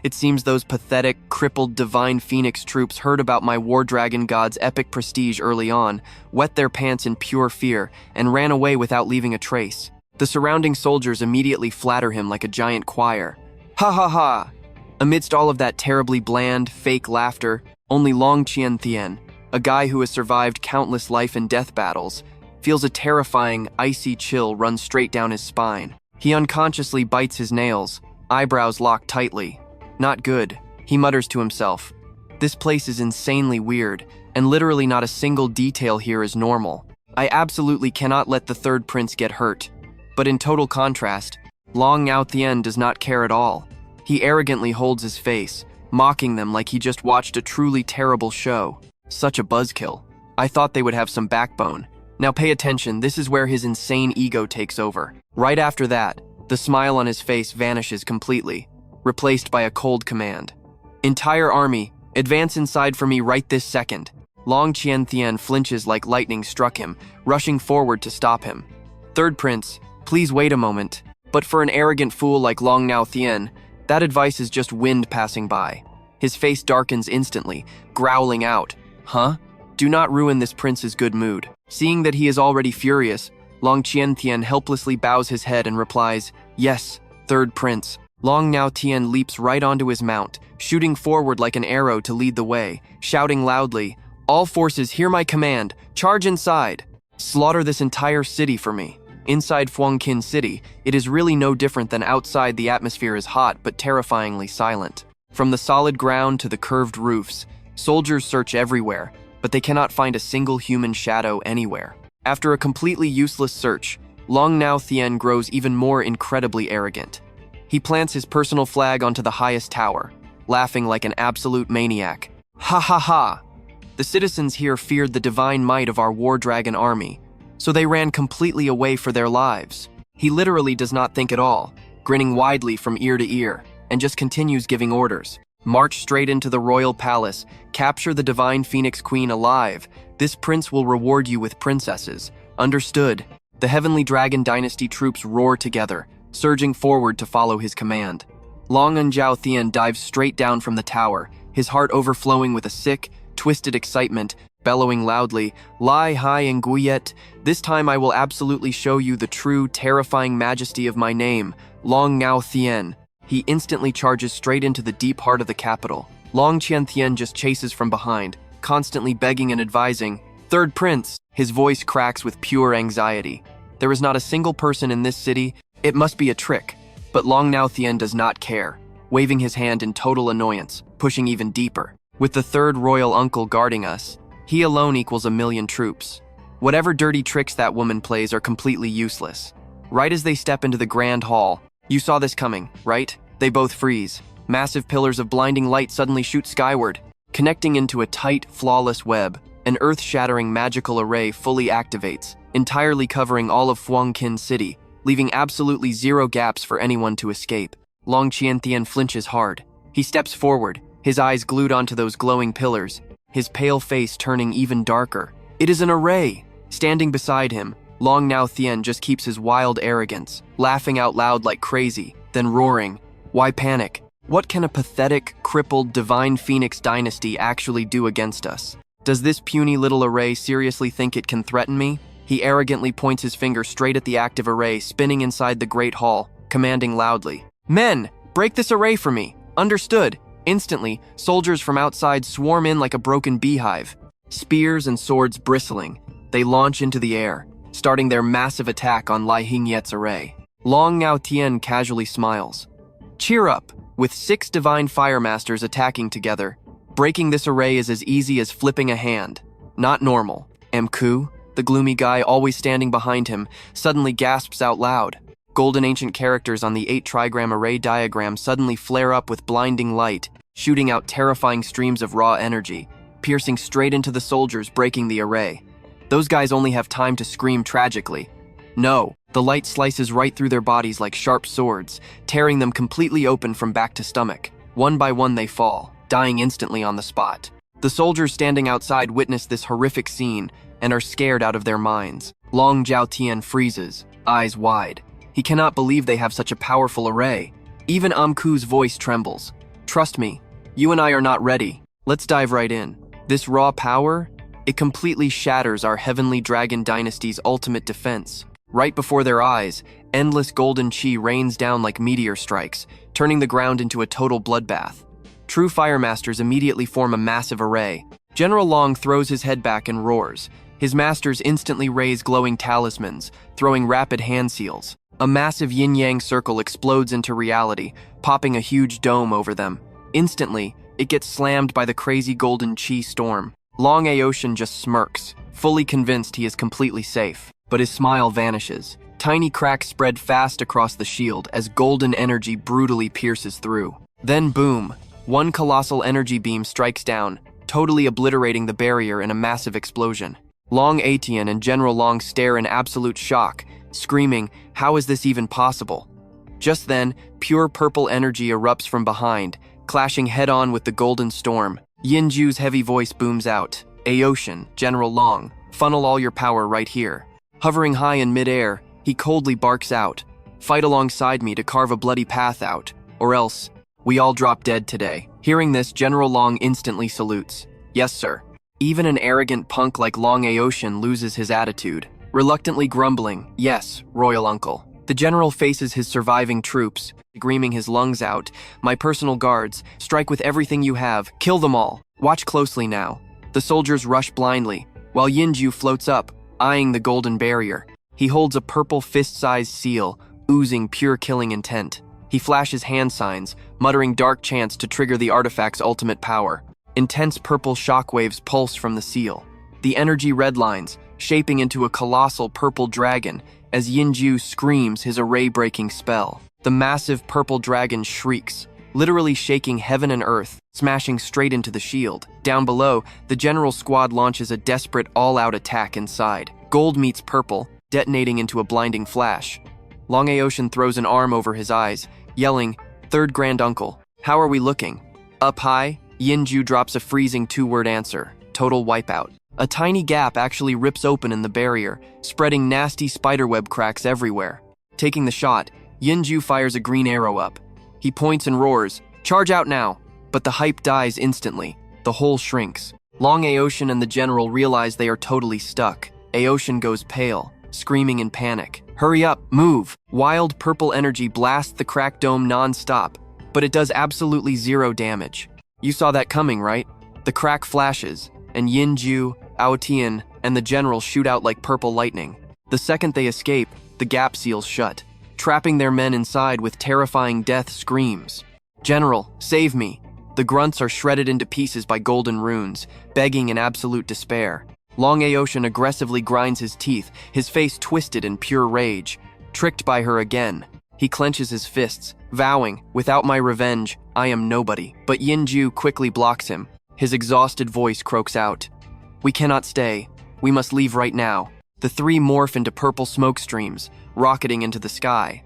It seems those pathetic, crippled Divine Phoenix troops heard about my War Dragon God's epic prestige early on, wet their pants in pure fear, and ran away without leaving a trace. The surrounding soldiers immediately flatter him like a giant choir. Ha ha ha! Amidst all of that terribly bland, fake laughter, only Lan Thien, a guy who has survived countless life and death battles, feels a terrifying, icy chill run straight down his spine. He unconsciously bites his nails, eyebrows locked tightly. Not good, he mutters to himself. This place is insanely weird, and literally not a single detail here is normal. I absolutely cannot let the Third Prince get hurt. But in total contrast, Lan Thien does not care at all. He arrogantly holds his face, mocking them like he just watched a truly terrible show. Such a buzzkill. I thought they would have some backbone. Now pay attention, this is where his insane ego takes over. Right after that, the smile on his face vanishes completely, replaced by a cold command. Entire army, advance inside for me right this second. Lan Thien flinches like lightning struck him, rushing forward to stop him. Third Prince, please wait a moment. But for an arrogant fool like Lan Thien, that advice is just wind passing by. His face darkens instantly, growling out, Huh? Do not ruin this prince's good mood. Seeing that he is already furious, Lan Thien helplessly bows his head and replies, Yes, Third Prince. Lan Thien leaps right onto his mount, shooting forward like an arrow to lead the way, shouting loudly, All forces hear my command, charge inside. Slaughter this entire city for me. Inside Fuang Kin City, it is really no different than outside. The atmosphere is hot but terrifyingly silent. From the solid ground to the curved roofs, soldiers search everywhere, but they cannot find a single human shadow anywhere. After a completely useless search, Lan Thien grows even more incredibly arrogant. He plants his personal flag onto the highest tower, laughing like an absolute maniac. Ha ha ha! The citizens here feared the divine might of our War Dragon army, so they ran completely away for their lives. He literally does not think at all, grinning widely from ear to ear, and just continues giving orders. March straight into the royal palace. Capture the divine phoenix queen alive. This prince will reward you with princesses. Understood. The heavenly dragon dynasty troops roar together, surging forward to follow his command. Lan Thien dives straight down from the tower, his heart overflowing with a sick, twisted excitement, bellowing loudly, "Lai Hai Nguyet, this time I will absolutely show you the true, terrifying majesty of my name, Lan Thien." He instantly charges straight into the deep heart of the capital. Lan Thien just chases from behind, constantly begging and advising, "Third prince!" His voice cracks with pure anxiety. There is not a single person in this city. It must be a trick. But Lan Thien does not care, waving his hand in total annoyance, pushing even deeper. With the third royal uncle guarding us, he alone equals 1,000,000 troops. Whatever dirty tricks that woman plays are completely useless. Right as they step into the grand hall, you saw this coming, right? They both freeze. Massive pillars of blinding light suddenly shoot skyward, connecting into a tight, flawless web. An earth-shattering magical array fully activates, entirely covering all of Fuangqin City, leaving absolutely zero gaps for anyone to escape. Lan Thien flinches hard. He steps forward, his eyes glued onto those glowing pillars, his pale face turning even darker. It is an array! Standing beside him, Lan Thien just keeps his wild arrogance, laughing out loud like crazy, then roaring, "Why panic? What can a pathetic, crippled, divine phoenix dynasty actually do against us? Does this puny little array seriously think it can threaten me?" He arrogantly points his finger straight at the active array spinning inside the great hall, commanding loudly, "Men, break this array for me." Understood. Instantly, soldiers from outside swarm in like a broken beehive. Spears and swords bristling, they launch into the air, starting their massive attack on Lai Hingyet's array. Lan Thien casually smiles. "Cheer up, with 6 divine fire masters attacking together. Breaking this array is as easy as flipping a hand. Not normal." Mku, the gloomy guy always standing behind him, suddenly gasps out loud. Golden ancient characters on the 8 trigram array diagram suddenly flare up with blinding light, shooting out terrifying streams of raw energy, piercing straight into the soldiers breaking the array. Those guys only have time to scream tragically. No, the light slices right through their bodies like sharp swords, tearing them completely open from back to stomach. One by one they fall, dying instantly on the spot. The soldiers standing outside witness this horrific scene and are scared out of their minds. Lan Thien freezes, eyes wide. He cannot believe they have such a powerful array. Even Mku's voice trembles. "Trust me, you and I are not ready. Let's dive right in." This raw power, it completely shatters our heavenly dragon dynasty's ultimate defense. Right before their eyes, endless golden chi rains down like meteor strikes, turning the ground into a total bloodbath. True fire masters immediately form a massive array. General Long throws his head back and roars. His masters instantly raise glowing talismans, throwing rapid hand seals. A massive yin-yang circle explodes into reality, popping a huge dome over them. Instantly, it gets slammed by the crazy golden chi storm. Long Aocean just smirks, fully convinced he is completely safe. But his smile vanishes. Tiny cracks spread fast across the shield as golden energy brutally pierces through. Then boom, one colossal energy beam strikes down, totally obliterating the barrier in a massive explosion. Lan Thien and General Long stare in absolute shock, screaming, "How is this even possible?" Just then, pure purple energy erupts from behind, clashing head-on with the golden storm. Yinju's heavy voice booms out, "Aocean, General Long, funnel all your power right here." Hovering high in midair, he coldly barks out, "Fight alongside me to carve a bloody path out, or else we all drop dead today." Hearing this, General Long instantly salutes. "Yes, sir." Even an arrogant punk like Lan Thien loses his attitude, reluctantly grumbling, "Yes, Royal Uncle." The general faces his surviving troops, screaming his lungs out, "My personal guards, strike with everything you have, kill them all. Watch closely now." The soldiers rush blindly, while Yinju floats up, eyeing the golden barrier. He holds a purple fist-sized seal, oozing pure killing intent. He flashes hand signs, muttering dark chants to trigger the artifact's ultimate power. Intense purple shockwaves pulse from the seal. The energy redlines, shaping into a colossal purple dragon as Yinju screams his array-breaking spell. The massive purple dragon shrieks, literally shaking heaven and earth, smashing straight into the shield. Down below, the general squad launches a desperate all-out attack inside. Gold meets purple, detonating into a blinding flash. Lan Thien throws an arm over his eyes, yelling, "Third Grand Uncle, how are we looking?" Up high, Yinju drops a freezing two-word answer, total wipeout. A tiny gap actually rips open in the barrier, spreading nasty spiderweb cracks everywhere. Taking the shot, Yinju fires a green arrow up. He points and roars, "Charge out now!" But the hype dies instantly. The hole shrinks. Long Aocean and the general realize they are totally stuck. Aocean goes pale, screaming in panic. "Hurry up, move!" Wild purple energy blasts the cracked dome non-stop, but it does absolutely zero damage. You saw that coming, right? The crack flashes, and Yinju, Aotien, and the general shoot out like purple lightning. The second they escape, the gap seals shut, trapping their men inside with terrifying death screams. "General, save me!" The grunts are shredded into pieces by golden runes, begging in absolute despair. Long Aocean aggressively grinds his teeth, his face twisted in pure rage. Tricked by her again, he clenches his fists, vowing, "Without my revenge, I am nobody." But Yinju quickly blocks him. His exhausted voice croaks out, "We cannot stay. We must leave right now." The three morph into purple smoke streams, rocketing into the sky.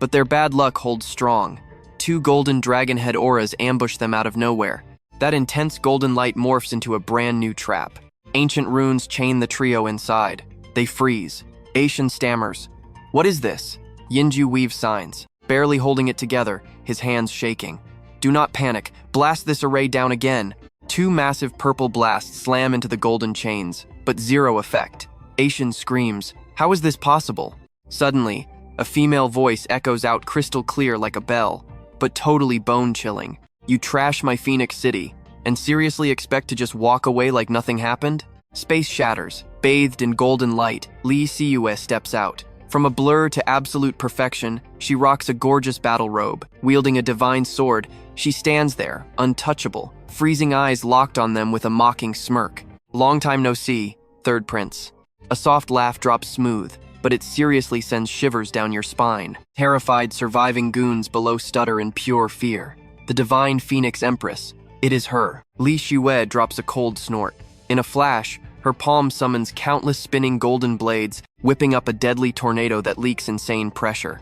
But their bad luck holds strong. Two golden dragon head auras ambush them out of nowhere. That intense golden light morphs into a brand new trap. Ancient runes chain the trio inside. They freeze. Aocean stammers, "What is this?" Yinju weaves signs, barely holding it together, his hands shaking. "Do not panic. Blast this array down again." Two massive purple blasts slam into the golden chains, but zero effect. Aocean screams, "How is this possible?" Suddenly, a female voice echoes out crystal clear like a bell, but totally bone-chilling. "You trash my Phoenix City, and seriously expect to just walk away like nothing happened?" Space shatters. Bathed in golden light, Li Siyue steps out. From a blur to absolute perfection, she rocks a gorgeous battle robe. Wielding a divine sword, she stands there, untouchable, freezing eyes locked on them with a mocking smirk. "Long time no see, third prince." A soft laugh drops smooth, but it seriously sends shivers down your spine. Terrified surviving goons below stutter in pure fear. The divine Phoenix Empress. It is her. Li Siyue drops a cold snort. In a flash, her palm summons countless spinning golden blades, whipping up a deadly tornado that leaks insane pressure.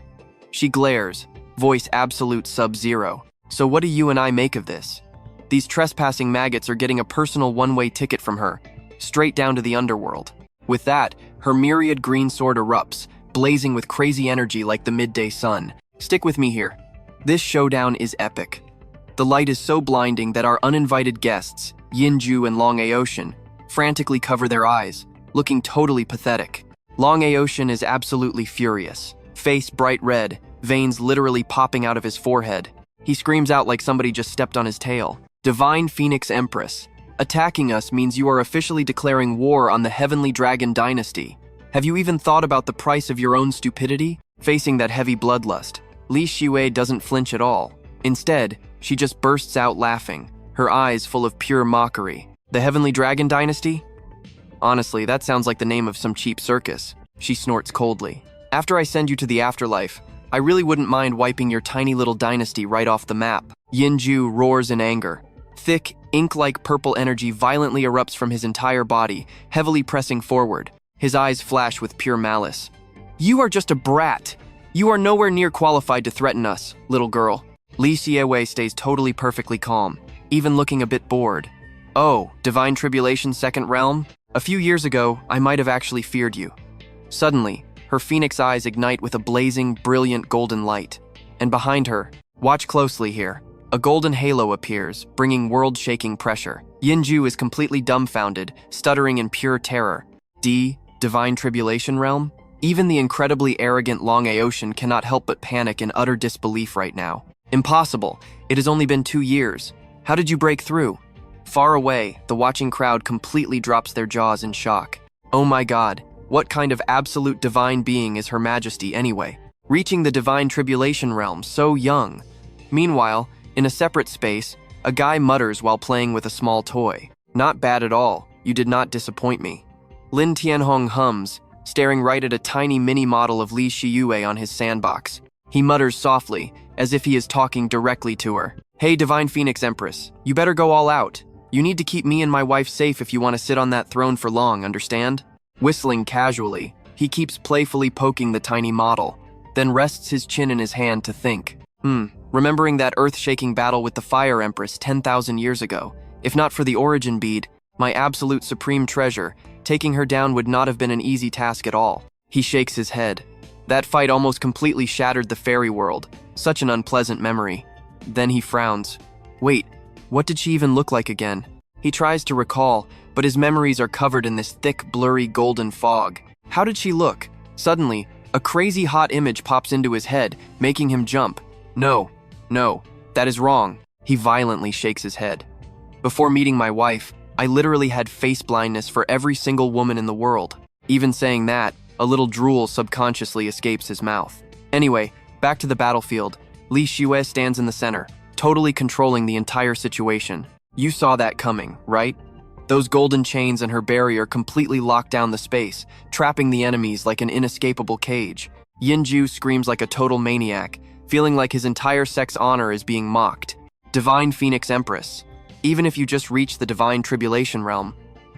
She glares, voice absolute sub-zero. "So what do you and I make of this?" These trespassing maggots are getting a personal one-way ticket from her, straight down to the underworld. With that, her myriad green sword erupts, blazing with crazy energy like the midday sun. Stick with me here. This showdown is epic. The light is so blinding that our uninvited guests, Yinju and Long Aocean, frantically cover their eyes, looking totally pathetic. Long Aocean is absolutely furious, face bright red, veins literally popping out of his forehead. He screams out like somebody just stepped on his tail. "Divine Phoenix Empress, attacking us means you are officially declaring war on the Heavenly Dragon Dynasty. Have you even thought about the price of your own stupidity?" Facing that heavy bloodlust, Li Siyue doesn't flinch at all. Instead, she just bursts out laughing, her eyes full of pure mockery. "The Heavenly Dragon Dynasty? Honestly, that sounds like the name of some cheap circus." She snorts coldly. "After I send you to the afterlife, I really wouldn't mind wiping your tiny little dynasty right off the map." Yinju roars in anger. Thick, ink-like purple energy violently erupts from his entire body, heavily pressing forward. His eyes flash with pure malice. "You are just a brat. You are nowhere near qualified to threaten us, little girl." Li Siyue stays totally perfectly calm, even looking a bit bored. "Oh, Divine Tribulation's second realm? A few years ago, I might have actually feared you." Suddenly, her phoenix eyes ignite with a blazing, brilliant golden light. And behind her, watch closely here, a golden halo appears, bringing world-shaking pressure. Yinju is completely dumbfounded, stuttering in pure terror. Divine Tribulation realm? Even the incredibly arrogant Long Aocean cannot help but panic in utter disbelief right now. "Impossible. It has only been 2 years. How did you break through?" Far away, the watching crowd completely drops their jaws in shock. Oh my god, what kind of absolute divine being is Her Majesty anyway? Reaching the Divine Tribulation realm so young. Meanwhile, in a separate space, a guy mutters while playing with a small toy. "Not bad at all. You did not disappoint me." Lan Thien Hong hums, staring right at a tiny mini model of Li Siyue on his sandbox. He mutters softly, as if he is talking directly to her. "Hey, Divine Phoenix Empress, you better go all out. You need to keep me and my wife safe if you want to sit on that throne for long, understand?" Whistling casually, he keeps playfully poking the tiny model, then rests his chin in his hand to think. remembering that earth-shaking battle with the Fire Empress 10,000 years ago. If not for the origin bead, my absolute supreme treasure, taking her down would not have been an easy task at all. He shakes his head. That fight almost completely shattered the fairy world. Such an unpleasant memory. Then he frowns. Wait, what did she even look like again? He tries to recall, but his memories are covered in this thick, blurry golden fog. How did she look? Suddenly, a crazy hot image pops into his head, making him jump. No, that is wrong. He violently shakes his head. Before meeting my wife, I literally had face blindness for every single woman in the world. Even saying that, a little drool subconsciously escapes his mouth. Anyway, back to the battlefield. Li Shue stands in the center, totally controlling the entire situation. You saw that coming, right? Those golden chains and her barrier completely lock down the space, trapping the enemies like an inescapable cage. Yinju screams like a total maniac, feeling like his entire sex honor is being mocked. Divine Phoenix Empress. Even if you just reach the Divine Tribulation realm,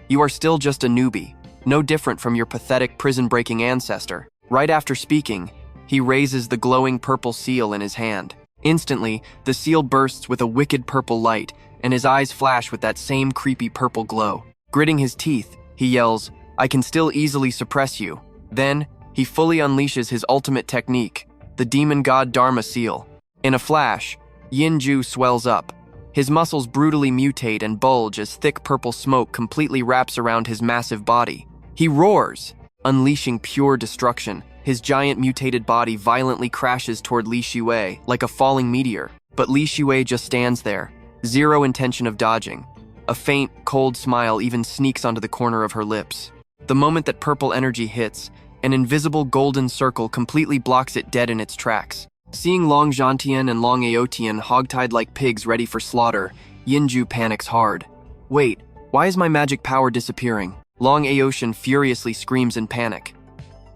you are still just a newbie, no different from your pathetic prison-breaking ancestor. Right after speaking, he raises the glowing purple seal in his hand. Instantly, the seal bursts with a wicked purple light, and his eyes flash with that same creepy purple glow. Gritting his teeth, he yells, "I can still easily suppress you." Then, he fully unleashes his ultimate technique, the demon god Dharma seal. In a flash, Yinju swells up. His muscles brutally mutate and bulge as thick purple smoke completely wraps around his massive body. He roars, unleashing pure destruction. His giant mutated body violently crashes toward Li Shue like a falling meteor. But Li Shue just stands there, zero intention of dodging. A faint, cold smile even sneaks onto the corner of her lips. The moment that purple energy hits, an invisible golden circle completely blocks it dead in its tracks. Seeing Lan Thien and Lan Thien hogtied like pigs ready for slaughter, Yinju panics hard. Wait, why is my magic power disappearing? Lan Thien furiously screams in panic.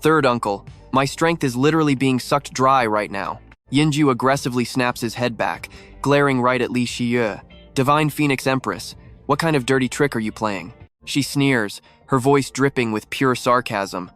Third uncle, my strength is literally being sucked dry right now. Yinju aggressively snaps his head back, glaring right at Li Shue. Divine Phoenix Empress, what kind of dirty trick are you playing? She sneers, her voice dripping with pure sarcasm.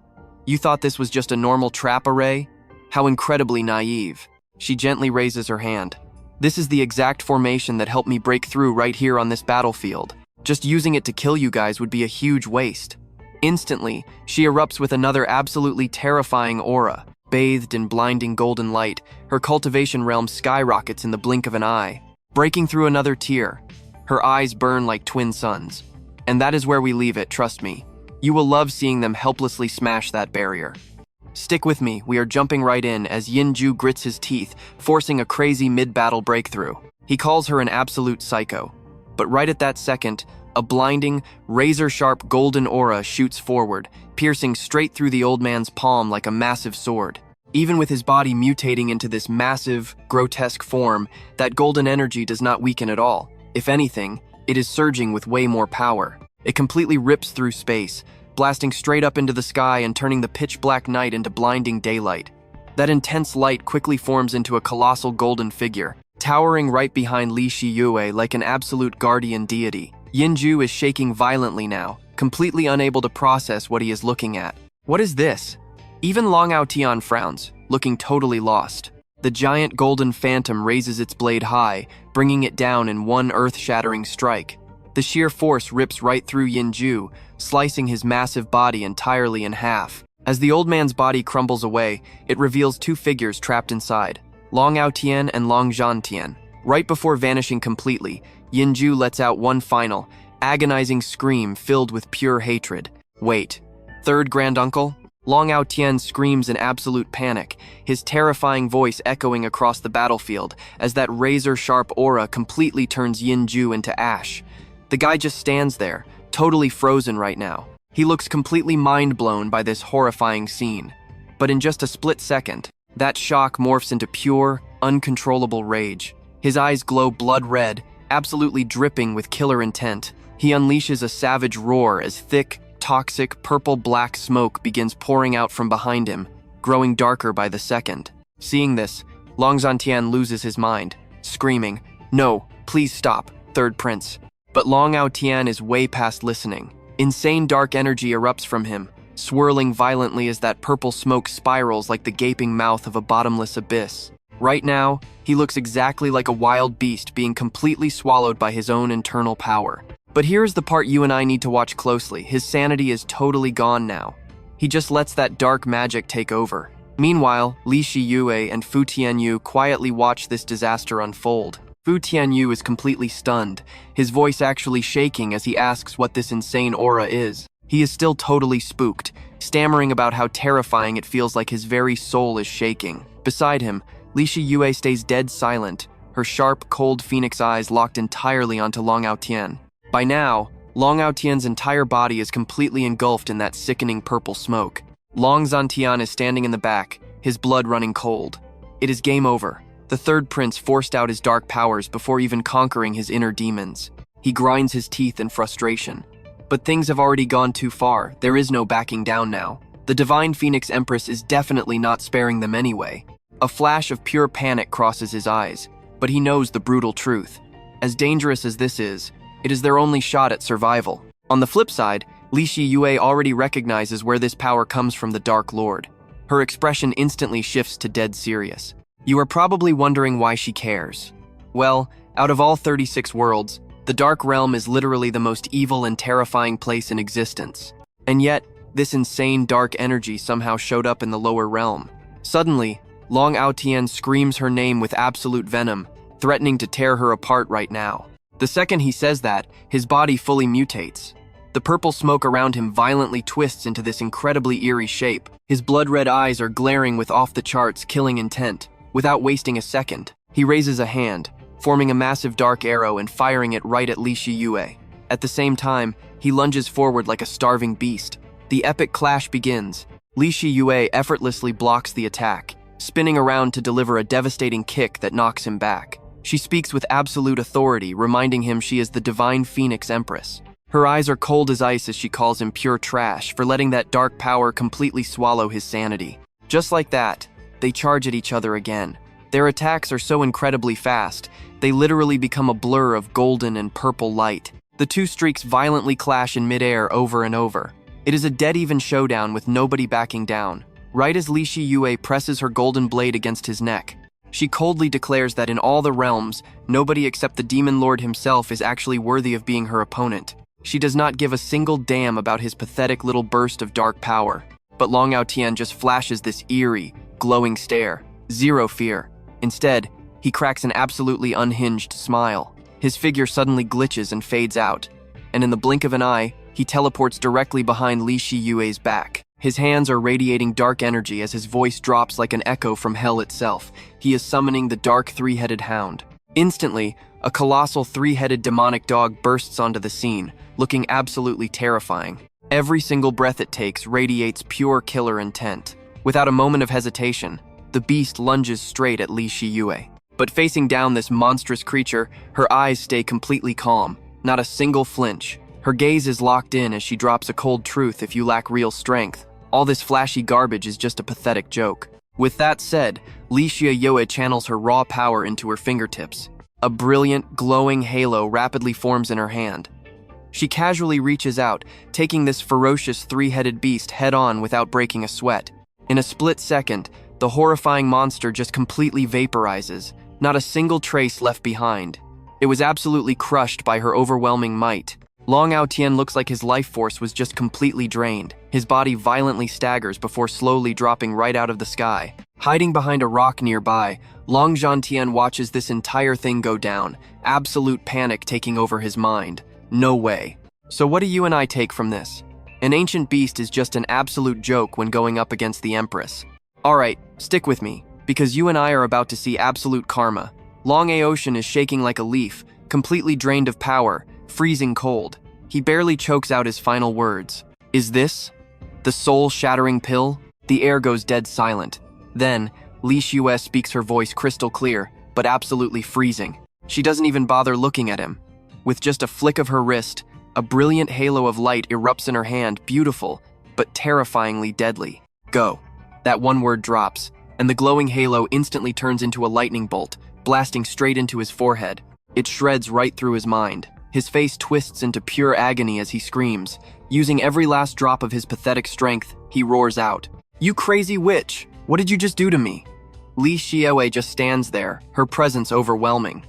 You thought this was just a normal trap array? How incredibly naive. She gently raises her hand. This is the exact formation that helped me break through right here on this battlefield. Just using it to kill you guys would be a huge waste. Instantly, she erupts with another absolutely terrifying aura. Bathed in blinding golden light, her cultivation realm skyrockets in the blink of an eye, breaking through another tier. Her eyes burn like twin suns. And that is where we leave it, trust me. You will love seeing them helplessly smash that barrier. Stick with me, we are jumping right in as Yinju grits his teeth, forcing a crazy mid-battle breakthrough. He calls her an absolute psycho. But right at that second, a blinding, razor-sharp golden aura shoots forward, piercing straight through the old man's palm like a massive sword. Even with his body mutating into this massive, grotesque form, that golden energy does not weaken at all. If anything, it is surging with way more power. It completely rips through space, blasting straight up into the sky and turning the pitch-black night into blinding daylight. That intense light quickly forms into a colossal golden figure, towering right behind Li Shue like an absolute guardian deity. Yinju is shaking violently now, completely unable to process what he is looking at. What is this? Even Lan Thien frowns, looking totally lost. The giant golden phantom raises its blade high, bringing it down in one earth-shattering strike. The sheer force rips right through Yinju, slicing his massive body entirely in half. As the old man's body crumbles away, it reveals two figures trapped inside, Lan Thien and Lan Thien. Right before vanishing completely, Yinju lets out one final, agonizing scream filled with pure hatred. Wait, third granduncle? Lan Thien screams in absolute panic, his terrifying voice echoing across the battlefield as that razor-sharp aura completely turns Yinju into ash. The guy just stands there, totally frozen right now. He looks completely mind-blown by this horrifying scene. But in just a split second, that shock morphs into pure, uncontrollable rage. His eyes glow blood red, absolutely dripping with killer intent. He unleashes a savage roar as thick, toxic, purple-black smoke begins pouring out from behind him, growing darker by the second. Seeing this, Lan Thien loses his mind, screaming, "No, please stop, third prince." But Lan Thien is way past listening. Insane dark energy erupts from him, swirling violently as that purple smoke spirals like the gaping mouth of a bottomless abyss. Right now, he looks exactly like a wild beast being completely swallowed by his own internal power. But here's the part you and I need to watch closely. His sanity is totally gone now. He just lets that dark magic take over. Meanwhile, Li Shiyue and Fu Tianyu quietly watch this disaster unfold. Fu Tianyu is completely stunned, his voice actually shaking as he asks what this insane aura is. He is still totally spooked, stammering about how terrifying it feels like his very soul is shaking. Beside him, Li Shiyue stays dead silent, her sharp, cold phoenix eyes locked entirely onto Long Tian. By now, Long Tian's entire body is completely engulfed in that sickening purple smoke. Long Tian is standing in the back, his blood running cold. It is game over. The third prince forced out his dark powers before even conquering his inner demons. He grinds his teeth in frustration. But things have already gone too far. There is no backing down now. The divine Phoenix Empress is definitely not sparing them anyway. A flash of pure panic crosses his eyes, but he knows the brutal truth. As dangerous as this is, it is their only shot at survival. On the flip side, Li Shiyue already recognizes where this power comes from, the Dark Lord. Her expression instantly shifts to dead serious. You are probably wondering why she cares. Well, out of all 36 worlds, the Dark Realm is literally the most evil and terrifying place in existence. And yet, this insane dark energy somehow showed up in the lower realm. Suddenly, Long Tian screams her name with absolute venom, threatening to tear her apart right now. The second he says that, his body fully mutates. The purple smoke around him violently twists into this incredibly eerie shape. His blood-red eyes are glaring with off-the-charts killing intent. Without wasting a second, he raises a hand, forming a massive dark arrow and firing it right at Li Shiyue. At the same time, he lunges forward like a starving beast. The epic clash begins. Li Shiyue effortlessly blocks the attack, spinning around to deliver a devastating kick that knocks him back. She speaks with absolute authority, reminding him she is the divine Phoenix Empress. Her eyes are cold as ice as she calls him pure trash for letting that dark power completely swallow his sanity. Just like that, they charge at each other again. Their attacks are so incredibly fast, they literally become a blur of golden and purple light. The two streaks violently clash in midair over and over. It is a dead-even showdown with nobody backing down. Right as Li Shiyue presses her golden blade against his neck, she coldly declares that in all the realms, nobody except the Demon Lord himself is actually worthy of being her opponent. She does not give a single damn about his pathetic little burst of dark power. But Long Tian just flashes this eerie, glowing stare. Zero fear. Instead, he cracks an absolutely unhinged smile. His figure suddenly glitches and fades out, and in the blink of an eye, he teleports directly behind Li Shiyue's back. His hands are radiating dark energy as his voice drops like an echo from hell itself. He is summoning the dark three-headed hound. Instantly, a colossal three-headed demonic dog bursts onto the scene, looking absolutely terrifying. Every single breath it takes radiates pure killer intent. Without a moment of hesitation, the beast lunges straight at Li Shiyue. But facing down this monstrous creature, her eyes stay completely calm, not a single flinch. Her gaze is locked in as she drops a cold truth: if you lack real strength, all this flashy garbage is just a pathetic joke. With that said, Li Shiyue channels her raw power into her fingertips. A brilliant, glowing halo rapidly forms in her hand. She casually reaches out, taking this ferocious three-headed beast head-on without breaking a sweat. In a split second, the horrifying monster just completely vaporizes, not a single trace left behind. It was absolutely crushed by her overwhelming might. Long Tian looks like his life force was just completely drained. His body violently staggers before slowly dropping right out of the sky. Hiding behind a rock nearby, Long Tian watches this entire thing go down, absolute panic taking over his mind. No way. So what do you and I take from this? An ancient beast is just an absolute joke when going up against the Empress. Alright, stick with me, because you and I are about to see absolute karma. Long Aocean is shaking like a leaf, completely drained of power, freezing cold. He barely chokes out his final words. Is this the soul-shattering pill? The air goes dead silent. Then, Li Shiyue speaks, her voice crystal clear, but absolutely freezing. She doesn't even bother looking at him. With just a flick of her wrist, a brilliant halo of light erupts in her hand, beautiful, but terrifyingly deadly. Go. That one word drops, and the glowing halo instantly turns into a lightning bolt, blasting straight into his forehead. It shreds right through his mind. His face twists into pure agony as he screams. Using every last drop of his pathetic strength, he roars out, "You crazy witch! What did you just do to me?" Li Xiaowei just stands there, her presence overwhelming.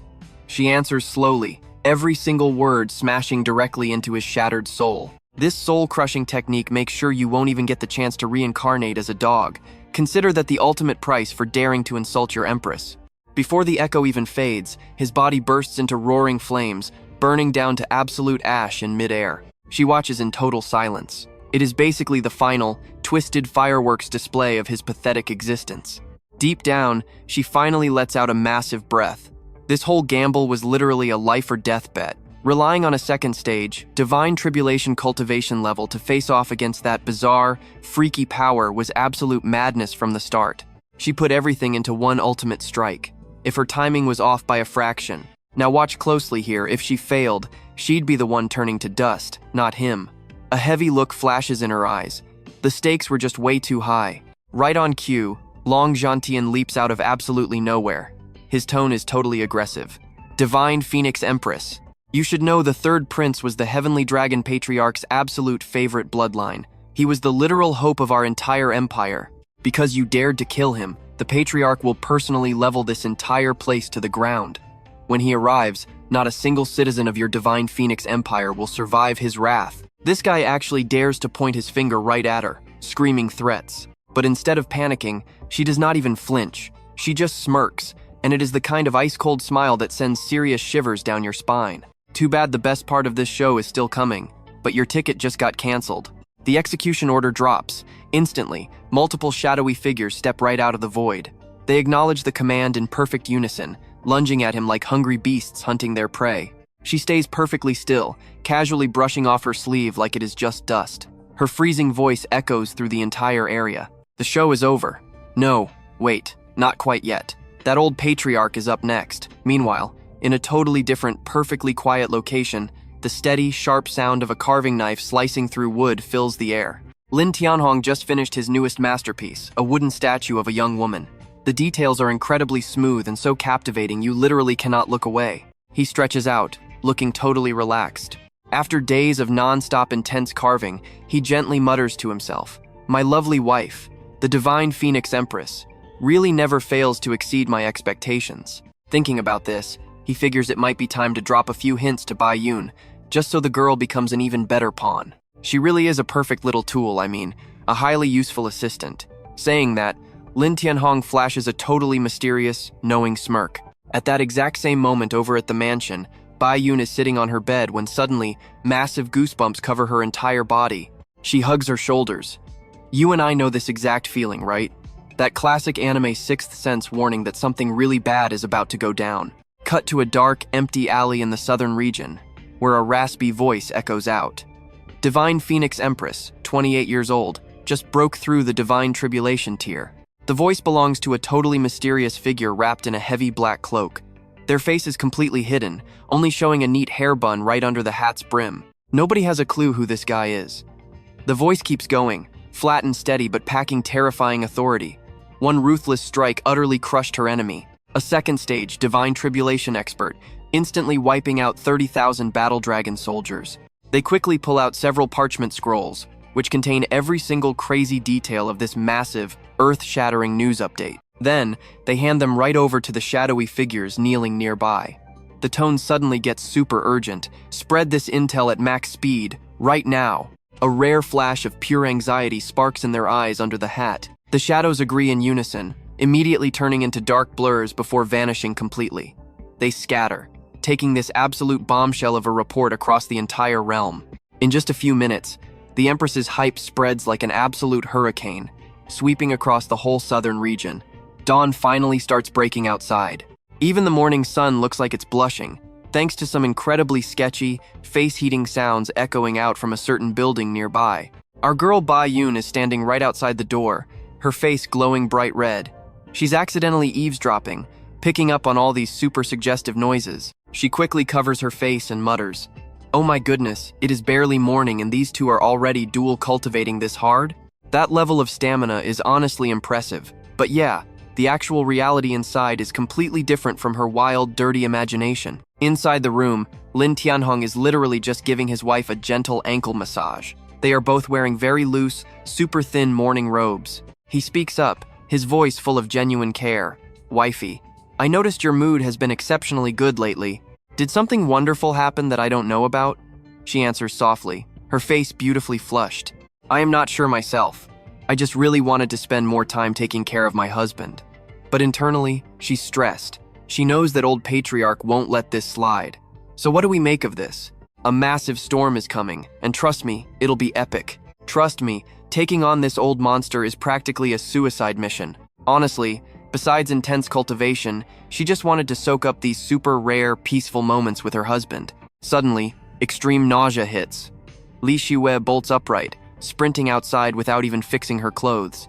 She answers slowly, every single word smashing directly into his shattered soul. This soul-crushing technique makes sure you won't even get the chance to reincarnate as a dog. Consider that the ultimate price for daring to insult your empress. Before the echo even fades, his body bursts into roaring flames, burning down to absolute ash in midair. She watches in total silence. It is basically the final, twisted fireworks display of his pathetic existence. Deep down, she finally lets out a massive breath. This whole gamble was literally a life or death bet, relying on a second stage, divine tribulation cultivation level to face off against that bizarre, freaky power was absolute madness from the start. She put everything into one ultimate strike. If her timing was off by a fraction. Now watch closely here, if she failed, she'd be the one turning to dust, not him. A heavy look flashes in her eyes. The stakes were just way too high. Right on cue, Lan Thien leaps out of absolutely nowhere. His tone is totally aggressive. Divine Phoenix Empress. You should know the third prince was the Heavenly Dragon Patriarch's absolute favorite bloodline. He was the literal hope of our entire empire. Because you dared to kill him, the Patriarch will personally level this entire place to the ground. When he arrives, not a single citizen of your Divine Phoenix Empire will survive his wrath. This guy actually dares to point his finger right at her, screaming threats. But instead of panicking, she does not even flinch. She just smirks, and it is the kind of ice-cold smile that sends serious shivers down your spine. Too bad the best part of this show is still coming, but your ticket just got canceled. The execution order drops. Instantly, multiple shadowy figures step right out of the void. They acknowledge the command in perfect unison, lunging at him like hungry beasts hunting their prey. She stays perfectly still, casually brushing off her sleeve like it is just dust. Her freezing voice echoes through the entire area. The show is over. No, wait, not quite yet. That old patriarch is up next. Meanwhile, in a totally different, perfectly quiet location, the steady, sharp sound of a carving knife slicing through wood fills the air. Lan Thien Hong just finished his newest masterpiece, a wooden statue of a young woman. The details are incredibly smooth and so captivating you literally cannot look away. He stretches out, looking totally relaxed. After days of non-stop intense carving, he gently mutters to himself, "My lovely wife, the Divine Phoenix Empress, really never fails to exceed my expectations." Thinking about this, he figures it might be time to drop a few hints to Bai Yun, just so the girl becomes an even better pawn. She really is a perfect little tool, a highly useful assistant. Saying that, Lan Thien Hong flashes a totally mysterious, knowing smirk. At that exact same moment over at the mansion, Bai Yun is sitting on her bed when suddenly, massive goosebumps cover her entire body. She hugs her shoulders. You and I know this exact feeling, right? That classic anime sixth sense warning that something really bad is about to go down. Cut to a dark, empty alley in the southern region, where a raspy voice echoes out. Divine Phoenix Empress, 28 years old, just broke through the divine tribulation tier. The voice belongs to a totally mysterious figure wrapped in a heavy black cloak. Their face is completely hidden, only showing a neat hair bun right under the hat's brim. Nobody has a clue who this guy is. The voice keeps going, flat and steady but packing terrifying authority. One ruthless strike utterly crushed her enemy. A second stage, divine tribulation expert, instantly wiping out 30,000 battle dragon soldiers. They quickly pull out several parchment scrolls, which contain every single crazy detail of this massive, earth-shattering news update. Then, they hand them right over to the shadowy figures kneeling nearby. The tone suddenly gets super urgent. Spread this intel at max speed, right now. A rare flash of pure anxiety sparks in their eyes under the hat. The shadows agree in unison, immediately turning into dark blurs before vanishing completely. They scatter, taking this absolute bombshell of a report across the entire realm. In just a few minutes, the Empress's hype spreads like an absolute hurricane, sweeping across the whole southern region. Dawn finally starts breaking outside. Even the morning sun looks like it's blushing, thanks to some incredibly sketchy, face-heating sounds echoing out from a certain building nearby. Our girl Bai Yun is standing right outside the door, her face glowing bright red. She's accidentally eavesdropping, picking up on all these super suggestive noises. She quickly covers her face and mutters, "Oh my goodness, it is barely morning and these two are already dual cultivating this hard?" That level of stamina is honestly impressive. But yeah, the actual reality inside is completely different from her wild, dirty imagination. Inside the room, Lan Thien Hong is literally just giving his wife a gentle ankle massage. They are both wearing very loose, super thin morning robes. He speaks up, his voice full of genuine care. "Wifey, I noticed your mood has been exceptionally good lately. Did something wonderful happen that I don't know about?" She answers softly, her face beautifully flushed. "I am not sure myself. I just really wanted to spend more time taking care of my husband." But internally, she's stressed. She knows that old patriarch won't let this slide. So what do we make of this? A massive storm is coming, and trust me, it'll be epic. Trust me, taking on this old monster is practically a suicide mission. Honestly, besides intense cultivation, she just wanted to soak up these super rare, peaceful moments with her husband. Suddenly, extreme nausea hits. Li Shiyue bolts upright, sprinting outside without even fixing her clothes.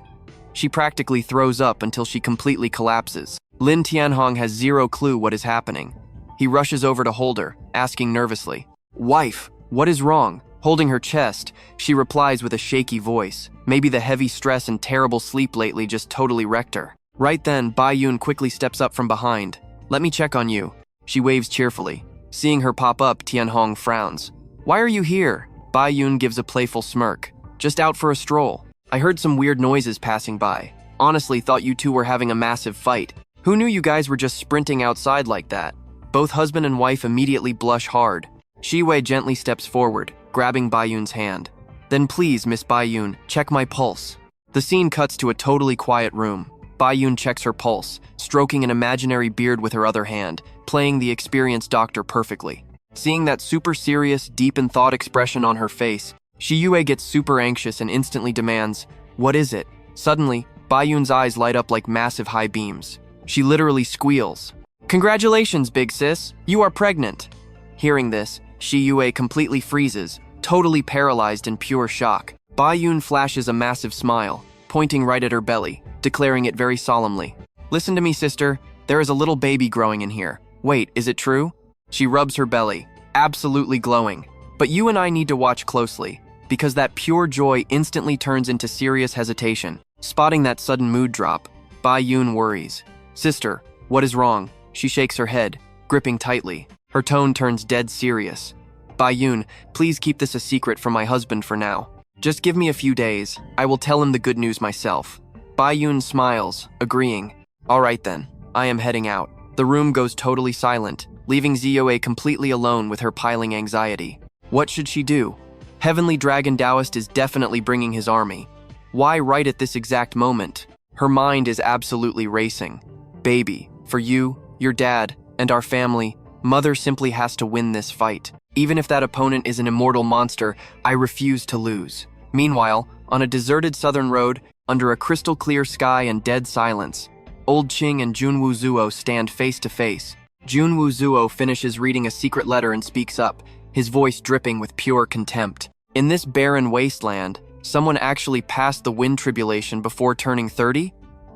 She practically throws up until she completely collapses. Lan Thien Hong has zero clue what is happening. He rushes over to hold her, asking nervously, "Wife, what is wrong?" Holding her chest, she replies with a shaky voice. Maybe the heavy stress and terrible sleep lately just totally wrecked her. Right then, Bai Yun quickly steps up from behind. "Let me check on you." She waves cheerfully. Seeing her pop up, Thien Hong frowns. "Why are you here?" Bai Yun gives a playful smirk. "Just out for a stroll. I heard some weird noises passing by. Honestly, thought you two were having a massive fight. Who knew you guys were just sprinting outside like that?" Both husband and wife immediately blush hard. Shiyue gently steps forward, grabbing Bai Yun's hand. "Then please, Miss Bai Yun, check my pulse." The scene cuts to a totally quiet room. Bai Yun checks her pulse, stroking an imaginary beard with her other hand, playing the experienced doctor perfectly. Seeing that super serious, deep in thought expression on her face, Shiyue gets super anxious and instantly demands, "What is it?" Suddenly, Bai Yun's eyes light up like massive high beams. She literally squeals. "Congratulations, big sis, you are pregnant." Hearing this, Shiyue completely freezes, totally paralyzed in pure shock. Bai Yun flashes a massive smile, pointing right at her belly, declaring it very solemnly. "Listen to me, sister, there is a little baby growing in here. Wait, is it true?" She rubs her belly, absolutely glowing. "But you and I need to watch closely, because that pure joy instantly turns into serious hesitation." Spotting that sudden mood drop, Bai Yun worries. "Sister, what is wrong?" She shakes her head, gripping tightly. Her tone turns dead serious. "Bai Yun, please keep this a secret from my husband for now. Just give me a few days. I will tell him the good news myself." Bai Yun smiles, agreeing. "All right then, I am heading out." The room goes totally silent, leaving Ziyue completely alone with her piling anxiety. What should she do? Heavenly Dragon Taoist is definitely bringing his army. Why right at this exact moment? Her mind is absolutely racing. "Baby, for you, your dad, and our family, Mother simply has to win this fight. Even if that opponent is an immortal monster, I refuse to lose." Meanwhile, on a deserted southern road, under a crystal clear sky and dead silence, Old Qing and Junwu Zuo stand face to face. Junwu Zuo finishes reading a secret letter and speaks up, his voice dripping with pure contempt. In this barren wasteland, someone actually passed the wind tribulation before turning 30?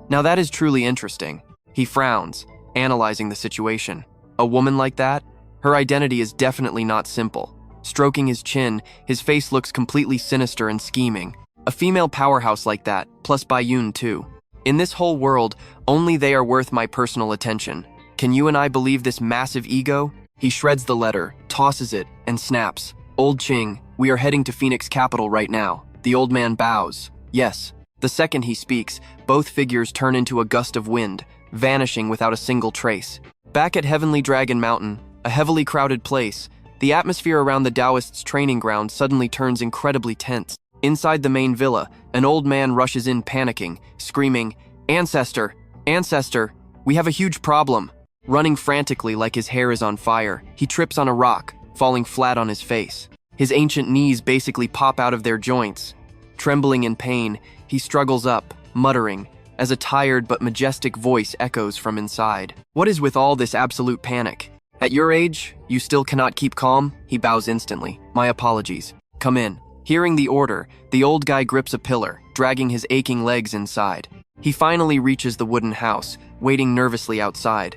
Now that is truly interesting. He frowns, analyzing the situation. A woman like that? Her identity is definitely not simple. Stroking his chin, his face looks completely sinister and scheming. A female powerhouse like that, plus Bai Yun too. In this whole world, only they are worth my personal attention. Can you and I believe this massive ego? He shreds the letter, tosses it, and snaps. "Old Qing, we are heading to Phoenix Capital right now." The old man bows. "Yes." The second he speaks, both figures turn into a gust of wind, vanishing without a single trace. Back at Heavenly Dragon Mountain, a heavily crowded place, the atmosphere around the Taoists' training ground suddenly turns incredibly tense. Inside the main villa, an old man rushes in panicking, screaming, "Ancestor! Ancestor! We have a huge problem!" Running frantically like his hair is on fire, he trips on a rock, falling flat on his face. His ancient knees basically pop out of their joints. Trembling in pain, he struggles up, muttering, as a tired but majestic voice echoes from inside. "What is with all this absolute panic? At your age, you still cannot keep calm?" He bows instantly. "My apologies. Come in." Hearing the order, the old guy grips a pillar, dragging his aching legs inside. He finally reaches the wooden house, waiting nervously outside.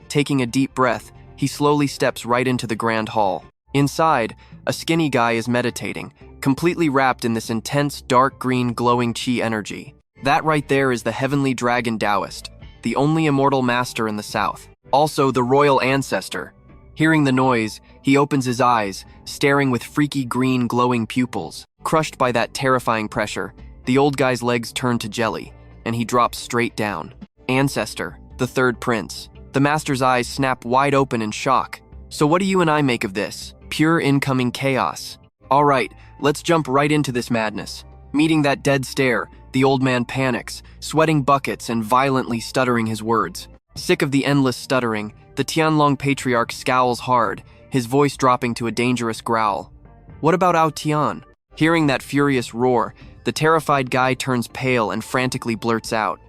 Taking a deep breath, he slowly steps right into the grand hall. Inside, a skinny guy is meditating, completely wrapped in this intense, dark green, glowing chi energy. That right there is the Heavenly Dragon Taoist, the only immortal master in the south. Also the royal ancestor. Hearing the noise, he opens his eyes, staring with freaky green glowing pupils. Crushed by that terrifying pressure, the old guy's legs turn to jelly. and he drops straight down. Ancestor, the third prince. The master's eyes snap wide open in shock. So what do you and I make of this? Pure incoming chaos. All right, let's jump right into this madness. Meeting that dead stare, the old man panics, sweating buckets and violently stuttering his words. Sick of the endless stuttering, the Tianlong patriarch scowls hard, his voice dropping to a dangerous growl. What about Ao Tian? Hearing that furious roar, the terrified guy turns pale and frantically blurts out.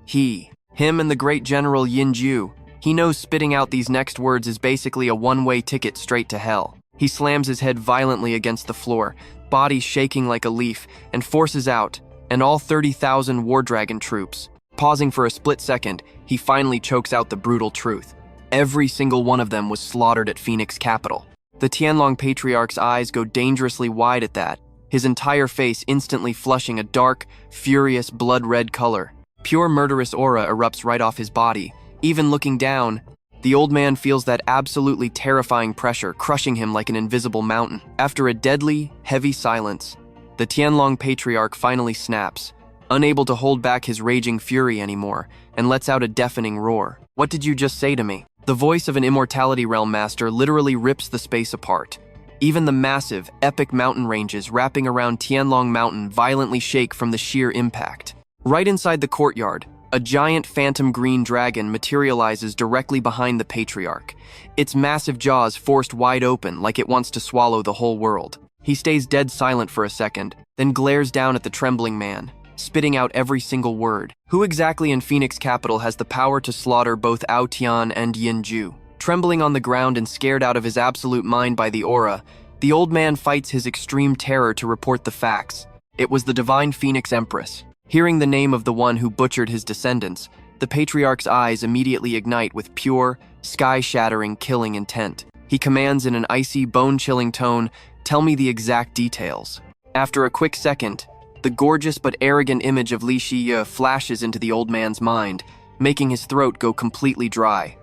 Him and the great general Yin Ju. He knows spitting out these next words is basically a one-way ticket straight to hell. He slams his head violently against the floor, body shaking like a leaf, and forces out, and all 30,000 War Dragon troops. Pausing for a split second, he finally chokes out the brutal truth. Every single one of them was slaughtered at Phoenix Capital. The Tianlong Patriarch's eyes go dangerously wide at that, his entire face instantly flushing a dark, furious, blood-red color. Pure murderous aura erupts right off his body. Even looking down, the old man feels that absolutely terrifying pressure crushing him like an invisible mountain. After a deadly, heavy silence, the Tianlong Patriarch finally snaps, unable to hold back his raging fury anymore, and lets out a deafening roar. What did you just say to me? The voice of an Immortality Realm Master literally rips the space apart. Even the massive, epic mountain ranges wrapping around Tianlong Mountain violently shake from the sheer impact. Right inside the courtyard, a giant phantom green dragon materializes directly behind the Patriarch, its massive jaws forced wide open like it wants to swallow the whole world. He stays dead silent for a second, then glares down at the trembling man, spitting out every single word. Who exactly in Phoenix Capital has the power to slaughter both Ao Tian and Yin Ju? Trembling on the ground and scared out of his absolute mind by the aura, the old man fights his extreme terror to report the facts. It was the divine Phoenix Empress. Hearing the name of the one who butchered his descendants, the Patriarch's eyes immediately ignite with pure, sky-shattering killing intent. He commands in an icy, bone-chilling tone, "Tell me the exact details." After a quick second, the gorgeous but arrogant image of Li Shiye flashes into the old man's mind, making his throat go completely dry.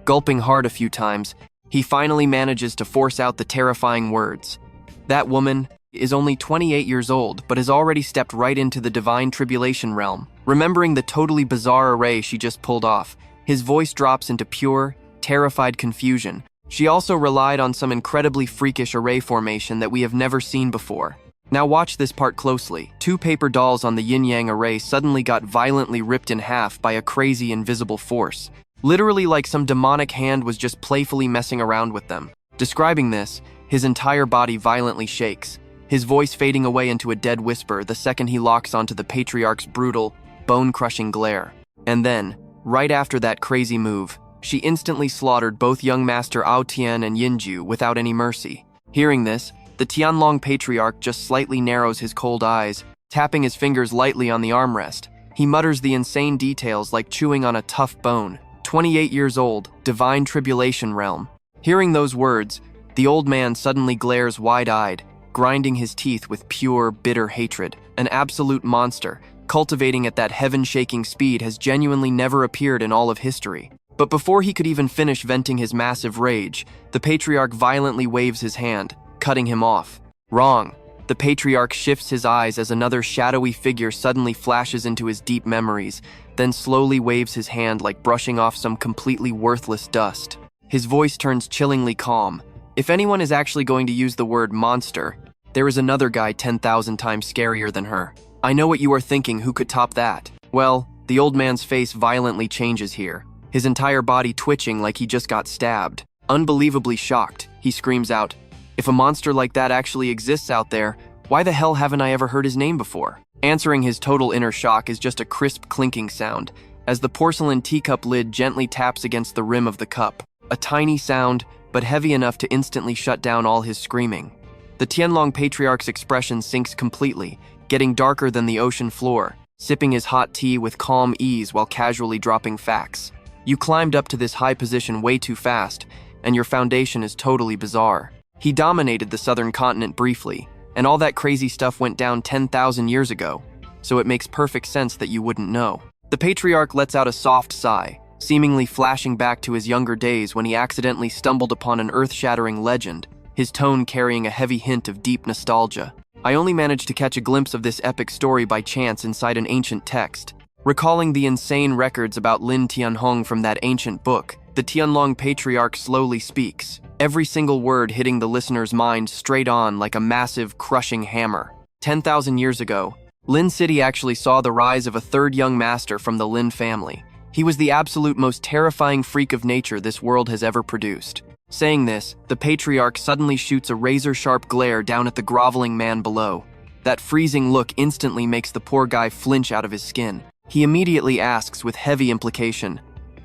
Gulping hard a few times, he finally manages to force out the terrifying words. That woman is only 28 years old, but has already stepped right into the divine tribulation realm. Remembering the totally bizarre array she just pulled off, his voice drops into pure, terrified confusion. She also relied on some incredibly freakish array formation that we have never seen before. Now watch this part closely. Two paper dolls on the yin-yang array suddenly got violently ripped in half by a crazy invisible force. Literally like some demonic hand was just playfully messing around with them. Describing this, his entire body violently shakes, his voice fading away into a dead whisper the second he locks onto the Patriarch's brutal, bone-crushing glare. And then, right after that crazy move, she instantly slaughtered both young Master Ao Tian and Yin Ju without any mercy. Hearing this, the Tianlong Patriarch just slightly narrows his cold eyes, tapping his fingers lightly on the armrest. He mutters the insane details like chewing on a tough bone. 28 years old, divine tribulation realm. Hearing those words, the old man suddenly glares wide-eyed, grinding his teeth with pure, bitter hatred. An absolute monster, cultivating at that heaven-shaking speed, has genuinely never appeared in all of history. But before he could even finish venting his massive rage, the Patriarch violently waves his hand, cutting him off. Wrong. The Patriarch shifts his eyes as another shadowy figure suddenly flashes into his deep memories, then slowly waves his hand like brushing off some completely worthless dust. His voice turns chillingly calm. If anyone is actually going to use the word monster, there is another guy 10,000 times scarier than her. I know what you are thinking, who could top that? Well, the old man's face violently changes here, his entire body twitching like he just got stabbed. Unbelievably shocked, he screams out, "If a monster like that actually exists out there, why the hell haven't I ever heard his name before?" Answering his total inner shock is just a crisp clinking sound, as the porcelain teacup lid gently taps against the rim of the cup. A tiny sound, but heavy enough to instantly shut down all his screaming. The Tianlong Patriarch's expression sinks completely, getting darker than the ocean floor, sipping his hot tea with calm ease while casually dropping facts. You climbed up to this high position way too fast, and your foundation is totally bizarre. He dominated the southern continent briefly, and all that crazy stuff went down 10,000 years ago, so it makes perfect sense that you wouldn't know. The Patriarch lets out a soft sigh, seemingly flashing back to his younger days when he accidentally stumbled upon an earth-shattering legend, his tone carrying a heavy hint of deep nostalgia. I only managed to catch a glimpse of this epic story by chance inside an ancient text. Recalling the insane records about Lan Thien Hong from that ancient book, the Tianlong patriarch slowly speaks, every single word hitting the listener's mind straight on like a massive, crushing hammer. 10,000 years ago, Lin City actually saw the rise of a third young master from the Lin family. He was the absolute most terrifying freak of nature this world has ever produced. Saying this, the patriarch suddenly shoots a razor-sharp glare down at the groveling man below. That freezing look instantly makes the poor guy flinch out of his skin. He immediately asks with heavy implication,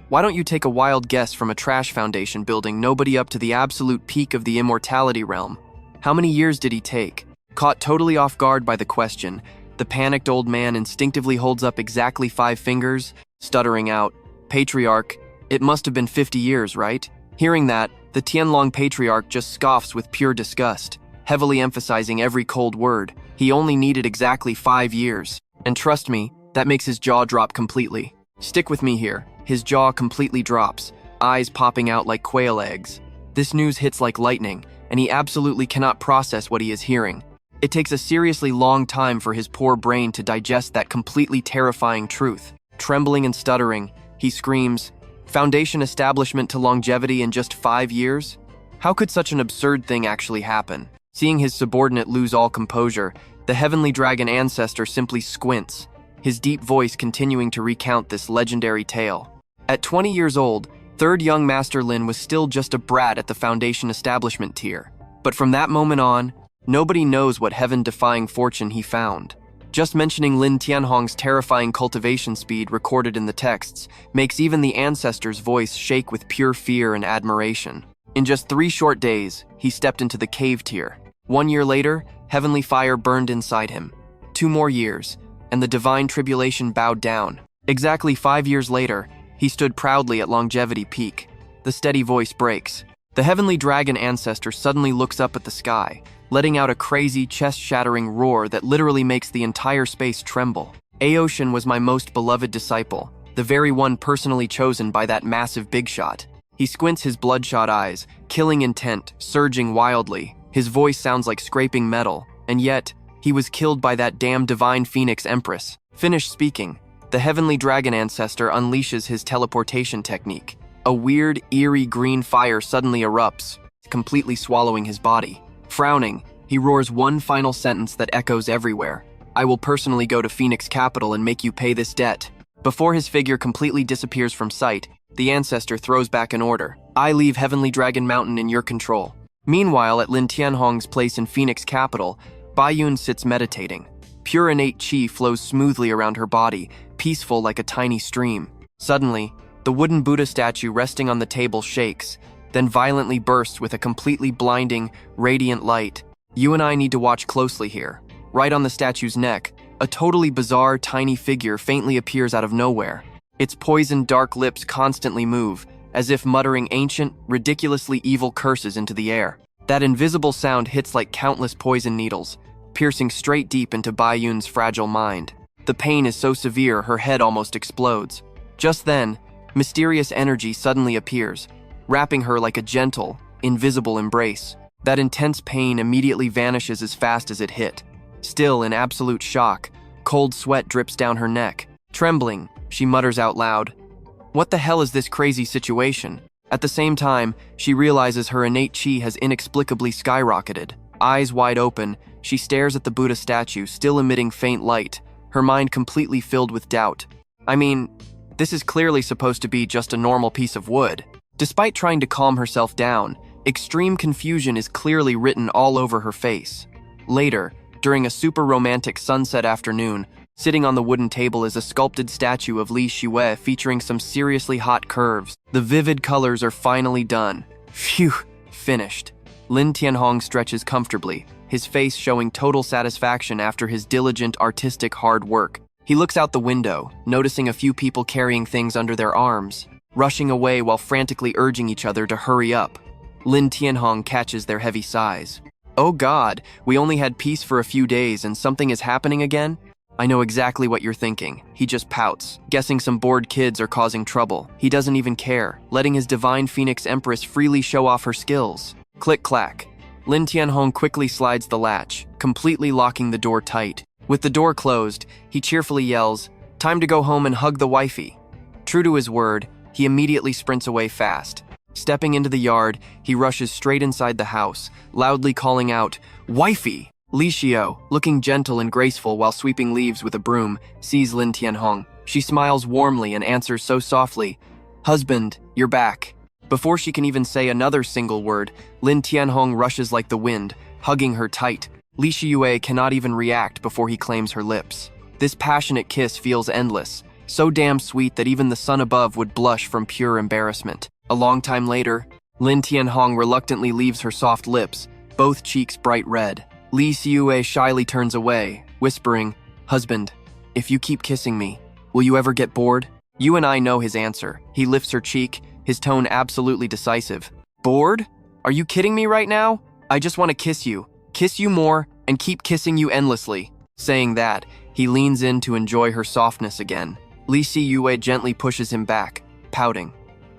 "Why don't you take a wild guess from a trash foundation building nobody up to the absolute peak of the immortality realm? How many years did he take?" Caught totally off guard by the question, the panicked old man instinctively holds up exactly 5 fingers, stuttering out, "Patriarch, it must have been 50 years, right?" Hearing that, the Tianlong patriarch just scoffs with pure disgust, heavily emphasizing every cold word. He only needed exactly 5 years. And trust me, that makes his jaw drop completely. Stick with me here. His jaw completely drops, eyes popping out like quail eggs. This news hits like lightning, and he absolutely cannot process what he is hearing. It takes a seriously long time for his poor brain to digest that completely terrifying truth. Trembling and stuttering, he screams, "Foundation establishment to longevity in just 5 years? How could such an absurd thing actually happen?" Seeing his subordinate lose all composure, the heavenly dragon ancestor simply squints, his deep voice continuing to recount this legendary tale. At 20 years old, third young Master Lin was still just a brat at the Foundation establishment tier. But from that moment on, nobody knows what heaven-defying fortune he found. Just mentioning Lan Thien Hong's terrifying cultivation speed recorded in the texts makes even the ancestor's voice shake with pure fear and admiration. In just 3 short days, he stepped into the cave tier. 1 year later, heavenly fire burned inside him. 2 more years, and the divine tribulation bowed down. Exactly 5 years later, he stood proudly at longevity peak. The steady voice breaks. The heavenly dragon ancestor suddenly looks up at the sky, letting out a crazy, chest-shattering roar that literally makes the entire space tremble. Aoshin was my most beloved disciple, the very one personally chosen by that massive big shot. He squints his bloodshot eyes, killing intent, surging wildly. His voice sounds like scraping metal, and yet, he was killed by that damn divine phoenix empress. Finished speaking, the heavenly dragon ancestor unleashes his teleportation technique. A weird, eerie green fire suddenly erupts, completely swallowing his body. Frowning, he roars one final sentence that echoes everywhere. "I will personally go to Phoenix Capital and make you pay this debt." Before his figure completely disappears from sight, the ancestor throws back an order. "I leave Heavenly Dragon Mountain in your control." Meanwhile, at Lan Thien Hong's place in Phoenix Capital, Baiyun sits meditating. Pure innate chi flows smoothly around her body, peaceful like a tiny stream. Suddenly, the wooden Buddha statue resting on the table shakes, then violently bursts with a completely blinding, radiant light. You and I need to watch closely here. Right on the statue's neck, a totally bizarre, tiny figure faintly appears out of nowhere. Its poisoned, dark lips constantly move, as if muttering ancient, ridiculously evil curses into the air. That invisible sound hits like countless poison needles, piercing straight deep into Baiyun's fragile mind. The pain is so severe her head almost explodes. Just then, mysterious energy suddenly appears, wrapping her like a gentle, invisible embrace. That intense pain immediately vanishes as fast as it hit. Still in absolute shock, cold sweat drips down her neck. Trembling, she mutters out loud, "What the hell is this crazy situation?" At the same time, she realizes her innate chi has inexplicably skyrocketed. Eyes wide open, she stares at the Buddha statue, still emitting faint light, her mind completely filled with doubt. I mean, this is clearly supposed to be just a normal piece of wood. Despite trying to calm herself down, extreme confusion is clearly written all over her face. Later, during a super romantic sunset afternoon, sitting on the wooden table is a sculpted statue of Li Shue featuring some seriously hot curves. The vivid colors are finally done. Phew, finished. Lan Thien Hong stretches comfortably, his face showing total satisfaction after his diligent, artistic hard work. He looks out the window, noticing a few people carrying things under their arms, rushing away while frantically urging each other to hurry up. Lan Thien Hong catches their heavy sighs. "Oh God, we only had peace for a few days and something is happening again?" "I know exactly what you're thinking." He just pouts, guessing some bored kids are causing trouble. He doesn't even care, letting his divine Phoenix Empress freely show off her skills. Click-clack. Lan Thien Hong quickly slides the latch, completely locking the door tight. With the door closed, he cheerfully yells, Time to go home and hug the wifey. True to his word, he immediately sprints away fast. Stepping into the yard, he rushes straight inside the house, loudly calling out, "Wifey!" Li Xiao, looking gentle and graceful while sweeping leaves with a broom, sees Lan Thien Hong. She smiles warmly and answers so softly, "Husband, you're back." Before she can even say another single word, Lan Thien Hong rushes like the wind, hugging her tight. Li Xiao cannot even react before he claims her lips. This passionate kiss feels endless, so damn sweet that even the sun above would blush from pure embarrassment. A long time later, Lan Thien Hong reluctantly leaves her soft lips, both cheeks bright red. Li Xiao shyly turns away, whispering, "Husband, if you keep kissing me, will you ever get bored?" You and I know his answer. He lifts her cheek, his tone absolutely decisive. "Bored? Are you kidding me right now? I just want to kiss you more, and keep kissing you endlessly." Saying that, he leans in to enjoy her softness again. Li Xiao gently pushes him back, pouting.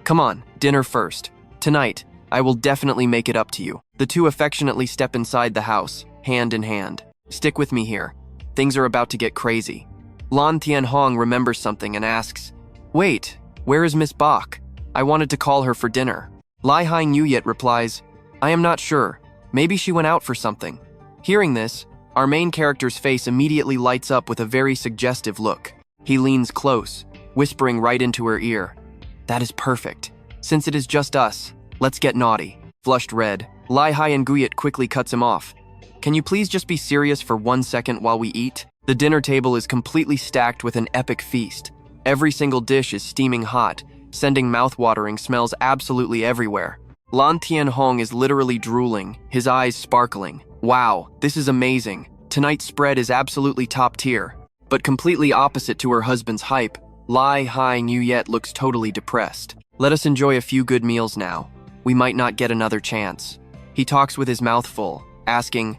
"Come on, dinner first. Tonight, I will definitely make it up to you." The two affectionately step inside the house, hand in hand. "Stick with me here. Things are about to get crazy." Lan Thien Hong remembers something and asks, "Wait, where is Miss Bach? I wanted to call her for dinner." Lai Haing Yuyet replies, "I am not sure. Maybe she went out for something." Hearing this, our main character's face immediately lights up with a very suggestive look. He leans close, whispering right into her ear, "That is perfect. Since it is just us, let's get naughty." Flushed red, Lai Haing Yuyet quickly cuts him off. "Can you please just be serious for 1 second while we eat?" The dinner table is completely stacked with an epic feast. Every single dish is steaming hot, sending mouth-watering smells absolutely everywhere. Lan Thien Hong is literally drooling, his eyes sparkling. "Wow, this is amazing. Tonight's spread is absolutely top tier." But completely opposite to her husband's hype, Lai Haing Yuyet looks totally depressed. "Let us enjoy a few good meals now. We might not get another chance." He talks with his mouth full, asking,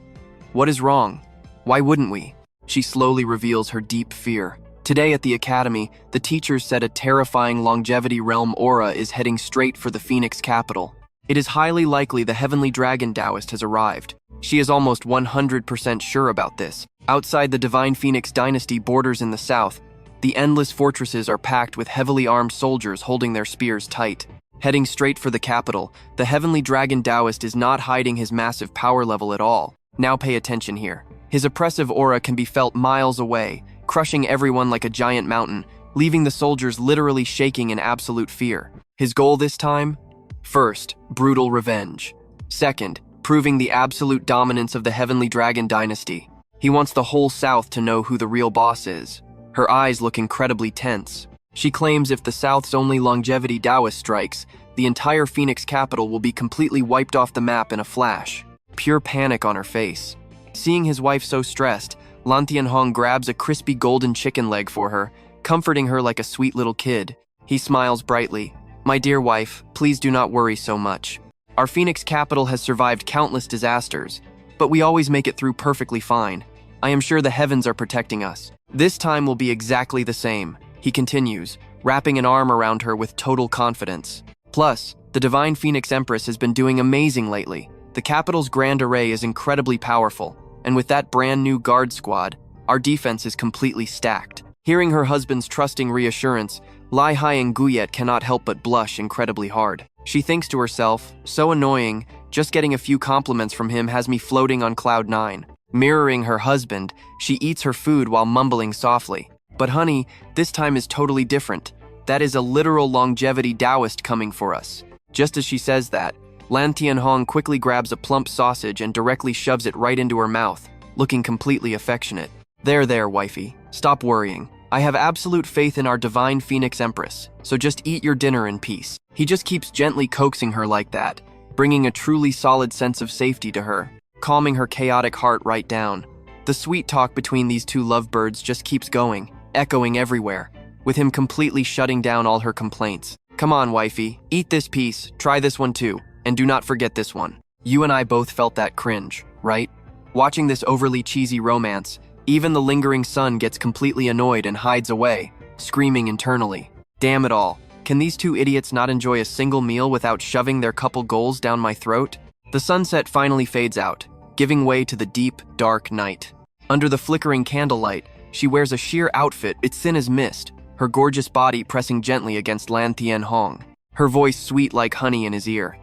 "What is wrong? Why wouldn't we?" She slowly reveals her deep fear. Today at the academy, the teachers said a terrifying longevity realm aura is heading straight for the Phoenix capital. It is highly likely the heavenly dragon Taoist has arrived. She is almost 100% sure about this. Outside the divine Phoenix dynasty borders in the south, the endless fortresses are packed with heavily armed soldiers holding their spears tight. Heading straight for the capital, the heavenly dragon Taoist is not hiding his massive power level at all. Now pay attention here. His oppressive aura can be felt miles away, crushing everyone like a giant mountain, leaving the soldiers literally shaking in absolute fear. His goal this time? First, brutal revenge. Second, proving the absolute dominance of the heavenly dragon dynasty. He wants the whole south to know who the real boss is. Her eyes look incredibly tense. She claims if the south's only longevity Taoist strikes, the entire Phoenix capital will be completely wiped off the map in a flash. Pure panic on her face. Seeing his wife so stressed, Lan Thien Hong grabs a crispy golden chicken leg for her, comforting her like a sweet little kid. He smiles brightly. "My dear wife, please do not worry so much. Our Phoenix capital has survived countless disasters, but we always make it through perfectly fine. I am sure the heavens are protecting us. This time will be exactly the same," he continues, wrapping an arm around her with total confidence. Plus, the divine Phoenix Empress has been doing amazing lately. The capital's grand array is incredibly powerful, and with that brand new guard squad, our defense is completely stacked. Hearing her husband's trusting reassurance, Lai Haing Yuyet cannot help but blush incredibly hard. She thinks to herself, "So annoying, just getting a few compliments from him has me floating on cloud 9. Mirroring her husband, she eats her food while mumbling softly, "But honey, this time is totally different. That is a literal longevity Taoist coming for us." Just as she says that, Lan Thien Hong quickly grabs a plump sausage and directly shoves it right into her mouth, looking completely affectionate. There, wifey. Stop worrying. I have absolute faith in our divine Phoenix Empress, so just eat your dinner in peace." He just keeps gently coaxing her like that, bringing a truly solid sense of safety to her, calming her chaotic heart right down. The sweet talk between these two lovebirds just keeps going, echoing everywhere, with him completely shutting down all her complaints. "Come on, wifey, eat this piece, try this one too, and do not forget this one." You and I both felt that cringe, right? Watching this overly cheesy romance, even the lingering son gets completely annoyed and hides away, screaming internally. Damn it all, can these two idiots not enjoy a single meal without shoving their couple goals down my throat? The sunset finally fades out, giving way to the deep, dark night. Under the flickering candlelight, She wears a sheer outfit, it's thin as mist, her gorgeous body pressing gently against Lan Thien Hong, her voice sweet like honey in his ear.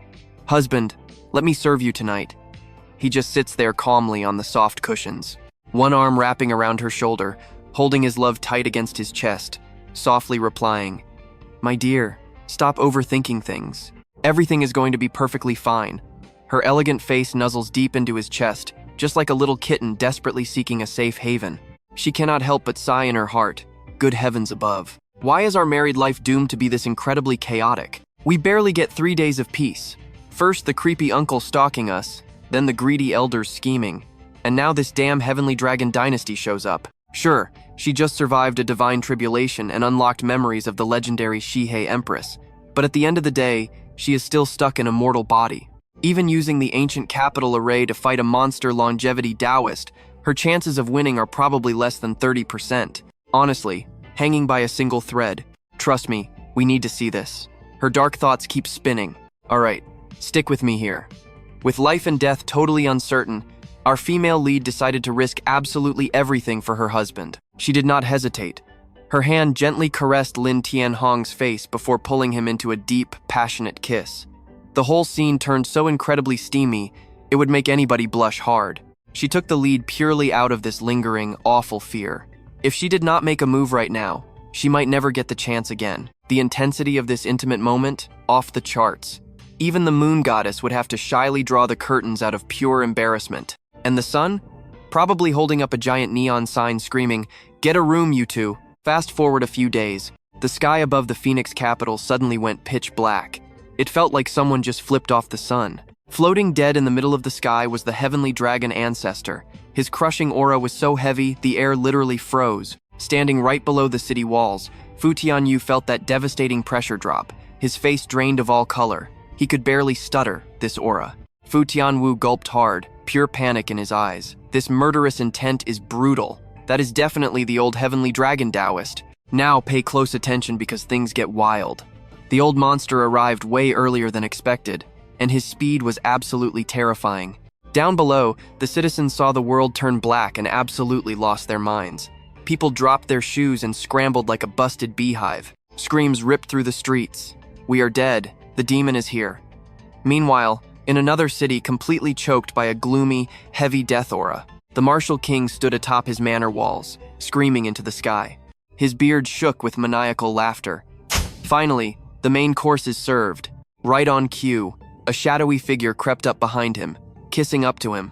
"Husband, let me serve you tonight." He just sits there calmly on the soft cushions, one arm wrapping around her shoulder, holding his love tight against his chest, softly replying, "My dear, stop overthinking things. Everything is going to be perfectly fine." Her elegant face nuzzles deep into his chest, just like a little kitten desperately seeking a safe haven. She cannot help but sigh in her heart. Good heavens above. Why is our married life doomed to be this incredibly chaotic? We barely get 3 days of peace. First the creepy uncle stalking us, then the greedy elders scheming, and now this damn heavenly dragon dynasty shows up. Sure, she just survived a divine tribulation and unlocked memories of the legendary Shihei empress, but at the end of the day, she is still stuck in a mortal body. Even using the ancient capital array to fight a monster longevity Taoist, her chances of winning are probably less than 30%. Honestly, hanging by a single thread. Trust me, we need to see this. Her dark thoughts keep spinning. Alright, stick with me here. With life and death totally uncertain, our female lead decided to risk absolutely everything for her husband. She did not hesitate. Her hand gently caressed Lan Thien Hong's face before pulling him into a deep, passionate kiss. The whole scene turned so incredibly steamy, it would make anybody blush hard. She took the lead purely out of this lingering, awful fear. If she did not make a move right now, she might never get the chance again. The intensity of this intimate moment, off the charts. Even the moon goddess would have to shyly draw the curtains out of pure embarrassment. And the sun? Probably holding up a giant neon sign screaming, "Get a room, you two." Fast forward a few days. The sky above the Phoenix capital suddenly went pitch black. It felt like someone just flipped off the sun. Floating dead in the middle of the sky was the heavenly dragon ancestor. His crushing aura was so heavy, the air literally froze. Standing right below the city walls, Fu Tianyu felt that devastating pressure drop. His face drained of all color. He could barely stutter, this aura. Fu Tianwu gulped hard, pure panic in his eyes. This murderous intent is brutal. That is definitely the old heavenly dragon Taoist. Now pay close attention because things get wild. The old monster arrived way earlier than expected, and his speed was absolutely terrifying. Down below, the citizens saw the world turn black and absolutely lost their minds. People dropped their shoes and scrambled like a busted beehive. Screams ripped through the streets. "We are dead. The demon is here." Meanwhile, in another city completely choked by a gloomy, heavy death aura, the martial king stood atop his manor walls, screaming into the sky. His beard shook with maniacal laughter. Finally, the main course is served. Right on cue, a shadowy figure crept up behind him, kissing up to him.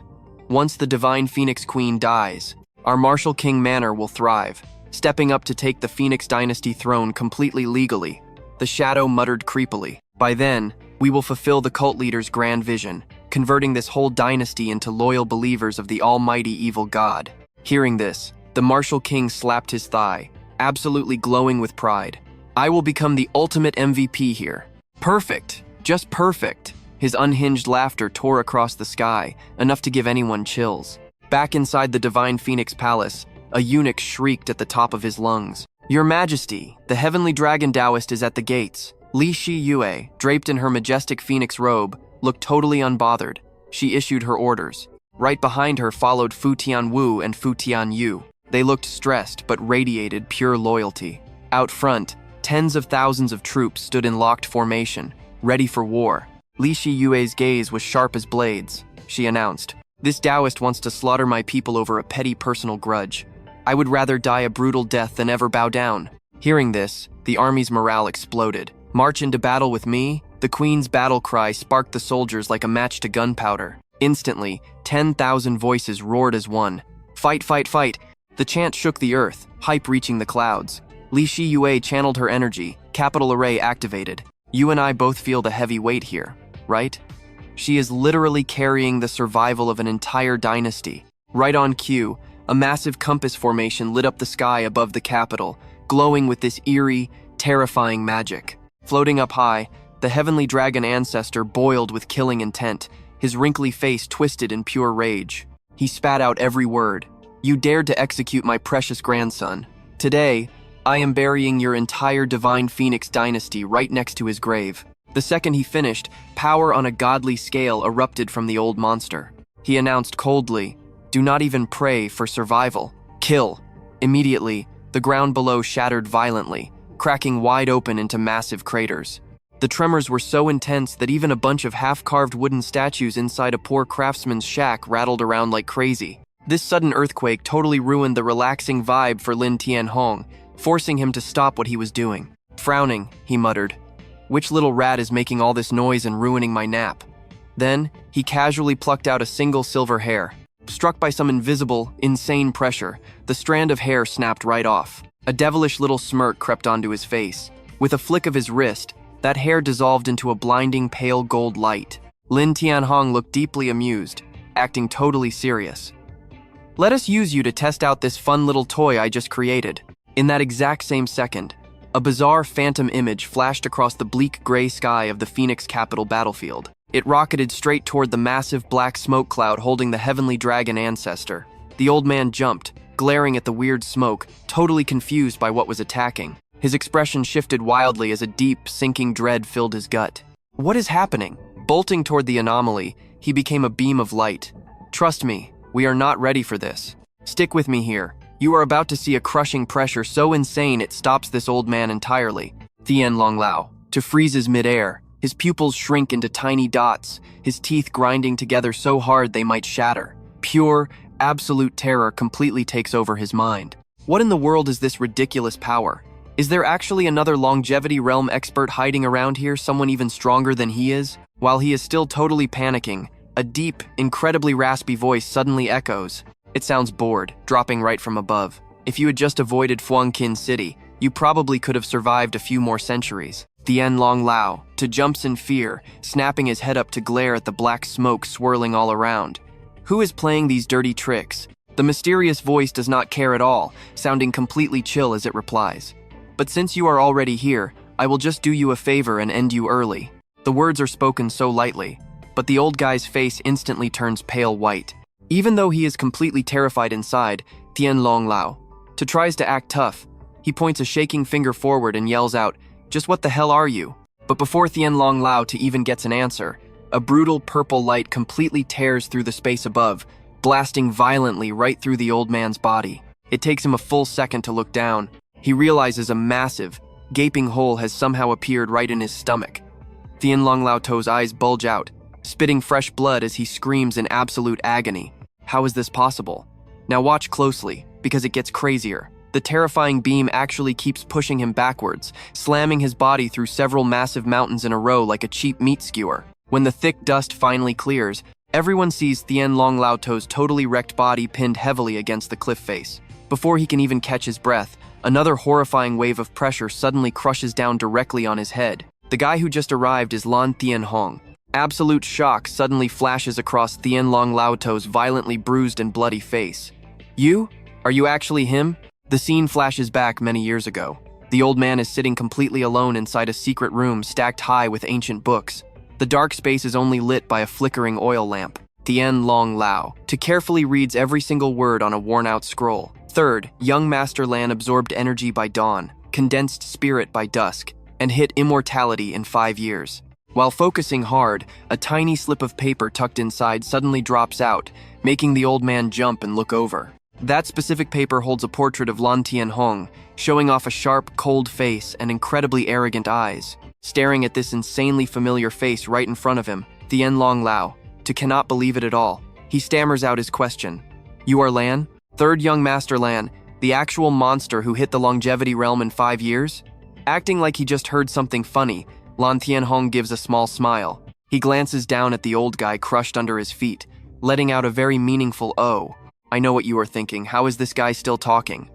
Once the divine Phoenix Queen dies, our martial king manor will thrive, stepping up to take the Phoenix dynasty throne completely legally. The shadow muttered creepily. By then, we will fulfill the cult leader's grand vision, converting this whole dynasty into loyal believers of the almighty evil god. Hearing this, the martial king slapped his thigh, absolutely glowing with pride. "I will become the ultimate MVP here. Perfect, just perfect." His unhinged laughter tore across the sky, enough to give anyone chills. Back inside the divine Phoenix Palace, a eunuch shrieked at the top of his lungs. "Your Majesty, the heavenly dragon Taoist is at the gates." Li Shi Yue, draped in her majestic phoenix robe, looked totally unbothered. She issued her orders. Right behind her followed Fu Tianwu and Fu Tianyu. They looked stressed but radiated pure loyalty. Out front, tens of thousands of troops stood in locked formation, ready for war. Li Shi Yue's gaze was sharp as blades. She announced, "This Taoist wants to slaughter my people over a petty personal grudge. I would rather die a brutal death than ever bow down." Hearing this, the army's morale exploded. "March into battle with me?" The queen's battle cry sparked the soldiers like a match to gunpowder. Instantly, 10,000 voices roared as one. "Fight, fight, fight!" The chant shook the earth, hype reaching the clouds. Li Shi Yue channeled her energy, capital array activated. "You and I both feel the heavy weight here, right?" She is literally carrying the survival of an entire dynasty. Right on cue, a massive compass formation lit up the sky above the capital, glowing with this eerie, terrifying magic. Floating up high, the heavenly dragon ancestor boiled with killing intent, his wrinkly face twisted in pure rage. He spat out every word. "You dared to execute my precious grandson. Today, I am burying your entire divine Phoenix dynasty right next to his grave." The second he finished, power on a godly scale erupted from the old monster. He announced coldly, "Do not even pray for survival. Kill." Immediately, the ground below shattered violently, cracking wide open into massive craters. The tremors were so intense that even a bunch of half-carved wooden statues inside a poor craftsman's shack rattled around like crazy. This sudden earthquake totally ruined the relaxing vibe for Lan Thien Hong, forcing him to stop what he was doing. Frowning, he muttered, "Which little rat is making all this noise and ruining my nap?" Then, he casually plucked out a single silver hair. Struck by some invisible, insane pressure, the strand of hair snapped right off. A devilish little smirk crept onto his face. With a flick of his wrist, that hair dissolved into a blinding pale gold light. Lan Thien Hong looked deeply amused, acting totally serious. "Let us use you to test out this fun little toy I just created." In that exact same second, a bizarre phantom image flashed across the bleak gray sky of the Phoenix Capital battlefield. It rocketed straight toward the massive black smoke cloud holding the heavenly dragon ancestor. The old man jumped, glaring at the weird smoke, totally confused by what was attacking. His expression shifted wildly as a deep, sinking dread filled his gut. What is happening? Bolting toward the anomaly, he became a beam of light. "Trust me, we are not ready for this. Stick with me here. You are about to see a crushing pressure so insane it stops this old man entirely." Thien Long Lao, to freezes midair, his pupils shrink into tiny dots, his teeth grinding together so hard they might shatter. Pure, absolute terror completely takes over his mind. What in the world is this ridiculous power? Is there actually another longevity realm expert hiding around here, someone even stronger than he is? While he is still totally panicking, a deep, incredibly raspy voice suddenly echoes. It sounds bored, dropping right from above. If you had just avoided Fuang Kin City, you probably could have survived a few more centuries. Thien Long Lao, to jumps in fear, snapping his head up to glare at the black smoke swirling all around. Who is playing these dirty tricks? The mysterious voice does not care at all, sounding completely chill as it replies. "But since you are already here, I will just do you a favor and end you early." The words are spoken so lightly, but the old guy's face instantly turns pale white. Even though he is completely terrified inside, Thien Long Lao, tries to act tough. He points a shaking finger forward and yells out, "Just what the hell are you?" But before Thien Long Lao even gets an answer, a brutal purple light completely tears through the space above, blasting violently right through the old man's body. It takes him a full second to look down. He realizes a massive, gaping hole has somehow appeared right in his stomach. Thien Long Lao To's eyes bulge out, spitting fresh blood as he screams in absolute agony. How is this possible? Now watch closely, because it gets crazier. The terrifying beam actually keeps pushing him backwards, slamming his body through several massive mountains in a row like a cheap meat skewer. When the thick dust finally clears, everyone sees Thien Long Lao To's totally wrecked body pinned heavily against the cliff face. Before he can even catch his breath, another horrifying wave of pressure suddenly crushes down directly on his head. The guy who just arrived is Lan Thien Hong. Absolute shock suddenly flashes across Thien Long Lao To's violently bruised and bloody face. "You? Are you actually him?" The scene flashes back many years ago. The old man is sitting completely alone inside a secret room stacked high with ancient books. The dark space is only lit by a flickering oil lamp. Thien Long Lao, carefully reads every single word on a worn-out scroll. Third, young Master Lan absorbed energy by dawn, condensed spirit by dusk, and hit immortality in 5 years. While focusing hard, a tiny slip of paper tucked inside suddenly drops out, making the old man jump and look over. That specific paper holds a portrait of Lan Thien Hong, showing off a sharp, cold face and incredibly arrogant eyes. Staring at this insanely familiar face right in front of him, Thien Long Lao, cannot believe it at all. He stammers out his question. "You are Lan? Third young Master Lan, the actual monster who hit the longevity realm in 5 years?" Acting like he just heard something funny, Lan Thien Hong gives a small smile. He glances down at the old guy crushed under his feet, letting out a very meaningful "oh." "I know what you are thinking. How is this guy still talking?"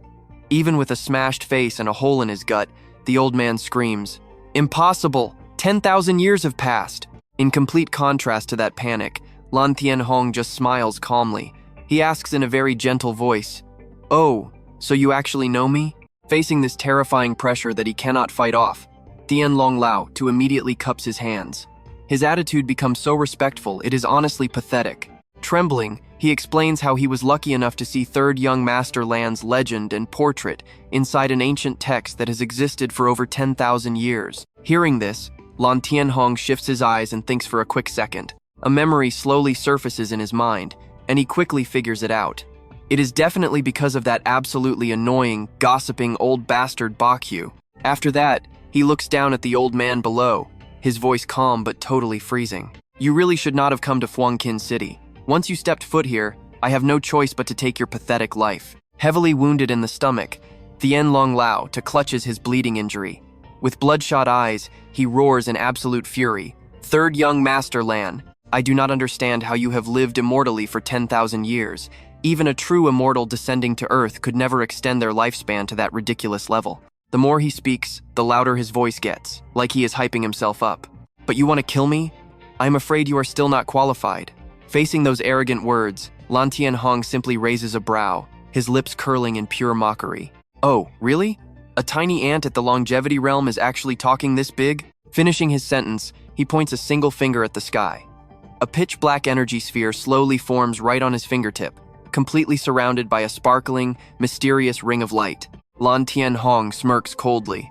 Even with a smashed face and a hole in his gut, the old man screams, "Impossible! 10,000 years have passed!" In complete contrast to that panic, Lan Thien Hong just smiles calmly. He asks in a very gentle voice, "Oh, so you actually know me?" Facing this terrifying pressure that he cannot fight off, Thien Long Lao immediately cups his hands. His attitude becomes so respectful, it is honestly pathetic. Trembling, he explains how he was lucky enough to see third young Master Lan's legend and portrait inside an ancient text that has existed for over 10,000 years. Hearing this, Lan Thien Hong shifts his eyes and thinks for a quick second. A memory slowly surfaces in his mind, and he quickly figures it out. It is definitely because of that absolutely annoying, gossiping old bastard Bakyu. After that, he looks down at the old man below, his voice calm but totally freezing. You really should not have come to Fuangqin City. Once you stepped foot here, I have no choice but to take your pathetic life. Heavily wounded in the stomach, Thien Long Lao clutches his bleeding injury. With bloodshot eyes, he roars in absolute fury. Third young Master Lan, I do not understand how you have lived immortally for 10,000 years. Even a true immortal descending to Earth could never extend their lifespan to that ridiculous level. The more he speaks, the louder his voice gets, like he is hyping himself up. But you want to kill me? I am afraid you are still not qualified. Facing those arrogant words, Lan Thien Hong simply raises a brow, his lips curling in pure mockery. Oh, really? A tiny ant at the longevity realm is actually talking this big? Finishing his sentence, he points a single finger at the sky. A pitch-black energy sphere slowly forms right on his fingertip, completely surrounded by a sparkling, mysterious ring of light. Lan Thien Hong smirks coldly.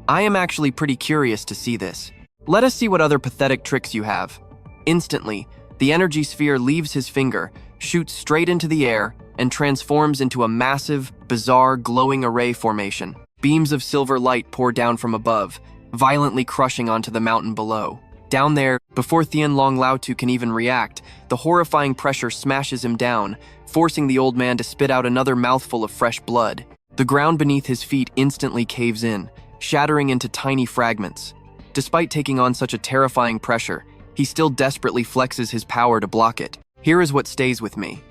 I am actually pretty curious to see this. Let us see what other pathetic tricks you have. Instantly, the energy sphere leaves his finger, shoots straight into the air, and transforms into a massive, bizarre, glowing array formation. Beams of silver light pour down from above, violently crushing onto the mountain below. Down there, before Thien Long Lao can even react, the horrifying pressure smashes him down, forcing the old man to spit out another mouthful of fresh blood. The ground beneath his feet instantly caves in, shattering into tiny fragments. Despite taking on such a terrifying pressure, he still desperately flexes his power to block it. Here is what stays with me.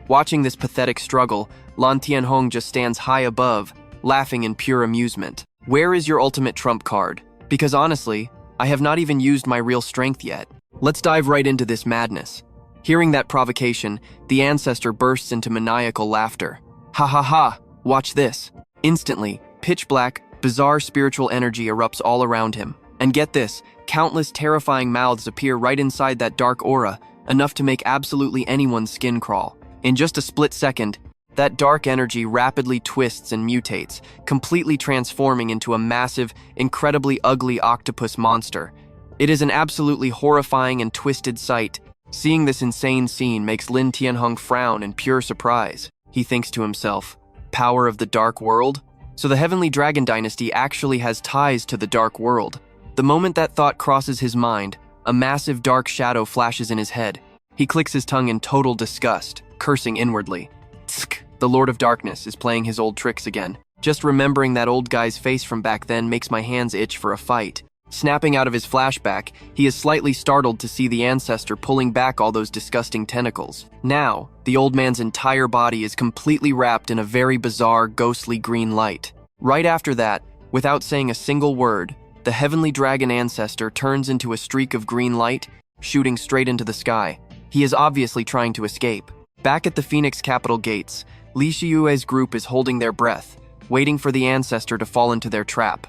Watching this pathetic struggle, Lan Thien Hong just stands high above, laughing in pure amusement. Where is your ultimate trump card? Because honestly, I have not even used my real strength yet. Let's dive right into this madness. Hearing that provocation, the ancestor bursts into maniacal laughter. Ha ha ha, watch this. Instantly, pitch-black, bizarre spiritual energy erupts all around him. And get this, countless terrifying mouths appear right inside that dark aura, enough to make absolutely anyone's skin crawl. In just a split second, that dark energy rapidly twists and mutates, completely transforming into a massive, incredibly ugly octopus monster. It is an absolutely horrifying and twisted sight. Seeing this insane scene makes Lan Thien Hong frown in pure surprise. He thinks to himself, power of the dark world? So the Heavenly Dragon Dynasty actually has ties to the dark world. The moment that thought crosses his mind, a massive dark shadow flashes in his head. He clicks his tongue in total disgust, cursing inwardly. Tsk, the Lord of Darkness is playing his old tricks again. Just remembering that old guy's face from back then makes my hands itch for a fight. Snapping out of his flashback, he is slightly startled to see the ancestor pulling back all those disgusting tentacles. Now, the old man's entire body is completely wrapped in a very bizarre, ghostly green light. Right after that, without saying a single word, the Heavenly Dragon ancestor turns into a streak of green light, shooting straight into the sky. He is obviously trying to escape. Back at the Phoenix capital gates, Li Shiyue's group is holding their breath, waiting for the ancestor to fall into their trap.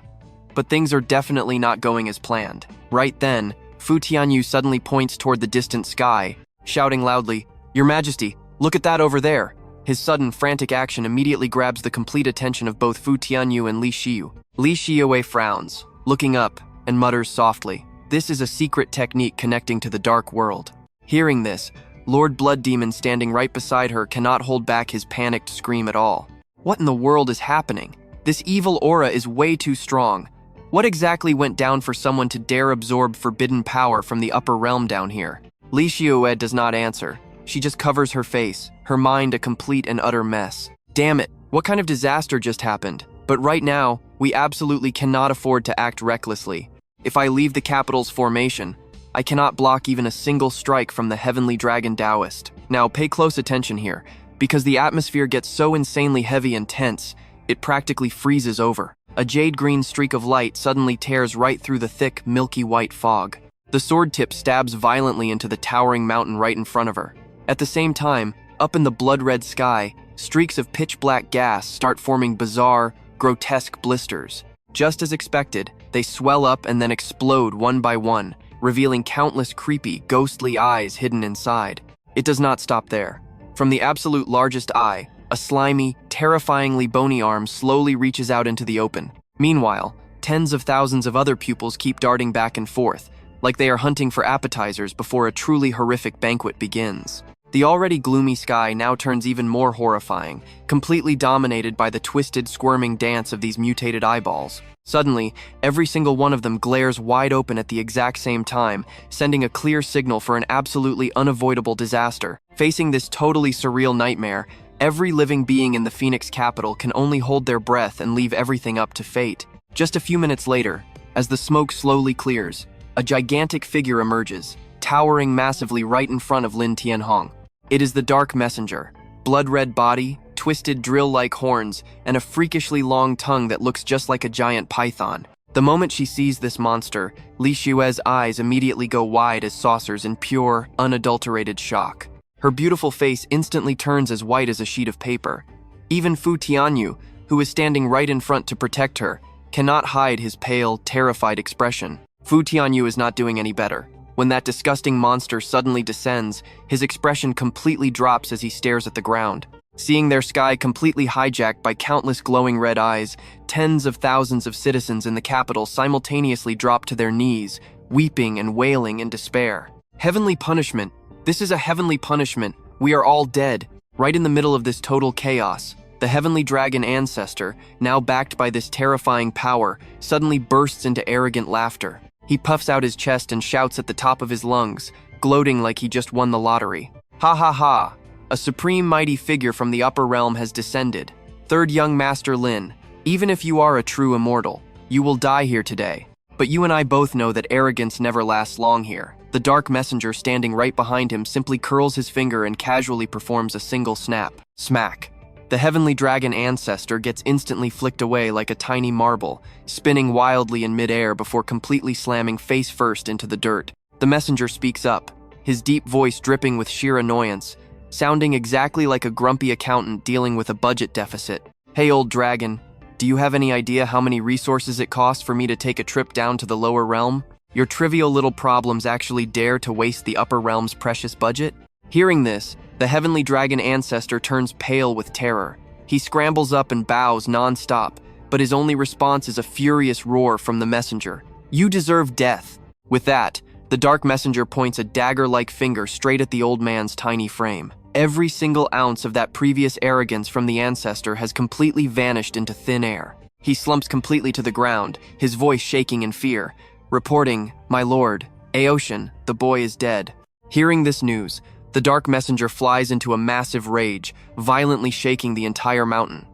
But things are definitely not going as planned. Right then, Fu Tianyu suddenly points toward the distant sky, shouting loudly, "Your Majesty, look at that over there!" His sudden, frantic action immediately grabs the complete attention of both Fu Tianyu and Li Shiyu. Li Shiyue frowns, looking up, and mutters softly, "This is a secret technique connecting to the dark world." Hearing this, Lord Blood Demon standing right beside her cannot hold back his panicked scream at all. What in the world is happening? This evil aura is way too strong. What exactly went down for someone to dare absorb forbidden power from the upper realm down here? Li Shiyue does not answer. She just covers her face, her mind a complete and utter mess. Damn it, what kind of disaster just happened? But right now, we absolutely cannot afford to act recklessly. If I leave the capital's formation, I cannot block even a single strike from the Heavenly Dragon Taoist. Now pay close attention here, because the atmosphere gets so insanely heavy and tense, it practically freezes over. A jade-green streak of light suddenly tears right through the thick, milky white fog. The sword tip stabs violently into the towering mountain right in front of her. At the same time, up in the blood-red sky, streaks of pitch-black gas start forming bizarre, grotesque blisters. Just as expected, they swell up and then explode one by one, revealing countless creepy, ghostly eyes hidden inside. It does not stop there. From the absolute largest eye, a slimy, terrifyingly bony arm slowly reaches out into the open. Meanwhile, tens of thousands of other pupils keep darting back and forth, like they are hunting for appetizers before a truly horrific banquet begins. The already gloomy sky now turns even more horrifying, completely dominated by the twisted, squirming dance of these mutated eyeballs. Suddenly, every single one of them glares wide open at the exact same time, sending a clear signal for an absolutely unavoidable disaster. Facing this totally surreal nightmare, every living being in the Phoenix capital can only hold their breath and leave everything up to fate. Just a few minutes later, as the smoke slowly clears, a gigantic figure emerges, towering massively right in front of Lan Thien Hong. It is the Dark Messenger, blood-red body, twisted drill-like horns, and a freakishly long tongue that looks just like a giant python. The moment she sees this monster, Li Xue's eyes immediately go wide as saucers in pure, unadulterated shock. Her beautiful face instantly turns as white as a sheet of paper. Even Fu Tianyu, who is standing right in front to protect her, cannot hide his pale, terrified expression. Fu Tianyu is not doing any better. When that disgusting monster suddenly descends, his expression completely drops as he stares at the ground. Seeing their sky completely hijacked by countless glowing red eyes, tens of thousands of citizens in the capital simultaneously drop to their knees, weeping and wailing in despair. Heavenly punishment. This is a heavenly punishment. We are all dead. Right in the middle of this total chaos, the heavenly dragon ancestor, now backed by this terrifying power, suddenly bursts into arrogant laughter. He puffs out his chest and shouts at the top of his lungs, gloating like he just won the lottery. Ha ha ha! A supreme mighty figure from the upper realm has descended. Third young Master Lin, even if you are a true immortal, you will die here today. But you and I both know that arrogance never lasts long here. The Dark Messenger standing right behind him simply curls his finger and casually performs a single snap. Smack. The heavenly dragon ancestor gets instantly flicked away like a tiny marble, spinning wildly in midair before completely slamming face first into the dirt. The messenger speaks up, his deep voice dripping with sheer annoyance, sounding exactly like a grumpy accountant dealing with a budget deficit. Hey old dragon, do you have any idea how many resources it costs for me to take a trip down to the lower realm? Your trivial little problems actually dare to waste the upper realm's precious budget? Hearing this, the heavenly dragon ancestor turns pale with terror. He scrambles up and bows non-stop, but his only response is a furious roar from the messenger. You deserve death. With that, the Dark Messenger points a dagger-like finger straight at the old man's tiny frame. Every single ounce of that previous arrogance from the ancestor has completely vanished into thin air. He slumps completely to the ground, his voice shaking in fear, reporting, "My lord, Aoshin, the boy is dead." Hearing this news, the Dark Messenger flies into a massive rage, violently shaking the entire mountain.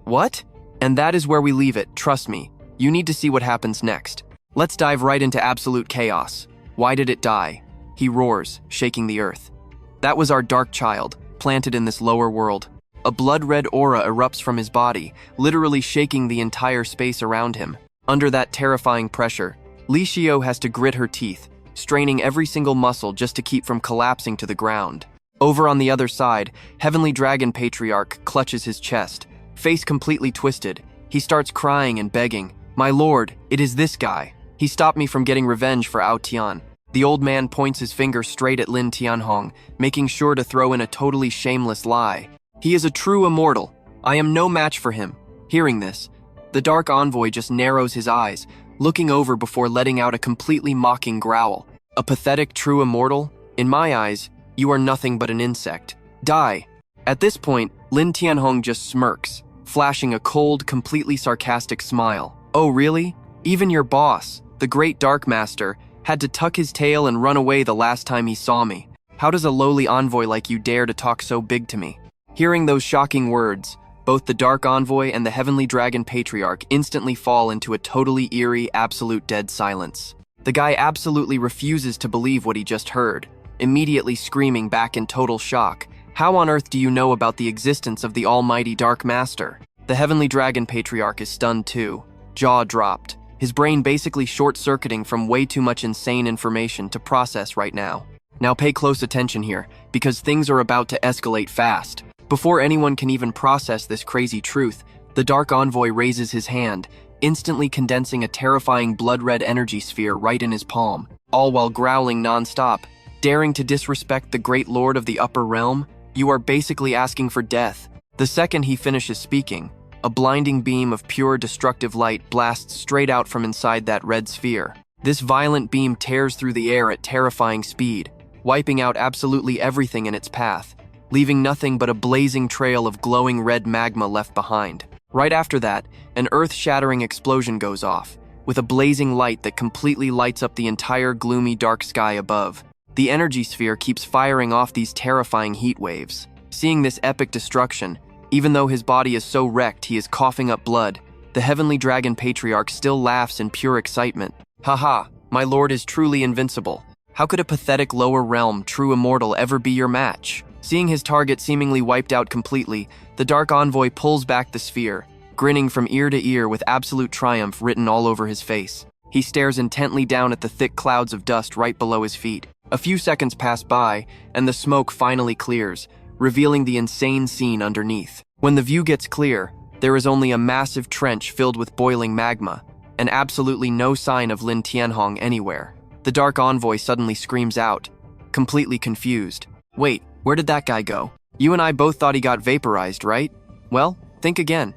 What? And that is where we leave it, trust me. You need to see what happens next. Let's dive right into absolute chaos. Why did it die? He roars, shaking the earth. That was our dark child, planted in this lower world. A blood-red aura erupts from his body, literally shaking the entire space around him. Under that terrifying pressure, Li Xiu has to grit her teeth, straining every single muscle just to keep from collapsing to the ground. Over on the other side, Heavenly Dragon Patriarch clutches his chest, face completely twisted. He starts crying and begging, "My lord, it is this guy. He stopped me from getting revenge for Ao Tian." The old man points his finger straight at Lan Thien Hong, making sure to throw in a totally shameless lie. "He is a true immortal. I am no match for him." Hearing this, the Dark Envoy just narrows his eyes, looking over before letting out a completely mocking growl. "A pathetic true immortal? In my eyes, you are nothing but an insect. Die." At this point, Lan Thien Hong just smirks, flashing a cold, completely sarcastic smile. "Oh really? Even your boss, the great Dark Master, had to tuck his tail and run away the last time he saw me. How does a lowly envoy like you dare to talk so big to me?" Hearing those shocking words, both the Dark Envoy and the Heavenly Dragon Patriarch instantly fall into a totally eerie, absolute dead silence. The guy absolutely refuses to believe what he just heard, immediately screaming back in total shock, "How on earth do you know about the existence of the almighty Dark Master?" The Heavenly Dragon Patriarch is stunned too, jaw dropped, his brain basically short-circuiting from way too much insane information to process right now. Now pay close attention here, because things are about to escalate fast. Before anyone can even process this crazy truth, the Dark Envoy raises his hand, instantly condensing a terrifying blood-red energy sphere right in his palm, all while growling non-stop. "Daring to disrespect the great lord of the upper realm? You are basically asking for death." The second he finishes speaking, a blinding beam of pure destructive light blasts straight out from inside that red sphere. This violent beam tears through the air at terrifying speed, wiping out absolutely everything in its path, leaving nothing but a blazing trail of glowing red magma left behind. Right after that, an earth-shattering explosion goes off, with a blazing light that completely lights up the entire gloomy dark sky above. The energy sphere keeps firing off these terrifying heat waves. Seeing this epic destruction, even though his body is so wrecked he is coughing up blood, the Heavenly Dragon Patriarch still laughs in pure excitement. Haha, my lord is truly invincible. How could a pathetic lower realm, true immortal, ever be your match? Seeing his target seemingly wiped out completely, the Dark Envoy pulls back the sphere, grinning from ear to ear with absolute triumph written all over his face. He stares intently down at the thick clouds of dust right below his feet. A few seconds pass by, and the smoke finally clears, revealing the insane scene underneath. When the view gets clear, there is only a massive trench filled with boiling magma, and absolutely no sign of Lan Thien Hong anywhere. The Dark Envoy suddenly screams out, completely confused. Wait, where did that guy go? You and I both thought he got vaporized, right? Well, think again.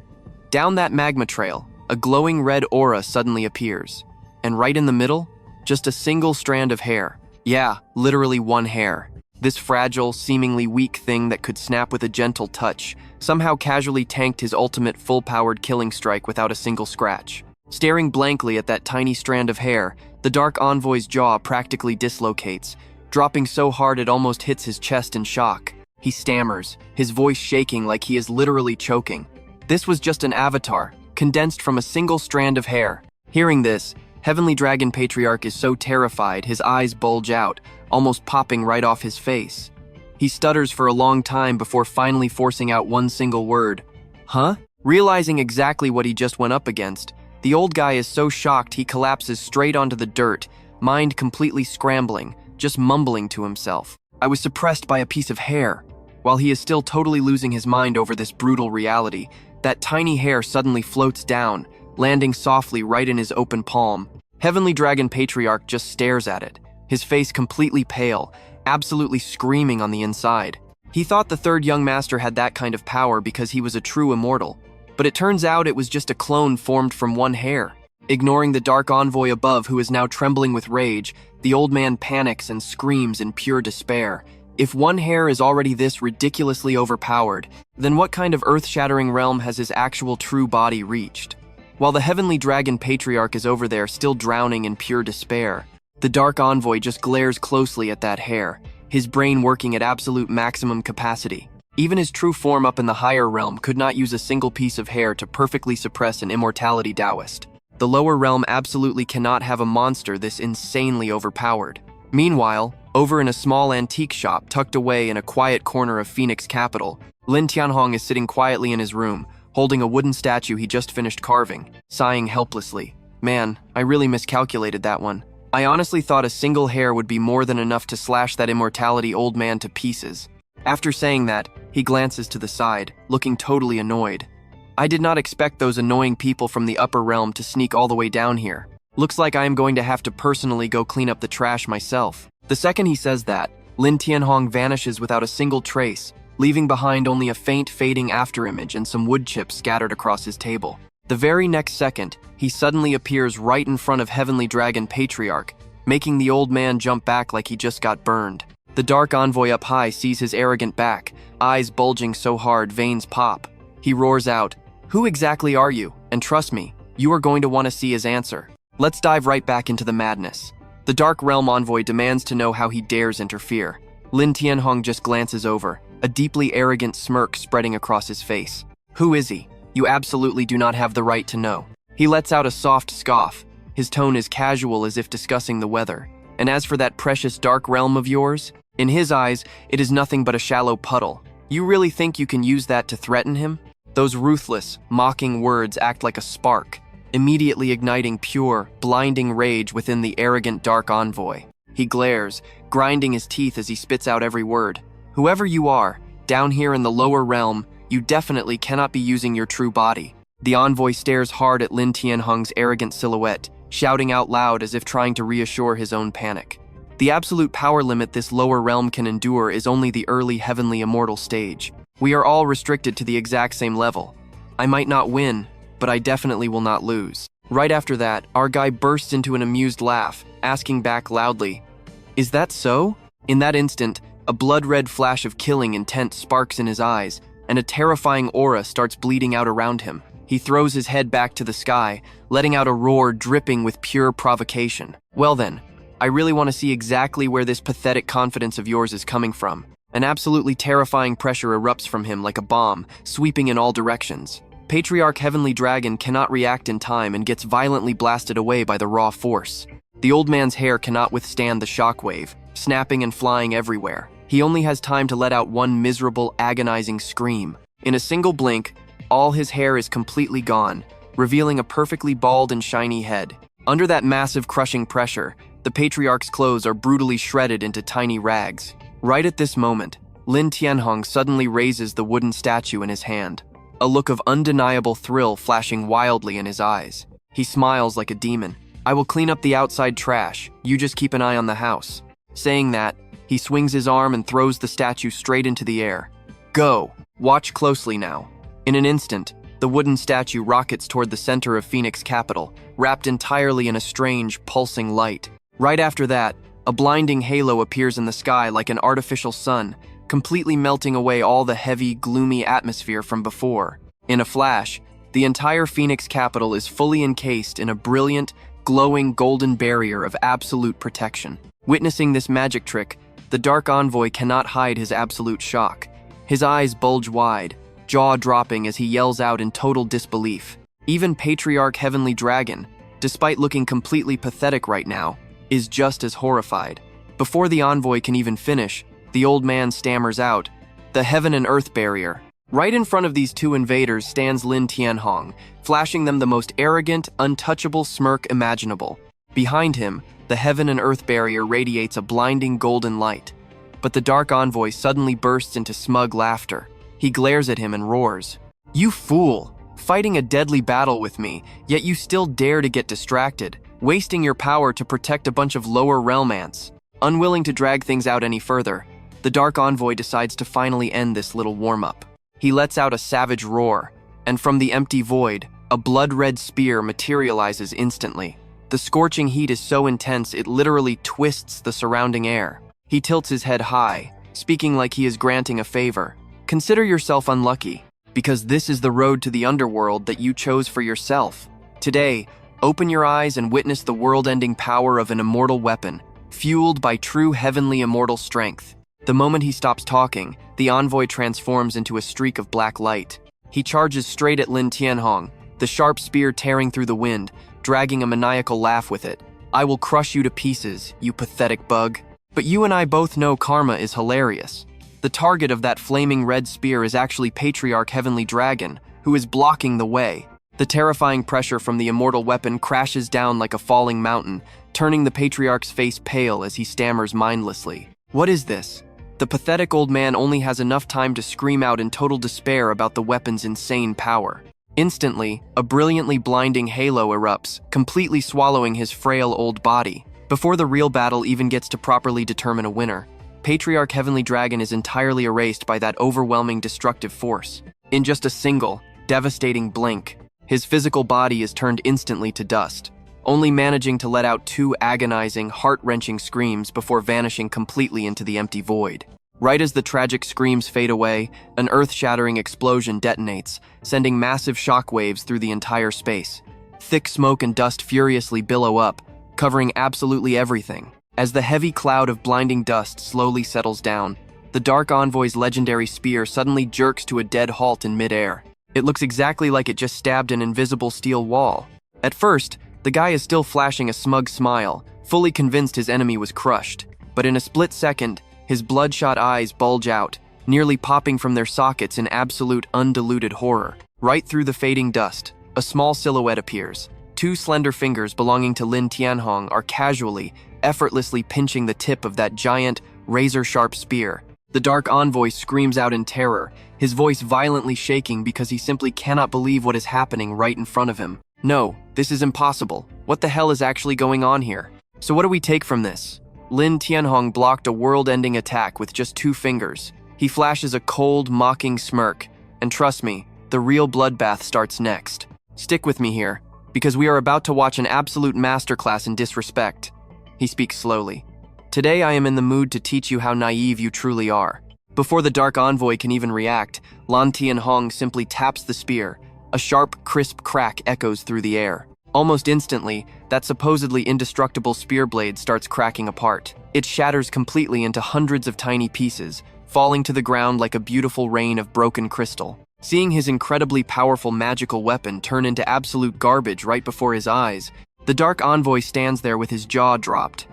Down that magma trail, a glowing red aura suddenly appears. And right in the middle, just a single strand of hair. Yeah, literally one hair. This fragile, seemingly weak thing that could snap with a gentle touch somehow casually tanked his ultimate full-powered killing strike without a single scratch. Staring blankly at that tiny strand of hair, the Dark Envoy's jaw practically dislocates, dropping so hard it almost hits his chest in shock. He stammers, his voice shaking like he is literally choking. This was just an avatar, condensed from a single strand of hair. Hearing this, Heavenly Dragon Patriarch is so terrified his eyes bulge out, almost popping right off his face. He stutters for a long time before finally forcing out one single word. Huh? Realizing exactly what he just went up against, the old guy is so shocked he collapses straight onto the dirt, mind completely scrambling, just mumbling to himself. I was suppressed by a piece of hair. While he is still totally losing his mind over this brutal reality, that tiny hair suddenly floats down, landing softly right in his open palm. Heavenly Dragon Patriarch just stares at it, his face completely pale, absolutely screaming on the inside. He thought the third young master had that kind of power because he was a true immortal, but it turns out it was just a clone formed from one hair. Ignoring the Dark Envoy above who is now trembling with rage, the old man panics and screams in pure despair. If one hair is already this ridiculously overpowered, then what kind of earth-shattering realm has his actual true body reached? While the Heavenly Dragon Patriarch is over there still drowning in pure despair, the Dark Envoy just glares closely at that hair, his brain working at absolute maximum capacity. Even his true form up in the higher realm could not use a single piece of hair to perfectly suppress an immortality Taoist. The lower realm absolutely cannot have a monster this insanely overpowered. Meanwhile, over in a small antique shop tucked away in a quiet corner of Phoenix capital, Lan Thien Hong is sitting quietly in his room, holding a wooden statue he just finished carving, sighing helplessly. Man, I really miscalculated that one. I honestly thought a single hair would be more than enough to slash that immortality old man to pieces. After saying that, he glances to the side, looking totally annoyed. I did not expect those annoying people from the upper realm to sneak all the way down here. Looks like I am going to have to personally go clean up the trash myself. The second he says that, Lan Thien Hong vanishes without a single trace, leaving behind only a faint fading afterimage and some wood chips scattered across his table. The very next second, he suddenly appears right in front of Heavenly Dragon Patriarch, making the old man jump back like he just got burned. The Dark Envoy up high sees his arrogant back, eyes bulging so hard veins pop. He roars out, "Who exactly are you? And trust me, you are going to want to see his answer." Let's dive right back into the madness. The Dark Realm Envoy demands to know how he dares interfere. Lan Thien Hong just glances over, a deeply arrogant smirk spreading across his face. Who is he? You absolutely do not have the right to know. He lets out a soft scoff. His tone is casual as if discussing the weather. And as for that precious dark realm of yours, in his eyes, it is nothing but a shallow puddle. You really think you can use that to threaten him? Those ruthless, mocking words act like a spark, immediately igniting pure, blinding rage within the arrogant Dark Envoy. He glares, grinding his teeth as he spits out every word. Whoever you are, down here in the lower realm, you definitely cannot be using your true body. The envoy stares hard at Lan Thien Hong's arrogant silhouette, shouting out loud as if trying to reassure his own panic. The absolute power limit this lower realm can endure is only the early heavenly immortal stage. We are all restricted to the exact same level. I might not win, but I definitely will not lose. Right after that, our guy bursts into an amused laugh, asking back loudly, "Is that so?" In that instant, a blood-red flash of killing intent sparks in his eyes, and a terrifying aura starts bleeding out around him. He throws his head back to the sky, letting out a roar dripping with pure provocation. Well then, I really want to see exactly where this pathetic confidence of yours is coming from. An absolutely terrifying pressure erupts from him like a bomb, sweeping in all directions. Patriarch Heavenly Dragon cannot react in time and gets violently blasted away by the raw force. The old man's hair cannot withstand the shockwave, snapping and flying everywhere. He only has time to let out one miserable, agonizing scream. In a single blink, all his hair is completely gone, revealing a perfectly bald and shiny head. Under that massive crushing pressure, the patriarch's clothes are brutally shredded into tiny rags. Right at this moment, Lan Thien Hong suddenly raises the wooden statue in his hand, a look of undeniable thrill flashing wildly in his eyes. He smiles like a demon. "I will clean up the outside trash, you just keep an eye on the house." Saying that, he swings his arm and throws the statue straight into the air. "Go! Watch closely now." In an instant, the wooden statue rockets toward the center of Phoenix capital, wrapped entirely in a strange, pulsing light. Right after that, a blinding halo appears in the sky like an artificial sun, completely melting away all the heavy, gloomy atmosphere from before. In a flash, the entire Phoenix capital is fully encased in a brilliant, glowing golden barrier of absolute protection. Witnessing this magic trick, the Dark Envoy cannot hide his absolute shock. His eyes bulge wide, jaw dropping as he yells out in total disbelief. Even Patriarch Heavenly Dragon, despite looking completely pathetic right now, is just as horrified. Before the envoy can even finish, the old man stammers out, "The heaven and earth barrier." Right in front of these two invaders stands Lan Thien Hong, flashing them the most arrogant, untouchable smirk imaginable. Behind him, the heaven and earth barrier radiates a blinding golden light. But the Dark Envoy suddenly bursts into smug laughter. He glares at him and roars, "You fool! Fighting a deadly battle with me, yet you still dare to get distracted, wasting your power to protect a bunch of lower realm ants." Unwilling to drag things out any further, the Dark Envoy decides to finally end this little warm-up. He lets out a savage roar, and from the empty void, a blood-red spear materializes instantly. The scorching heat is so intense it literally twists the surrounding air. He tilts his head high, speaking like he is granting a favor. "Consider yourself unlucky, because this is the road to the underworld that you chose for yourself. Today, open your eyes and witness the world-ending power of an immortal weapon, fueled by true heavenly immortal strength." The moment he stops talking, the envoy transforms into a streak of black light. He charges straight at Lan Thien Hong, the sharp spear tearing through the wind, dragging a maniacal laugh with it. "I will crush you to pieces, you pathetic bug." But you and I both know karma is hilarious. The target of that flaming red spear is actually Patriarch Heavenly Dragon, who is blocking the way. The terrifying pressure from the immortal weapon crashes down like a falling mountain, turning the Patriarch's face pale as he stammers mindlessly. What is this? The pathetic old man only has enough time to scream out in total despair about the weapon's insane power. Instantly, a brilliantly blinding halo erupts, completely swallowing his frail old body. Before the real battle even gets to properly determine a winner, Patriarch Heavenly Dragon is entirely erased by that overwhelming destructive force. In just a single, devastating blink, his physical body is turned instantly to dust, only managing to let out two agonizing, heart-wrenching screams before vanishing completely into the empty void. Right as the tragic screams fade away, an earth-shattering explosion detonates, sending massive shockwaves through the entire space. Thick smoke and dust furiously billow up, covering absolutely everything. As the heavy cloud of blinding dust slowly settles down, the Dark Envoy's legendary spear suddenly jerks to a dead halt in midair. It looks exactly like it just stabbed an invisible steel wall. At first, the guy is still flashing a smug smile, fully convinced his enemy was crushed. But in a split second, his bloodshot eyes bulge out, nearly popping from their sockets in absolute undiluted horror. Right through the fading dust, a small silhouette appears. Two slender fingers belonging to Lan Thien Hong are casually, effortlessly pinching the tip of that giant, razor-sharp spear. The Dark Envoy screams out in terror, his voice violently shaking because he simply cannot believe what is happening right in front of him. No, this is impossible. What the hell is actually going on here? So what do we take from this? Lan Thien Hong blocked a world-ending attack with just 2 fingers. He flashes a cold, mocking smirk, and trust me, the real bloodbath starts next. Stick with me here, because we are about to watch an absolute masterclass in disrespect. He speaks slowly. Today I am in the mood to teach you how naive you truly are. Before the Dark Envoy can even react, Lan Thien Hong simply taps the spear. A sharp, crisp crack echoes through the air. Almost instantly, that supposedly indestructible spear blade starts cracking apart. It shatters completely into hundreds of tiny pieces, falling to the ground like a beautiful rain of broken crystal. Seeing his incredibly powerful magical weapon turn into absolute garbage right before his eyes, the Dark Envoy stands there with his jaw dropped.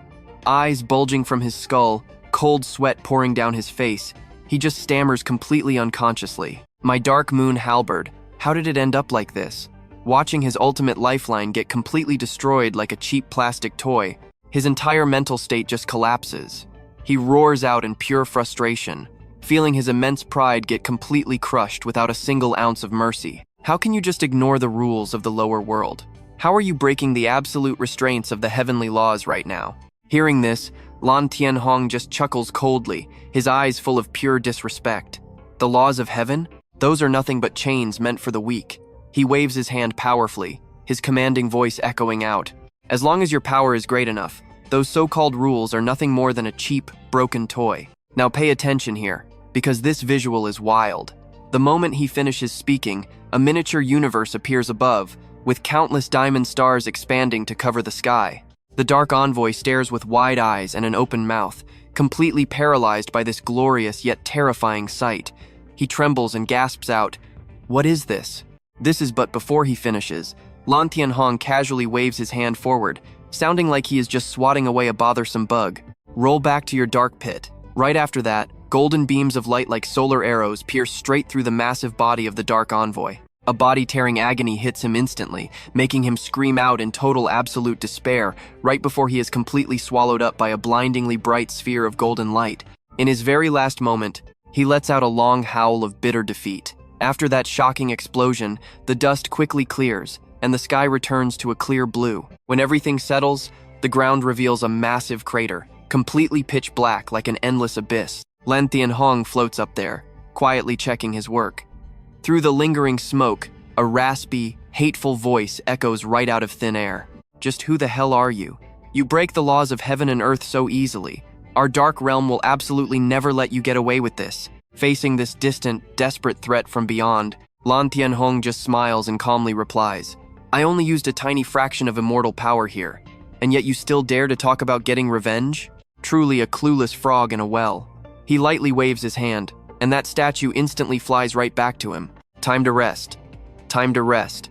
Eyes bulging from his skull, cold sweat pouring down his face, he just stammers completely unconsciously. My Dark Moon halberd, how did it end up like this? Watching his ultimate lifeline get completely destroyed like a cheap plastic toy, his entire mental state just collapses. He roars out in pure frustration, feeling his immense pride get completely crushed without a single ounce of mercy. How can you just ignore the rules of the lower world? How are you breaking the absolute restraints of the heavenly laws right now? Hearing this, Lan Thien Hong just chuckles coldly, his eyes full of pure disrespect. The laws of heaven? Those are nothing but chains meant for the weak. He waves his hand powerfully, his commanding voice echoing out. As long as your power is great enough, those so-called rules are nothing more than a cheap, broken toy. Now pay attention here, because this visual is wild. The moment he finishes speaking, a miniature universe appears above, with countless diamond stars expanding to cover the sky. The Dark Envoy stares with wide eyes and an open mouth, completely paralyzed by this glorious yet terrifying sight. He trembles and gasps out, "What is this?" This is but before he finishes. Lan Thien Hong casually waves his hand forward, sounding like he is just swatting away a bothersome bug. Roll back to your dark pit. Right after that, golden beams of light like solar arrows pierce straight through the massive body of the Dark Envoy. A body-tearing agony hits him instantly, making him scream out in total absolute despair right before he is completely swallowed up by a blindingly bright sphere of golden light. In his very last moment, he lets out a long howl of bitter defeat. After that shocking explosion, the dust quickly clears, and the sky returns to a clear blue. When everything settles, the ground reveals a massive crater, completely pitch black like an endless abyss. Lan Thien Hong floats up there, quietly checking his work. Through the lingering smoke, a raspy, hateful voice echoes right out of thin air. Just who the hell are you? You break the laws of heaven and earth so easily. Our dark realm will absolutely never let you get away with this. Facing this distant, desperate threat from beyond, Lan Thien Hong just smiles and calmly replies, "I only used a tiny fraction of immortal power here, and yet you still dare to talk about getting revenge? Truly a clueless frog in a well." He lightly waves his hand, and that statue instantly flies right back to him. Time to rest. Time to rest.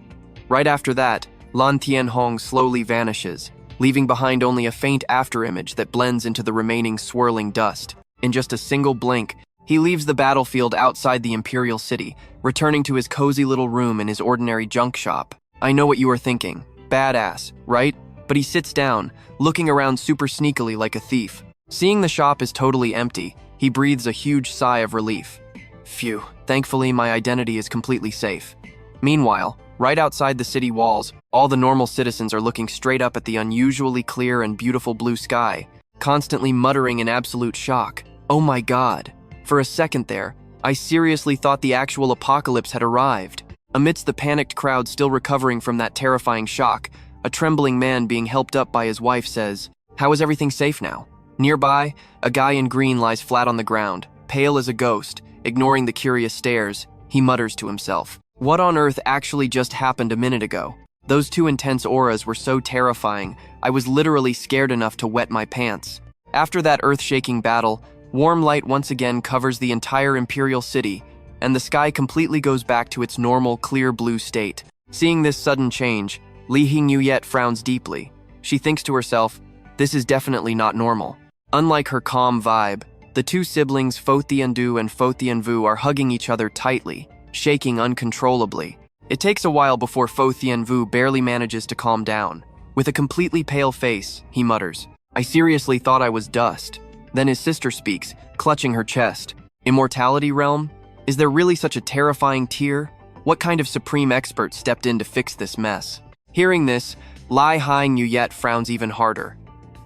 Right after that, Lan Thien Hong slowly vanishes, leaving behind only a faint afterimage that blends into the remaining swirling dust. In just a single blink, he leaves the battlefield outside the Imperial City, returning to his cozy little room in his ordinary junk shop. I know what you are thinking. Badass, right? But he sits down, looking around super sneakily like a thief. Seeing the shop is totally empty, he breathes a huge sigh of relief. Phew, thankfully my identity is completely safe. Meanwhile, right outside the city walls, all the normal citizens are looking straight up at the unusually clear and beautiful blue sky, constantly muttering in absolute shock. Oh my god. For a second there, I seriously thought the actual apocalypse had arrived. Amidst the panicked crowd still recovering from that terrifying shock, a trembling man being helped up by his wife says, "How is everything safe now?" Nearby, a guy in green lies flat on the ground, pale as a ghost. Ignoring the curious stares, he mutters to himself, "What on earth actually just happened a minute ago? Those two intense auras were so terrifying, I was literally scared enough to wet my pants." After that earth-shaking battle, warm light once again covers the entire Imperial City, and the sky completely goes back to its normal, clear blue state. Seeing this sudden change, Li Hingyuet frowns deeply. She thinks to herself, this is definitely not normal. Unlike her calm vibe, the two siblings Fo Thien Du and Fo Thien Vu are hugging each other tightly, shaking uncontrollably. It takes a while before Fo Thien Vu barely manages to calm down. With a completely pale face, he mutters, "I seriously thought I was dust." Then his sister speaks, clutching her chest. Immortality realm? Is there really such a terrifying tier? What kind of supreme expert stepped in to fix this mess? Hearing this, Li Hingyuet frowns even harder.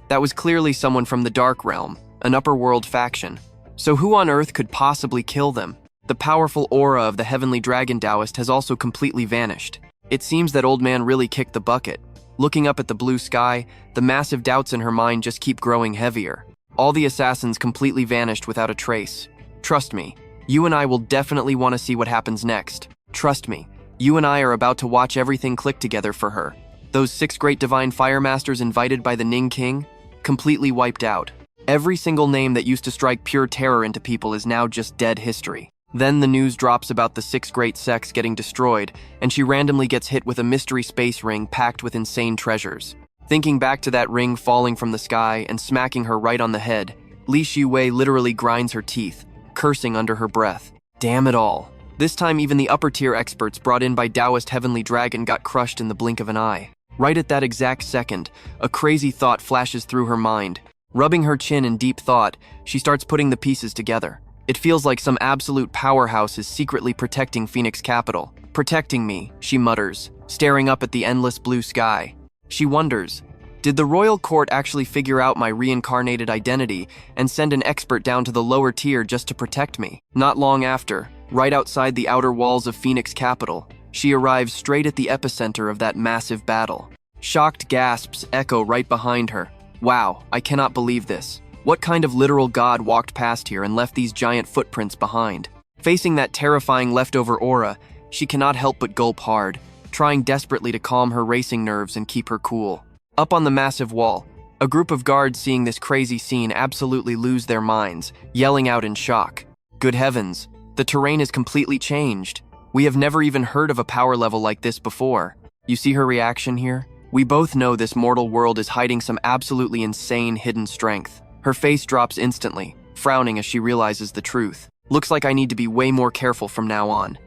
That was clearly someone from the Dark Realm, an upper world faction. So who on earth could possibly kill them? The powerful aura of the heavenly dragon Taoist has also completely vanished. It seems that old man really kicked the bucket. Looking up at the blue sky, the massive doubts in her mind just keep growing heavier. All the assassins completely vanished without a trace. Trust me, you and I will definitely want to see what happens next. Trust me, you and I are about to watch everything click together for her. Those 6 great divine fire masters invited by the Ning King, completely wiped out. Every single name that used to strike pure terror into people is now just dead history. Then the news drops about the 6 great sects getting destroyed, and she randomly gets hit with a mystery space ring packed with insane treasures. Thinking back to that ring falling from the sky and smacking her right on the head, Li Shiwei literally grinds her teeth, cursing under her breath. Damn it all. This time even the upper-tier experts brought in by Taoist Heavenly Dragon got crushed in the blink of an eye. Right at that exact second, a crazy thought flashes through her mind. Rubbing her chin in deep thought, she starts putting the pieces together. It feels like some absolute powerhouse is secretly protecting Phoenix Capital. Protecting me, she mutters, staring up at the endless blue sky. She wonders, did the royal court actually figure out my reincarnated identity and send an expert down to the lower tier just to protect me? Not long after, right outside the outer walls of Phoenix Capital, she arrives straight at the epicenter of that massive battle. Shocked gasps echo right behind her. Wow, I cannot believe this. What kind of literal god walked past here and left these giant footprints behind? Facing that terrifying leftover aura, she cannot help but gulp hard, trying desperately to calm her racing nerves and keep her cool. Up on the massive wall, a group of guards seeing this crazy scene absolutely lose their minds, yelling out in shock. Good heavens, the terrain is completely changed. We have never even heard of a power level like this before. You see her reaction here? We both know this mortal world is hiding some absolutely insane hidden strength. Her face drops instantly, frowning as she realizes the truth. Looks like I need to be way more careful from now on.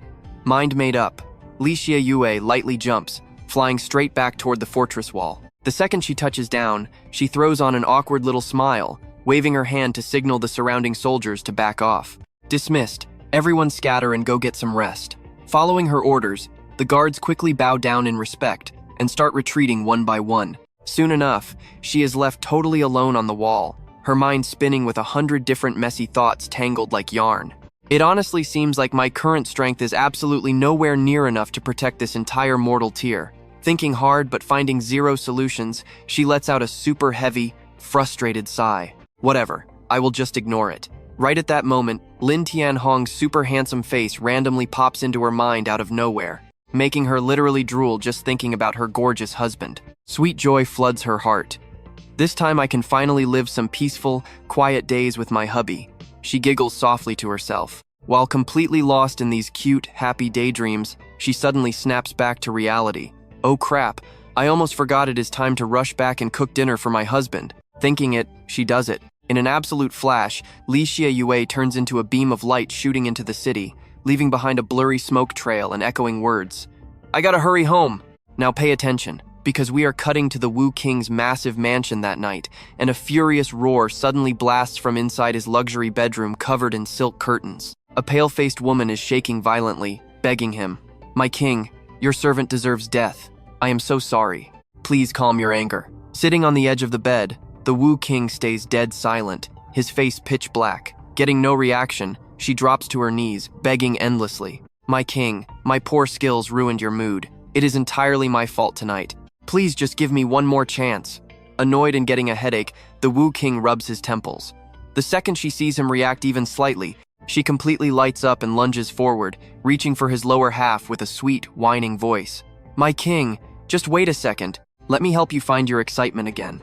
Mind made up, Li Shiwei lightly jumps, flying straight back toward the fortress wall. The second she touches down, she throws on an awkward little smile, waving her hand to signal the surrounding soldiers to back off. Dismissed, everyone scatter and go get some rest. Following her orders, the guards quickly bow down in respect and start retreating one by one. Soon enough, she is left totally alone on the wall, her mind spinning with 100 different messy thoughts tangled like yarn. It honestly seems like my current strength is absolutely nowhere near enough to protect this entire mortal tier. Thinking hard but finding zero solutions, she lets out a super heavy, frustrated sigh. Whatever, I will just ignore it. Right at that moment, Lan Thien Hong's super handsome face randomly pops into her mind out of nowhere, making her literally drool just thinking about her gorgeous husband. Sweet joy floods her heart. This time I can finally live some peaceful, quiet days with my hubby. She giggles softly to herself. While completely lost in these cute, happy daydreams, she suddenly snaps back to reality. Oh crap, I almost forgot it is time to rush back and cook dinner for my husband. Thinking it, she does it. In an absolute flash, Li Shiwei turns into a beam of light shooting into the city, leaving behind a blurry smoke trail and echoing words. I gotta hurry home. Now pay attention, because we are cutting to the Wu King's massive mansion that night, and a furious roar suddenly blasts from inside his luxury bedroom covered in silk curtains. A pale-faced woman is shaking violently, begging him, "My king, your servant deserves death. I am so sorry. Please calm your anger." Sitting on the edge of the bed, the Wu King stays dead silent, his face pitch black. Getting no reaction, she drops to her knees, begging endlessly. "My king, my poor skills ruined your mood. It is entirely my fault tonight. Please just give me one more chance." Annoyed and getting a headache, the Wu King rubs his temples. The second she sees him react even slightly, she completely lights up and lunges forward, reaching for his lower half with a sweet, whining voice. "My king, just wait a second. Let me help you find your excitement again."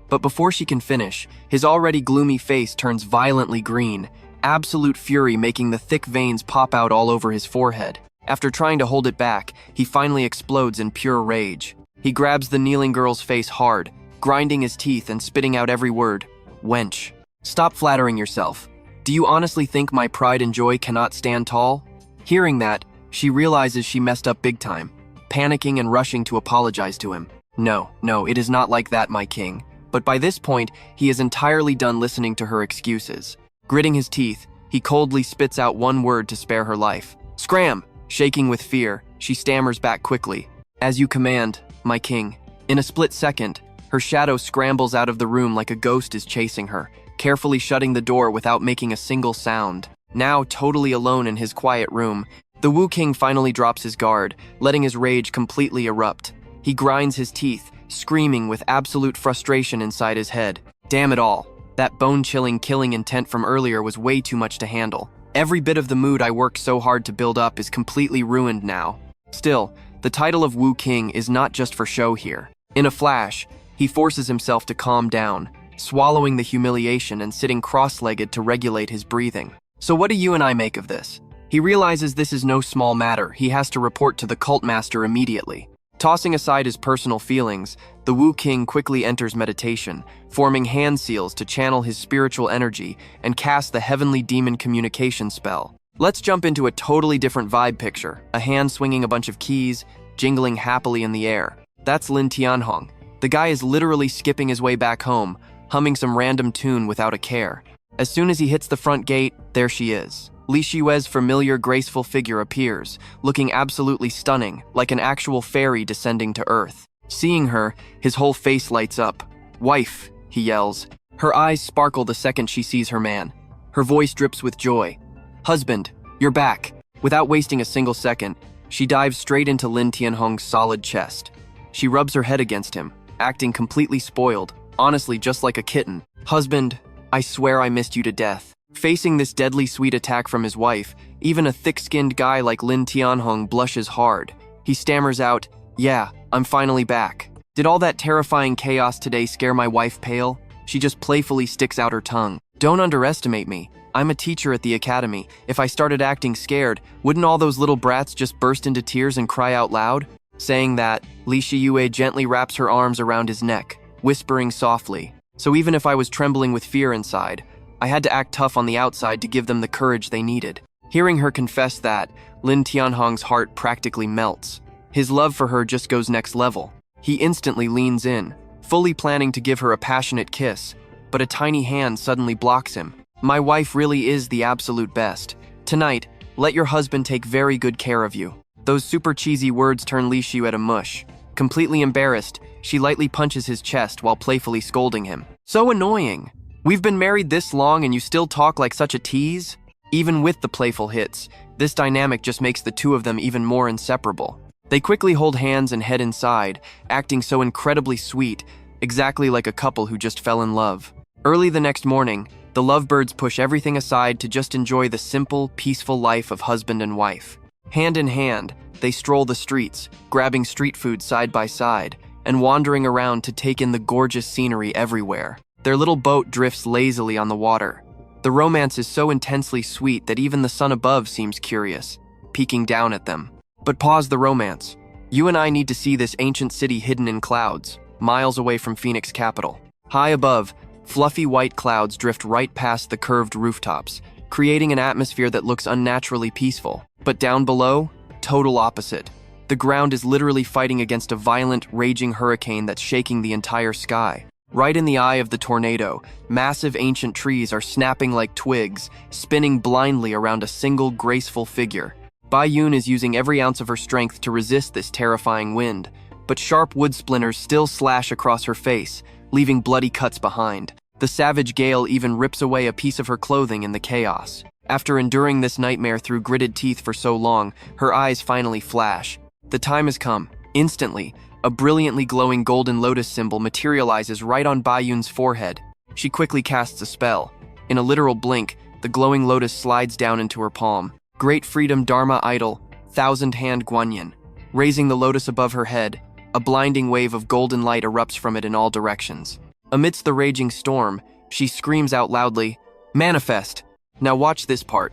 But before she can finish, his already gloomy face turns violently green, absolute fury making the thick veins pop out all over his forehead. After trying to hold it back, he finally explodes in pure rage. He grabs the kneeling girl's face hard, grinding his teeth and spitting out every word. "Wench, stop flattering yourself. Do you honestly think my pride and joy cannot stand tall?" Hearing that, she realizes she messed up big time, panicking and rushing to apologize to him. No, it is not like that, my king." But by this point, he is entirely done listening to her excuses. Gritting his teeth, he coldly spits out one word to spare her life. "Scram!" Shaking with fear, she stammers back quickly. "As you command, my king." In a split second, her shadow scrambles out of the room like a ghost is chasing her, carefully shutting the door without making a single sound. Now totally alone in his quiet room, the Wu King finally drops his guard, letting his rage completely erupt. He grinds his teeth, screaming with absolute frustration inside his head. Damn it all. That bone-chilling killing intent from earlier was way too much to handle. Every bit of the mood I worked so hard to build up is completely ruined now. Still, the title of Wu King is not just for show here. In a flash, he forces himself to calm down, swallowing the humiliation and sitting cross-legged to regulate his breathing. So what do you and I make of this? He realizes this is no small matter. He has to report to the cult master immediately. Tossing aside his personal feelings, the Wu King quickly enters meditation, forming hand seals to channel his spiritual energy and cast the heavenly demon communication spell. Let's jump into a totally different vibe picture, a hand swinging a bunch of keys, jingling happily in the air. That's Lan Thien Hong. The guy is literally skipping his way back home, humming some random tune without a care. As soon as he hits the front gate, there she is. Li Shiyue's familiar, graceful figure appears, looking absolutely stunning, like an actual fairy descending to earth. Seeing her, his whole face lights up. "Wife," he yells. Her eyes sparkle the second she sees her man. Her voice drips with joy. "Husband, you're back." Without wasting a single second, she dives straight into Lan Thien Hong's solid chest. She rubs her head against him, acting completely spoiled, honestly just like a kitten. "Husband, I swear I missed you to death." Facing this deadly sweet attack from his wife, even a thick-skinned guy like Lan Thien Hong blushes hard. He stammers out, "Yeah, I'm finally back. Did all that terrifying chaos today scare my wife pale?" She just playfully sticks out her tongue. "Don't underestimate me. I'm a teacher at the academy. If I started acting scared, wouldn't all those little brats just burst into tears and cry out loud?" Saying that, Li Shiyue gently wraps her arms around his neck, whispering softly. "So even if I was trembling with fear inside, I had to act tough on the outside to give them the courage they needed." Hearing her confess that, Lan Thien Hong's heart practically melts. His love for her just goes next level. He instantly leans in, fully planning to give her a passionate kiss, but a tiny hand suddenly blocks him. "My wife really is the absolute best. Tonight, let your husband take very good care of you." Those super cheesy words turn Li Shiyue to mush. Completely embarrassed, she lightly punches his chest while playfully scolding him. "So annoying. We've been married this long and you still talk like such a tease?" Even with the playful hits, this dynamic just makes the two of them even more inseparable. They quickly hold hands and head inside, acting so incredibly sweet, exactly like a couple who just fell in love. Early the next morning, the lovebirds push everything aside to just enjoy the simple, peaceful life of husband and wife. Hand in hand, they stroll the streets, grabbing street food side by side, and wandering around to take in the gorgeous scenery everywhere. Their little boat drifts lazily on the water. The romance is so intensely sweet that even the sun above seems curious, peeking down at them. But pause the romance. You and I need to see this ancient city hidden in clouds, miles away from Phoenix capital. High above, fluffy white clouds drift right past the curved rooftops, creating an atmosphere that looks unnaturally peaceful. But down below, total opposite. The ground is literally fighting against a violent, raging hurricane that's shaking the entire sky. Right in the eye of the tornado, massive ancient trees are snapping like twigs, spinning blindly around a single graceful figure. Bai Yun is using every ounce of her strength to resist this terrifying wind, but sharp wood splinters still slash across her face, leaving bloody cuts behind. The savage gale even rips away a piece of her clothing in the chaos. After enduring this nightmare through gritted teeth for so long, her eyes finally flash. The time has come. Instantly, a brilliantly glowing golden lotus symbol materializes right on Bai Yun's forehead. She quickly casts a spell. In a literal blink, the glowing lotus slides down into her palm. Great Freedom Dharma Idol, Thousand-Hand Guanyin. Raising the lotus above her head, a blinding wave of golden light erupts from it in all directions. Amidst the raging storm, she screams out loudly, "Manifest!" Now watch this part.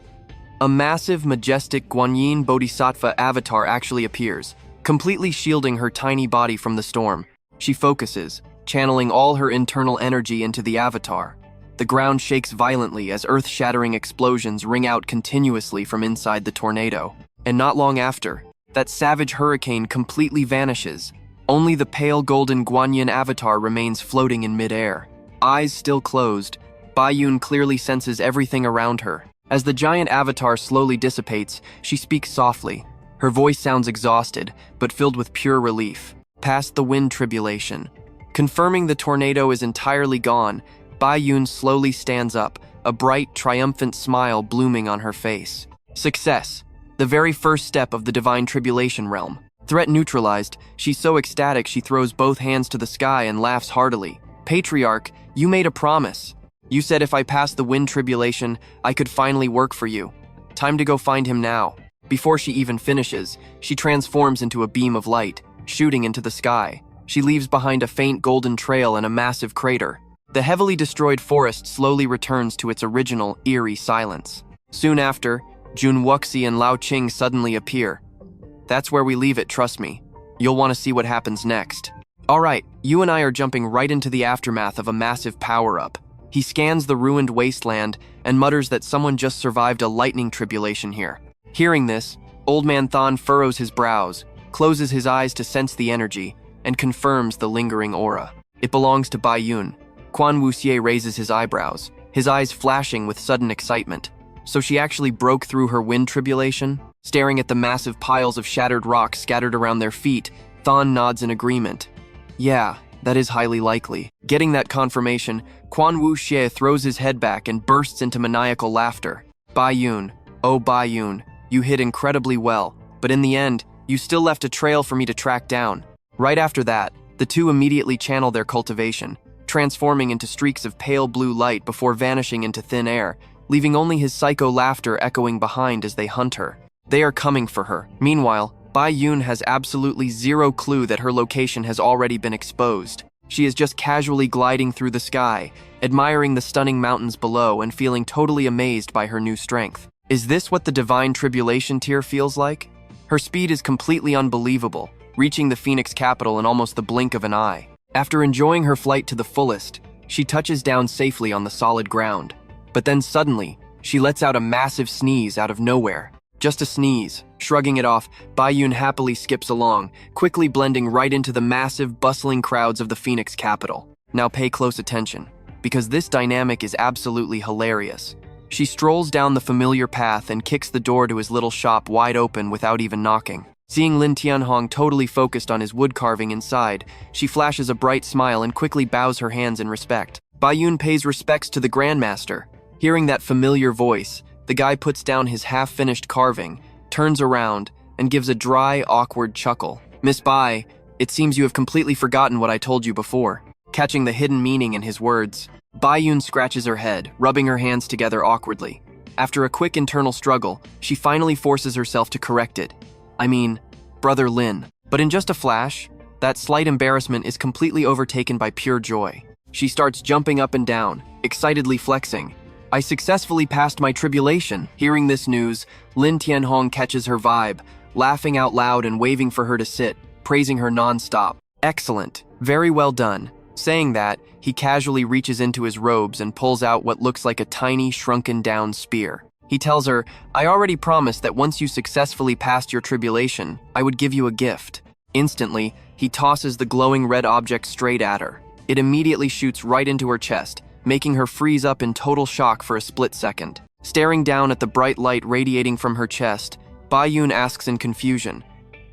A massive, majestic Guanyin Bodhisattva avatar actually appears, completely shielding her tiny body from the storm. She focuses, channeling all her internal energy into the avatar. The ground shakes violently as earth-shattering explosions ring out continuously from inside the tornado. And not long after, that savage hurricane completely vanishes. Only the pale golden Guanyin avatar remains floating in midair. Eyes still closed, Bai Yun clearly senses everything around her. As the giant avatar slowly dissipates, she speaks softly. Her voice sounds exhausted, but filled with pure relief. Past the wind tribulation. Confirming the tornado is entirely gone, Bai Yun slowly stands up, a bright, triumphant smile blooming on her face. Success. The very first step of the divine tribulation realm. Threat neutralized, she's so ecstatic she throws both hands to the sky and laughs heartily. "Patriarch, you made a promise. You said if I passed the wind tribulation, I could finally work for you. Time to go find him now. Before she even finishes, she transforms into a beam of light, shooting into the sky. She leaves behind a faint golden trail and a massive crater. The heavily destroyed forest slowly returns to its original, eerie silence. Soon after, Jun Wuxi and Lao Qing suddenly appear. That's where we leave it, trust me. You'll want to see what happens next. Alright, you and I are jumping right into the aftermath of a massive power-up. He scans the ruined wasteland and mutters that someone just survived a lightning tribulation here. Hearing this, Old Man Thon furrows his brows, closes his eyes to sense the energy, and confirms the lingering aura. It belongs to Bai Yun. Quan Wuxie raises his eyebrows, his eyes flashing with sudden excitement. So she actually broke through her wind tribulation? Staring at the massive piles of shattered rocks scattered around their feet, Thon nods in agreement. Yeah, that is highly likely. Getting that confirmation, Quan Wuxie throws his head back and bursts into maniacal laughter. Bai Yun, oh Bai Yun, you hit incredibly well, but in the end, you still left a trail for me to track down. Right after that, the two immediately channel their cultivation, transforming into streaks of pale blue light before vanishing into thin air, leaving only his psycho laughter echoing behind as they hunt her. They are coming for her. Meanwhile, Bai Yun has absolutely zero clue that her location has already been exposed. She is just casually gliding through the sky, admiring the stunning mountains below and feeling totally amazed by her new strength. Is this what the divine tribulation tier feels like? Her speed is completely unbelievable, reaching the Phoenix capital in almost the blink of an eye. After enjoying her flight to the fullest, she touches down safely on the solid ground. But then suddenly, she lets out a massive sneeze out of nowhere. Just a sneeze. Shrugging it off, Bai Yun happily skips along, quickly blending right into the massive, bustling crowds of the Phoenix capital. Now pay close attention, because this dynamic is absolutely hilarious. She strolls down the familiar path and kicks the door to his little shop wide open without even knocking. Seeing Lan Thien Hong totally focused on his wood carving inside, she flashes a bright smile and quickly bows her hands in respect. Bai Yun pays respects to the Grandmaster. Hearing that familiar voice, the guy puts down his half-finished carving, turns around, and gives a dry, awkward chuckle. Miss Bai, it seems you have completely forgotten what I told you before. Catching the hidden meaning in his words, Bai Yun scratches her head, rubbing her hands together awkwardly. After a quick internal struggle, she finally forces herself to correct it. I mean, Brother Lin. But in just a flash, that slight embarrassment is completely overtaken by pure joy. She starts jumping up and down, excitedly flexing. I successfully passed my tribulation. Hearing this news, Lan Thien Hong catches her vibe, laughing out loud and waving for her to sit, praising her non-stop. Excellent. Very well done. Saying that, he casually reaches into his robes and pulls out what looks like a tiny, shrunken-down spear. He tells her, I already promised that once you successfully passed your tribulation, I would give you a gift. Instantly, he tosses the glowing red object straight at her. It immediately shoots right into her chest, making her freeze up in total shock for a split second. Staring down at the bright light radiating from her chest, Bai Yun asks in confusion,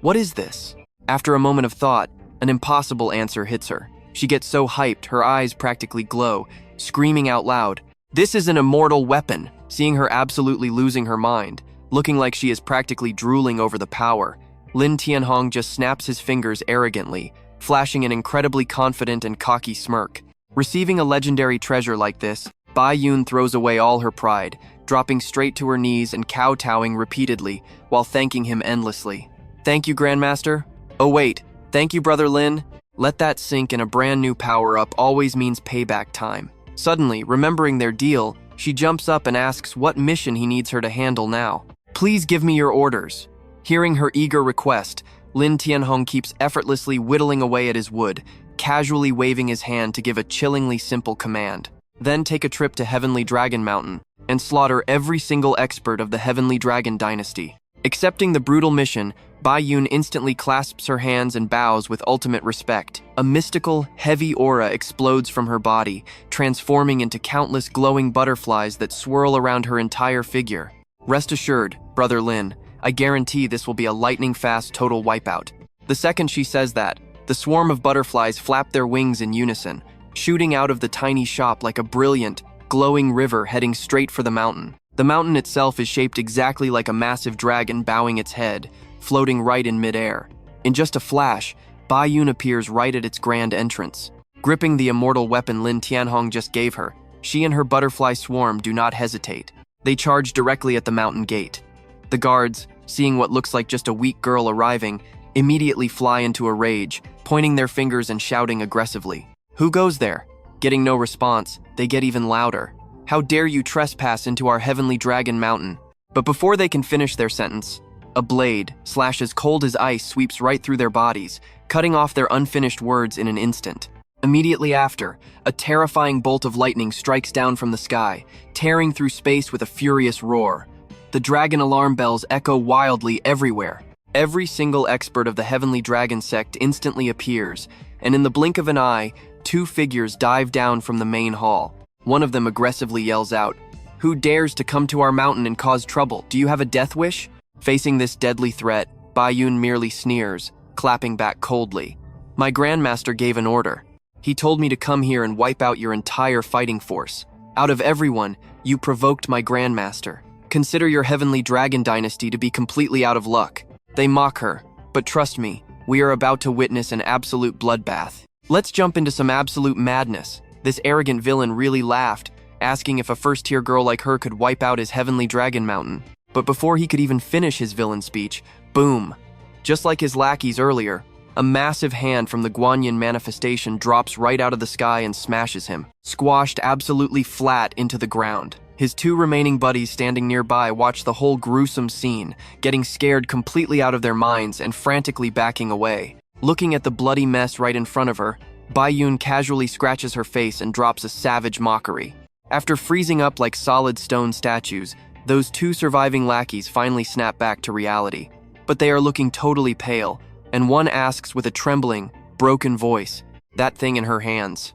What is this? After a moment of thought, an impossible answer hits her. She gets so hyped, her eyes practically glow, screaming out loud, This is an immortal weapon! Seeing her absolutely losing her mind, looking like she is practically drooling over the power, Lan Thien Hong just snaps his fingers arrogantly, flashing an incredibly confident and cocky smirk. Receiving a legendary treasure like this, Bai Yun throws away all her pride, dropping straight to her knees and kowtowing repeatedly while thanking him endlessly. Thank you, Grandmaster. Oh wait, thank you, Brother Lin. Let that sink in. A brand new power-up always means payback time. Suddenly, remembering their deal, she jumps up and asks what mission he needs her to handle now. Please give me your orders. Hearing her eager request, Lan Thien Hong keeps effortlessly whittling away at his wood, casually waving his hand to give a chillingly simple command. Then take a trip to Heavenly Dragon Mountain and slaughter every single expert of the Heavenly Dragon dynasty. Accepting the brutal mission, Bai Yun instantly clasps her hands and bows with ultimate respect. A mystical, heavy aura explodes from her body, transforming into countless glowing butterflies that swirl around her entire figure. Rest assured, Brother Lin, I guarantee this will be a lightning-fast total wipeout. The second she says that, the swarm of butterflies flap their wings in unison, shooting out of the tiny shop like a brilliant, glowing river heading straight for the mountain. The mountain itself is shaped exactly like a massive dragon bowing its head, floating right in midair. In just a flash, Bai Yun appears right at its grand entrance. Gripping the immortal weapon Lan Thien Hong just gave her, She and her butterfly swarm do not hesitate. They charge directly at the mountain gate. The guards, seeing what looks like just a weak girl arriving, immediately fly into a rage, pointing their fingers and shouting aggressively. "Who goes there?" Getting no response, they get even louder. "How dare you trespass into our heavenly dragon mountain?" But before they can finish their sentence, a blade, slash as cold as ice, sweeps right through their bodies, cutting off their unfinished words in an instant. Immediately after, a terrifying bolt of lightning strikes down from the sky, tearing through space with a furious roar. The dragon alarm bells echo wildly everywhere. Every single expert of the Heavenly Dragon sect instantly appears, and in the blink of an eye, two figures dive down from the main hall. One of them aggressively yells out, "Who dares to come to our mountain and cause trouble? Do you have a death wish?" Facing this deadly threat, Bayun merely sneers, clapping back coldly. "My Grandmaster gave an order. He told me to come here and wipe out your entire fighting force. Out of everyone, you provoked my Grandmaster. Consider your Heavenly Dragon dynasty to be completely out of luck." They mock her, but trust me, we are about to witness an absolute bloodbath. Let's jump into some absolute madness. This arrogant villain really laughed, asking if a first-tier girl like her could wipe out his Heavenly Dragon mountain. But before he could even finish his villain speech, boom! Just like his lackeys earlier, a massive hand from the Guanyin manifestation drops right out of the sky and smashes him, squashed absolutely flat into the ground. His two remaining buddies standing nearby watch the whole gruesome scene, getting scared completely out of their minds and frantically backing away. Looking at the bloody mess right in front of her, Bayun casually scratches her face and drops a savage mockery. After freezing up like solid stone statues, those two surviving lackeys finally snap back to reality. But they are looking totally pale, and one asks with a trembling, broken voice, "That thing in her hands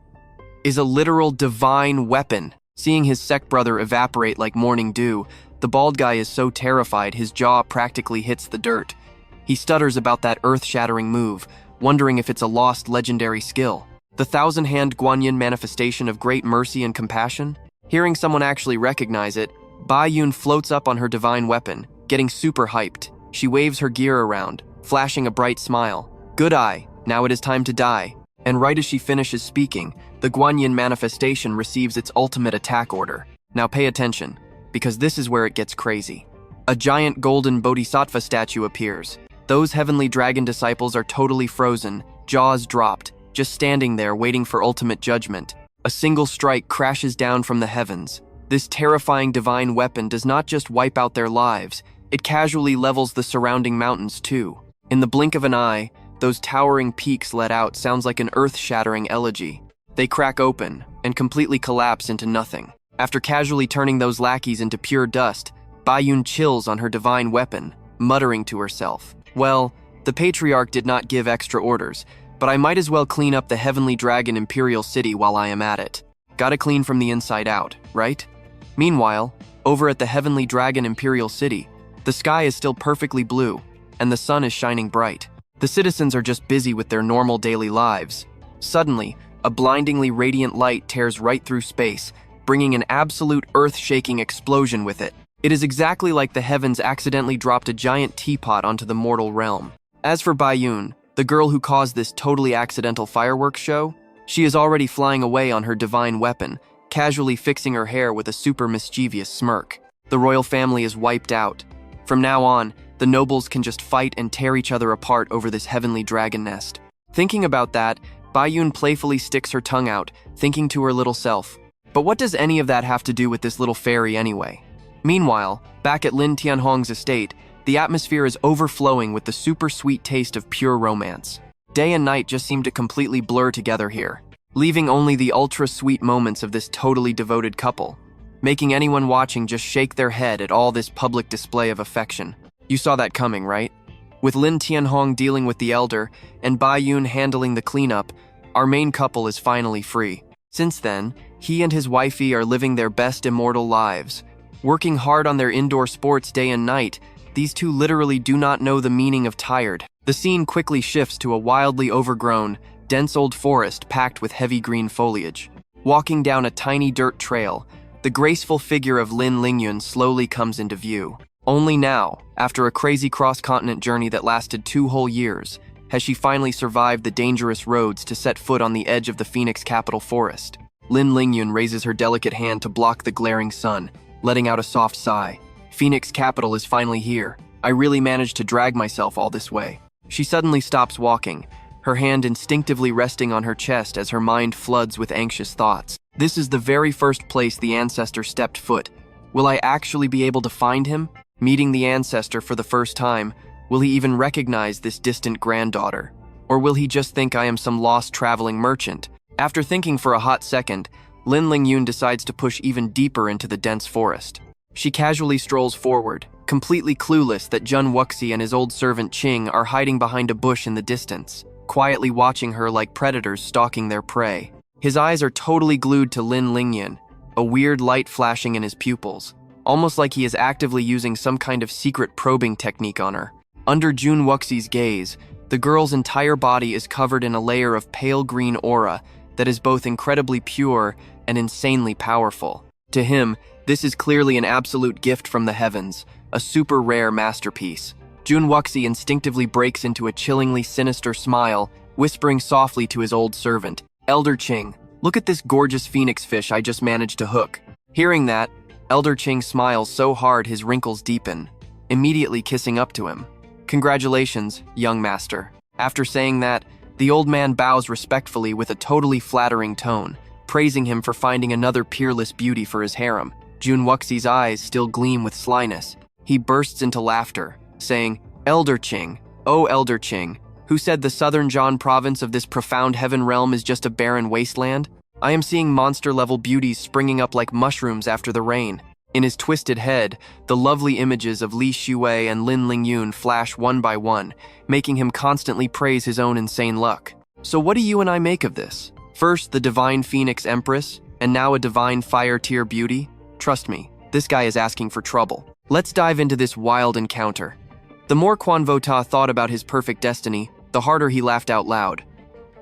is a literal divine weapon." Seeing his sect brother evaporate like morning dew, the bald guy is so terrified his jaw practically hits the dirt. He stutters about that earth-shattering move, wondering if it's a lost legendary skill. The thousand-hand Guanyin manifestation of great mercy and compassion? Hearing someone actually recognize it, Bayun floats up on her divine weapon, getting super hyped. She waves her gear around, flashing a bright smile. "Good eye, now it is time to die." And right as she finishes speaking, the Guanyin manifestation receives its ultimate attack order. Now pay attention, because this is where it gets crazy. A giant golden bodhisattva statue appears. Those heavenly dragon disciples are totally frozen, jaws dropped, just standing there waiting for ultimate judgment. A single strike crashes down from the heavens. This terrifying divine weapon does not just wipe out their lives, it casually levels the surrounding mountains too. In the blink of an eye, those towering peaks let out sounds like an earth-shattering elegy. They crack open and completely collapse into nothing. After casually turning those lackeys into pure dust, Bayun chills on her divine weapon, muttering to herself, "Well, the Patriarch did not give extra orders, but I might as well clean up the Heavenly Dragon Imperial City while I am at it. Gotta clean from the inside out, right?" Meanwhile, over at the Heavenly Dragon Imperial City, the sky is still perfectly blue, and the sun is shining bright. The citizens are just busy with their normal daily lives. Suddenly, a blindingly radiant light tears right through space, bringing an absolute earth-shaking explosion with it. It is exactly like the heavens accidentally dropped a giant teapot onto the mortal realm. As for Bayun, the girl who caused this totally accidental fireworks show, she is already flying away on her divine weapon, casually fixing her hair with a super mischievous smirk. The royal family is wiped out. From now on, the nobles can just fight and tear each other apart over this heavenly dragon nest. Thinking about that, Bayun playfully sticks her tongue out, thinking to her little self, "But what does any of that have to do with this little fairy anyway?" Meanwhile, back at Lan Thien Hong's estate, the atmosphere is overflowing with the super sweet taste of pure romance. Day and night just seem to completely blur together here, leaving only the ultra-sweet moments of this totally devoted couple, making anyone watching just shake their head at all this public display of affection. You saw that coming, right? With Lan Thien Hong dealing with the elder and Bayun handling the cleanup, our main couple is finally free. Since then, he and his wifey are living their best immortal lives. Working hard on their indoor sports day and night, these two literally do not know the meaning of tired. The scene quickly shifts to a wildly overgrown, dense old forest packed with heavy green foliage. Walking down a tiny dirt trail, the graceful figure of Lin Lingyun slowly comes into view. Only now, after a crazy cross-continent journey that lasted 2 whole years, has she finally survived the dangerous roads to set foot on the edge of the Phoenix capital forest. Lin Lingyun raises her delicate hand to block the glaring sun, letting out a soft sigh. Phoenix Capital is finally here. I really managed to drag myself all this way. She suddenly stops walking, her hand instinctively resting on her chest as her mind floods with anxious thoughts. This is the very first place the ancestor stepped foot. Will I actually be able to find him? Meeting the ancestor for the first time, will he even recognize this distant granddaughter? Or will he just think I am some lost traveling merchant? After thinking for a hot second, Lin Lingyun decides to push even deeper into the dense forest. She casually strolls forward, completely clueless that Jun Wuxi and his old servant Qing are hiding behind a bush in the distance, quietly watching her like predators stalking their prey. His eyes are totally glued to Lin Lingyun, a weird light flashing in his pupils, almost like he is actively using some kind of secret probing technique on her. Under Jun Wuxi's gaze, the girl's entire body is covered in a layer of pale green aura that is both incredibly pure and insanely powerful. To him, this is clearly an absolute gift from the heavens, a super rare masterpiece. Jun Wuxi instinctively breaks into a chillingly sinister smile, whispering softly to his old servant, "Elder Qing, look at this gorgeous phoenix fish I just managed to hook." Hearing that, Elder Qing smiles so hard his wrinkles deepen, immediately kissing up to him. "Congratulations, young master." After saying that, the old man bows respectfully with a totally flattering tone, praising him for finding another peerless beauty for his harem. Jun Wuxi's eyes still gleam with slyness. He bursts into laughter, saying, "Elder Qing, oh Elder Qing, who said the southern Zhan province of this profound heaven realm is just a barren wasteland? I am seeing monster-level beauties springing up like mushrooms after the rain." In his twisted head, the lovely images of Li Shuwei and Lin Lingyun flash one by one, making him constantly praise his own insane luck. "So what do you and I make of this? First the divine Phoenix Empress, and now a divine fire tier beauty? Trust me, this guy is asking for trouble. Let's dive into this wild encounter." The more Quan Vota thought about his perfect destiny, the harder he laughed out loud.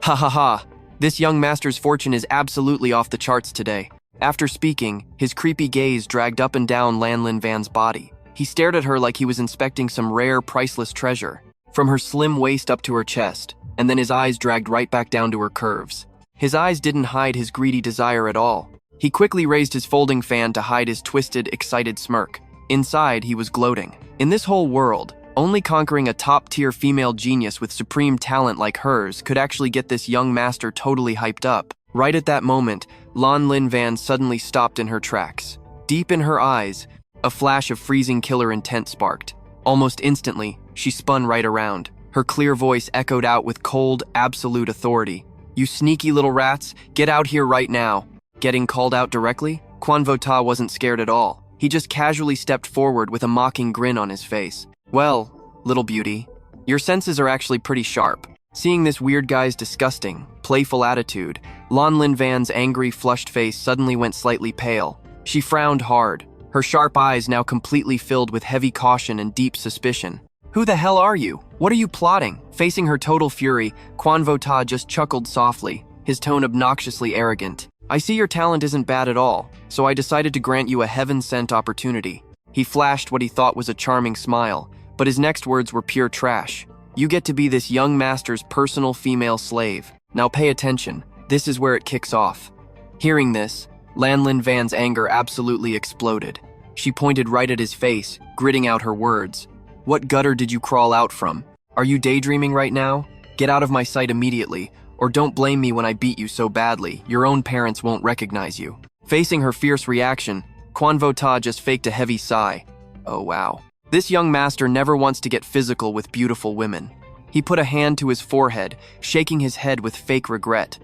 "Ha ha ha, this young master's fortune is absolutely off the charts today." After speaking, his creepy gaze dragged up and down Lan Linvan's body. He stared at her like he was inspecting some rare, priceless treasure, from her slim waist up to her chest, and then his eyes dragged right back down to her curves. His eyes didn't hide his greedy desire at all. He quickly raised his folding fan to hide his twisted, excited smirk. Inside, he was gloating. In this whole world, only conquering a top-tier female genius with supreme talent like hers could actually get this young master totally hyped up. Right at that moment, Lan Linvan suddenly stopped in her tracks. Deep in her eyes, a flash of freezing killer intent sparked. Almost instantly, she spun right around. Her clear voice echoed out with cold, absolute authority. "You sneaky little rats, get out here right now." Getting called out directly, Quan Vota wasn't scared at all. He just casually stepped forward with a mocking grin on his face. "Well, little beauty, your senses are actually pretty sharp." Seeing this weird guy's disgusting, playful attitude, Lan Linvan's angry, flushed face suddenly went slightly pale. She frowned hard, her sharp eyes now completely filled with heavy caution and deep suspicion. "Who the hell are you? What are you plotting?" Facing her total fury, Quan Vota just chuckled softly, his tone obnoxiously arrogant. "I see your talent isn't bad at all, so I decided to grant you a heaven-sent opportunity." He flashed what he thought was a charming smile, but his next words were pure trash. "You get to be this young master's personal female slave. Now pay attention. This is where it kicks off." Hearing this, Lan Linvan's anger absolutely exploded. She pointed right at his face, gritting out her words. "What gutter did you crawl out from? Are you daydreaming right now? Get out of my sight immediately, or don't blame me when I beat you so badly, your own parents won't recognize you." Facing her fierce reaction, Quan Vota just faked a heavy sigh. Oh wow. This young master never wants to get physical with beautiful women. He put a hand to his forehead, shaking his head with fake regret.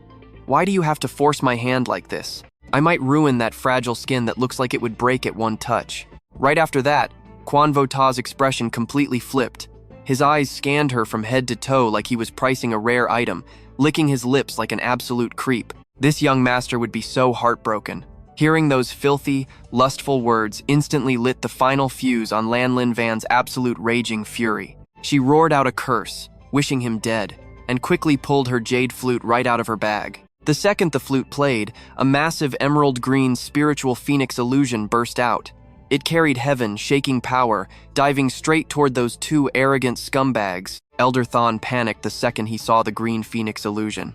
"Why do you have to force my hand like this? I might ruin that fragile skin that looks like it would break at one touch." Right after that, Quan Vota's expression completely flipped. His eyes scanned her from head to toe like he was pricing a rare item, licking his lips like an absolute creep. This young master would be so heartbroken. Hearing those filthy, lustful words instantly lit the final fuse on Lan Linvan's absolute raging fury. She roared out a curse, wishing him dead, and quickly pulled her jade flute right out of her bag. The second the flute played, a massive emerald green spiritual phoenix illusion burst out. It carried heaven, shaking power, diving straight toward those two arrogant scumbags. Elder Thon panicked the second he saw the green phoenix illusion.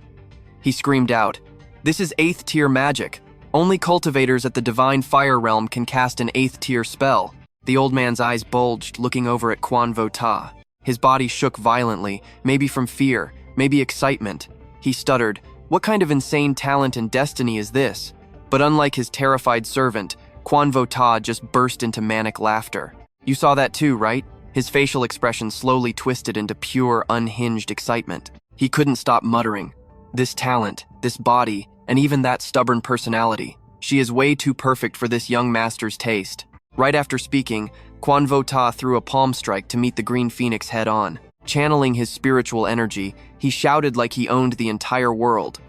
He screamed out, This is 8th tier magic. Only cultivators at the Divine Fire Realm can cast an 8th tier spell. The old man's eyes bulged, looking over at Quan Vo Ta. His body shook violently, maybe from fear, maybe excitement. He stuttered, "What kind of insane talent and destiny is this?" But unlike his terrified servant, Quan Vo Ta just burst into manic laughter. You saw that too, right? His facial expression slowly twisted into pure, unhinged excitement. He couldn't stop muttering, "This talent, this body, and even that stubborn personality. She is way too perfect for this young master's taste." Right after speaking, Quan Vo Ta threw a palm strike to meet the Green Phoenix head-on. Channeling his spiritual energy, he shouted like he owned the entire world.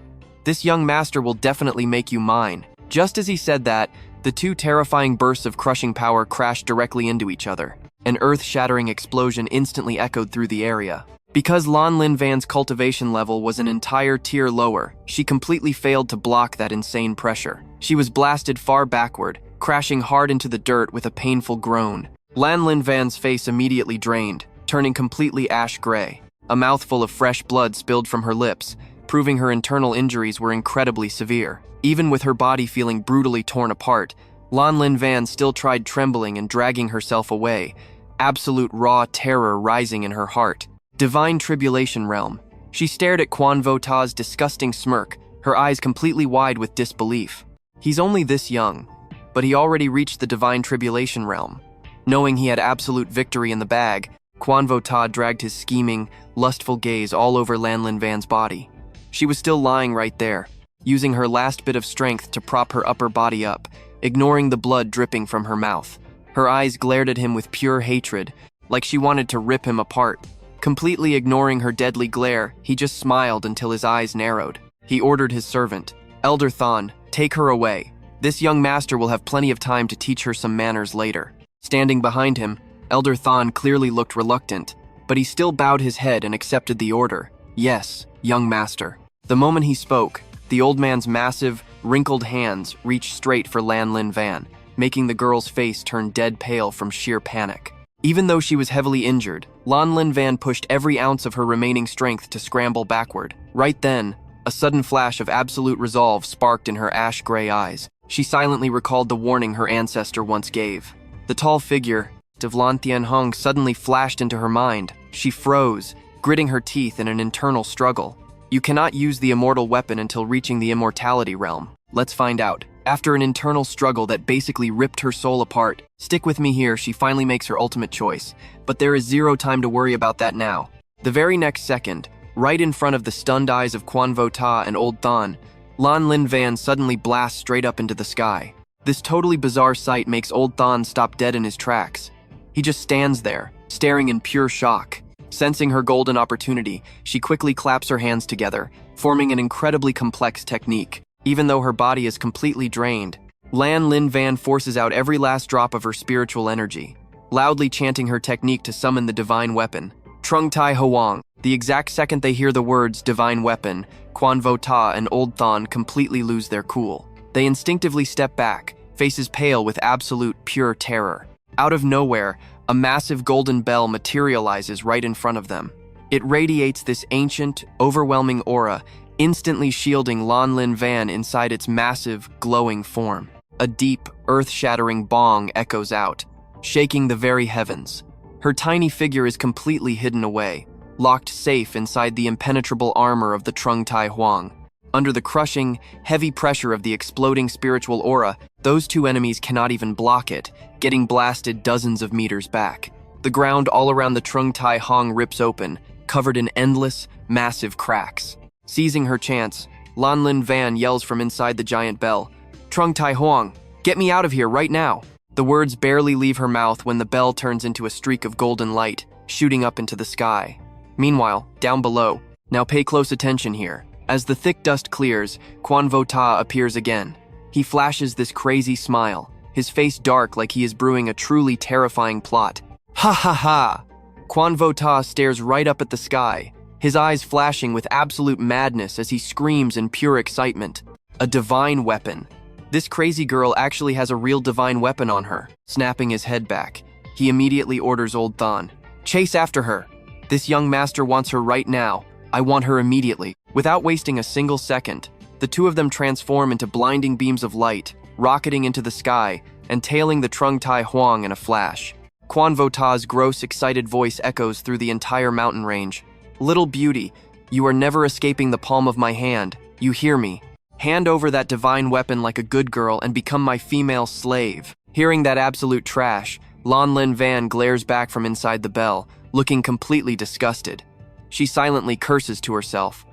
"This young master will definitely make you mine." Just as he said that, the two terrifying bursts of crushing power crashed directly into each other. An earth-shattering explosion instantly echoed through the area. Because Lan Lin Van's cultivation level was an entire tier lower, she completely failed to block that insane pressure. She was blasted far backward, crashing hard into the dirt with a painful groan. Lan Lin Van's face immediately drained, turning completely ash-gray. A mouthful of fresh blood spilled from her lips, proving her internal injuries were incredibly severe. Even with her body feeling brutally torn apart, Lan Lin Van still tried trembling and dragging herself away, absolute raw terror rising in her heart. Divine Tribulation Realm. She stared at Quan Vo Ta's disgusting smirk, her eyes completely wide with disbelief. He's only this young, but he already reached the Divine Tribulation Realm. Knowing he had absolute victory in the bag, Quan Vo Ta dragged his scheming, lustful gaze all over Lan Lin Van's body. She was still lying right there, using her last bit of strength to prop her upper body up, ignoring the blood dripping from her mouth. Her eyes glared at him with pure hatred, like she wanted to rip him apart. Completely ignoring her deadly glare, he just smiled until his eyes narrowed. He ordered his servant, "Elder Thon, take her away. This young master will have plenty of time to teach her some manners later." Standing behind him, Elder Thon clearly looked reluctant, but he still bowed his head and accepted the order. "Yes, young master." The moment he spoke, the old man's massive, wrinkled hands reached straight for Lan Lin Van, making the girl's face turn dead pale from sheer panic. Even though she was heavily injured, Lan Lin Van pushed every ounce of her remaining strength to scramble backward. Right then, a sudden flash of absolute resolve sparked in her ash-gray eyes. She silently recalled the warning her ancestor once gave. The tall figure of Lan Thien Hong suddenly flashed into her mind. She froze, gritting her teeth in an internal struggle. "You cannot use the immortal weapon until reaching the immortality realm. Let's find out." After an internal struggle that basically ripped her soul apart, "Stick with me here," she finally makes her ultimate choice. But there is zero time to worry about that now. The very next second, right in front of the stunned eyes of Quan Vo Ta and Old Thon, Lan Lin Van suddenly blasts straight up into the sky. This totally bizarre sight makes Old Thon stop dead in his tracks. He just stands there, staring in pure shock. Sensing her golden opportunity, she quickly claps her hands together, forming an incredibly complex technique. Even though her body is completely drained, Lan Lin Van forces out every last drop of her spiritual energy, loudly chanting her technique to summon the divine weapon. Trung Tai Hoang. The exact second they hear the words divine weapon, Quan Vo Ta and Old Thon completely lose their cool. They instinctively step back, faces pale with absolute pure terror. Out of nowhere, a massive golden bell materializes right in front of them. It radiates this ancient, overwhelming aura, instantly shielding Lan Lin Van inside its massive, glowing form. A deep, earth-shattering bong echoes out, shaking the very heavens. Her tiny figure is completely hidden away, locked safe inside the impenetrable armor of the Trung Tai Hoang. Under the crushing, heavy pressure of the exploding spiritual aura, those two enemies cannot even block it, getting blasted dozens of meters back. The ground all around the Trung Tai Hoang rips open, covered in endless, massive cracks. Seizing her chance, Lan Lin Van yells from inside the giant bell, "Trung Tai Hoang, get me out of here right now!" The words barely leave her mouth when the bell turns into a streak of golden light, shooting up into the sky. Meanwhile, down below, now pay close attention here. As the thick dust clears, Quan Vo Ta appears again. He flashes this crazy smile, his face dark like he is brewing a truly terrifying plot. "Ha ha ha!" Quan Vo Ta stares right up at the sky, his eyes flashing with absolute madness as he screams in pure excitement. A divine weapon. This crazy girl actually has a real divine weapon on her. Snapping his head back, he immediately orders Old Thon, "Chase after her. This young master wants her right now. I want her immediately." Without wasting a single second, The two of them transform into blinding beams of light, rocketing into the sky and tailing the Lan Thien Hong in a flash. Quan Vo Ta's gross, excited voice echoes through the entire mountain range. "Little beauty, you are never escaping the palm of my hand. You hear me? Hand over that divine weapon like a good girl and become my female slave." Hearing that absolute trash, Lan Lin Van glares back from inside the bell, looking completely disgusted. She silently curses to herself.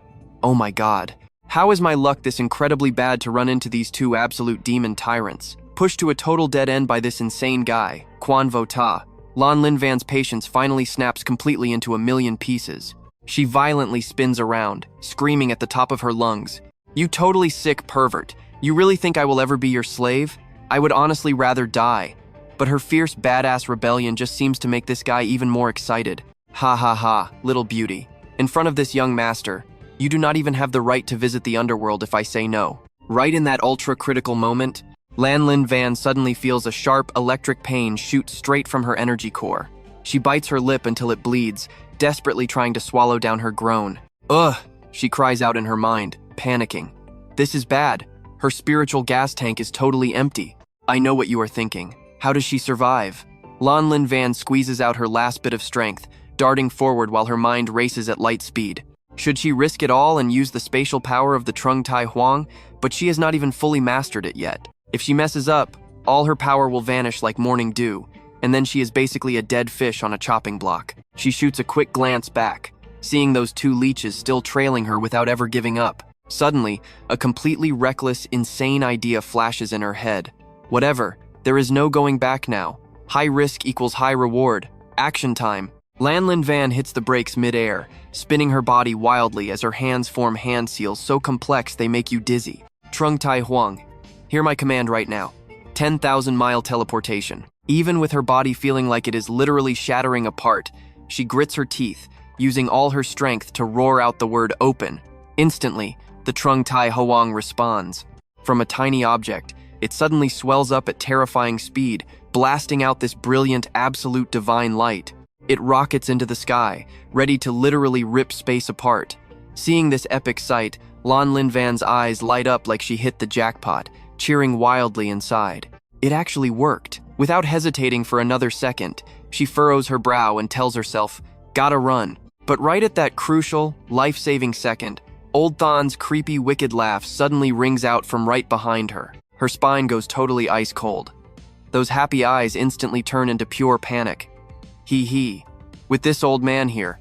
"Oh my god. How is my luck this incredibly bad to run into these two absolute demon tyrants? Pushed to a total dead end by this insane guy, Quan Vo Ta." Lan Lin Van's patience finally snaps completely into a million pieces. She violently spins around, screaming at the top of her lungs. "You totally sick pervert. You really think I will ever be your slave? I would honestly rather die." But her fierce badass rebellion just seems to make this guy even more excited. "Ha ha ha, little beauty. In front of this young master, you do not even have the right to visit the underworld if I say no." Right in that ultra-critical moment, Lan Lin Van suddenly feels a sharp electric pain shoot straight from her energy core. She bites her lip until it bleeds, desperately trying to swallow down her groan. "Ugh," she cries out in her mind, panicking. This is bad. Her spiritual gas tank is totally empty. I know what you are thinking. How does she survive? Lan Lin Van squeezes out her last bit of strength, darting forward while her mind races at light speed. Should she risk it all and use the spatial power of the Lan Thien Hong? But she has not even fully mastered it yet. If she messes up, all her power will vanish like morning dew, and then she is basically a dead fish on a chopping block. She shoots a quick glance back, seeing those two leeches still trailing her without ever giving up. Suddenly, a completely reckless, insane idea flashes in her head. Whatever, there is no going back now. High risk equals high reward. Action time. Lan Lin Van hits the brakes mid-air, spinning her body wildly as her hands form hand seals so complex they make you dizzy. Lan Thien Hong, hear my command right now. 10,000-mile teleportation. Even with her body feeling like it is literally shattering apart, she grits her teeth, using all her strength to roar out the word open. Instantly, the Lan Thien Hong responds. From a tiny object, it suddenly swells up at terrifying speed, blasting out this brilliant, absolute divine light. It rockets into the sky, ready to literally rip space apart. Seeing this epic sight, Lan Lin Van's eyes light up like she hit the jackpot, cheering wildly inside. It actually worked. Without hesitating for another second, she furrows her brow and tells herself, "Gotta run." But right at that crucial, life-saving second, Old Than's creepy, wicked laugh suddenly rings out from right behind her. Her spine goes totally ice cold. Those happy eyes instantly turn into pure panic. Hee hee. With this old man here,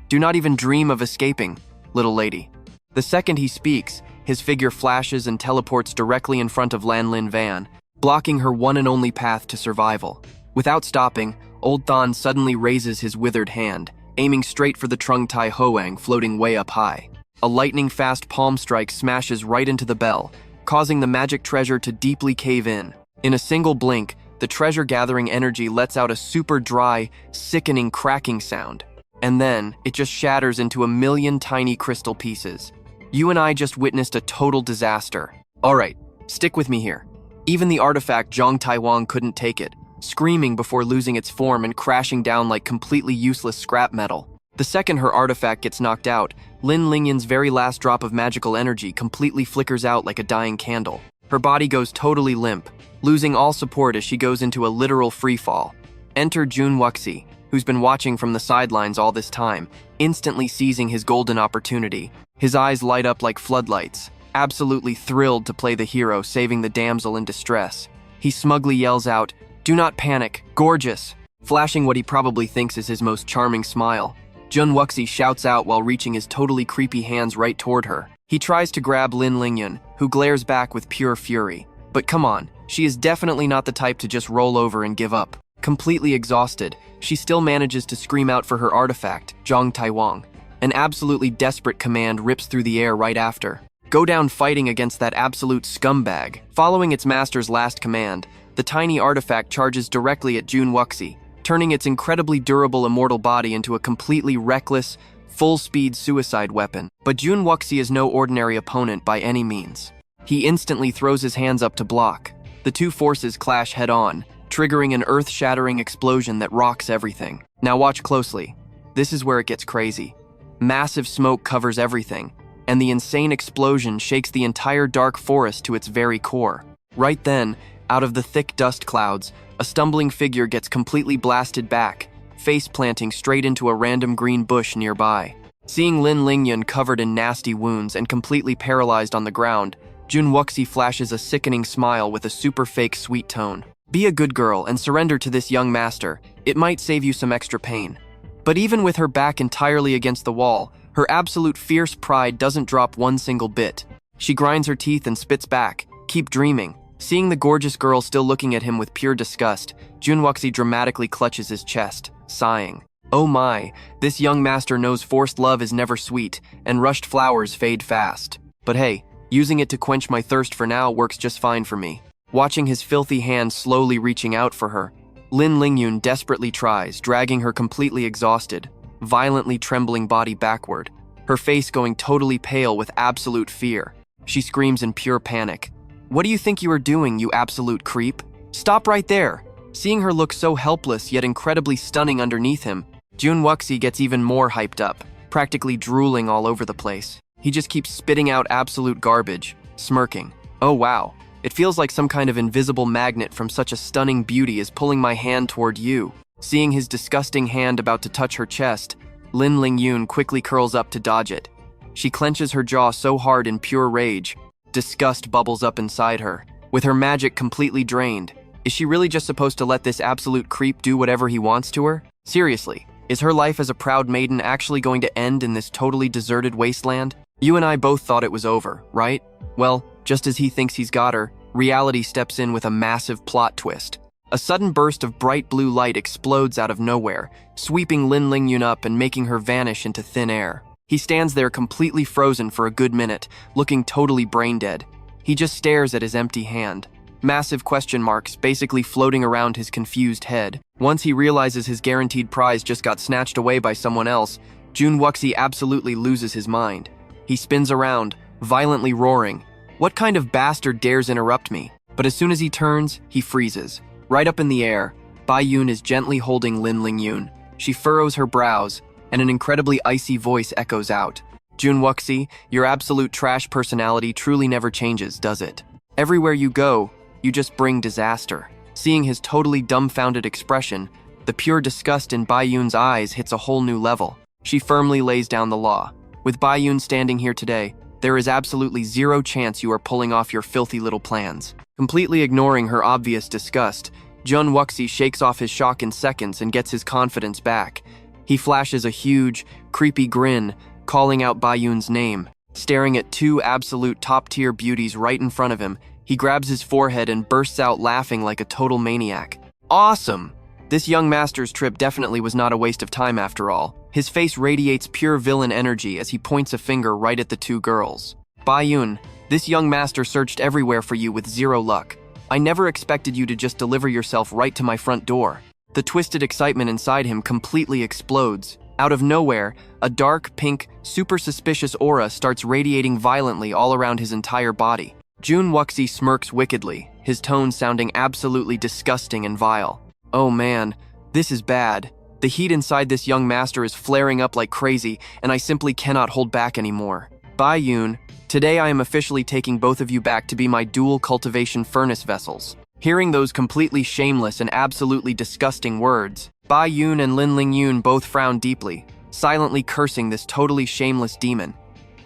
do not even dream of escaping, little lady. The second he speaks, his figure flashes and teleports directly in front of Lan Lin Van, blocking her one and only path to survival. Without stopping, Old Than suddenly raises his withered hand, aiming straight for the Lan Thien Hong floating way up high. A lightning-fast palm strike smashes right into the bell, causing the magic treasure to deeply cave in. In a single blink, the treasure-gathering energy lets out a super dry, sickening cracking sound. And then, it just shatters into a million tiny crystal pieces. You and I just witnessed a total disaster. Alright, stick with me here. Even the artifact Lan Thien Hong couldn't take it, screaming before losing its form and crashing down like completely useless scrap metal. The second her artifact gets knocked out, Lin Lingyan's very last drop of magical energy completely flickers out like a dying candle. Her body goes totally limp, losing all support as she goes into a literal freefall. Enter Jun Wuxi, who's been watching from the sidelines all this time, instantly seizing his golden opportunity. His eyes light up like floodlights, absolutely thrilled to play the hero saving the damsel in distress. He smugly yells out, "Do not panic, gorgeous," flashing what he probably thinks is his most charming smile. Jun Wuxi shouts out while reaching his totally creepy hands right toward her. He tries to grab Lin Lingyan, who glares back with pure fury. But come on, she is definitely not the type to just roll over and give up. Completely exhausted, she still manages to scream out for her artifact, Lan Thien Hong. An absolutely desperate command rips through the air right after. Go down fighting against that absolute scumbag. Following its master's last command, the tiny artifact charges directly at Jun Wuxi, turning its incredibly durable immortal body into a completely reckless, full-speed suicide weapon. But Jun Wuxi is no ordinary opponent by any means. He instantly throws his hands up to block. The two forces clash head-on, triggering an earth-shattering explosion that rocks everything. Now watch closely. This is where it gets crazy. Massive smoke covers everything, and the insane explosion shakes the entire dark forest to its very core. Right then, out of the thick dust clouds, a stumbling figure gets completely blasted back, face planting straight into a random green bush nearby. Seeing Lin Lingyun covered in nasty wounds and completely paralyzed on the ground, Jun Wuxi flashes a sickening smile with a super fake sweet tone. Be a good girl and surrender to this young master. It might save you some extra pain. But even with her back entirely against the wall, her absolute fierce pride doesn't drop one single bit. She grinds her teeth and spits back, keep dreaming. Seeing the gorgeous girl still looking at him with pure disgust, Jun Wuxi dramatically clutches his chest, sighing. Oh my, this young master knows forced love is never sweet, and rushed flowers fade fast. But hey, using it to quench my thirst for now works just fine for me. Watching his filthy hand slowly reaching out for her, Lin Lingyun desperately tries, dragging her completely exhausted, violently trembling body backward, her face going totally pale with absolute fear. She screams in pure panic. What do you think you are doing, you absolute creep? Stop right there! Seeing her look so helpless yet incredibly stunning underneath him, Jun Wuxi gets even more hyped up, practically drooling all over the place. He just keeps spitting out absolute garbage, smirking. Oh wow, it feels like some kind of invisible magnet from such a stunning beauty is pulling my hand toward you. Seeing his disgusting hand about to touch her chest, Lin Lingyun quickly curls up to dodge it. She clenches her jaw so hard in pure rage, disgust bubbles up inside her. With her magic completely drained, is she really just supposed to let this absolute creep do whatever he wants to her? Seriously, is her life as a proud maiden actually going to end in this totally deserted wasteland? You and I both thought it was over, right? Well, just as he thinks he's got her, reality steps in with a massive plot twist. A sudden burst of bright blue light explodes out of nowhere, sweeping Lin Lingyun up and making her vanish into thin air. He stands there completely frozen for a good minute, looking totally brain dead. He just stares at his empty hand. Massive question marks basically floating around his confused head. Once he realizes his guaranteed prize just got snatched away by someone else, Jun Wuxi absolutely loses his mind. He spins around, violently roaring. What kind of bastard dares interrupt me? But as soon as he turns, he freezes. Right up in the air, Bai Yun is gently holding Lin Lingyun. She furrows her brows, and an incredibly icy voice echoes out. Jun Wuxi, your absolute trash personality truly never changes, does it? Everywhere you go, you just bring disaster. Seeing his totally dumbfounded expression, the pure disgust in Bai Yun's eyes hits a whole new level. She firmly lays down the law. With Bai Yun standing here today, there is absolutely zero chance you are pulling off your filthy little plans. Completely ignoring her obvious disgust, Jun Wuxi shakes off his shock in seconds and gets his confidence back. He flashes a huge, creepy grin, calling out Bai Yun's name. Staring at two absolute top-tier beauties right in front of him, he grabs his forehead and bursts out laughing like a total maniac. Awesome! This young master's trip definitely was not a waste of time after all. His face radiates pure villain energy as he points a finger right at the two girls. Bai Yun, this young master searched everywhere for you with zero luck. I never expected you to just deliver yourself right to my front door. The twisted excitement inside him completely explodes. Out of nowhere, a dark, pink, super suspicious aura starts radiating violently all around his entire body. Jun Wuxi smirks wickedly, his tone sounding absolutely disgusting and vile. Oh man, this is bad. The heat inside this young master is flaring up like crazy, and I simply cannot hold back anymore. Bai Yun, today I am officially taking both of you back to be my dual cultivation furnace vessels. Hearing those completely shameless and absolutely disgusting words, Bai Yun and Lin Lingyun both frown deeply, silently cursing this totally shameless demon.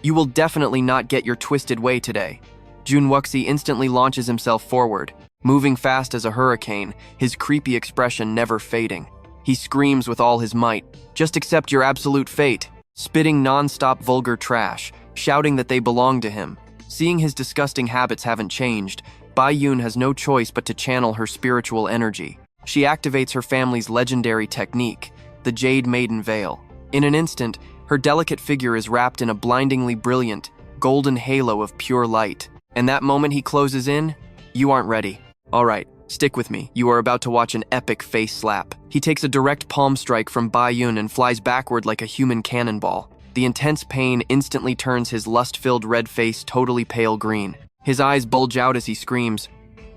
You will definitely not get your twisted way today. Jun Wuxi instantly launches himself forward, moving fast as a hurricane, his creepy expression never fading. He screams with all his might, "Just accept your absolute fate," spitting non-stop vulgar trash, shouting that they belong to him. Seeing his disgusting habits haven't changed, Bai Yun has no choice but to channel her spiritual energy. She activates her family's legendary technique, the Jade Maiden Veil. In an instant, her delicate figure is wrapped in a blindingly brilliant, golden halo of pure light. And that moment he closes in, you aren't ready. Alright, stick with me. You are about to watch an epic face slap. He takes a direct palm strike from Bai Yun and flies backward like a human cannonball. The intense pain instantly turns his lust-filled red face totally pale green. His eyes bulge out as he screams,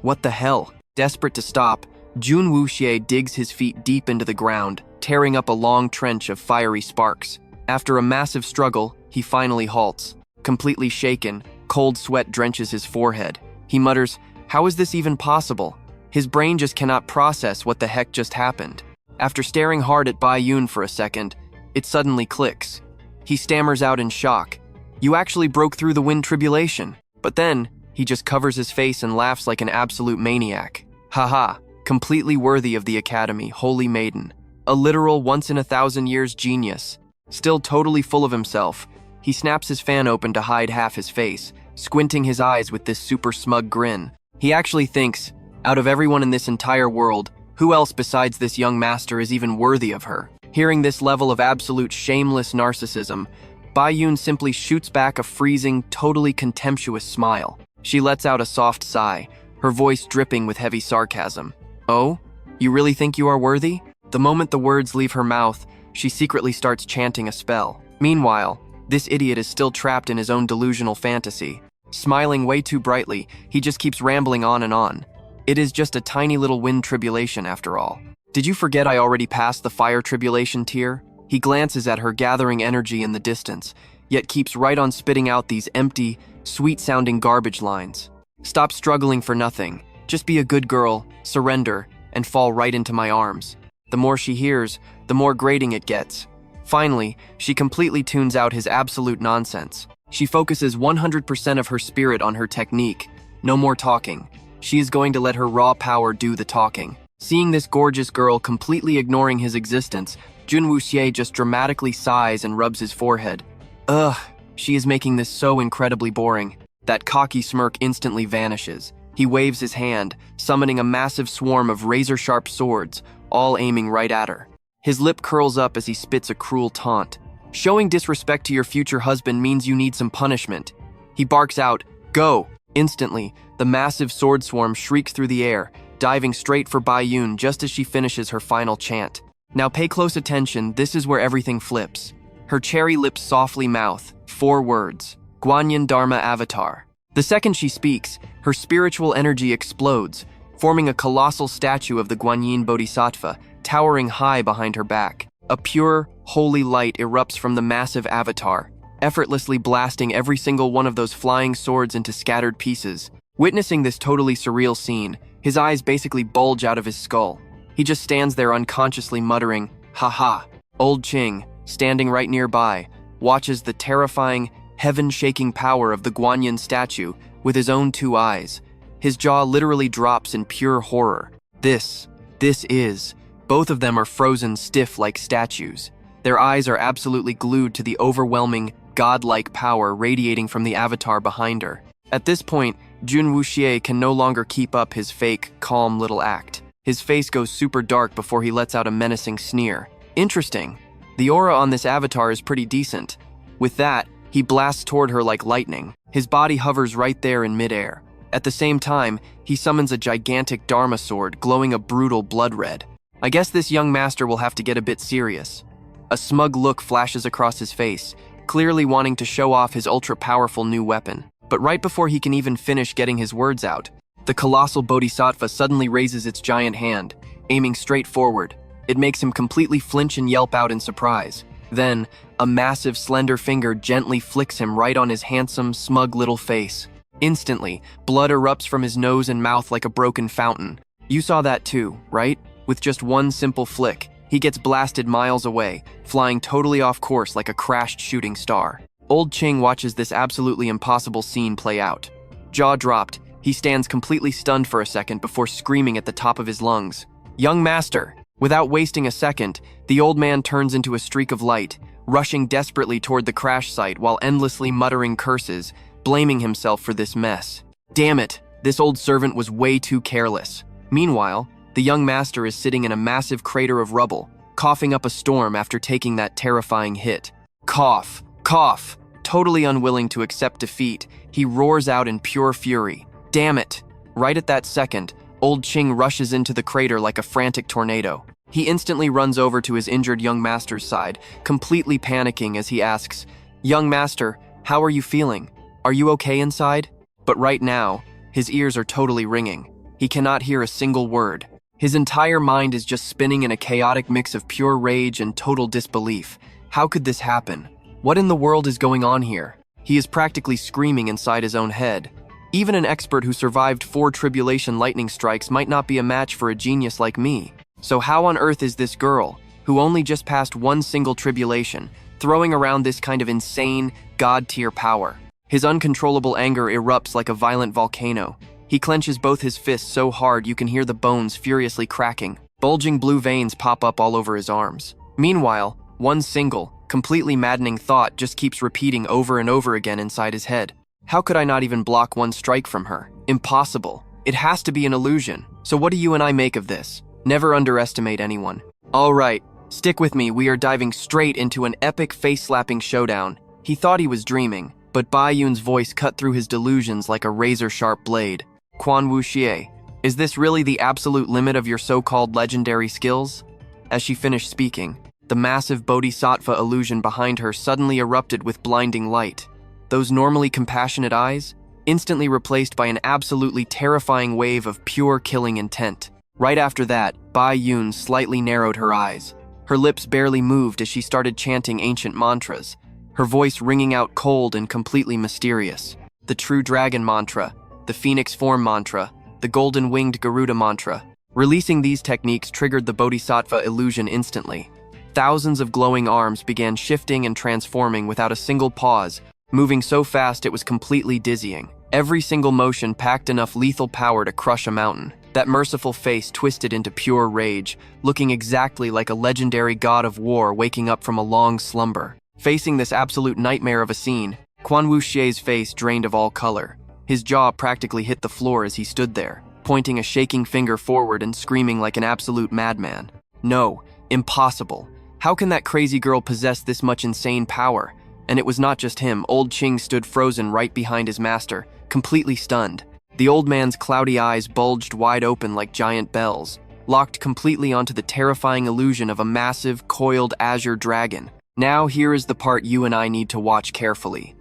"What the hell?" Desperate to stop, Jun Wuxi digs his feet deep into the ground, tearing up a long trench of fiery sparks. After a massive struggle, he finally halts. Completely shaken, cold sweat drenches his forehead. He mutters, "How is this even possible?" His brain just cannot process what the heck just happened. After staring hard at Bai Yun for a second, it suddenly clicks. He stammers out in shock, "You actually broke through the wind tribulation." But then, he just covers his face and laughs like an absolute maniac. Haha, completely worthy of the Academy, holy maiden. A literal once-in-a-thousand-years genius. Still totally full of himself, he snaps his fan open to hide half his face, squinting his eyes with this super smug grin. He actually thinks, out of everyone in this entire world, who else besides this young master is even worthy of her? Hearing this level of absolute shameless narcissism, Bai Yun simply shoots back a freezing, totally contemptuous smile. She lets out a soft sigh, her voice dripping with heavy sarcasm. "Oh? You really think you are worthy?" The moment the words leave her mouth, she secretly starts chanting a spell. Meanwhile, this idiot is still trapped in his own delusional fantasy. Smiling way too brightly, he just keeps rambling on and on. It is just a tiny little wind tribulation after all. Did you forget I already passed the fire tribulation tier? He glances at her, gathering energy in the distance, yet keeps right on spitting out these empty, sweet-sounding garbage lines. "Stop struggling for nothing. Just be a good girl, surrender, and fall right into my arms." The more she hears, the more grating it gets. Finally, she completely tunes out his absolute nonsense. She focuses 100% of her spirit on her technique. No more talking. She is going to let her raw power do the talking. Seeing this gorgeous girl completely ignoring his existence, Jun Wuxie just dramatically sighs and rubs his forehead. Ugh, she is making this so incredibly boring. That cocky smirk instantly vanishes. He waves his hand, summoning a massive swarm of razor-sharp swords, all aiming right at her. His lip curls up as he spits a cruel taunt. "Showing disrespect to your future husband means you need some punishment." He barks out, "Go!" Instantly, the massive sword swarm shrieks through the air, diving straight for Bai Yun just as she finishes her final chant. Now pay close attention, this is where everything flips. Her cherry lips softly mouth 4 words, Guanyin Dharma Avatar. The second she speaks, her spiritual energy explodes, forming a colossal statue of the Guanyin Bodhisattva, towering high behind her back. A pure, holy light erupts from the massive avatar, effortlessly blasting every single one of those flying swords into scattered pieces. Witnessing this totally surreal scene, his eyes basically bulge out of his skull. He just stands there unconsciously muttering, "Ha ha." Old Qing, standing right nearby, watches the terrifying, heaven-shaking power of the Guanyin statue with his own 2 eyes. His jaw literally drops in pure horror. This is... Both of them are frozen stiff like statues. Their eyes are absolutely glued to the overwhelming, godlike power radiating from the avatar behind her. At this point, Jun Wuxie can no longer keep up his fake, calm little act. His face goes super dark before he lets out a menacing sneer. Interesting. The aura on this avatar is pretty decent. With that, he blasts toward her like lightning. His body hovers right there in midair. At the same time, he summons a gigantic Dharma sword glowing a brutal blood red. I guess this young master will have to get a bit serious. A smug look flashes across his face, clearly wanting to show off his ultra-powerful new weapon. But right before he can even finish getting his words out, the colossal bodhisattva suddenly raises its giant hand, aiming straight forward. It makes him completely flinch and yelp out in surprise. Then, a massive, slender finger gently flicks him right on his handsome, smug little face. Instantly, blood erupts from his nose and mouth like a broken fountain. You saw that too, right? With just one simple flick, he gets blasted miles away, flying totally off course like a crashed shooting star. Old Qing watches this absolutely impossible scene play out. Jaw dropped, he stands completely stunned for a second before screaming at the top of his lungs, "Young master!" Without wasting a second, the old man turns into a streak of light, rushing desperately toward the crash site while endlessly muttering curses, blaming himself for this mess. Damn it, this old servant was way too careless. Meanwhile, the young master is sitting in a massive crater of rubble, coughing up a storm after taking that terrifying hit. Cough, cough. Totally unwilling to accept defeat, he roars out in pure fury. Damn it. Right at that second, Old Qing rushes into the crater like a frantic tornado. He instantly runs over to his injured young master's side, completely panicking as he asks, "Young master, how are you feeling? Are you okay inside?" But right now, his ears are totally ringing. He cannot hear a single word. His entire mind is just spinning in a chaotic mix of pure rage and total disbelief. How could this happen? What in the world is going on here? He is practically screaming inside his own head. Even an expert who survived 4 tribulation lightning strikes might not be a match for a genius like me. So how on earth is this girl, who only just passed 1 single tribulation, throwing around this kind of insane, god-tier power? His uncontrollable anger erupts like a violent volcano. He clenches both his fists so hard you can hear the bones furiously cracking. Bulging blue veins pop up all over his arms. Meanwhile, one single, completely maddening thought just keeps repeating over and over again inside his head. How could I not even block 1 strike from her? Impossible. It has to be an illusion. So what do you and I make of this? Never underestimate anyone. All right, stick with me. We are diving straight into an epic face-slapping showdown. He thought he was dreaming, but Bai Yun's voice cut through his delusions like a razor-sharp blade. Quan Wuxie, is this really the absolute limit of your so-called legendary skills? As she finished speaking, the massive bodhisattva illusion behind her suddenly erupted with blinding light. Those normally compassionate eyes, instantly replaced by an absolutely terrifying wave of pure killing intent. Right after that, Bai Yun slightly narrowed her eyes. Her lips barely moved as she started chanting ancient mantras, her voice ringing out cold and completely mysterious. The True Dragon Mantra, the Phoenix Form Mantra, the Golden Winged Garuda Mantra. Releasing these techniques triggered the Bodhisattva illusion instantly. Thousands of glowing arms began shifting and transforming without a single pause, moving so fast it was completely dizzying. Every single motion packed enough lethal power to crush a mountain. That merciful face twisted into pure rage, looking exactly like a legendary god of war waking up from a long slumber. Facing this absolute nightmare of a scene, Quan Wuxie's face drained of all color. His jaw practically hit the floor as he stood there, pointing a shaking finger forward and screaming like an absolute madman. No, impossible. How can that crazy girl possess this much insane power? And it was not just him. Old Qing stood frozen right behind his master, completely stunned. The old man's cloudy eyes bulged wide open like giant bells, locked completely onto the terrifying illusion of a massive, coiled azure dragon. Now here is the part you and I need to watch carefully.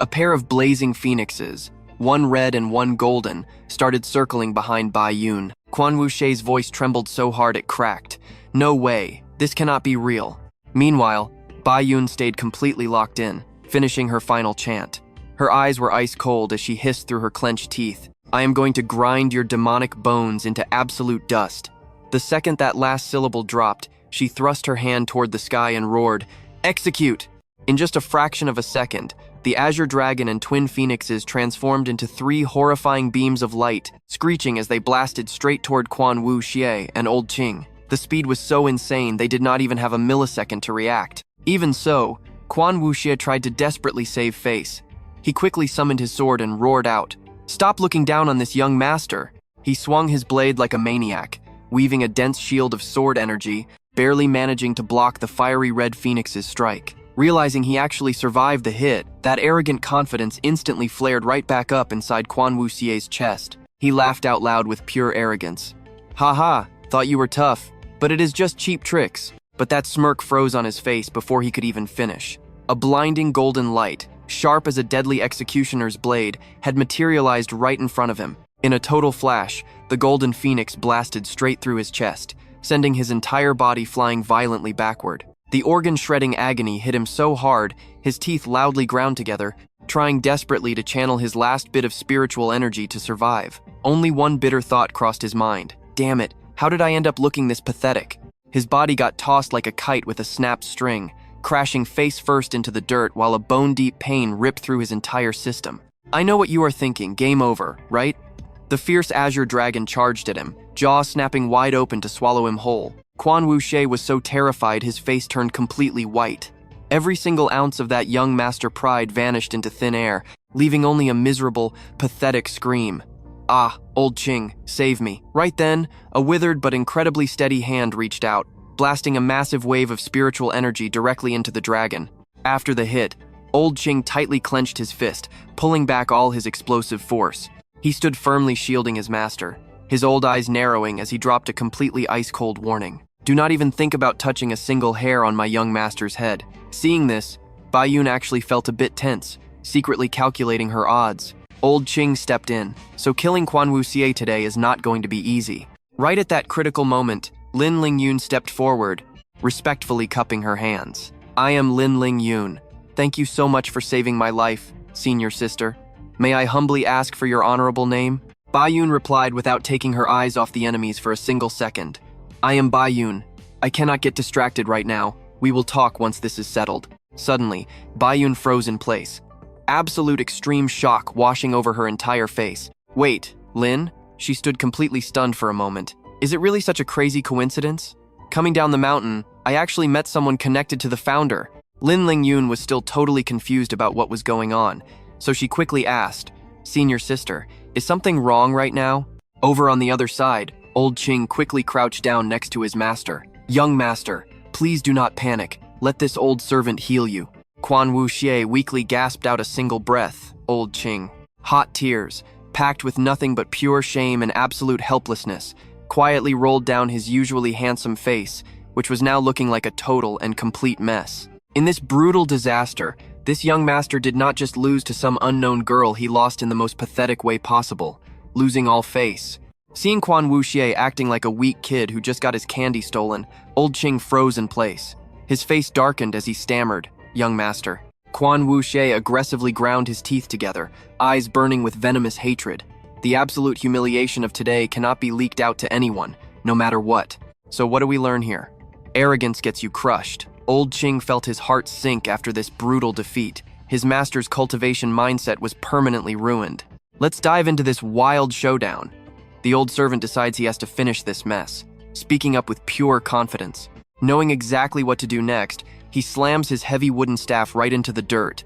A pair of blazing phoenixes, one red and one golden, started circling behind Bai Yun. Quan Wuxie's voice trembled so hard it cracked. No way, this cannot be real. Meanwhile, Bai Yun stayed completely locked in, finishing her final chant. Her eyes were ice cold as she hissed through her clenched teeth. I am going to grind your demonic bones into absolute dust. The second that last syllable dropped, she thrust her hand toward the sky and roared, Execute! In just a fraction of a second, the azure dragon and twin phoenixes transformed into 3 horrifying beams of light, screeching as they blasted straight toward Quan Wuxie and Old Qing. The speed was so insane they did not even have a millisecond to react. Even so, Quan Wuxie tried to desperately save face. He quickly summoned his sword and roared out, Stop looking down on this young master. He swung his blade like a maniac, weaving a dense shield of sword energy, barely managing to block the fiery red phoenix's strike. Realizing he actually survived the hit, that arrogant confidence instantly flared right back up inside Quan Wuxie's chest. He laughed out loud with pure arrogance. Haha, thought you were tough, but it is just cheap tricks. But that smirk froze on his face before he could even finish. A blinding golden light, sharp as a deadly executioner's blade, had materialized right in front of him. In a total flash, the golden phoenix blasted straight through his chest, sending his entire body flying violently backward. The organ-shredding agony hit him so hard, his teeth loudly ground together, trying desperately to channel his last bit of spiritual energy to survive. Only one bitter thought crossed his mind. Damn it, how did I end up looking this pathetic? His body got tossed like a kite with a snapped string, crashing face first into the dirt while a bone-deep pain ripped through his entire system. I know what you are thinking, game over, right? The fierce azure dragon charged at him, jaw snapping wide open to swallow him whole. Quan Wuxie was so terrified his face turned completely white. Every single ounce of that young master pride vanished into thin air, leaving only a miserable, pathetic scream. Ah, Old Qing, save me. Right then, a withered but incredibly steady hand reached out, blasting a massive wave of spiritual energy directly into the dragon. After the hit, Old Qing tightly clenched his fist, pulling back all his explosive force. He stood firmly shielding his master, his old eyes narrowing as he dropped a completely ice-cold warning. Do not even think about touching a single hair on my young master's head. Seeing this, Bai Yun actually felt a bit tense, secretly calculating her odds. Old Qing stepped in, so killing Quan Wuxie today is not going to be easy. Right at that critical moment, Lin Lingyun stepped forward, respectfully cupping her hands. I am Lin Lingyun. Thank you so much for saving my life. senior sister. May I humbly ask for your honorable name? Bayun replied without taking her eyes off the enemies for a single second. I am Bayun. I cannot get distracted right now. We will talk once this is settled. Suddenly, Bayun froze in place. Absolute extreme shock washing over her entire face. Wait, Lin? She stood completely stunned for a moment. Is it really such a crazy coincidence? Coming down the mountain, I actually met someone connected to the founder. Lin Lingyun was still totally confused about what was going on, so she quickly asked, Senior sister, is something wrong right now? Over on the other side, old Qing quickly crouched down next to his master. Young master, please do not panic. Let this old servant heal you. Quan Wuxie weakly gasped out a single breath. Old Qing. Hot tears, packed with nothing but pure shame and absolute helplessness, quietly rolled down his usually handsome face, which was now looking like a total and complete mess. In this brutal disaster, this young master did not just lose to some unknown girl he lost in the most pathetic way possible, losing all face. Seeing Quan Wuxie acting like a weak kid who just got his candy stolen, old Qing froze in place. His face darkened as he stammered, Young master. Quan Wuxie aggressively ground his teeth together, eyes burning with venomous hatred. The absolute humiliation of today cannot be leaked out to anyone, no matter what. So what do we learn here? Arrogance gets you crushed. Old Qing felt his heart sink after this brutal defeat. His master's cultivation mindset was permanently ruined. Let's dive into this wild showdown. The old servant decides he has to finish this mess, speaking up with pure confidence. Knowing exactly what to do next, he slams his heavy wooden staff right into the dirt.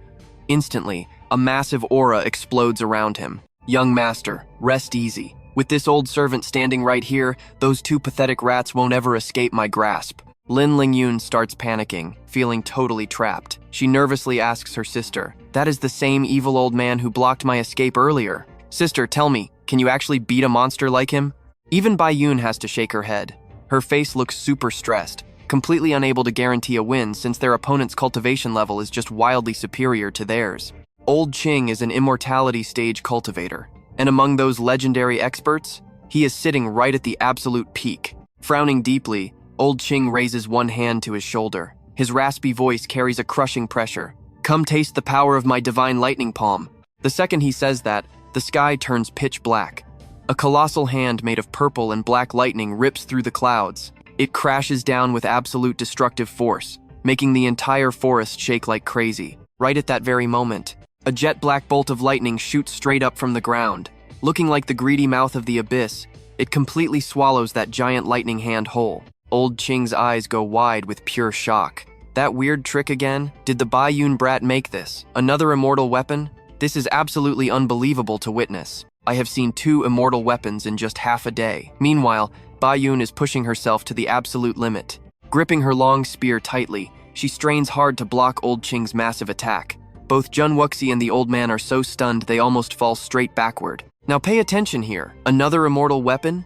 Instantly, a massive aura explodes around him. Young master, rest easy. With this old servant standing right here, those two pathetic rats won't ever escape my grasp. Lin Lingyun starts panicking, feeling totally trapped. She nervously asks her sister, that is the same evil old man who blocked my escape earlier. Sister, tell me, can you actually beat a monster like him? Even Bayun has to shake her head. Her face looks super stressed, completely unable to guarantee a win since their opponent's cultivation level is just wildly superior to theirs. Old Qing is an immortality stage cultivator, and among those legendary experts, he is sitting right at the absolute peak. Frowning deeply, Old Qing raises one hand to his shoulder. His raspy voice carries a crushing pressure. Come taste the power of my divine lightning palm. The second he says that, the sky turns pitch black. A colossal hand made of purple and black lightning rips through the clouds. It crashes down with absolute destructive force, making the entire forest shake like crazy. Right at that very moment, a jet black bolt of lightning shoots straight up from the ground. Looking like the greedy mouth of the abyss, it completely swallows that giant lightning hand whole. Old Qing's eyes go wide with pure shock. That weird trick again? Did the Bayun brat make this? Another immortal weapon? This is absolutely unbelievable to witness. I have seen 2 immortal weapons in just half a day. Meanwhile, Bayun is pushing herself to the absolute limit. Gripping her long spear tightly, she strains hard to block Old Qing's massive attack. Both Jun Wuxi and the old man are so stunned they almost fall straight backward. Now pay attention here. Another immortal weapon?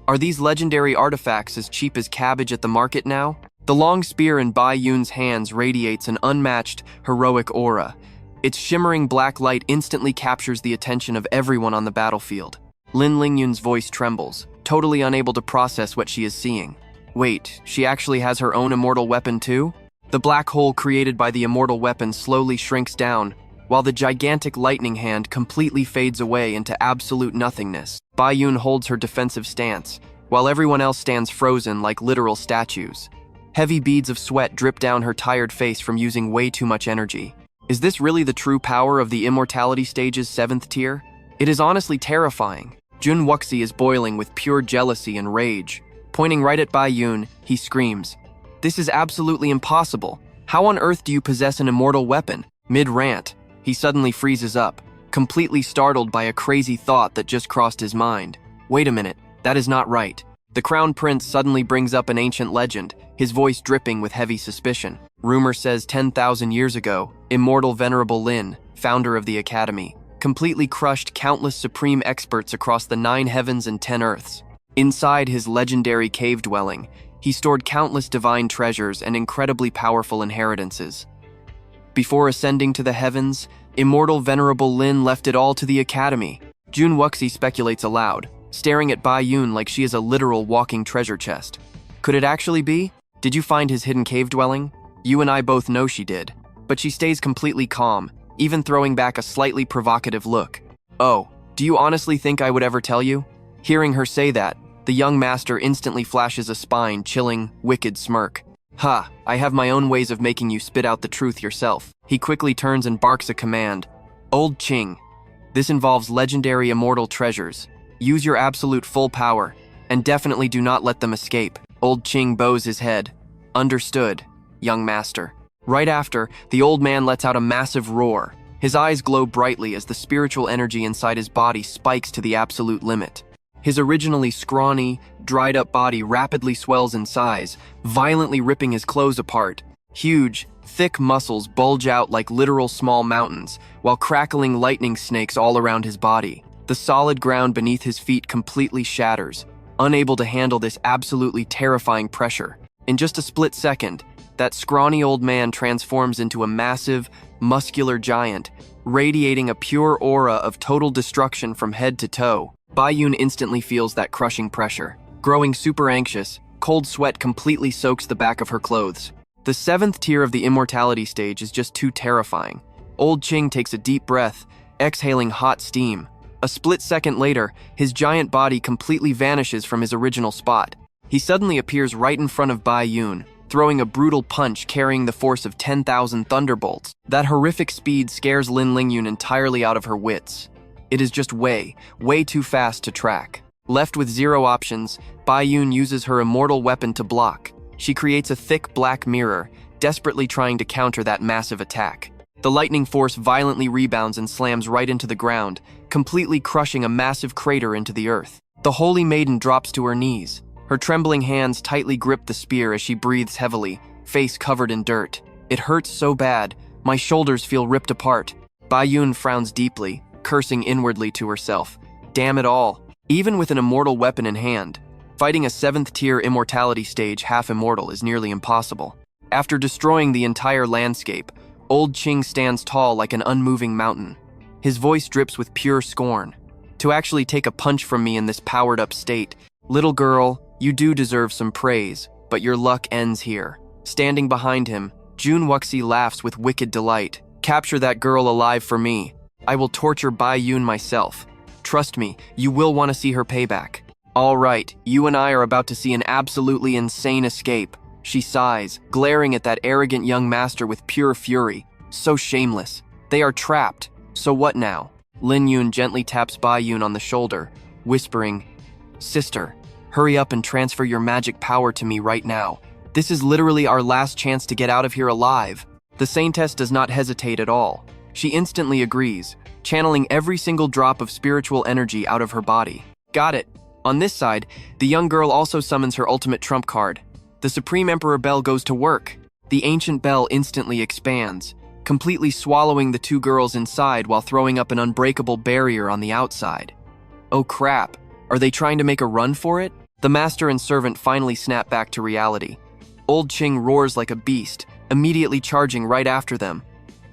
Are these legendary artifacts as cheap as cabbage at the market now? The long spear in Bayun's hands radiates an unmatched, heroic aura. Its shimmering black light instantly captures the attention of everyone on the battlefield. Lin Lingyun's voice trembles, totally unable to process what she is seeing. Wait, she actually has her own immortal weapon too? The black hole created by the immortal weapon slowly shrinks down, while the gigantic lightning hand completely fades away into absolute nothingness. Bayun holds her defensive stance, while everyone else stands frozen like literal statues. Heavy beads of sweat drip down her tired face from using way too much energy. Is this really the true power of the immortality stage's 7th tier? It is honestly terrifying. Jun Wuxi is boiling with pure jealousy and rage. Pointing right at Bayun, he screams, "This is absolutely impossible. How on earth do you possess an immortal weapon?" Mid-rant, he suddenly freezes up, completely startled by a crazy thought that just crossed his mind. Wait a minute, that is not right. The Crown Prince suddenly brings up an ancient legend, his voice dripping with heavy suspicion. Rumor says 10,000 years ago, immortal Venerable Lin, founder of the Academy, completely crushed countless supreme experts across the 9 heavens and 10 earths. Inside his legendary cave dwelling, he stored countless divine treasures and incredibly powerful inheritances. Before ascending to the heavens, immortal Venerable Lin left it all to the Academy. Jun Wuxi speculates aloud, staring at Bayun like she is a literal walking treasure chest. Could it actually be? Did you find his hidden cave dwelling? You and I both know she did. But she stays completely calm, even throwing back a slightly provocative look. "Oh, do you honestly think I would ever tell you?" Hearing her say that, the young master instantly flashes a spine-chilling, wicked smirk. "Ha, I have my own ways of making you spit out the truth yourself." He quickly turns and barks a command. "Old Qing, this involves legendary immortal treasures. Use your absolute full power, and definitely do not let them escape." Old Qing bows his head. "Understood, young master." Right after, the old man lets out a massive roar. His eyes glow brightly as the spiritual energy inside his body spikes to the absolute limit. His originally scrawny, dried-up body rapidly swells in size, violently ripping his clothes apart. Huge, thick muscles bulge out like literal small mountains, while crackling lightning snakes all around his body. The solid ground beneath his feet completely shatters, unable to handle this absolutely terrifying pressure. In just a split second, that scrawny old man transforms into a massive, muscular giant, radiating a pure aura of total destruction from head to toe. Baiyun instantly feels that crushing pressure. Growing super anxious, cold sweat completely soaks the back of her clothes. The 7th tier of the immortality stage is just too terrifying. Old Qing takes a deep breath, exhaling hot steam. A split second later, his giant body completely vanishes from his original spot. He suddenly appears right in front of Baiyun, throwing a brutal punch carrying the force of 10,000 thunderbolts. That horrific speed scares Lin Lingyun entirely out of her wits. It is just way too fast to track. Left with zero options, Baiyun uses her immortal weapon to block. She creates a thick black mirror, desperately trying to counter that massive attack. The lightning force violently rebounds and slams right into the ground, completely crushing a massive crater into the earth. The holy maiden drops to her knees. Her trembling hands tightly grip the spear as she breathes heavily, face covered in dirt. "It hurts so bad, my shoulders feel ripped apart." Baiyun frowns deeply, cursing inwardly to herself. Damn it all. Even with an immortal weapon in hand, fighting a 7th tier immortality stage half-immortal is nearly impossible. After destroying the entire landscape, Old Qing stands tall like an unmoving mountain. His voice drips with pure scorn. "To actually take a punch from me in this powered-up state, little girl, you do deserve some praise, but your luck ends here." Standing behind him, Jun Wuxi laughs with wicked delight. "Capture that girl alive for me. I will torture Baiyun myself. Trust me, you will want to see her payback." "All right, you and I are about to see an absolutely insane escape." She sighs, glaring at that arrogant young master with pure fury. So shameless. They are trapped. So what now? Lin Yun gently taps Baiyun on the shoulder, whispering, "Sister, hurry up and transfer your magic power to me right now. This is literally our last chance to get out of here alive." The Saintess does not hesitate at all. She instantly agrees, channeling every single drop of spiritual energy out of her body. Got it. On this side, the young girl also summons her ultimate trump card. The Supreme Emperor Bell goes to work. The ancient bell instantly expands, completely swallowing the two girls inside while throwing up an unbreakable barrier on the outside. Oh crap, are they trying to make a run for it? The master and servant finally snap back to reality. Old Qing roars like a beast, immediately charging right after them.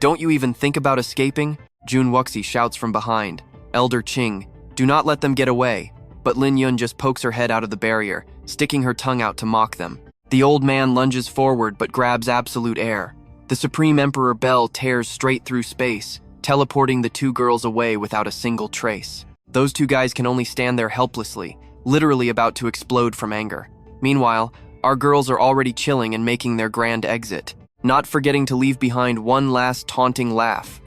"Don't you even think about escaping?" Jun Wuxi shouts from behind. "Elder Qing, do not let them get away." But Lin Yun just pokes her head out of the barrier, sticking her tongue out to mock them. The old man lunges forward but grabs absolute air. The Supreme Emperor Bell tears straight through space, teleporting the two girls away without a single trace. Those two guys can only stand there helplessly, literally about to explode from anger. Meanwhile, our girls are already chilling and making their grand exit, not forgetting to leave behind one last taunting laugh.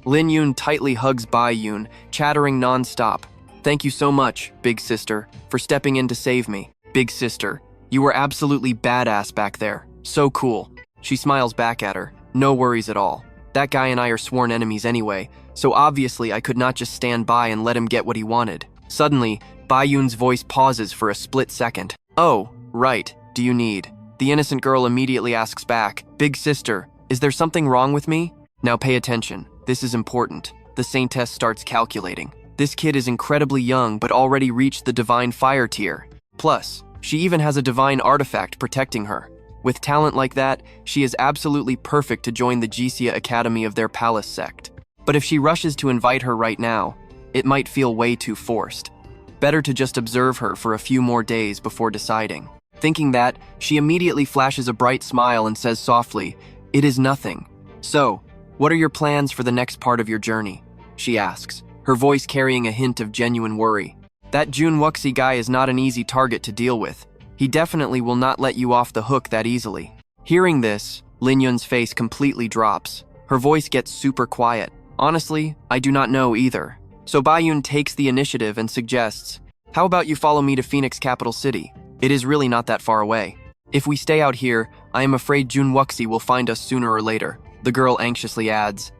Lin Yun tightly hugs Baiyun, chattering non-stop. "Thank you so much, big sister, for stepping in to save me. Big sister, you were absolutely badass back there. So cool." She smiles back at her. "No worries at all. That guy and I are sworn enemies anyway, so obviously I could not just stand by and let him get what he wanted." Suddenly, Baiyun's voice pauses for a split second. "Oh, right, do you need?" The innocent girl immediately asks back, "Big sister, is there something wrong with me?" "Now pay attention, this is important." The Saintess starts calculating. This kid is incredibly young but already reached the divine fire tier. Plus, she even has a divine artifact protecting her. With talent like that, she is absolutely perfect to join the Jisia Academy of their palace sect. But if she rushes to invite her right now, it might feel way too forced. Better to just observe her for a few more days before deciding. Thinking that, she immediately flashes a bright smile and says softly, "It is nothing." So, What are your plans for the next part of your journey? She asks, her voice carrying a hint of genuine worry. That Jun Wuxi guy is not an easy target to deal with. He definitely will not let you off the hook that easily. Hearing this, Lin Yun's face completely drops. Her voice gets super quiet. Honestly, I do not know either. So Bayun takes the initiative and suggests, how about you follow me to Phoenix capital city? It is really not that far away. If we stay out here, I am afraid Jun Wuxi will find us sooner or later. The girl anxiously adds,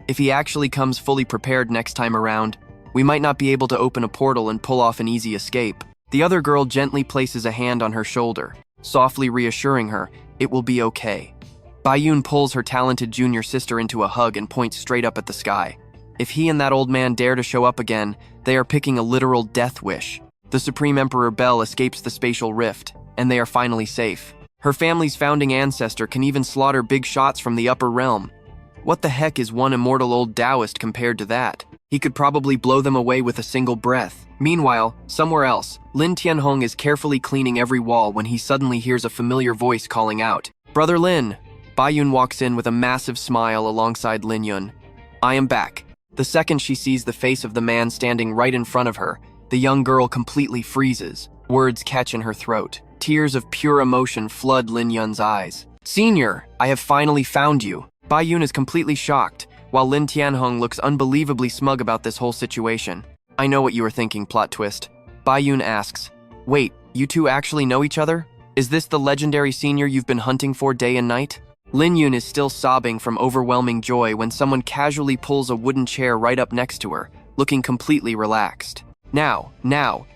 if he actually comes fully prepared next time around, we might not be able to open a portal and pull off an easy escape. The other girl gently places a hand on her shoulder, softly reassuring her, it will be okay. Bayun pulls her talented junior sister into a hug and points straight up at the sky. If he and that old man dare to show up again, they are picking a literal death wish. The Supreme Emperor Bel escapes the spatial rift, and they are finally safe. Her family's founding ancestor can even slaughter big shots from the upper realm. What the heck is one immortal old Taoist compared to that? He could probably blow them away with a single breath. Meanwhile, somewhere else, Lan Thien Hong is carefully cleaning every wall when he suddenly hears a familiar voice calling out, Brother Lin! Bayun walks in with a massive smile alongside Lin Yun. I am back. The second she sees the face of the man standing right in front of her, the young girl completely freezes. Words catch in her throat. Tears of pure emotion flood Lin Yun's eyes. Senior, I have finally found you. Bayun is completely shocked, while Lan Thien Hong looks unbelievably smug about this whole situation. I know what you are thinking, plot twist. Bayun asks, wait, you two actually know each other? Is this the legendary senior you've been hunting for day and night? Lin Yun is still sobbing from overwhelming joy when someone casually pulls a wooden chair right up next to her, looking completely relaxed. Now,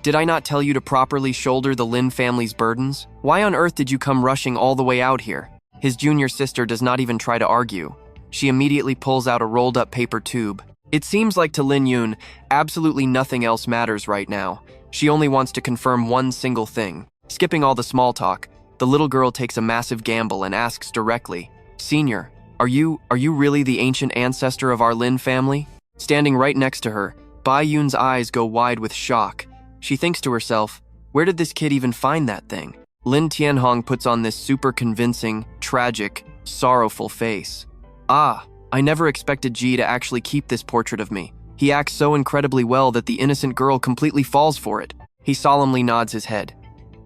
did I not tell you to properly shoulder the Lin family's burdens? Why on earth did you come rushing all the way out here? His junior sister does not even try to argue. She immediately pulls out a rolled-up paper tube. It seems like to Lin Yun, absolutely nothing else matters right now. She only wants to confirm one single thing. Skipping all the small talk, the little girl takes a massive gamble and asks directly, Senior, are you really the ancient ancestor of our Lin family? Standing right next to her, Bayun's eyes go wide with shock. She thinks to herself, where did this kid even find that thing? Lan Thien Hong puts on this super convincing, tragic, sorrowful face. Ah, I never expected Ji to actually keep this portrait of me. He acts so incredibly well that the innocent girl completely falls for it. He solemnly nods his head.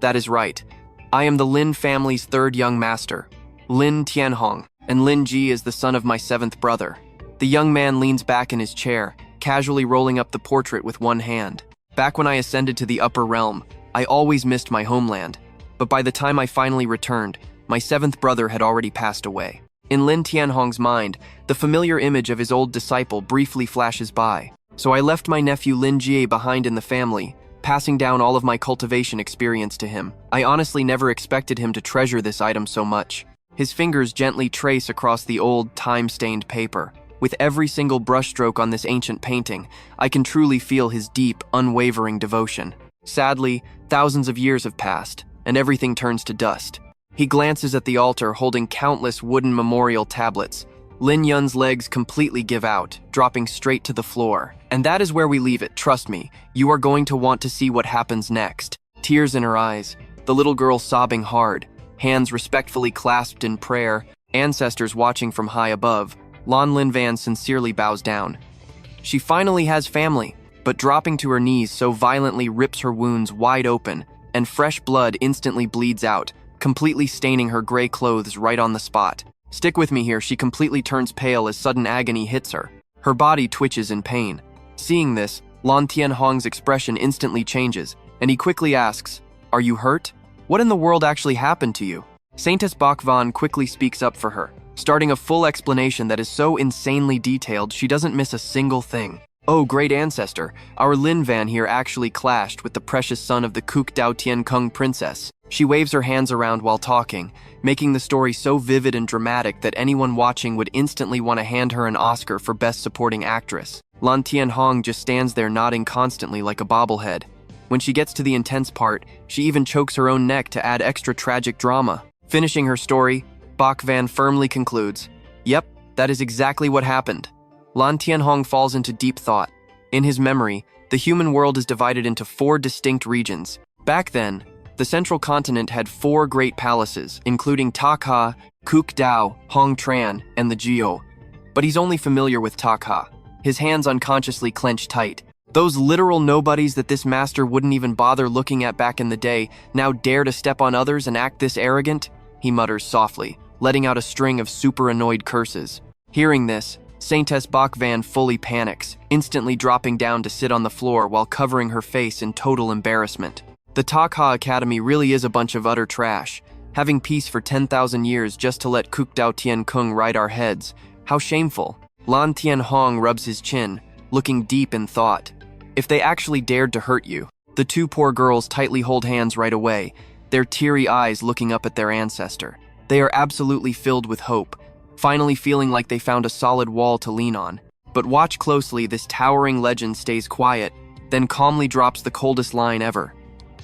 That is right. I am the Lin family's third young master, Lan Thien Hong, and Lin Ji is the son of my seventh brother. The young man leans back in his chair, casually rolling up the portrait with one hand. Back when I ascended to the upper realm, I always missed my homeland. But by the time I finally returned, my seventh brother had already passed away. In Lan Thien Hong's mind, the familiar image of his old disciple briefly flashes by. So I left my nephew Lin Jie behind in the family, passing down all of my cultivation experience to him. I honestly never expected him to treasure this item so much. His fingers gently trace across the old, time-stained paper. With every single brushstroke on this ancient painting, I can truly feel his deep, unwavering devotion. Sadly, thousands of years have passed, and everything turns to dust. He glances at the altar holding countless wooden memorial tablets. Lin Yun's legs completely give out, dropping straight to the floor. And that is where we leave it, trust me. You are going to want to see what happens next. Tears in her eyes, the little girl sobbing hard, hands respectfully clasped in prayer, ancestors watching from high above. Lan Linvan sincerely bows down. She finally has family, but dropping to her knees so violently rips her wounds wide open, and fresh blood instantly bleeds out, completely staining her gray clothes right on the spot. Stick with me here, she completely turns pale as sudden agony hits her. Her body twitches in pain. Seeing this, Lan Thien Hong's expression instantly changes, and he quickly asks, Are you hurt? What in the world actually happened to you? Saintess Bakvan quickly speaks up for her, starting a full explanation that is so insanely detailed she doesn't miss a single thing. Oh, great ancestor, our Lin Van here actually clashed with the precious son of the Kuk Dao Tien Kung princess. She waves her hands around while talking, making the story so vivid and dramatic that anyone watching would instantly want to hand her an Oscar for Best Supporting Actress. Lan Thien Hong just stands there nodding constantly like a bobblehead. When she gets to the intense part, she even chokes her own neck to add extra tragic drama. Finishing her story, Bak Van firmly concludes, Yep, that is exactly what happened. Lan Thien Hong falls into deep thought. In his memory, the human world is divided into 4 distinct regions. Back then, the central continent had 4 great palaces, including Takha, Kuk Dao, Hong Tran, and the Jiao. but he's only familiar with Takha. His hands unconsciously clench tight. Those literal nobodies that this master wouldn't even bother looking at back in the day now dare to step on others and act this arrogant? He mutters softly, letting out a string of super annoyed curses. Hearing this, Saintess Bakvan fully panics, instantly dropping down to sit on the floor while covering her face in total embarrassment. The Takha Academy really is a bunch of utter trash. Having peace for 10,000 years just to let Kukdao Tien Kung ride our heads. How shameful. Lan Thien Hong rubs his chin, looking deep in thought. If they actually dared to hurt you, the two poor girls tightly hold hands right away, their teary eyes looking up at their ancestor. They are absolutely filled with hope, finally feeling like they found a solid wall to lean on. But watch closely, this towering legend stays quiet, then calmly drops the coldest line ever.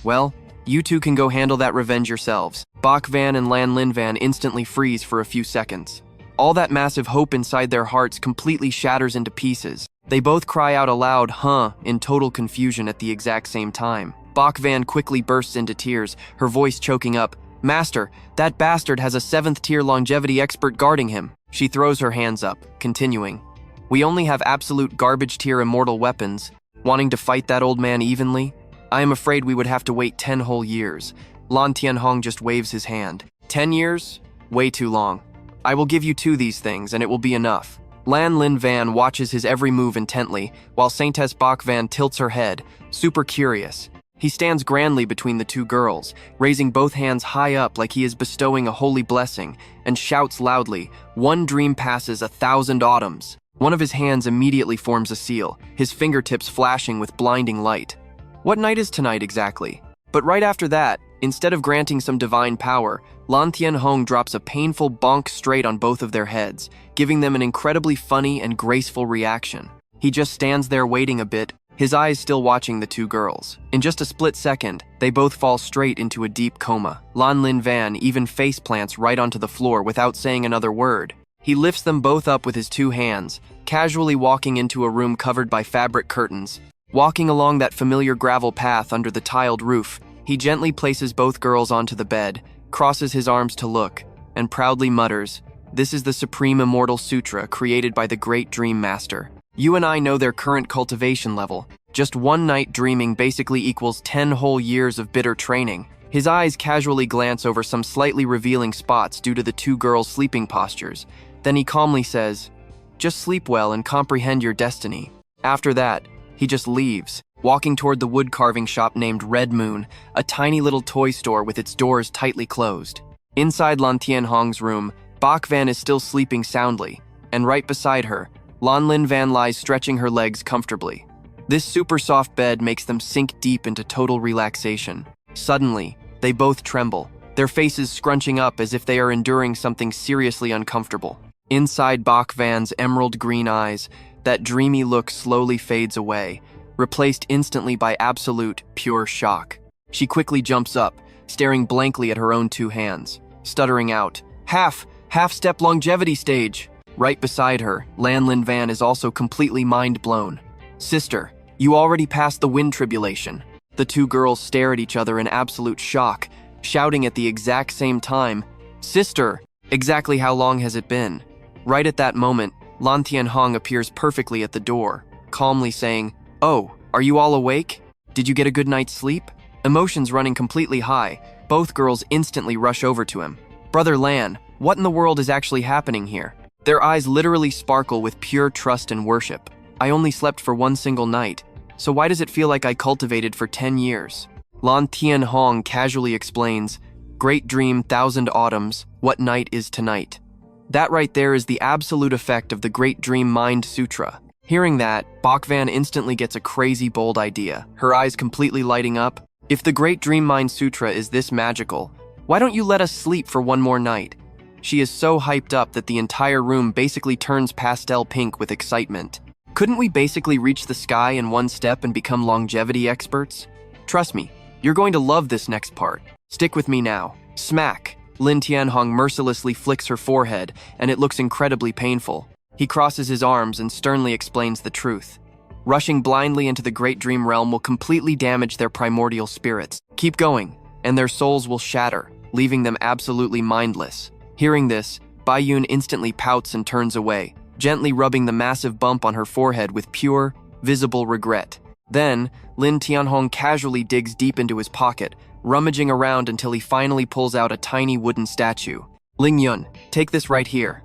Well, you two can go handle that revenge yourselves. Bak Van and Lan Lin Van instantly freeze for a few seconds. All that massive hope inside their hearts completely shatters into pieces. They both cry out aloud, "Huh," in total confusion at the exact same time. Bak Van quickly bursts into tears, her voice choking up. "Master, that bastard has a 7th tier longevity expert guarding him." She throws her hands up, continuing. "We only have absolute garbage tier immortal weapons. Wanting to fight that old man evenly? I am afraid we would have to wait 10 whole years. Lan Thien Hong just waves his hand. 10 years? Way too long. I will give you 2 these things, and it will be enough. Lan Lin Van watches his every move intently, while Saintess Bak Van tilts her head, super curious. He stands grandly between the two girls, raising both hands high up like he is bestowing a holy blessing, and shouts loudly, "One dream passes 1,000 autumns." One of his hands immediately forms a seal, his fingertips flashing with blinding light. What night is tonight exactly? But right after that, instead of granting some divine power, Lan Thien Hong drops a painful bonk straight on both of their heads, giving them an incredibly funny and graceful reaction. He just stands there waiting a bit, his eyes still watching the two girls. In just a split second, they both fall straight into a deep coma. Lan Lin Van even face plants right onto the floor without saying another word. He lifts them both up with his 2 hands, casually walking into a room covered by fabric curtains. Walking along that familiar gravel path under the tiled roof, he gently places both girls onto the bed, crosses his arms to look, and proudly mutters, "This is the Supreme Immortal Sutra created by the Great Dream Master. You and I know their current cultivation level. Just one night dreaming basically equals 10 whole years of bitter training." His eyes casually glance over some slightly revealing spots due to the two girls' sleeping postures. Then he calmly says, "Just sleep well and comprehend your destiny." After that, he just leaves, walking toward the wood carving shop named Red Moon, a tiny little toy store with its doors tightly closed. Inside Lan Thien Hong's room, Bak Van is still sleeping soundly, and right beside her, Lan Lin Van lies stretching her legs comfortably. This super soft bed makes them sink deep into total relaxation. Suddenly, they both tremble, their faces scrunching up as if they are enduring something seriously uncomfortable. Inside Bak Van's emerald green eyes, that dreamy look slowly fades away, replaced instantly by absolute, pure shock. She quickly jumps up, staring blankly at her own 2 hands, stuttering out, half-step longevity stage." Right beside her, Lan Lin Van is also completely mind-blown. "Sister, you already passed the wind tribulation." The two girls stare at each other in absolute shock, shouting at the exact same time, "Sister, exactly how long has it been?" Right at that moment, Lan Thien Hong appears perfectly at the door, calmly saying, "Oh, are you all awake? Did you get a good night's sleep?" Emotions running completely high, both girls instantly rush over to him. "Brother Lan, what in the world is actually happening here?" Their eyes literally sparkle with pure trust and worship. "I only slept for 1 single night, so why does it feel like I cultivated for 10 years? Lan Thien Hong casually explains, "Great dream, 1,000 autumns, what night is tonight?" That right there is the absolute effect of the Great Dream Mind Sutra. Hearing that, Bak Van instantly gets a crazy bold idea, her eyes completely lighting up. "If the Great Dream Mind Sutra is this magical, why don't you let us sleep for 1 more night?" She is so hyped up that the entire room basically turns pastel pink with excitement. "Couldn't we basically reach the sky in 1 step and become longevity experts? Trust me, you're going to love this next part. Stick with me now." Smack! Lan Thien Hong mercilessly flicks her forehead, and it looks incredibly painful. He crosses his arms and sternly explains the truth. Rushing blindly into the Great Dream Realm will completely damage their primordial spirits. Keep going, and their souls will shatter, leaving them absolutely mindless. Hearing this, Baiyun instantly pouts and turns away, gently rubbing the massive bump on her forehead with pure, visible regret. Then, Lan Thien Hong casually digs deep into his pocket, rummaging around until he finally pulls out a tiny wooden statue. "Ling Yun, take this right here."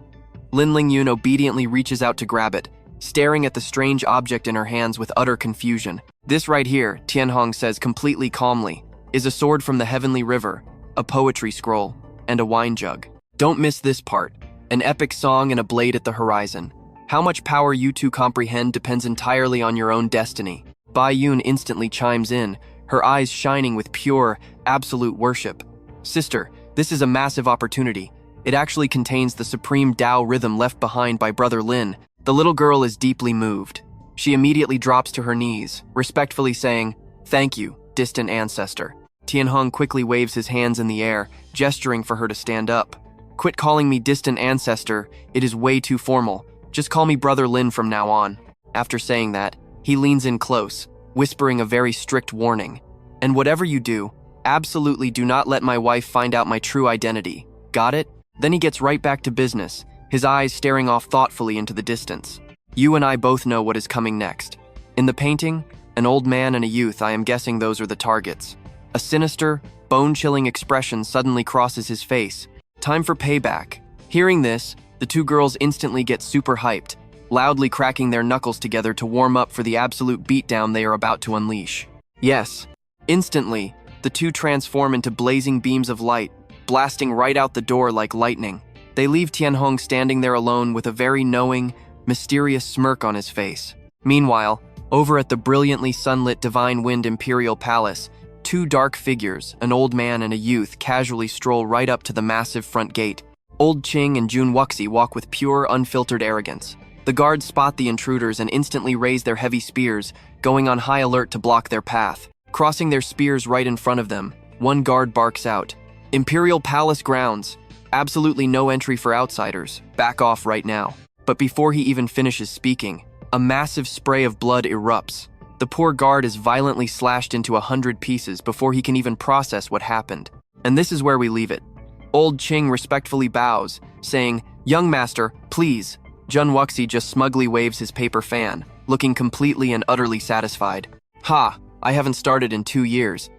Ling Yun obediently reaches out to grab it, staring at the strange object in her hands with utter confusion. "This right here," Thien Hong says completely calmly, "is a sword from the Heavenly River, a poetry scroll, and a wine jug. Don't miss this part. An epic song and a blade at the horizon. How much power you two comprehend depends entirely on your own destiny." Bai Yun instantly chimes in, her eyes shining with pure, absolute worship. "Sister, this is a massive opportunity. It actually contains the supreme Tao rhythm left behind by Brother Lin." The little girl is deeply moved. She immediately drops to her knees, respectfully saying, "Thank you, distant ancestor." Thien Hong quickly waves his hands in the air, gesturing for her to stand up. "Quit calling me distant ancestor, it is way too formal. Just call me Brother Lin from now on." After saying that, he leans in close, whispering a very strict warning. "And whatever you do, absolutely do not let my wife find out my true identity. Got it?" Then he gets right back to business, his eyes staring off thoughtfully into the distance. "You and I both know what is coming next. In the painting, an old man and a youth, I am guessing those are the targets." A sinister, bone-chilling expression suddenly crosses his face. Time for payback. Hearing this, the two girls instantly get super hyped, loudly cracking their knuckles together to warm up for the absolute beatdown they are about to unleash. Yes, instantly, the two transform into blazing beams of light, blasting right out the door like lightning. They leave Thien Hong standing there alone with a very knowing, mysterious smirk on his face. Meanwhile, over at the brilliantly sunlit Divine Wind Imperial Palace, two dark figures, an old man and a youth, casually stroll right up to the massive front gate. Old Qing and Jun Wuxi walk with pure, unfiltered arrogance. The guards spot the intruders and instantly raise their heavy spears, going on high alert to block their path. Crossing their spears right in front of them, one guard barks out, "Imperial Palace grounds. Absolutely no entry for outsiders. Back off right now." But before he even finishes speaking, a massive spray of blood erupts. The poor guard is violently slashed into 100 pieces before he can even process what happened. And this is where we leave it. Old Qing respectfully bows, saying, "Young master, please." Jun Wuxi just smugly waves his paper fan, looking completely and utterly satisfied. "Ha, I haven't started in 2 years.